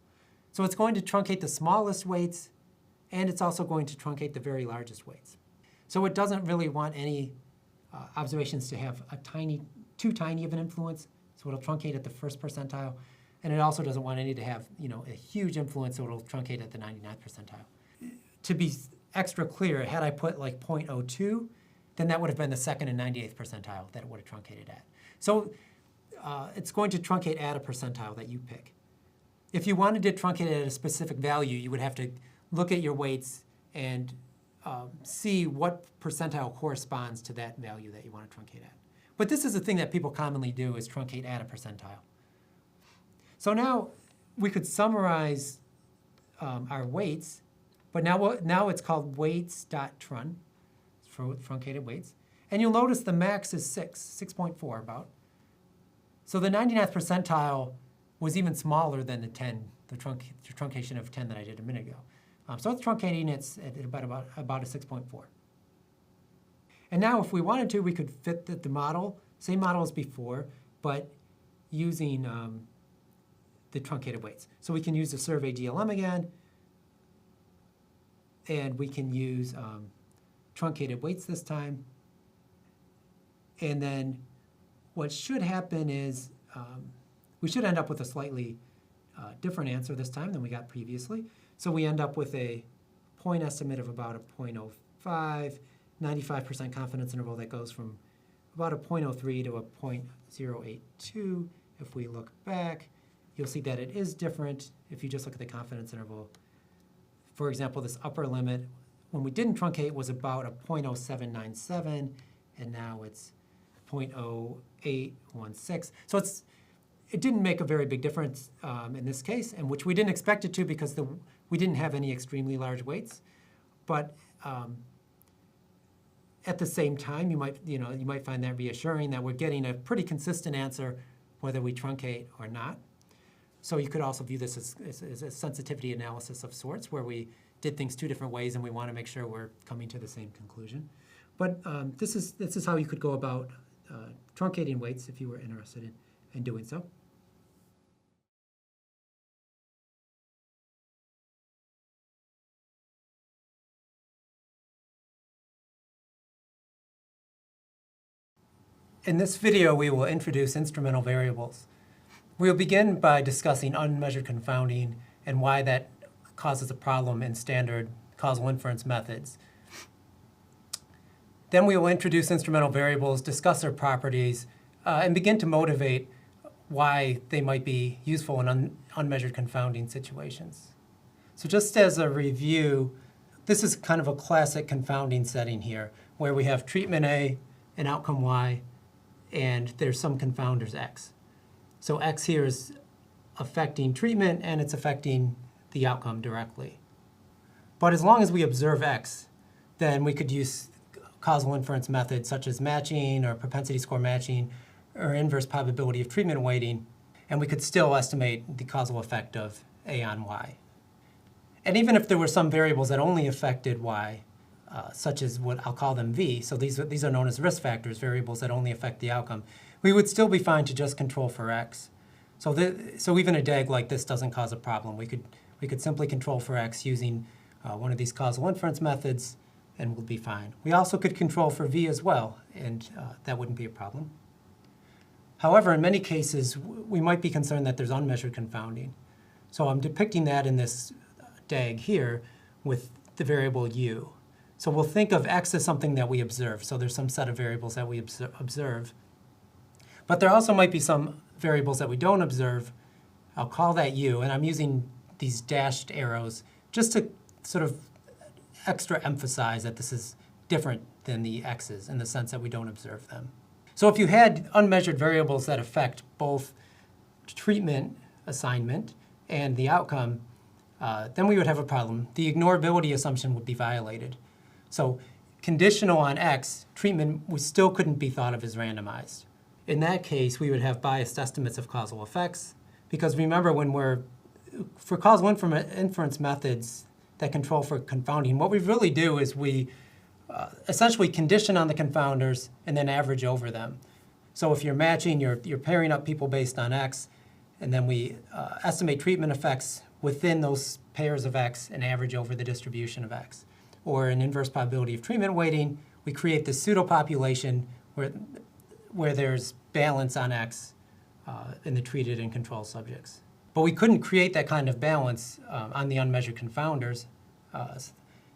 So it's going to truncate the smallest weights, and it's also going to truncate the very largest weights. So it doesn't really want any observations to have too tiny of an influence, so it'll truncate at the first percentile, and it also doesn't want any to have a huge influence, so it'll truncate at the 99th percentile. To be extra clear, had I put like 0.02, then that would have been the second and 98th percentile that it would have truncated at. So it's going to truncate at a percentile that you pick. If you wanted to truncate it at a specific value, you would have to look at your weights and see what percentile corresponds to that value that you want to truncate at. But this is the thing that people commonly do, is truncate at a percentile. So now we could summarize our weights, but now it's called weights.trun, for truncated weights. And you'll notice the max is 6.4 about. So the 99th percentile was even smaller than the 10, the truncation of 10 that I did a minute ago. So it's truncating at about a 6.4. And now if we wanted to, we could fit the model, same model as before, but using the truncated weights. So we can use the survey GLM again, and we can use truncated weights this time. And then what should happen is we should end up with a slightly different answer this time than we got previously. So we end up with a point estimate of about a 0.05, 95% confidence interval that goes from about a 0.03 to a 0.082. If we look back, you'll see that it is different if you just look at the confidence interval. For example, this upper limit, when we didn't truncate, was about a 0.0797, and now it's 0.0816. So it didn't make a very big difference in this case, and which we didn't expect it to because we didn't have any extremely large weights. But at the same time, you might find that reassuring that we're getting a pretty consistent answer whether we truncate or not. So you could also view this as a sensitivity analysis of sorts, where we did things two different ways and we want to make sure we're coming to the same conclusion. But this is how you could go about truncating weights if you were interested in doing so. In this video, we will introduce instrumental variables. We'll begin by discussing unmeasured confounding and why that causes a problem in standard causal inference methods. Then we will introduce instrumental variables, discuss their properties, and begin to motivate why they might be useful in unmeasured confounding situations. So just as a review, this is kind of a classic confounding setting here, where we have treatment A and outcome Y, and there's some confounders X. So X here is affecting treatment, and it's affecting the outcome directly. But as long as we observe X, then we could use causal inference methods such as matching or propensity score matching or inverse probability of treatment weighting, and we could still estimate the causal effect of A on Y. And even if there were some variables that only affected Y, such as what I'll call them V, so these are known as risk factors, variables that only affect the outcome, we would still be fine to just control for X. So even a DAG like this doesn't cause a problem. We could simply control for X using one of these causal inference methods, and we'll be fine. We also could control for V as well, and that wouldn't be a problem. However, in many cases, we might be concerned that there's unmeasured confounding. So I'm depicting that in this DAG here with the variable U. So we'll think of X as something that we observe. So there's some set of variables that we observe. But there also might be some variables that we don't observe. I'll call that U, and I'm using these dashed arrows just to sort of extra emphasize that this is different than the X's in the sense that we don't observe them. So if you had unmeasured variables that affect both treatment assignment and the outcome, then we would have a problem. The ignorability assumption would be violated. So conditional on X, treatment still couldn't be thought of as randomized. In that case, we would have biased estimates of causal effects, because remember, for causal inference methods that control for confounding, what we really do is we essentially condition on the confounders and then average over them. So if you're matching, you're pairing up people based on X, and then we estimate treatment effects within those pairs of X and average over the distribution of X. Or an inverse probability of treatment weighting, we create this pseudo-population where there's balance on X in the treated and control subjects. But we couldn't create that kind of balance on the unmeasured confounders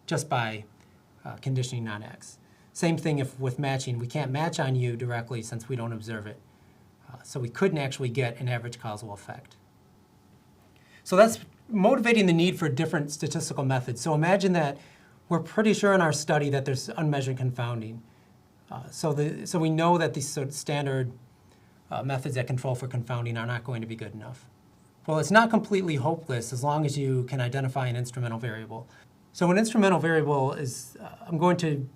just by conditioning on X. Same thing with matching. We can't match on U directly since we don't observe it. So we couldn't actually get an average causal effect. So that's motivating the need for different statistical methods. So imagine that we're pretty sure in our study that there's unmeasured confounding. So we know that these sort of standard methods that control for confounding are not going to be good enough. Well, it's not completely hopeless as long as you can identify an instrumental variable. So an instrumental variable is, I'm going to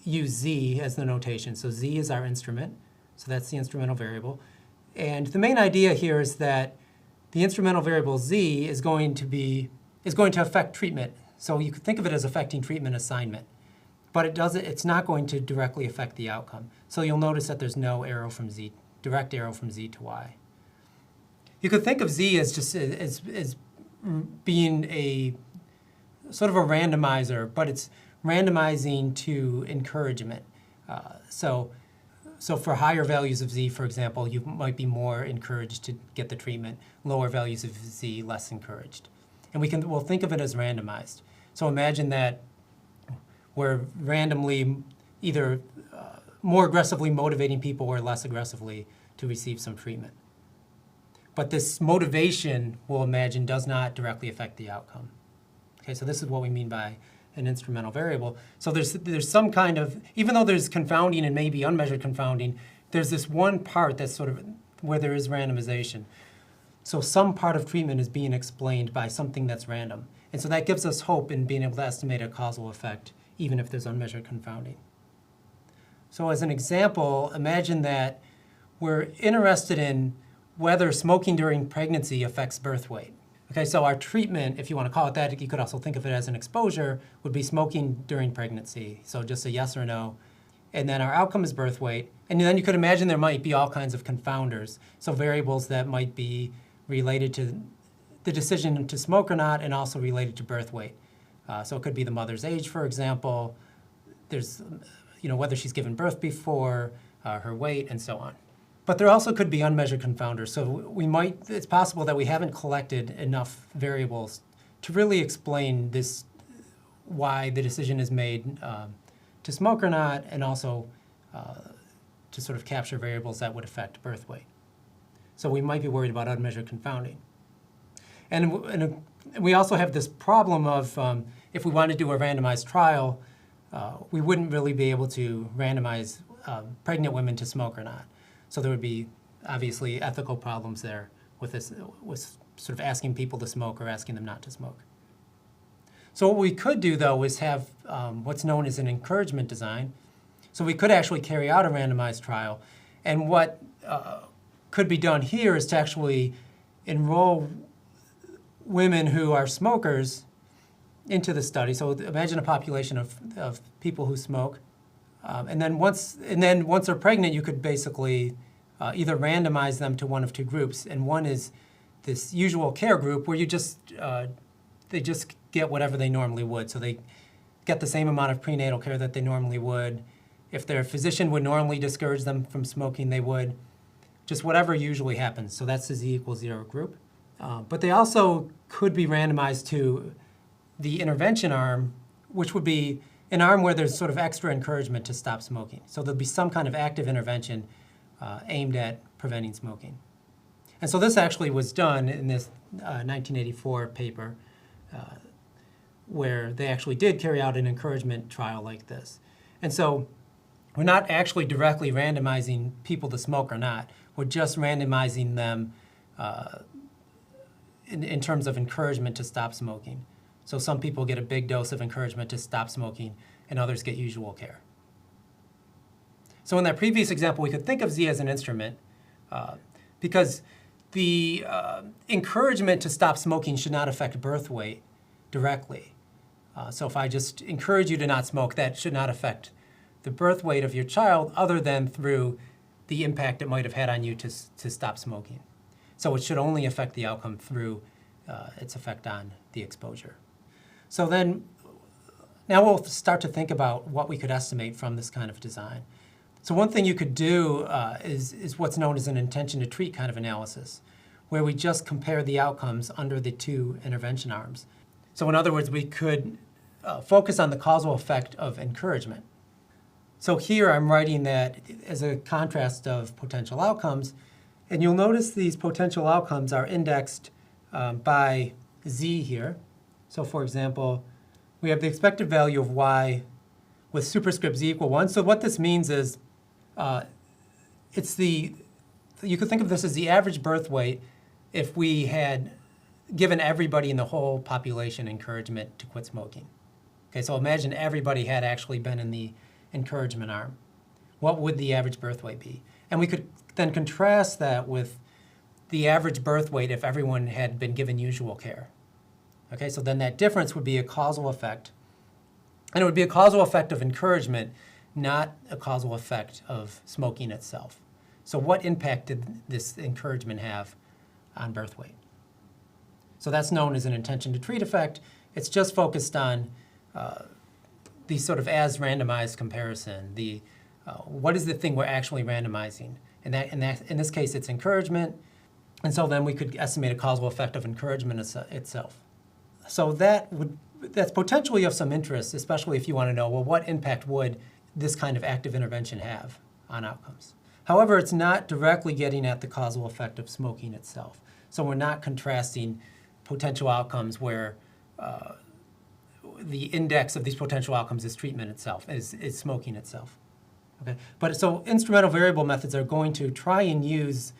use Z as the notation. So Z is our instrument. So that's the instrumental variable. And the main idea here is that the instrumental variable Z is going to affect treatment. So you could think of it as affecting treatment assignment. But it's not going to directly affect the outcome. So you'll notice that there's no arrow from Z, direct arrow from Z to Y. You could think of Z as just as being a sort of a randomizer, but it's randomizing to encouragement. So So for higher values of Z, for example, you might be more encouraged to get the treatment. Lower values of Z, less encouraged. And we'll think of it as randomized. So imagine that we're randomly either more aggressively motivating people or less aggressively to receive some treatment. But this motivation, we'll imagine, does not directly affect the outcome. Okay, so this is what we mean by an instrumental variable. So there's some kind of, even though there's confounding and maybe unmeasured confounding, there's this one part that's sort of where there is randomization. So some part of treatment is being explained by something that's random. And so that gives us hope in being able to estimate a causal effect, even if there's unmeasured confounding. So as an example, imagine that we're interested in whether smoking during pregnancy affects birth weight. Okay, so our treatment, if you want to call it that, you could also think of it as an exposure, would be smoking during pregnancy. So just a yes or no. And then our outcome is birth weight. And then you could imagine there might be all kinds of confounders. So variables that might be related to the decision to smoke or not, and also related to birth weight. So it could be the mother's age, for example. There's, whether she's given birth before, her weight, and so on. But there also could be unmeasured confounders. So it's possible that we haven't collected enough variables to really explain this, why the decision is made to smoke or not, and also to sort of capture variables that would affect birth weight. So we might be worried about unmeasured confounding. And we also have this problem of if we want to do a randomized trial, we wouldn't really be able to randomize pregnant women to smoke or not. So there would be obviously ethical problems there with sort of asking people to smoke or asking them not to smoke. So what we could do, though, is have what's known as an encouragement design. So we could actually carry out a randomized trial. And what could be done here is to actually enroll women who are smokers into the study. So imagine a population of people who smoke. And then once they're pregnant, you could basically either randomize them to one of two groups. And one is this usual care group where they just get whatever they normally would. So they get the same amount of prenatal care that they normally would. If their physician would normally discourage them from smoking, they would. Just whatever usually happens. So that's the Z equals 0 group. But they also could be randomized to the intervention arm, which would be an arm where there's sort of extra encouragement to stop smoking. So there'll be some kind of active intervention aimed at preventing smoking. And so this actually was done in this 1984 paper where they actually did carry out an encouragement trial like this. And so we're not actually directly randomizing people to smoke or not. We're just randomizing them in terms of encouragement to stop smoking. So some people get a big dose of encouragement to stop smoking, and others get usual care. So in that previous example, we could think of Z as an instrument because the encouragement to stop smoking should not affect birth weight directly. So if I just encourage you to not smoke, that should not affect the birth weight of your child other than through the impact it might have had on you to stop smoking. So it should only affect the outcome through its effect on the exposure. So then, now we'll start to think about what we could estimate from this kind of design. So one thing you could do is what's known as an intention to treat kind of analysis, where we just compare the outcomes under the two intervention arms. So in other words, we could focus on the causal effect of encouragement. So here I'm writing that as a contrast of potential outcomes, and you'll notice these potential outcomes are indexed by Z here. So for example, we have the expected value of Y with superscript Z equal 1. So what this means is you could think of this as the average birth weight if we had given everybody in the whole population encouragement to quit smoking. Okay, so imagine everybody had actually been in the encouragement arm. What would the average birth weight be? And we could then contrast that with the average birth weight if everyone had been given usual care. Okay, so then that difference would be a causal effect. And it would be a causal effect of encouragement, not a causal effect of smoking itself. So what impact did this encouragement have on birth weight? So that's known as an intention to treat effect. It's just focused on the sort of as randomized comparison, the what is the thing we're actually randomizing? In this case, it's encouragement. And so then we could estimate a causal effect of encouragement itself. So that's potentially of some interest, especially if you want to know, well, what impact would this kind of active intervention have on outcomes? However, it's not directly getting at the causal effect of smoking itself. So we're not contrasting potential outcomes where the index of these potential outcomes is treatment itself, is smoking itself. Okay? But so instrumental variable methods are going to try and use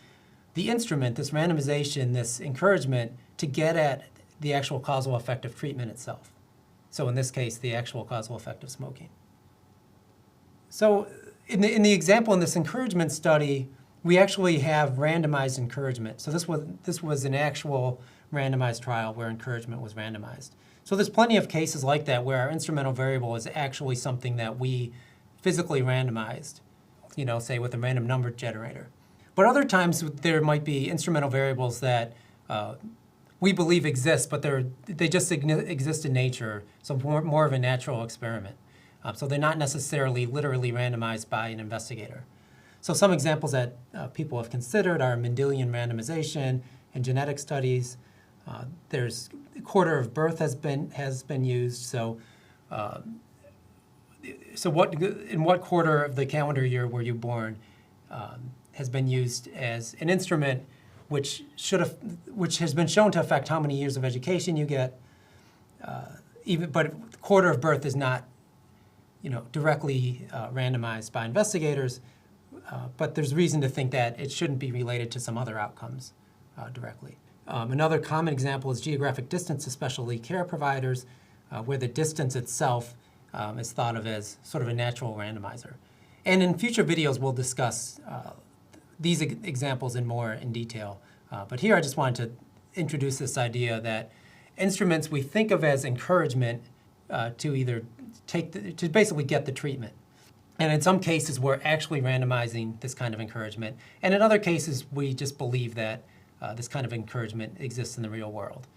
the instrument, this randomization, this encouragement, to get at the actual causal effect of treatment itself. So in this case, the actual causal effect of smoking. So in the example in this encouragement study, we actually have randomized encouragement. So this was an actual randomized trial where encouragement was randomized. So there's plenty of cases like that where our instrumental variable is actually something that we physically randomized, say with a random number generator. But other times there might be instrumental variables that we believe exist, but they just exist in nature, so more of a natural experiment. So they're not necessarily literally randomized by an investigator. So some examples that people have considered are Mendelian randomization and genetic studies. There's quarter of birth has been used. So in what quarter of the calendar year were you born has been used as an instrument which has been shown to affect how many years of education you get. But quarter of birth is not directly randomized by investigators, but there's reason to think that it shouldn't be related to some other outcomes directly. Another common example is geographic distance, especially care providers, where the distance itself is thought of as sort of a natural randomizer. And in future videos, we'll discuss these examples in detail. But here I just wanted to introduce this idea that instruments we think of as encouragement to either to basically get the treatment. And in some cases, we're actually randomizing this kind of encouragement. And in other cases, we just believe that this kind of encouragement exists in the real world.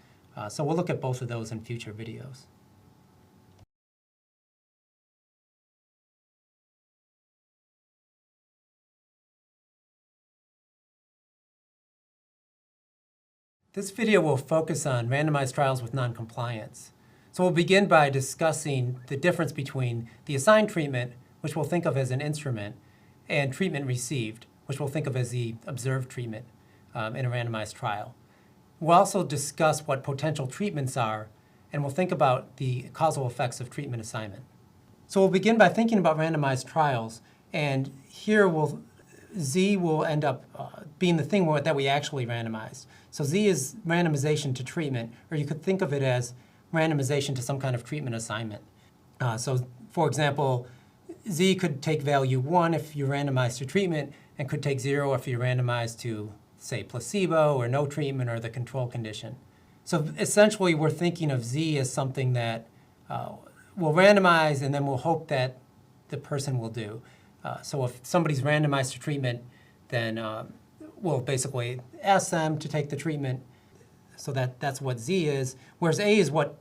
So we'll look at both of those in future videos. This video will focus on randomized trials with noncompliance. So we'll begin by discussing the difference between the assigned treatment, which we'll think of as an instrument, and treatment received, which we'll think of as the observed treatment in a randomized trial. We'll also discuss what potential treatments are, and we'll think about the causal effects of treatment assignment. So we'll begin by thinking about randomized trials, and here Z will end up being the thing that we actually randomized. So Z is randomization to treatment, or you could think of it as randomization to some kind of treatment assignment. So for example, Z could take value 1 if you're randomized to treatment, and could take 0 if you're randomized to, say, placebo or no treatment or the control condition. So essentially, we're thinking of Z as something that we'll randomize and then we'll hope that the person will do. So if somebody's randomized to treatment, then we'll basically ask them to take the treatment. So that's what Z is, whereas A is what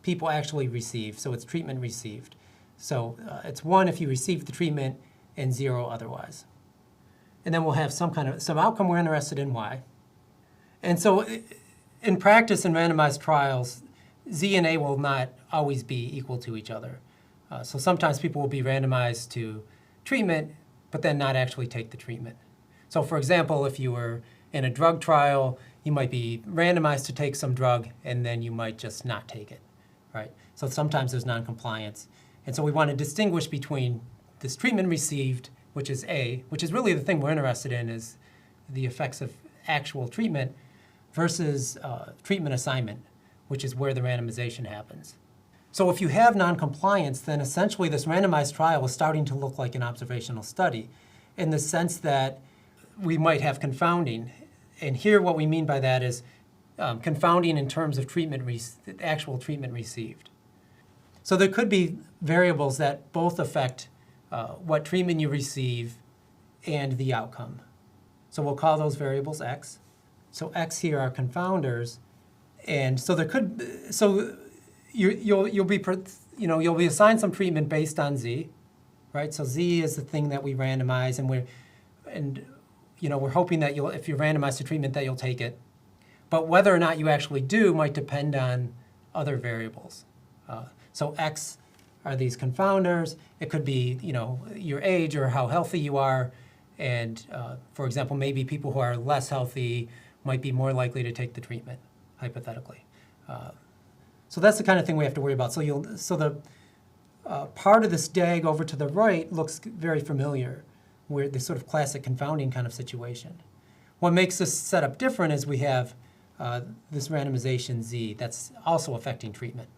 people actually receive, so it's treatment received. So it's 1 if you receive the treatment and 0 otherwise. And then we'll have some outcome we're interested in, Y. And so in practice in randomized trials, Z and A will not always be equal to each other. So sometimes people will be randomized to treatment, but then not actually take the treatment. So for example, if you were in a drug trial, you might be randomized to take some drug, and then you might just not take it, right? So sometimes there's noncompliance. And so we want to distinguish between this treatment received, which is A, which is really the thing we're interested in, is the effects of actual treatment, versus treatment assignment, which is where the randomization happens. So if you have noncompliance, then essentially this randomized trial is starting to look like an observational study in the sense that we might have confounding. And here what we mean by that is confounding in terms of actual treatment received. So there could be variables that both affect what treatment you receive and the outcome. So we'll call those variables X. So X here are confounders, and so you'll be assigned some treatment based on Z, right? So Z is the thing that we randomize, and we're hoping that if you're randomized to treatment, that you'll take it. But whether or not you actually do might depend on other variables. So X are these confounders. It could be, your age or how healthy you are. And for example, maybe people who are less healthy might be more likely to take the treatment, hypothetically. So that's the kind of thing we have to worry about. So the part of this DAG over to the right looks very familiar, where this sort of classic confounding kind of situation. What makes this setup different is we have this randomization Z that's also affecting treatment.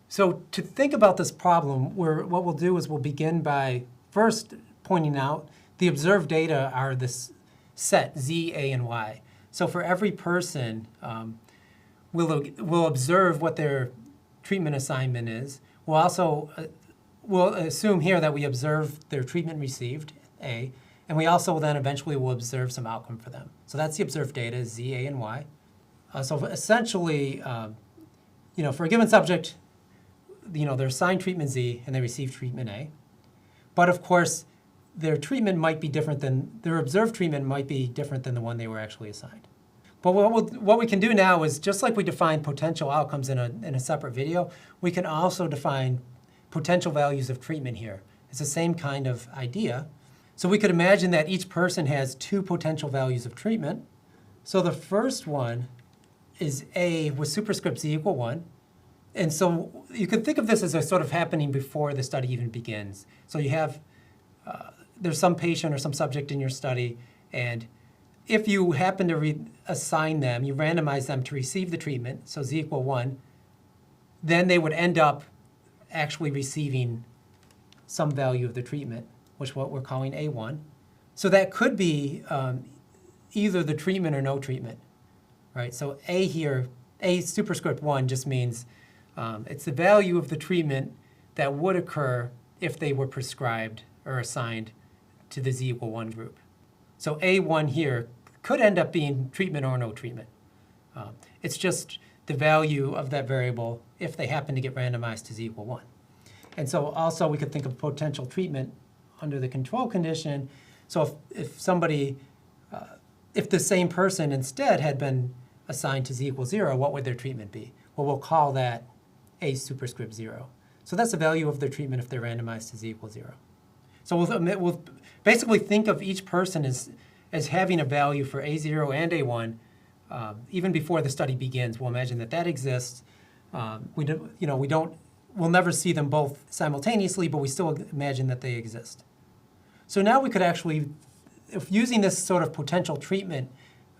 So to think about this problem, what we'll do is we'll begin by first pointing out the observed data are this set Z, A, and Y. So for every person, we'll observe what their treatment assignment is. We'll also we'll assume here that we observe their treatment received, A, and we also then eventually will observe some outcome for them. So that's the observed data, Z, A, and Y. So essentially, for a given subject, they're assigned treatment Z and they receive treatment A. But of course, their treatment might be different their observed treatment might be different than the one they were actually assigned. But what we can do now is, just like we define potential outcomes in a separate video, we can also define potential values of treatment here. It's the same kind of idea. So we could imagine that each person has two potential values of treatment. So the first one is A with superscript Z equal 1. And so you can think of this as a sort of happening before the study even begins. So you have, there's some patient or some subject in your study, and if you happen to assign them, you randomize them to receive the treatment, so Z equal 1, then they would end up actually receiving some value of the treatment, which is what we're calling A1. So that could be either the treatment or no treatment, right? So A here, A superscript 1 just means it's the value of the treatment that would occur if they were prescribed or assigned to the Z equal 1 group. So A1 here could end up being treatment or no treatment. It's just the value of that variable if they happen to get randomized to Z equal 1. And so also we could think of potential treatment under the control condition. So if somebody, if the same person instead had been assigned to Z equals 0, what would their treatment be? Well, we'll call that A superscript 0. So that's the value of their treatment if they're randomized to Z equals 0. So we'll basically think of each person as having a value for A0 and A1 even before the study begins. We'll imagine that exists. We'll never see them both simultaneously, but we still imagine that they exist. So now we could actually, if using this sort of potential treatment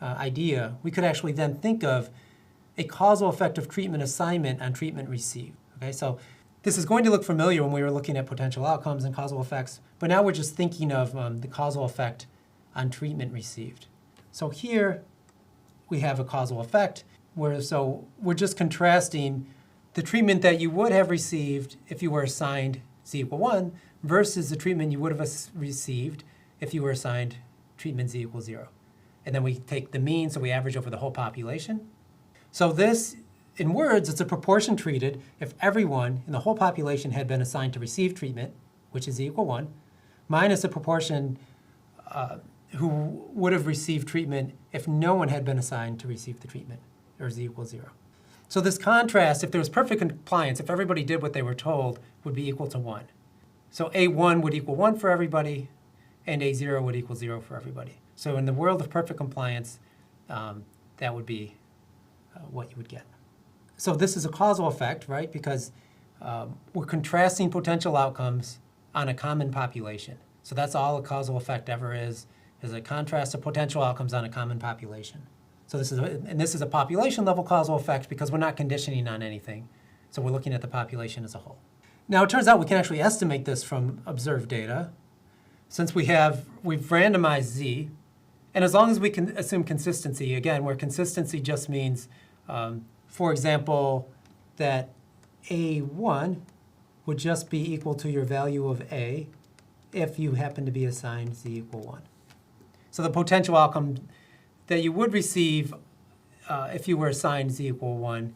idea, we could actually then think of a causal effect of treatment assignment on treatment received. Okay, so this is going to look familiar when we were looking at potential outcomes and causal effects, but now we're just thinking of the causal effect on treatment received. So here we have a causal effect we're just contrasting the treatment that you would have received if you were assigned Z equal 1 versus the treatment you would have received if you were assigned treatment Z equals 0. And then we take the mean, so we average over the whole population. So this, in words, it's a proportion treated if everyone in the whole population had been assigned to receive treatment, which is Z equal 1, minus a proportion who would have received treatment if no one had been assigned to receive the treatment, or Z equals 0. So this contrast, if there was perfect compliance, if everybody did what they were told, would be equal to 1. So A1 would equal 1 for everybody, and A0 would equal 0 for everybody. So in the world of perfect compliance, that would be what you would get. So this is a causal effect, right? Because we're contrasting potential outcomes on a common population. So that's all a causal effect ever is a contrast of potential outcomes on a common population. So this is a population level causal effect because we're not conditioning on anything. So we're looking at the population as a whole. Now it turns out we can actually estimate this from observed data. Since we've randomized Z, and as long as we can assume consistency, again, where consistency just means, for example, that A1 would just be equal to your value of A if you happen to be assigned Z equal 1. So the potential outcome that you would receive if you were assigned Z equal 1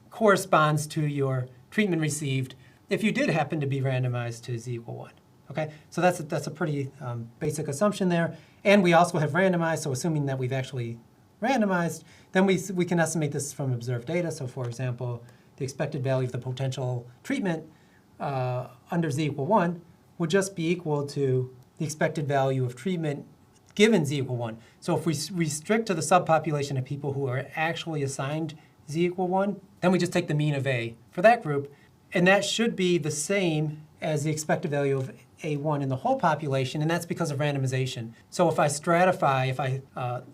corresponds to your treatment received if you did happen to be randomized to Z equal 1. Okay, so that's a pretty basic assumption there. And we also have randomized, so assuming that we've actually randomized, then we can estimate this from observed data. So for example, the expected value of the potential treatment under z equal 1 would just be equal to the expected value of treatment given z equal 1. So if we restrict to the subpopulation of people who are actually assigned z equal 1, then we just take the mean of A for that group, and that should be the same as the expected value of A1 in the whole population, and that's because of randomization. So if I stratify, if I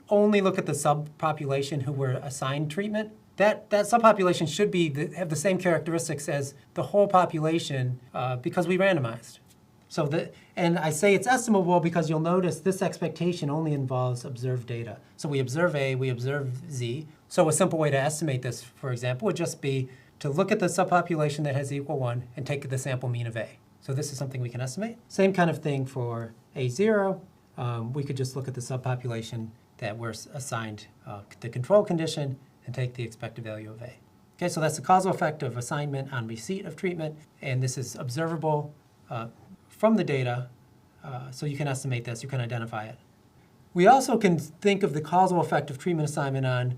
only look at the subpopulation who were assigned treatment, that subpopulation should have the same characteristics as the whole population because we randomized. And I say it's estimable because you'll notice this expectation only involves observed data. So we observe A, we observe Z. So a simple way to estimate this, for example, would just be to look at the subpopulation that has Z equal 1 and take the sample mean of A. So this is something we can estimate. Same kind of thing for A0. We could just look at the subpopulation that we're assigned the control condition and take the expected value of A. Okay, so that's the causal effect of assignment on receipt of treatment, and this is observable from the data, so you can estimate this, you can identify it. We also can think of the causal effect of treatment assignment on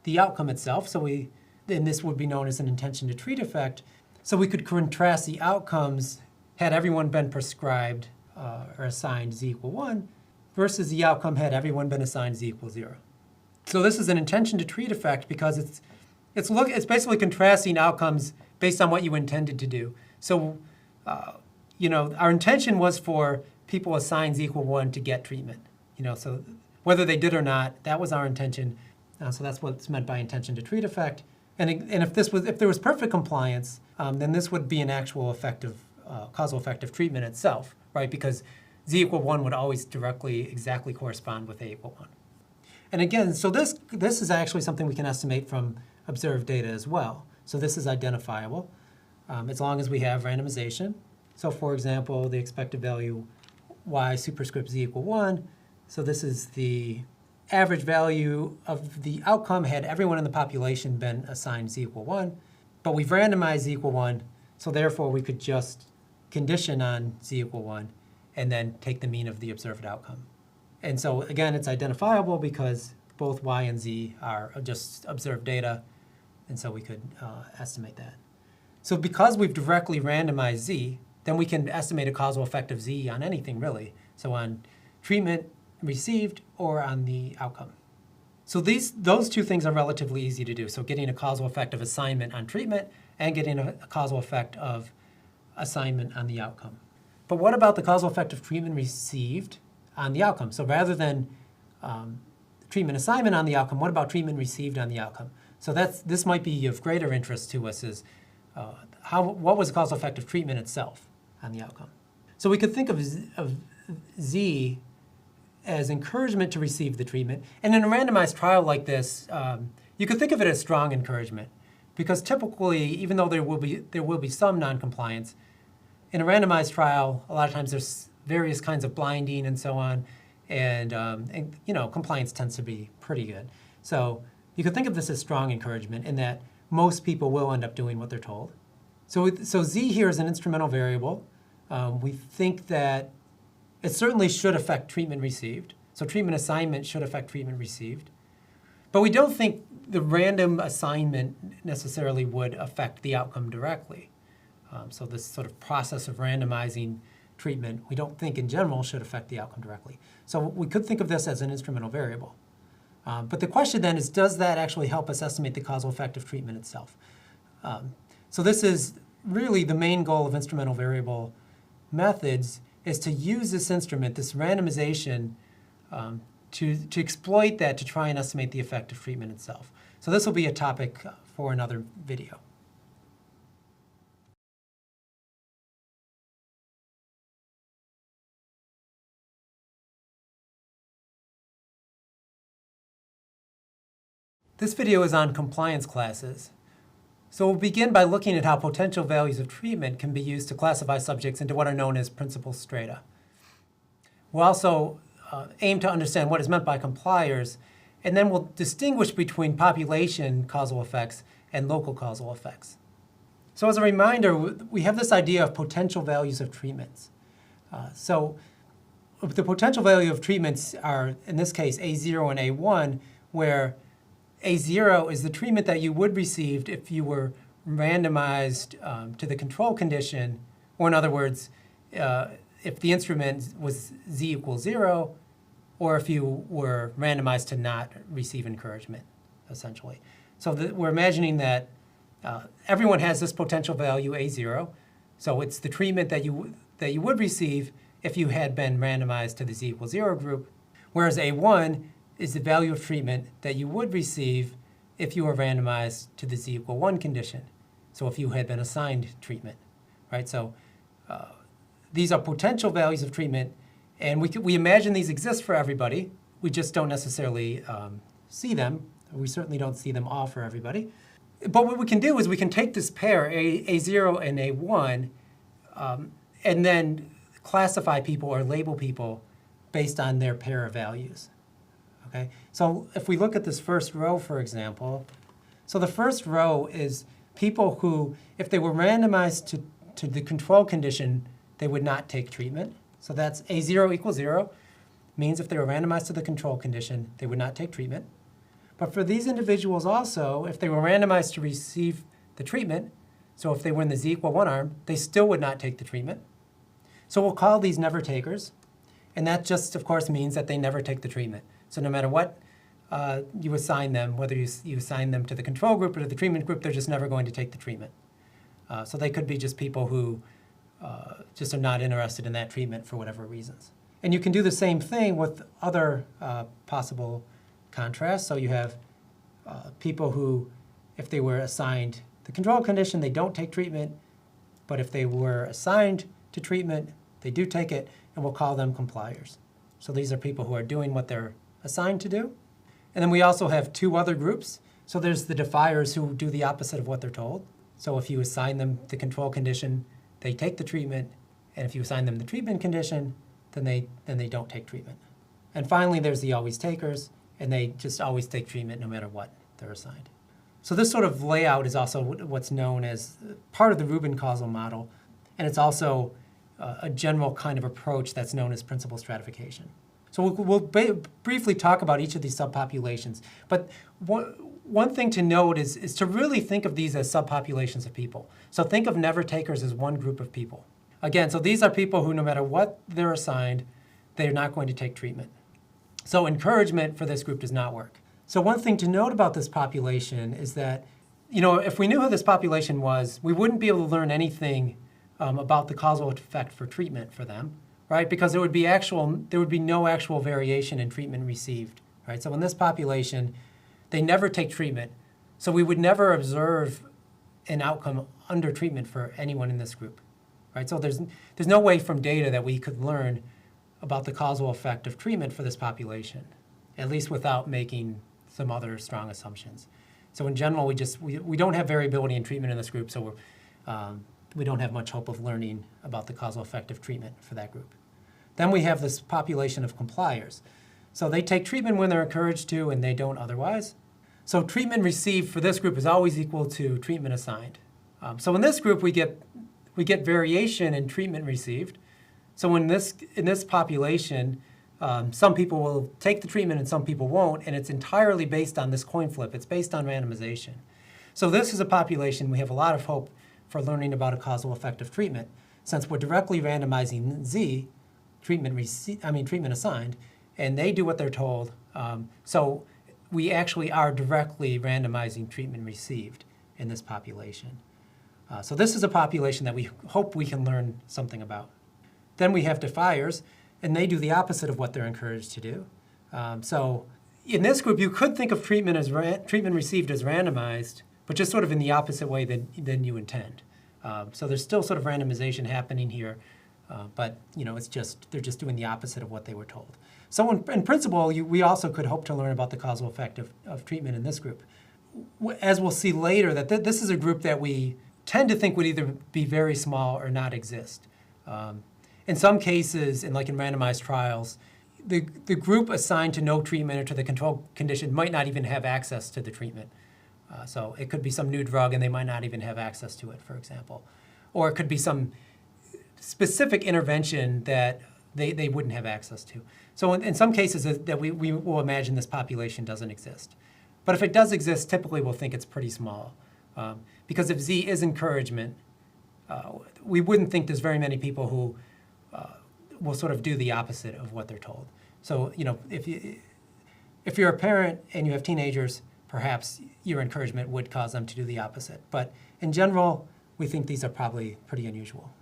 the outcome itself, and this would be known as an intention to treat effect. So we could contrast the outcomes had everyone been prescribed or assigned z equal 1 versus the outcome had everyone been assigned z equal 0. So this is an intention to treat effect because it's basically contrasting outcomes based on what you intended to do. So our intention was for people assigned z equal 1 to get treatment. So whether they did or not, that was our intention. So that's what's meant by intention to treat effect. And if there was perfect compliance, then this would be an actual causal effect of treatment itself, right? Because z equal 1 would always exactly correspond with a equal 1. And again, so this is actually something we can estimate from observed data as well. So this is identifiable as long as we have randomization. So for example, the expected value y superscript z equal 1. So this is the average value of the outcome had everyone in the population been assigned z equal 1. But we've randomized z equal 1, so therefore we could just condition on z equal 1 and then take the mean of the observed outcome. And so again, it's identifiable because both y and z are just observed data, and so we could estimate that. So because we've directly randomized z, then we can estimate a causal effect of z on anything really. So on treatment received or on the outcome. So those two things are relatively easy to do. So getting a causal effect of assignment on treatment and getting a causal effect of assignment on the outcome. But what about the causal effect of treatment received on the outcome? So rather than treatment assignment on the outcome, what about treatment received on the outcome? So this might be of greater interest to us is what was the causal effect of treatment itself on the outcome? So we could think of Z as encouragement to receive the treatment. And in a randomized trial like this, you could think of it as strong encouragement. Because typically, even though there will be some noncompliance, in a randomized trial, a lot of times there's various kinds of blinding and so on, and compliance tends to be pretty good. So you could think of this as strong encouragement in that most people will end up doing what they're told. So Z here is an instrumental variable. We think that it certainly should affect treatment received. So treatment assignment should affect treatment received. But we don't think the random assignment necessarily would affect the outcome directly. So this sort of process of randomizing treatment, we don't think in general should affect the outcome directly. So we could think of this as an instrumental variable. But the question then is, does that actually help us estimate the causal effect of treatment itself? So this is really the main goal of instrumental variable methods, is to use this instrument, this randomization, to exploit that to try and estimate the effect of treatment itself. So this will be a topic for another video. This video is on compliance classes. So we'll begin by looking at how potential values of treatment can be used to classify subjects into what are known as principal strata. We'll also aim to understand what is meant by compliers, and then we'll distinguish between population causal effects and local causal effects. So as a reminder, we have this idea of potential values of treatments. So the potential value of treatments are, in this case, A0 and A1, where A0 is the treatment that you would receive if you were randomized to the control condition, or in other words, if the instrument was Z equals 0, or if you were randomized to not receive encouragement, essentially. So we're imagining that everyone has this potential value A0, so it's the treatment that you would receive if you had been randomized to the Z equals 0 group, whereas A1 is the value of treatment that you would receive if you were randomized to the Z equal 1 condition, so if you had been assigned treatment, right? So these are potential values of treatment, and we imagine these exist for everybody. We just don't necessarily see them. We certainly don't see them all for everybody. But what we can do is we can take this pair, A0 and A1, and then classify people or label people based on their pair of values. Okay? So if we look at this first row, for example, so the first row is people who, if they were randomized to the control condition, they would not take treatment. So that's A0 equals 0, means if they were randomized to the control condition, they would not take treatment. But for these individuals also, if they were randomized to receive the treatment, so if they were in the Z equal 1 arm, they still would not take the treatment. So we'll call these never takers. And that just, of course, means that they never take the treatment. So no matter what you assign them, whether you assign them to the control group or to the treatment group, they're just never going to take the treatment. So they could be just people who just are not interested in that treatment for whatever reasons. And you can do the same thing with other possible contrasts. So you have people who, if they were assigned the control condition, they don't take treatment. But if they were assigned to treatment, they do take it, and we'll call them compliers. So these are people who are doing what they're assigned to do. And then we also have two other groups. So there's the defiers who do the opposite of what they're told. So if you assign them the control condition, they take the treatment. And if you assign them the treatment condition, then they don't take treatment. And finally, there's the always takers, and they just always take treatment no matter what they're assigned. So this sort of layout is also what's known as part of the Rubin causal model, and it's also a general kind of approach that's known as principal stratification. So we'll briefly talk about each of these subpopulations, but one thing to note is to really think of these as subpopulations of people. So think of never takers as one group of people. Again, so these are people who, no matter what they're assigned, they're not going to take treatment. So encouragement for this group does not work. So one thing to note about this population is that, if we knew who this population was, we wouldn't be able to learn anything about the causal effect for treatment for them, right? Because there would be no actual variation in treatment received, right? So in this population, they never take treatment. So we would never observe an outcome under treatment for anyone in this group, right? So there's no way from data that we could learn about the causal effect of treatment for this population, at least without making some other strong assumptions. So in general, we don't have variability in treatment in this group, so we don't have much hope of learning about the causal effect of treatment for that group. Then we have this population of compliers. So they take treatment when they're encouraged to, and they don't otherwise. So treatment received for this group is always equal to treatment assigned. So in this group, we get variation in treatment received. So in this population, some people will take the treatment and some people won't, and it's entirely based on this coin flip. It's based on randomization. So this is a population we have a lot of hope for learning about a causal effect of treatment, since we're directly randomizing Z, treatment assigned, and they do what they're told. So we actually are directly randomizing treatment received in this population. So this is a population that we hope we can learn something about. Then we have defiers, and they do the opposite of what they're encouraged to do. So in this group, you could think of treatment received as randomized, but just sort of in the opposite way than you intend. So there's still sort of randomization happening here, but they're just doing the opposite of what they were told. So in principle, we also could hope to learn about the causal effect of treatment in this group. As we'll see later, that this is a group that we tend to think would either be very small or not exist. In some cases, in randomized trials, the group assigned to no treatment or to the control condition might not even have access to the treatment. So it could be some new drug and they might not even have access to it, for example. Or it could be some specific intervention that they wouldn't have access to. So in some cases that we will imagine this population doesn't exist. But if it does exist, typically we'll think it's pretty small. Because if Z is encouragement, we wouldn't think there's very many people who will sort of do the opposite of what they're told. So, you know, if you're a parent and you have teenagers, perhaps your encouragement would cause them to do the opposite. But in general, we think these are probably pretty unusual.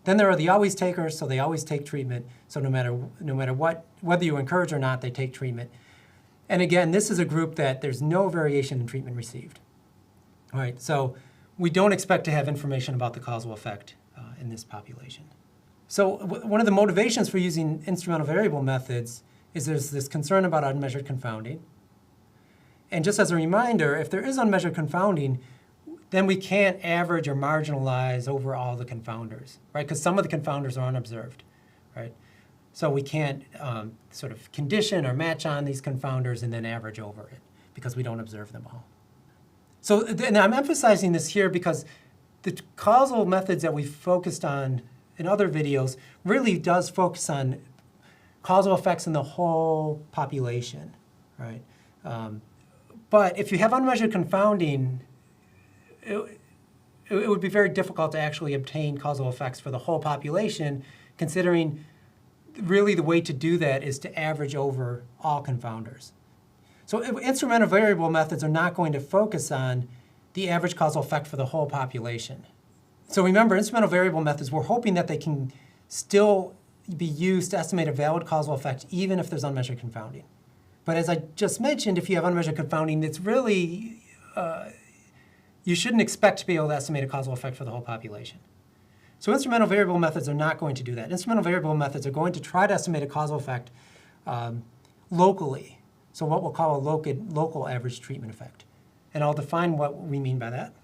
Then there are the always takers, so they always take treatment. So no matter what, whether you encourage or not, they take treatment. And again, this is a group that there's no variation in treatment received. All right, so we don't expect to have information about the causal effect in this population. So one of the motivations for using instrumental variable methods is there's this concern about unmeasured confounding. And just as a reminder, if there is unmeasured confounding, then we can't average or marginalize over all the confounders, right? Because some of the confounders are unobserved, right? So we can't sort of condition or match on these confounders and then average over it because we don't observe them all. So and I'm emphasizing this here because the causal methods that we focused on in other videos really does focus on causal effects in the whole population, right? But if you have unmeasured confounding, it would be very difficult to actually obtain causal effects for the whole population, considering really the way to do that is to average over all confounders. So instrumental variable methods are not going to focus on the average causal effect for the whole population. So remember, instrumental variable methods, we're hoping that they can still be used to estimate a valid causal effect even if there's unmeasured confounding. But as I just mentioned, if you have unmeasured confounding, it's really, you shouldn't expect to be able to estimate a causal effect for the whole population. So instrumental variable methods are not going to do that. Instrumental variable methods are going to try to estimate a causal effect locally. So what we'll call a local average treatment effect. And I'll define what we mean by that.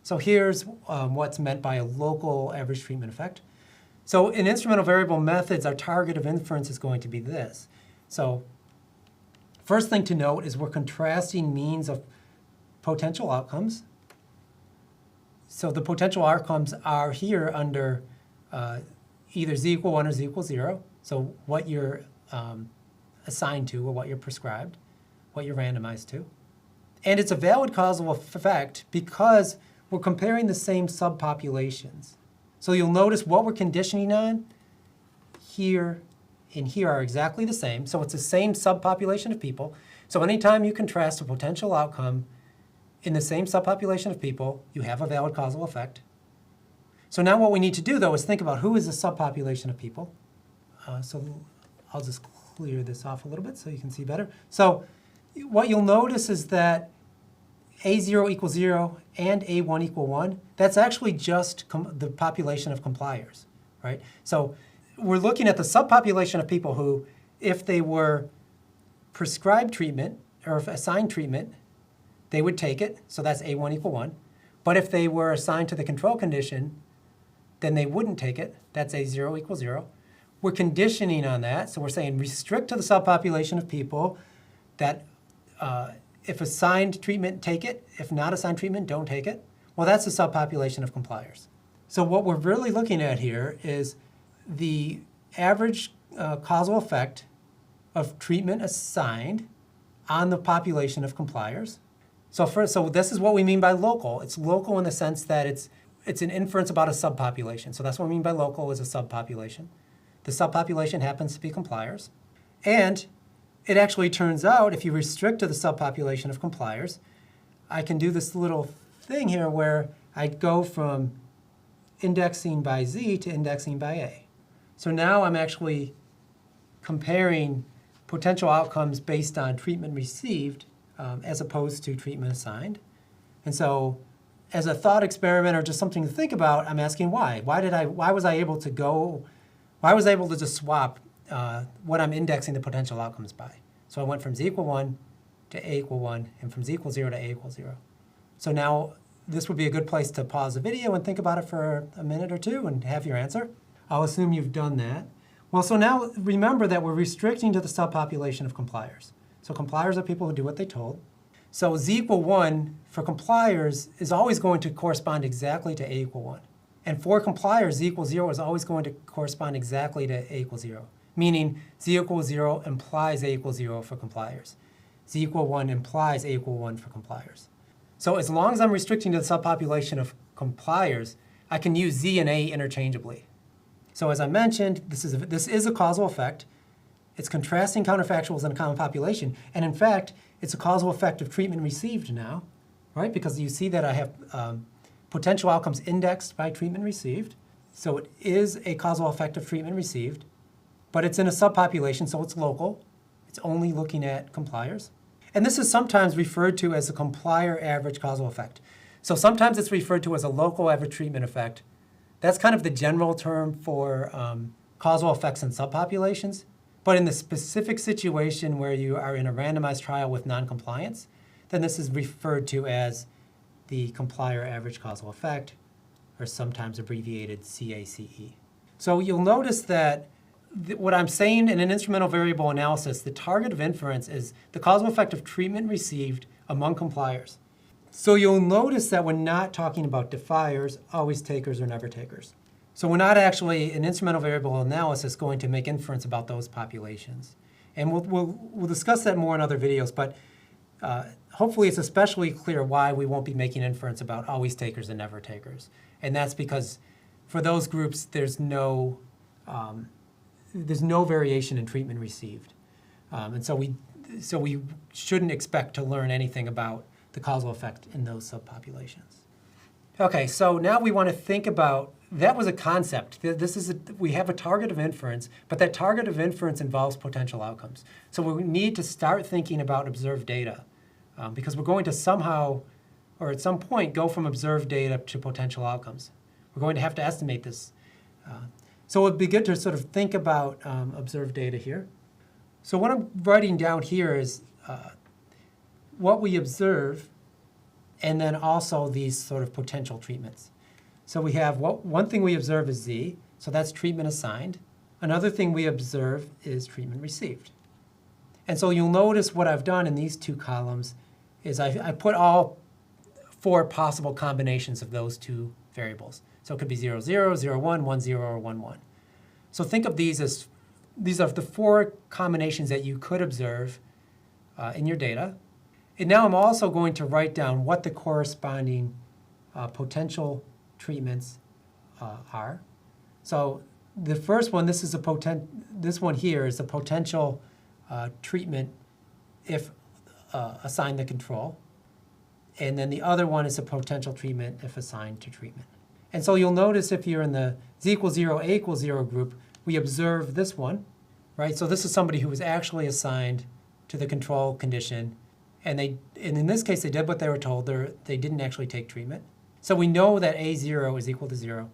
So here's what's meant by a local average treatment effect. So in instrumental variable methods, our target of inference is going to be this. So first thing to note is we're contrasting means of potential outcomes. So the potential outcomes are here under either z equal 1 or z equal 0. So what you're assigned to or what you're prescribed, what you're randomized to. And it's a valid causal effect because we're comparing the same subpopulations. So you'll notice what we're conditioning on here and here are exactly the same. So it's the same subpopulation of people. So anytime you contrast a potential outcome in the same subpopulation of people, you have a valid causal effect. So now what we need to do, though, is think about who is the subpopulation of people. So I'll just clear this off a little bit so you can see better. So what you'll notice is that A0 equals 0 and A1 equal 1, that's actually just the population of compliers, right? So we're looking at the subpopulation of people who, if they were prescribed treatment or assigned treatment, they would take it, so that's A1 equal 1. But if they were assigned to the control condition, then they wouldn't take it, that's A0 equals 0. We're conditioning on that, so we're saying restrict to the subpopulation of people that if assigned treatment, take it. If not assigned treatment, don't take it. Well, that's the subpopulation of compliers. So what we're really looking at here is the average causal effect of treatment assigned on the population of compliers. So this is what we mean by local. It's local in the sense that it's an inference about a subpopulation. So that's what we mean by local is a subpopulation. The subpopulation happens to be compliers. And it actually turns out if you restrict to the subpopulation of compliers, I can do this little thing here where I go from indexing by Z to indexing by A. So now I'm actually comparing potential outcomes based on treatment received as opposed to treatment assigned. And so as a thought experiment or just something to think about, I'm asking why. Why was I able to just swap what I'm indexing the potential outcomes by? So I went from Z equal 1 to A equal 1 and from Z equal 0 to A equal 0. So now this would be a good place to pause the video and think about it for a minute or two and have your answer. I'll assume you've done that. Well, so now remember that we're restricting to the subpopulation of compliers. So compliers are people who do what they told. So Z equal 1 for compliers is always going to correspond exactly to A equal 1. And for compliers, z equals 0 is always going to correspond exactly to a equals 0, meaning z equals 0 implies a equals 0 for compliers. Z equal 1 implies a equal 1 for compliers. So as long as I'm restricting to the subpopulation of compliers, I can use z and a interchangeably. So as I mentioned, this is a causal effect. It's contrasting counterfactuals in a common population. And in fact, it's a causal effect of treatment received now, right? Because you see that I have potential outcomes indexed by treatment received. So it is a causal effect of treatment received, but it's in a subpopulation, so it's local. It's only looking at compliers. And this is sometimes referred to as a complier average causal effect. So sometimes it's referred to as a local average treatment effect. That's kind of the general term for causal effects in subpopulations. But in the specific situation where you are in a randomized trial with noncompliance, then this is referred to as the complier average causal effect, or sometimes abbreviated CACE. So you'll notice that what I'm saying in an instrumental variable analysis, the target of inference is the causal effect of treatment received among compliers. So you'll notice that we're not talking about defiers, always takers, or never takers. So we're not actually, in instrumental variable analysis, going to make inference about those populations. And we'll discuss that more in other videos, but hopefully it's especially clear why we won't be making inference about always takers and never takers. And that's because for those groups, there's no variation in treatment received. And so we shouldn't expect to learn anything about the causal effect in those subpopulations. Okay, so now we want to think about, that was a concept. We have a target of inference, but that target of inference involves potential outcomes. So we need to start thinking about observed data because we're going to somehow, or at some point, go from observed data to potential outcomes. We're going to have to estimate this. So it would be good to sort of think about observed data here. So what I'm writing down here is what we observe, and then also these sort of potential treatments. So we have one thing we observe is Z, so that's treatment assigned. Another thing we observe is treatment received. And so you'll notice what I've done in these two columns is I put all 4 possible combinations of those two variables. So it could be 0, 0, 0, 1, 1, 0, or 1, 1. So think of these as, these are the 4 combinations that you could observe in your data. And now I'm also going to write down what the corresponding potential treatments are. So the first one, this one here is a potential treatment if assigned the control. And then the other one is a potential treatment if assigned to treatment. And so you'll notice if you're in the z equals 0, a equals 0 group, we observe this one, right? So this is somebody who was actually assigned to the control condition. And in this case, they did what they were told. They didn't actually take treatment. So we know that A0 is equal to 0,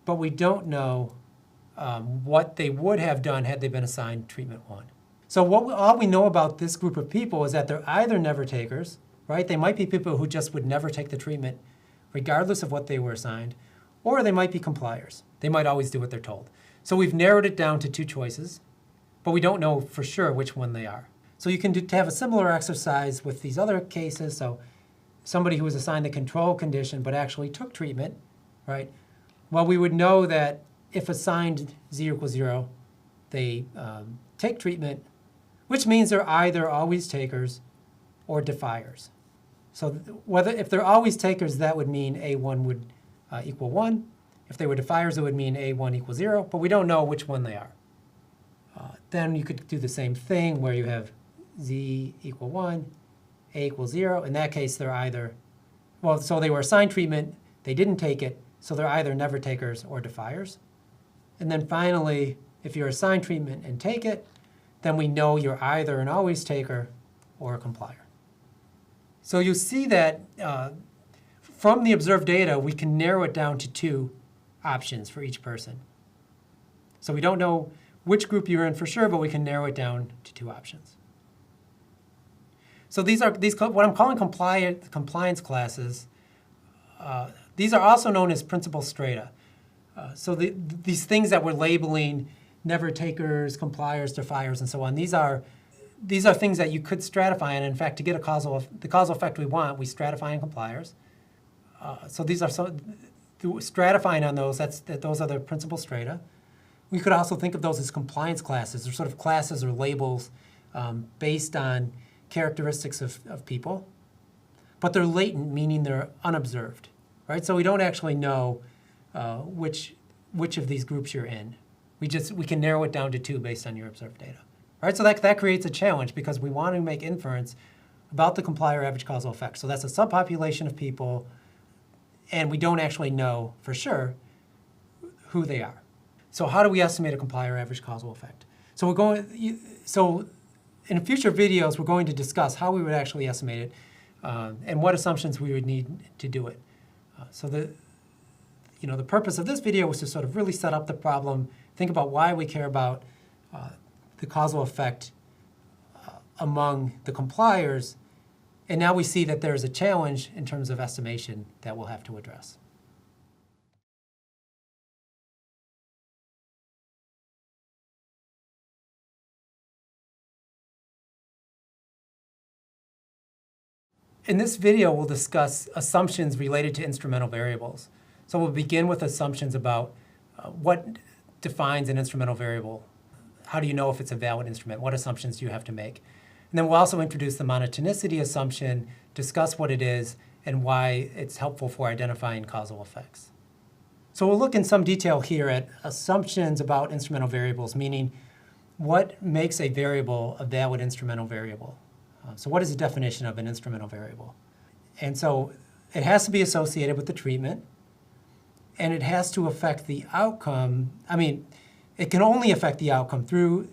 but we don't know what they would have done had they been assigned treatment 1. So all we know about this group of people is that they're either never takers, right? They might be people who just would never take the treatment regardless of what they were assigned, or they might be compliers. They might always do what they're told. So we've narrowed it down to 2 choices, but we don't know for sure which one they are. So you can have a similar exercise with these other cases. So somebody who was assigned the control condition but actually took treatment, right? Well, we would know that if assigned z equals 0, they take treatment, which means they're either always takers or defiers. So if they're always takers, that would mean A1 would equal 1. If they were defiers, it would mean A1 equals 0, but we don't know which one they are. Then you could do the same thing where you have z equal 1, a equals 0. In that case, they're either, well, so they were assigned treatment, they didn't take it, so they're either never takers or defiers. And then finally, if you're assigned treatment and take it, then we know you're either an always taker or a complier. So you see that from the observed data, we can narrow it down to 2 options for each person. So we don't know which group you're in for sure, but we can narrow it down to 2 options. So these what I'm calling compliance classes. These are also known as principal strata. So these things that we're labeling never takers, compliers, defiers, and so on. These are things that you could stratify, and in fact, to get the causal effect we want, we stratify in compliers. So these are stratifying on those, those are the principal strata. We could also think of those as compliance classes. They're sort of classes or labels based on characteristics of people, but they're latent, meaning they're unobserved, right? So we don't actually know which of these groups you're in. We can narrow it down to 2 based on your observed data, right? So that creates a challenge because we want to make inference about the complier average causal effect. So that's a subpopulation of people, and we don't actually know for sure who they are. So how do we estimate a complier average causal effect? So in future videos, we're going to discuss how we would actually estimate it and what assumptions we would need to do it. So the purpose of this video was to sort of really set up the problem, think about why we care about the causal effect among the compliers, and now we see that there's a challenge in terms of estimation that we'll have to address. In this video, we'll discuss assumptions related to instrumental variables. So we'll begin with assumptions about what defines an instrumental variable. How do you know if it's a valid instrument? What assumptions do you have to make? And then we'll also introduce the monotonicity assumption, discuss what it is, and why it's helpful for identifying causal effects. So we'll look in some detail here at assumptions about instrumental variables, meaning what makes a variable a valid instrumental variable. So what is the definition of an instrumental variable? And so it has to be associated with the treatment, and it has to affect the outcome. I mean, it can only affect the outcome through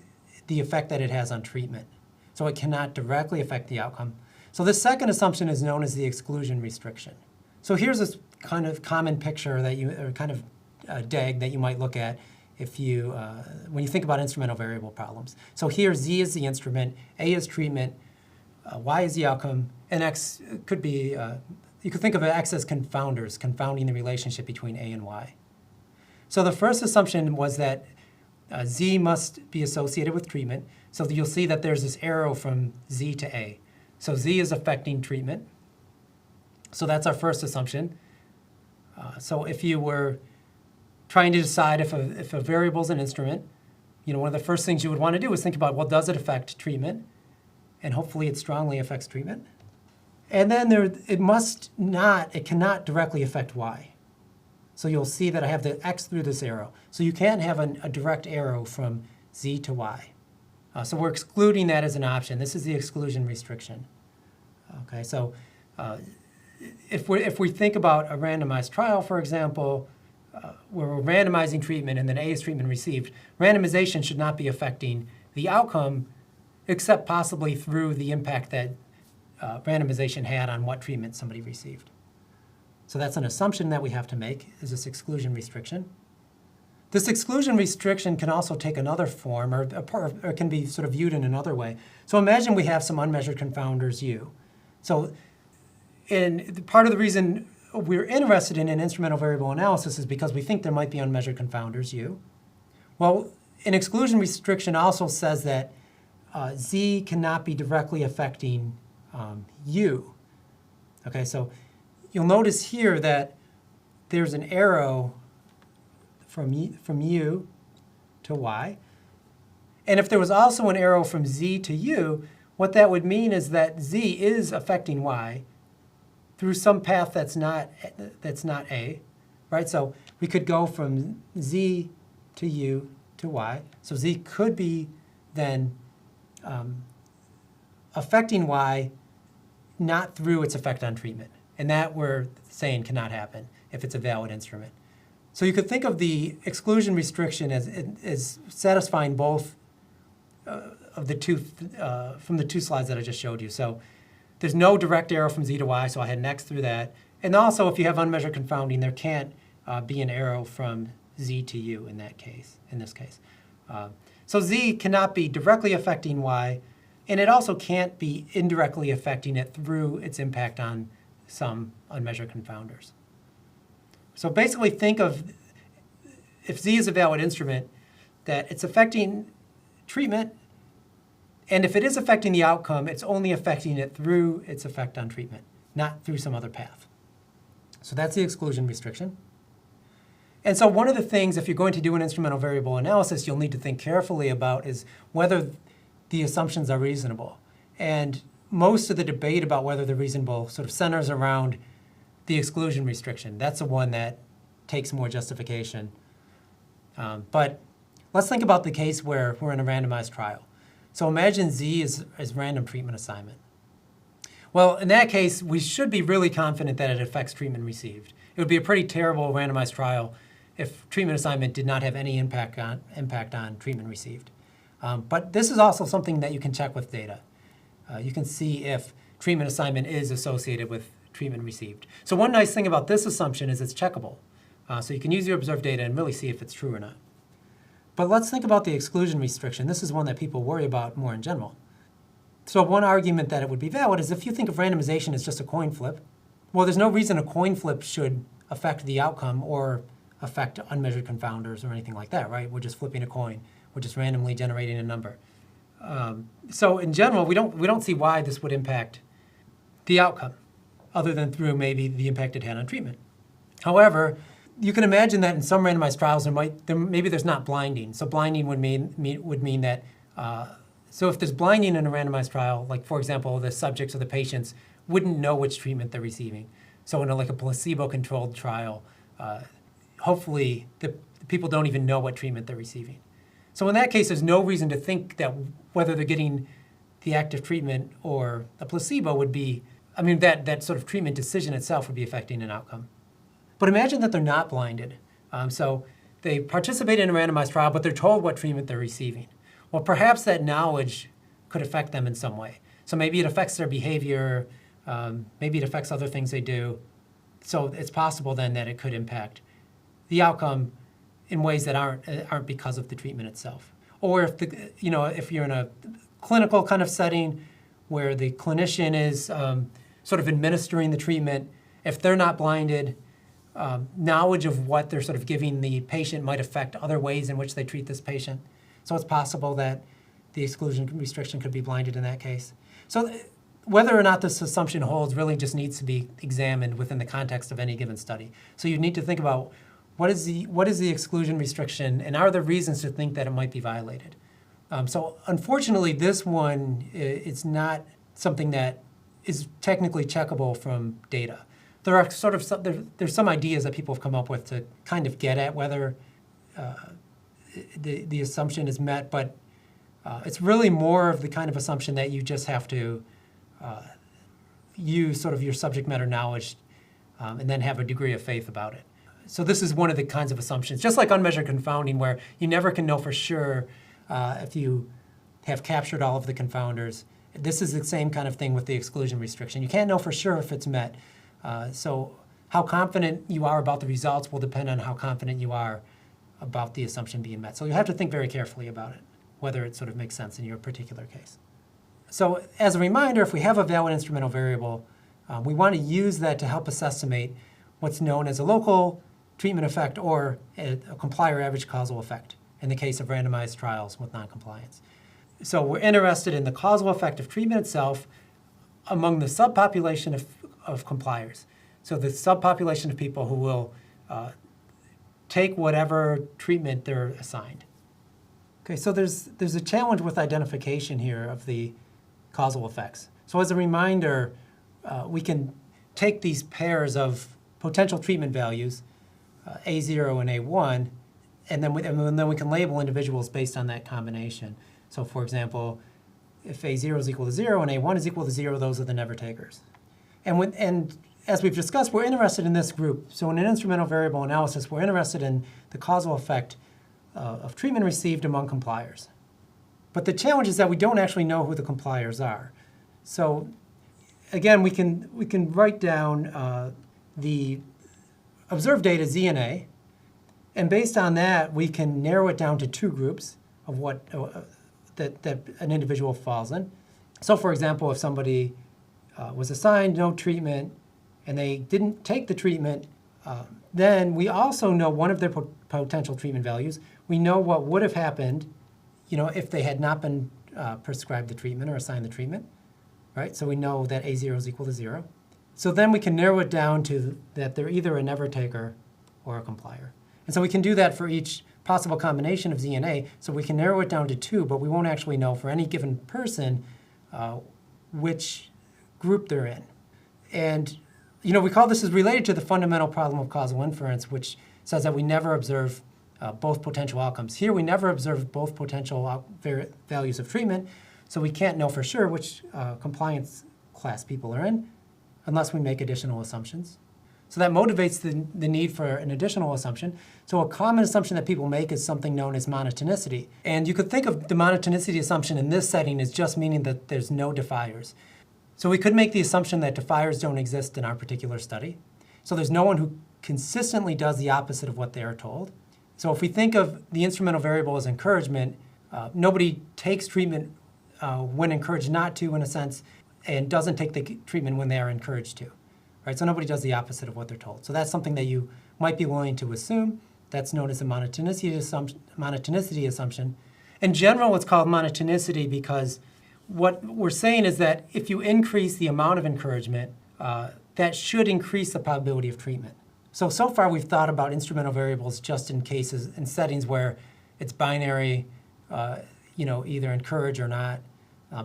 the effect that it has on treatment. So it cannot directly affect the outcome. So the second assumption is known as the exclusion restriction. So here's this kind of common picture that or kind of DAG that you might look at if you, when you think about instrumental variable problems. So here Z is the instrument, A is treatment, Y is the outcome, and X could be, you could think of X as confounders, confounding the relationship between A and Y. So the first assumption was that Z must be associated with treatment. So you'll see that there's this arrow from Z to A. So Z is affecting treatment. So that's our first assumption. So if you were trying to decide if a variable is an instrument, one of the first things you would want to do is think about, well, does it affect treatment? And hopefully it strongly affects treatment. And then it cannot directly affect Y. So you'll see that I have the X through this arrow. So you can't have a direct arrow from Z to Y. So we're excluding that as an option. This is the exclusion restriction. Okay, so if we think about a randomized trial, for example, where we're randomizing treatment and then A is treatment received, randomization should not be affecting the outcome except possibly through the impact that randomization had on what treatment somebody received. So that's an assumption that we have to make, is this exclusion restriction. This exclusion restriction can also take another form, or can be sort of viewed in another way. So imagine we have some unmeasured confounders U. So part of the reason we're interested in an instrumental variable analysis is because we think there might be unmeasured confounders U. Well, an exclusion restriction also says that Z cannot be directly affecting U. Okay, so you'll notice here that there's an arrow from U to Y. And if there was also an arrow from Z to U, what that would mean is that Z is affecting Y through some path that's not A, right? So we could go from Z to U to Y. So Z could be then affecting Y not through its effect on treatment. And that we're saying cannot happen if it's a valid instrument. So you could think of the exclusion restriction as satisfying both of the two, from the two slides that I just showed you. So there's no direct arrow from Z to Y, so I had an X through that. And also, if you have unmeasured confounding, there can't be an arrow from Z to U in this case. So Z cannot be directly affecting Y, and it also can't be indirectly affecting it through its impact on some unmeasured confounders. So basically think of, if Z is a valid instrument, that it's affecting treatment, and if it is affecting the outcome, it's only affecting it through its effect on treatment, not through some other path. So that's the exclusion restriction. And so one of the things, if you're going to do an instrumental variable analysis, you'll need to think carefully about is whether the assumptions are reasonable. And most of the debate about whether they're reasonable sort of centers around the exclusion restriction. That's the one that takes more justification. But let's think about the case where we're in a randomized trial. So imagine Z is random treatment assignment. Well, in that case, we should be really confident that it affects treatment received. It would be a pretty terrible randomized trial if treatment assignment did not have any impact on treatment received. But this is also something that you can check with data. You can see if treatment assignment is associated with treatment received. So one nice thing about this assumption is it's checkable. So you can use your observed data and really see if it's true or not. But let's think about the exclusion restriction. This is one that people worry about more in general. So one argument that it would be valid is if you think of randomization as just a coin flip, well, there's no reason a coin flip should affect the outcome or affect unmeasured confounders or anything like that, right? We're just flipping a coin. We're just randomly generating a number. So in general, we don't see why this would impact the outcome, other than through maybe the impact it had on treatment. However, you can imagine that in some randomized trials, maybe there's not blinding. So blinding would mean that, so if there's blinding in a randomized trial, like for example, the subjects or the patients wouldn't know which treatment they're receiving. So in a placebo-controlled trial, hopefully the people don't even know what treatment they're receiving. So in that case, there's no reason to think that whether they're getting the active treatment or a placebo would be, that sort of treatment decision itself would be affecting an outcome. But imagine that they're not blinded. So they participate in a randomized trial, but they're told what treatment they're receiving. Well, perhaps that knowledge could affect them in some way. So maybe it affects their behavior, maybe it affects other things they do. So it's possible then that it could impact the outcome in ways that aren't because of the treatment itself. Or if you're in a clinical kind of setting where the clinician is sort of administering the treatment, if they're not blinded, knowledge of what they're sort of giving the patient might affect other ways in which they treat this patient. So it's possible that the exclusion restriction could be blinded in that case. So whether or not this assumption holds really just needs to be examined within the context of any given study. So you need to think about what is the exclusion restriction, and are there reasons to think that it might be violated? So unfortunately, this one, it's not something that is technically checkable from data. There are there's some ideas that people have come up with to kind of get at whether the assumption is met, but it's really more of the kind of assumption that you just have to use sort of your subject matter knowledge and then have a degree of faith about it. So this is one of the kinds of assumptions, just like unmeasured confounding, where you never can know for sure if you have captured all of the confounders. This is the same kind of thing with the exclusion restriction. You can't know for sure if it's met. So how confident you are about the results will depend on how confident you are about the assumption being met. So you have to think very carefully about it, whether it sort of makes sense in your particular case. So as a reminder, if we have a valid instrumental variable, we want to use that to help us estimate what's known as a local treatment effect or a complier average causal effect in the case of randomized trials with noncompliance. So we're interested in the causal effect of treatment itself among the subpopulation of compliers. So the subpopulation of people who will take whatever treatment they're assigned. Okay, so there's a challenge with identification here of the causal effects. So as a reminder, we can take these pairs of potential treatment values, A0 and A1, and then we can label individuals based on that combination. So for example, if A0 is equal to 0 and A1 is equal to 0, those are the never takers. And as we've discussed, we're interested in this group. So in an instrumental variable analysis, we're interested in the causal effect of treatment received among compliers. But the challenge is that we don't actually know who the compliers are. So again, we can write down the observed data Z and A, and based on that, we can narrow it down to two groups of what that an individual falls in. So for example, if somebody was assigned no treatment and they didn't take the treatment, then we also know one of their potential treatment values. We know what would have happened, if they had not been prescribed the treatment or assigned the treatment, right? So we know that A0 is equal to 0. So then we can narrow it down to that they're either a never taker or a complier. And so we can do that for each possible combination of Z and A, so we can narrow it down to 2, but we won't actually know for any given person which group they're in. And we call this is related to the fundamental problem of causal inference, which says that we never observe both potential outcomes. Here, we never observe both potential values of treatment, so we can't know for sure which compliance class people are in unless we make additional assumptions. So that motivates the need for an additional assumption. So a common assumption that people make is something known as monotonicity. And you could think of the monotonicity assumption in this setting as just meaning that there's no defiers. So we could make the assumption that defiers don't exist in our particular study. So there's no one who consistently does the opposite of what they are told. So if we think of the instrumental variable as encouragement, nobody takes treatment when encouraged not to, in a sense, and doesn't take the treatment when they are encouraged to. Right? So nobody does the opposite of what they're told. So that's something that you might be willing to assume. That's known as a monotonicity assumption. In general, it's called monotonicity because what we're saying is that if you increase the amount of encouragement, that should increase the probability of treatment. So far we've thought about instrumental variables just in cases, in settings where it's binary, either encourage or not.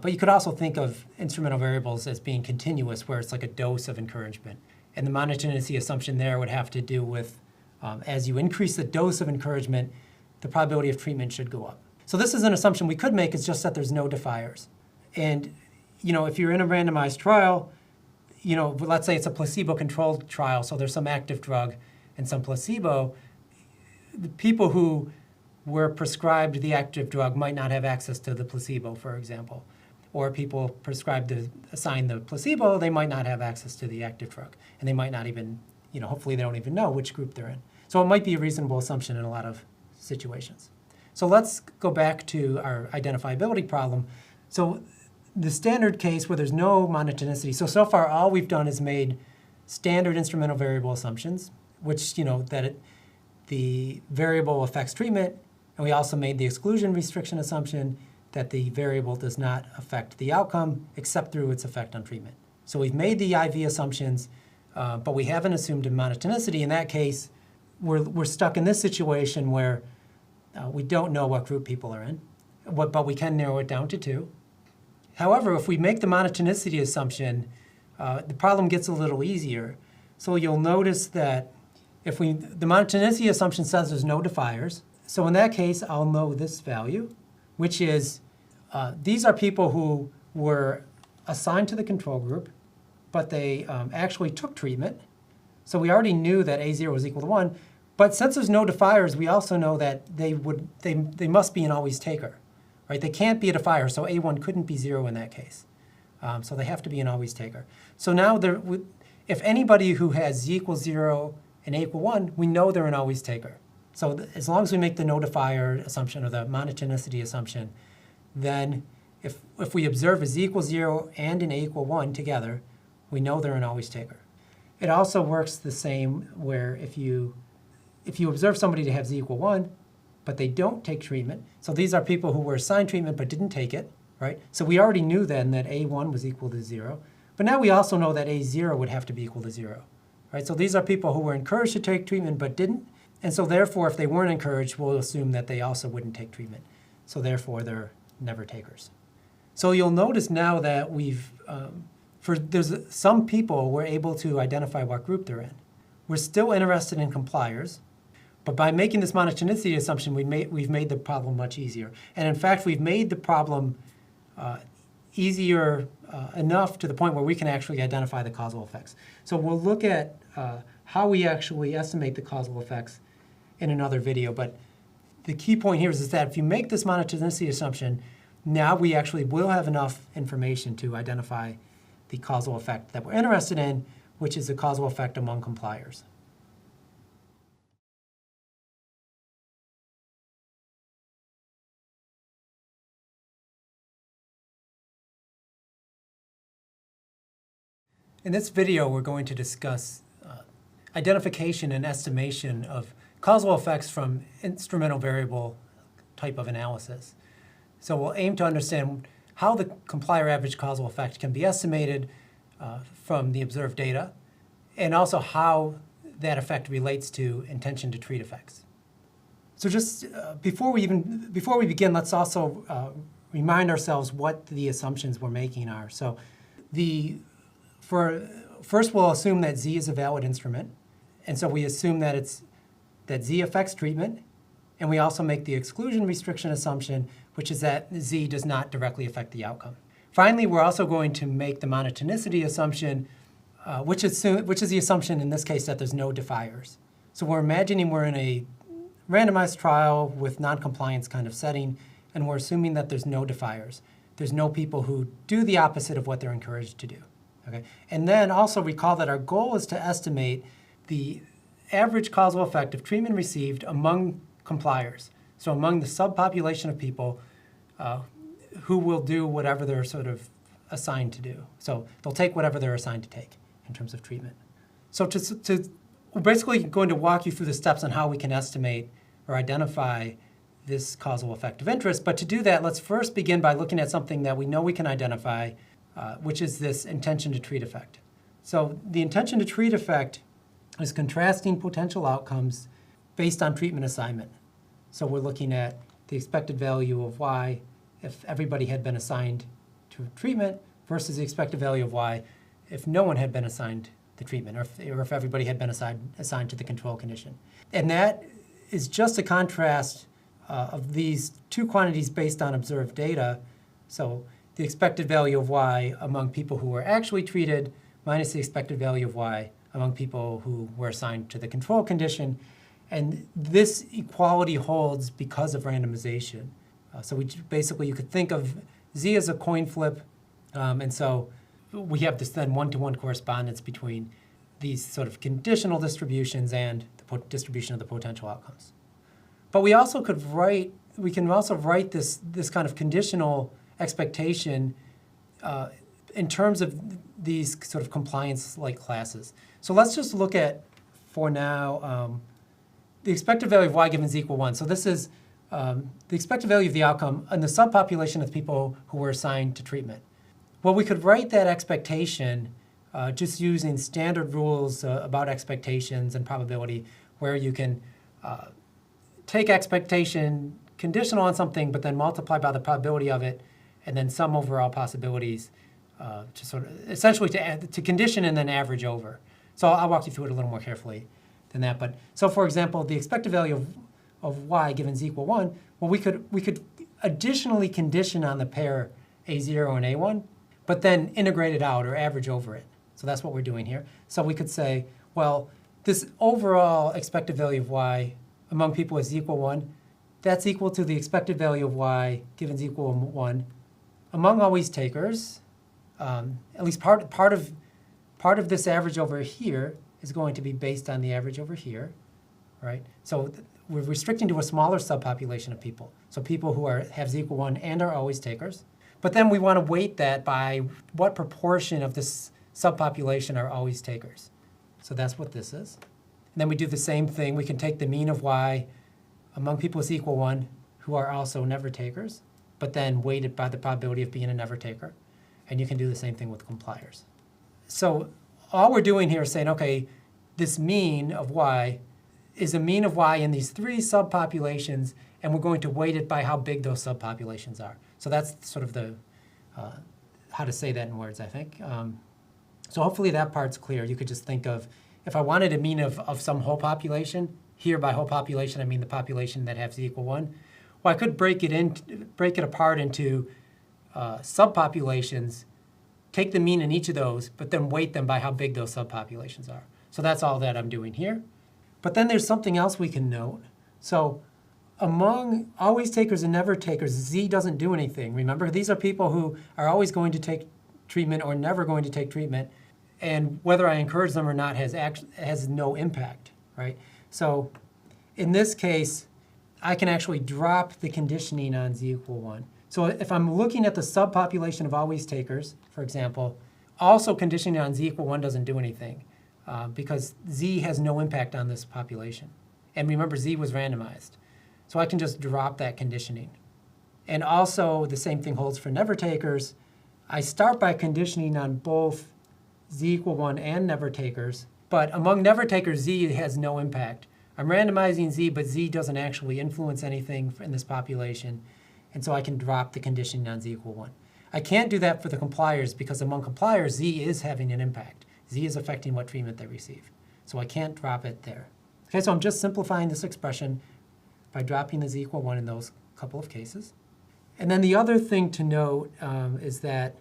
But you could also think of instrumental variables as being continuous, where it's like a dose of encouragement. And the monotonicity assumption there would have to do with, as you increase the dose of encouragement, the probability of treatment should go up. So this is an assumption we could make, it's just that there's no defiers. And if you're in a randomized trial, let's say it's a placebo-controlled trial, so there's some active drug and some placebo, the people who were prescribed the active drug might not have access to the placebo, for example. Or people assigned the placebo, they might not have access to the active drug. And they might not even, hopefully they don't even know which group they're in. So it might be a reasonable assumption in a lot of situations. So let's go back to our identifiability problem. So the standard case where there's no monotonicity, so far all we've done is made standard instrumental variable assumptions, which, the variable affects treatment, and we also made the exclusion restriction assumption that the variable does not affect the outcome except through its effect on treatment. So we've made the IV assumptions, but we haven't assumed a monotonicity. In that case, we're stuck in this situation where we don't know what group people are in, but we can narrow it down to 2. However, if we make the monotonicity assumption, the problem gets a little easier. So you'll notice that the monotonicity assumption says there's no defiers. So in that case, I'll know this value, which is these are people who were assigned to the control group, but they actually took treatment. So we already knew that A0 was equal to 1. But since there's no defiers, we also know that they must be an always taker. Right? They can't be a defier, so A1 couldn't be 0 in that case. So they have to be an always taker. So now, if anybody who has Z equals 0 and A equal 1, we know they're an always taker. So as long as we make the no defier assumption or the monotonicity assumption, then if we observe a Z equals 0 and an A equal 1 together, we know they're an always taker. It also works the same where if you observe somebody to have Z equal 1, but they don't take treatment. So these are people who were assigned treatment but didn't take it, right? So we already knew then that A1 was equal to 0. But now we also know that A0 would have to be equal to 0, right? So these are people who were encouraged to take treatment but didn't. And so therefore, if they weren't encouraged, we'll assume that they also wouldn't take treatment. So therefore, they're never takers. So you'll notice now that there's some people we're able to identify what group they're in. We're still interested in compliers. But by making this monotonicity assumption, we've made the problem much easier. And in fact, we've made the problem easier enough to the point where we can actually identify the causal effects. So we'll look at how we actually estimate the causal effects in another video. But the key point here is that if you make this monotonicity assumption, now we actually will have enough information to identify the causal effect that we're interested in, which is the causal effect among compliers. In this video, we're going to discuss identification and estimation of causal effects from instrumental variable type of analysis. So we'll aim to understand how the complier average causal effect can be estimated from the observed data, and also how that effect relates to intention to treat effects. So just before we begin, let's also remind ourselves what the assumptions we're making are. So first we'll assume that Z is a valid instrument. And so we assume that Z affects treatment. And we also make the exclusion restriction assumption, which is that Z does not directly affect the outcome. Finally, we're also going to make the monotonicity assumption, which is the assumption in this case that there's no defiers. So we're imagining we're in a randomized trial with non-compliance kind of setting, and we're assuming that there's no defiers. There's no people who do the opposite of what they're encouraged to do. Okay? And then also recall that our goal is to estimate the average causal effect of treatment received among compliers. So among the subpopulation of people who will do whatever they're sort of assigned to do. So they'll take whatever they're assigned to take in terms of treatment. So we're basically going to walk you through the steps on how we can estimate or identify this causal effect of interest. But to do that, let's first begin by looking at something that we know we can identify, which is this intention to treat effect. So the intention to treat effect is contrasting potential outcomes based on treatment assignment. So we're looking at the expected value of Y if everybody had been assigned to treatment versus the expected value of Y if no one had been assigned the treatment, or if everybody had been assigned to the control condition. And that is just a contrast of these two quantities based on observed data. So the expected value of Y among people who were actually treated minus the expected value of Y among people who were assigned to the control condition. And this equality holds because of randomization. So basically, you could think of Z as a coin flip. And so we have this then one-to-one correspondence between these sort of conditional distributions and the distribution of the potential outcomes. But we can also write this kind of conditional expectation in terms of these sort of compliance-like classes. So let's just look at, for now, the expected value of Y given Z equal 1. So this is the expected value of the outcome in the subpopulation of people who were assigned to treatment. Well, we could write that expectation just using standard rules about expectations and probability, where you can take expectation conditional on something, but then multiply by the probability of it, and then sum over all possibilities to sort of essentially to condition and then average over. So I'll walk you through it a little more carefully than that. But so, for example, the expected value of Y given Z equal 1, well, we could additionally condition on the pair A0 and A1, but then integrate it out or average over it. So that's what we're doing here. So we could say, well, this overall expected value of Y among people is Z equal 1. That's equal to the expected value of Y given Z equal 1 among always takers. At least part of this average over here is going to be based on the average over here, right? So we're restricting to a smaller subpopulation of people. So people who have Z equal 1 and are always takers. But then we want to weight that by what proportion of this subpopulation are always takers. So that's what this is. And then we do the same thing. We can take the mean of Y among people with Z equal 1 who are also never takers, but then weight it by the probability of being a never taker. And you can do the same thing with compliers. So all we're doing here is saying, okay, this mean of Y is a mean of Y in these three subpopulations, and we're going to weight it by how big those subpopulations are. So that's sort of the how to say that in words, I think. So hopefully that part's clear. You could just think of, if I wanted a mean of some whole population, here by whole population I mean the population that have Z equal 1, well, I could break it apart into subpopulations, take the mean in each of those, but then weight them by how big those subpopulations are. So that's all that I'm doing here. But then there's something else we can note. So among always takers and never takers, Z doesn't do anything. Remember, these are people who are always going to take treatment or never going to take treatment, and whether I encourage them or not has no impact, right? So in this case, I can actually drop the conditioning on Z equal 1. So if I'm looking at the subpopulation of always takers, for example, also conditioning on Z equal 1 doesn't do anything because Z has no impact on this population. And remember, Z was randomized. So I can just drop that conditioning. And also the same thing holds for never takers. I start by conditioning on both Z equal 1 and never takers, but among never takers, Z has no impact I'm randomizing Z, but Z doesn't actually influence anything in this population, and so I can drop the conditioning on Z equal 1. I can't do that for the compliers because among compliers, Z is having an impact. Z is affecting what treatment they receive. So I can't drop it there. Okay, so I'm just simplifying this expression by dropping the Z equal 1 in those couple of cases. And then the other thing to note is that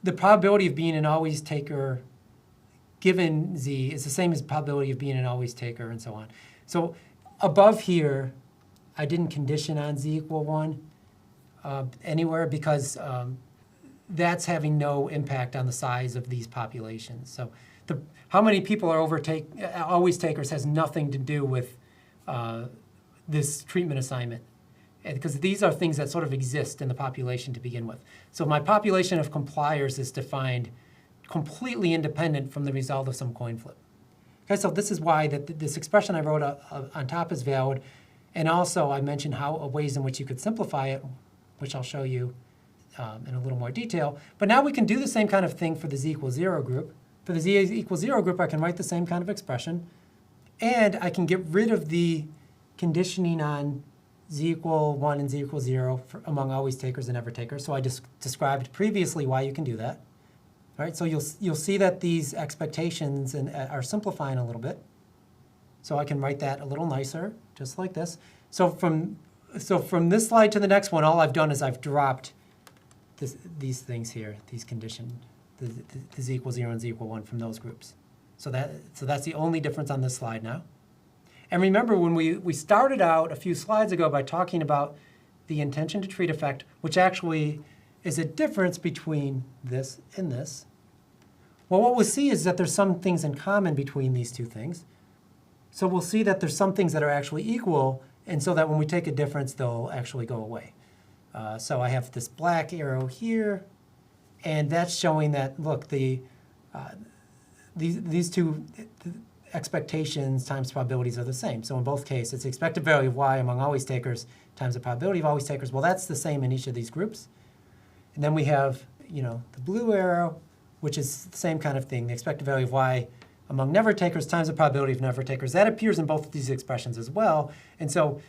the probability of being an always taker given Z is the same as the probability of being an always taker and so on. So above here, I didn't condition on Z equal 1 anywhere because that's having no impact on the size of these populations. So how many people are always takers has nothing to do with this treatment assignment, because these are things that sort of exist in the population to begin with. So my population of compliers is defined completely independent from the result of some coin flip. Okay, so this is why this expression I wrote on top is valid, and also I mentioned ways in which you could simplify it, which I'll show you in a little more detail. But now we can do the same kind of thing for the Z equals 0 group. For the Z equals 0 group, I can write the same kind of expression, and I can get rid of the conditioning on Z equal 1 and Z equal 0 among always takers and never takers. So I just described previously why you can do that. All right, so you'll see that these expectations are simplifying a little bit. So I can write that a little nicer, just like this. So from this slide to the next one, all I've done is I've dropped these things here, these conditioned, the Z equal 0 and Z equal 1 from those groups. So that's the only difference on this slide now. And remember, when we started out a few slides ago by talking about the intention to treat effect, which actually is a difference between this and this. Well, what we'll see is that there's some things in common between these two things. So we'll see that there's some things that are actually equal, and so that when we take a difference, they'll actually go away. So I have this black arrow here, and that's showing that, look, these two expectations times probabilities are the same. So in both cases, it's the expected value of y among always takers times the probability of always takers. Well, that's the same in each of these groups. And then we have, the blue arrow, which is the same kind of thing, the expected value of y among never takers times the probability of never takers. That appears in both of these expressions as well. And so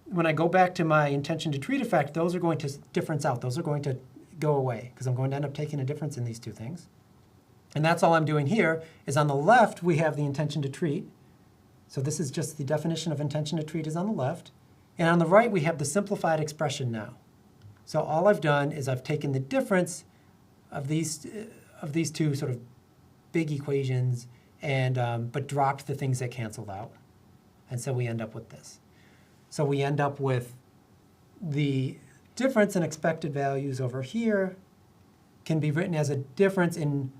when I go back to my intention to treat effect, those are going to difference out. Those are going to go away because I'm going to end up taking a difference in these two things. And that's all I'm doing here is on the left, we have the intention to treat. So this is just the definition of intention to treat is on the left. And on the right, we have the simplified expression now. So all I've done is I've taken the difference of these two sort of big equations and but dropped the things that canceled out. And so we end up with this. So we end up with the difference in expected values over here can be written as a difference in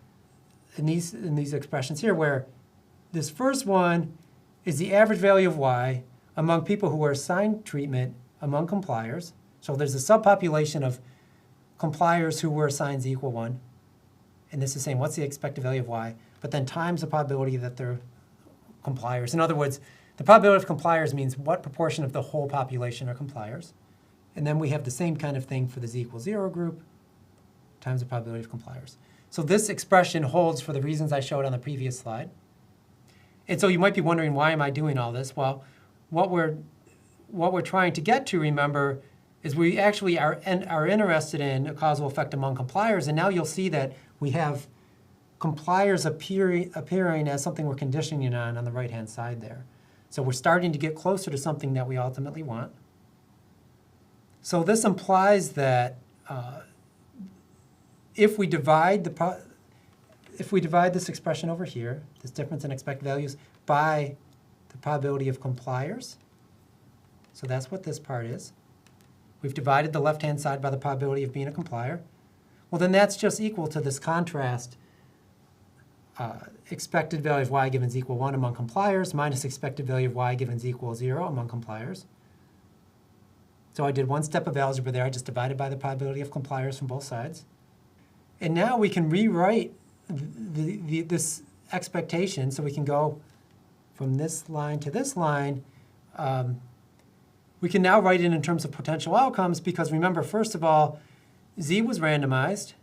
these expressions here, where this first one is the average value of y among people who are assigned treatment among compliers. So there's a subpopulation of compliers who were assigned z equal 1. And this is saying, what's the expected value of y? But then times the probability that they're compliers. In other words, the probability of compliers means what proportion of the whole population are compliers. And then we have the same kind of thing for the z equals 0 group times the probability of compliers. So this expression holds for the reasons I showed on the previous slide. And so you might be wondering, why am I doing all this? Well, what we're trying to get to, remember, is we actually are interested in a causal effect among compliers. And now you'll see that we have compliers appearing as something we're conditioning on the right-hand side there. So we're starting to get closer to something that we ultimately want. So this implies that if we divide this expression over here, this difference in expected values, by the probability of compliers, so that's what this part is. We've divided the left-hand side by the probability of being a complier. Well, then that's just equal to this contrast, expected value of y given z equal 1 among compliers minus expected value of y given z equals 0 among compliers. So I did one step of algebra there. I just divided by the probability of compliers from both sides. And now we can rewrite this expectation, so we can go from this line to this line. We can now write it in terms of potential outcomes because, remember, first of all, z was randomized.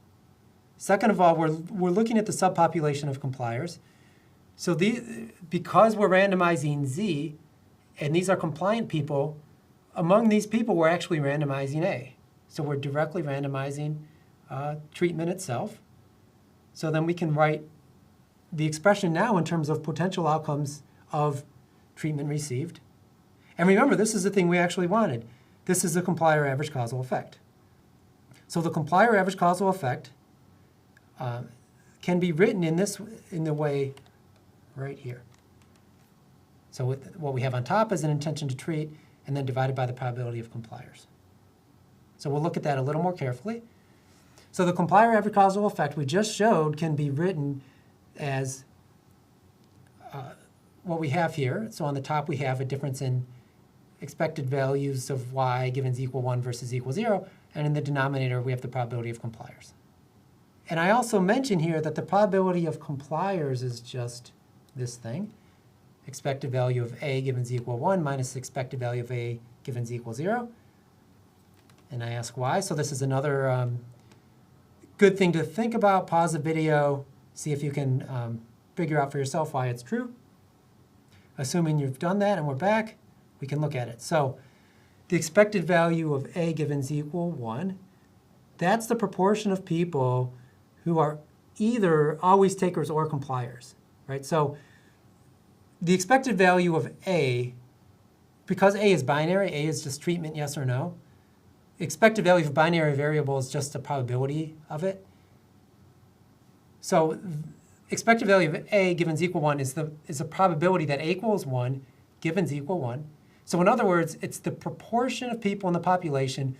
Second of all, we're looking at the subpopulation of compliers. So because we're randomizing z, And these are compliant people. Among these people, we're actually randomizing A. So we're directly randomizing treatment itself. So then we can write the expression now in terms of potential outcomes of treatment received. And remember, this is the thing we actually wanted. This is the complier average causal effect. So the complier average causal effect can be written in the way right here. So what we have on top is an intention to treat, and then divided by the probability of compliers. So we'll look at that a little more carefully. So the complier average causal effect we just showed can be written as what we have here. So on the top we have a difference in expected values of y given z equal 1 versus equal 0, and in the denominator we have the probability of compliers. And I also mention here that the probability of compliers is just this thing. Expected value of a given z equal 1 minus expected value of a given z equal 0. And I ask why. So this is another good thing to think about. Pause the video, see if you can figure out for yourself why it's true. Assuming you've done that and we're back, we can look at it. So the expected value of a given z equal 1, that's the proportion of people who are either always takers or compliers, right? So the expected value of A, because A is binary, A is just treatment, yes or no, expected value of a binary variable is just the probability of it. So expected value of A given z equal 1 is a probability that A equals 1 given z equal 1. So in other words, it's the proportion of people in the population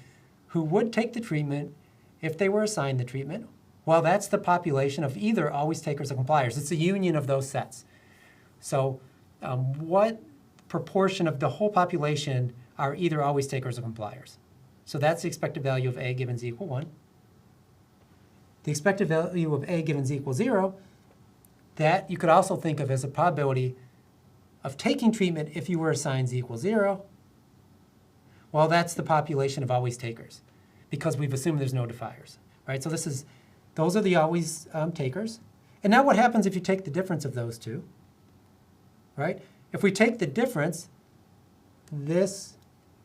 who would take the treatment if they were assigned the treatment. Well, that's the population of either always takers or compliers. It's a union of those sets. So what proportion of the whole population are either always takers or compliers? So that's the expected value of A given z equal 1. The expected value of A given z equal 0, that you could also think of as a probability of taking treatment if you were assigned z equals 0. Well, that's the population of always takers, because we've assumed there's no defiers, right? So those are the always takers. And now what happens if you take the difference of those two, right? If we take the difference, this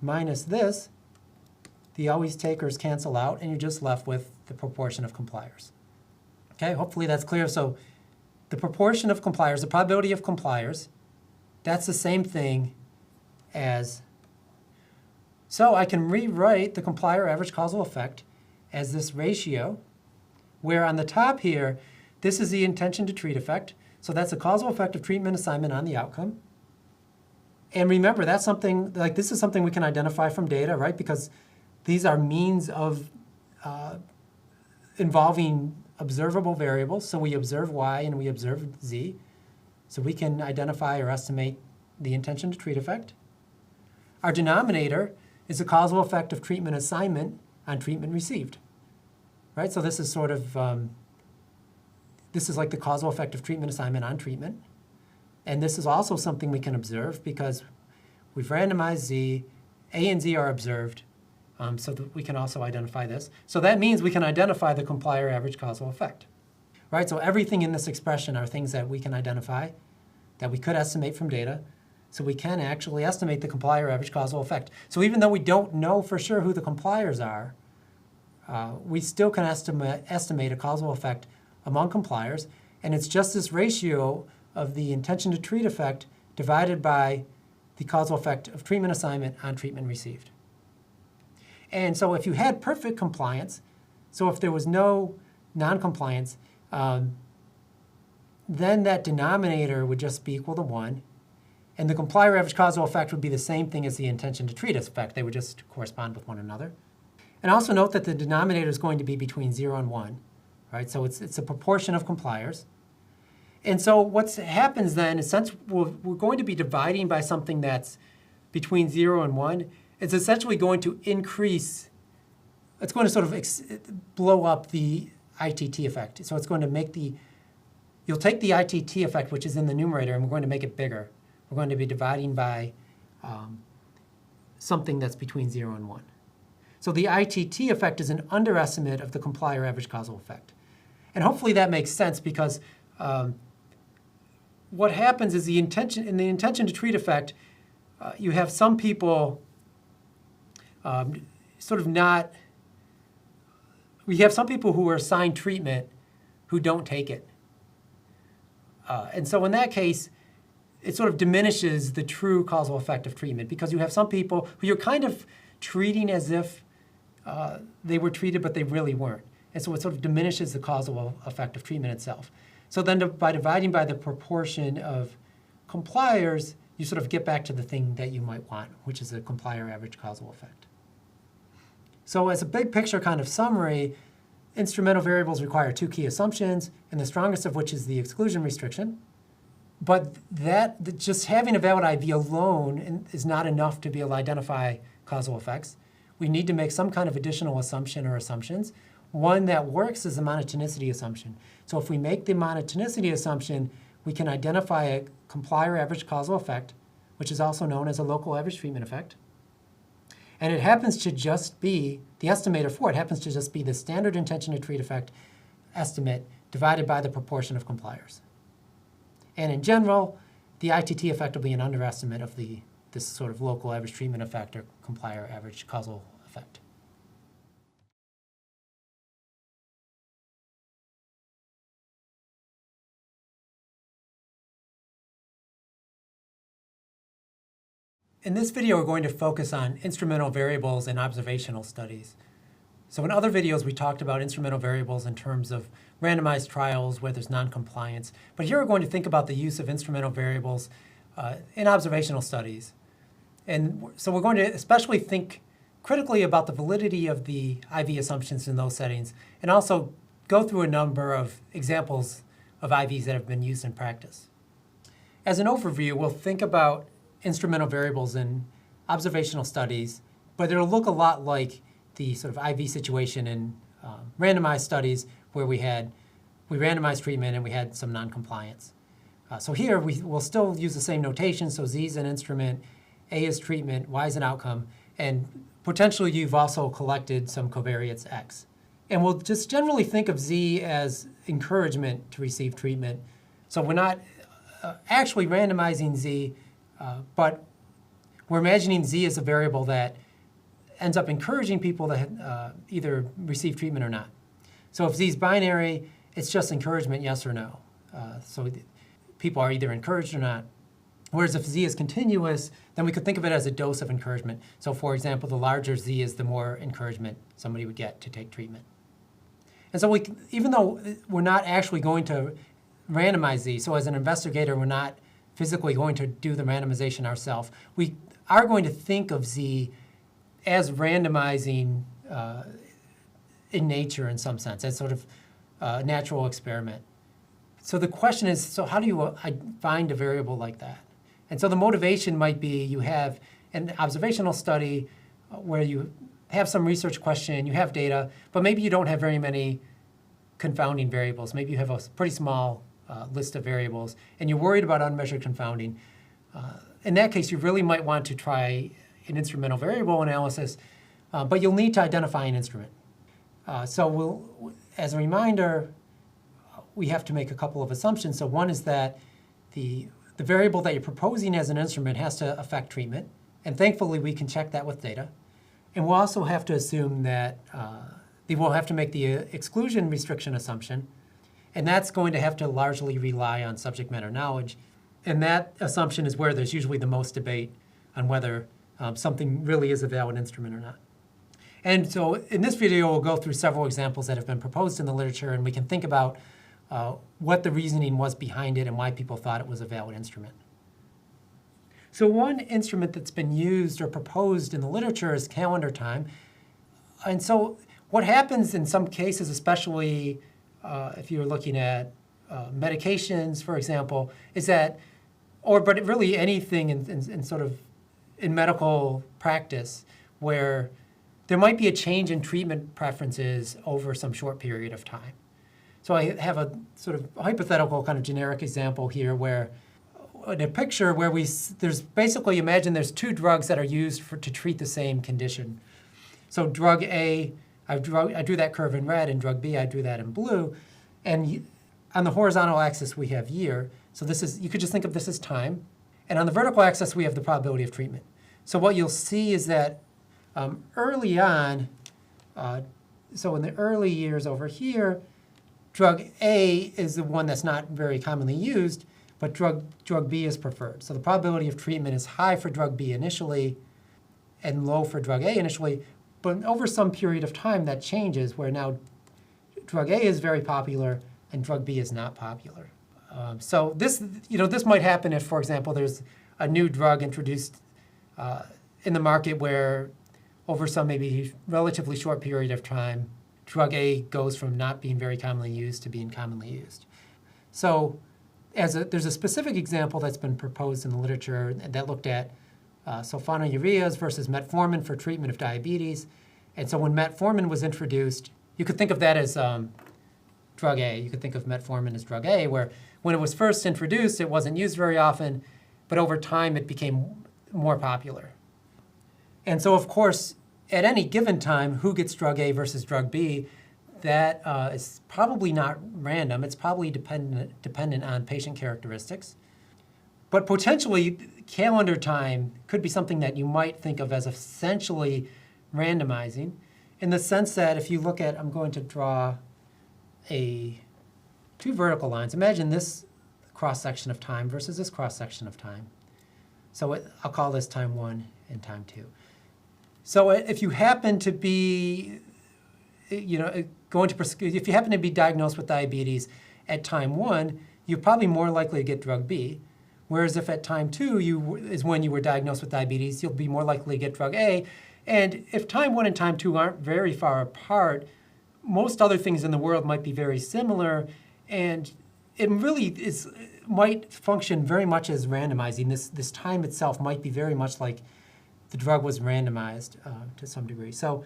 minus this, the always takers cancel out, and you're just left with the proportion of compliers. Okay, hopefully that's clear. So the proportion of compliers, the probability of compliers, that's the same thing as, so I can rewrite the complier average causal effect as this ratio, where on the top here, this is the intention to treat effect. So that's a causal effect of treatment assignment on the outcome. And remember, that's something, like this is something we can identify from data, right? Because these are means of involving observable variables. So we observe y and we observe z. So we can identify or estimate the intention to treat effect. Our denominator is a causal effect of treatment assignment on treatment received, right? So this is sort of, this is like the causal effect of treatment assignment on treatment. And this is also something we can observe because we've randomized z, A and z are observed, so that we can also identify this. So that means we can identify the complier average causal effect, right? So everything in this expression are things that we can identify, that we could estimate from data, so we can actually estimate the complier average causal effect. So even though we don't know for sure who the compliers are, we still can estimate a causal effect among compliers, and it's just this ratio of the intention to treat effect divided by the causal effect of treatment assignment on treatment received. And so if you had perfect compliance, so if there was no non-compliance, then that denominator would just be equal to 1. And the complier average causal effect would be the same thing as the intention to treat effect. They would just correspond with one another. And also note that the denominator is going to be between 0 and 1, right? So it's a proportion of compliers. And so what happens then is, since we're going to be dividing by something that's between 0 and 1, it's essentially going to increase, it's going to sort of blow up the ITT effect. So it's going to make you'll take the ITT effect, which is in the numerator, and we're going to make it bigger. We're going to be dividing by something that's between 0 and 1. So the ITT effect is an underestimate of the complier average causal effect. And hopefully that makes sense, because what happens is in the intention to treat effect, you have some people sort of not, we have some people who are assigned treatment who don't take it. And so in that case, it sort of diminishes the true causal effect of treatment, because you have some people who you're kind of treating as if they were treated, but they really weren't. And so it sort of diminishes the causal effect of treatment itself. So then by dividing by the proportion of compliers, you sort of get back to the thing that you might want, which is a complier average causal effect. So as a big picture kind of summary, instrumental variables require two key assumptions, and the strongest of which is the exclusion restriction. But just having a valid IV alone is not enough to be able to identify causal effects. We need to make some kind of additional assumption or assumptions. One that works is the monotonicity assumption. So if we make the monotonicity assumption, we can identify a complier average causal effect, which is also known as a local average treatment effect. And it happens to just be, the estimator for it happens to just be the standard intention to treat effect estimate divided by the proportion of compliers. And in general, the ITT effect will be an underestimate of this sort of local average treatment effect or complier average causal effect. In this video, we're going to focus on instrumental variables in observational studies. So in other videos, we talked about instrumental variables in terms of randomized trials where there's non-compliance. But here we're going to think about the use of instrumental variables in observational studies. And so we're going to especially think critically about the validity of the IV assumptions in those settings, and also go through a number of examples of IVs that have been used in practice. As an overview, we'll think about instrumental variables in observational studies, but it'll look a lot like the sort of IV situation in randomized studies where we randomized treatment and we had some non-compliance. So here we'll still use the same notation. So Z is an instrument, A is treatment, Y is an outcome, and potentially you've also collected some covariates X. And we'll just generally think of Z as encouragement to receive treatment. So we're not actually randomizing Z, but we're imagining Z as a variable that ends up encouraging people to either receive treatment or not. So if Z is binary, it's just encouragement, yes or no. So people are either encouraged or not. Whereas if Z is continuous, then we could think of it as a dose of encouragement. So for example, the larger Z is, the more encouragement somebody would get to take treatment. And so even though we're not actually going to randomize Z, so as an investigator, we're not physically going to do the randomization ourselves, we are going to think of Z as randomizing in nature in some sense, as sort of a natural experiment. So the question is, so how do you find a variable like that? And so the motivation might be you have an observational study where you have some research question, you have data, but maybe you don't have very many confounding variables. Maybe you have a pretty small list of variables, and you're worried about unmeasured confounding. In that case, you really might want to try an instrumental variable analysis, but you'll need to identify an instrument. So as a reminder, we have to make a couple of assumptions. So one is that the variable that you're proposing as an instrument has to affect treatment, and thankfully we can check that with data. And we'll also have to assume that we'll have to make the exclusion restriction assumption, and that's going to have to largely rely on subject matter knowledge. And that assumption is where there's usually the most debate on whether something really is a valid instrument or not. And so in this video, we'll go through several examples that have been proposed in the literature, and we can think about what the reasoning was behind it and why people thought it was a valid instrument. So one instrument that's been used or proposed in the literature is calendar time. And so what happens in some cases, especially if you're looking at medications, for example, is that, but really anything in sort of in medical practice where there might be a change in treatment preferences over some short period of time. So I have a sort of hypothetical kind of generic example here where in a picture where there's basically, imagine there's two drugs that are used to treat the same condition. So drug A, I drew that curve in red, and drug B, I drew that in blue. And on the horizontal axis, we have year. So you could just think of this as time. And on the vertical axis, we have the probability of treatment. So what you'll see is that early on, so in the early years over here, drug A is the one that's not very commonly used, but drug B is preferred. So the probability of treatment is high for drug B initially and low for drug A initially, but over some period of time that changes where now drug A is very popular and drug B is not popular. So this might happen if, for example, there's a new drug introduced in the market where over some maybe relatively short period of time, drug A goes from not being very commonly used to being commonly used. So there's a specific example that's been proposed in the literature that looked at sulfonylureas versus metformin for treatment of diabetes. And so when metformin was introduced, you could think of that as drug A. You could think of metformin as drug A, where when it was first introduced, it wasn't used very often, but over time it became more popular. And so, of course, at any given time, who gets drug A versus drug B, that is probably not random. It's probably dependent on patient characteristics. But potentially, calendar time could be something that you might think of as essentially randomizing, in the sense that if you look at, I'm going to draw two vertical lines. Imagine this cross-section of time versus this cross-section of time. So I'll call this time 1 and time 2. So if you happen to be, if you happen to be diagnosed with diabetes at time 1, you're probably more likely to get drug B. Whereas if at time 2 is when you were diagnosed with diabetes, you'll be more likely to get drug A. And if time 1 and time 2 aren't very far apart, most other things in the world might be very similar, and it really might function very much as randomizing. This time itself might be very much like the drug was randomized to some degree. So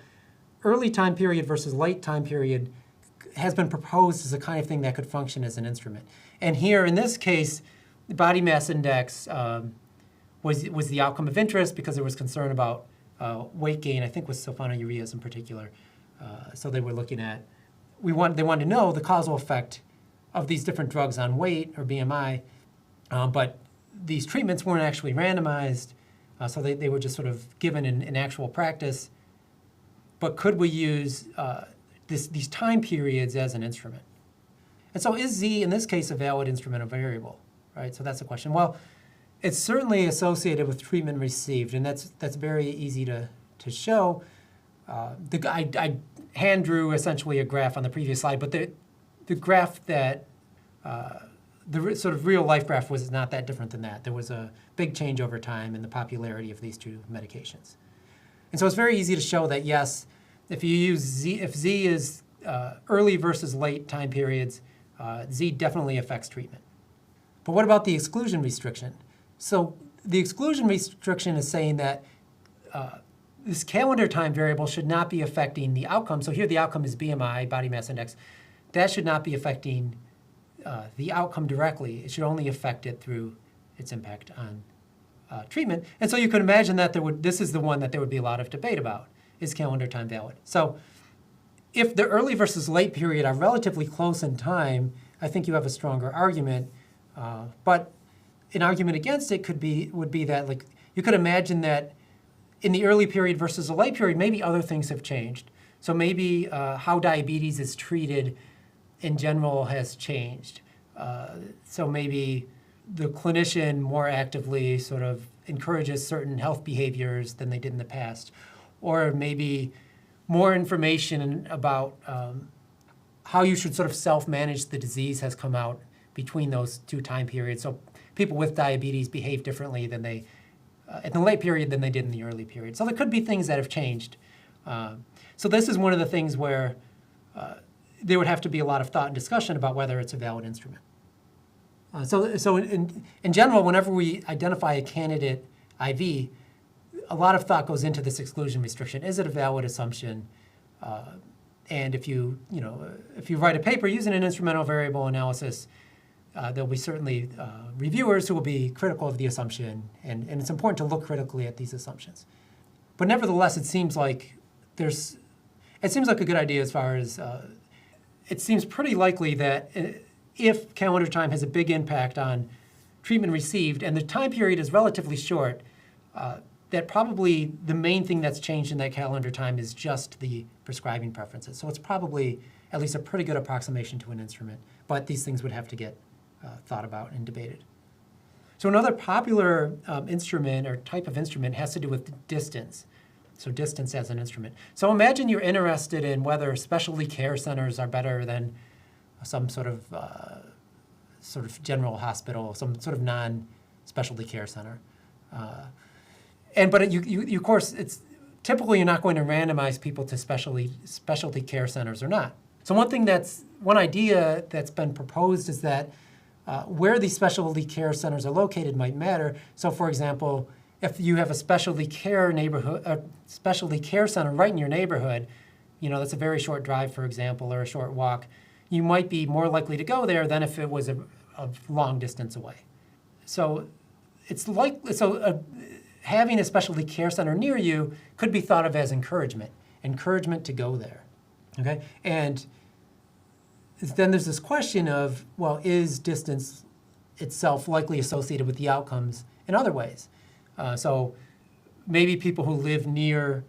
early time period versus late time period has been proposed as a kind of thing that could function as an instrument. And here, in this case, the body mass index was the outcome of interest because there was concern about weight gain, I think with sulfonylureas in particular. So they were looking at, they wanted to know the causal effect of these different drugs on weight or BMI, but these treatments weren't actually randomized, so they were just sort of given in actual practice. But could we use these time periods as an instrument? And so is Z, in this case, a valid instrument or variable, right? So that's the question. Well, it's certainly associated with treatment received, and that's very easy to show. I hand drew essentially a graph on the previous slide, but the graph that, the sort of real life graph was not that different than that. There was a big change over time in the popularity of these two medications. And so it's very easy to show that, yes, if you use Z, if Z is early versus late time periods, Z definitely affects treatment. But what about the exclusion restriction? So the exclusion restriction is saying that this calendar time variable should not be affecting the outcome. So here the outcome is BMI, body mass index. That should not be affecting the outcome directly. It should only affect it through its impact on treatment. And so you can imagine that this is the one that there would be a lot of debate about. Is calendar time valid? So if the early versus late period are relatively close in time, I think you have a stronger argument. But an argument against it would be that, like, you could imagine that in the early period versus the late period, maybe other things have changed. So maybe how diabetes is treated in general has changed. So maybe the clinician more actively sort of encourages certain health behaviors than they did in the past. Or maybe more information about how you should sort of self-manage the disease has come out between those two time periods. So people with diabetes behave differently than they in the late period than they did in the early period. So there could be things that have changed. So this is one of the things where there would have to be a lot of thought and discussion about whether it's a valid instrument. So in general, whenever we identify a candidate IV, a lot of thought goes into this exclusion restriction. Is it a valid assumption? And if you write a paper using an instrumental variable analysis, there'll be certainly reviewers who will be critical of the assumption, and it's important to look critically at these assumptions. But nevertheless, it seems like a good idea as far as it seems pretty likely that if calendar time has a big impact on treatment received, and the time period is relatively short, that probably the main thing that's changed in that calendar time is just the prescribing preferences. So it's probably at least a pretty good approximation to an instrument, but these things would have to get thought about and debated. So another popular instrument or type of instrument has to do with distance. So distance as an instrument. So imagine you're interested in whether specialty care centers are better than some sort of general hospital, some sort of non-specialty care center. But of course, it's typically you're not going to randomize people to specialty care centers or not. So one idea that's been proposed is that where these specialty care centers are located might matter. So for example, if you have a specialty care center right in your neighborhood, that's a very short drive, for example, or a short walk, you might be more likely to go there than if it was a long distance away. So having a specialty care center near you could be thought of as encouragement to go there, okay? And then there's this question of, well, is distance itself likely associated with the outcomes in other ways? So maybe people who live near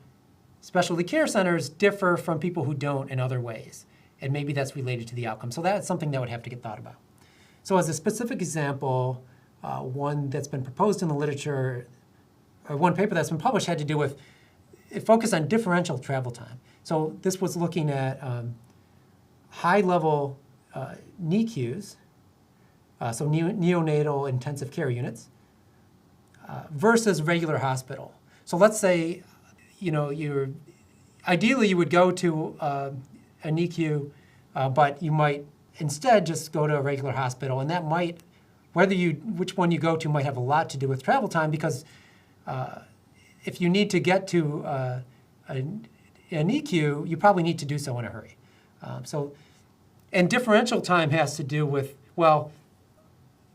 specialty care centers differ from people who don't in other ways, and maybe that's related to the outcome. So that's something that would have to get thought about. So as a specific example, one that's been proposed in the literature, or one paper that's been published had to do with, it focused on differential travel time. So this was looking at high-level NICUs, so neonatal intensive care units, versus regular hospital. So let's say, ideally you would go to a NICU, but you might instead just go to a regular hospital, and that might, which one you go to might have a lot to do with travel time, because if you need to get to a NICU, you probably need to do so in a hurry. And differential time has to do with, well,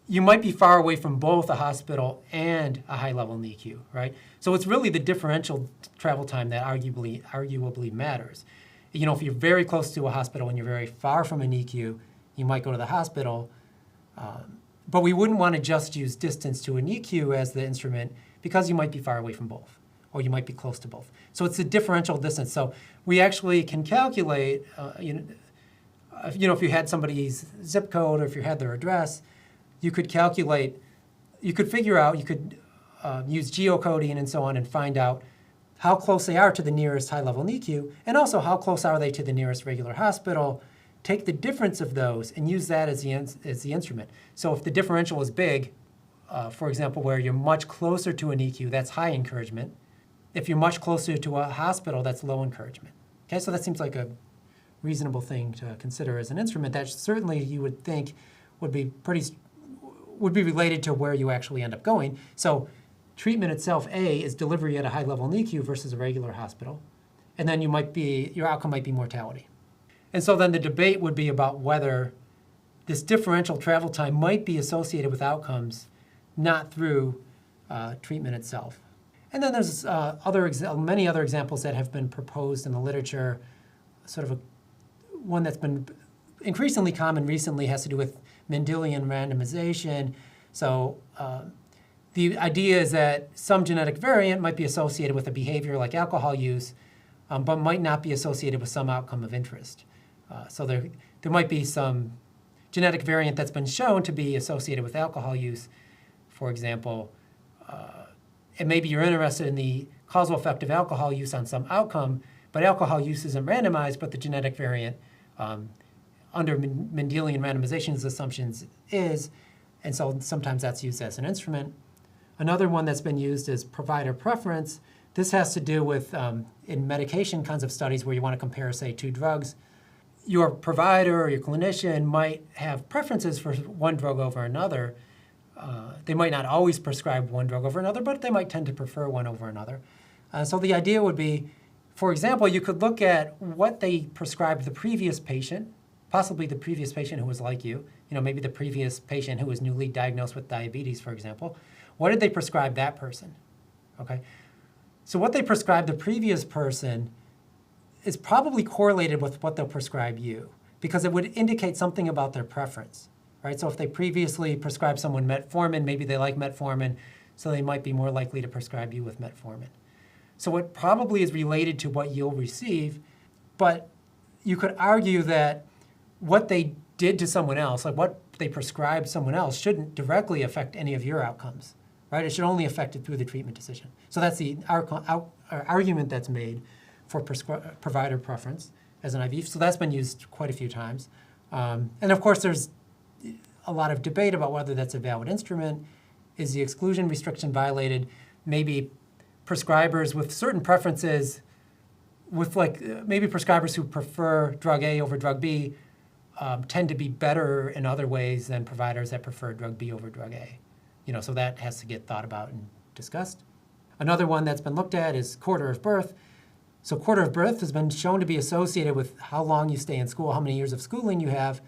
you might be far away from both a hospital and a high-level NICU, right? So it's really the differential travel time that arguably matters. If you're very close to a hospital and you're very far from a NICU, you might go to the hospital. But we wouldn't want to just use distance to a NICU as the instrument, because you might be far away from both, or you might be close to both. So it's a differential distance. So we actually can calculate, if you had somebody's zip code or if you had their address, you could figure out, you could use geocoding and so on and find out how close they are to the nearest high-level NICU, and also how close are they to the nearest regular hospital. Take the difference of those and use that as the instrument. So if the differential is big, for example, where you're much closer to a NICU, that's high encouragement. If you're much closer to a hospital, that's low encouragement. Okay, so that seems like a reasonable thing to consider as an instrument that certainly you would think would be related to where you actually end up going. So treatment itself, A, is delivery at a high-level NICU versus a regular hospital. And then your outcome might be mortality. And so then the debate would be about whether this differential travel time might be associated with outcomes, not through treatment itself. And then there's many other examples that have been proposed in the literature. One that's been increasingly common recently has to do with Mendelian randomization. So the idea is that some genetic variant might be associated with a behavior like alcohol use, but might not be associated with some outcome of interest. So there might be some genetic variant that's been shown to be associated with alcohol use, for example. And maybe you're interested in the causal effect of alcohol use on some outcome, but alcohol use isn't randomized, but the genetic variant under Mendelian randomization's assumptions is, and so sometimes that's used as an instrument. Another one that's been used is provider preference. This has to do with, in medication kinds of studies where you want to compare, say, two drugs, your provider or your clinician might have preferences for one drug over another. They might not always prescribe one drug over another, but they might tend to prefer one over another. So the idea would be, for example, you could look at what they prescribed the previous patient, possibly the previous patient who was like you, maybe the previous patient who was newly diagnosed with diabetes, for example. What did they prescribe that person? Okay. So what they prescribed the previous person is probably correlated with what they'll prescribe you, because it would indicate something about their preference, right? So if they previously prescribed someone metformin, maybe they like metformin, so they might be more likely to prescribe you with metformin. So it probably is related to what you'll receive, but you could argue that what they did to someone else, like what they prescribed someone else, shouldn't directly affect any of your outcomes, right? It should only affect it through the treatment decision. So that's the argument that's made for provider preference as an IV. So that's been used quite a few times. And of course, there's a lot of debate about whether that's a valid instrument. Is the exclusion restriction violated? Maybe prescribers with certain preferences, with maybe prescribers who prefer drug A over drug B, tend to be better in other ways than providers that prefer drug B over drug A. So that has to get thought about and discussed. Another one that's been looked at is quarter of birth. So quarter of birth has been shown to be associated with how long you stay in school, how many years of schooling you have.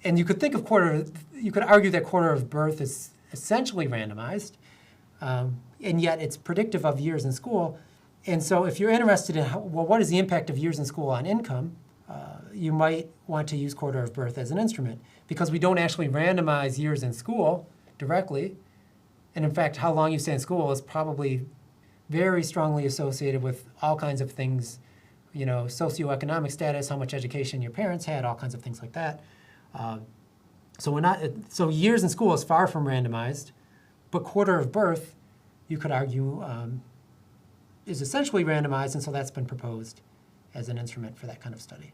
And you could think of you could argue that quarter of birth is essentially randomized, and yet it's predictive of years in school. And so if you're interested in, what is the impact of years in school on income, you might want to use quarter of birth as an instrument, because we don't actually randomize years in school directly. And in fact, how long you stay in school is probably very strongly associated with all kinds of things, socioeconomic status, how much education your parents had, all kinds of things like that. So years in school is far from randomized, but quarter of birth, you could argue, is essentially randomized, and so that's been proposed as an instrument for that kind of study.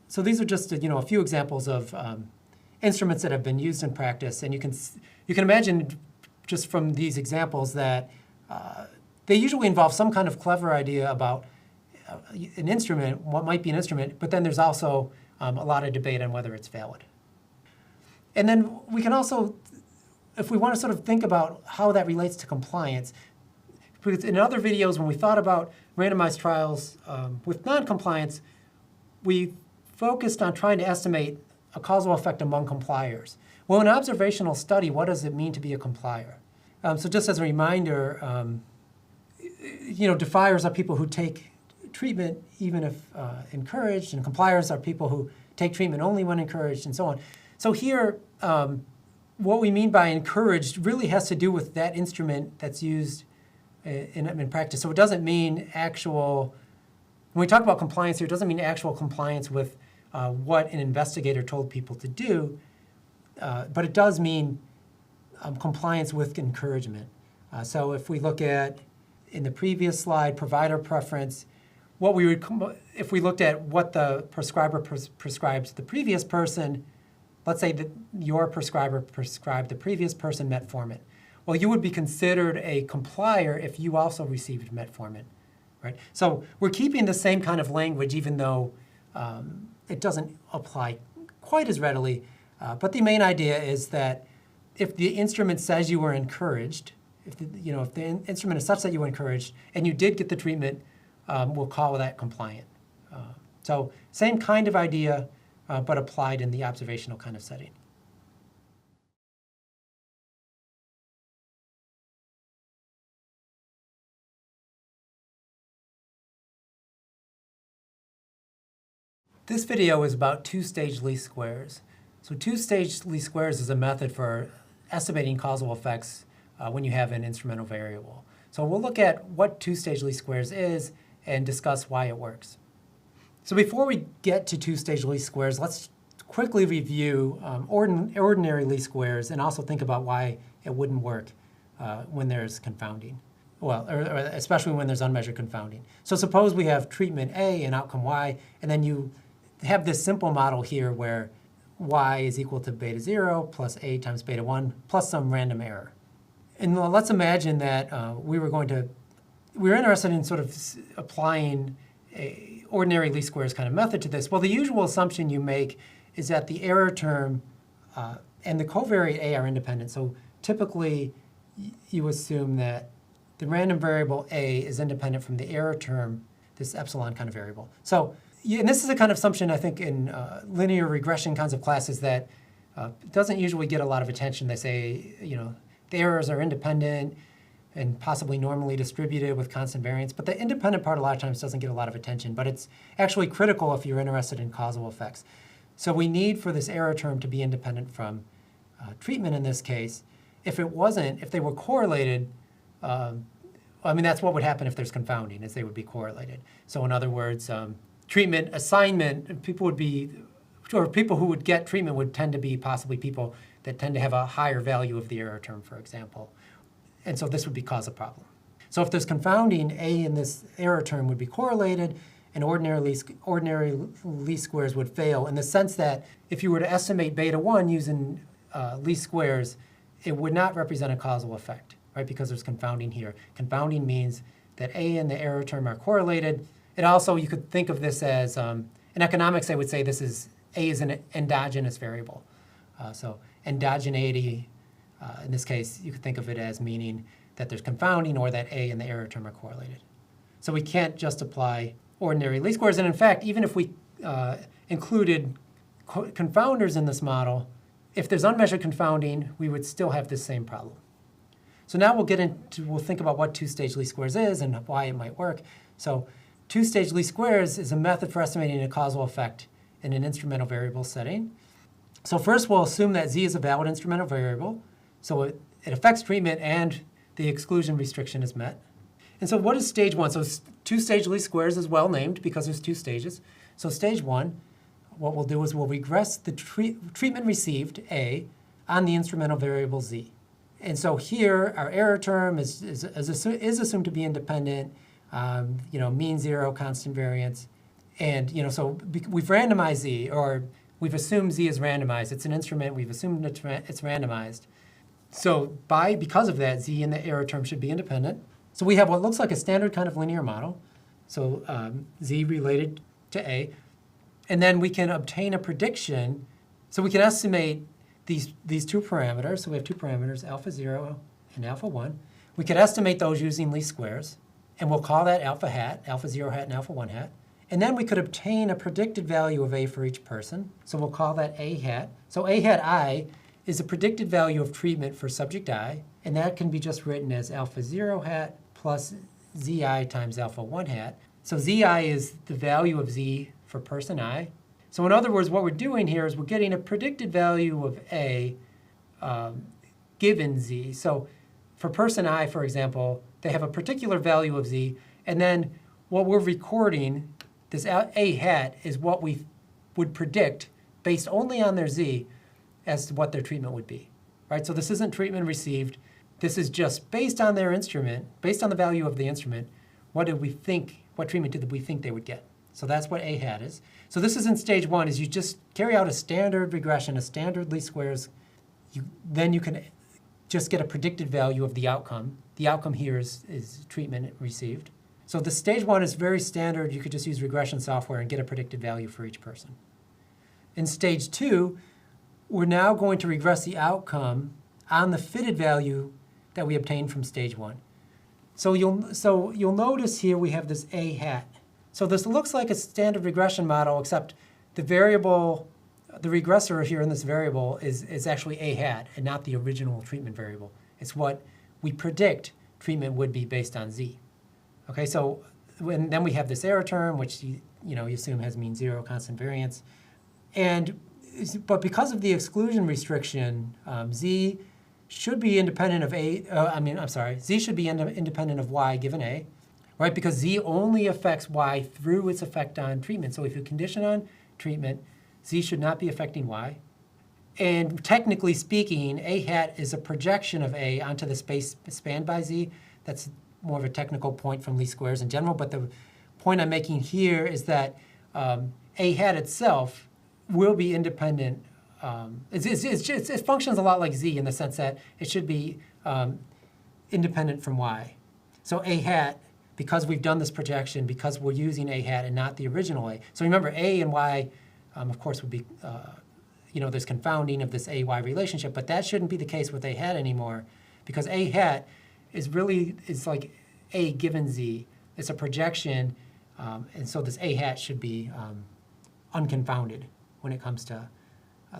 So these are just a few examples of instruments that have been used in practice, and you can imagine just from these examples that they usually involve some kind of clever idea about an instrument, what might be an instrument, but then there's also a lot of debate on whether it's valid. And then we can also, if we want to sort of think about how that relates to compliance, because in other videos when we thought about randomized trials with non-compliance, we focused on trying to estimate a causal effect among compliers. Well, in an observational study, what does it mean to be a complier? So just as a reminder, defiers are people who take treatment even if encouraged, and compliers are people who take treatment only when encouraged, and so on. So here, what we mean by encouraged really has to do with that instrument that's used in practice. So it doesn't mean actual, when we talk about compliance here, it doesn't mean actual compliance with what an investigator told people to do, but it does mean compliance with encouragement. So if we look at, in the previous slide, provider preference, if we looked at what the prescriber prescribes the previous person, let's say that your prescriber prescribed the previous person metformin. Well, you would be considered a complier if you also received metformin, right? So we're keeping the same kind of language, even though it doesn't apply quite as readily. But the main idea is that if the instrument says you were encouraged, if the instrument is such that you were encouraged and you did get the treatment, we'll call that compliant. So same kind of idea, but applied in the observational kind of setting. This video is about two-stage least squares. So two-stage least squares is a method for estimating causal effects when you have an instrumental variable. So we'll look at what two-stage least squares is and discuss why it works. So before we get to two-stage least squares, let's quickly review ordinary least squares and also think about why it wouldn't work when there's confounding. Well, or especially when there's unmeasured confounding. So suppose we have treatment A and outcome Y, and then you have this simple model here where Y is equal to beta 0 plus A times beta 1 plus some random error. And let's imagine that we were interested in sort of applying a ordinary least squares kind of method to this. Well, the usual assumption you make is that the error term and the covariate A are independent. So typically, you assume that the random variable A is independent from the error term, this epsilon kind of variable. So, and this is a kind of assumption, I think, in linear regression kinds of classes that doesn't usually get a lot of attention. They say, the errors are independent and possibly normally distributed with constant variance. But the independent part a lot of times doesn't get a lot of attention. But it's actually critical if you're interested in causal effects. So we need for this error term to be independent from treatment in this case. If it wasn't, if they were correlated, I mean, that's what would happen if there's confounding, is they would be correlated. So in other words, treatment assignment, people who would get treatment would tend to be possibly people that tend to have a higher value of the error term, for example. And so this would cause a problem. So if there's confounding, A in this error term would be correlated, and ordinary least squares would fail in the sense that if you were to estimate beta 1 using least squares, it would not represent a causal effect, right? Because there's confounding here. Confounding means that A and the error term are correlated. It also, you could think of this as, in economics, I would say this is, A is an endogenous variable. So endogeneity, in this case, you could think of it as meaning that there's confounding or that A and the error term are correlated. So we can't just apply ordinary least squares. And in fact, even if we included confounders in this model, if there's unmeasured confounding, we would still have this same problem. So now we'll think about what two-stage least squares is and why it might work. So two-stage least squares is a method for estimating a causal effect in an instrumental variable setting. So first we'll assume that Z is a valid instrumental variable. So it affects treatment and the exclusion restriction is met. And so what is stage 1? So two-stage least squares is well named because there's 2 stages. So stage 1, what we'll do is we'll regress the treatment received, A, on the instrumental variable Z. And so here our error term is assumed to be independent, mean 0, constant variance. And so we've randomized Z, or we've assumed Z is randomized. It's an instrument, we've assumed it's randomized. So because of that, Z and the error term should be independent. So we have what looks like a standard kind of linear model. So Z related to A. And then we can obtain a prediction. So we can estimate these 2 parameters. So we have 2 parameters, alpha 0 and alpha 1. We could estimate those using least squares. And we'll call that alpha hat, alpha 0 hat, and alpha 1 hat. And then we could obtain a predicted value of A for each person. So we'll call that A hat. So A hat I is a predicted value of treatment for subject I. And that can be just written as alpha 0 hat plus Zi times alpha 1 hat. So Zi is the value of Z for person I. So in other words, what we're doing here is we're getting a predicted value of A given Z. So for person I, for example, they have a particular value of Z. And then what we're recording, this A hat, is what we would predict based only on their Z as to what their treatment would be. Right? So this isn't treatment received. This is just based on their instrument, based on the value of the instrument, what treatment did we think they would get? So that's what A hat is. So this is in stage 1, is you just carry out a standard regression, a standard least squares. Then you can just get a predicted value of the outcome. The outcome here is treatment received. So the stage 1 is very standard. You could just use regression software and get a predicted value for each person. In stage 2, we're now going to regress the outcome on the fitted value that we obtained from stage 1. So you'll notice here we have this A hat. So this looks like a standard regression model, except the regressor here in this variable is actually A hat and not the original treatment variable. It's what we predict treatment would be based on Z. Okay, so then we have this error term, which you assume has mean 0, constant variance. But because of the exclusion restriction, Z should be independent of Z should be independent of Y given A, right? Because Z only affects Y through its effect on treatment. So if you condition on treatment, Z should not be affecting Y. And technically speaking, A hat is a projection of A onto the space spanned by Z. That's more of a technical point from least squares in general. But the point I'm making here is that A hat itself will be independent. It functions a lot like Z in the sense that it should be independent from Y. So A hat, because we've done this projection, because we're using A hat and not the original A. So remember, A and Y, of course, would be, there's confounding of this A-Y relationship, but that shouldn't be the case with A hat anymore, because A hat is like A given Z. It's a projection, and so this A hat should be unconfounded when it comes to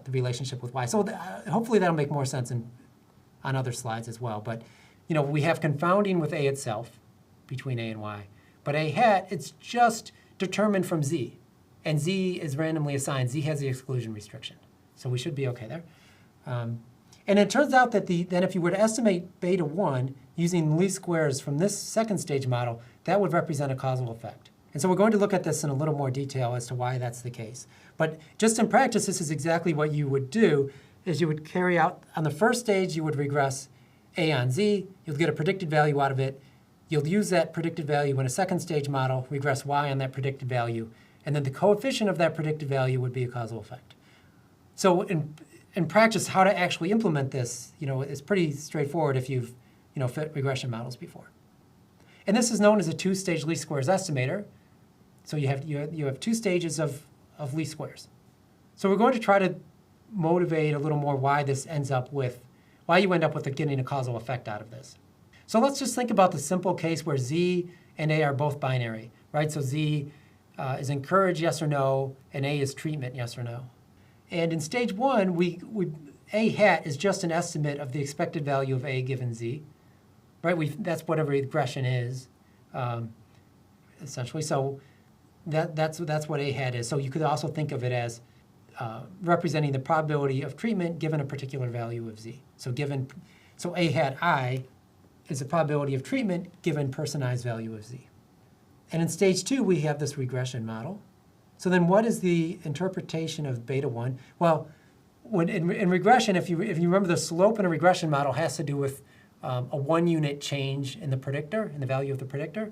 the relationship with Y. So hopefully that'll make more sense on other slides as well. But we have confounding with A itself between A and Y. But A hat, it's just determined from Z. and Z is randomly assigned. Z has the exclusion restriction. So we should be okay there. And it turns out that then if you were to estimate beta 1 using the least squares from this second stage model, that would represent a causal effect. And so we're going to look at this in a little more detail as to why that's the case. But just in practice, this is exactly what you would do, is you would carry out, on the first stage, you would regress A on Z. You'll get a predicted value out of it. You'll use that predicted value in a second stage model, regress Y on that predicted value, and then the coefficient of that predicted value would be a causal effect. So in practice, how to actually implement this, is pretty straightforward if you've, fit regression models before. And this is known as a two-stage least squares estimator. So you have two stages of least squares. So we're going to try to motivate a little more why you end up with getting a causal effect out of this. So let's just think about the simple case where Z and A are both binary, right? So Z is encouraged, yes or no, and A is treatment, yes or no. And in stage 1, A hat is just an estimate of the expected value of A given Z, right? That's what a regression is, essentially. So that's what A hat is. So you could also think of it as representing the probability of treatment given a particular value of Z. So A hat I is the probability of treatment given personized value of Z. And in stage 2, we have this regression model. So then what is the interpretation of beta 1? Well, in regression, if you remember, the slope in a regression model has to do with a 1-unit change in the predictor, in the value of the predictor,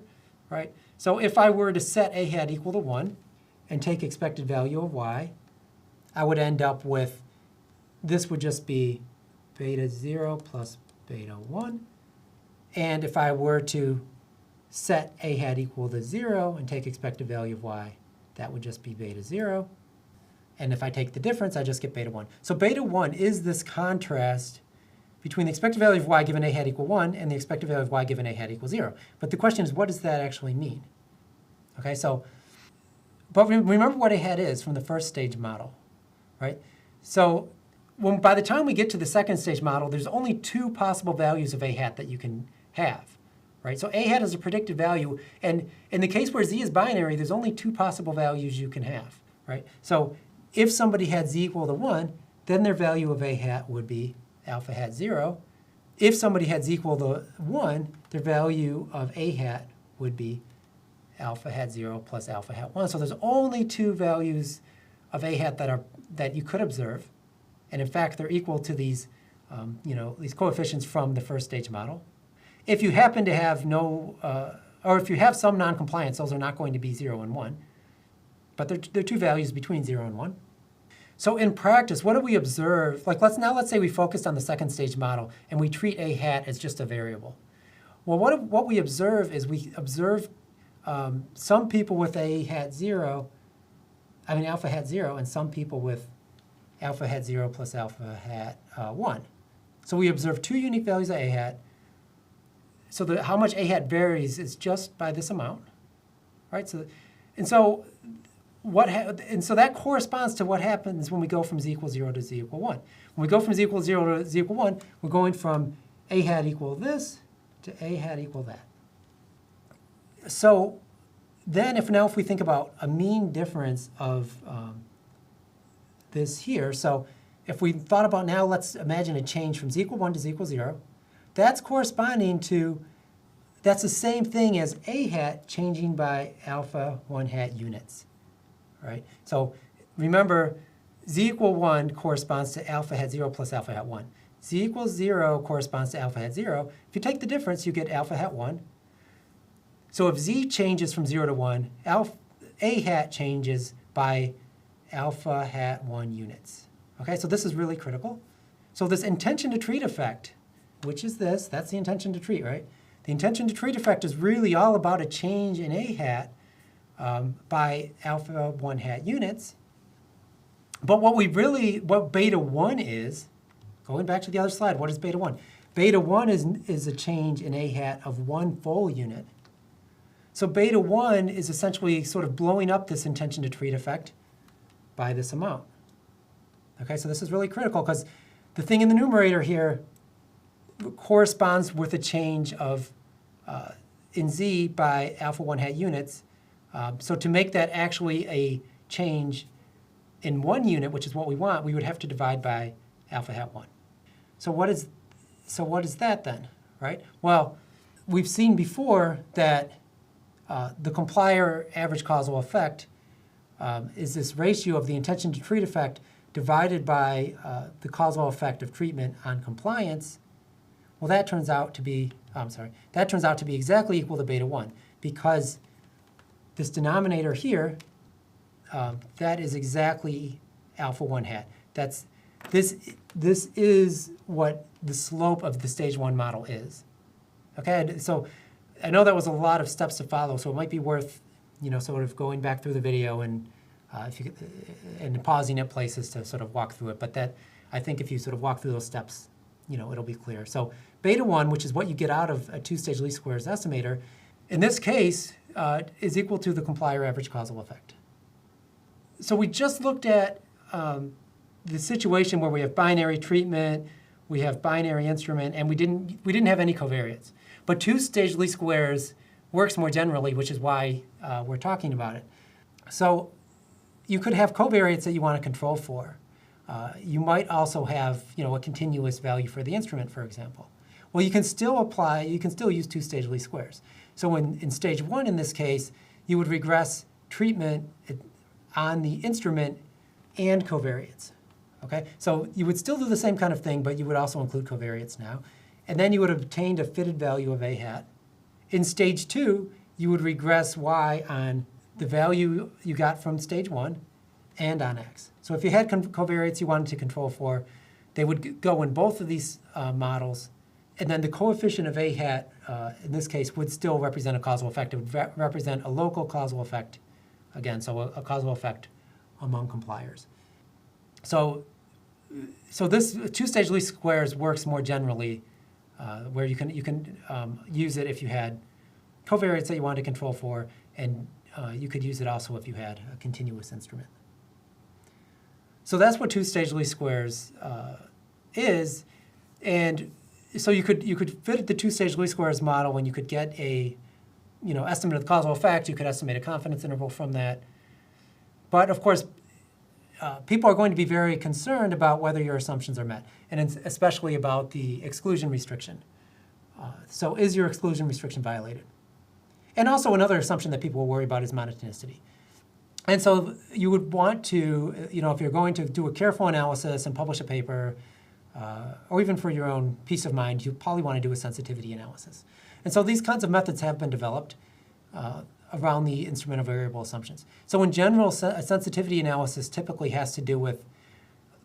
right? So if I were to set A hat equal to 1 and take expected value of Y, I would end up with, this would just be beta 0 plus beta 1. And if I were to set A hat equal to 0 and take expected value of Y, that would just be beta 0. And if I take the difference, I just get beta 1. So beta 1 is this contrast between the expected value of Y given A hat equal 1 and the expected value of Y given A hat equal 0. But the question is, what does that actually mean? Okay, so, but remember what A hat is from the first stage model, right? So by the time we get to the second stage model, there's only 2 possible values of A hat that you can have. Right? So A hat is a predicted value, and in the case where Z is binary, there's only 2 possible values you can have. Right? So if somebody had Z equal to 1, then their value of A hat would be alpha hat 0. If somebody had Z equal to 1, their value of A hat would be alpha hat 0 plus alpha hat 1. So there's only 2 values of A hat that you could observe, and in fact, they're equal to these coefficients from the first stage model. If you happen to have or if you have some non-compliance, those are not going to be 0 and 1. But they're 2 values between 0 and 1. So in practice, what do we observe? Like let's say we focused on the second stage model and we treat A hat as just a variable. Well, what we observe is some people with alpha hat 0, and some people with alpha hat 0 plus alpha hat 1. So we observe 2 unique values of A hat. So how much A hat varies is just by this amount, right? So that corresponds to what happens when we go from Z equals 0 to Z equal 1. When we go from Z equals 0 to Z equal 1, we're going from A hat equal this to A hat equal that. So then if we think about a mean difference of this here, so if we thought about now, let's imagine a change from Z equal 1 to Z equal 0. That's that's the same thing as A hat changing by alpha 1 hat units, right? So remember, Z equal 1 corresponds to alpha hat 0 plus alpha hat 1. Z equals 0 corresponds to alpha hat 0. If you take the difference, you get alpha hat 1. So if Z changes from 0 to 1, A hat changes by alpha hat 1 units. Okay, so this is really critical. So this intention to treat effect, which is that's the intention to treat, right? The intention to treat effect is really all about a change in A hat by alpha 1 hat units. But what beta 1 is, going back to the other slide, what is beta 1? Beta 1 is a change in A hat of 1 full unit. So beta 1 is essentially sort of blowing up this intention to treat effect by this amount. Okay, so this is really critical because the thing in the numerator here corresponds with a change of in Z by alpha 1 hat units. So to make that actually a change in one unit, which is what we want, we would have to divide by alpha hat 1. So what is that then, right? Well, we've seen before that the complier average causal effect is this ratio of the intention to treat effect divided by the causal effect of treatment on compliance. Well, that turns out to be, that turns out to be exactly equal to beta 1 because this denominator here, that is exactly alpha 1 hat. This is what the slope of the stage 1 model is. Okay, so I know that was a lot of steps to follow, so it might be worth, sort of going back through the video and and pausing at places to sort of walk through it. But that, I think if you sort of walk through those steps, it'll be clear. So beta 1, which is what you get out of a two-stage least squares estimator, in this case, is equal to the complier average causal effect. So we just looked at the situation where we have binary treatment, we have binary instrument, and we didn't have any covariates. But two-stage least squares works more generally, which is why we're talking about it. So you could have covariates that you want to control for. You might also have, a continuous value for the instrument, for example. Well, you can still use two-stage least squares. So in stage 1, in this case, you would regress treatment on the instrument and covariates. Okay? So you would still do the same kind of thing, but you would also include covariates now. And then you would have obtained a fitted value of A hat. In stage 2, you would regress Y on the value you got from stage 1 and on X. So if you had covariates you wanted to control for, they would go in both of these models. And then the coefficient of A hat, in this case, would still represent a causal effect. It would represent a local causal effect, again, so a causal effect among compliers. So this two-stage least squares works more generally, where you can use it if you had covariates that you wanted to control for, and you could use it also if you had a continuous instrument. So that's what two-stage least squares is, and so you could fit the two-stage least squares model when you could get a estimate of the causal effect. You could estimate a confidence interval from that. But of course, people are going to be very concerned about whether your assumptions are met, and especially about the exclusion restriction. So is your exclusion restriction violated? And also another assumption that people will worry about is monotonicity. And so you would want to, if you're going to do a careful analysis and publish a paper, or even for your own peace of mind, you probably want to do a sensitivity analysis. And so these kinds of methods have been developed around the instrumental variable assumptions. So in general, a sensitivity analysis typically has to do with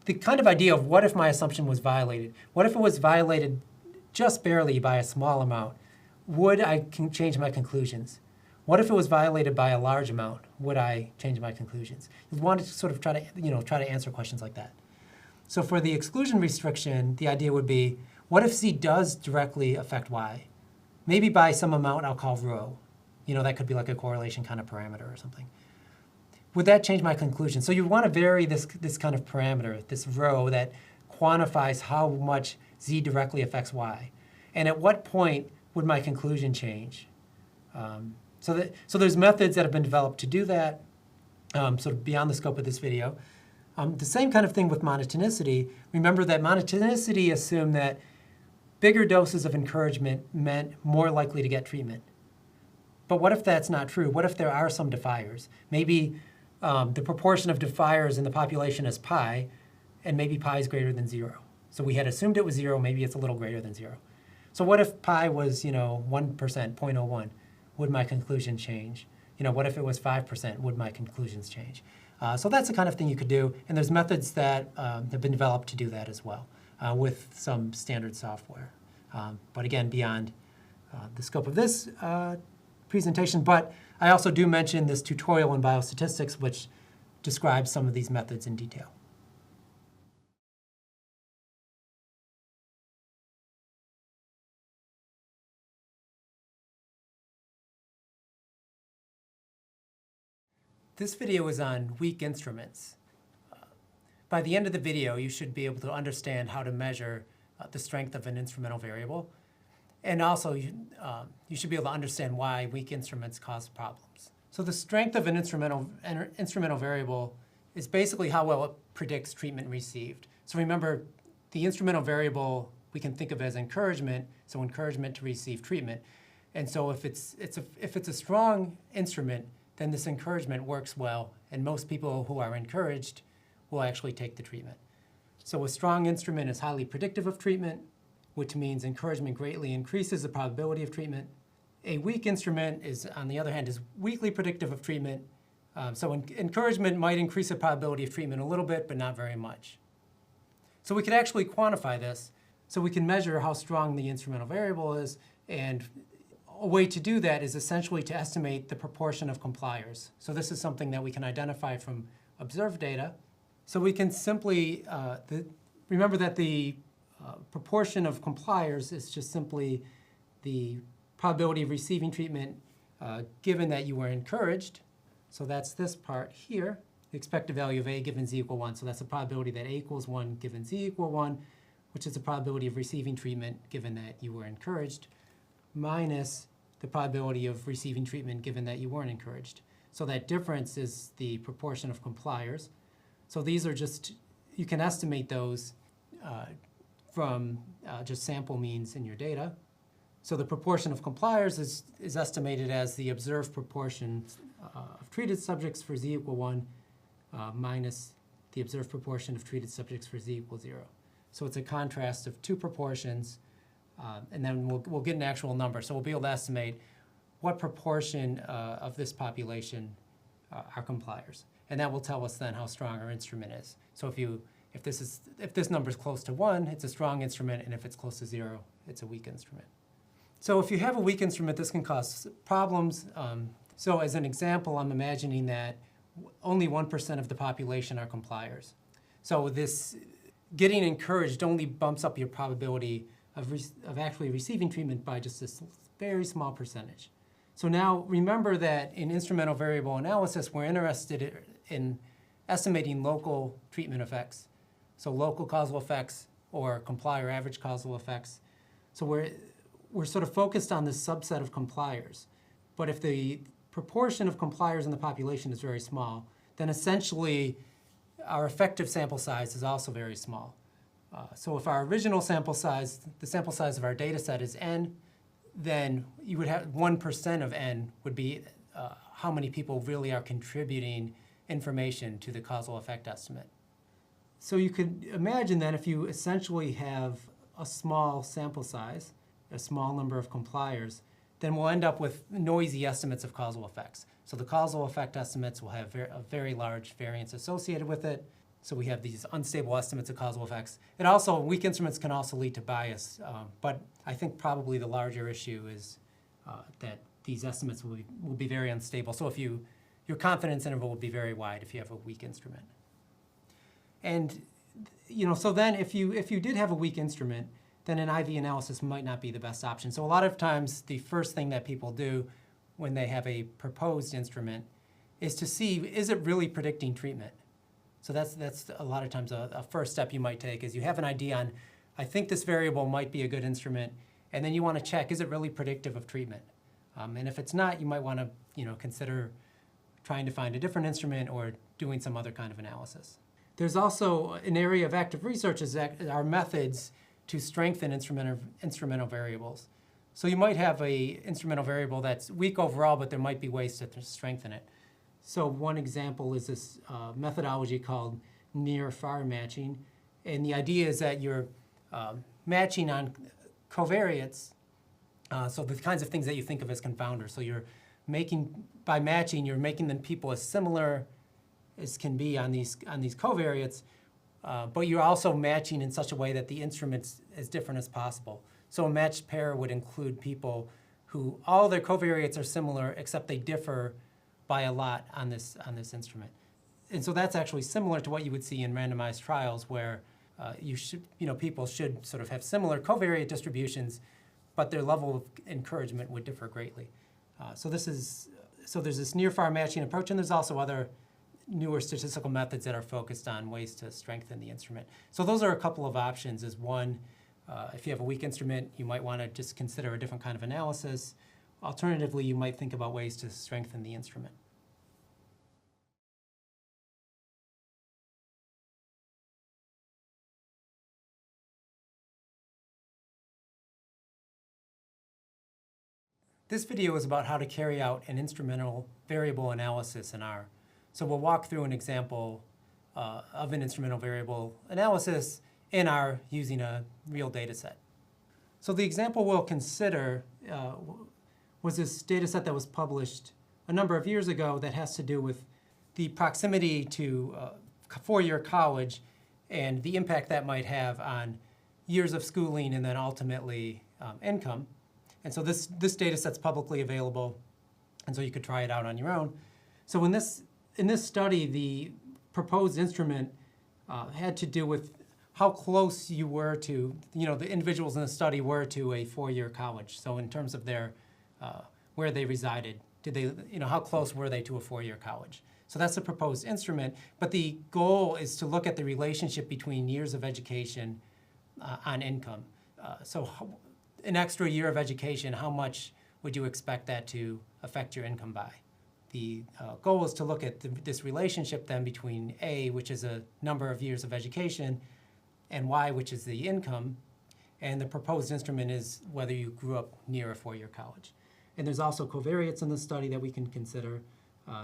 the kind of idea of what if my assumption was violated? What if it was violated just barely by a small amount? Would I change my conclusions? What if it was violated by a large amount? Would I change my conclusions? You want to sort of try to answer questions like that. So for the exclusion restriction, the idea would be, what if Z does directly affect Y? Maybe by some amount I'll call rho. That could be like a correlation kind of parameter or something. Would that change my conclusion? So you want to vary this kind of parameter, this rho that quantifies how much Z directly affects Y. And at what point would my conclusion change? So there's methods that have been developed to do that, sort of beyond the scope of this video. The same kind of thing with monotonicity. Remember that monotonicity assumed that bigger doses of encouragement meant more likely to get treatment. But what if that's not true? What if there are some defiers? Maybe the proportion of defiers in the population is pi, and maybe pi is greater than 0. So we had assumed it was 0, maybe it's a little greater than 0. So what if pi was 1%, 0.01? Would my conclusion change? What if it was 5%? Would my conclusions change? So that's the kind of thing you could do, and there's methods that have been developed to do that as well with some standard software. But again, beyond the scope of this presentation, but I also do mention this tutorial in biostatistics, which describes some of these methods in detail. This video is on weak instruments. By the end of the video, you should be able to understand how to measure the strength of an instrumental variable. And also, you should be able to understand why weak instruments cause problems. So the strength of an instrumental variable is basically how well it predicts treatment received. So remember, the instrumental variable we can think of as encouragement, so encouragement to receive treatment. And so if it's a strong instrument, then this encouragement works well, and most people who are encouraged will actually take the treatment. So a strong instrument is highly predictive of treatment, which means encouragement greatly increases the probability of treatment. A weak instrument is, on the other hand, is weakly predictive of treatment. So encouragement might increase the probability of treatment a little bit, but not very much. So we could actually quantify this. So we can measure how strong the instrumental variable is, and a way to do that is essentially to estimate the proportion of compliers. So this is something that we can identify from observed data. So we can simply, remember that the proportion of compliers is just simply the probability of receiving treatment given that you were encouraged. So that's this part here, the expected value of A given Z equal 1. So that's the probability that A equals 1 given Z equal 1, which is the probability of receiving treatment given that you were encouraged, minus the probability of receiving treatment given that you weren't encouraged. So that difference is the proportion of compliers. So these are just, you can estimate those from just sample means in your data. So the proportion of compliers is estimated as the observed proportion of treated subjects for Z equal 1 minus the observed proportion of treated subjects for Z equals 0. So it's a contrast of two proportions, and then we'll get an actual number. So we'll be able to estimate what proportion of this population are compliers. And that will tell us then how strong our instrument is. So if this number is close to 1, it's a strong instrument, and if it's close to 0, it's a weak instrument. So if you have a weak instrument, this can cause problems. So as an example, I'm imagining that only 1% of the population are compliers. So this getting encouraged only bumps up your probability of actually receiving treatment by just this very small percentage. So now remember that in instrumental variable analysis, we're interested in estimating local treatment effects. So local causal effects or complier average causal effects. So we're sort of focused on this subset of compliers. But if the proportion of compliers in the population is very small, then essentially our effective sample size is also very small. So if our original sample size, the sample size of our data set is n, then you would have 1% of n would be how many people really are contributing information to the causal effect estimate. So you could imagine that if you essentially have a small sample size, a small number of compliers, then we'll end up with noisy estimates of causal effects. So the causal effect estimates will have a very large variance associated with it. So we have these unstable estimates of causal effects. It also, weak instruments can also lead to bias, but I think probably the larger issue is that these estimates will be very unstable. So if your confidence interval will be very wide if you have a weak instrument. And so then if you did have a weak instrument, then an IV analysis might not be the best option. So a lot of times the first thing that people do when they have a proposed instrument is to see, is it really predicting treatment? So that's a lot of times a first step you might take is you have an idea on, I think this variable might be a good instrument, and then you want to check, is it really predictive of treatment? And if it's not, you might want to consider trying to find a different instrument or doing some other kind of analysis. There's also an area of active research is that our methods to strengthen instrumental variables. So you might have a instrumental variable that's weak overall, but there might be ways to strengthen it. So one example is this methodology called near-far matching. And the idea is that you're matching on covariates, so the kinds of things that you think of as confounders. So by matching, you're making the people as similar as can be on these covariates, but you're also matching in such a way that the instrument's as different as possible. So a matched pair would include people who all their covariates are similar, except they differ by a lot on this instrument. And so that's actually similar to what you would see in randomized trials where people should sort of have similar covariate distributions, but their level of encouragement would differ greatly. So there's this near-far matching approach, and there's also other newer statistical methods that are focused on ways to strengthen the instrument. So those are a couple of options. Is one, if you have a weak instrument, you might want to just consider a different kind of analysis, Alternatively, you might think about ways to strengthen the instrument. This video is about how to carry out an instrumental variable analysis in R. So we'll walk through an example of an instrumental variable analysis in R using a real data set. So the example we'll consider was this data set that was published a number of years ago that has to do with the proximity to four-year college and the impact that might have on years of schooling and then ultimately income. And so this data set's publicly available, and so you could try it out on your own. So in this study, the proposed instrument had to do with how close you were to, the individuals in the study were to a four-year college. So in terms of their, where they resided, did they, how close were they to a four-year college? So that's the proposed instrument, but the goal is to look at the relationship between years of education on income. So an extra year of education, how much would you expect that to affect your income by? The goal is to look at this relationship then between A, which is a number of years of education, and Y, which is the income, and the proposed instrument is whether you grew up near a four-year college. And there's also covariates in the study that we can consider,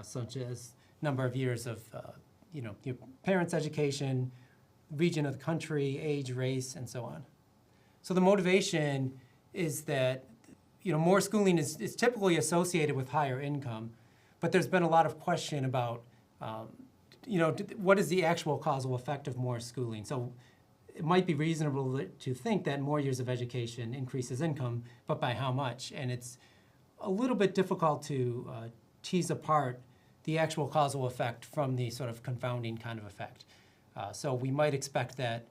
such as number of years of your parents' education, region of the country, age, race, and so on. So the motivation is that more schooling is typically associated with higher income, but there's been a lot of question about what is the actual causal effect of more schooling. So it might be reasonable to think that more years of education increases income, but by how much? And it's a little bit difficult to tease apart the actual causal effect from the sort of confounding kind of effect. So we might expect that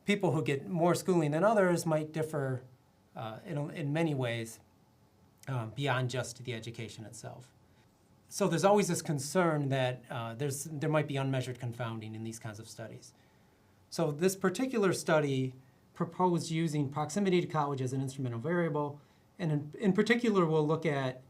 people who get more schooling than others might differ in many ways beyond just the education itself. So there's always this concern that there might be unmeasured confounding in these kinds of studies. So this particular study proposed using proximity to college as an instrumental variable, and in particular we'll look at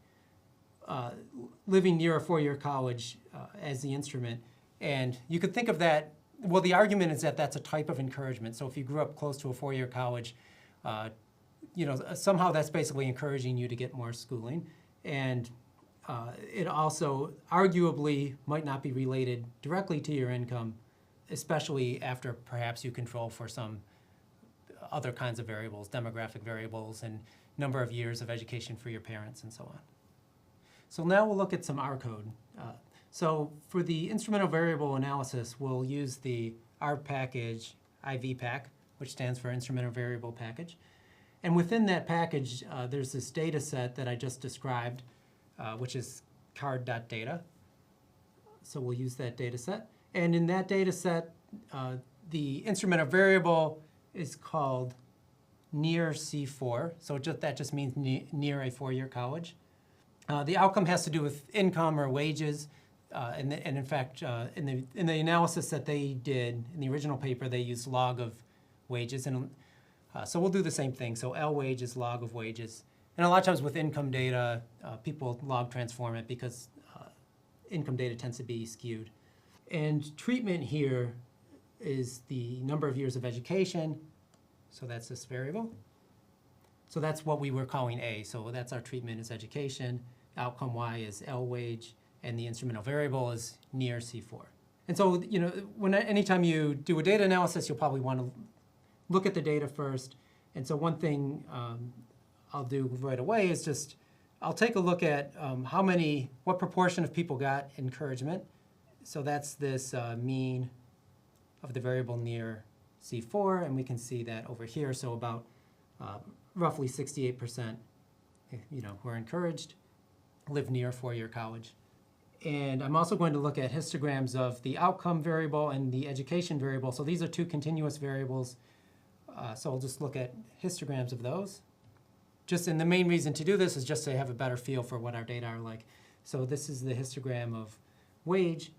living near a four-year college as the instrument. And you could think of that, well, the argument is that that's a type of encouragement. So if you grew up close to a four-year college, somehow that's basically encouraging you to get more schooling. And it also arguably might not be related directly to your income, especially after perhaps you control for some other kinds of variables, demographic variables, and number of years of education for your parents, and so on. So now we'll look at some R code. So for the instrumental variable analysis, we'll use the R package IVPAC, which stands for Instrumental Variable Package. And within that package, there's this data set that I just described, which is card.data. So we'll use that data set. And in that data set, the instrumental variable is called near C4. So that just means near a four-year college. The outcome has to do with income or wages. And in fact, in the analysis that they did, in the original paper, they used log of wages. And so we'll do the same thing. So L wage is log of wages. And a lot of times with income data, people log transform it because income data tends to be skewed. And treatment here is the number of years of education. So that's this variable. So that's what we were calling A. So that's our treatment is education. Outcome Y is L wage. And the instrumental variable is near C4. And so, anytime you do a data analysis, you'll probably want to look at the data first. And so one thing I'll do right away is I'll take a look at what proportion of people got encouragement. So that's this mean of the variable near C4, and we can see that over here. So about roughly 68%, were encouraged, live near four-year college. And I'm also going to look at histograms of the outcome variable and the education variable. So these are two continuous variables. So I'll just look at histograms of those. And the main reason to do this is just to have a better feel for what our data are like. So this is the histogram of wage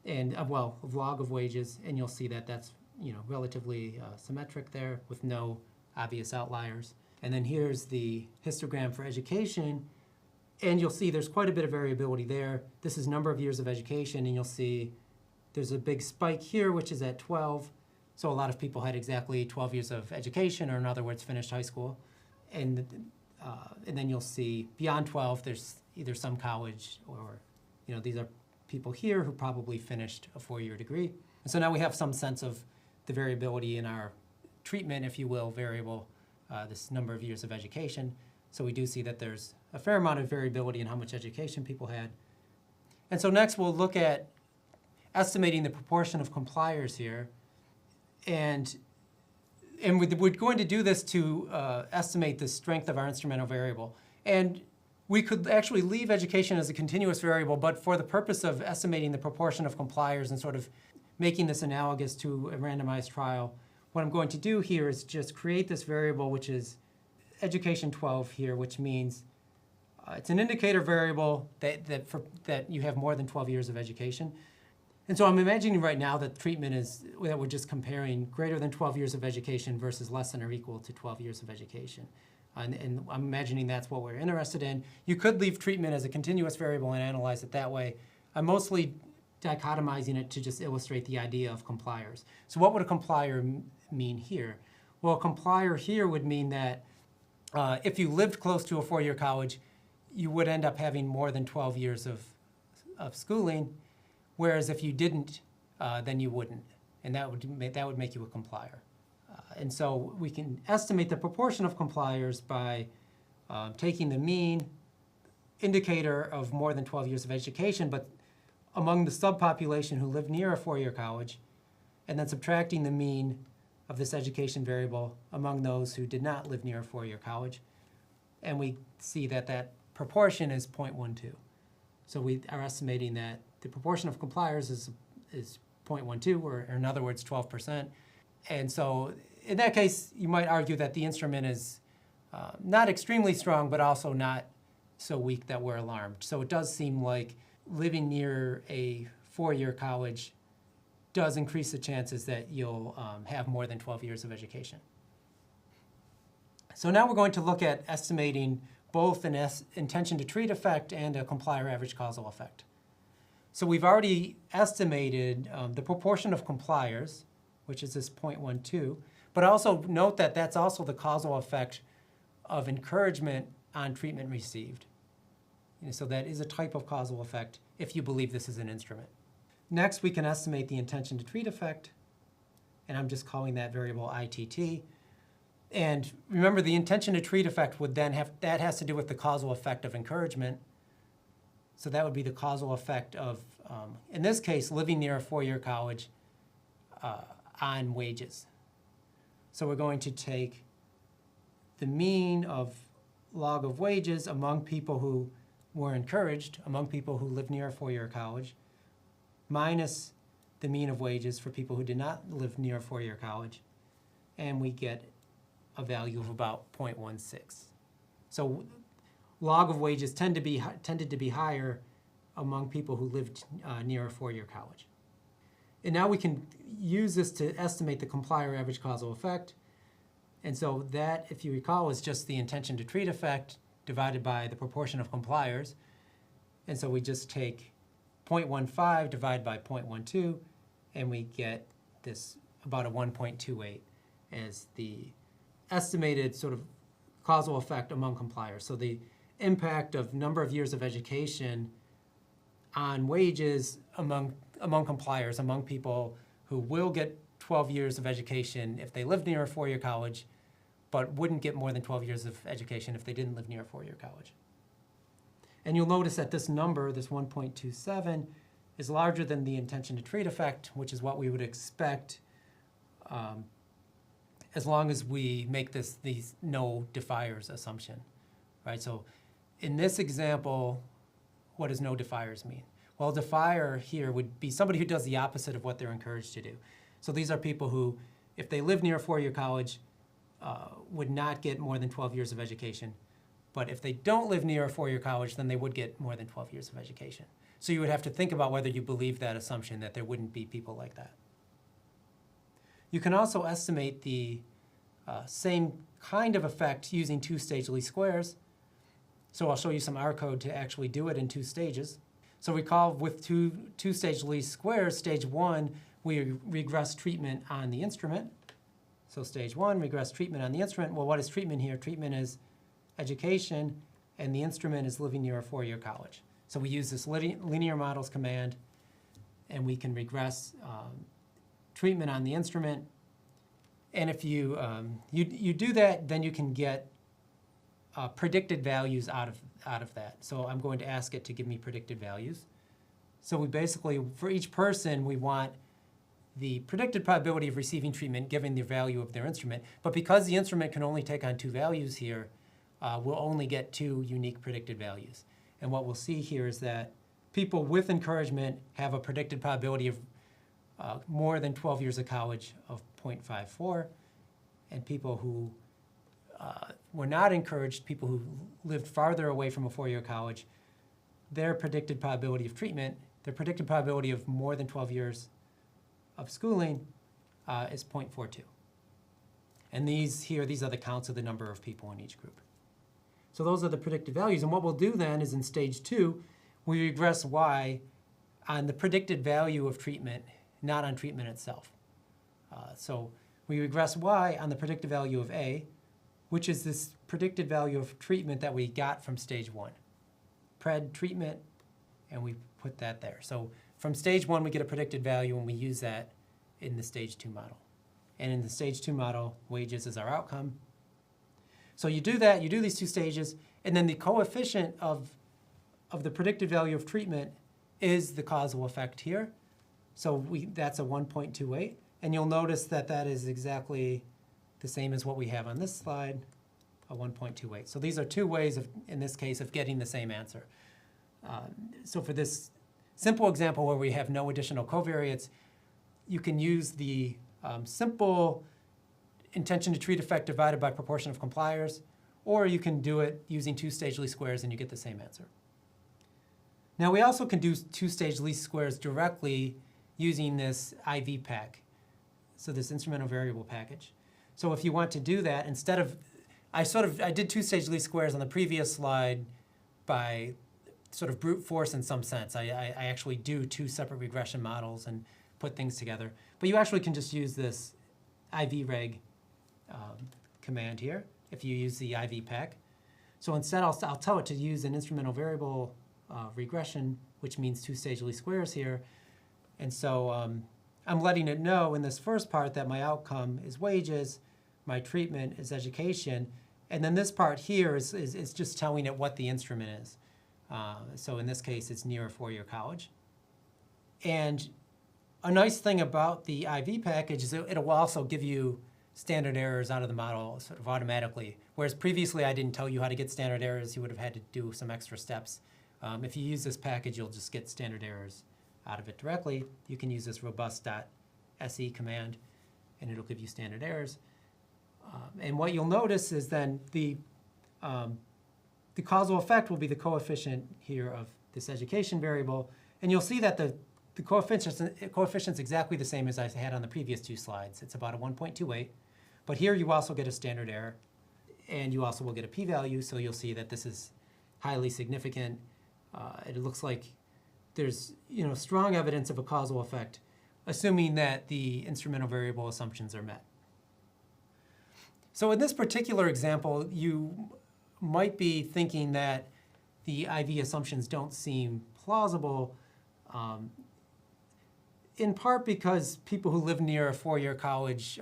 and of log of wages, and you'll see that that's relatively symmetric there with no obvious outliers. And then here's the histogram for education, And you'll see there's quite a bit of variability there. This is number of years of education, and you'll see there's a big spike here, which is at 12. So a lot of people had exactly 12 years of education, or in other words, finished high school. And then you'll see beyond 12, there's either some college or, these are people here who probably finished a 4-year degree. And so now we have some sense of the variability in our treatment, if you will, variable, this number of years of education. So we do see that there's a fair amount of variability in how much education people had. And so next we'll look at estimating the proportion of compliers here. And we're going to do this to estimate the strength of our instrumental variable. And we could actually leave education as a continuous variable, but for the purpose of estimating the proportion of compliers and sort of making this analogous to a randomized trial, what I'm going to do here is just create this variable, which is education 12 here, which means it's an indicator variable that you have more than 12 years of education. And so I'm imagining right now that treatment is, that we're just comparing greater than 12 years of education versus less than or equal to 12 years of education. And I'm imagining that's what we're interested in. You could leave treatment as a continuous variable and analyze it that way. I'm mostly dichotomizing it to just illustrate the idea of compliers. So what would a complier mean here? Well, a complier here would mean that if you lived close to a 4-year college, you would end up having more than 12 years of schooling, whereas if you didn't, then you wouldn't. And that would make you a complier. And so we can estimate the proportion of compliers by taking the mean indicator of more than 12 years of education, but among the subpopulation who lived near a 4-year college, and then subtracting the mean of this education variable among those who did not live near a 4-year college. And we see that that proportion is 0.12. So we are estimating that the proportion of compliers is 0.12, or in other words, 12%. And so in that case, you might argue that the instrument is not extremely strong, but also not so weak that we're alarmed. So it does seem like living near a 4-year college does increase the chances that you'll have more than 12 years of education. So now we're going to look at estimating both an intention to treat effect and a complier average causal effect. So we've already estimated the proportion of compliers, which is this 0.12, but also note that that's also the causal effect of encouragement on treatment received. So that is a type of causal effect if you believe this is an instrument. Next, we can estimate the intention to treat effect, and I'm just calling that variable ITT. And remember, the intention to treat effect would then that has to do with the causal effect of encouragement. So that would be the causal effect of, in this case, living near a 4-year college on wages. So we're going to take the mean of log of wages among people who were encouraged, among people who lived near a 4-year college, minus the mean of wages for people who did not live near a 4-year college, and we get a value of about 0.16. So log of wages tended to be higher among people who lived near a 4-year college. And now we can use this to estimate the complier average causal effect. And so that, if you recall, is just the intention to treat effect divided by the proportion of compliers. And so we just take 0.15 divided by 0.12, and we get this about a 1.28 as the estimated sort of causal effect among compliers. So the impact of number of years of education on wages among compliers, among people who will get 12 years of education if they live near a 4-year college, but wouldn't get more than 12 years of education if they didn't live near a 4-year college. And you'll notice that this number, this 1.27, is larger than the intention to treat effect, which is what we would expect as long as we make these no defiers assumption, right? So in this example, what does no defiers mean? Well, defier here would be somebody who does the opposite of what they're encouraged to do. So these are people who, if they live near a 4-year college, would not get more than 12 years of education. But if they don't live near a 4-year college, then they would get more than 12 years of education. So you would have to think about whether you believe that assumption, that there wouldn't be people like that. You can also estimate the same kind of effect using two-stage least squares. So I'll show you some R code to actually do it in 2 stages. So recall with two-stage least squares, stage 1, we regress treatment on the instrument. So stage 1, regress treatment on the instrument. Well, what is treatment here? Treatment is education, and the instrument is living near a 4-year college. So we use this linear models command, and we can regress treatment on the instrument. And if you do that, then you can get predicted values out of that. So I'm going to ask it to give me predicted values. So we basically, for each person, we want the predicted probability of receiving treatment given the value of their instrument. But because the instrument can only take on 2 values here, we'll only get 2 unique predicted values. And what we'll see here is that people with encouragement have a predicted probability of more than 12 years of college of 0.54, and people who were not encouraged, people who lived farther away from a 4-year college, their predicted probability of treatment, their predicted probability of more than 12 years of schooling is 0.42. And these are the counts of the number of people in each group. So those are the predicted values. And what we'll do then is in stage 2, we regress Y on the predicted value of treatment, not on treatment itself. So we regress Y on the predicted value of A, which is this predicted value of treatment that we got from stage 1. Pred treatment, and we put that there. So from stage 1, we get a predicted value, and we use that in the stage 2 model. And in the stage 2 model, wages is our outcome. So you do that, you do these 2 stages, and then the coefficient of the predicted value of treatment is the causal effect here. So that's a 1.28, and you'll notice that that is exactly the same as what we have on this slide, a 1.28. So these are 2 ways, in this case, of getting the same answer. So for this simple example where we have no additional covariates, you can use the simple intention to treat effect divided by proportion of compliers, or you can do it using 2-stage least squares and you get the same answer. Now we also can do 2-stage least squares directly using this IV pack, so this instrumental variable package. So if you want to do that, instead of, I did 2-stage least squares on the previous slide by sort of brute force in some sense. I actually do 2 separate regression models and put things together. But you actually can just use this ivreg command here if you use the IV pack. So instead, I'll tell it to use an instrumental variable regression, which means 2-stage least squares here. And so I'm letting it know in this first part that my outcome is wages, my treatment is education, and then this part here is just telling it what the instrument is. So in this case, it's near a 4-year college. And a nice thing about the IV package is it will also give you standard errors out of the model sort of automatically. Whereas previously I didn't tell you how to get standard errors, you would have had to do some extra steps. If you use this package, you'll just get standard errors out of it directly. You can use this robust.se command, and it'll give you standard errors. And what you'll notice is then the causal effect will be the coefficient here of this education variable, and you'll see that the coefficient's exactly the same as I had on the previous 2 slides. It's about a 1.28, but here you also get a standard error, and you also will get a p-value, so you'll see that this is highly significant. It looks like there's strong evidence of a causal effect, assuming that the instrumental variable assumptions are met. So in this particular example, you might be thinking that the IV assumptions don't seem plausible, in part because people who live near a 4-year college,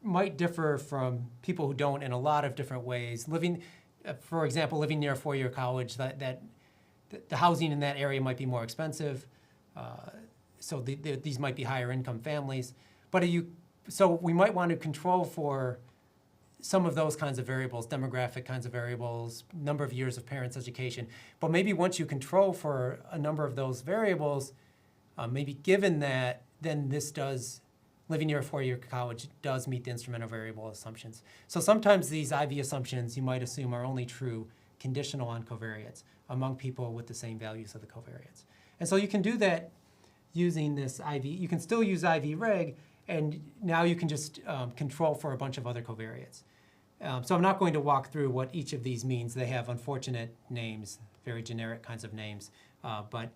might differ from people who don't in a lot of different ways. For example, living near a 4-year college, the housing in that area might be more expensive, so these might be higher income families. So we might want to control for some of those kinds of variables, demographic kinds of variables, number of years of parents' education. But maybe once you control for a number of those variables, maybe given that, then living near a 4-year college does meet the instrumental variable assumptions. So sometimes these IV assumptions you might assume are only true conditional on covariates among people with the same values of the covariates. And so you can do that using this IV. You can still use ivreg, and now you can just control for a bunch of other covariates. So I'm not going to walk through what each of these means. They have unfortunate names, very generic kinds of names. But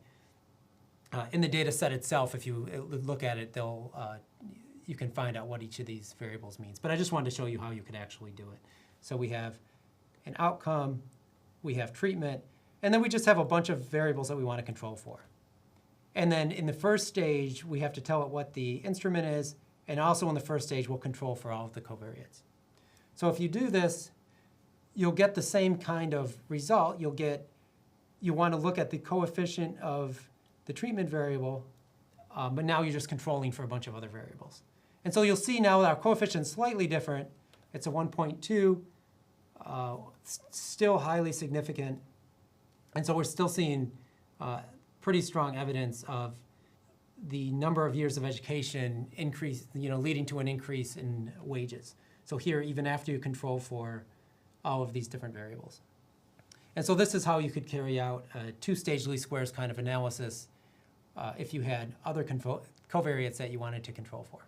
in the data set itself, if you look at it, you can find out what each of these variables means. But I just wanted to show you how you could actually do it. So we have an outcome, we have treatment, and then we just have a bunch of variables that we want to control for. And then in the first stage, we have to tell it what the instrument is, and also in the first stage, we'll control for all of the covariates. So if you do this, you'll get the same kind of result. You want to look at the coefficient of the treatment variable, but now you're just controlling for a bunch of other variables. And so you'll see now that our coefficient's slightly different. It's a 1.2, still highly significant. And so we're still seeing pretty strong evidence of the number of years of education increase, leading to an increase in wages. So here, even after you control for all of these different variables. And so this is how you could carry out a two-stage least squares kind of analysis if you had other covariates that you wanted to control for.